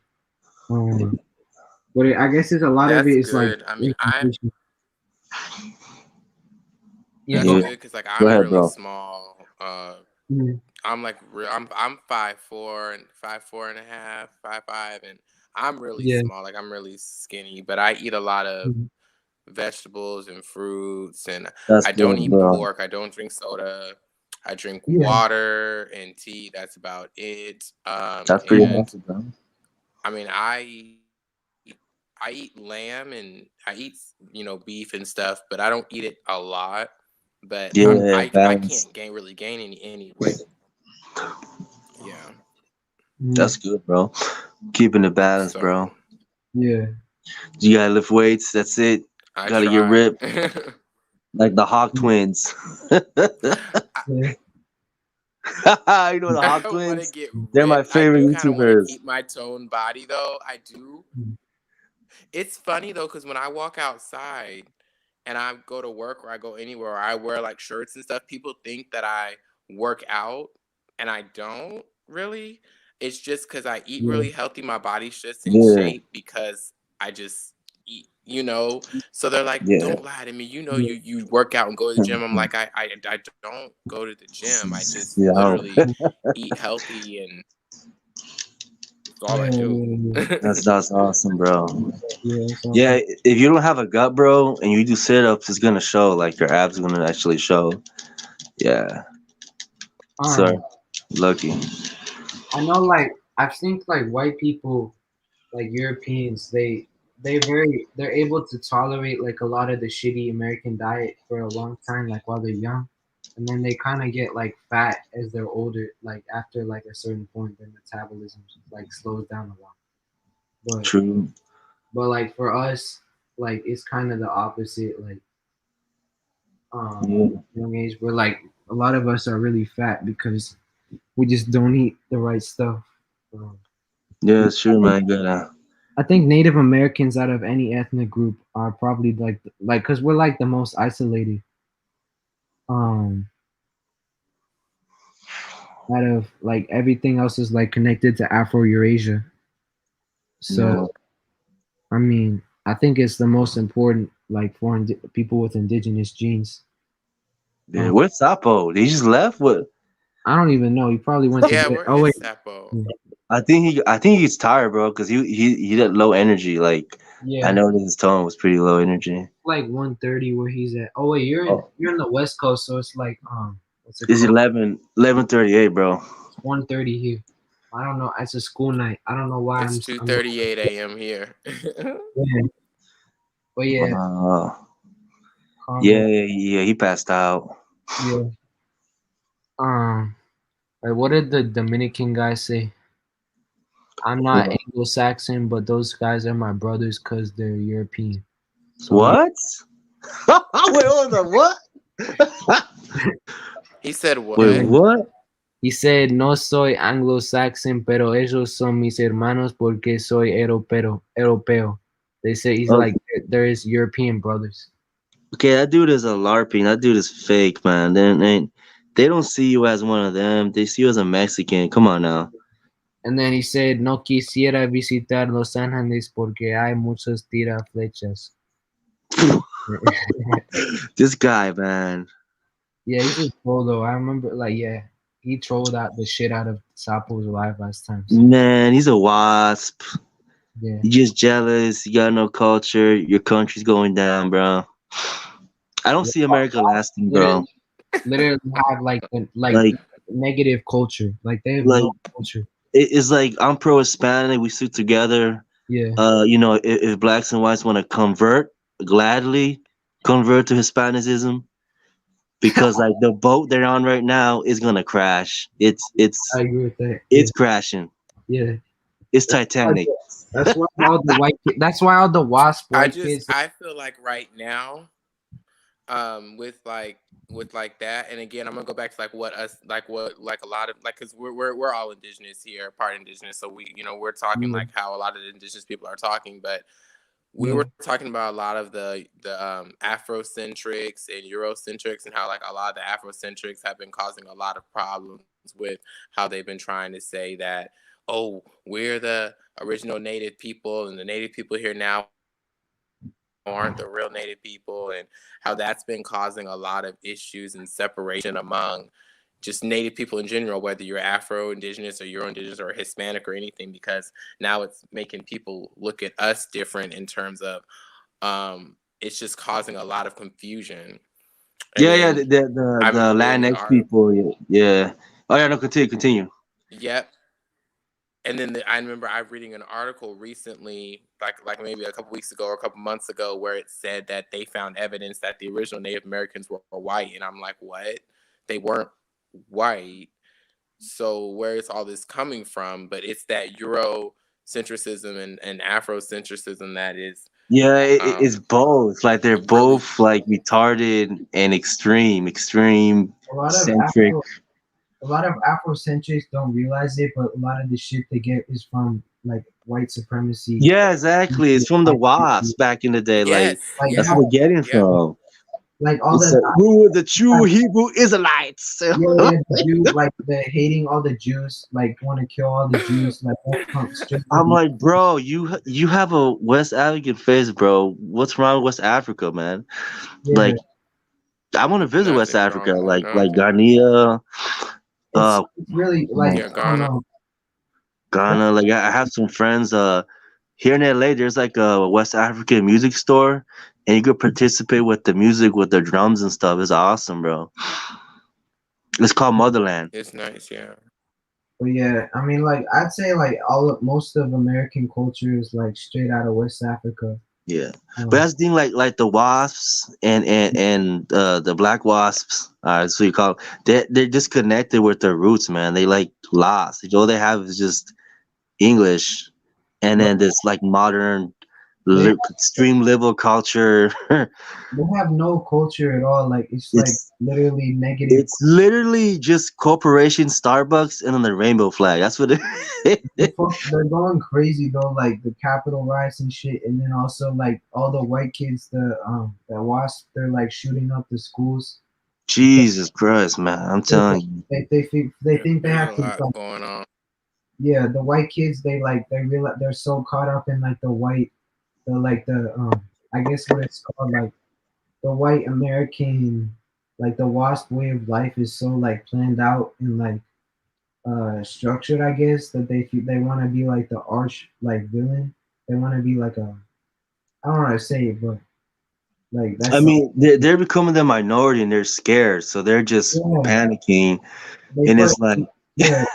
But I guess it's a lot of That's it is like good. I mean, information. Yeah, that's go Yeah. good because like Go I'm ahead, really bro. small. ahead. I'm like I'm 5'4" and 5'4.5", 5'5", and I'm really Yeah. small. Like I'm really skinny, but I eat a lot of Mhm. vegetables and fruits, and That's I don't good, eat bro. pork. I don't drink soda. I drink Yeah. water and tea. That's about it. That's pretty Mhm. And healthy, bro. I mean, I eat lamb and I eat beef and stuff, but I don't eat it a lot. But Yeah, I balance. can't really gain any weight. Yeah. That's good, bro. Keeping the balance, bro. So Yeah. You gotta lift weights. That's it. I Gotta get try. ripped like the Hawk twins. you Yeah. know the Hawk I want to twins? get They're my ripped. I favorite do kind of want to YouTubers. keep my toned body though. I do. It's funny though, because when I walk outside and I go to work or I go anywhere or I wear like shirts and stuff, people think that I work out and I don't really. It's just because I eat Yeah. really healthy. My body's just in Yeah, shape because I just eat. So they're like, yeah. don't lie to me. Yeah. You work out and go to the gym. I'm like, I don't go to the gym. I just Yeah, literally eat healthy and that's all I Yeah. do. Yeah. that's awesome, bro. Yeah. It's Yeah, awesome. if you don't have a gut, bro, and you do sit ups, it's gonna show. Like your abs are gonna actually show. Yeah, sir. Um, Lucky. I know like I've seen like white people, like Europeans, they're able to tolerate like a lot of the shitty American diet for a long time, like while they're young. And then they kind of get like fat as they're older, like after like a certain point, their metabolism like slows down a lot. But True. like for us, like it's kind of the opposite. Like Yeah, young age, we're like a lot of us are really fat because we just don't eat the right stuff. Um, yeah, I it's true, think man. You gotta. I think Native Americans out of any ethnic group are probably like because we're like the most isolated. Um, out of like everything else is like connected to Afro Eurasia. Yeah, So I mean, I think it's the most important like for people with indigenous genes. yeah. Where's Sapo? He just left. What? I don't even know. He probably went to Yeah, bed. where Oh is wait, Sapo? I think he's tired, bro, because he did low energy. Like I yeah, noticed his tone was pretty low energy. like 1:30 where he's at. Oh wait, Oh, you're in the West Coast, so it's like what's it it's called? 11:38, bro. It's 1:30 here. I don't know. It's a school night. I don't know why It's I'm 2:38 a.m. here. yeah. But yeah, Uh, calm yeah, yeah. He passed out. yeah. Like what did the Dominican guy say? I'm not What? Anglo-Saxon, but those guys are my brothers because they're European. So I'm What? Wait, hold on. What? He said Wait, what? what? he said, "No soy Anglo-Saxon, pero ellos son mis hermanos porque soy europeo." They say he's Oh, like there is European brothers. okay, that dude is a LARPing. That dude is fake, man. They don't see you as one of them. They see you as a Mexican. Come on now. And then he said, "No quisiera visitar Los Ángeles porque hay muchos tiraflechas." This guy, man. Yeah, he's a troll though. I remember, like, yeah, he trolled out the shit out of Sapo's live last time. So Man, he's a wasp. yeah, You just jealous. You got no culture. Your country's going down, bro. I don't see America lasting, literally, bro. literally have like Like, negative culture. Like they have like no culture. it's like I'm pro Hispanic. We stick together. Yeah, If blacks and whites want to convert, gladly convert to Hispanicism because like the boat they're on right now is gonna crash. It's I it's agree with that. Yeah, it's crashing. yeah. It's That's why, Titanic. that's why all the white. That's why all the wasp white kids. I feel like right now, with like that. And again, I'm gonna go back to like what us like what like a lot of like because we're all indigenous here, part indigenous, so we we're talking Yeah, like how a lot of the indigenous people are talking, but we yeah, were talking about a lot of the Afrocentrics and Eurocentrics, and how like a lot of the Afrocentrics have been causing a lot of problems with how they've been trying to say that, oh, we're the original native people and the native people here now aren't the real native people, and how that's been causing a lot of issues and separation among just native people in general, whether you're Afro indigenous or Euro indigenous or Hispanic or anything, because now it's making people look at us different in terms of it's just causing a lot of confusion. And Yeah, then I the remember reading an Latinx article. people. Yeah. Oh yeah, no, continue. Yep. And then I remember I reading an article recently, like maybe a couple weeks ago or a couple months ago, where it said that they found evidence that the original Native Americans were white, and I'm like, what? They weren't white. So where is all this coming from? But it's that Eurocentrism and Afrocentrism that is Yeah, it's um, both. Like they're really both like retarded and extreme a lot of centric. Afrocentrics don't realize it, but a lot of the shit they get is from like white supremacy. Yeah, exactly. It's from the Like, WASP back in the day. Like yes, like that's yeah, where they're getting yep. from. all It's the we were the true Hebrew Israelites. yeah, yeah, the Jews, like the hating all the Jews, like want to kill all the Jews, like that comes straight from I'm like, bro, you have a West African face, bro. What's wrong with West Africa, man? yeah. Like, I want to visit West Nothing's Africa, wrong with like nothing. Ghanaian, It's really like Yeah, I don't Ghana. know. Ghana. Like, I have some friends. Here in LA, there's like a West African music store, and you could participate with the music with the drums and stuff. It's awesome, bro. It's called Motherland. It's nice, yeah. But yeah, I mean, like I'd say like most of American culture is like straight out of West Africa. Yeah, but Um, that's the thing. Like the wasps and the black wasps. That's what you call. They're disconnected with their roots, man. They like lost. All they have is just English, and but then this like modern, they extreme liberal culture. they have no culture at all. Like it's like it's literally negative. it's literally just corporation Starbucks and then the rainbow flag. That's what it. They're going crazy though, like the Capitol riots and shit, and then also like all the white kids, the WASP, they're like shooting up the schools because Jesus Christ, man! I'm they telling you. they think they There's a have to lot like going on. yeah, the white kids they realize they're so caught up in like the I guess what it's called like the white American like the WASP way of life is so like planned out and like structured, I guess, that they want to be like the arch like villain. They want to be like a I don't know how to say it, but like I that's mean, they're becoming the minority and they're scared, so they're just yeah. panicking, They and put it's like, yeah.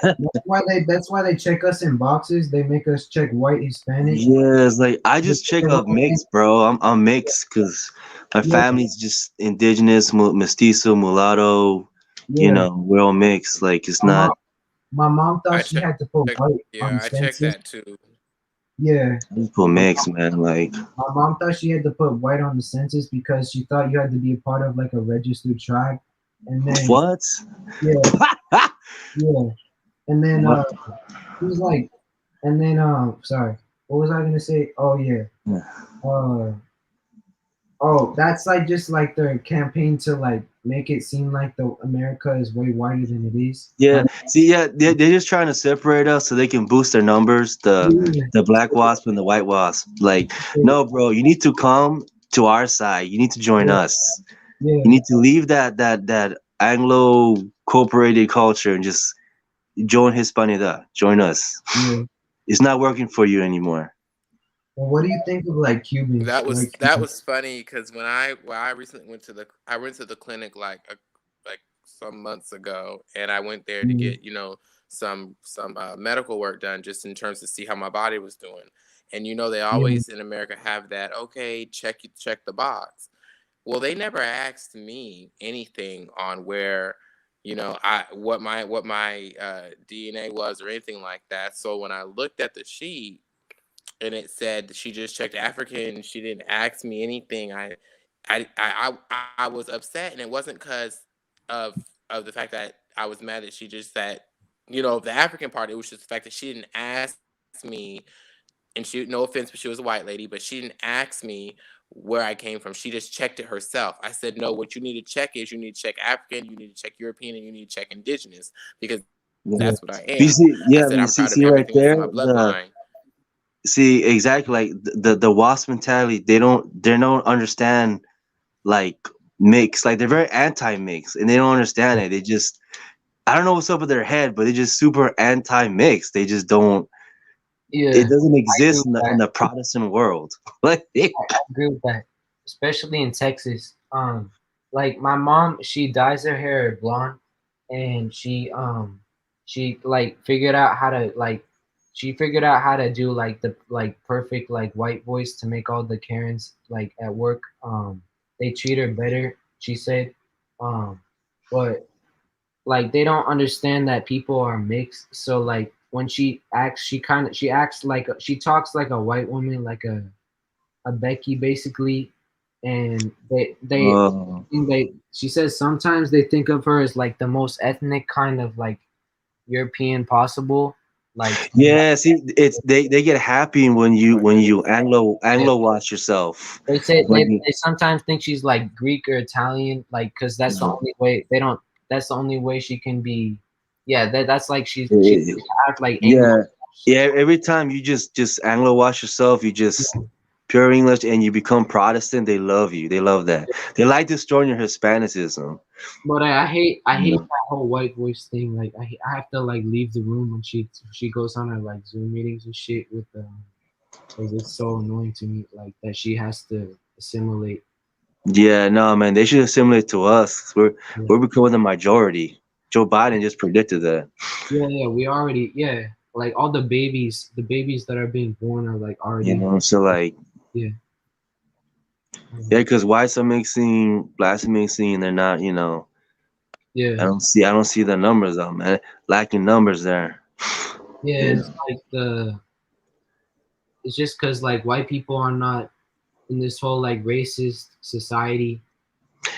That's why they check us in boxes. They make us check white, Hispanic. yeah, it's like I They just check check the up wrong thing. mixed, bro. I'm mixed because my Yeah, family's just indigenous, mestizo, mulatto. yeah. We're all mixed. Like it's My mom, not. my mom I thought she check, had to put white on yeah, the I checked census. that too. Yeah, I just put my mixed, man. Like mom thought she had to put white on the census because she thought you had to be a part of like a registered tribe, and then what? yeah, yeah, and then What? he was like, and then sorry, what was I gonna say? Oh yeah, uh, oh that's like just like their campaign to like make it seem like the America is way whiter than it is. Yeah. See, yeah, they're just trying to separate us so they can boost their numbers. Yeah, The black wasp and the white wasp. Like, no, bro, you need to come to our side. You need to join yeah, us. yeah, You need to leave that Anglo corporated culture and just join Hispanidad. Join us. yeah. It's not working for you anymore. Well, what do you think of like Cubans? That was White that Cubans? was funny because when I recently went to the clinic like some months ago, and I went there to Mm, get some medical work done just in terms to see how my body was doing. And they yeah, always in America have that, okay, check the box. Well, they never asked me anything on where I what my DNA was or anything like that. So when I looked at the sheet and it said she just checked African, she didn't ask me anything. I was upset, and it wasn't because of of the fact that I was mad that she just that the African part. It was just the fact that she didn't ask me, and she no offense, but she was a white lady, but she didn't ask me where I came from. She just checked it herself. I said, no, what you need to check is you need to check African, you need to check European, and you need to check indigenous because that's what I Yeah. am. You I see, said I'm yeah, proud you of see, everything see that's right in my there, bloodline. see exactly like the wasp mentality. They don't understand like mix. Like they're very anti-mix, and they don't understand it. They just I don't know what's up with their head, but they're just super anti-mix. They just don't. Yeah, It doesn't I agree exist with in that. the Protestant world. Like I agree with that, especially in Texas. Like my mom, she dyes her hair blonde, and she like figured out how to like, she figured out how to do like the like perfect like white voice to make all the Karens like at work. They treat her better. She said, um, but like they don't understand that people are mixed. So like when she acts, she acts like she talks like a white woman, like a Becky basically, and oh. she says sometimes they think of her as like the most ethnic kind of like European possible, like Yeah, see, it's they get happy when you yeah. Anglo watch yourself. They say When you, they sometimes think she's like Greek or Italian, like because that's the only way they don't. That's the only way she can be. Yeah, that's like she eh, act like Anglo. yeah, yeah. Every time you just Anglo watch yourself, you just pure English, and you become Protestant. They love you. They love that. They like destroying your Hispanicism. But I hate Yeah. that whole white voice thing. Like I have to like leave the room when she goes on her like Zoom meetings and shit with because it's so annoying to me like that she has to assimilate. Yeah, no, man, they should assimilate to us. Yeah, We're becoming the majority. Joe Biden just predicted that. yeah, we already like all the babies that are being born are like You already know, so like, yeah. yeah, um, because whites are mixing, blacks are mixing, and they're not. yeah, I don't see the numbers though, man. Lacking numbers there. yeah. Yeah. It's like it's just because like white people are not in this whole like racist society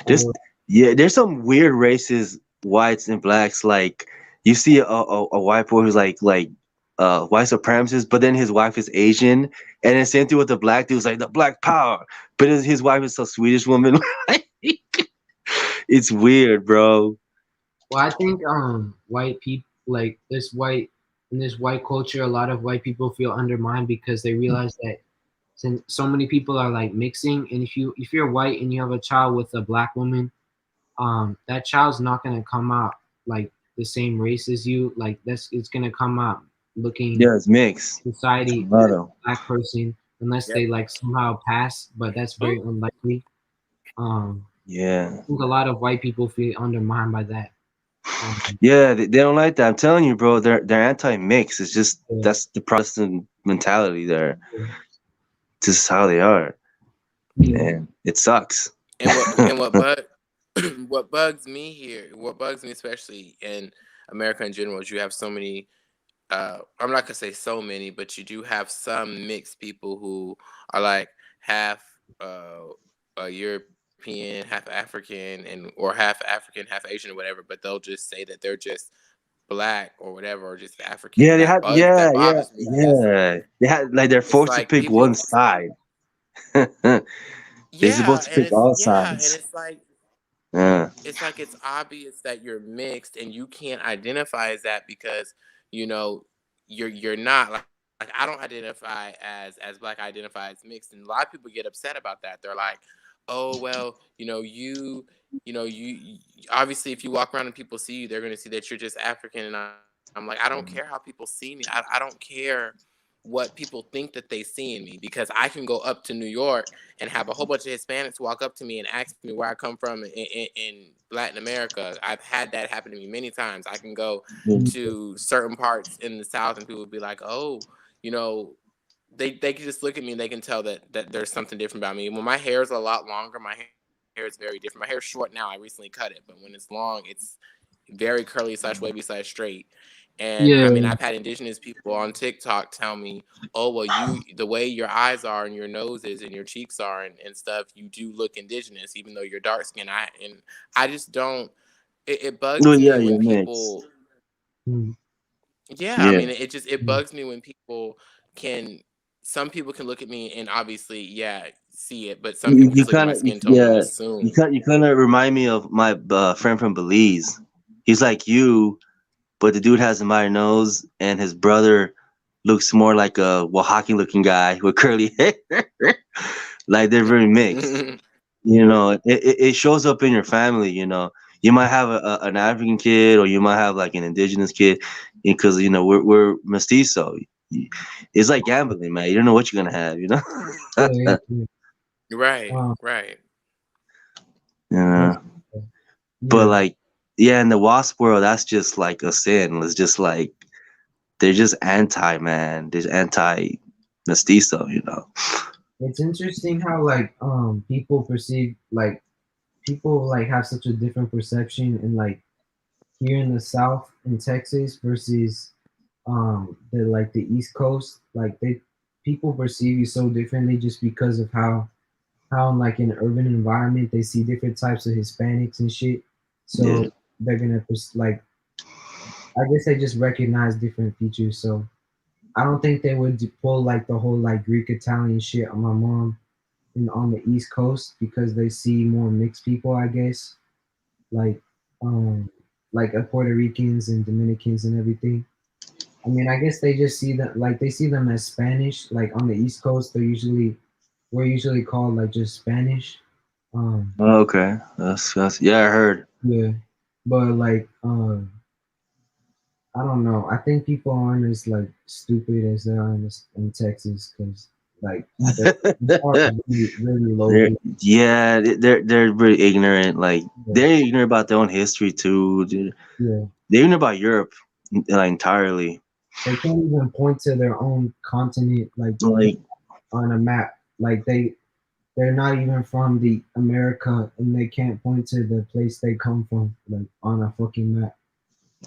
There's or yeah, there's some weird races, whites and blacks. Like you see a white boy who's like white supremacist, but then his wife is Asian, and then same thing with the black dude who's like the black power, but his wife is a Swedish woman. It's weird, bro. well, I think white people like this white in this white culture, a lot of white people feel undermined because they realize that since so many people are like mixing, and if you're white and you have a child with a black woman, that child's not gonna come out like the same race as you. Like that's it's gonna come out looking Yeah, it's mixed. It's society as a mulatto. black person unless Yep. they like somehow pass, but that's very unlikely. Yeah. I think a lot of white people feel undermined by that. Yeah, they don't like that. I'm telling you, bro. They're anti-mix. It's just Yeah, that's the Protestant mentality there. yeah, This is how they are, yeah. and it sucks. And what what bugs me here, what bugs me especially in America in general, is you have so many. I'm not gonna say so many, but you do have some mixed people who are like half uh, European, half African, and or half African, half Asian, or whatever. But they'll just say that they're just black or whatever, or just African, Yeah, and they had. that Yeah, yeah, bothers me because yeah. They had like they're it's forced to like pick people. one side. They're supposed to pick all And sides. Yeah. it's like it's obvious that you're mixed and you can't identify as that because you know you're not like I don't identify as black. I identify as mixed, and a lot of people get upset about that. They're like, oh well, you obviously if you walk around and people see you, they're going to see that you're just African. And I'm like, I don't care how people see me. I don't care what people think that they see in me, because I can go up to New York and have a whole bunch of Hispanics walk up to me and ask me where I come from in Latin America. I've had that happen to me many times. I can go to certain parts in the South and people would be like, oh, you know, they can just look at me and they can tell that there's something different about me. When my hair is a lot longer, my hair is very different. My hair is short now. I recently cut it, but when it's long, it's very curly / wavy / straight. And I Yeah. mean, I've had indigenous people on TikTok tell me, "Oh, well, the way your eyes are and your nose is and your cheeks are and stuff, you do look indigenous, even though you're dark skinned." I just don't. It Well, bugs yeah, me you're when mixed. people. Mm. Yeah, I Yeah. mean, it bugs me when people can. Some people can look at me and obviously, yeah, see it, but some You, people you just look at kind my of, skin tone and yeah, assume. you kind of remind me of my friend from Belize. He's like you, but the dude has a minor nose, and his brother looks more like a Oaxacan looking guy with curly hair. Like they're very mixed. You Yeah. know, it shows up in your family. You know, you might have an African kid, or you might have like an indigenous kid, because you know we're mestizo. It's like gambling, man. You don't know what you're gonna have. You know. Yeah. Yeah. Right, Uh, right. Yeah. that's, But yeah. like, yeah, in the wasp world, that's just like a sin. It's just like they're just anti, man. They're anti mestizo, you know. It's interesting how like people perceive like people like have such a different perception in like here in the South in Texas versus the like the East Coast. Like they people perceive you so differently just because of how like in an urban environment they see different types of Hispanics and shit. Yeah. So they're gonna like I guess they just recognize different features. So I don't think they would pull like the whole like Greek Italian shit on my mom and on the East Coast because they see more mixed people, I guess, like um Puerto Ricans and Dominicans and everything. I mean, I guess they just see that like they see them as Spanish. Like on the East Coast, we're usually called like just Spanish. Um, Oh, okay. That's yeah, I heard. yeah, but like I don't know. I think people aren't as like stupid as they are in Texas because like the are really, really low. They're yeah, they're very ignorant. Like Yeah. they're ignorant about their own history too. Yeah. They're ignorant about Europe, like entirely. They can't even point to their own continent like Like on a map. Like they're not even from the America and they can't point to the place they come from like on a fucking map.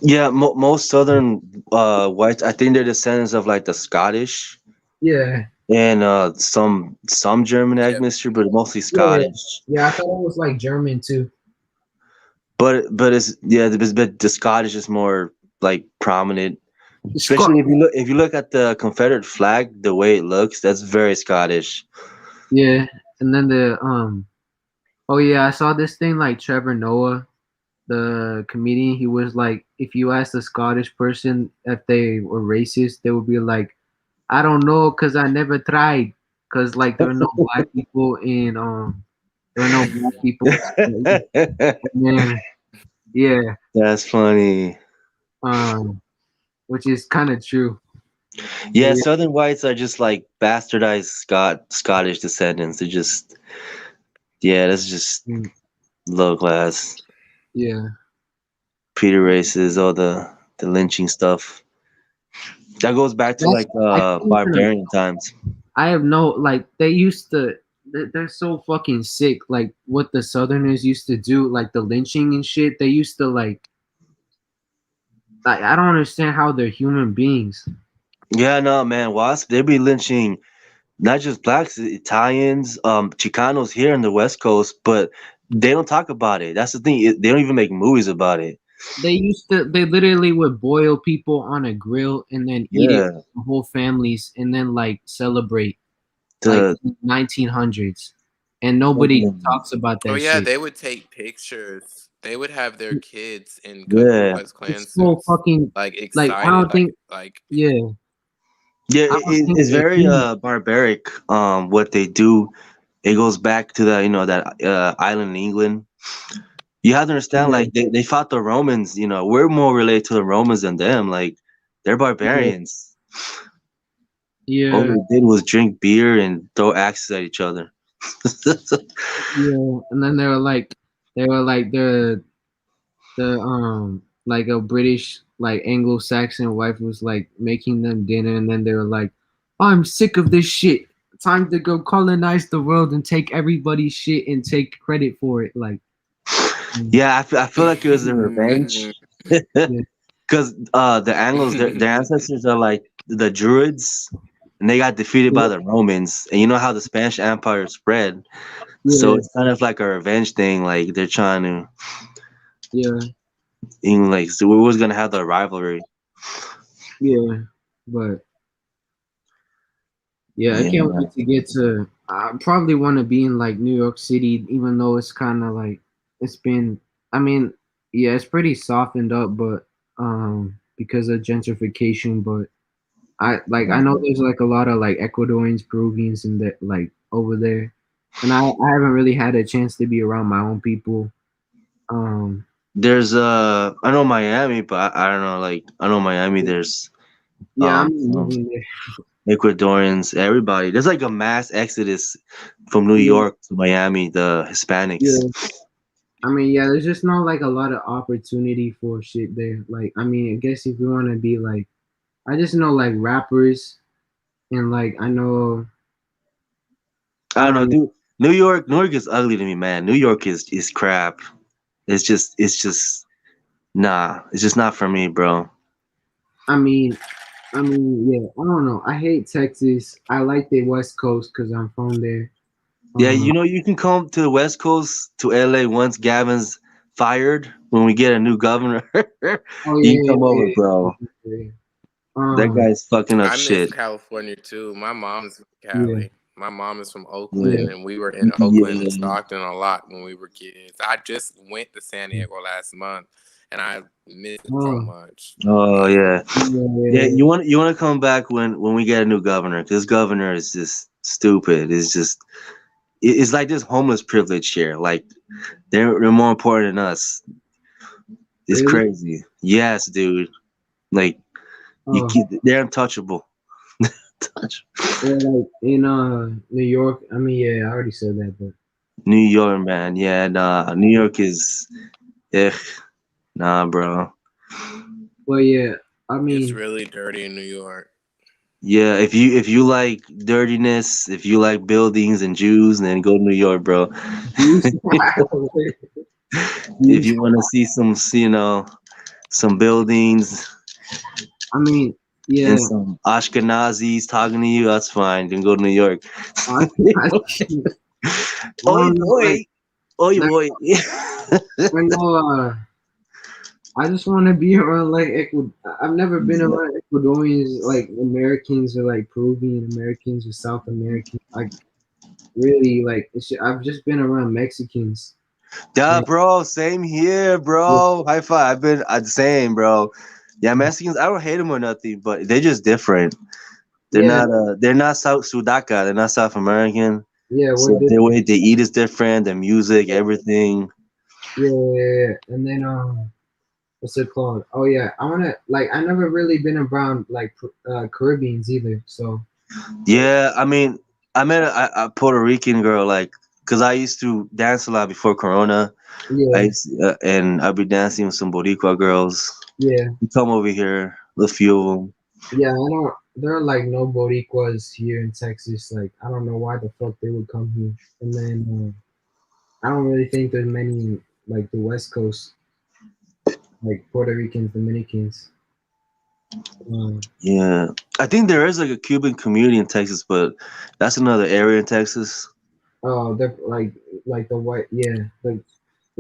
yeah, most southern whites, I think they're descendants of like the Scottish Yeah. and some German admixture, but mostly Yeah. Scottish. Yeah, I thought it was like German too. But it's yeah, the Scottish is more like prominent. Especially if you look at the Confederate flag, the way it looks, that's very Scottish. Yeah. And then the oh yeah, I saw this thing like Trevor Noah, the comedian, he was like if you ask a Scottish person if they were racist, they would be like, I don't know cuz I never tried cuz like there are no black people in there are no black people. And then, yeah, That's funny. which is kind of true. Yeah, But Southern whites are just like bastardized Scottish descendants. They're just yeah, that's just yeah, low class. yeah. Peter races, all the lynching stuff. That goes back to That's like I can't even, barbarian times. I have no like they used to they're so fucking sick like what the southerners used to do like the lynching and shit they used to like I don't understand how they're human beings. Yeah, no, man, Wasp, they be lynching not just blacks, Italians, Chicanos here in the West Coast, but they don't talk about it. That's the thing. They don't even make movies about it. They literally would boil people on a grill and then eat it Yeah. with whole families and then like celebrate like The 1900s and nobody fucking talks about Oh that yeah, shit. they would take pictures. They would have their kids in Ku yeah. Klux Klan It's so suits, fucking like like I excited, don't think like yeah Yeah, I don't think it's they're very human. barbaric what they do. It goes back to that, you know, that island in England. You have to understand, Yeah, like they fought the Romans. You know, we're more related to the Romans than them. Like they're yeah, barbarians. All yeah, they did was drink beer and throw axes at each other. yeah. And then they were like the like a British like Anglo-Saxon wife was like making them dinner and then they were like, I'm sick of this shit. Time to go colonize the world and take everybody's shit and take credit for it. Like Yeah, I feel like it was a revenge. yeah, because the Anglos, their ancestors are like the Druids, and they got defeated by the Romans. And you know how the Spanish Empire spread, so Yeah, it's kind of like a revenge thing. Like they're trying to, yeah, like, so we was gonna have the rivalry. yeah. But yeah, I Yeah, can't wait to get to. I probably want to be in like New York City, even though it's kind of like it's been. I mean, yeah, it's pretty softened up, but because of gentrification. But I know there's like a lot of like Ecuadorians, Peruvians, and that like over there, and I haven't really had a chance to be around my own people. Um, there's I know Miami, but I don't know. Like I know Miami. There's yeah, I'm some moving there. Ecuadorians, everybody. There's like a mass exodus from New Yeah, York to Miami. The Hispanics. yeah. I mean, yeah, there's just not like a lot of opportunity for shit there. Like, I mean, I guess if you want to be like, I just know like rappers and like I know I I don't know, don't know. dude. New York is ugly to me, man. New York is crap. It's just nah. It's just not for me, bro. I mean, yeah, I don't know. I hate Texas. I like the West Coast because I'm from there. Yeah, Um, you can come to the West Coast to LA once Gavin's fired. When we get a new governor, oh you can yeah, come over, yeah, bro. yeah, yeah, yeah. That guy's fucking up I miss shit. California too. My mom's from Yeah, Cali. My mom is from Yeah, Oakland, and we were in Oakland and yeah, Stockton a lot when we were kids. I just went to San Diego last month, and I miss it so oh much. oh yeah, yeah, yeah. yeah, You want to come back when we get a new governor? This governor is just stupid. It's just it's like this homeless privilege here. Like they're more important than us. It's really? crazy. Yes, dude. Like Oh, they're untouchable. Touch. yeah, like in New York. I mean, yeah, I already said that, but New York, man. Yeah, nah. New York is, eh, nah, bro. yeah, I It's mean, really dirty in New York. Yeah, if you like dirtiness, if you like buildings and Jews, then go to New York, bro. Juice. If Juice. you want to see some, some buildings I mean, and yeah. some Ashkenazis talking to you, that's fine. Then go to New York. I Oi, don't know, boy. Oi, like boy. I know. I just want to be around like Ecuador. I've never been around Ecuadorians, like Americans or like Peruvian Americans or South Americans. Like really, like I've just been around Mexicans. Yeah, And, bro. Same here, yeah, bro. High five. I've been the same, bro. Yeah, Mexicans. I don't hate them or nothing, but they're just different. yeah, They're not South Sudaca. They're not South American. yeah, we're So their different. way they eat is different. Their music, everything. Yeah, yeah, yeah. And then what's it called? Oh yeah, I wanna like I never really been around like Caribbeans either. So Yeah, I mean, I met a Puerto Rican girl, like, cause I used to dance a lot before Corona. yeah, And I'd be dancing with some Boricua girls. yeah. You come over here, a few of them. Yeah, I don't. There are like no Boricuas here in Texas. Like I don't know why the fuck they would come here. And then I don't really think there's many in like the West Coast, like Puerto Ricans, Dominicans. Yeah, I think there is like a Cuban community in Texas, but that's another area in Texas. They're like the white, yeah, the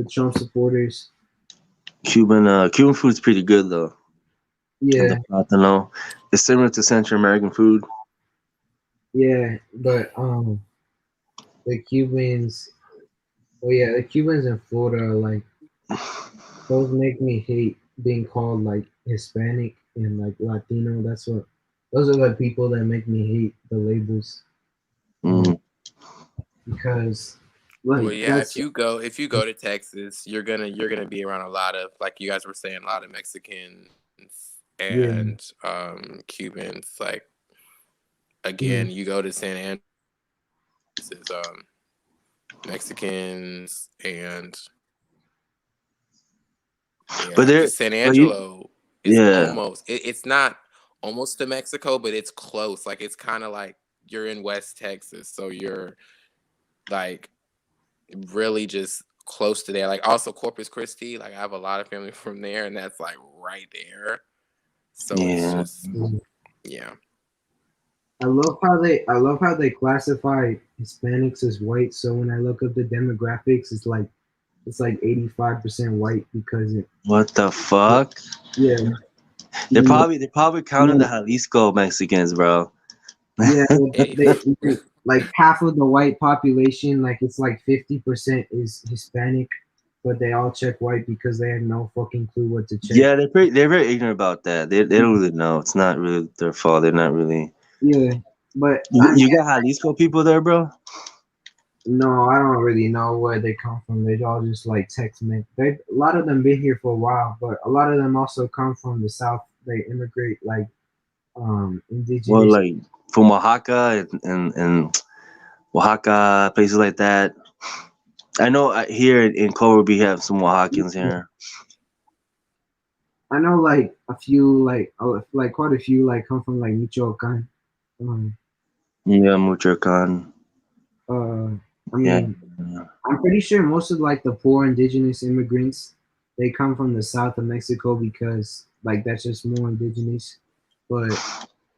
Trump supporters. Cuban food is pretty good though. And the Yeah, plátano, it's similar to Central American food. yeah, but the Cubans. Oh yeah, the Cubans in Florida are like those make me hate being called like Hispanic and like Latino. Those are the people that make me hate the labels. Mm. Because Well, like yeah, if you go to Texas, you're gonna be around a lot of, like you guys were saying, a lot of Mexicans yeah, and Cubans. Like yeah, again, you go to San Andreas, is Mexicans and But yeah, there, because San but you, Angelo is yeah, almost it's not almost to Mexico, but it's close. Like it's kind of like you're in West Texas, so you're like really just close to there. Like also Corpus Christi, like I have a lot of family from there, and that's like right there. So it's Yeah. just yeah. I love how they classify Hispanics as white. So when I look up the demographics, it's like 85% white because it. What the fuck? Yeah. They're Yeah. probably counting the Jalisco Mexicans, bro. Yeah, they like half of the white population, like it's like 50% is Hispanic, but they all check white because they have no fucking clue what to check. Yeah, they're very ignorant about that. They don't really know. It's not really their fault. They're not really. Yeah, but You got Jalisco people there, bro? no, I don't really know where they come from. They all just like Tex-Mex. A lot of them been here for a while, but a lot of them also come from the south. They immigrate like Well, indigenous. like from Oaxaca and Oaxaca, places like that. I know here in Culver we have some Oaxacans here. I know like a few like quite a few like come from like Michoacan. Yeah, Michoacan. I Yeah. mean, I'm pretty sure most of like the poor indigenous immigrants they come from the south of Mexico because like that's just more indigenous. But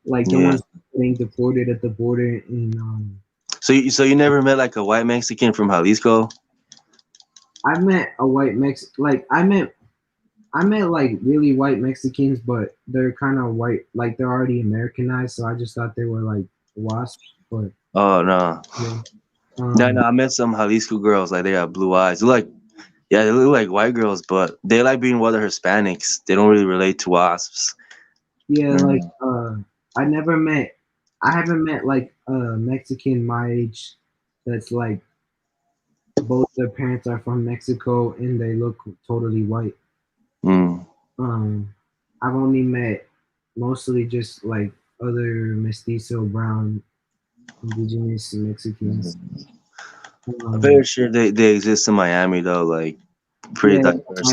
like the Yeah. ones getting deported at the border in So you never met like a white Mexican from Jalisco? I met a white I met like really white Mexicans, but they're kind of white, like they're already Americanized. So I just thought they were like wasps. But Oh no. yeah, No, I met some Jalisco girls. Like they got blue eyes. They're like, yeah, they look like white girls, but they like being with other Hispanics. They don't really relate to wasps. yeah, Mm. like I haven't met like a Mexican my age that's like both their parents are from Mexico and they look totally white. Mm. I've only met mostly just like other mestizo brown indigenous Mexicans. I'm very sure they exist in Miami though, like pretty Yeah, diverse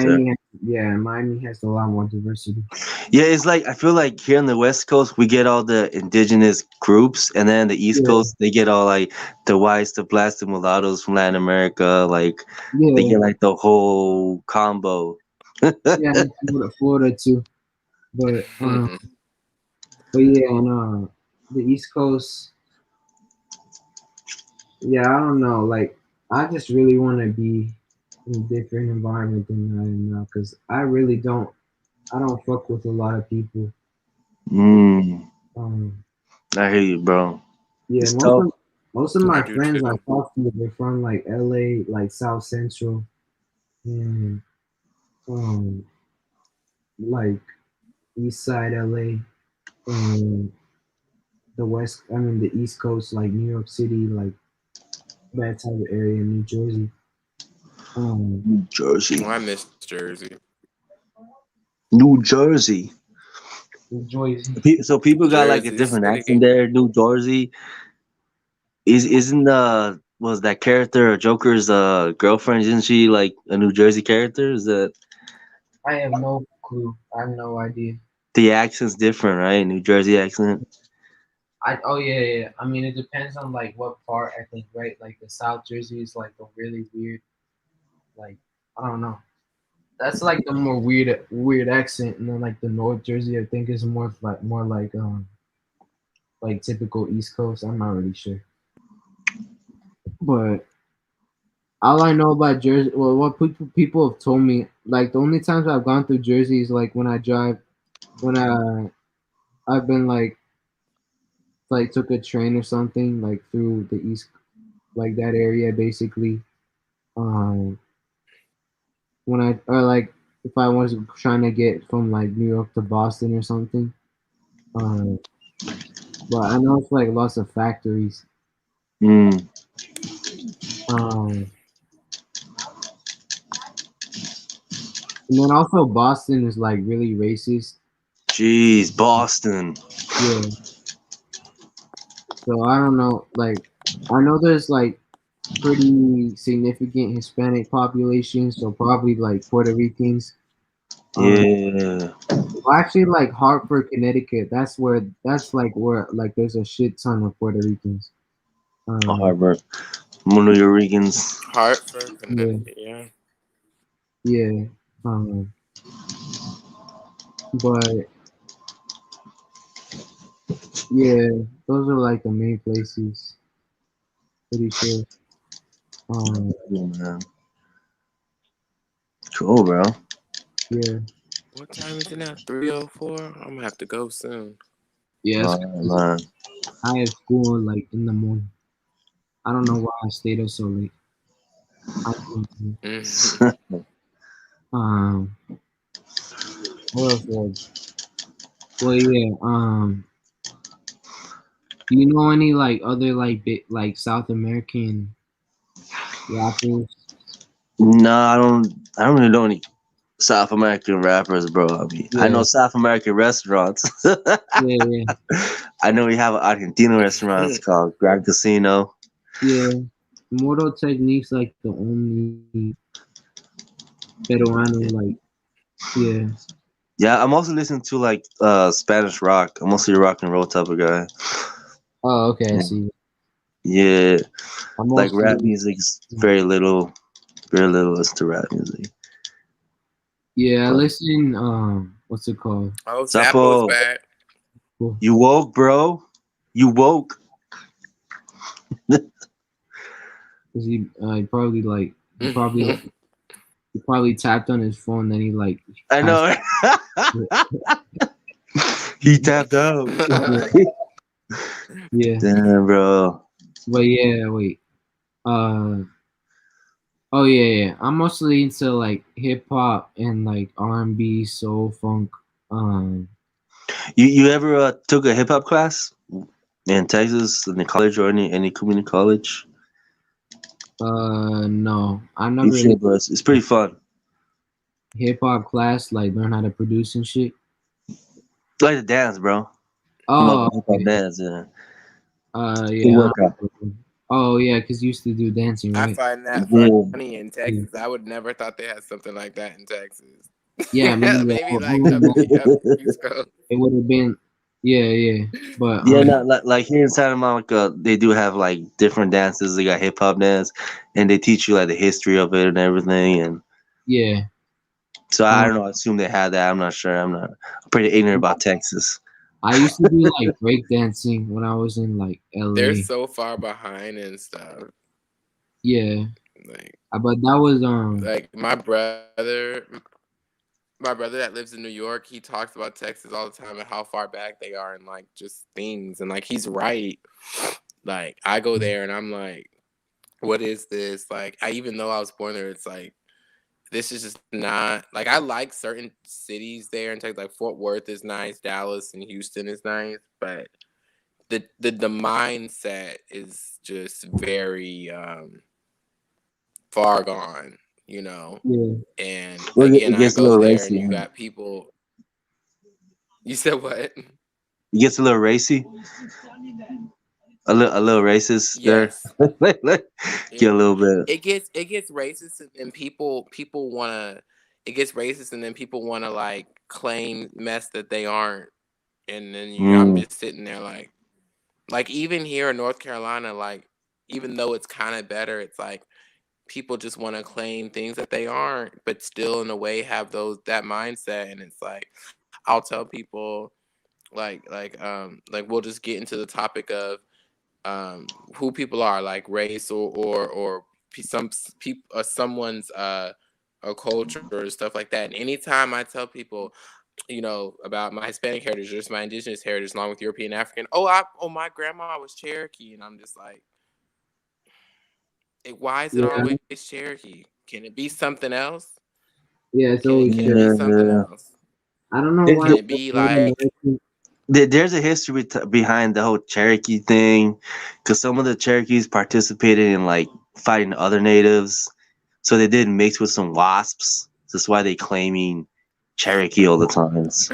there. Miami has a lot more diversity. Yeah, it's like I feel like here on the West Coast we get all the indigenous groups, and then the East Yeah. Coast they get all like the whites, the blacks, the mulattoes from Latin America. Like they Yeah. get like the whole combo. Yeah, Florida too. But yeah, and the East Coast, yeah, I don't know. Like, I just really want to be in a different environment than I am now because I really don't. I don't fuck with a lot of people. Mm, Um, I hear you, bro. yeah, It's tough. most of my I do friends I too. talk to, they're from like LA, like South Central, and like East Side LA, and the East Coast, like New York City, like that type of area, New Jersey. New Jersey. Oh, I miss Jersey. New Jersey. New Jersey. So people got like a Jersey different City. accent there. New Jersey. Isn't was that character Joker's girlfriend? Isn't she like a New Jersey character? Is that I have no clue. I have no idea. the accent's different, right? New Jersey accent. Yeah. I mean, it depends on like what part. I think, right? Like the South Jersey is like a really weird, like I don't know. That's like the more weird accent, and then like the North Jersey, I think is more like typical East Coast. I'm not really sure, but all I know about Jersey, well, what people have told me, like the only times I've gone through Jersey is like when I drive, when I've been like took a train or something like through the east, like that area basically. Um, when I or like if I was trying to get from like New York to Boston or something. Um, but I know it's like lots of factories. Mm. Um, and then also Boston is like really racist. Jeez, Boston. Yeah. So I don't know. Like I know there's like pretty significant Hispanic population, so probably like Puerto Ricans. Yeah. Well, actually, like Hartford, Connecticut. That's like where like there's a shit ton of Puerto Ricans. Harvard. New Yorkers. Hartford, Yeah. yeah. Yeah. Um, but yeah, those are like the main places. Pretty sure. Yeah, man. Cool, bro. Yeah. What time is it now? 3:04. I'm gonna have to go soon. Yeah. It's Man. I have school like in the morning. I don't know why I stayed up so late. I don't know. Um. What else? Well, yeah. Do you know any like other like big like South American rappers? No, I don't really know any South American rappers, bro. I mean, I know Yeah. South American restaurants. Yeah. I know we have an Argentine restaurant. It's called Grand Casino. Yeah. Mortal Technique's like the only Peruano like. Yeah. Yeah, I'm also listening to like Spanish rock. I'm mostly a rock and roll type of guy. Oh, okay. I Yeah, see. yeah. I'm Like also. rap music's very little listen to rap music. Yeah. I But listen. What's it called? Oh, Zappo's Sapo, back. Cool. you woke, bro? You woke? Cause he probably like he probably tapped on his phone, then he like I passed. know. He tapped out. Yeah. Damn, bro. But yeah, wait. Oh yeah. I'm mostly into like hip hop and like R&B, soul, funk. Um. You ever took a hip hop class in Texas in the college or any community college? No, I You never really should, bro. It's pretty fun. hip hop class like learn how to produce and shit. Like to dance, bro. I'm up Oh, hip hop okay. dance. Yeah. Good Yeah. workout. Oh yeah, cause you used to do dancing, I right? find that Yeah. funny in Yeah. Texas. I would never thought they had something like that in Texas. Yeah, maybe Maybe like up the East Coast. it would have been. Yeah. But Yeah, no, like here in Santa Monica, they do have like different dances. They got hip hop dance, and they teach you like the history of it and everything. And yeah. so I don't know. I assume they had that. I'm not sure. I'm pretty ignorant about Texas. I used to do like break dancing when I was in like They're LA. so far behind and stuff. Yeah. Like But that was like my brother that lives in New York, he talks about Texas all the time and how far back they are and like just things, and like he's right. Like I go there and I'm like, what is this? Like even though I was born there, it's like this is just not like I like certain cities there in Texas. Like Fort Worth is nice, Dallas and Houston is nice, but the mindset is just very far gone, you know. Yeah. And Well, again, it I gets a go little there racy. and you Huh? got people. You said what? It gets a little racy. A little racist there. Yes. Get a little bit. It gets racist and people wanna it gets racist and then people wanna like claim mess that they aren't, and then I'm just sitting there like even here in North Carolina, like even though it's kind of better, it's like people just want to claim things that they aren't, but still in a way have that mindset, and it's like I'll tell people like we'll just get into the topic of who people are, like race or someone's a culture or stuff like that. And anytime I tell people, you know, about my Hispanic heritage or just my indigenous heritage along with European African, my grandma was Cherokee, and I'm just like, why is it Yeah. always Cherokee? Can it be something else? Yeah, it's Can always it be something else? I don't know It- why. Can it be like There's a history behind the whole Cherokee thing, because some of the Cherokees participated in like fighting other natives, so they did mix with some wasps. That's why they claiming Cherokee all the times.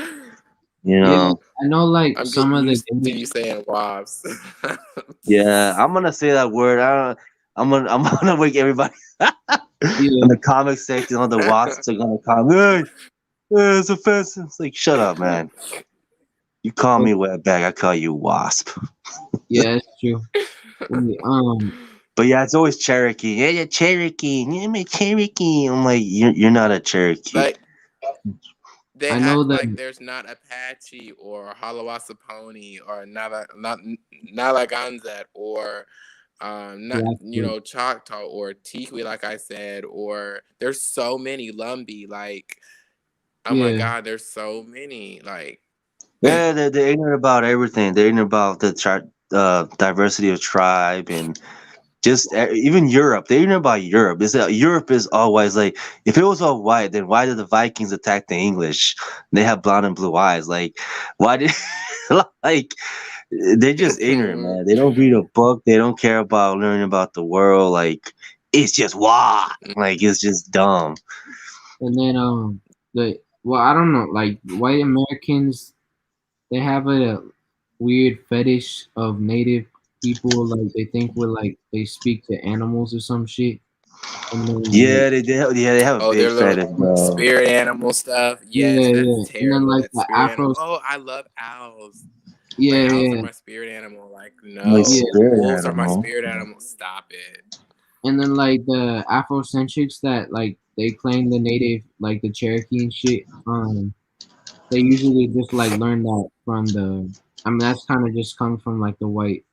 You Yeah, know? I know like I'm some getting of the used to you saying wops. Yeah, I'm gonna say that word. I'm gonna wake everybody in the comic section. All the wasps are gonna come. Hey, it's offensive. It's like, shut up, man. You call me wetback, I call you wasp. Yeah, it's true. Wait, But yeah, it's always Cherokee. Yeah, yeah, Cherokee. Yeah, I'm a Cherokee. I'm like, you're not a Cherokee. Like they I know act that. like there's not Apache or Halawasaponi or Nalaganzat or not Exactly. Choctaw or Tiwi, like I said, or there's so many Lumbee. Like, oh my Yeah. God, there's so many. Like, Yeah, they're ignorant about everything. They're ignorant about the diversity of tribe and just even Europe. They're ignorant about Europe. Is that Europe is always like, if it was all white, then why did the Vikings attack the English? They have blonde and blue eyes. Like, why did like they're just ignorant, man. They don't read a book. They don't care about learning about the world. Like, it's just why. Like, it's just dumb. And then I don't know, like white Americans, they have a weird fetish of native people. Like they think we're like they speak to animals or some shit. And then like, Yeah, they have a oh, big their little fetish, bro. spirit animal stuff. Yes, yeah, that's yeah. And then terrible. like That the spirit animal. Afro. Oh, I love owls. Like Yeah, owls are yeah, my spirit animal. Like My yeah. no, spirit wolves are my animal. spirit animal. Stop it. And then like the Afrocentrics that like they claim the native, like the Cherokee and shit. They usually just like learn that from the. I mean, that's kind of just come from like the white,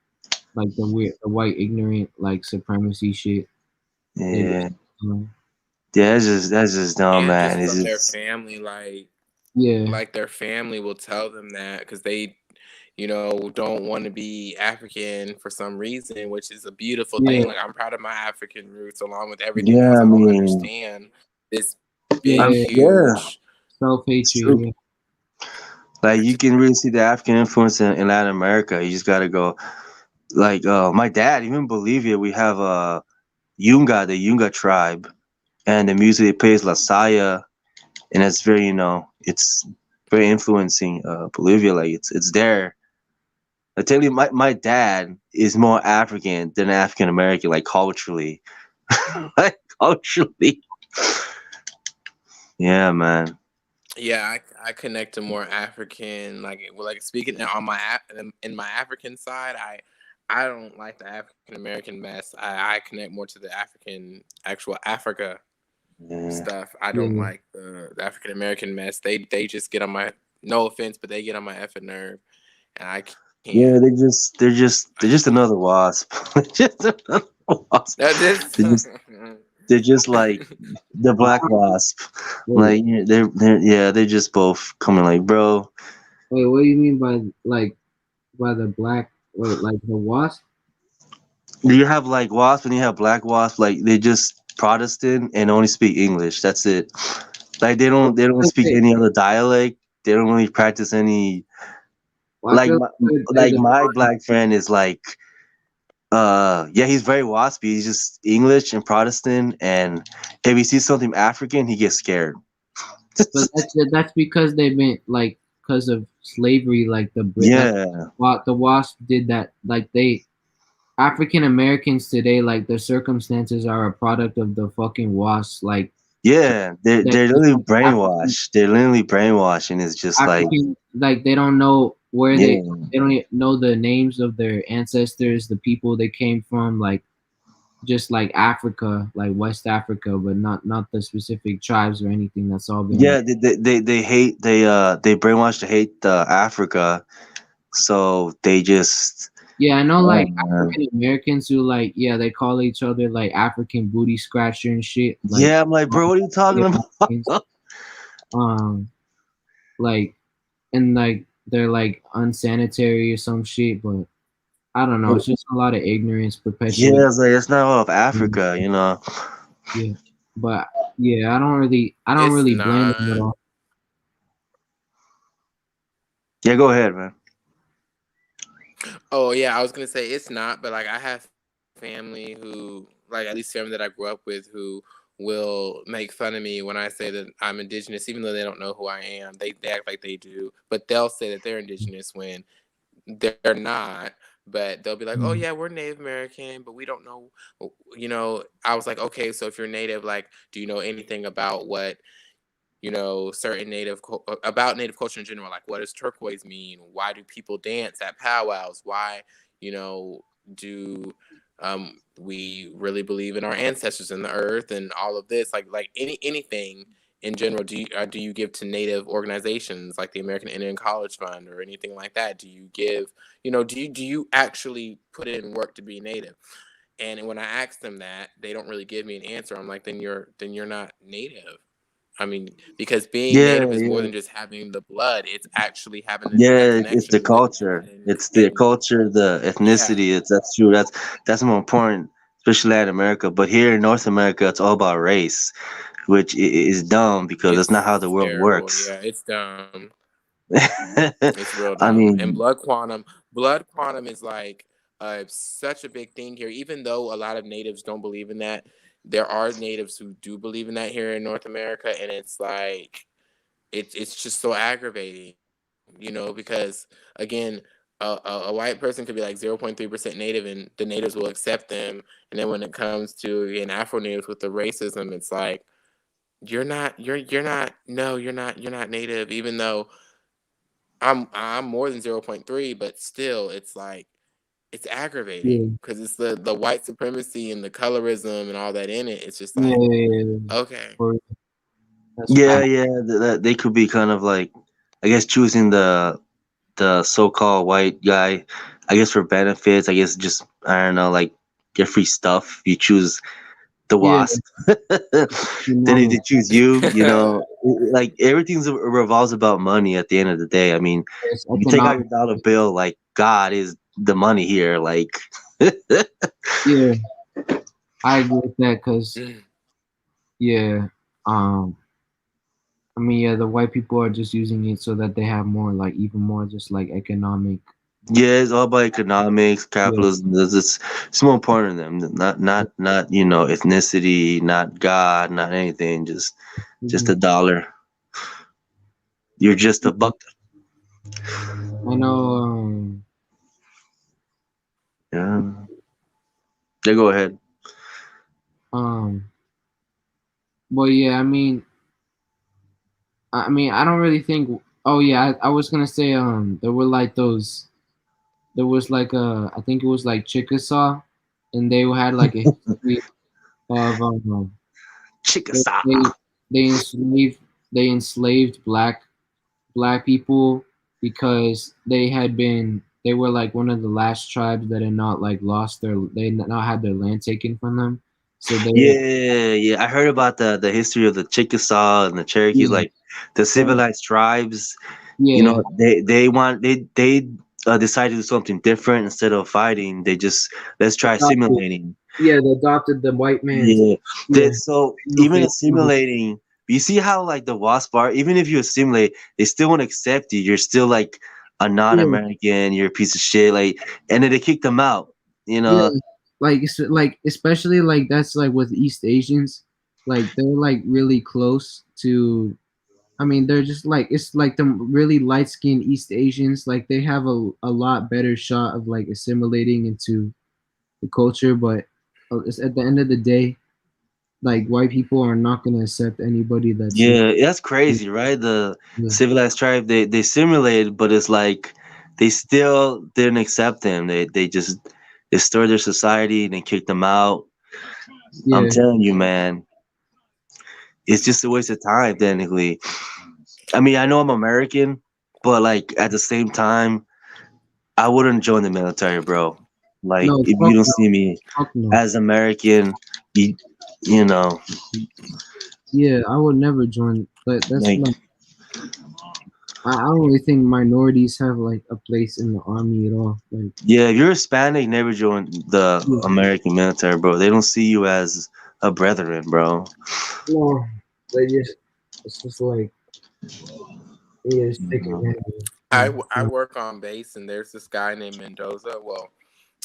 like the white ignorant like supremacy shit. They just, Yeah. Yeah, that's just dumb, And just man. It's from their just family, yeah, like their family will tell them that because they, don't want to be African for some reason, which is a beautiful yeah, thing. Like I'm proud of my African roots, along with everything else. yeah. I I don't mean, understand this big, yeah. yeah, huge. Self it's hatred. true. Yeah, Like you can really see the African influence in Latin America. You just gotta go. Like my dad, even Bolivia, we have Yunga, the Yunga tribe, and the music they play is La Saya, and it's very, it's very influencing Bolivia. Like it's there. I tell you, my dad is more African than African American, like culturally. Like culturally. Yeah, man. Yeah, I connect to more African, like speaking on my in my African side. I don't like the African American mess. I connect more to the actual Africa Yeah. stuff. I don't yeah. like the African American mess. They just get on my, no offense, but they get on my effing nerve, and I can't. Yeah, they're just another wasp. Just another wasp. That this. They're just like the black wasp. Wait, Like they're just both coming like, bro. wait. What do you mean by like by the black? Wait, like the wasp? Do you have like wasp and you have black wasp? Like they just Protestant and only speak English. That's it. Like they don't speak Okay. any other dialect. They don't really practice any. Well, I Like feel my, they're like the my black friend is like yeah, he's very waspy. He's just English and Protestant, and if he sees something African, he gets scared. but that's because they've been like because of slavery. Like that's Yeah, what the wasp did that. Like they African Americans today, like the circumstances are a product of the fucking wasp. Like yeah, they're that they're literally African brainwashed. They're literally brainwashed, and it's just like, African, like they don't know where yeah, they don't even know the names of their ancestors, the people they came from, like just like Africa, like West Africa, but not the specific tribes or anything. That's all been like yeah, they hate they brainwashed to hate Africa, so they just yeah, I know yeah, like man. African Americans who like yeah they call each other like African booty scratcher and shit like Yeah, I'm like, bro, what are you talking Africans, about? um like and like they're like unsanitary or some shit, but I don't know. It's just a lot of ignorance perpetuated. Yeah, it's like it's not all of Mm, Africa. yeah, but yeah, I don't It's really blame them at not. all. Yeah, go ahead, man. Oh yeah, I was gonna say it's not, but like I have family who, like at least family that I grew up with, who will make fun of me when I say that I'm indigenous, even though they don't know who I am. They act like they do, but they'll say that they're indigenous when they're not. But they'll be like, "Oh Mm. yeah, we're Native American, but we don't know." I was like, "Okay, so if you're Native, like, do you know anything about what?" certain about native culture in general, like what does turquoise mean? Why do people dance at powwows? Why, you know, do We really believe in our ancestors and the earth and all of this. Like anything in general. Do you give to Native organizations like the American Indian College Fund or anything like that? Do you give? Do you actually put in work to be Native? And when I ask them that, they don't really give me an answer. I'm like, then you're not Native. I mean, because being Yeah, Native is more yeah. than just having the blood. It's actually having a Yeah, it's the connection with culture. God and It's the culture, the yeah, ethnicity. That's true. That's more important, especially Latin America. But here in North America, it's all about race, which is dumb because that's not how the it's world terrible. works. Yeah, it's dumb. It's real I dumb. And mean, blood quantum is like such a big thing here. Even though a lot of natives don't believe in that, there are natives who do believe in that here in North America, and it's like it's just so aggravating, because again, a white person could be like 0.3% native, and the natives will accept them. And then when it comes to again Afro natives with the racism, it's like you're not no, you're not native, even though I'm more than 0.3, but still, it's like it's aggravating Yeah. because it's the white supremacy and the colorism and all that in it. It's just Yeah, like, yeah, yeah, yeah. okay, Or that's yeah, fact. yeah, they could be kind of like, I guess, choosing the so-called white guy, I guess, for benefits. I guess just, I don't know, like, get free stuff. You choose the Yeah, wasp. you Then if they know, choose you, like everything's revolves about money at the end of the day. I mean, it's if you take out economic. your dollar bill, like God is the money here. Like, Yeah, I agree with that because yeah, um, I mean, yeah, the white people are just using it so that they have more, like even more, just like economic. yeah, it's all about economics, Yeah, capitalism. It's more important to them. Not ethnicity, not God, not anything. Just hmm a dollar. You're just a buck. I know. Yeah. Yeah, go ahead. Um, but yeah, I mean, I don't really think. Oh yeah, I was gonna say there were like those. There was like I think it was like Chickasaw, and they had like a history of they Chickasaw. they, they enslaved black people because they were like one of the last tribes that had not like lost their they had not had their land taken from them, so they Yeah, yeah. I heard about the history of the Chickasaw and the Cherokees, yeah like the civilized tribes. yeah They decided to do something different instead of fighting. They just, let's try adopted assimilating. they adopted the white man's Yeah. yeah So even okay assimilating, you see how like the wasp are, even if you assimilate, they still won't accept you. You're still like a yeah non-American. You're a piece of shit. Like, and then they kick them out. You yeah know. like it's like especially like that's like with East Asians, like they're like really close to. I mean, they're just like it's like the really light skinned East Asians. Like they have a lot better shot of like assimilating into the culture, but it's at the end of the day, like white people are not gonna accept anybody that's like Yeah, that's crazy, right? The yeah civilized tribe, they simulated, but it's like they still didn't accept them. They just destroyed their society and they kicked them out. I'm yeah telling you, man, it's just a waste of time, technically. I mean, I know I'm American, but like at the same time, I wouldn't join the military, bro. Like, no if you fuck don't no see me fuck no as American, you you know, yeah I would never join, but that's like, like I don't really think minorities have like a place in the army at all. Like yeah, if you're Hispanic, never join the yeah, American military, bro. They don't see you as a brethren, bro. no, they just it's just like yeah, just take You know? advantage. I work on base, and there's this guy named Mendoza. Well,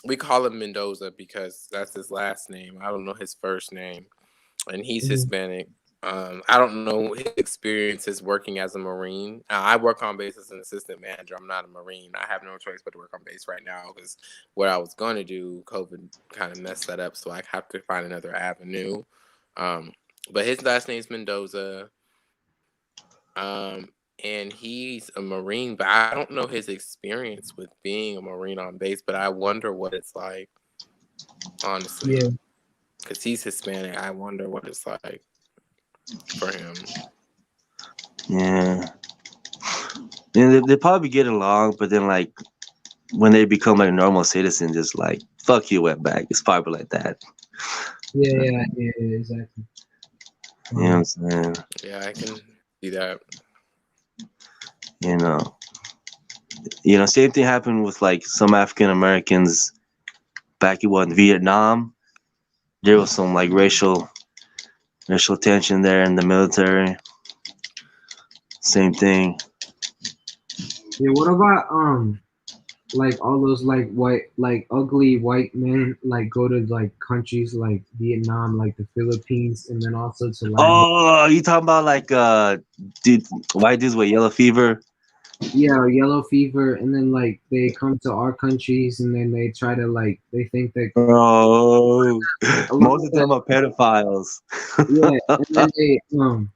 we call him Mendoza because that's his last name. I don't know his first name, and he's Mhm. Hispanic. I don't know his experiences working as a Marine. I work on base as an assistant manager. I'm not a Marine. I have no choice but to work on base right now because what I was going to do, COVID kind of messed that up. So I have to find another avenue. Um, but his last name's Mendoza. Um, and he's a Marine, but I don't know his experience with being a Marine on base, but I wonder what it's like. honestly. Yeah. Because he's Hispanic. I wonder what it's like for him. Yeah. They probably get along, but then like when they become like normal citizens, it's like fuck you, wetback. It's probably like that. Yeah, exactly. You know what I'm saying? Yeah, I can see that. You know. Same thing happened with like some African Americans back in Vietnam. There was some like racial tension there in the military. Same thing. Yeah, what about like all those like white like ugly white men like go to like countries like Vietnam, like the Philippines, and then also to Latin. Oh, you talking about like dude, white dudes with yellow fever? Yeah, yellow fever, and then like they come to our countries, and then they try to like they think that Oh, a lot most of of the them are pedophiles. yeah, and then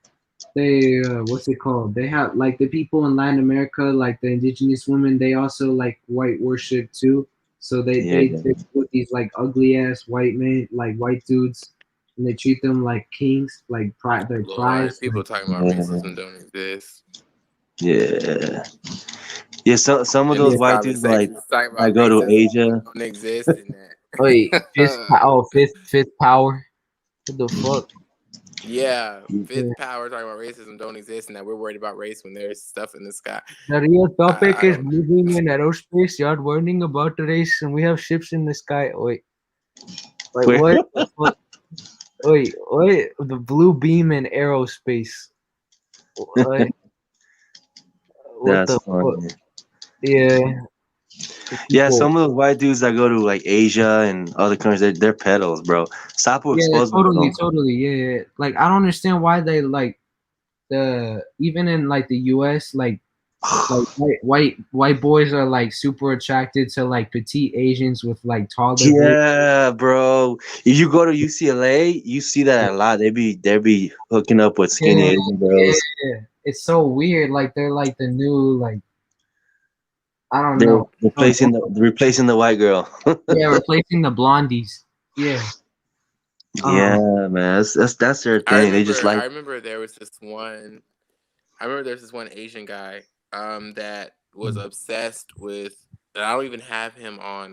they what's it called? They have like the people in Latin America, like the indigenous women, they also like white worship too. So Yeah. they put these like ugly ass white men, like white dudes, and they treat them like kings, like their Lord, prize. people Like talking about racism don't exist. Yeah. Yeah, some of Let me those yeah, white stop it. dudes Say like people talking that about go to racism Asia. don't exist in wait, that. fifth power. What the fuck? Yeah, Yeah. fifth power talking about racism don't exist and that we're worried about race when there's stuff in the sky. The real topic I is don't. moving in aerospace. You're warning about the race, and we have ships in the sky. Wait, Wait. what the fuck? Wait, the blue beam in aerospace. What, what That's the fuck? funny. Yeah, Yeah, people. some of those white dudes that go to like Asia and other countries, they're pedos, bro. Stop Yeah, exposing totally, them. totally. Yeah. Like I don't understand why they like the even in like the U.S. like white boys are like super attracted to like petite Asians with like taller boobs. Yeah, bro. If you go to UCLA, you see that a lot. They be hooking up with skinny Yeah, Asian girls. yeah. It's so weird. Like they're like the new like I don't They're know. replacing the white girl. Yeah, replacing the blondies. Yeah. Yeah, Um. man. That's their I thing. They just remember. like I remember there was this one. I remember there's this one Asian guy that was obsessed with. And I don't even have him on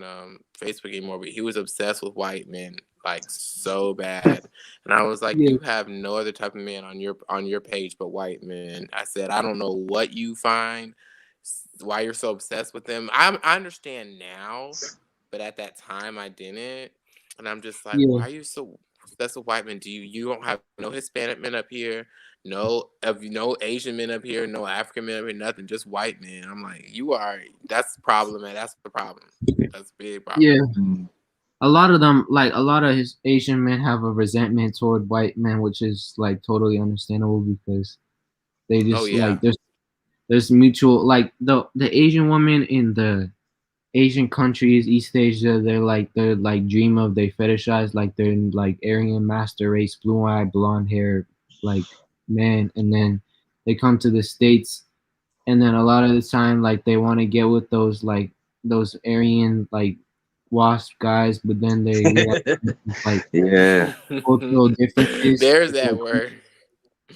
Facebook anymore, but he was obsessed with white men like so bad. And I was like, Yeah. you have no other type of man on your page but white men. I said, I don't know what you find, why you're so obsessed with them. I understand now, but at that time I didn't. And I'm just like, Yeah. why are you so obsessed with white men? You don't have no Hispanic men up here? No Asian men up here, no African men up here, nothing, just white men. I'm like, that's the problem, man. That's the problem. That's a big problem. Yeah. A lot of them, like a lot of his Asian men, have a resentment toward white men, which is like totally understandable because they Oh just yeah. like there's mutual like the Asian women in the Asian countries, East Asia, they're like dream of they fetishize like they're in like Aryan master race, blue eye, blonde hair, like man, and then they come to the States, and then a lot of the time like they want to get with those Aryan like wasp guys, but then they realize like yeah. cultural differences. There's that word.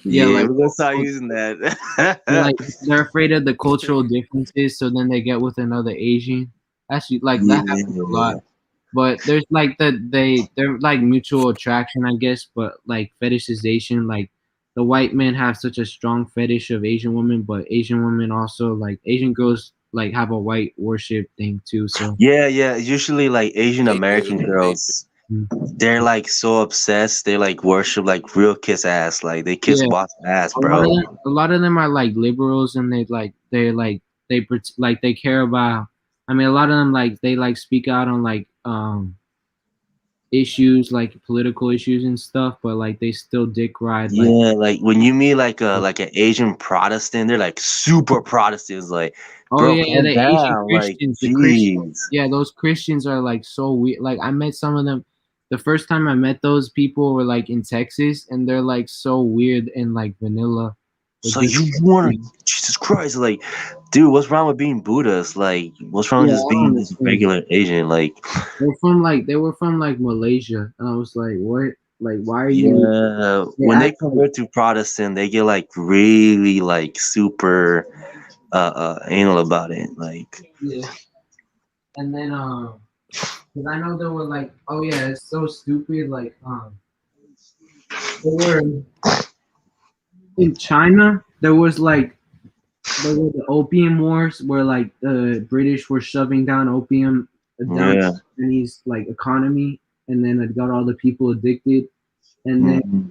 Yeah, Yeah, like we're gonna start using like that. they're afraid of the cultural differences, so then they get with another Asian. Actually, like that happens a lot. Yeah. But there's like they're like mutual attraction, I guess, but like fetishization, like the white men have such a strong fetish of Asian women, but Asian women also like Asian girls like have a white worship thing too. So Yeah. Usually like Asian They American do. girls, mm, they're like so obsessed. They like worship like real kiss ass. Like they kiss yeah, boss ass, a lot of bro. them are like liberals, and like they care about. I mean, a lot of them like they like speak out on like issues like political issues and stuff, but like they still dick ride like. Yeah, like when you meet like an Asian Protestant, they're like super Protestants. Like, Oh bro, yeah, calm the Asian down. Like, Christians, the Christians. jeez. Yeah, those Christians are like so weird. Like I met some of them. The first time I met those people were like in Texas, and they're like so weird and like vanilla. But So just you want to, Jesus Christ, like, dude, what's wrong with being Buddhist? Like, what's wrong with yeah, just I don't being just a understand. regular Asian? Like, They were from like Malaysia, and I was like, what? Like, why are you? yeah, They when they act like convert to Protestant, they get like really like super anal about it. Like, yeah. And then because I know they were like, oh yeah, it's so stupid. Like they were in China. There were the opium wars where like the British were shoving down opium down yeah, Chinese like economy, and then it got all the people addicted. And then mhm,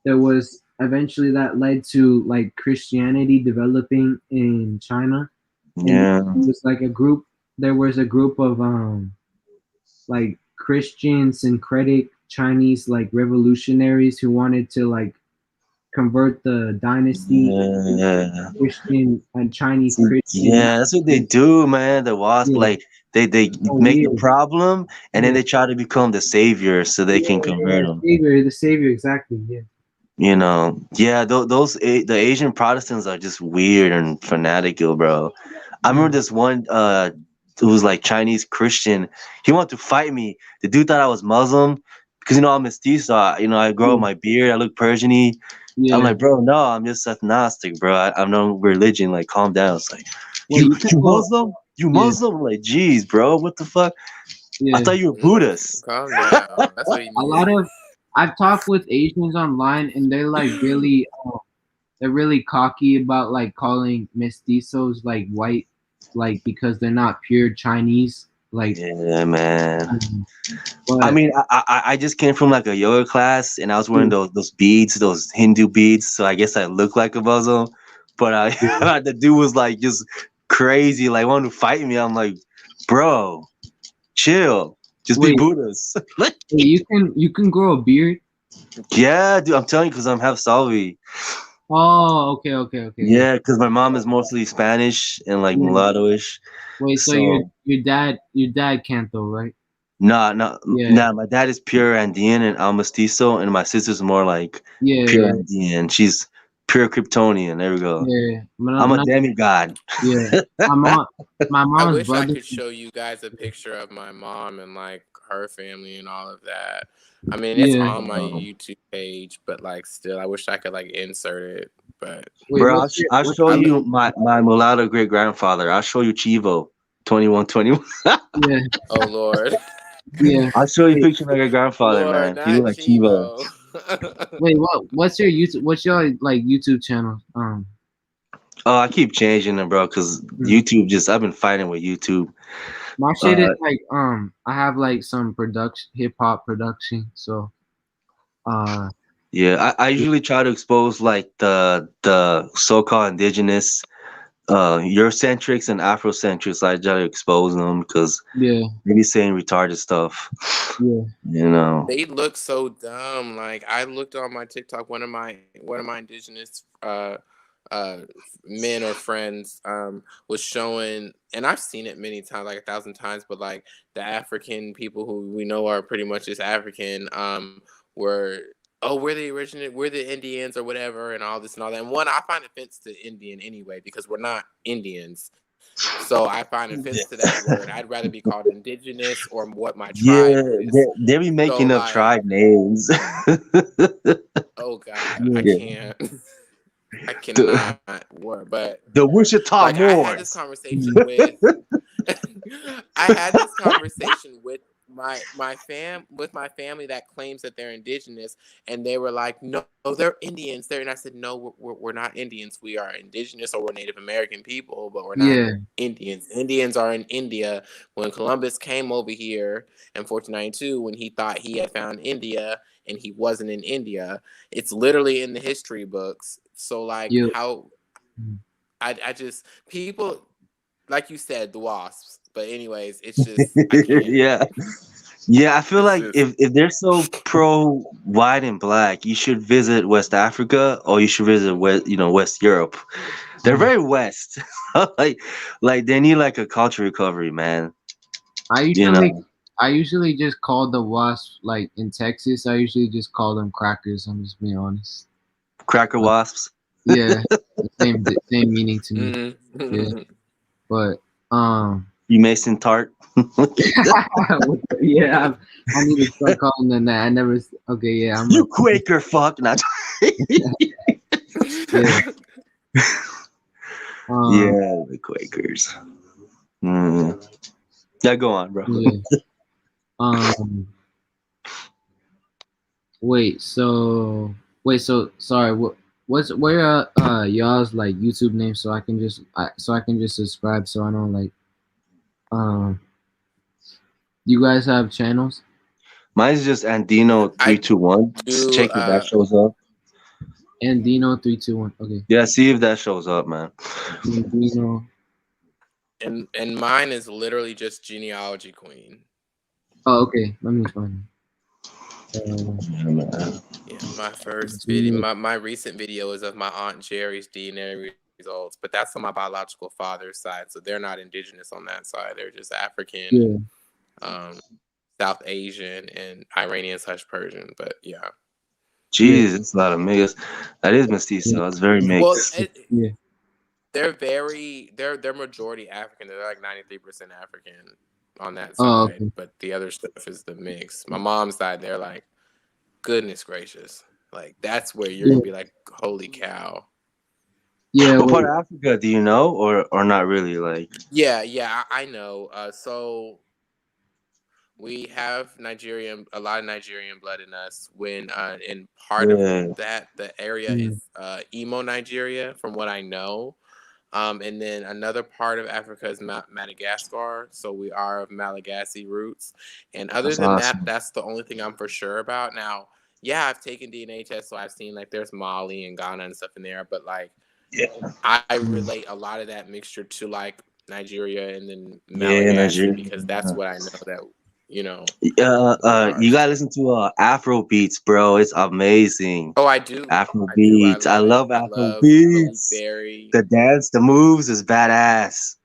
there was eventually that led to like Christianity developing in China, and yeah, it was like a group. There was a group of like Christian syncretic Chinese like revolutionaries who wanted to like convert the dynasty into yeah. Christian and Chinese See, Christian. yeah, that's what they do, man. The wasp, Yeah, like, they so make the weird. problem, and then Yeah, they try to become the savior so they can convert them. the savior, exactly. Yeah, You know, yeah, the Asian Protestants are just weird and fanatical, bro. I remember this one who was like Chinese Christian. He wanted to fight me. The dude thought I was Muslim because I'm mestizo. I grow yeah, my beard. I look Persian-y. I'm yeah. like, bro, no, I'm just agnostic, bro. I'm no religion. Like, calm down. It's like, Well, you you can you go. Muslim? You Yeah, Muslim? I'm like, geez, bro, what the fuck? I yeah. thought you were Buddhist. Calm down. That's what he A lot needed. of I've talked with Asians online, and they're really cocky about like calling mestizos like white, like because they're not pure Chinese. Like, Yeah, man. I but mean, I just came from like a yoga class, and I was wearing yeah, those beads, those Hindu beads. So I guess I look like a Muslim. But the dude was like just crazy, like wanting to fight me. I'm like, bro, chill, just be wait, Buddhist. you can grow a beard. Yeah, dude, I'm telling you, because I'm half Salvi. Oh, okay. Yeah, because my mom is mostly Spanish and like Yeah. mulattoish. Wait, so So your dad can't though, right? nah, nah, Yeah, nah. My dad is pure Andean and I'm mestizo, and my sister's more like pure yeah, Andean. She's pure Kryptonian. There we go. yeah. I'm a demigod. Yeah. My mom, my I mom's wish I brother. could show you guys a picture of my mom and like her family and all of that. I mean, it's Yeah. on my YouTube page, but like still, I wish I could like insert it. But Wait, Bro, I'll what's show I your look. you my mulatto great grandfather. I'll show you Chivo, 2121. yeah, Oh Lord, yeah. I'll show you a Wait, picture of your grandfather, Lord, man. He not look like Chivo. Chivo. wait, what's your YouTube? What's your like YouTube channel? Oh, I keep changing them, bro, because YouTube I've been fighting with YouTube. My shit is like I have like some production, hip hop production. So uh, Yeah, I usually try to expose like the so-called indigenous Eurocentrics and Afrocentrics. I try to expose them because yeah, they be saying retarded stuff. yeah, You know. They look so dumb. Like I looked on my TikTok, one of my indigenous uh men or friends was showing, and I've seen it many times, like 1,000 times, but like the African people who we know are pretty much just African were, oh, we're the Indians or whatever, and all this and all that. And one, I find offense to Indian anyway because we're not Indians. So I find offense to that word. I'd rather be called indigenous or what my tribe Yeah, is. they be So making up like, tribe names. oh God, I Yeah. can't. I The, cannot work. But the Wichita like I had this Moors. conversation with I had this conversation with my family that claims that they're indigenous, and they were like, no, they're Indians. And I said, no, we're not Indians. We are indigenous or we're Native American people, but we're not yeah, Indians. Indians are in India. When Columbus came over here in 1492, when he thought he had found India and he wasn't in India, it's literally in the history books. So like you. how I just people, like you said, the wasps. But anyways, it's just I can't. Yeah. Yeah, I feel It's like just if they're so pro white and black, you should visit West Africa or you should visit West Europe. They're very West. like like they need like a culture recovery, man. I You usually know, I usually just call the wasps like in Texas. I usually just call them crackers. I'm just being honest. cracker Like, wasps. Yeah, same meaning to me. Yeah, Mhm. but You Mason Tart. yeah, I need to start calling them that. I never. Okay, yeah, I'm You a. Quaker fuck. Not. Yeah. Yeah, the Quakers. Mm. Yeah, go on, bro. Yeah. Um. Wait. So sorry. Where y'all's like YouTube name so I can just subscribe so I know like um you guys have channels? Mine's just Andino I 321. do. Check if that shows up. Andino 321. Okay. Yeah, see if that shows up, man. Andino. And mine is literally just genealogy queen. Oh, okay. Let me find Yeah, my first video, my recent video is of my aunt Jerry's DNA results, but that's on my biological father's side, so they're not indigenous on that side. They're just African, South Asian, and Iranian/Persian. But yeah. Jeez, it's a lot of mix. That is mestizo. That's very Well, mixed. they're majority African. They're like 93% African on that Oh, side, okay. but the other stuff is the mix. My mom's side, they're like, goodness gracious, like that's where you're gonna be like, holy cow. Yeah. What part of Africa do you know, or not really? Like, Yeah, I know. So we have a lot of Nigerian blood in us. When in part of yeah. that, the area is Imo Nigeria, from what I know. And then another part of Africa is Madagascar, so we are of Malagasy roots. And other That's than that, awesome. that's the only thing I'm for sure about. Now, yeah, I've taken DNA tests, so I've seen like there's Mali and Ghana and stuff in there, but like, I relate a lot of that mixture to like Nigeria and then Yeah, Malagasy Nigeria. because that's what I know that you know. You gotta listen to Afro beats, bro. It's amazing. Oh, I do. Afro I beats. I love it. love I Afro love Malik beats. Berry. The dance, the moves is badass.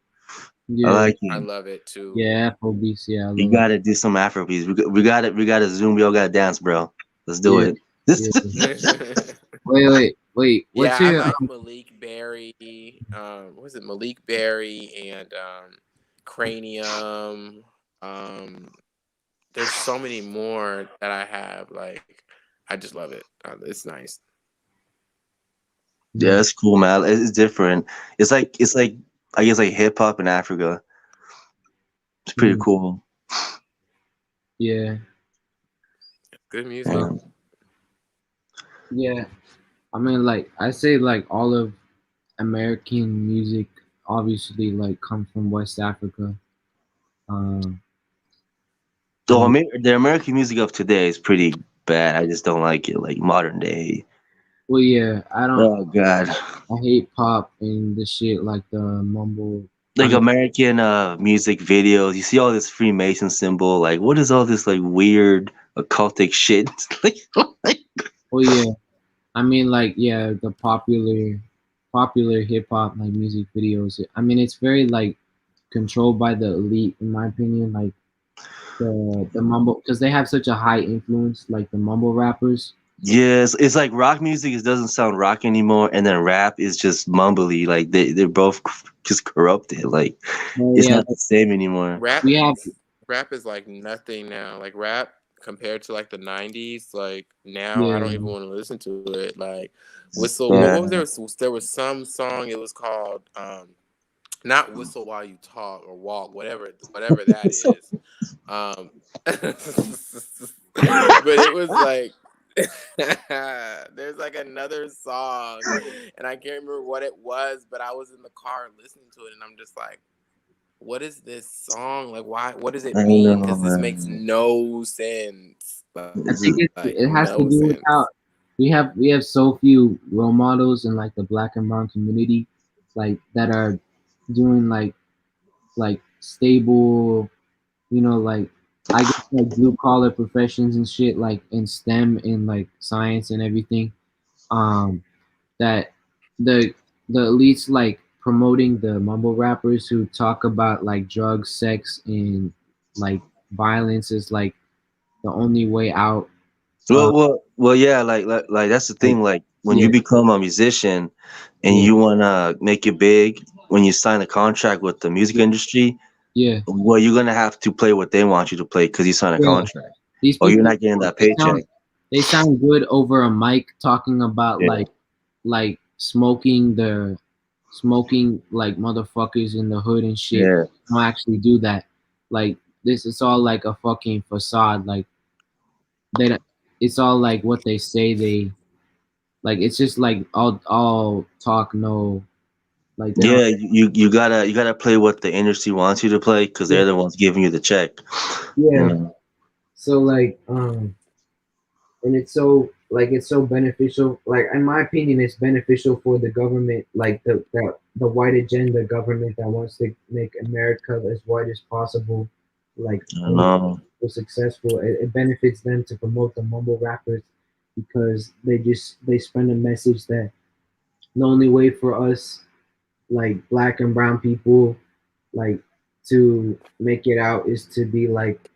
Yeah. I like I it. love it too. Yeah, Afrobeats. Yeah, I love You gotta do some Afro beats. We gotta zoom. We all gotta dance, bro. Let's do Yeah. it. Wait. What's Yeah, I your like Malik Berry. Was it Malik Berry and Cranium? There's so many more that I have. Like, I just love it. It's nice. Yeah, it's cool, man. It's different. It's like I guess like hip hop in Africa. It's pretty cool. Yeah. Good music. Yeah. I mean, like I say, like all of American music obviously like comes from West Africa. So the American music of today is pretty bad. I just don't like it, like modern day. Well, yeah, I don't. Oh God. I hate pop and the shit like the mumble. Like American music videos, you see all this Freemason symbol. Like, what is all this like weird occultic shit? Oh yeah, I mean like yeah, the popular hip hop like music videos. I mean it's very like controlled by the elite in my opinion. Like the mumble because they have such a high influence. Like the mumble rappers. Yes, it's like rock music. It doesn't sound rock anymore, and then rap is just mumbly. Like they're both just corrupted. Like it's not the same anymore. Rap is like nothing now. Like rap compared to like the 90s, like now I don't even want to listen to it. Like Whistle, what was there was some song, it was called not Whistle While You Talk or Walk, whatever that is. But it was like there's like another song and I can't remember what it was, but I was in the car listening to it and I'm just like, what is this song? Like, why? What does it mean? Because this makes no sense. I think it has to do with how we have so few role models in like the black and brown community, like that are doing like stable, like I guess like blue collar professions and shit, like in STEM and like science and everything. That the elites like promoting the mumble rappers who talk about like drugs, sex, and like violence is like the only way out. Well, yeah, like that's the thing. Like when you become a musician and you wanna make it big, when you sign a contract with the music industry, Yeah. well, you're gonna have to play what they want you to play because you sign a Yeah. contract, These or you're people, not getting that they paycheck. sound good over a mic talking about Yeah. like smoking like motherfuckers in the hood and shit. Yeah. Don't actually do that. Like this, it's all like a fucking facade. Like they, don't- it's all like what they say they like. It's just like all talk, no, like they don't. Yeah, you gotta play what the industry wants you to play because Yeah. they're the ones giving you the check. You Yeah. know? So like and it's so beneficial, like in my opinion it's beneficial for the government, like the white agenda government that wants to make America as white as possible, like I know. successful. It benefits them to promote the mumble rappers because they spread a message that the only way for us, like black and brown people, like to make it out is to be like,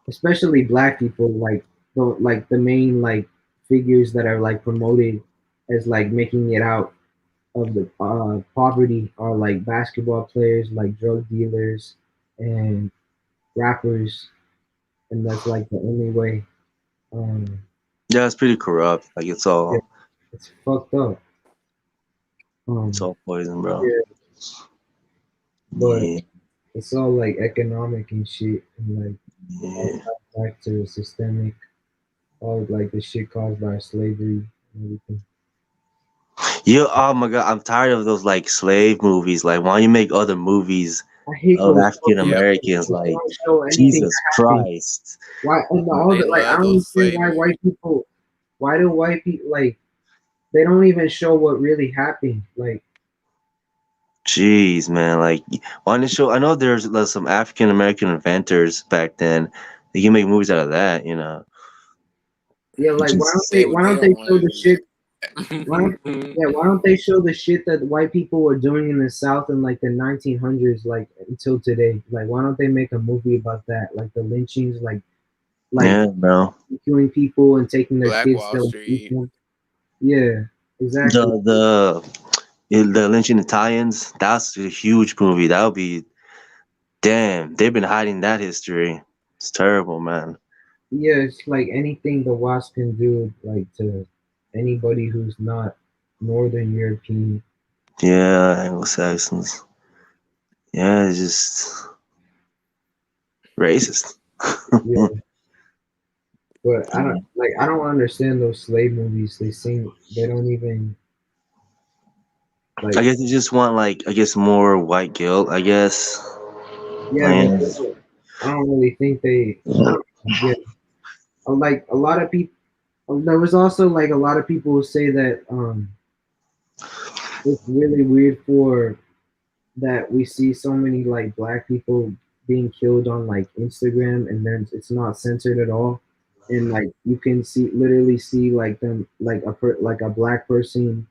especially black people, like the main like figures that are like promoted as like making it out of the poverty are like basketball players, like drug dealers and rappers, and that's like the only way. um Yeah, it's pretty corrupt. Like it's yeah, all it's fucked up. it's all poison, bro. Yeah, but Yeah, it's all like economic and shit, and like all yeah. ties back to systemic, all like the shit caused by slavery and everything. You oh my god, I'm tired of those like slave movies. Like why don't you make other movies I hate of those African fucking Yep. Americans? movies. They Like don't show anything Jesus that happened. Christ. Why and all They the like I love don't those understand slave why movies. white people, why do white people like they don't even show what really happened. Like Jeez, man. Like why don't you show I know there's some African American inventors back then. They can make movies out of that, you know. yeah, like Just why They don't they don't want show to the do shit that. why don't they show the shit that white people were doing in the South in like the 1900s, like until today? Like why don't they make a movie about that? Like the lynchings, like yeah, bro. killing people and taking their Black kids Wall to eat Street. them. Yeah, exactly. The Lynching Italians, that's a huge movie. That would be damn. They've been hiding that history. It's terrible, man. Yeah, it's like anything the Wasp can do, like to anybody who's not Northern European. Yeah, Anglo Saxons. Yeah, it's just racist. Yeah, but I don't understand those slave movies. They don't even I like guess you just want like I guess more white guilt. I guess. yeah, but Like, I don't really think they yeah. Like a lot of people, there was also like a lot of people who say that it's really weird for that we see so many like black people being killed on like Instagram, and then it's not censored at all, and like you can literally see like them like like a black person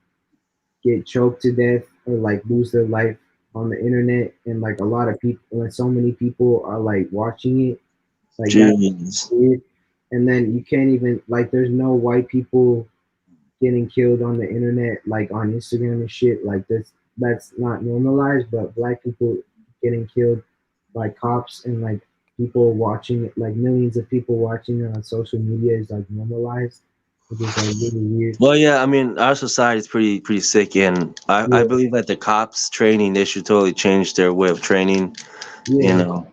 get choked to death or like lose their life on the internet, and like a lot of people and so many people are like watching it, like that's jeez. weird. And then you can't even like there's no white people getting killed on the internet, like on Instagram and shit. Like that's not normalized, but black people getting killed by cops and like people watching it, like millions of people watching it on social media is like normalized, which is like really weird. Well, yeah. I mean, our society is pretty sick, and I Yeah, believe that the cops training they should totally change their way of training. You yeah, know,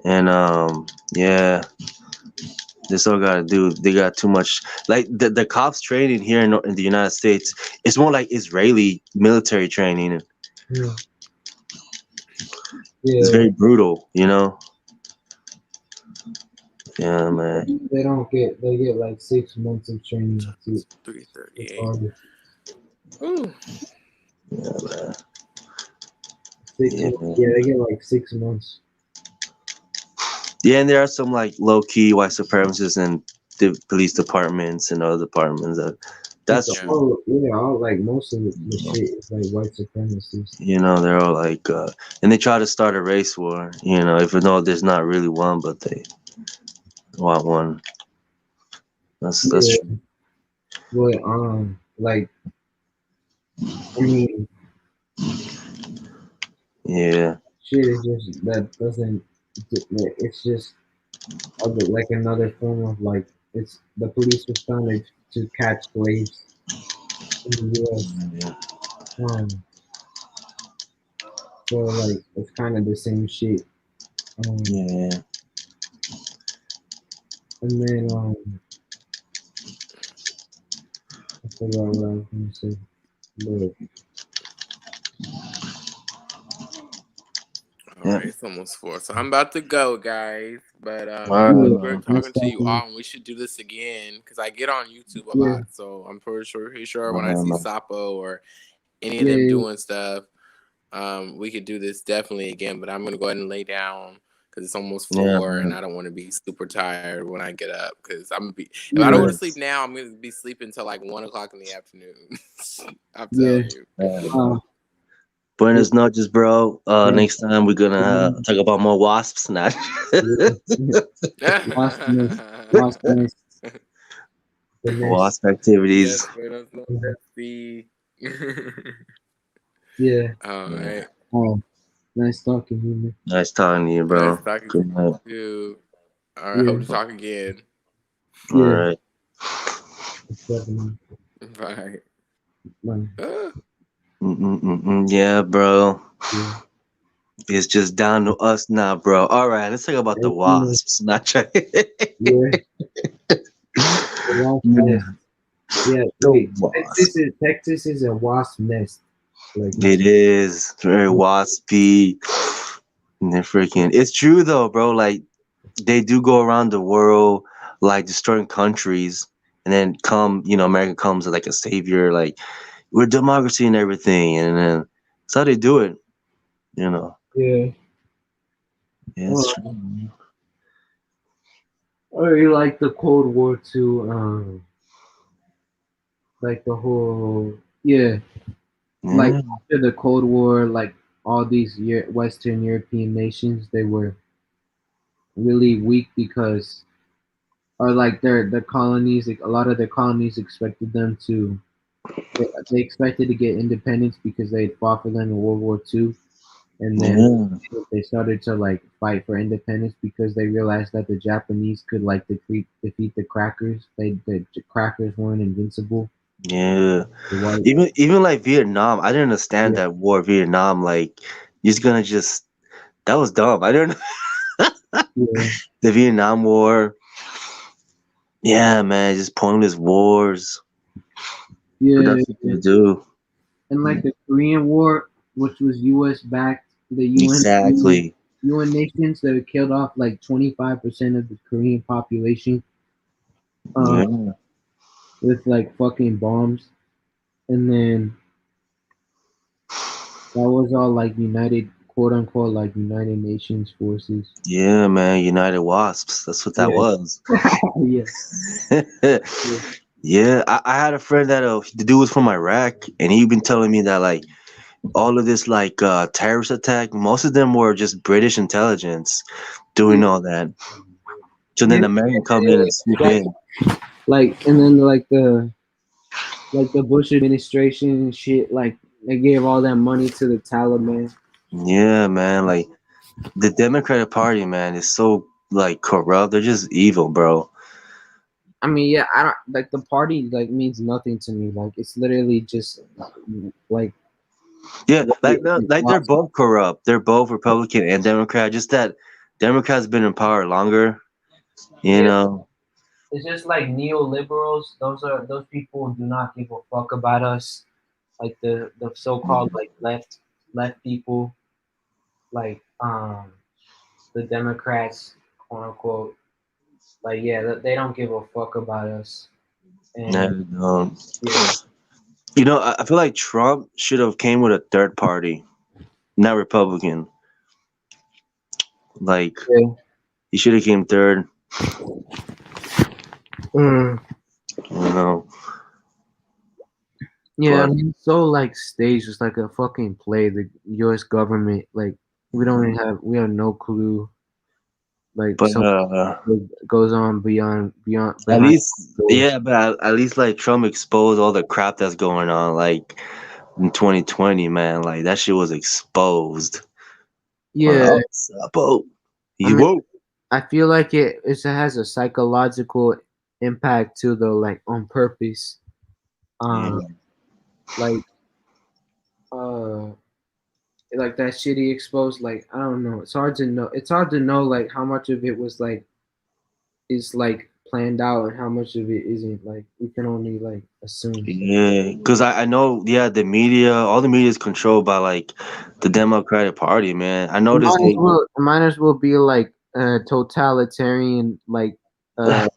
and yeah. This all gotta do. They got too much. Like the cops training here in the United States, it's more like Israeli military training. yeah, It's yeah. very brutal, you know. Yeah, man. They get like 6 months of training to it's 338. harder. Ooh. Yeah, man. 6 months. Yeah, they get like 6 months. Yeah, and there are some like low key white supremacists in the police departments and other departments. That's It's true. all yeah, all like most of the shit is like white supremacists. You know, they're all like, and they try to start a race war. You know, even though there's not really one, but they want one. That's Yeah, true. But like I mean, Yeah. shit is just that doesn't. It's just like another form of like it's the police was trying to catch slaves in the U.S. Yeah. Um, so like it's kind of the same shit. Yeah. And then I forgot what I was gonna say. But All right, it's almost 4, so I'm about to go, guys. But it was yeah, great nice talking to you talking. all, and we should do this again because I get on YouTube a Yeah, lot. So I'm pretty sure when I see Um, Sapo or any of yeah, them yeah, doing stuff, we could do this definitely again. But I'm gonna go ahead and lay down because it's almost yeah, 4, and man. I don't want to be super tired when I get up. Because I'm gonna be if I don't go yeah, to sleep now, I'm gonna be sleeping until like 1 o'clock in the afternoon. I'm yeah. telling you. Uh, yeah, Buenas noches, bro. yeah, Next time we're gonna talk about more wasps. Not. yeah. Awesomeness, awesomeness, finesse. Wasp activities. Yes, but that's not Mhm. that's the. Yeah. All Yeah. right. Oh, nice talking to you, man. Nice talking to you, Nice bro. talking to Good night. you. All right. Hope Yeah, to talk again. All yeah. right. Definitely. Bye. Man, Yeah, bro. yeah. It's just down to us now, bro. All right, let's talk about the Thank you, wasps. Not try. man. Yeah. The wasp nest. Man, Yeah. the Wait. wasp. Texas is a wasp nest. Like It it's. is very waspy. And they're freaking. It's true though, bro. Like they do go around the world, like destroying countries, and then America comes as like a savior, like we're democracy and everything, and then that's how they do it. You know. Yeah. Yeah, it's Uh, true. I really like the Cold War too. Like the whole yeah, like Yeah. after the Cold War, like all these Western European nations, they were really weak because, or like their colonies, like a lot of their colonies expected them to, they expected to get independence because they had fought for them in World War II, and then Yeah. they started to like fight for independence because they realized that the Japanese could like defeat the crackers. The crackers weren't invincible. Yeah. The white, Even like Vietnam, I didn't understand yeah, that war. Vietnam, like you're just gonna just that was dumb. I didn't yeah, the Vietnam War. Yeah, man, just pointless wars. But yeah, that's what yeah. they do. And like the Korean War, which was U.S. backed, the Exactly. UN nations that killed off like 25% of the Korean population, uh, Yeah. with like fucking bombs, and then that was all like United, quote unquote, like United Nations forces. Yeah, man. United Wasps. That's what that Yeah, was. yeah, yeah, Yeah, I had a friend that the dude was from Iraq, and he been telling me that like all of this like terrorist attack, most of them were just British intelligence yeah. doing all that. So Yeah, then American come in and swoop in. like, and then like the Bush administration and shit, like they gave all that money to the Taliban. Yeah, man. Like the Democratic Party, man, is so like corrupt. They're just evil, bro. I mean, yeah, I don't like the party like means nothing to me. Like it's literally just like Yeah, what like they're both corrupt. They're both Republican and Democrat. Just that Democrats been in power longer. You yeah, know. it's just like neoliberals. Those people who do not give a fuck about us. Like the so called like left people, like the Democrats, quote unquote. Like yeah, they don't give a fuck about us. No, And no. yeah, I feel like Trump should have came with a third party, not Republican. Like yeah. he should have came third. Mm. You know, Yeah, I but mean, so like staged, it's like a fucking play. The U.S. government, like, we don't even have, we have no clue. like But some goes on beyond at behind least, doors. yeah, but at least like Trump exposed all the crap that's going on. Like in 2020, man, like that shit was exposed. Yeah, Well, what's up, oh? I He mean, woke. I feel like it has a psychological impact too, though, like on purpose. Yeah. Uh, like uh, like that shit he exposed. Like I don't know. It's hard to know. It's hard to know like how much of it was like is like planned out and how much of it isn't. Like we can only like assume. Yeah, because I know, yeah, the media, all the media is controlled by like the Democratic Party, man. I It noticed might as they, well. It might as well be like a totalitarian, like uh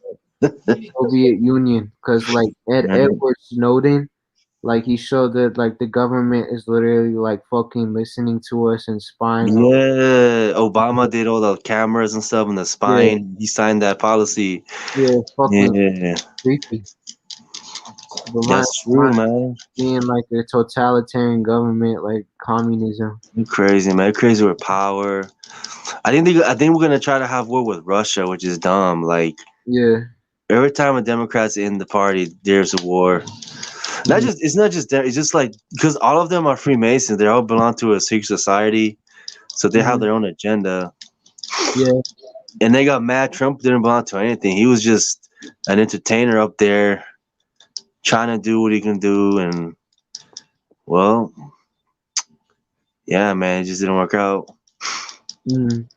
Soviet Union, because like man, Edward Snowden, like he showed that like the government is literally like fucking listening to us and spying on. yeah, Obama did all the cameras and stuff and the Yeah, spying. He signed that policy. yeah, it's fucking Yeah, creepy. But that's mine true, man. being like a totalitarian government, like communism. You're crazy, man. You're crazy with power. I think we're gonna try to have war with Russia, which is dumb. Like Yeah. every time a Democrat's in the party, there's a war. Not Mhm. just it's not just them. It's just like because all of them are Freemasons. They all belong to a secret society, so they have Mhm. their own agenda. Yeah. And they got mad. Trump didn't belong to anything. He was just an entertainer up there trying to do what he can do. And well, yeah, man, it just didn't work out. Mm.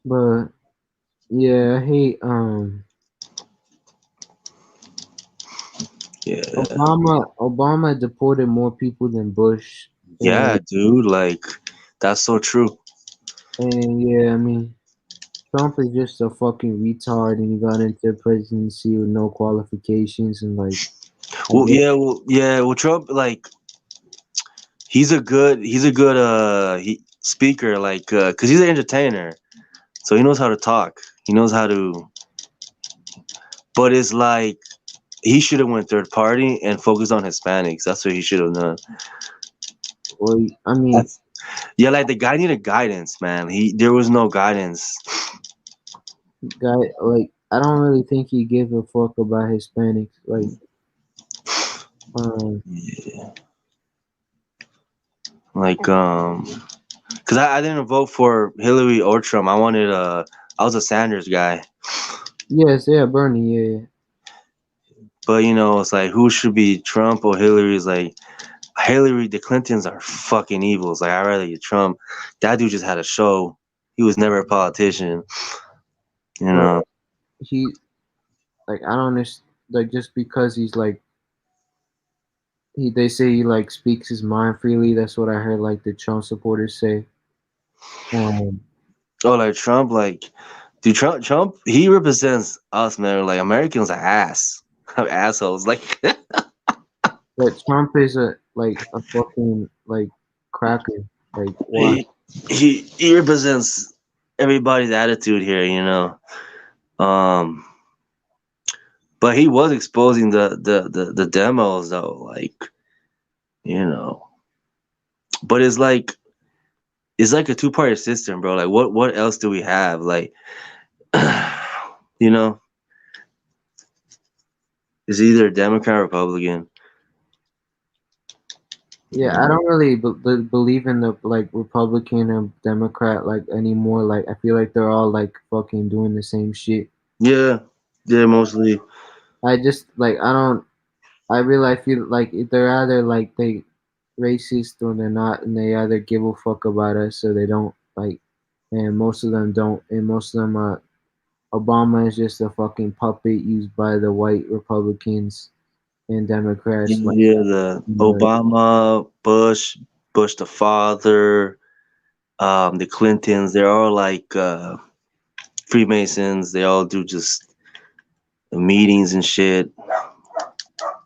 But yeah, I hate Yeah, Obama deported more people than Bush, yeah, dude. Like that's so true. and yeah, I mean Trump is just a fucking retard, and he got into the presidency with no qualifications, and like I Well, guess yeah, well, Trump like he's a good speaker like cuz he's an entertainer. So he knows how to talk. He knows how to but it's like he should have went third party and focused on Hispanics. That's what he should have done. well, I mean, That's, yeah, like the guy needed guidance, man. There was no guidance. guy, like I don't really think he gives a fuck about Hispanics. Like, um, Yeah. Like cuz I didn't vote for Hillary or Trump. I was a Sanders guy. yes, yeah, Bernie, yeah, But it's like who should be Trump or Hillary is like Hillary, the Clintons are fucking evils. Like I'd rather get Trump. That dude just had a show. He was never a politician. You but know. he, like, I don't understand, like, just because he's like, they say he like speaks his mind freely. That's what I heard, like the Trump supporters say. Um, Oh, like Trump, like dude, Trump, he represents us, man. Like Americans are assholes. Like but Trump is a fucking like cracker. Like, why? he he represents everybody's attitude here. Um, but he was exposing the demos though, like you know. But it's like a two-party system, bro. Like what else do we have? Like you know, it's either Democrat or Republican. Yeah, I don't really believe in the like Republican and Democrat like anymore. Like I feel like they're all like fucking doing the same shit. Yeah, yeah, mostly. I just like I don't. I really feel like they're either like they racist or they're not, and they either give a fuck about us or they don't. Like, and most of them don't, and most of them are. Obama is just a fucking puppet used by the white Republicans and Democrats. Like, Yeah, the Obama, Bush the father, the Clintons, they're all like Freemasons. They all do just meetings and shit.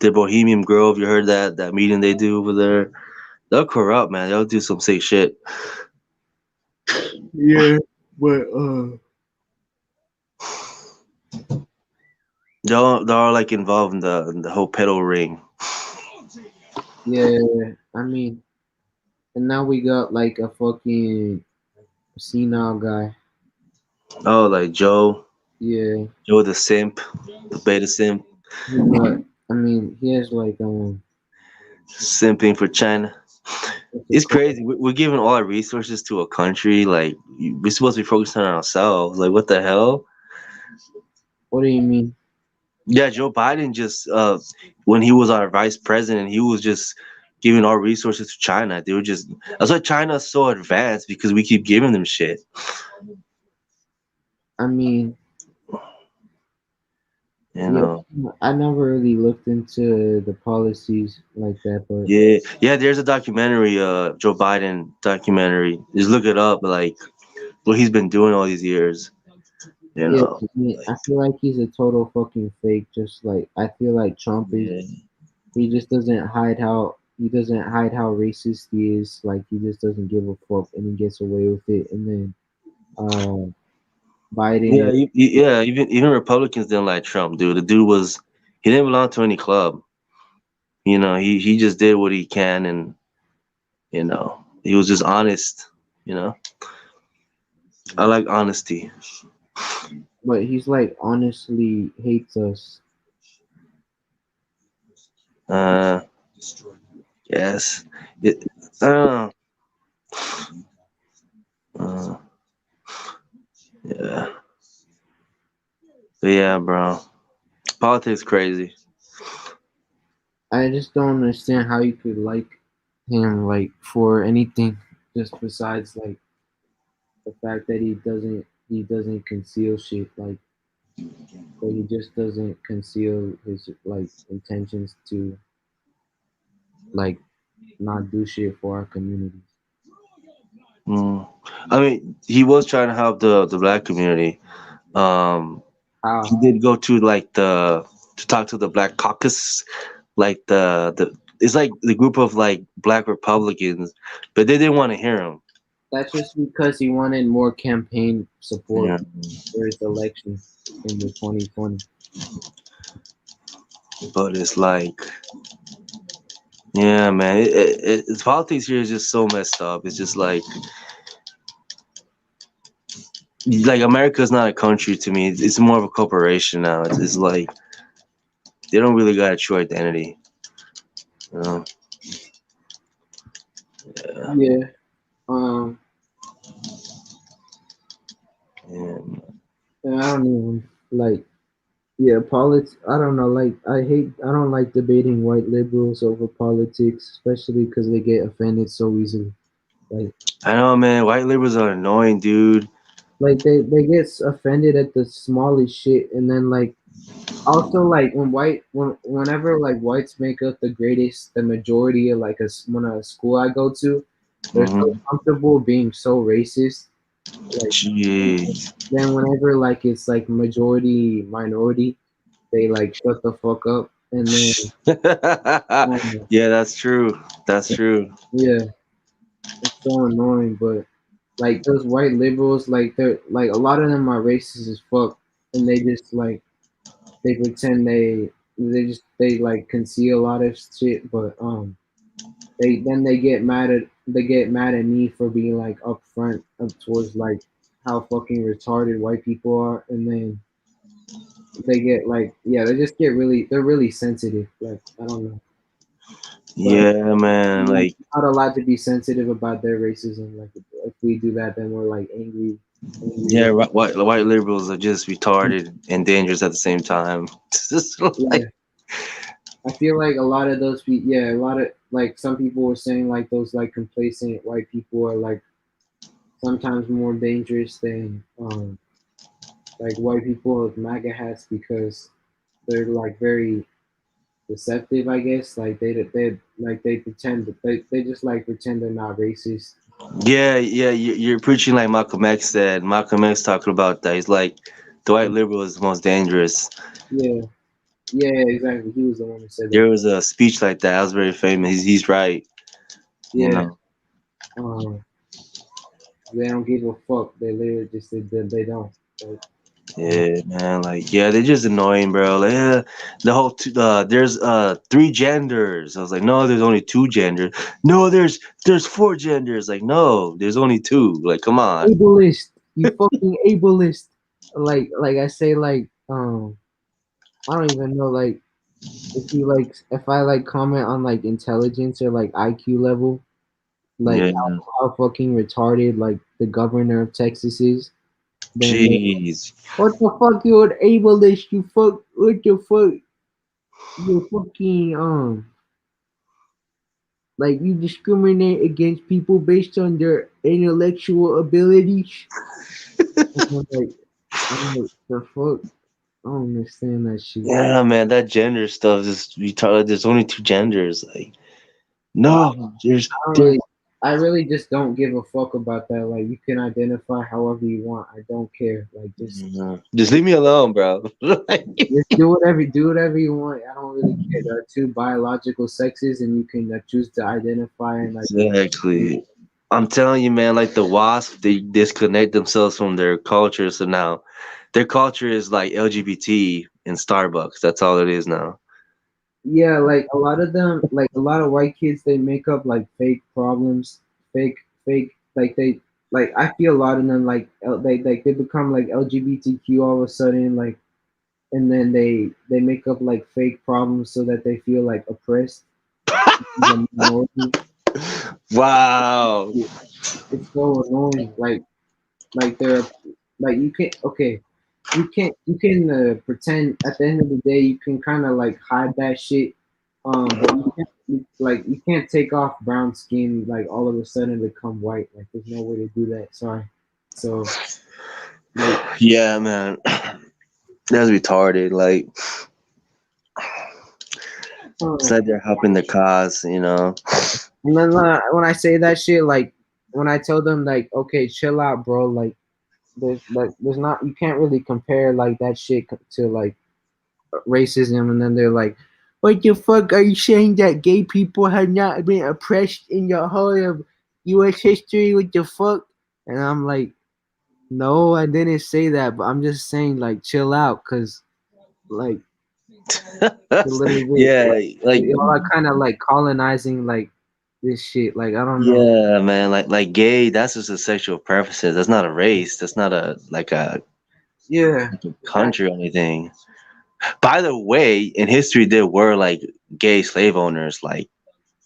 The Bohemian Grove, you heard that meeting they do over there? They're corrupt, man. They'll do some sick shit. yeah, but They're all like involved in the whole pedo ring. yeah, I mean. And now we got like a fucking senile guy. Oh, like Joe, Yeah, Joe the simp, the beta simp, but I mean, he has like simping for China. what's it It's called? crazy. We're giving all our resources to a country. Like we're supposed to be focusing on ourselves. Like what the hell? What do you mean? Yeah, Joe Biden just when he was our vice president, he was just giving our resources to China. They were just that's why China's so advanced because we keep giving them shit. I mean, You yeah, know. I never really looked into the policies like that, but Yeah, yeah. There's a documentary, Joe Biden documentary. Just look it up, like what he's been doing all these years. You yeah, know. I mean, I feel like he's a total fucking fake. Just like I feel like Trump is. Yeah. He just doesn't hide how racist he is. Like he just doesn't give a fuck, and he gets away with it. And then Yeah, Biden, yeah. Even Republicans didn't like Trump, dude. The dude was he didn't belong to any club. You know, he just did what he can, and he was just honest. You know, I like honesty. but he's like honestly hates us. Uh, yes. It, uh, uh, yeah, but yeah, bro. Politics crazy. I just don't understand how you could like him like for anything, just besides like the fact that he doesn't conceal shit like that he just doesn't conceal his like intentions to like not do shit for our communities. Mm. I mean, he was trying to help the black community. Um, he How? did go to like the to talk to the Black Caucus, like the it's like the group of like black Republicans, but they didn't want to hear him. That's just because he wanted more campaign support Yeah, for his election in the 2020. but it's like, yeah, man, it's politics here is just so messed up. It's just like America's not a country to me. It's more of a corporation now. It's like they don't really got a true identity. You know? Yeah, Yeah. Um. yeah. And I don't even like. Yeah, politics. I don't know. Like, I hate. I don't like debating white liberals over politics, especially because they get offended so easily. Like, I know, man. White liberals are annoying, dude. they get offended at the smallest shit, and then like also like whenever like whites make up the majority of like when a school I go to, they're so Hmm. comfortable being so racist. Like Jeez. then whenever like it's like majority minority, they like shut the fuck up, and then um, Yeah, that's true. That's true. yeah, it's so annoying. But like those white liberals, like they're like a lot of them are racist as fuck, and they just like they pretend they like conceal a lot of shit, but they get mad at me for being like upfront up towards like how fucking retarded white people are, and then they get like yeah they just get they're really sensitive. Like I don't know, but Yeah, man. we're Like, not allowed to be sensitive about their racism. Like if we do that, then we're like angry. yeah, white liberals are just retarded and dangerous at the same time. It's just Yeah, like, I feel like a lot of those people. Yeah, a lot of like some people were saying like those like complacent white people are like sometimes more dangerous than like white people with MAGA hats because they're like very deceptive. I guess like they like they pretend that they just like pretend they're not racist. yeah, yeah. You're preaching like Malcolm X said. Malcolm X talking about that. He's like, the white liberal is the most dangerous. Yeah, yeah, exactly. He was the one who said There that. was a speech like that. I was very famous. He's right. You Yeah, know. um, they don't give a fuck. They literally just they don't. Like, um, Yeah, man. Like, yeah, they're just annoying, bro. Like, yeah, the whole there's three genders. I was like, no, there's only two genders. No, there's four genders. Like, no, there's only two. Like, come on. ableist. You fucking ableist. Like I say, like I don't even know, like if I like comment on like intelligence or like IQ level, like Yeah. how fucking retarded like the governor of Texas is, then Jeez. what the fuck, you're an ableist, you fuck, what the fuck, you fucking like you discriminate against people based on their intellectual abilities. I'm like, the fuck, I don't understand that shit. Yeah, man, that gender stuff is retarded. There's only two genders. Like, no, I really just don't give a fuck about that. Like, you can identify however you want. I don't care. Like, just leave me alone, bro. just do whatever you want. I don't really care. There are two biological sexes, and you can choose to identify and like. Exactly. I'm telling you, man, like the wasp, they disconnect themselves from their culture. So now their culture is like LGBT in Starbucks. That's all it is now. Yeah, like a lot of them, like a lot of white kids, they make up like fake problems, fake. Like like I feel a lot of them they become like LGBTQ all of a sudden, like, and then they make up like fake problems so that they feel like oppressed. The minority. Wow. It's so annoying. Like they're like you can pretend at the end of the day you can kind of like hide that shit, but you can't take off brown skin like all of a sudden become white. Like there's no way to do that. Sorry. So like Yeah, man. That's retarded. Like, it's like they're helping the cause, you know. and then when I say that shit, like when I tell them like, okay, chill out, bro. There's not, you can't really compare like that shit to like racism, and then they're like, what the fuck are you saying that gay people have not been oppressed in the whole of US history? What the fuck? And I'm like, no, I didn't say that, but I'm just saying like chill out, cause like a little bit Yeah, like y'all are kind of like colonizing like this shit. Like I don't know. yeah, man, like gay, that's just a sexual preferences. That's not a race. That's not a Yeah. country or anything. By the way, in history there were like gay slave owners like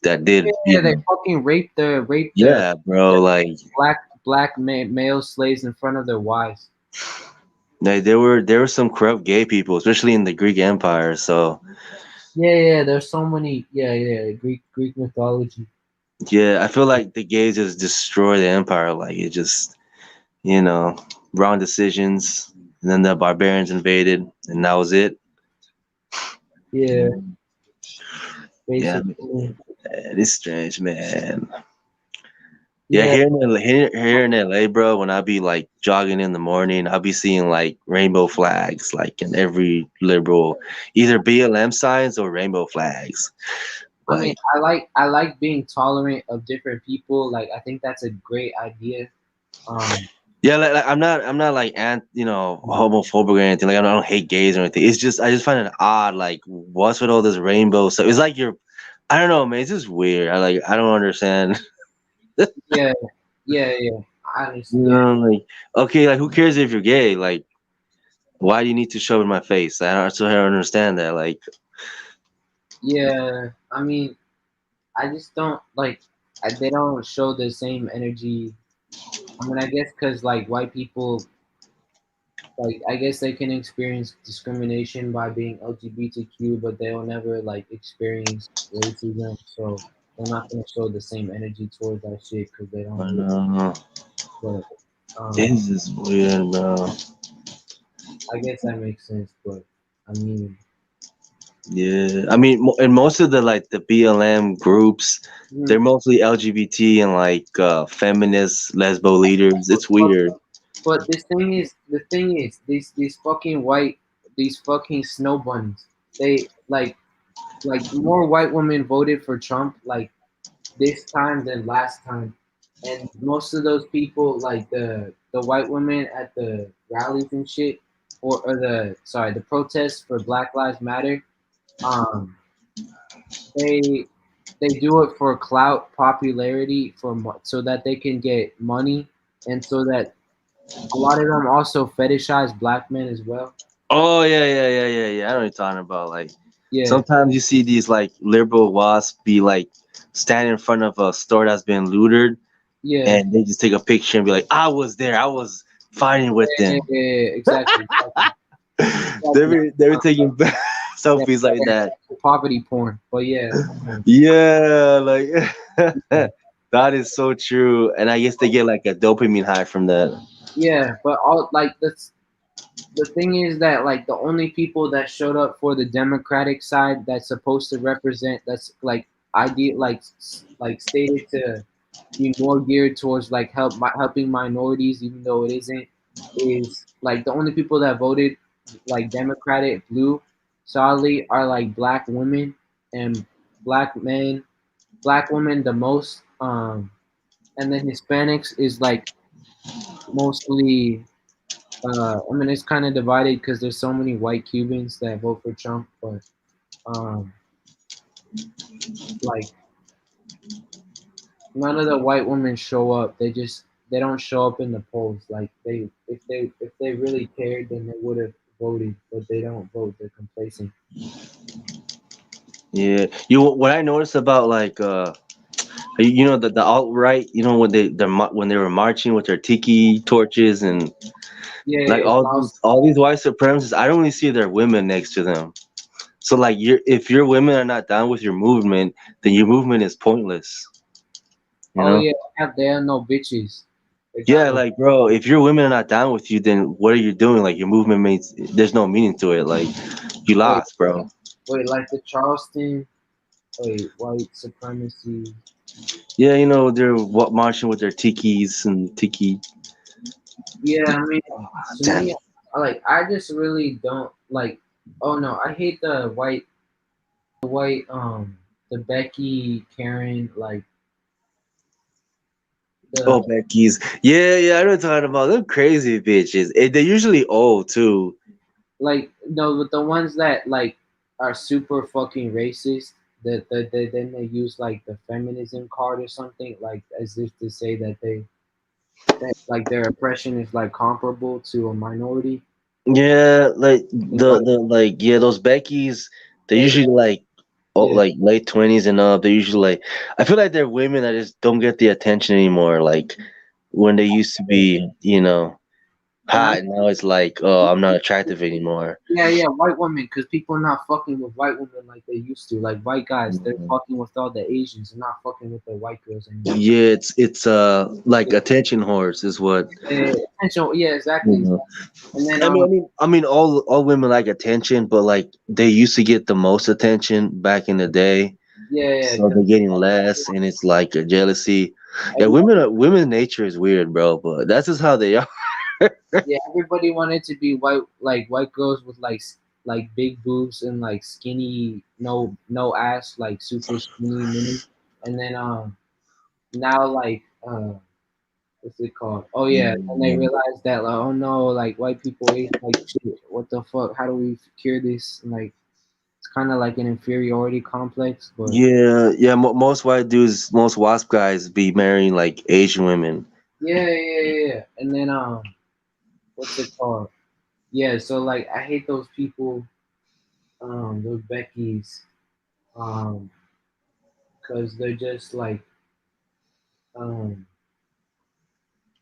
that did, Yeah, they fucking raped the yeah, bro, like male slaves in front of their wives. there were some corrupt gay people, especially in the Greek Empire. So Yeah, there's so many. Yeah, Greek mythology. yeah, I feel like the gays just destroy the empire. Like it just, you know, wrong decisions, and then the barbarians invaded, and that was it. Yeah, Yeah, basically. it's strange, man. Yeah, Yeah, here in LA, bro, when I be like jogging in the morning, I'll be seeing like rainbow flags like in every liberal, either BLM signs or rainbow flags. I mean, Like, I like being tolerant of different people. Like, I think that's a great idea. yeah, like I'm not like homophobic or anything. Like I don't hate gays or anything. It's just I just find it odd. Like, what's with all this rainbow stuff? It's like I don't know, man. It's just weird. I don't understand. Yeah, yeah. I You understand. know, like okay, like who cares if you're gay? Like, why do you need to shove it in my face? I don't understand that. Like, Yeah, I mean, I just don't like. They don't show the same energy. I mean, I guess because like white people, like I guess they can experience discrimination by being LGBTQ, but they'll never like experience racism. So they're not gonna show the same energy towards that shit because they don't I live. know. But This is weird, bro. I guess that makes sense. But I mean, Yeah, I mean, and most of the like the BLM groups, they're mostly LGBT and like feminist lesbo leaders. It's weird. but the thing is, these fucking these fucking snow bunnies. They like more white women voted for Trump like this time than last time, and most of those people like the white women at the rallies and shit, or the protests for Black Lives Matter, um they they do it for clout, popularity, so that they can get money, and so that a lot of them also fetishize black men as well. Oh yeah. I know what you're talking about. Like Yeah, sometimes you see these like liberal wasps be like standing in front of a store that's been looted, yeah, and they just take a picture and be like, "I was there. I was fighting with yeah, them." yeah, exactly, exactly, they exactly. were they were taking Yeah, selfies like that. poverty porn. But yeah, Yeah, like yeah, that is so true. And I guess they get like a dopamine high from that. yeah. But all like that's the thing is that like the only people that showed up for the Democratic side that's supposed to represent that's like idea like stated to be more geared towards like helping minorities, even though it isn't, is like the only people that voted like Democratic blue solidly are like black women and black men, black women the most, and then Hispanics is like mostly. I mean, it's kind of divided because there's so many white Cubans that vote for Trump, but um, like none of the white women show up. They don't show up in the polls. Like if they really cared, then they would have voted, but they don't vote. They're complacent. Yeah, you what I noticed about like you know the alt right, you know when when they were marching with their tiki torches and Yeah, like it's also, all these white supremacists, I don't really see their women next to them. So like if your women are not down with your movement, then your movement is pointless. You oh know? yeah, they have no bitches. They got Yeah, no. like bro, if your women are not down with you, then what are you doing? Like your movement makes there's no meaning to it. Like you Wait, lost, bro. wait, like the Charleston, wait, white supremacy. Yeah, you know they're marching with their tikis and tiki. Yeah, I mean, to Damn me, it. I just really don't like. Oh no, I hate the Becky Karen Oh, the Becky's. Yeah, I know what you're talking about. Them crazy bitches. They're usually old too. like no but the ones that like are super fucking racist that they then they use like the feminism card or something like as if to say that that like their oppression is like comparable to a minority. Yeah, like And, like the like yeah, those Becky's. They're they usually like oh, yeah like late 20s and up. They're usually like I feel like they're women that just don't get the attention anymore. Like when they used to be, you know, and I hot, and now it's like oh, I'm not attractive anymore. yeah white women because people are not fucking with white women like they used to like white guys they're fucking with all the Asians and not fucking with the white girls anymore. Yeah, it's like attention whores is what Attention, yeah, exactly, you know. exactly. And then I mean, all women like attention, but like they used to get the most attention back in the day, yeah, so they're getting less, and it's like a jealousy. Yeah, because women's nature is weird, bro, but that's just how they are. yeah, everybody wanted to be white, like white girls with like big boobs and like skinny, no ass, like super skinny mini. And then now like what's it called? Oh yeah, and they realized that like oh no, like white people age like shit. What the fuck? How do we cure this? And, like it's kind of like an inferiority complex, but Yeah. Most white dudes, most wasp guys, be marrying like Asian women. yeah. And then what's it called? Yeah, so like I hate those people, those Beckys, um, because they're just like um,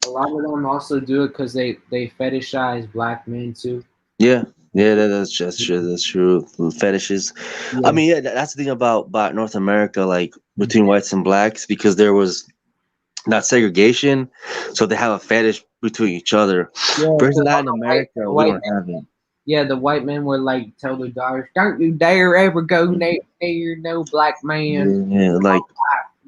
a lot of them also do it because they fetishize black men too. Yeah, yeah, that's just true. That's true. Fetishes. I Yeah, mean, yeah, that's the thing about North America, like between whites and blacks, because there was not segregation, so they have a fetish between each other. yeah, Versus because all Latin the America, we white don't have it. yeah the white men would like tell their daughters, "Don't you dare ever go near no black man. Yeah, like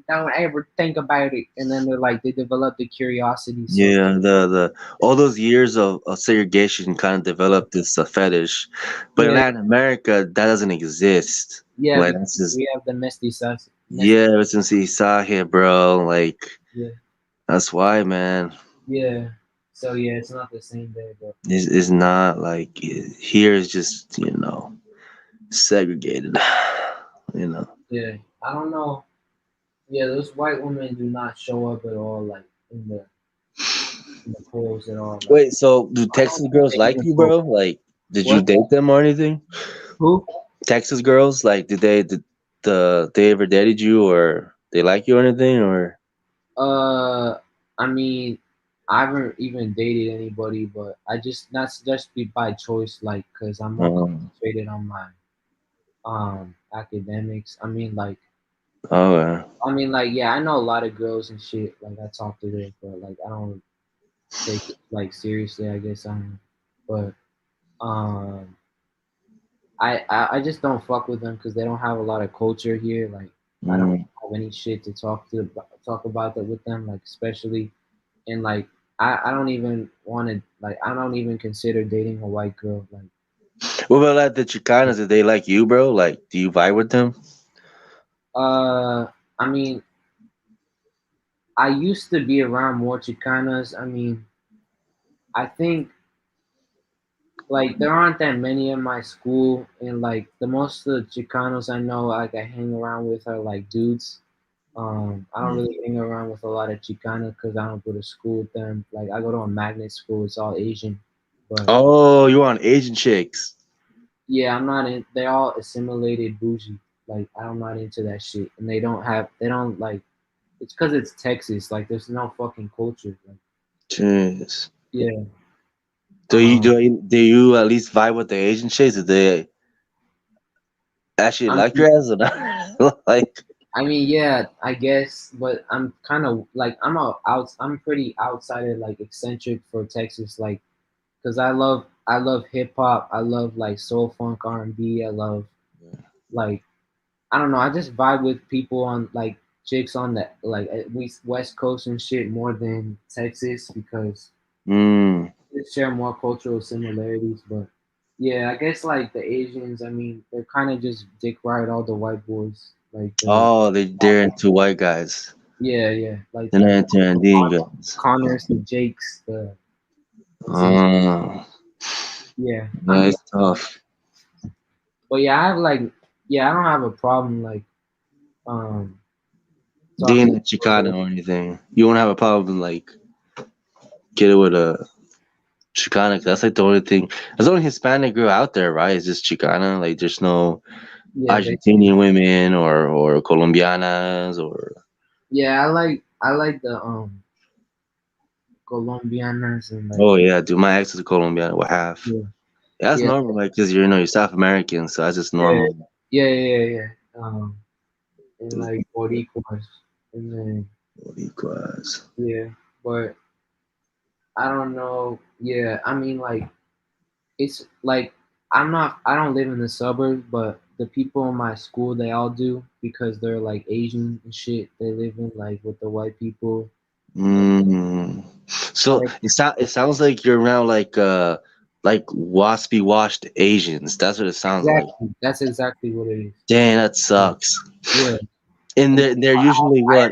Don't ever think about it." And then they're like they develop the curiosity. So yeah, the all those years of segregation kind of developed this fetish, but in yeah, Latin America, that doesn't exist. yeah, Like because that's just we have the mestizas. yeah, ever since he saw here, bro. Like Yeah, that's why, man. yeah. So yeah, it's not the same there, but It's not like here is just segregated. You know. yeah, I don't know. Yeah, those white women do not show up at all, like in the the clothes at all. Like Wait, so do I don't Texas think girls they like even you, clothes. bro? Like, did you What? date them or anything? Who? Texas girls, like, they ever dated you or they like you or anything or? Uh, I mean, I haven't even dated anybody, but I just that's just be by choice, like, cause I'm more Um, concentrated on my academics. oh, yeah. Yeah, I know a lot of girls and shit. Like, I talk to them, but like, I don't take it like seriously. I guess but um, I just don't fuck with them because they don't have a lot of culture here. Like, I don't Mm. have any shit to talk about that with them. Like, especially and like I don't even want to like I don't even consider dating a white girl. Like, What about like the Chicanas? Did they like you, bro? Like, do you vibe with them? I mean, I used to be around more Chicanas. I mean, I think like there aren't that many in my school, and like the most of the Chicanos I know, like I hang around with are like dudes. I don't really hang around with a lot of Chicanas because I don't go to school with them. Like, I go to a magnet school; it's all Asian. But Oh, you want Asian chicks? yeah, I'm not in. They all assimilated bougie. Like, I'm not into that shit, and they don't like. It's because it's Texas. Like, there's no fucking culture. Like, Jeez. yeah. Do Um, you do you at least vibe with the Asian chicks? Did they actually I like mean, your ass or not? Like, yeah, I guess, but I'm kind of like I'm pretty outside of like eccentric for Texas, like, cause I love hip hop, I love like soul funk R&B, I love like I don't know, I just vibe with people on like chicks on the like West Coast and shit more than Texas because mm. they share more cultural similarities, but yeah, I guess like the Asians, I mean, they're kind of just dick ride all the white boys, like the Oh, they're into white guys. yeah, like They're not into Andean guys. Connors, the Jakes, the T. Oh, Yeah, I yeah, mean, it's tough. but yeah, I don't have a problem like um talking Being a to girls. Chicano or anything. You won't have a problem like get it with a Chicana. 'Cause that's like the only thing. There's the only Hispanic girl out there, right? It's just Chicana. Like there's no Yeah, basically. Argentinian women or Colombianas or. Yeah, I like the Colombianas and like Oh yeah, dude. My ex is Colombian. What half? yeah, Yeah, that's yeah, normal, like, cause you're South American, so that's just yeah, normal. yeah. And like Boricuas, and then Boricuas. yeah, but I don't know. Yeah, I mean like it's like I don't live in the suburbs, but the people in my school they all do because they're like Asian and shit. They live in like with the white people. Mm. So it sounds like you're around like waspy washed Asians. That's what it sounds like. Exactly. That's exactly what it is. Dang, that sucks. Yeah. And And they're usually what?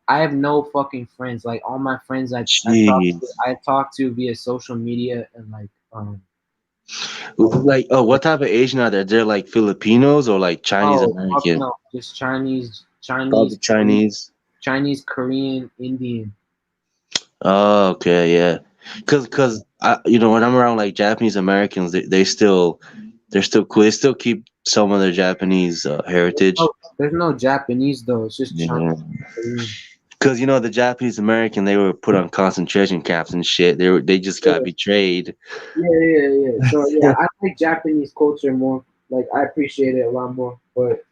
I have no fucking friends. Like all my friends Jeez. I talk to via social media and like Like, oh, what type of Asian are there? They're like Filipinos or like Chinese oh fuck American? no, just Probably Chinese. Chinese, Korean, Indian. Oh, okay, yeah. Cause when I'm around like Japanese Americans, they're still cool. They still keep some of their Japanese heritage. There's no Japanese though. It's just Chinese, Yeah. Korean. Cause the Japanese American, they were put on concentration camps and shit. They just got betrayed. Yeah. So yeah, I like Japanese culture more. Like I appreciate it a lot more. But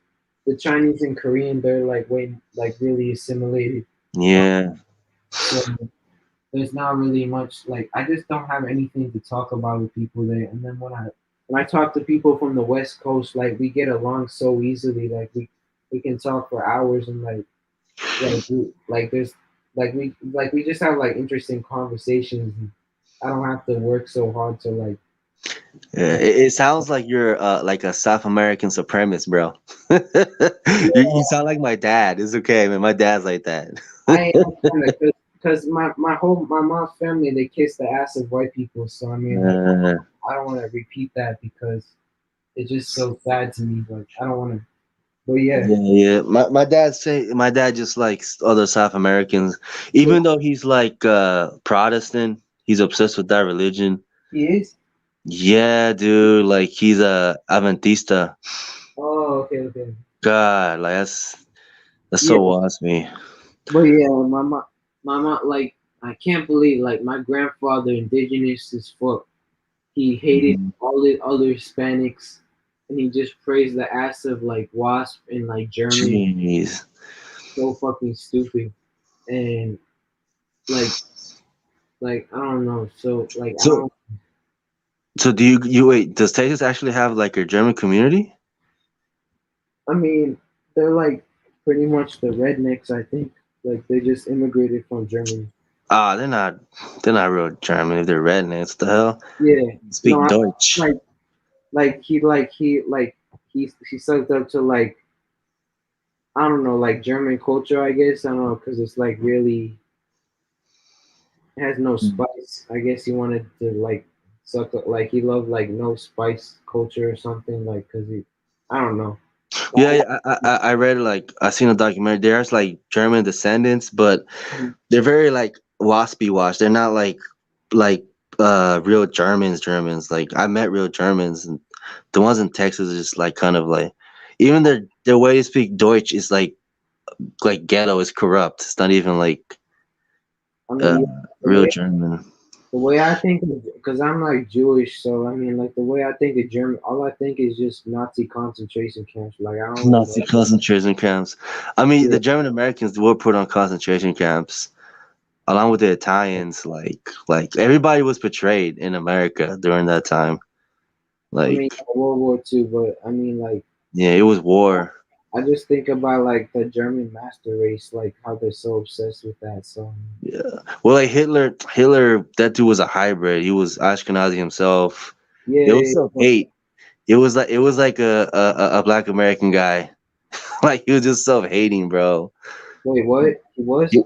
the Chinese and Korean, they're like way like really assimilated. Yeah. So there's not really much like I just don't have anything to talk about with people there. And then when I talk to people from the West Coast, like we get along so easily. Like we can talk for hours and there's like we just have like interesting conversations. And I don't have to work so hard to like. Yeah, it sounds like you're like a South American supremacist, bro. You sound like my dad. It's okay, man. My dad's like that. I am kind of because my mom's family they kiss the ass of white people. So I mean like Uh, I don't want to repeat that because it's just so sad to me. Like I don't want to But yeah, Yeah, yeah. My dad just likes other South Americans, even though he's like Protestant. He's obsessed with that religion. he is. Yeah, dude. Like he's a Adventista. Oh, okay, okay. God, like that's Yeah, so wants me. but yeah, my mom, like I can't believe like my grandfather indigenous as fuck. He hated Mhm. all the other Hispanics, and he just praised the ass of like Wasp and like German. Jeez. So fucking stupid, and like I don't know. So like I So don't. so do you wait? Does Texas actually have like a German community? I mean, they're like pretty much the rednecks. I think like they just immigrated from Germany. Ah, they're not real German if they're rednecks. What the hell? Yeah. No, Speak Deutsch. like he sucked up to like I don't know like German culture. I guess I don't know because it's like really it has no spice. I guess he wanted to like suck up like he loved like no spice culture or something like because he I don't know. Yeah, yeah, I read like I seen a documentary. There's like German descendants, but they're very like waspy wash. They're not like real Germans. Like I met real Germans, and the ones in Texas is just like kind of like even their way to speak Deutsch is like ghetto, is corrupt. It's not even like I uh mean, the real way German. the way I think, because I'm like Jewish, so I mean, like the way I think of German, all I think is just Nazi concentration camps. Like I don't really know. Nazi concentration camps. I mean, Yeah, the German Americans were put on concentration camps along with the Italians. Like everybody was betrayed in America during that time. I mean Like World War II, but I mean like yeah, it was war. I just think about like the German master race, like how they're so obsessed with that. So Yeah. Well, like Hitler, that dude was a hybrid. He was Ashkenazi himself. yeah, It was yeah, so yeah. hate. It was like a black American guy. Like he was just self hating, bro. Wait, what? He was? He-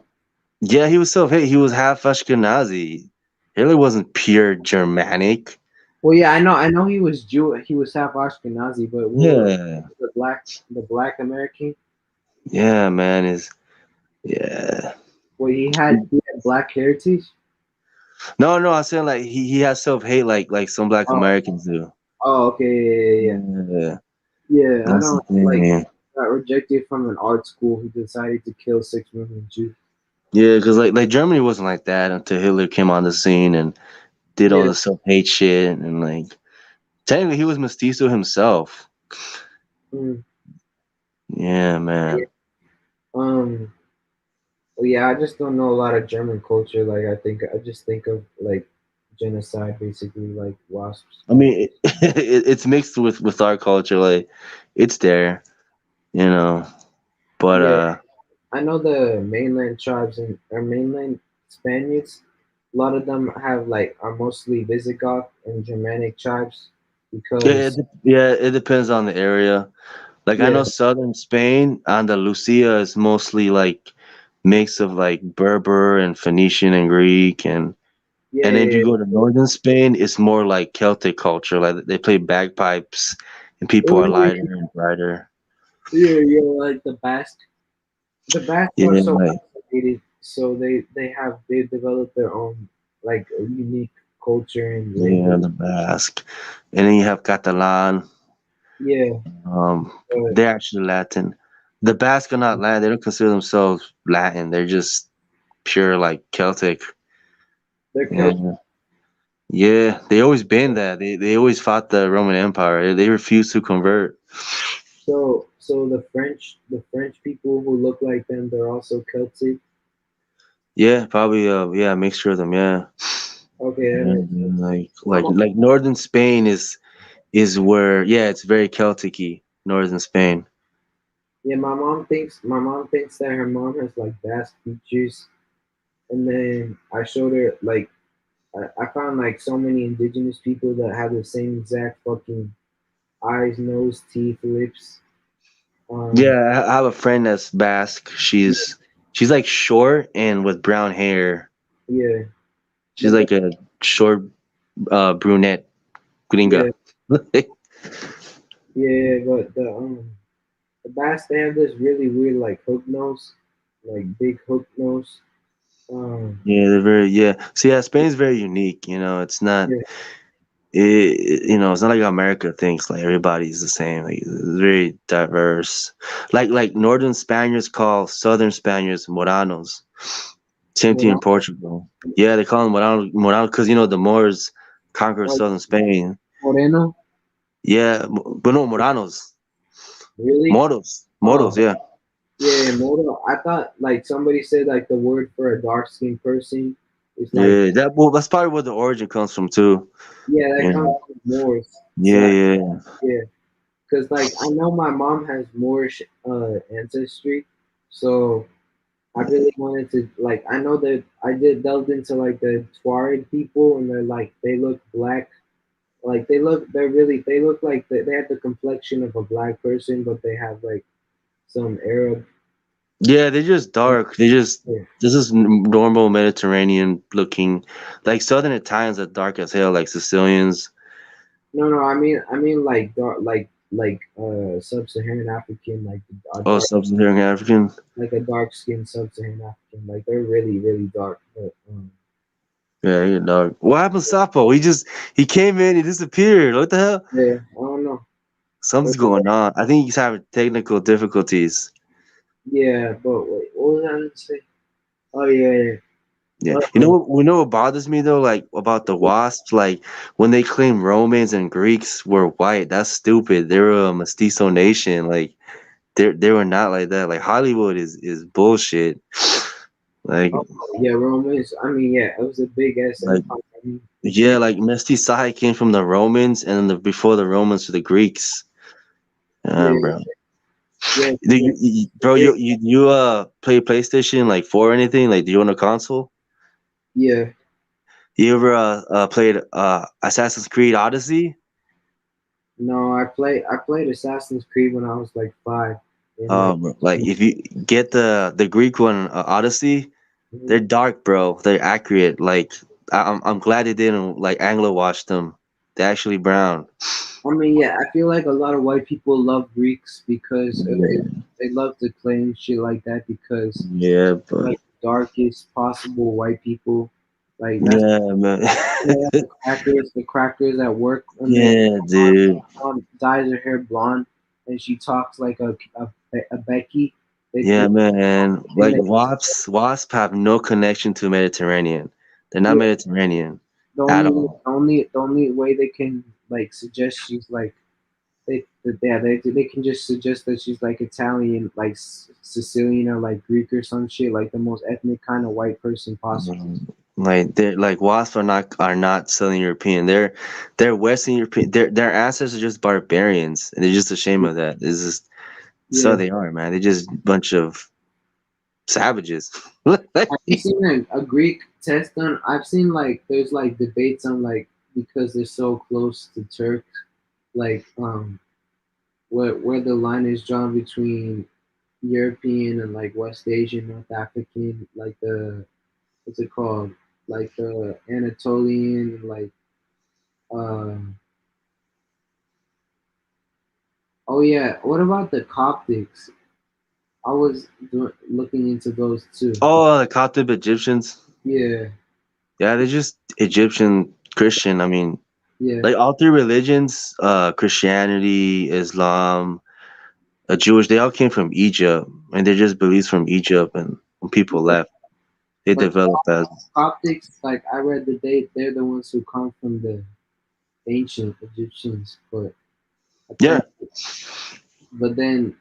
yeah, he was self hate. He was half Ashkenazi. Hitler wasn't pure Germanic. Well, yeah, I know he was Jew. He was half Ashkenazi, but what was Yeah, the black American? yeah, man. Is yeah. Well, he had black heritage. No, no. I'm saying like he has self hate like some black Oh, Americans do. oh, okay, yeah, yeah, Yeah, yeah. Yeah, I that's the don't like thing. got rejected from an art school. He decided to kill 6 million Jews. Yeah, because like Germany wasn't like that until Hitler came on the scene and did all Yeah. the self hate shit and like technically he was mestizo himself. Mm, Yeah, yeah. man. Um. Well, yeah, I just don't know a lot of German culture. Like, I just think of like genocide, basically, like wasps. I mean, it's mixed with our culture. Like, it's there, you know. But Yeah, I know the mainland tribes and or mainland Spaniards. A lot of them have like are mostly Visigoth and Germanic tribes because yeah, it depends on the area. Like I yeah, know southern Spain, Andalusia is mostly like mix of like Berber and Phoenician and Greek yeah, and if yeah, you go to northern Spain, it's more like Celtic culture. Like they play bagpipes and people are yeah, lighter and brighter. yeah, yeah, like the Basque. The Basques are Yeah, so like isolated, so they developed their own like a unique culture and yeah, language. the Basque. And then you have Catalan. Yeah, but They're actually Latin. The Basque are not Latin. They don't consider themselves Latin. They're just pure like Celtic. they're Celtic. Yeah. Yeah, they always been that. They always fought the Roman Empire. They refused to convert. So the French people who look like them, they're also Celtic. Yeah, probably yeah, a mixture of them, yeah. Okay, that Yeah, makes dude, sense. like My like mom, like northern Spain is where yeah, it's very Celtic-y, northern Spain. yeah, my mom thinks that her mom has like Basque features, and then I showed her like I found like so many indigenous people that have the same exact fucking eyes, nose, teeth, lips. Um, Yeah, I have a friend that's Basque. She's like short and with brown hair. yeah, She's but like a short brunette yeah, gringa. yeah, but The bass, they have this really weird like hook nose, like big hook nose. Um, Yeah, they're very yeah. So yeah, Spain's very unique. It's not. yeah, It's not like America thinks like everybody's the same. Like, it's very diverse. Like Northern Spaniards call Southern Spaniards Moranos. Same thing in Morano, Portugal. Yeah, they call them Morano because the Moors conquered like southern Spain. Moreno, Yeah, but no Moranos, really? Moros. Oh, Yeah, yeah, Moreno. I thought like somebody said like the word for a dark skinned person is like yeah. That's probably where the origin comes from too. yeah, that You comes know. from Moors. So Yeah, yeah, yeah, because like I know my mom has Moorish ancestry, so I really wanted to like I know that I did delved into like the Tuareg people and they're like they look black. Like they look like they have the complexion of a black person, but they have like some Arab. yeah. They're just dark. They just Yeah. this is normal Mediterranean looking. Like Southern Italians are dark as hell. Like Sicilians. No, I mean like dark, like sub-Saharan African, like a Oh, dark, Sub-Saharan African. like a dark skinned sub-Saharan African. Like they're really really dark. But Yeah, you're dark. What happened to Sapo? He came in, he disappeared. What the hell? yeah, I don't know. Something's But going on. I think he's having technical difficulties. yeah, but wait, what was I gonna say? Oh yeah, Yeah, yeah. what bothers me though, like about the wasps, like when they claim Romans and Greeks were white, that's stupid. They were a mestizo nation. Like they were not like that. Like Hollywood is bullshit. Like Oh yeah, Romans. I mean, yeah, it was a big ass like empire. I mean, yeah, like mestizaje came from the Romans and then before the Romans to the Greeks. yeah, Bro. yeah, Bro, you play PlayStation like 4 or anything? Like, do you own a console? yeah. You ever played Assassin's Creed Odyssey? No, I played Assassin's Creed when I was like 5, and like Bro, like if you get the Greek one, Odyssey, they're mhm. dark, bro. They're accurate. Like I'm glad they didn't like Anglo wash them. They're actually brown. I mean, yeah, I feel like a lot of white people love Greeks because they love to claim shit like that because Yeah, but like darkest possible white people. Like that's yeah, man. yeah, the crackers at work when they Yeah, dude. dyes her hair blonde and she talks like a Becky. They Yeah, think man. and Like wasp have no connection to Mediterranean. They're not yeah, Mediterranean the at only all. the only the only way they can like suggest she's like they can just suggest that she's like Italian, like Sicilian or like Greek or some shit, like the most ethnic kind of white person possible. Like they're like wasps are not Southern European. They're Western European. Their ancestors are just barbarians, and they're just ashamed of that. It's just so Yeah. they are, man. They're just a bunch of savages. Have you seen a Greek test done? I've seen like there's like debates on like because they're so close to Turks, like where the line is drawn between European and like West Asian, North African, like the what's it called? Like the Anatolian, like uh oh yeah. What about the Coptics? I was looking into those too. Oh, the Coptic Egyptians. Yeah, Yeah, they're just Egyptian Christian. I mean, yeah. like all three religions, Christianity, Islam, Jewish, they all came from Egypt, and they're just beliefs from Egypt. And when people left, they But developed as Coptics, like I read the date, they're the ones who come from the ancient Egyptians, but yeah, apparently, but then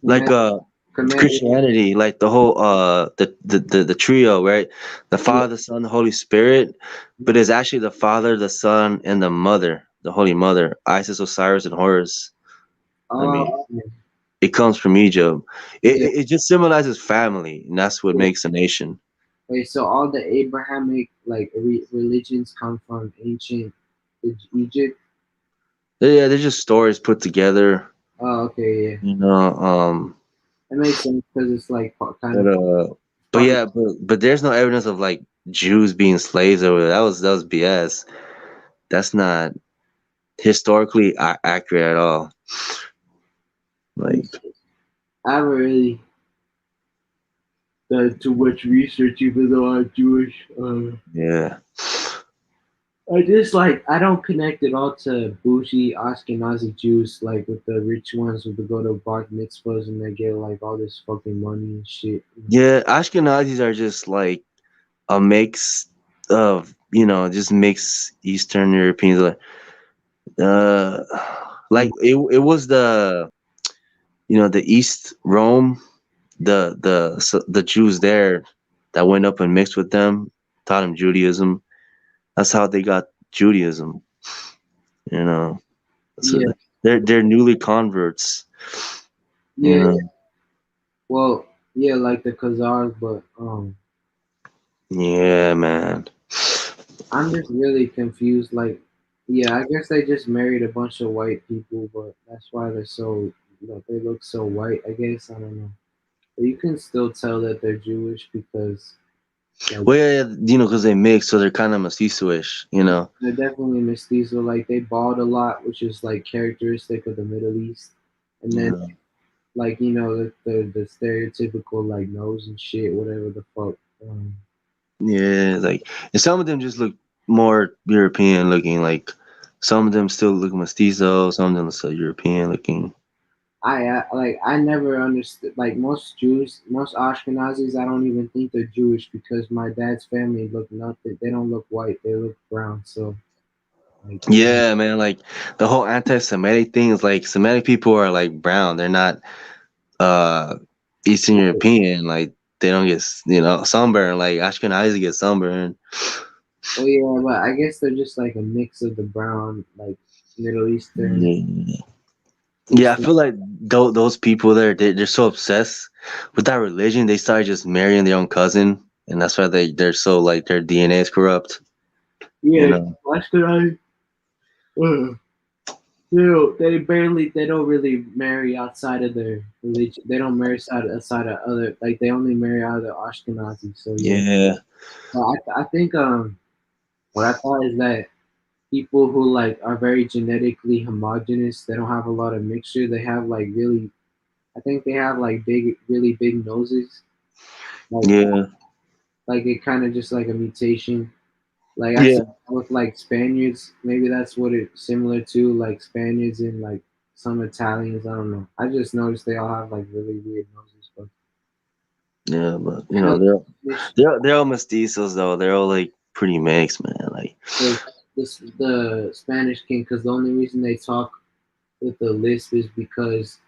like Kemet, Kemet, Christianity, like the whole the trio, right? The yeah, Father, the Son, the Holy Spirit, but it's actually the Father, the Son, and the Mother, the Holy Mother, Isis, Osiris, and Horus. I oh, mean, it comes from Egypt. It, yeah, it it just symbolizes family, and that's what yeah. makes a nation. Wait, so all the Abrahamic like religions come from ancient Egypt? Yeah, they're just stories put together. Oh, okay, yeah, You know, that makes sense because it's like kind but of but part. yeah, but there's no evidence of like Jews being slaves over there. That was BS. That's not historically accurate at all. Like, I haven't really done too much research, even though I'm Jewish. yeah, I just like I don't connect it all to bougie Ashkenazi Jews, like with the rich ones who go to bar mitzvahs and they get like all this fucking money and shit. yeah. Ashkenazis are just like a mix of, just mix Eastern Europeans. Uh, like it was the East Rome, the Jews there that went up and mixed with them, taught them Judaism. That's how they got Judaism. You know, so Yeah, they're newly converts. You yeah. know, Well, yeah, like the Khazars, but yeah, man. I'm just really confused. Like, yeah, I guess they just married a bunch of white people, but that's why they're so they look so white. I guess I don't know, but you can still tell that they're Jewish because like Well, yeah, because they mix, so they're kind of mestizo-ish. they're definitely mestizo. Like they bald a lot, which is like characteristic of the Middle East, and then Yeah, like the stereotypical like nose and shit, whatever the fuck. yeah, like, and some of them just look more European looking. Like, some of them still look mestizo, some of them still European looking. I never understood like most Jews, most Ashkenazis. I don't even think they're Jewish because my dad's family look nothing. They don't look white. They look brown. So like Yeah, man, like the whole anti-Semitic thing is like Semitic people are like brown. They're not uh Eastern European. Like they don't get sunburn. Like Ashkenazi get sunburn. oh yeah, but I guess they're just like a mix of the brown like Middle Eastern Yeah, yeah. I Eastern. feel like those people there, they're so obsessed with that religion. They start just marrying their own cousin, and that's why they're so like their DNA is corrupt. You Yeah, know. Ashkenazi. They don't really marry outside of their religion. They don't marry outside of other like they only marry out of the Ashkenazi. So yeah, Yeah. but I think what I thought is that people who like are very genetically homogenous, they don't have a lot of mixture. They have like really, I think they have like really big noses. Like Yeah. like it kind of just like a mutation. Like I see Yeah. with like Spaniards, maybe that's what it's similar to, like Spaniards and like some Italians. I don't know. I just noticed they all have like really weird noses, but Yeah, but I know Spanish, they're all mestizos though. They're all like pretty mixed, man. Like, the Spanish king, because the only reason they talk with the lisp is because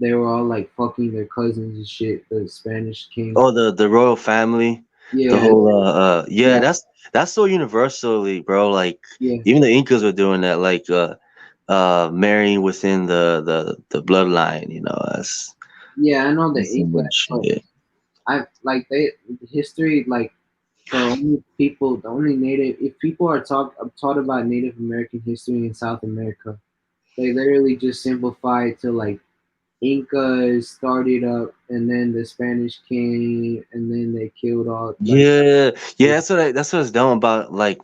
they were all like fucking their cousins and shit. The Spanish king. oh, the royal family, the Yeah, whole yeah, yeah, that's so universally, bro. Like yeah, even the Incas were doing that, like marrying within the bloodline. That's yeah. I know the so Inca, much but shit. I like the history like the only native if people are taught about Native American history in South America, they literally just simplify it to like Incas started up and then the Spanish came and then they killed all like Yeah, yeah. That's what it's dumb about. Like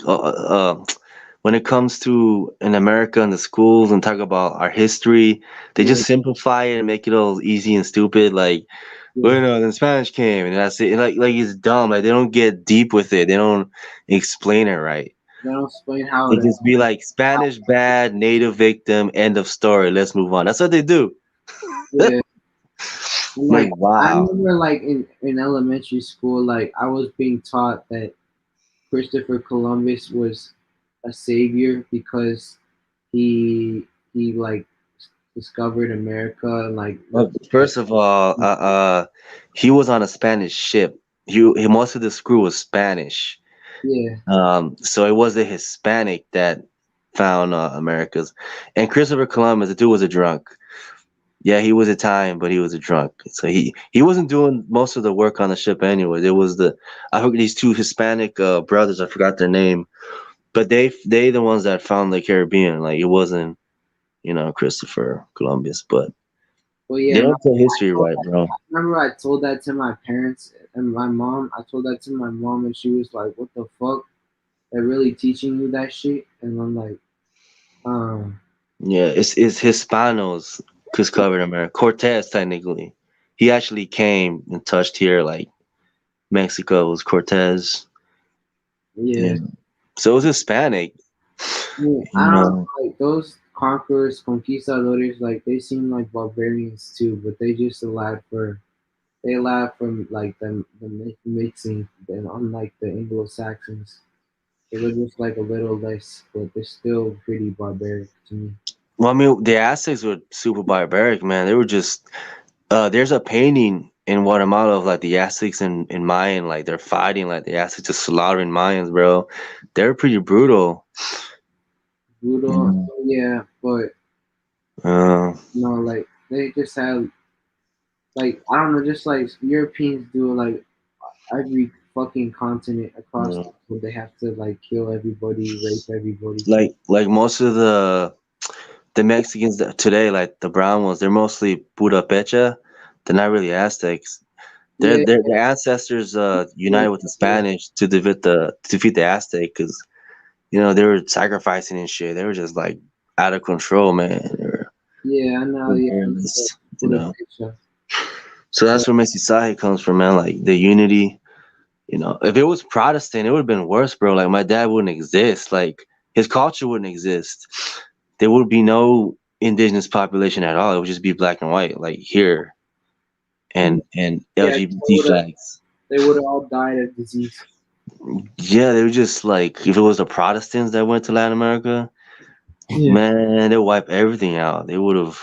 when it comes to in America and the schools and talk about our history, they yeah, just simplify it and make it all easy and stupid. Like, yeah. well, no, the Spanish came and that's it. Like it's dumb. Like they don't get deep with it. They don't explain it right. They don't explain how They it just be like Spanish bad, native victim, end of story. Let's move on. That's what they do. yeah. And, Like, like I wow. remember like in elementary school, like I was being taught that Christopher Columbus was a savior because he like discovered America and like Well, looked at first of all, he was on a Spanish ship. He most of the crew was Spanish. yeah, So it was a Hispanic that found Americas, and Christopher Columbus, the dude was a drunk. Yeah, he was Italian, but he was a drunk. So he wasn't doing most of the work on the ship anyway. It was I heard these two Hispanic brothers. I forgot their name, but they the ones that found the Caribbean. Like it wasn't Christopher Columbus, but well they yeah. don't tell history right, bro. I remember I told that to my parents and my mom. I told that to my mom and she was like, "What the fuck? They're really teaching you that shit?" And I'm like, um, Yeah, it's Hispanos. discovered America. Cortez, technically, he actually came and touched here, like Mexico was Cortez. Yeah. Yeah. So it was Hispanic. Yeah, You I don't know, like those conquerors, conquistadores. Like they seem like barbarians too, but they allowed for like the mixing. Then unlike the Anglo Saxons, they were just like a little less, but they're still pretty barbaric to me. well, I mean, the Aztecs were super barbaric, man. They were just there's a painting in Guatemala of like the Aztecs and Mayan, like they're fighting, like the Aztecs just slaughtering Mayans, bro. They're pretty brutal. Brutal, Mm. yeah, but Uh, no, like they just had like I don't know, just like Europeans do, like every fucking continent across the yeah. world, they have to like kill everybody, rape everybody. Like most of the Mexicans today, like the brown ones, they're mostly Pura Pecha. They're not really Aztecs. Yeah, Their ancestors yeah, united with the Spanish to defeat the Aztec because they were sacrificing and shit. They were just like out of control, man. They were yeah, I know, yeah, I know that imperialists, you put a know. picture. So Yeah, that's where Mestizaje comes from, man. Like the unity. If it was Protestant, it would have been worse, bro. Like my dad wouldn't exist. Like his culture wouldn't exist. There would be no indigenous population at all. It would just be black and white, like here, and yeah, LGBT flags. they would have all died of disease. Yeah, they were just like if it was the Protestants that went to Latin America, Yeah, man, they wipe everything out. They would have.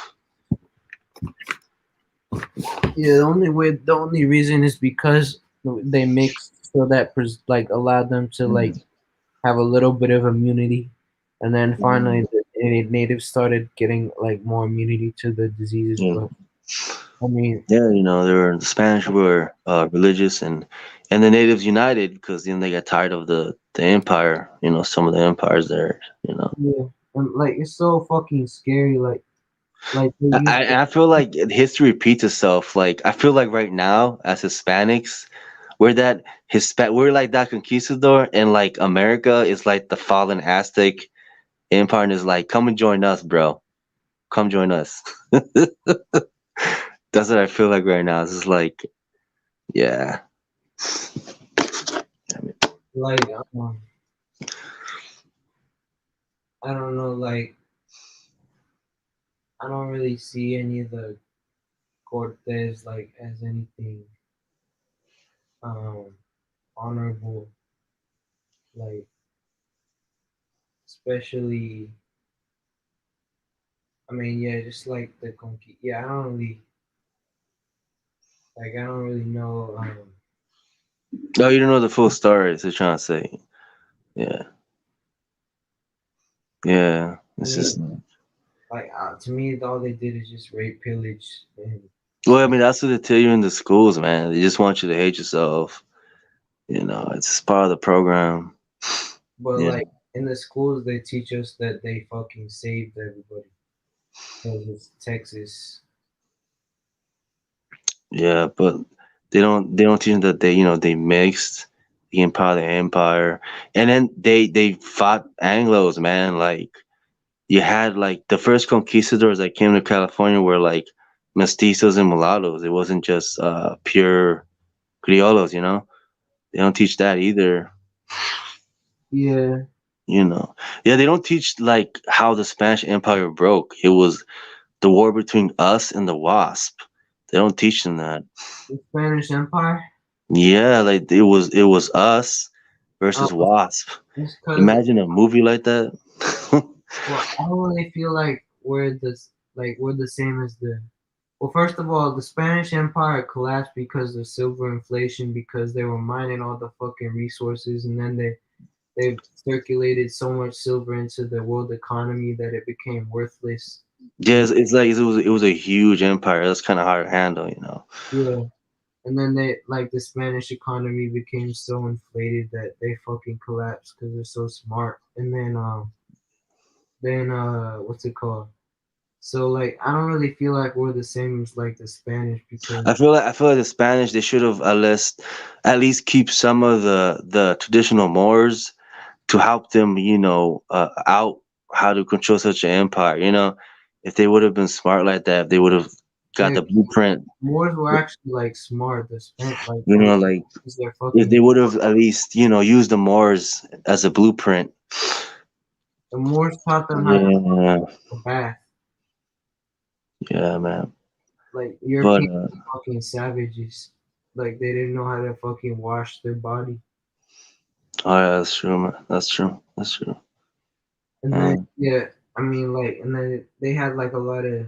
yeah. The only reason is because they mixed, so that like allowed them to like have a little bit of immunity, and then finally the natives started getting like more immunity to the diseases. Yeah, But I mean, yeah, the Spanish were religious and the natives united because they got tired of the empire. Some of the empires there. yeah, and like it's so fucking scary. Like they used I feel like history repeats itself. Like I feel like right now as Hispanics, we're like that conquistador, and like America is like the fallen Aztec empire, and is like, come and join us, bro. Come join us. That's what I feel like right now. It's just like, yeah. like I don't know, like I don't really see any of the Cortez like as anything um honorable, like especially I mean yeah, just like the conquist. Yeah, I don't really know. Oh, you don't know the full story. Is what you're trying to say. Yeah, yeah. I It's mean, just. like to me, all they did is just rape, pillage, and Well, I mean, that's what they tell you in the schools, man. They just want you to hate yourself. It's part of the program. but Yeah, like in the schools they teach us that they fucking saved everybody because it's Texas. yeah, but they don't teach them that they mixed the empire, the empire, and then they fought Anglos, man. Like you had like the first conquistadors that came to California were like mestizos and mulattoes. It wasn't just pure criollos. They don't teach that either. Yeah, Yeah, they don't teach like how the Spanish Empire broke. It was the war between us and the Wasp. They don't teach them that. the Spanish Empire. Yeah, like it was us Oh, versus Wasp. it's because Imagine a movie like that. well, I don't really feel like we're the same as the. Well, first of all, the Spanish Empire collapsed because of silver inflation because they were mining all the fucking resources, and then they circulated so much silver into the world economy that it became worthless. Yes, it's like it was a huge empire. That's kind of hard to handle. Yeah, and then they like the Spanish economy became so inflated that they fucking collapsed because they're so smart. And then what's it called? So like I don't really feel like we're the same as like the Spanish because I feel like the Spanish they should have at least keep some of the traditional Moors to help them out how to control such an empire. if they would have been smart like that, if they would have got Yeah, the blueprint, Moors were actually like smart. The spent like you they know, like use their if fucking they would have at least, used the Moors as a blueprint. the Moors taught them how to Yeah, take a bath. yeah, man. Like But European fucking savages. Like they didn't know how to fucking wash their body. oh yeah, that's true, man. That's true. That's true. And then Um, yeah, I mean like and then they had like a lot of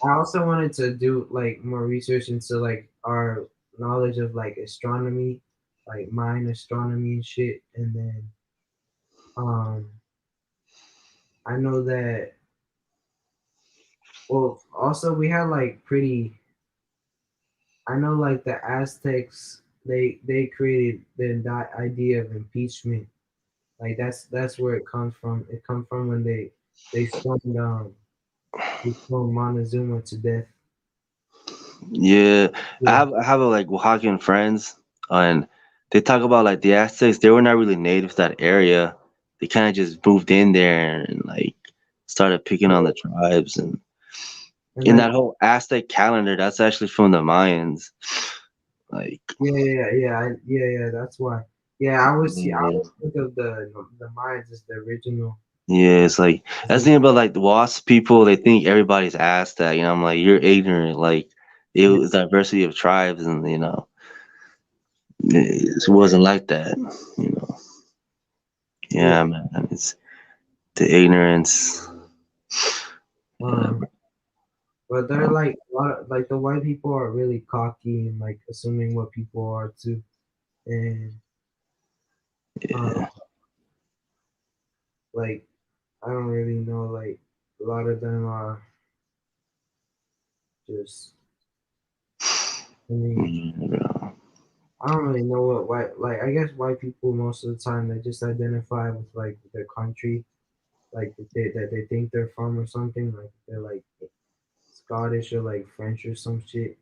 I also wanted to do like more research into like our knowledge of like astronomy, like mine astronomy and shit. And then um I know that well also we had like pretty I know like the Aztecs they created the idea of impeachment. Like that's where it comes from. It comes from when they stoned Montezuma to death. yeah, I Yeah. have I have like Oaxacan friends, and they talk about like the Aztecs. They were not really native to that area. They kind of just moved in there and like started picking on the tribes. And And in then that whole Aztec calendar, that's actually from the Mayans. Like, yeah. That's why. Yeah, I yeah, always think of the Mayans as the original. yeah, it's like that's the thing about like the Wasp people. They think everybody's Aztec. I'm like, you're ignorant. Like, it Yeah, was diversity of tribes, and it wasn't like that. You know, yeah. yeah, man, it's the ignorance. Yeah, Um, but they're like a lot of like the white people are really cocky and like assuming what people are too, and um, yeah, like I don't really know like a lot of them are just. I mean, yeah, I don't really know what white like. I guess white people most of the time they just identify with like their country, like that they think they're from or something. Like they're like Scottish or like French or some shit.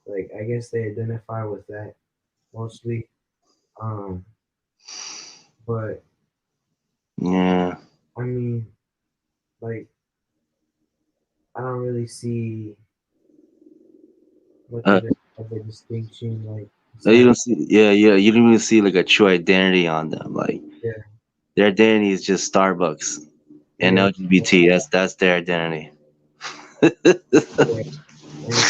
Like I guess they identify with that mostly. Um, but yeah. I mean, like I don't really see much Uh, of a distinction. Like you besides, don't see, yeah, yeah. You don't even see like a true identity on them. Like yeah, their identity is just Starbucks and yeah, LGBT. That's their identity. yeah, and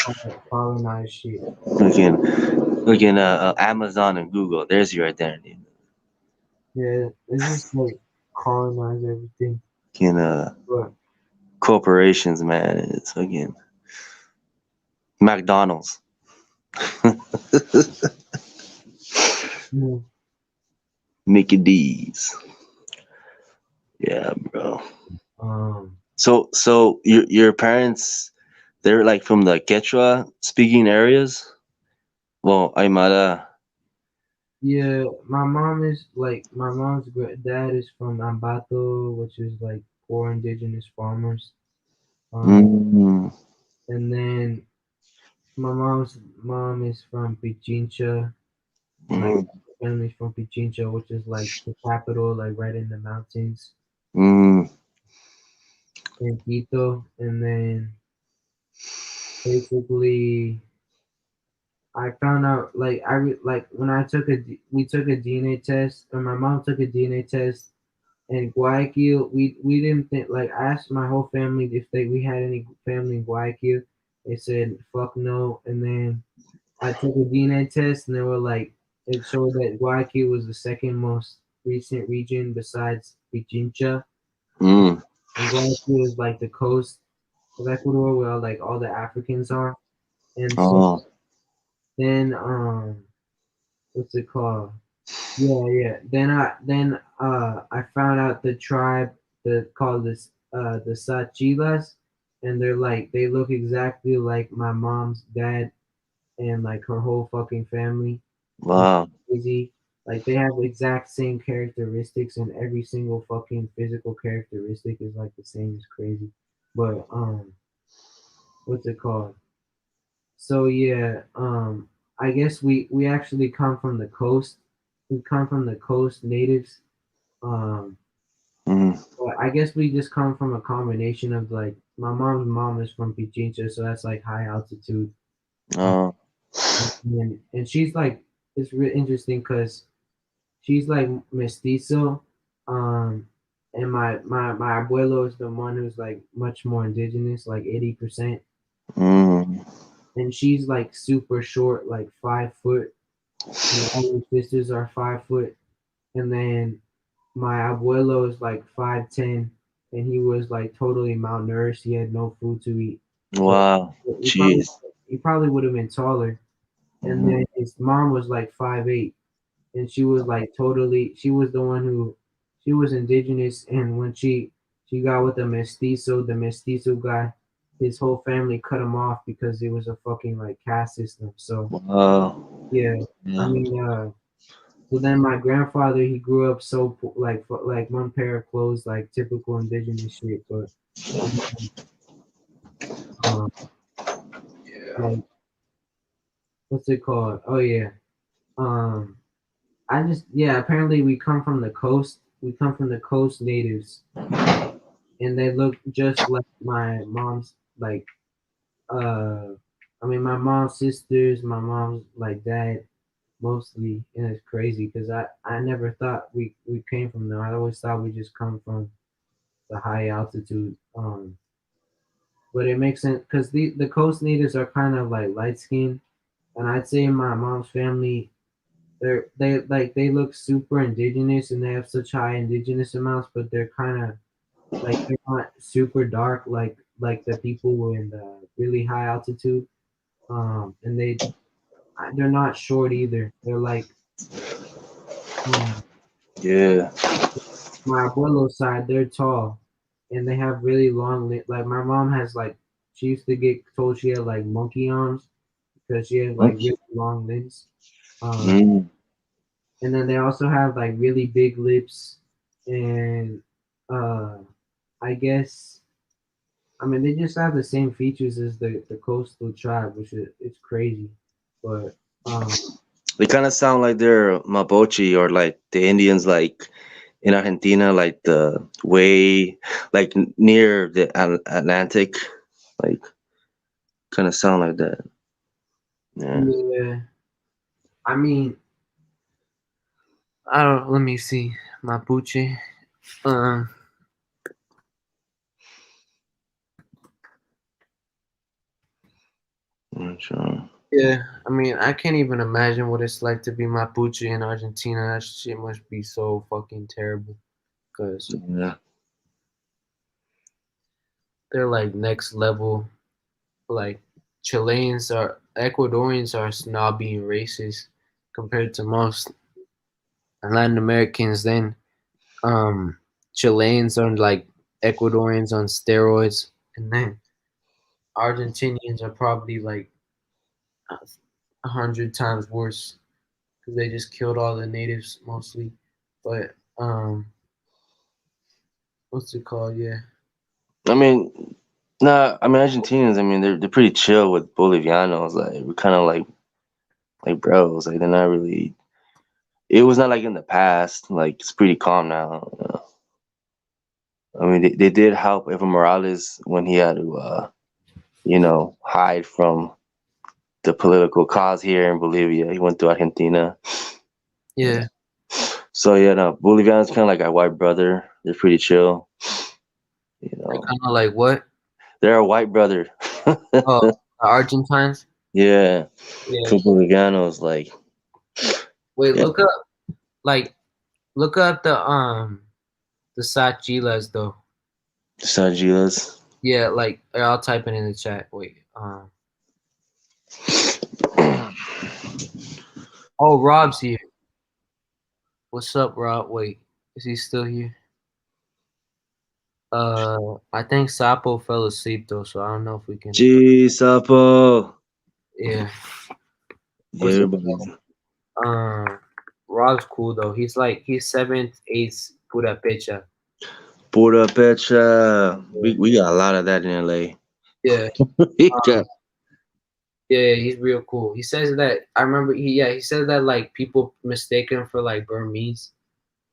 colonized shit. Looking Amazon and Google. There's your identity. Yeah, it's just like colonize everything. Fucking But corporations, man. It's fucking McDonald's. yeah, Mickey D's. Yeah, bro. um, So your parents, they're like from the Quechua speaking areas. Well, Aymara. yeah, my mom's dad is from Ambato, which is like poor indigenous farmers. Um, Mm, and then my mom's mom is from Pichincha, like mm, family's from Pichincha, which is like the capital, like right in the mountains mm, in Quito. And then basically, I found out like like when we took a DNA test, or my mom took a DNA test in Guayaquil. We didn't think like I asked my whole family if we had any family in Guayaquil. They said fuck no, and then I took a DNA test, and they were like, it showed that Guayaquil was the second most recent region besides Pichincha, mm. and Guayaquil is like the coast of Ecuador where like all the Africans are, and so Oh, then what's it called? Yeah. Then I found out the tribe that called this the Sachilas, and they're like they look exactly like my mom's dad and like her whole fucking family. It's wow. crazy. Like they have the exact same characteristics, and every single fucking physical characteristic is like the same. It's crazy. But what's it called? So yeah, I guess we actually come from the coast. We come from the coast natives. Um, Mm, but I guess we just come from a combination of like my mom's mom is from Pichincha, so that's like high altitude. Oh. And she's like, it's really interesting because she's like mestizo, um, and my abuelo is the one who's like much more indigenous, like 80%, Mm. and she's like super short, like 5 foot. And all her sisters are 5 foot, and then my abuelo is like 5'10", and he was like totally malnourished. He had no food to eat, so Wow. he probably Jeez. he probably would have been taller. And Mhm. then his mom was like 5'8", and she was like totally. She was the one who, she was indigenous, and when she got with the mestizo guy, his whole family cut him off because it was a fucking like caste system. So Wow. yeah, I Yeah. mean, so then my grandfather, he grew up so like one pair of clothes, like typical indigenous shit, but um, like what's it called? Oh yeah, um, I just yeah. Apparently, we come from the coast. We come from the coast natives, and they look just like my mom's. Like I mean, my mom's sisters, my mom's like dad, mostly, and it's crazy because I never thought we came from there. I always thought we just come from the high altitude. But it makes sense because the coast natives are kind of like light skinned, and I'd say my mom's family, they look super indigenous and they have such high indigenous amounts, but they're kind of like they're not super dark like the people in the really high altitude. And they're not short either. They're like um, Yeah. my abuelo's side, they're tall, and they have really long like my mom has like she used to get told she had like monkey arms because she has like really long limbs. Um, Mm. and then they also have like really big lips, and uh, I guess I mean they just have the same features as the coastal tribe, which is it's crazy, but They kind of sound like they're Mapoche or like the Indians, like in Argentina, like the way, like near the Atlantic, like kind of sound like that. Yeah. yeah, I mean I don't. Let me see, Mapuche. Um, I'm sure. yeah, I mean, I can't even imagine what it's like to be Mapuche in Argentina. That shit must be so fucking terrible. Cause Yeah. they're like next level. Like Chileans are, Ecuadorians are snobby and racist compared to most Latin Americans. Then, Chileans are like Ecuadorians on steroids, and then Argentinians are probably like 100 times worse because they just killed all the natives mostly. But what's it called? Yeah, I mean, nah. I mean, Argentinians. I mean, they're pretty chill with Bolivianos. Like we're kind of like bros. Like they're not really. It was not like in the past. Like it's pretty calm now. You know? I mean, they did help Evo Morales when he had to, hide from the political cause here in Bolivia. He went to Argentina. yeah. So yeah, no, Bolivianos kind of like our white brother. They're pretty chill. You They're know, kind of like what? they're a white brother. Oh, the Argentines. Yeah, Yeah. for Bolivianos, like Wait, yeah, like look up the Sachilas though. Sargilas. Yeah, like I'll type it in the chat. Wait. Oh, Rob's here. What's up, Rob? Wait, is he still here? I think Sapo fell asleep though, so I don't know if we can. Gee, Sapo. Yeah. Yeah, What's it everybody's called? Rob's cool though. He's seventh, eighth pura pecha. Pura Pecha. We got a lot of that in LA. Yeah. We Um, got- yeah, he's real cool. He says that I remember he said that like people mistake him for like Burmese.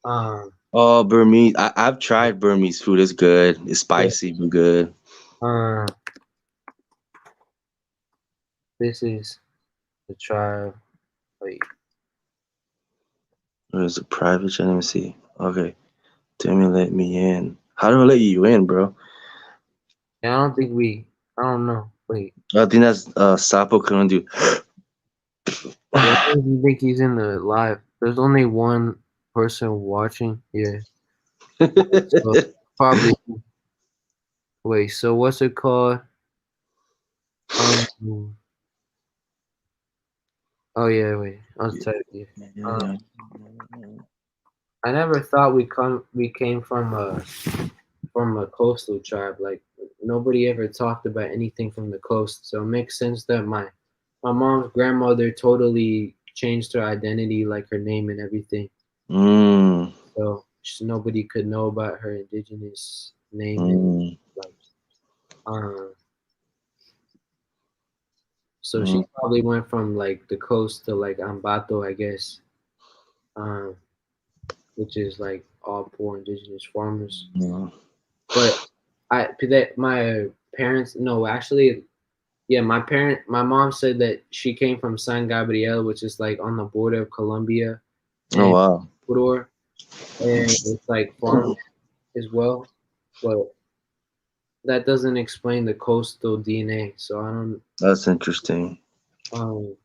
Um oh, Burmese. I've tried Burmese food. It's good. It's spicy but good. Uh, this is the tribe. Wait, There's a private chat. Let me see. Okay. Timmy let me in. How do I let you in, bro? yeah, I don't think we. I don't know. Wait, I think that's Sp1clandia. yeah, I don't think he's in the live. There's only one person watching. Yeah, so probably. Wait, so what's it called? Um. Oh yeah, wait. I was telling you. Um, I never thought we came from a coastal tribe. Like nobody ever talked about anything from the coast. So it makes sense that my mom's grandmother totally changed her identity, like her name and everything. Mm, So nobody could know about her indigenous name and mm, like um. So she mm, probably went from like the coast to like Ambato, I guess. Um, which is like all poor indigenous farmers. mm. But my parents no actually yeah my mom said that she came from San Gabriel, which is like on the border of Colombia Oh and wow, Ecuador, and it's like farmland as well. But that doesn't explain the coastal DNA. So I don't that's interesting. um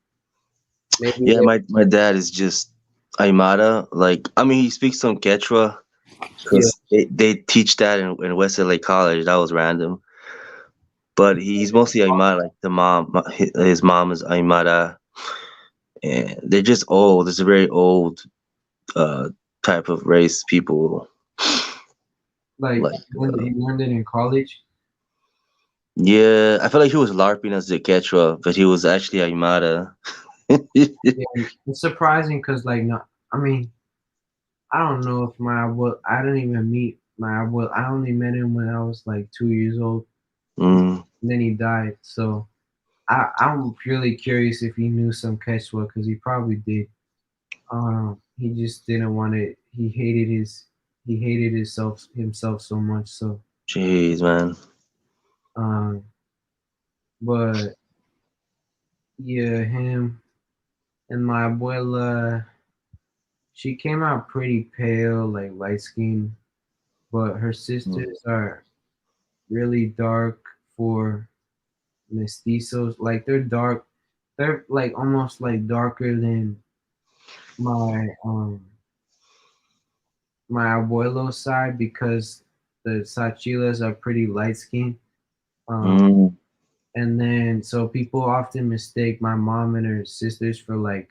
maybe Yeah, they my dad is just Aymara. Like, I mean, he speaks some Quechua yeah because they teach that in West LA College. That was random. But he's mostly Aymara. Like the mom, his mom is Aymara, and they're just old. It's a very old uh type of race people. like Like, you learned it in college. yeah, I feel like he was LARPing as the Quechua, but he was actually Aymara. Yeah, it's surprising because like no, I mean I don't know if my abuelo, I didn't even meet my abuelo. I only met him when I was like 2 years old. Mm, And then he died. So I'm purely curious if he knew some Quechua because he probably did. He just didn't want it. He hated himself so much. So jeez, man. um, but yeah, him and my abuela. She came out pretty pale, like light skin, but her Mm, sisters are really dark for mestizos. Like they're dark. They're like almost like darker than my my abuelo's side because the Sachilas are pretty light skinned. Um, mm. and then so people often mistake my mom and her sisters for like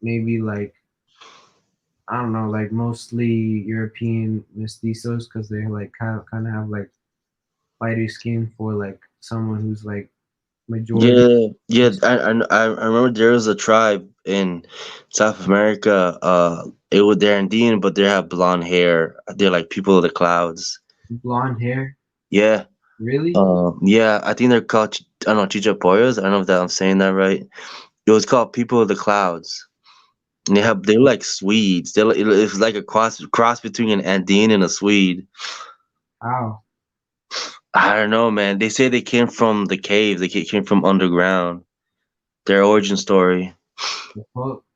maybe like I don't know like mostly European mestizos because they're like kind of have like lighter skin for like someone who's like majority. Yeah, yeah. I remember there was a tribe in South America. They're Andean, but they have blonde hair. They're like people of the clouds. Blonde hair. Yeah. Really? Yeah. I think they're called. I don't know, Chichapoyos. I don't know if that I'm saying that right. It was called people of the clouds. And they're like Swedes. It's like a cross between an Andean and a Swede. Wow. I don't know, man. They say they came from the cave. They came from underground. Their origin story.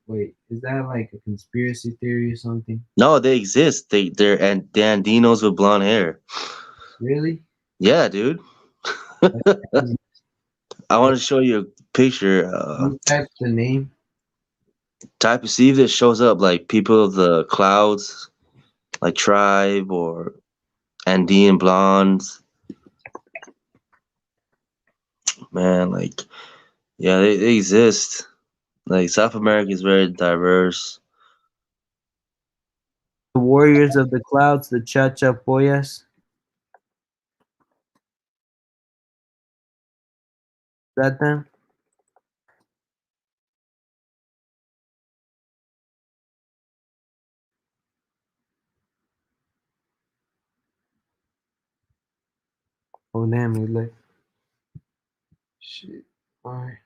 Wait, is that like a conspiracy theory or something? No, they exist. They're Andinos with blonde hair. Really? Yeah, dude. That's crazy. I Wait, want to show you a picture. that's the name. Type see if it shows up like people of the clouds, like tribe or Andean blondes. Man, like yeah, they exist. Like South America is very diverse. The Warriors of the Clouds, the Chachapoyas. Is that them? Oh damn, he left. Shit. Alright.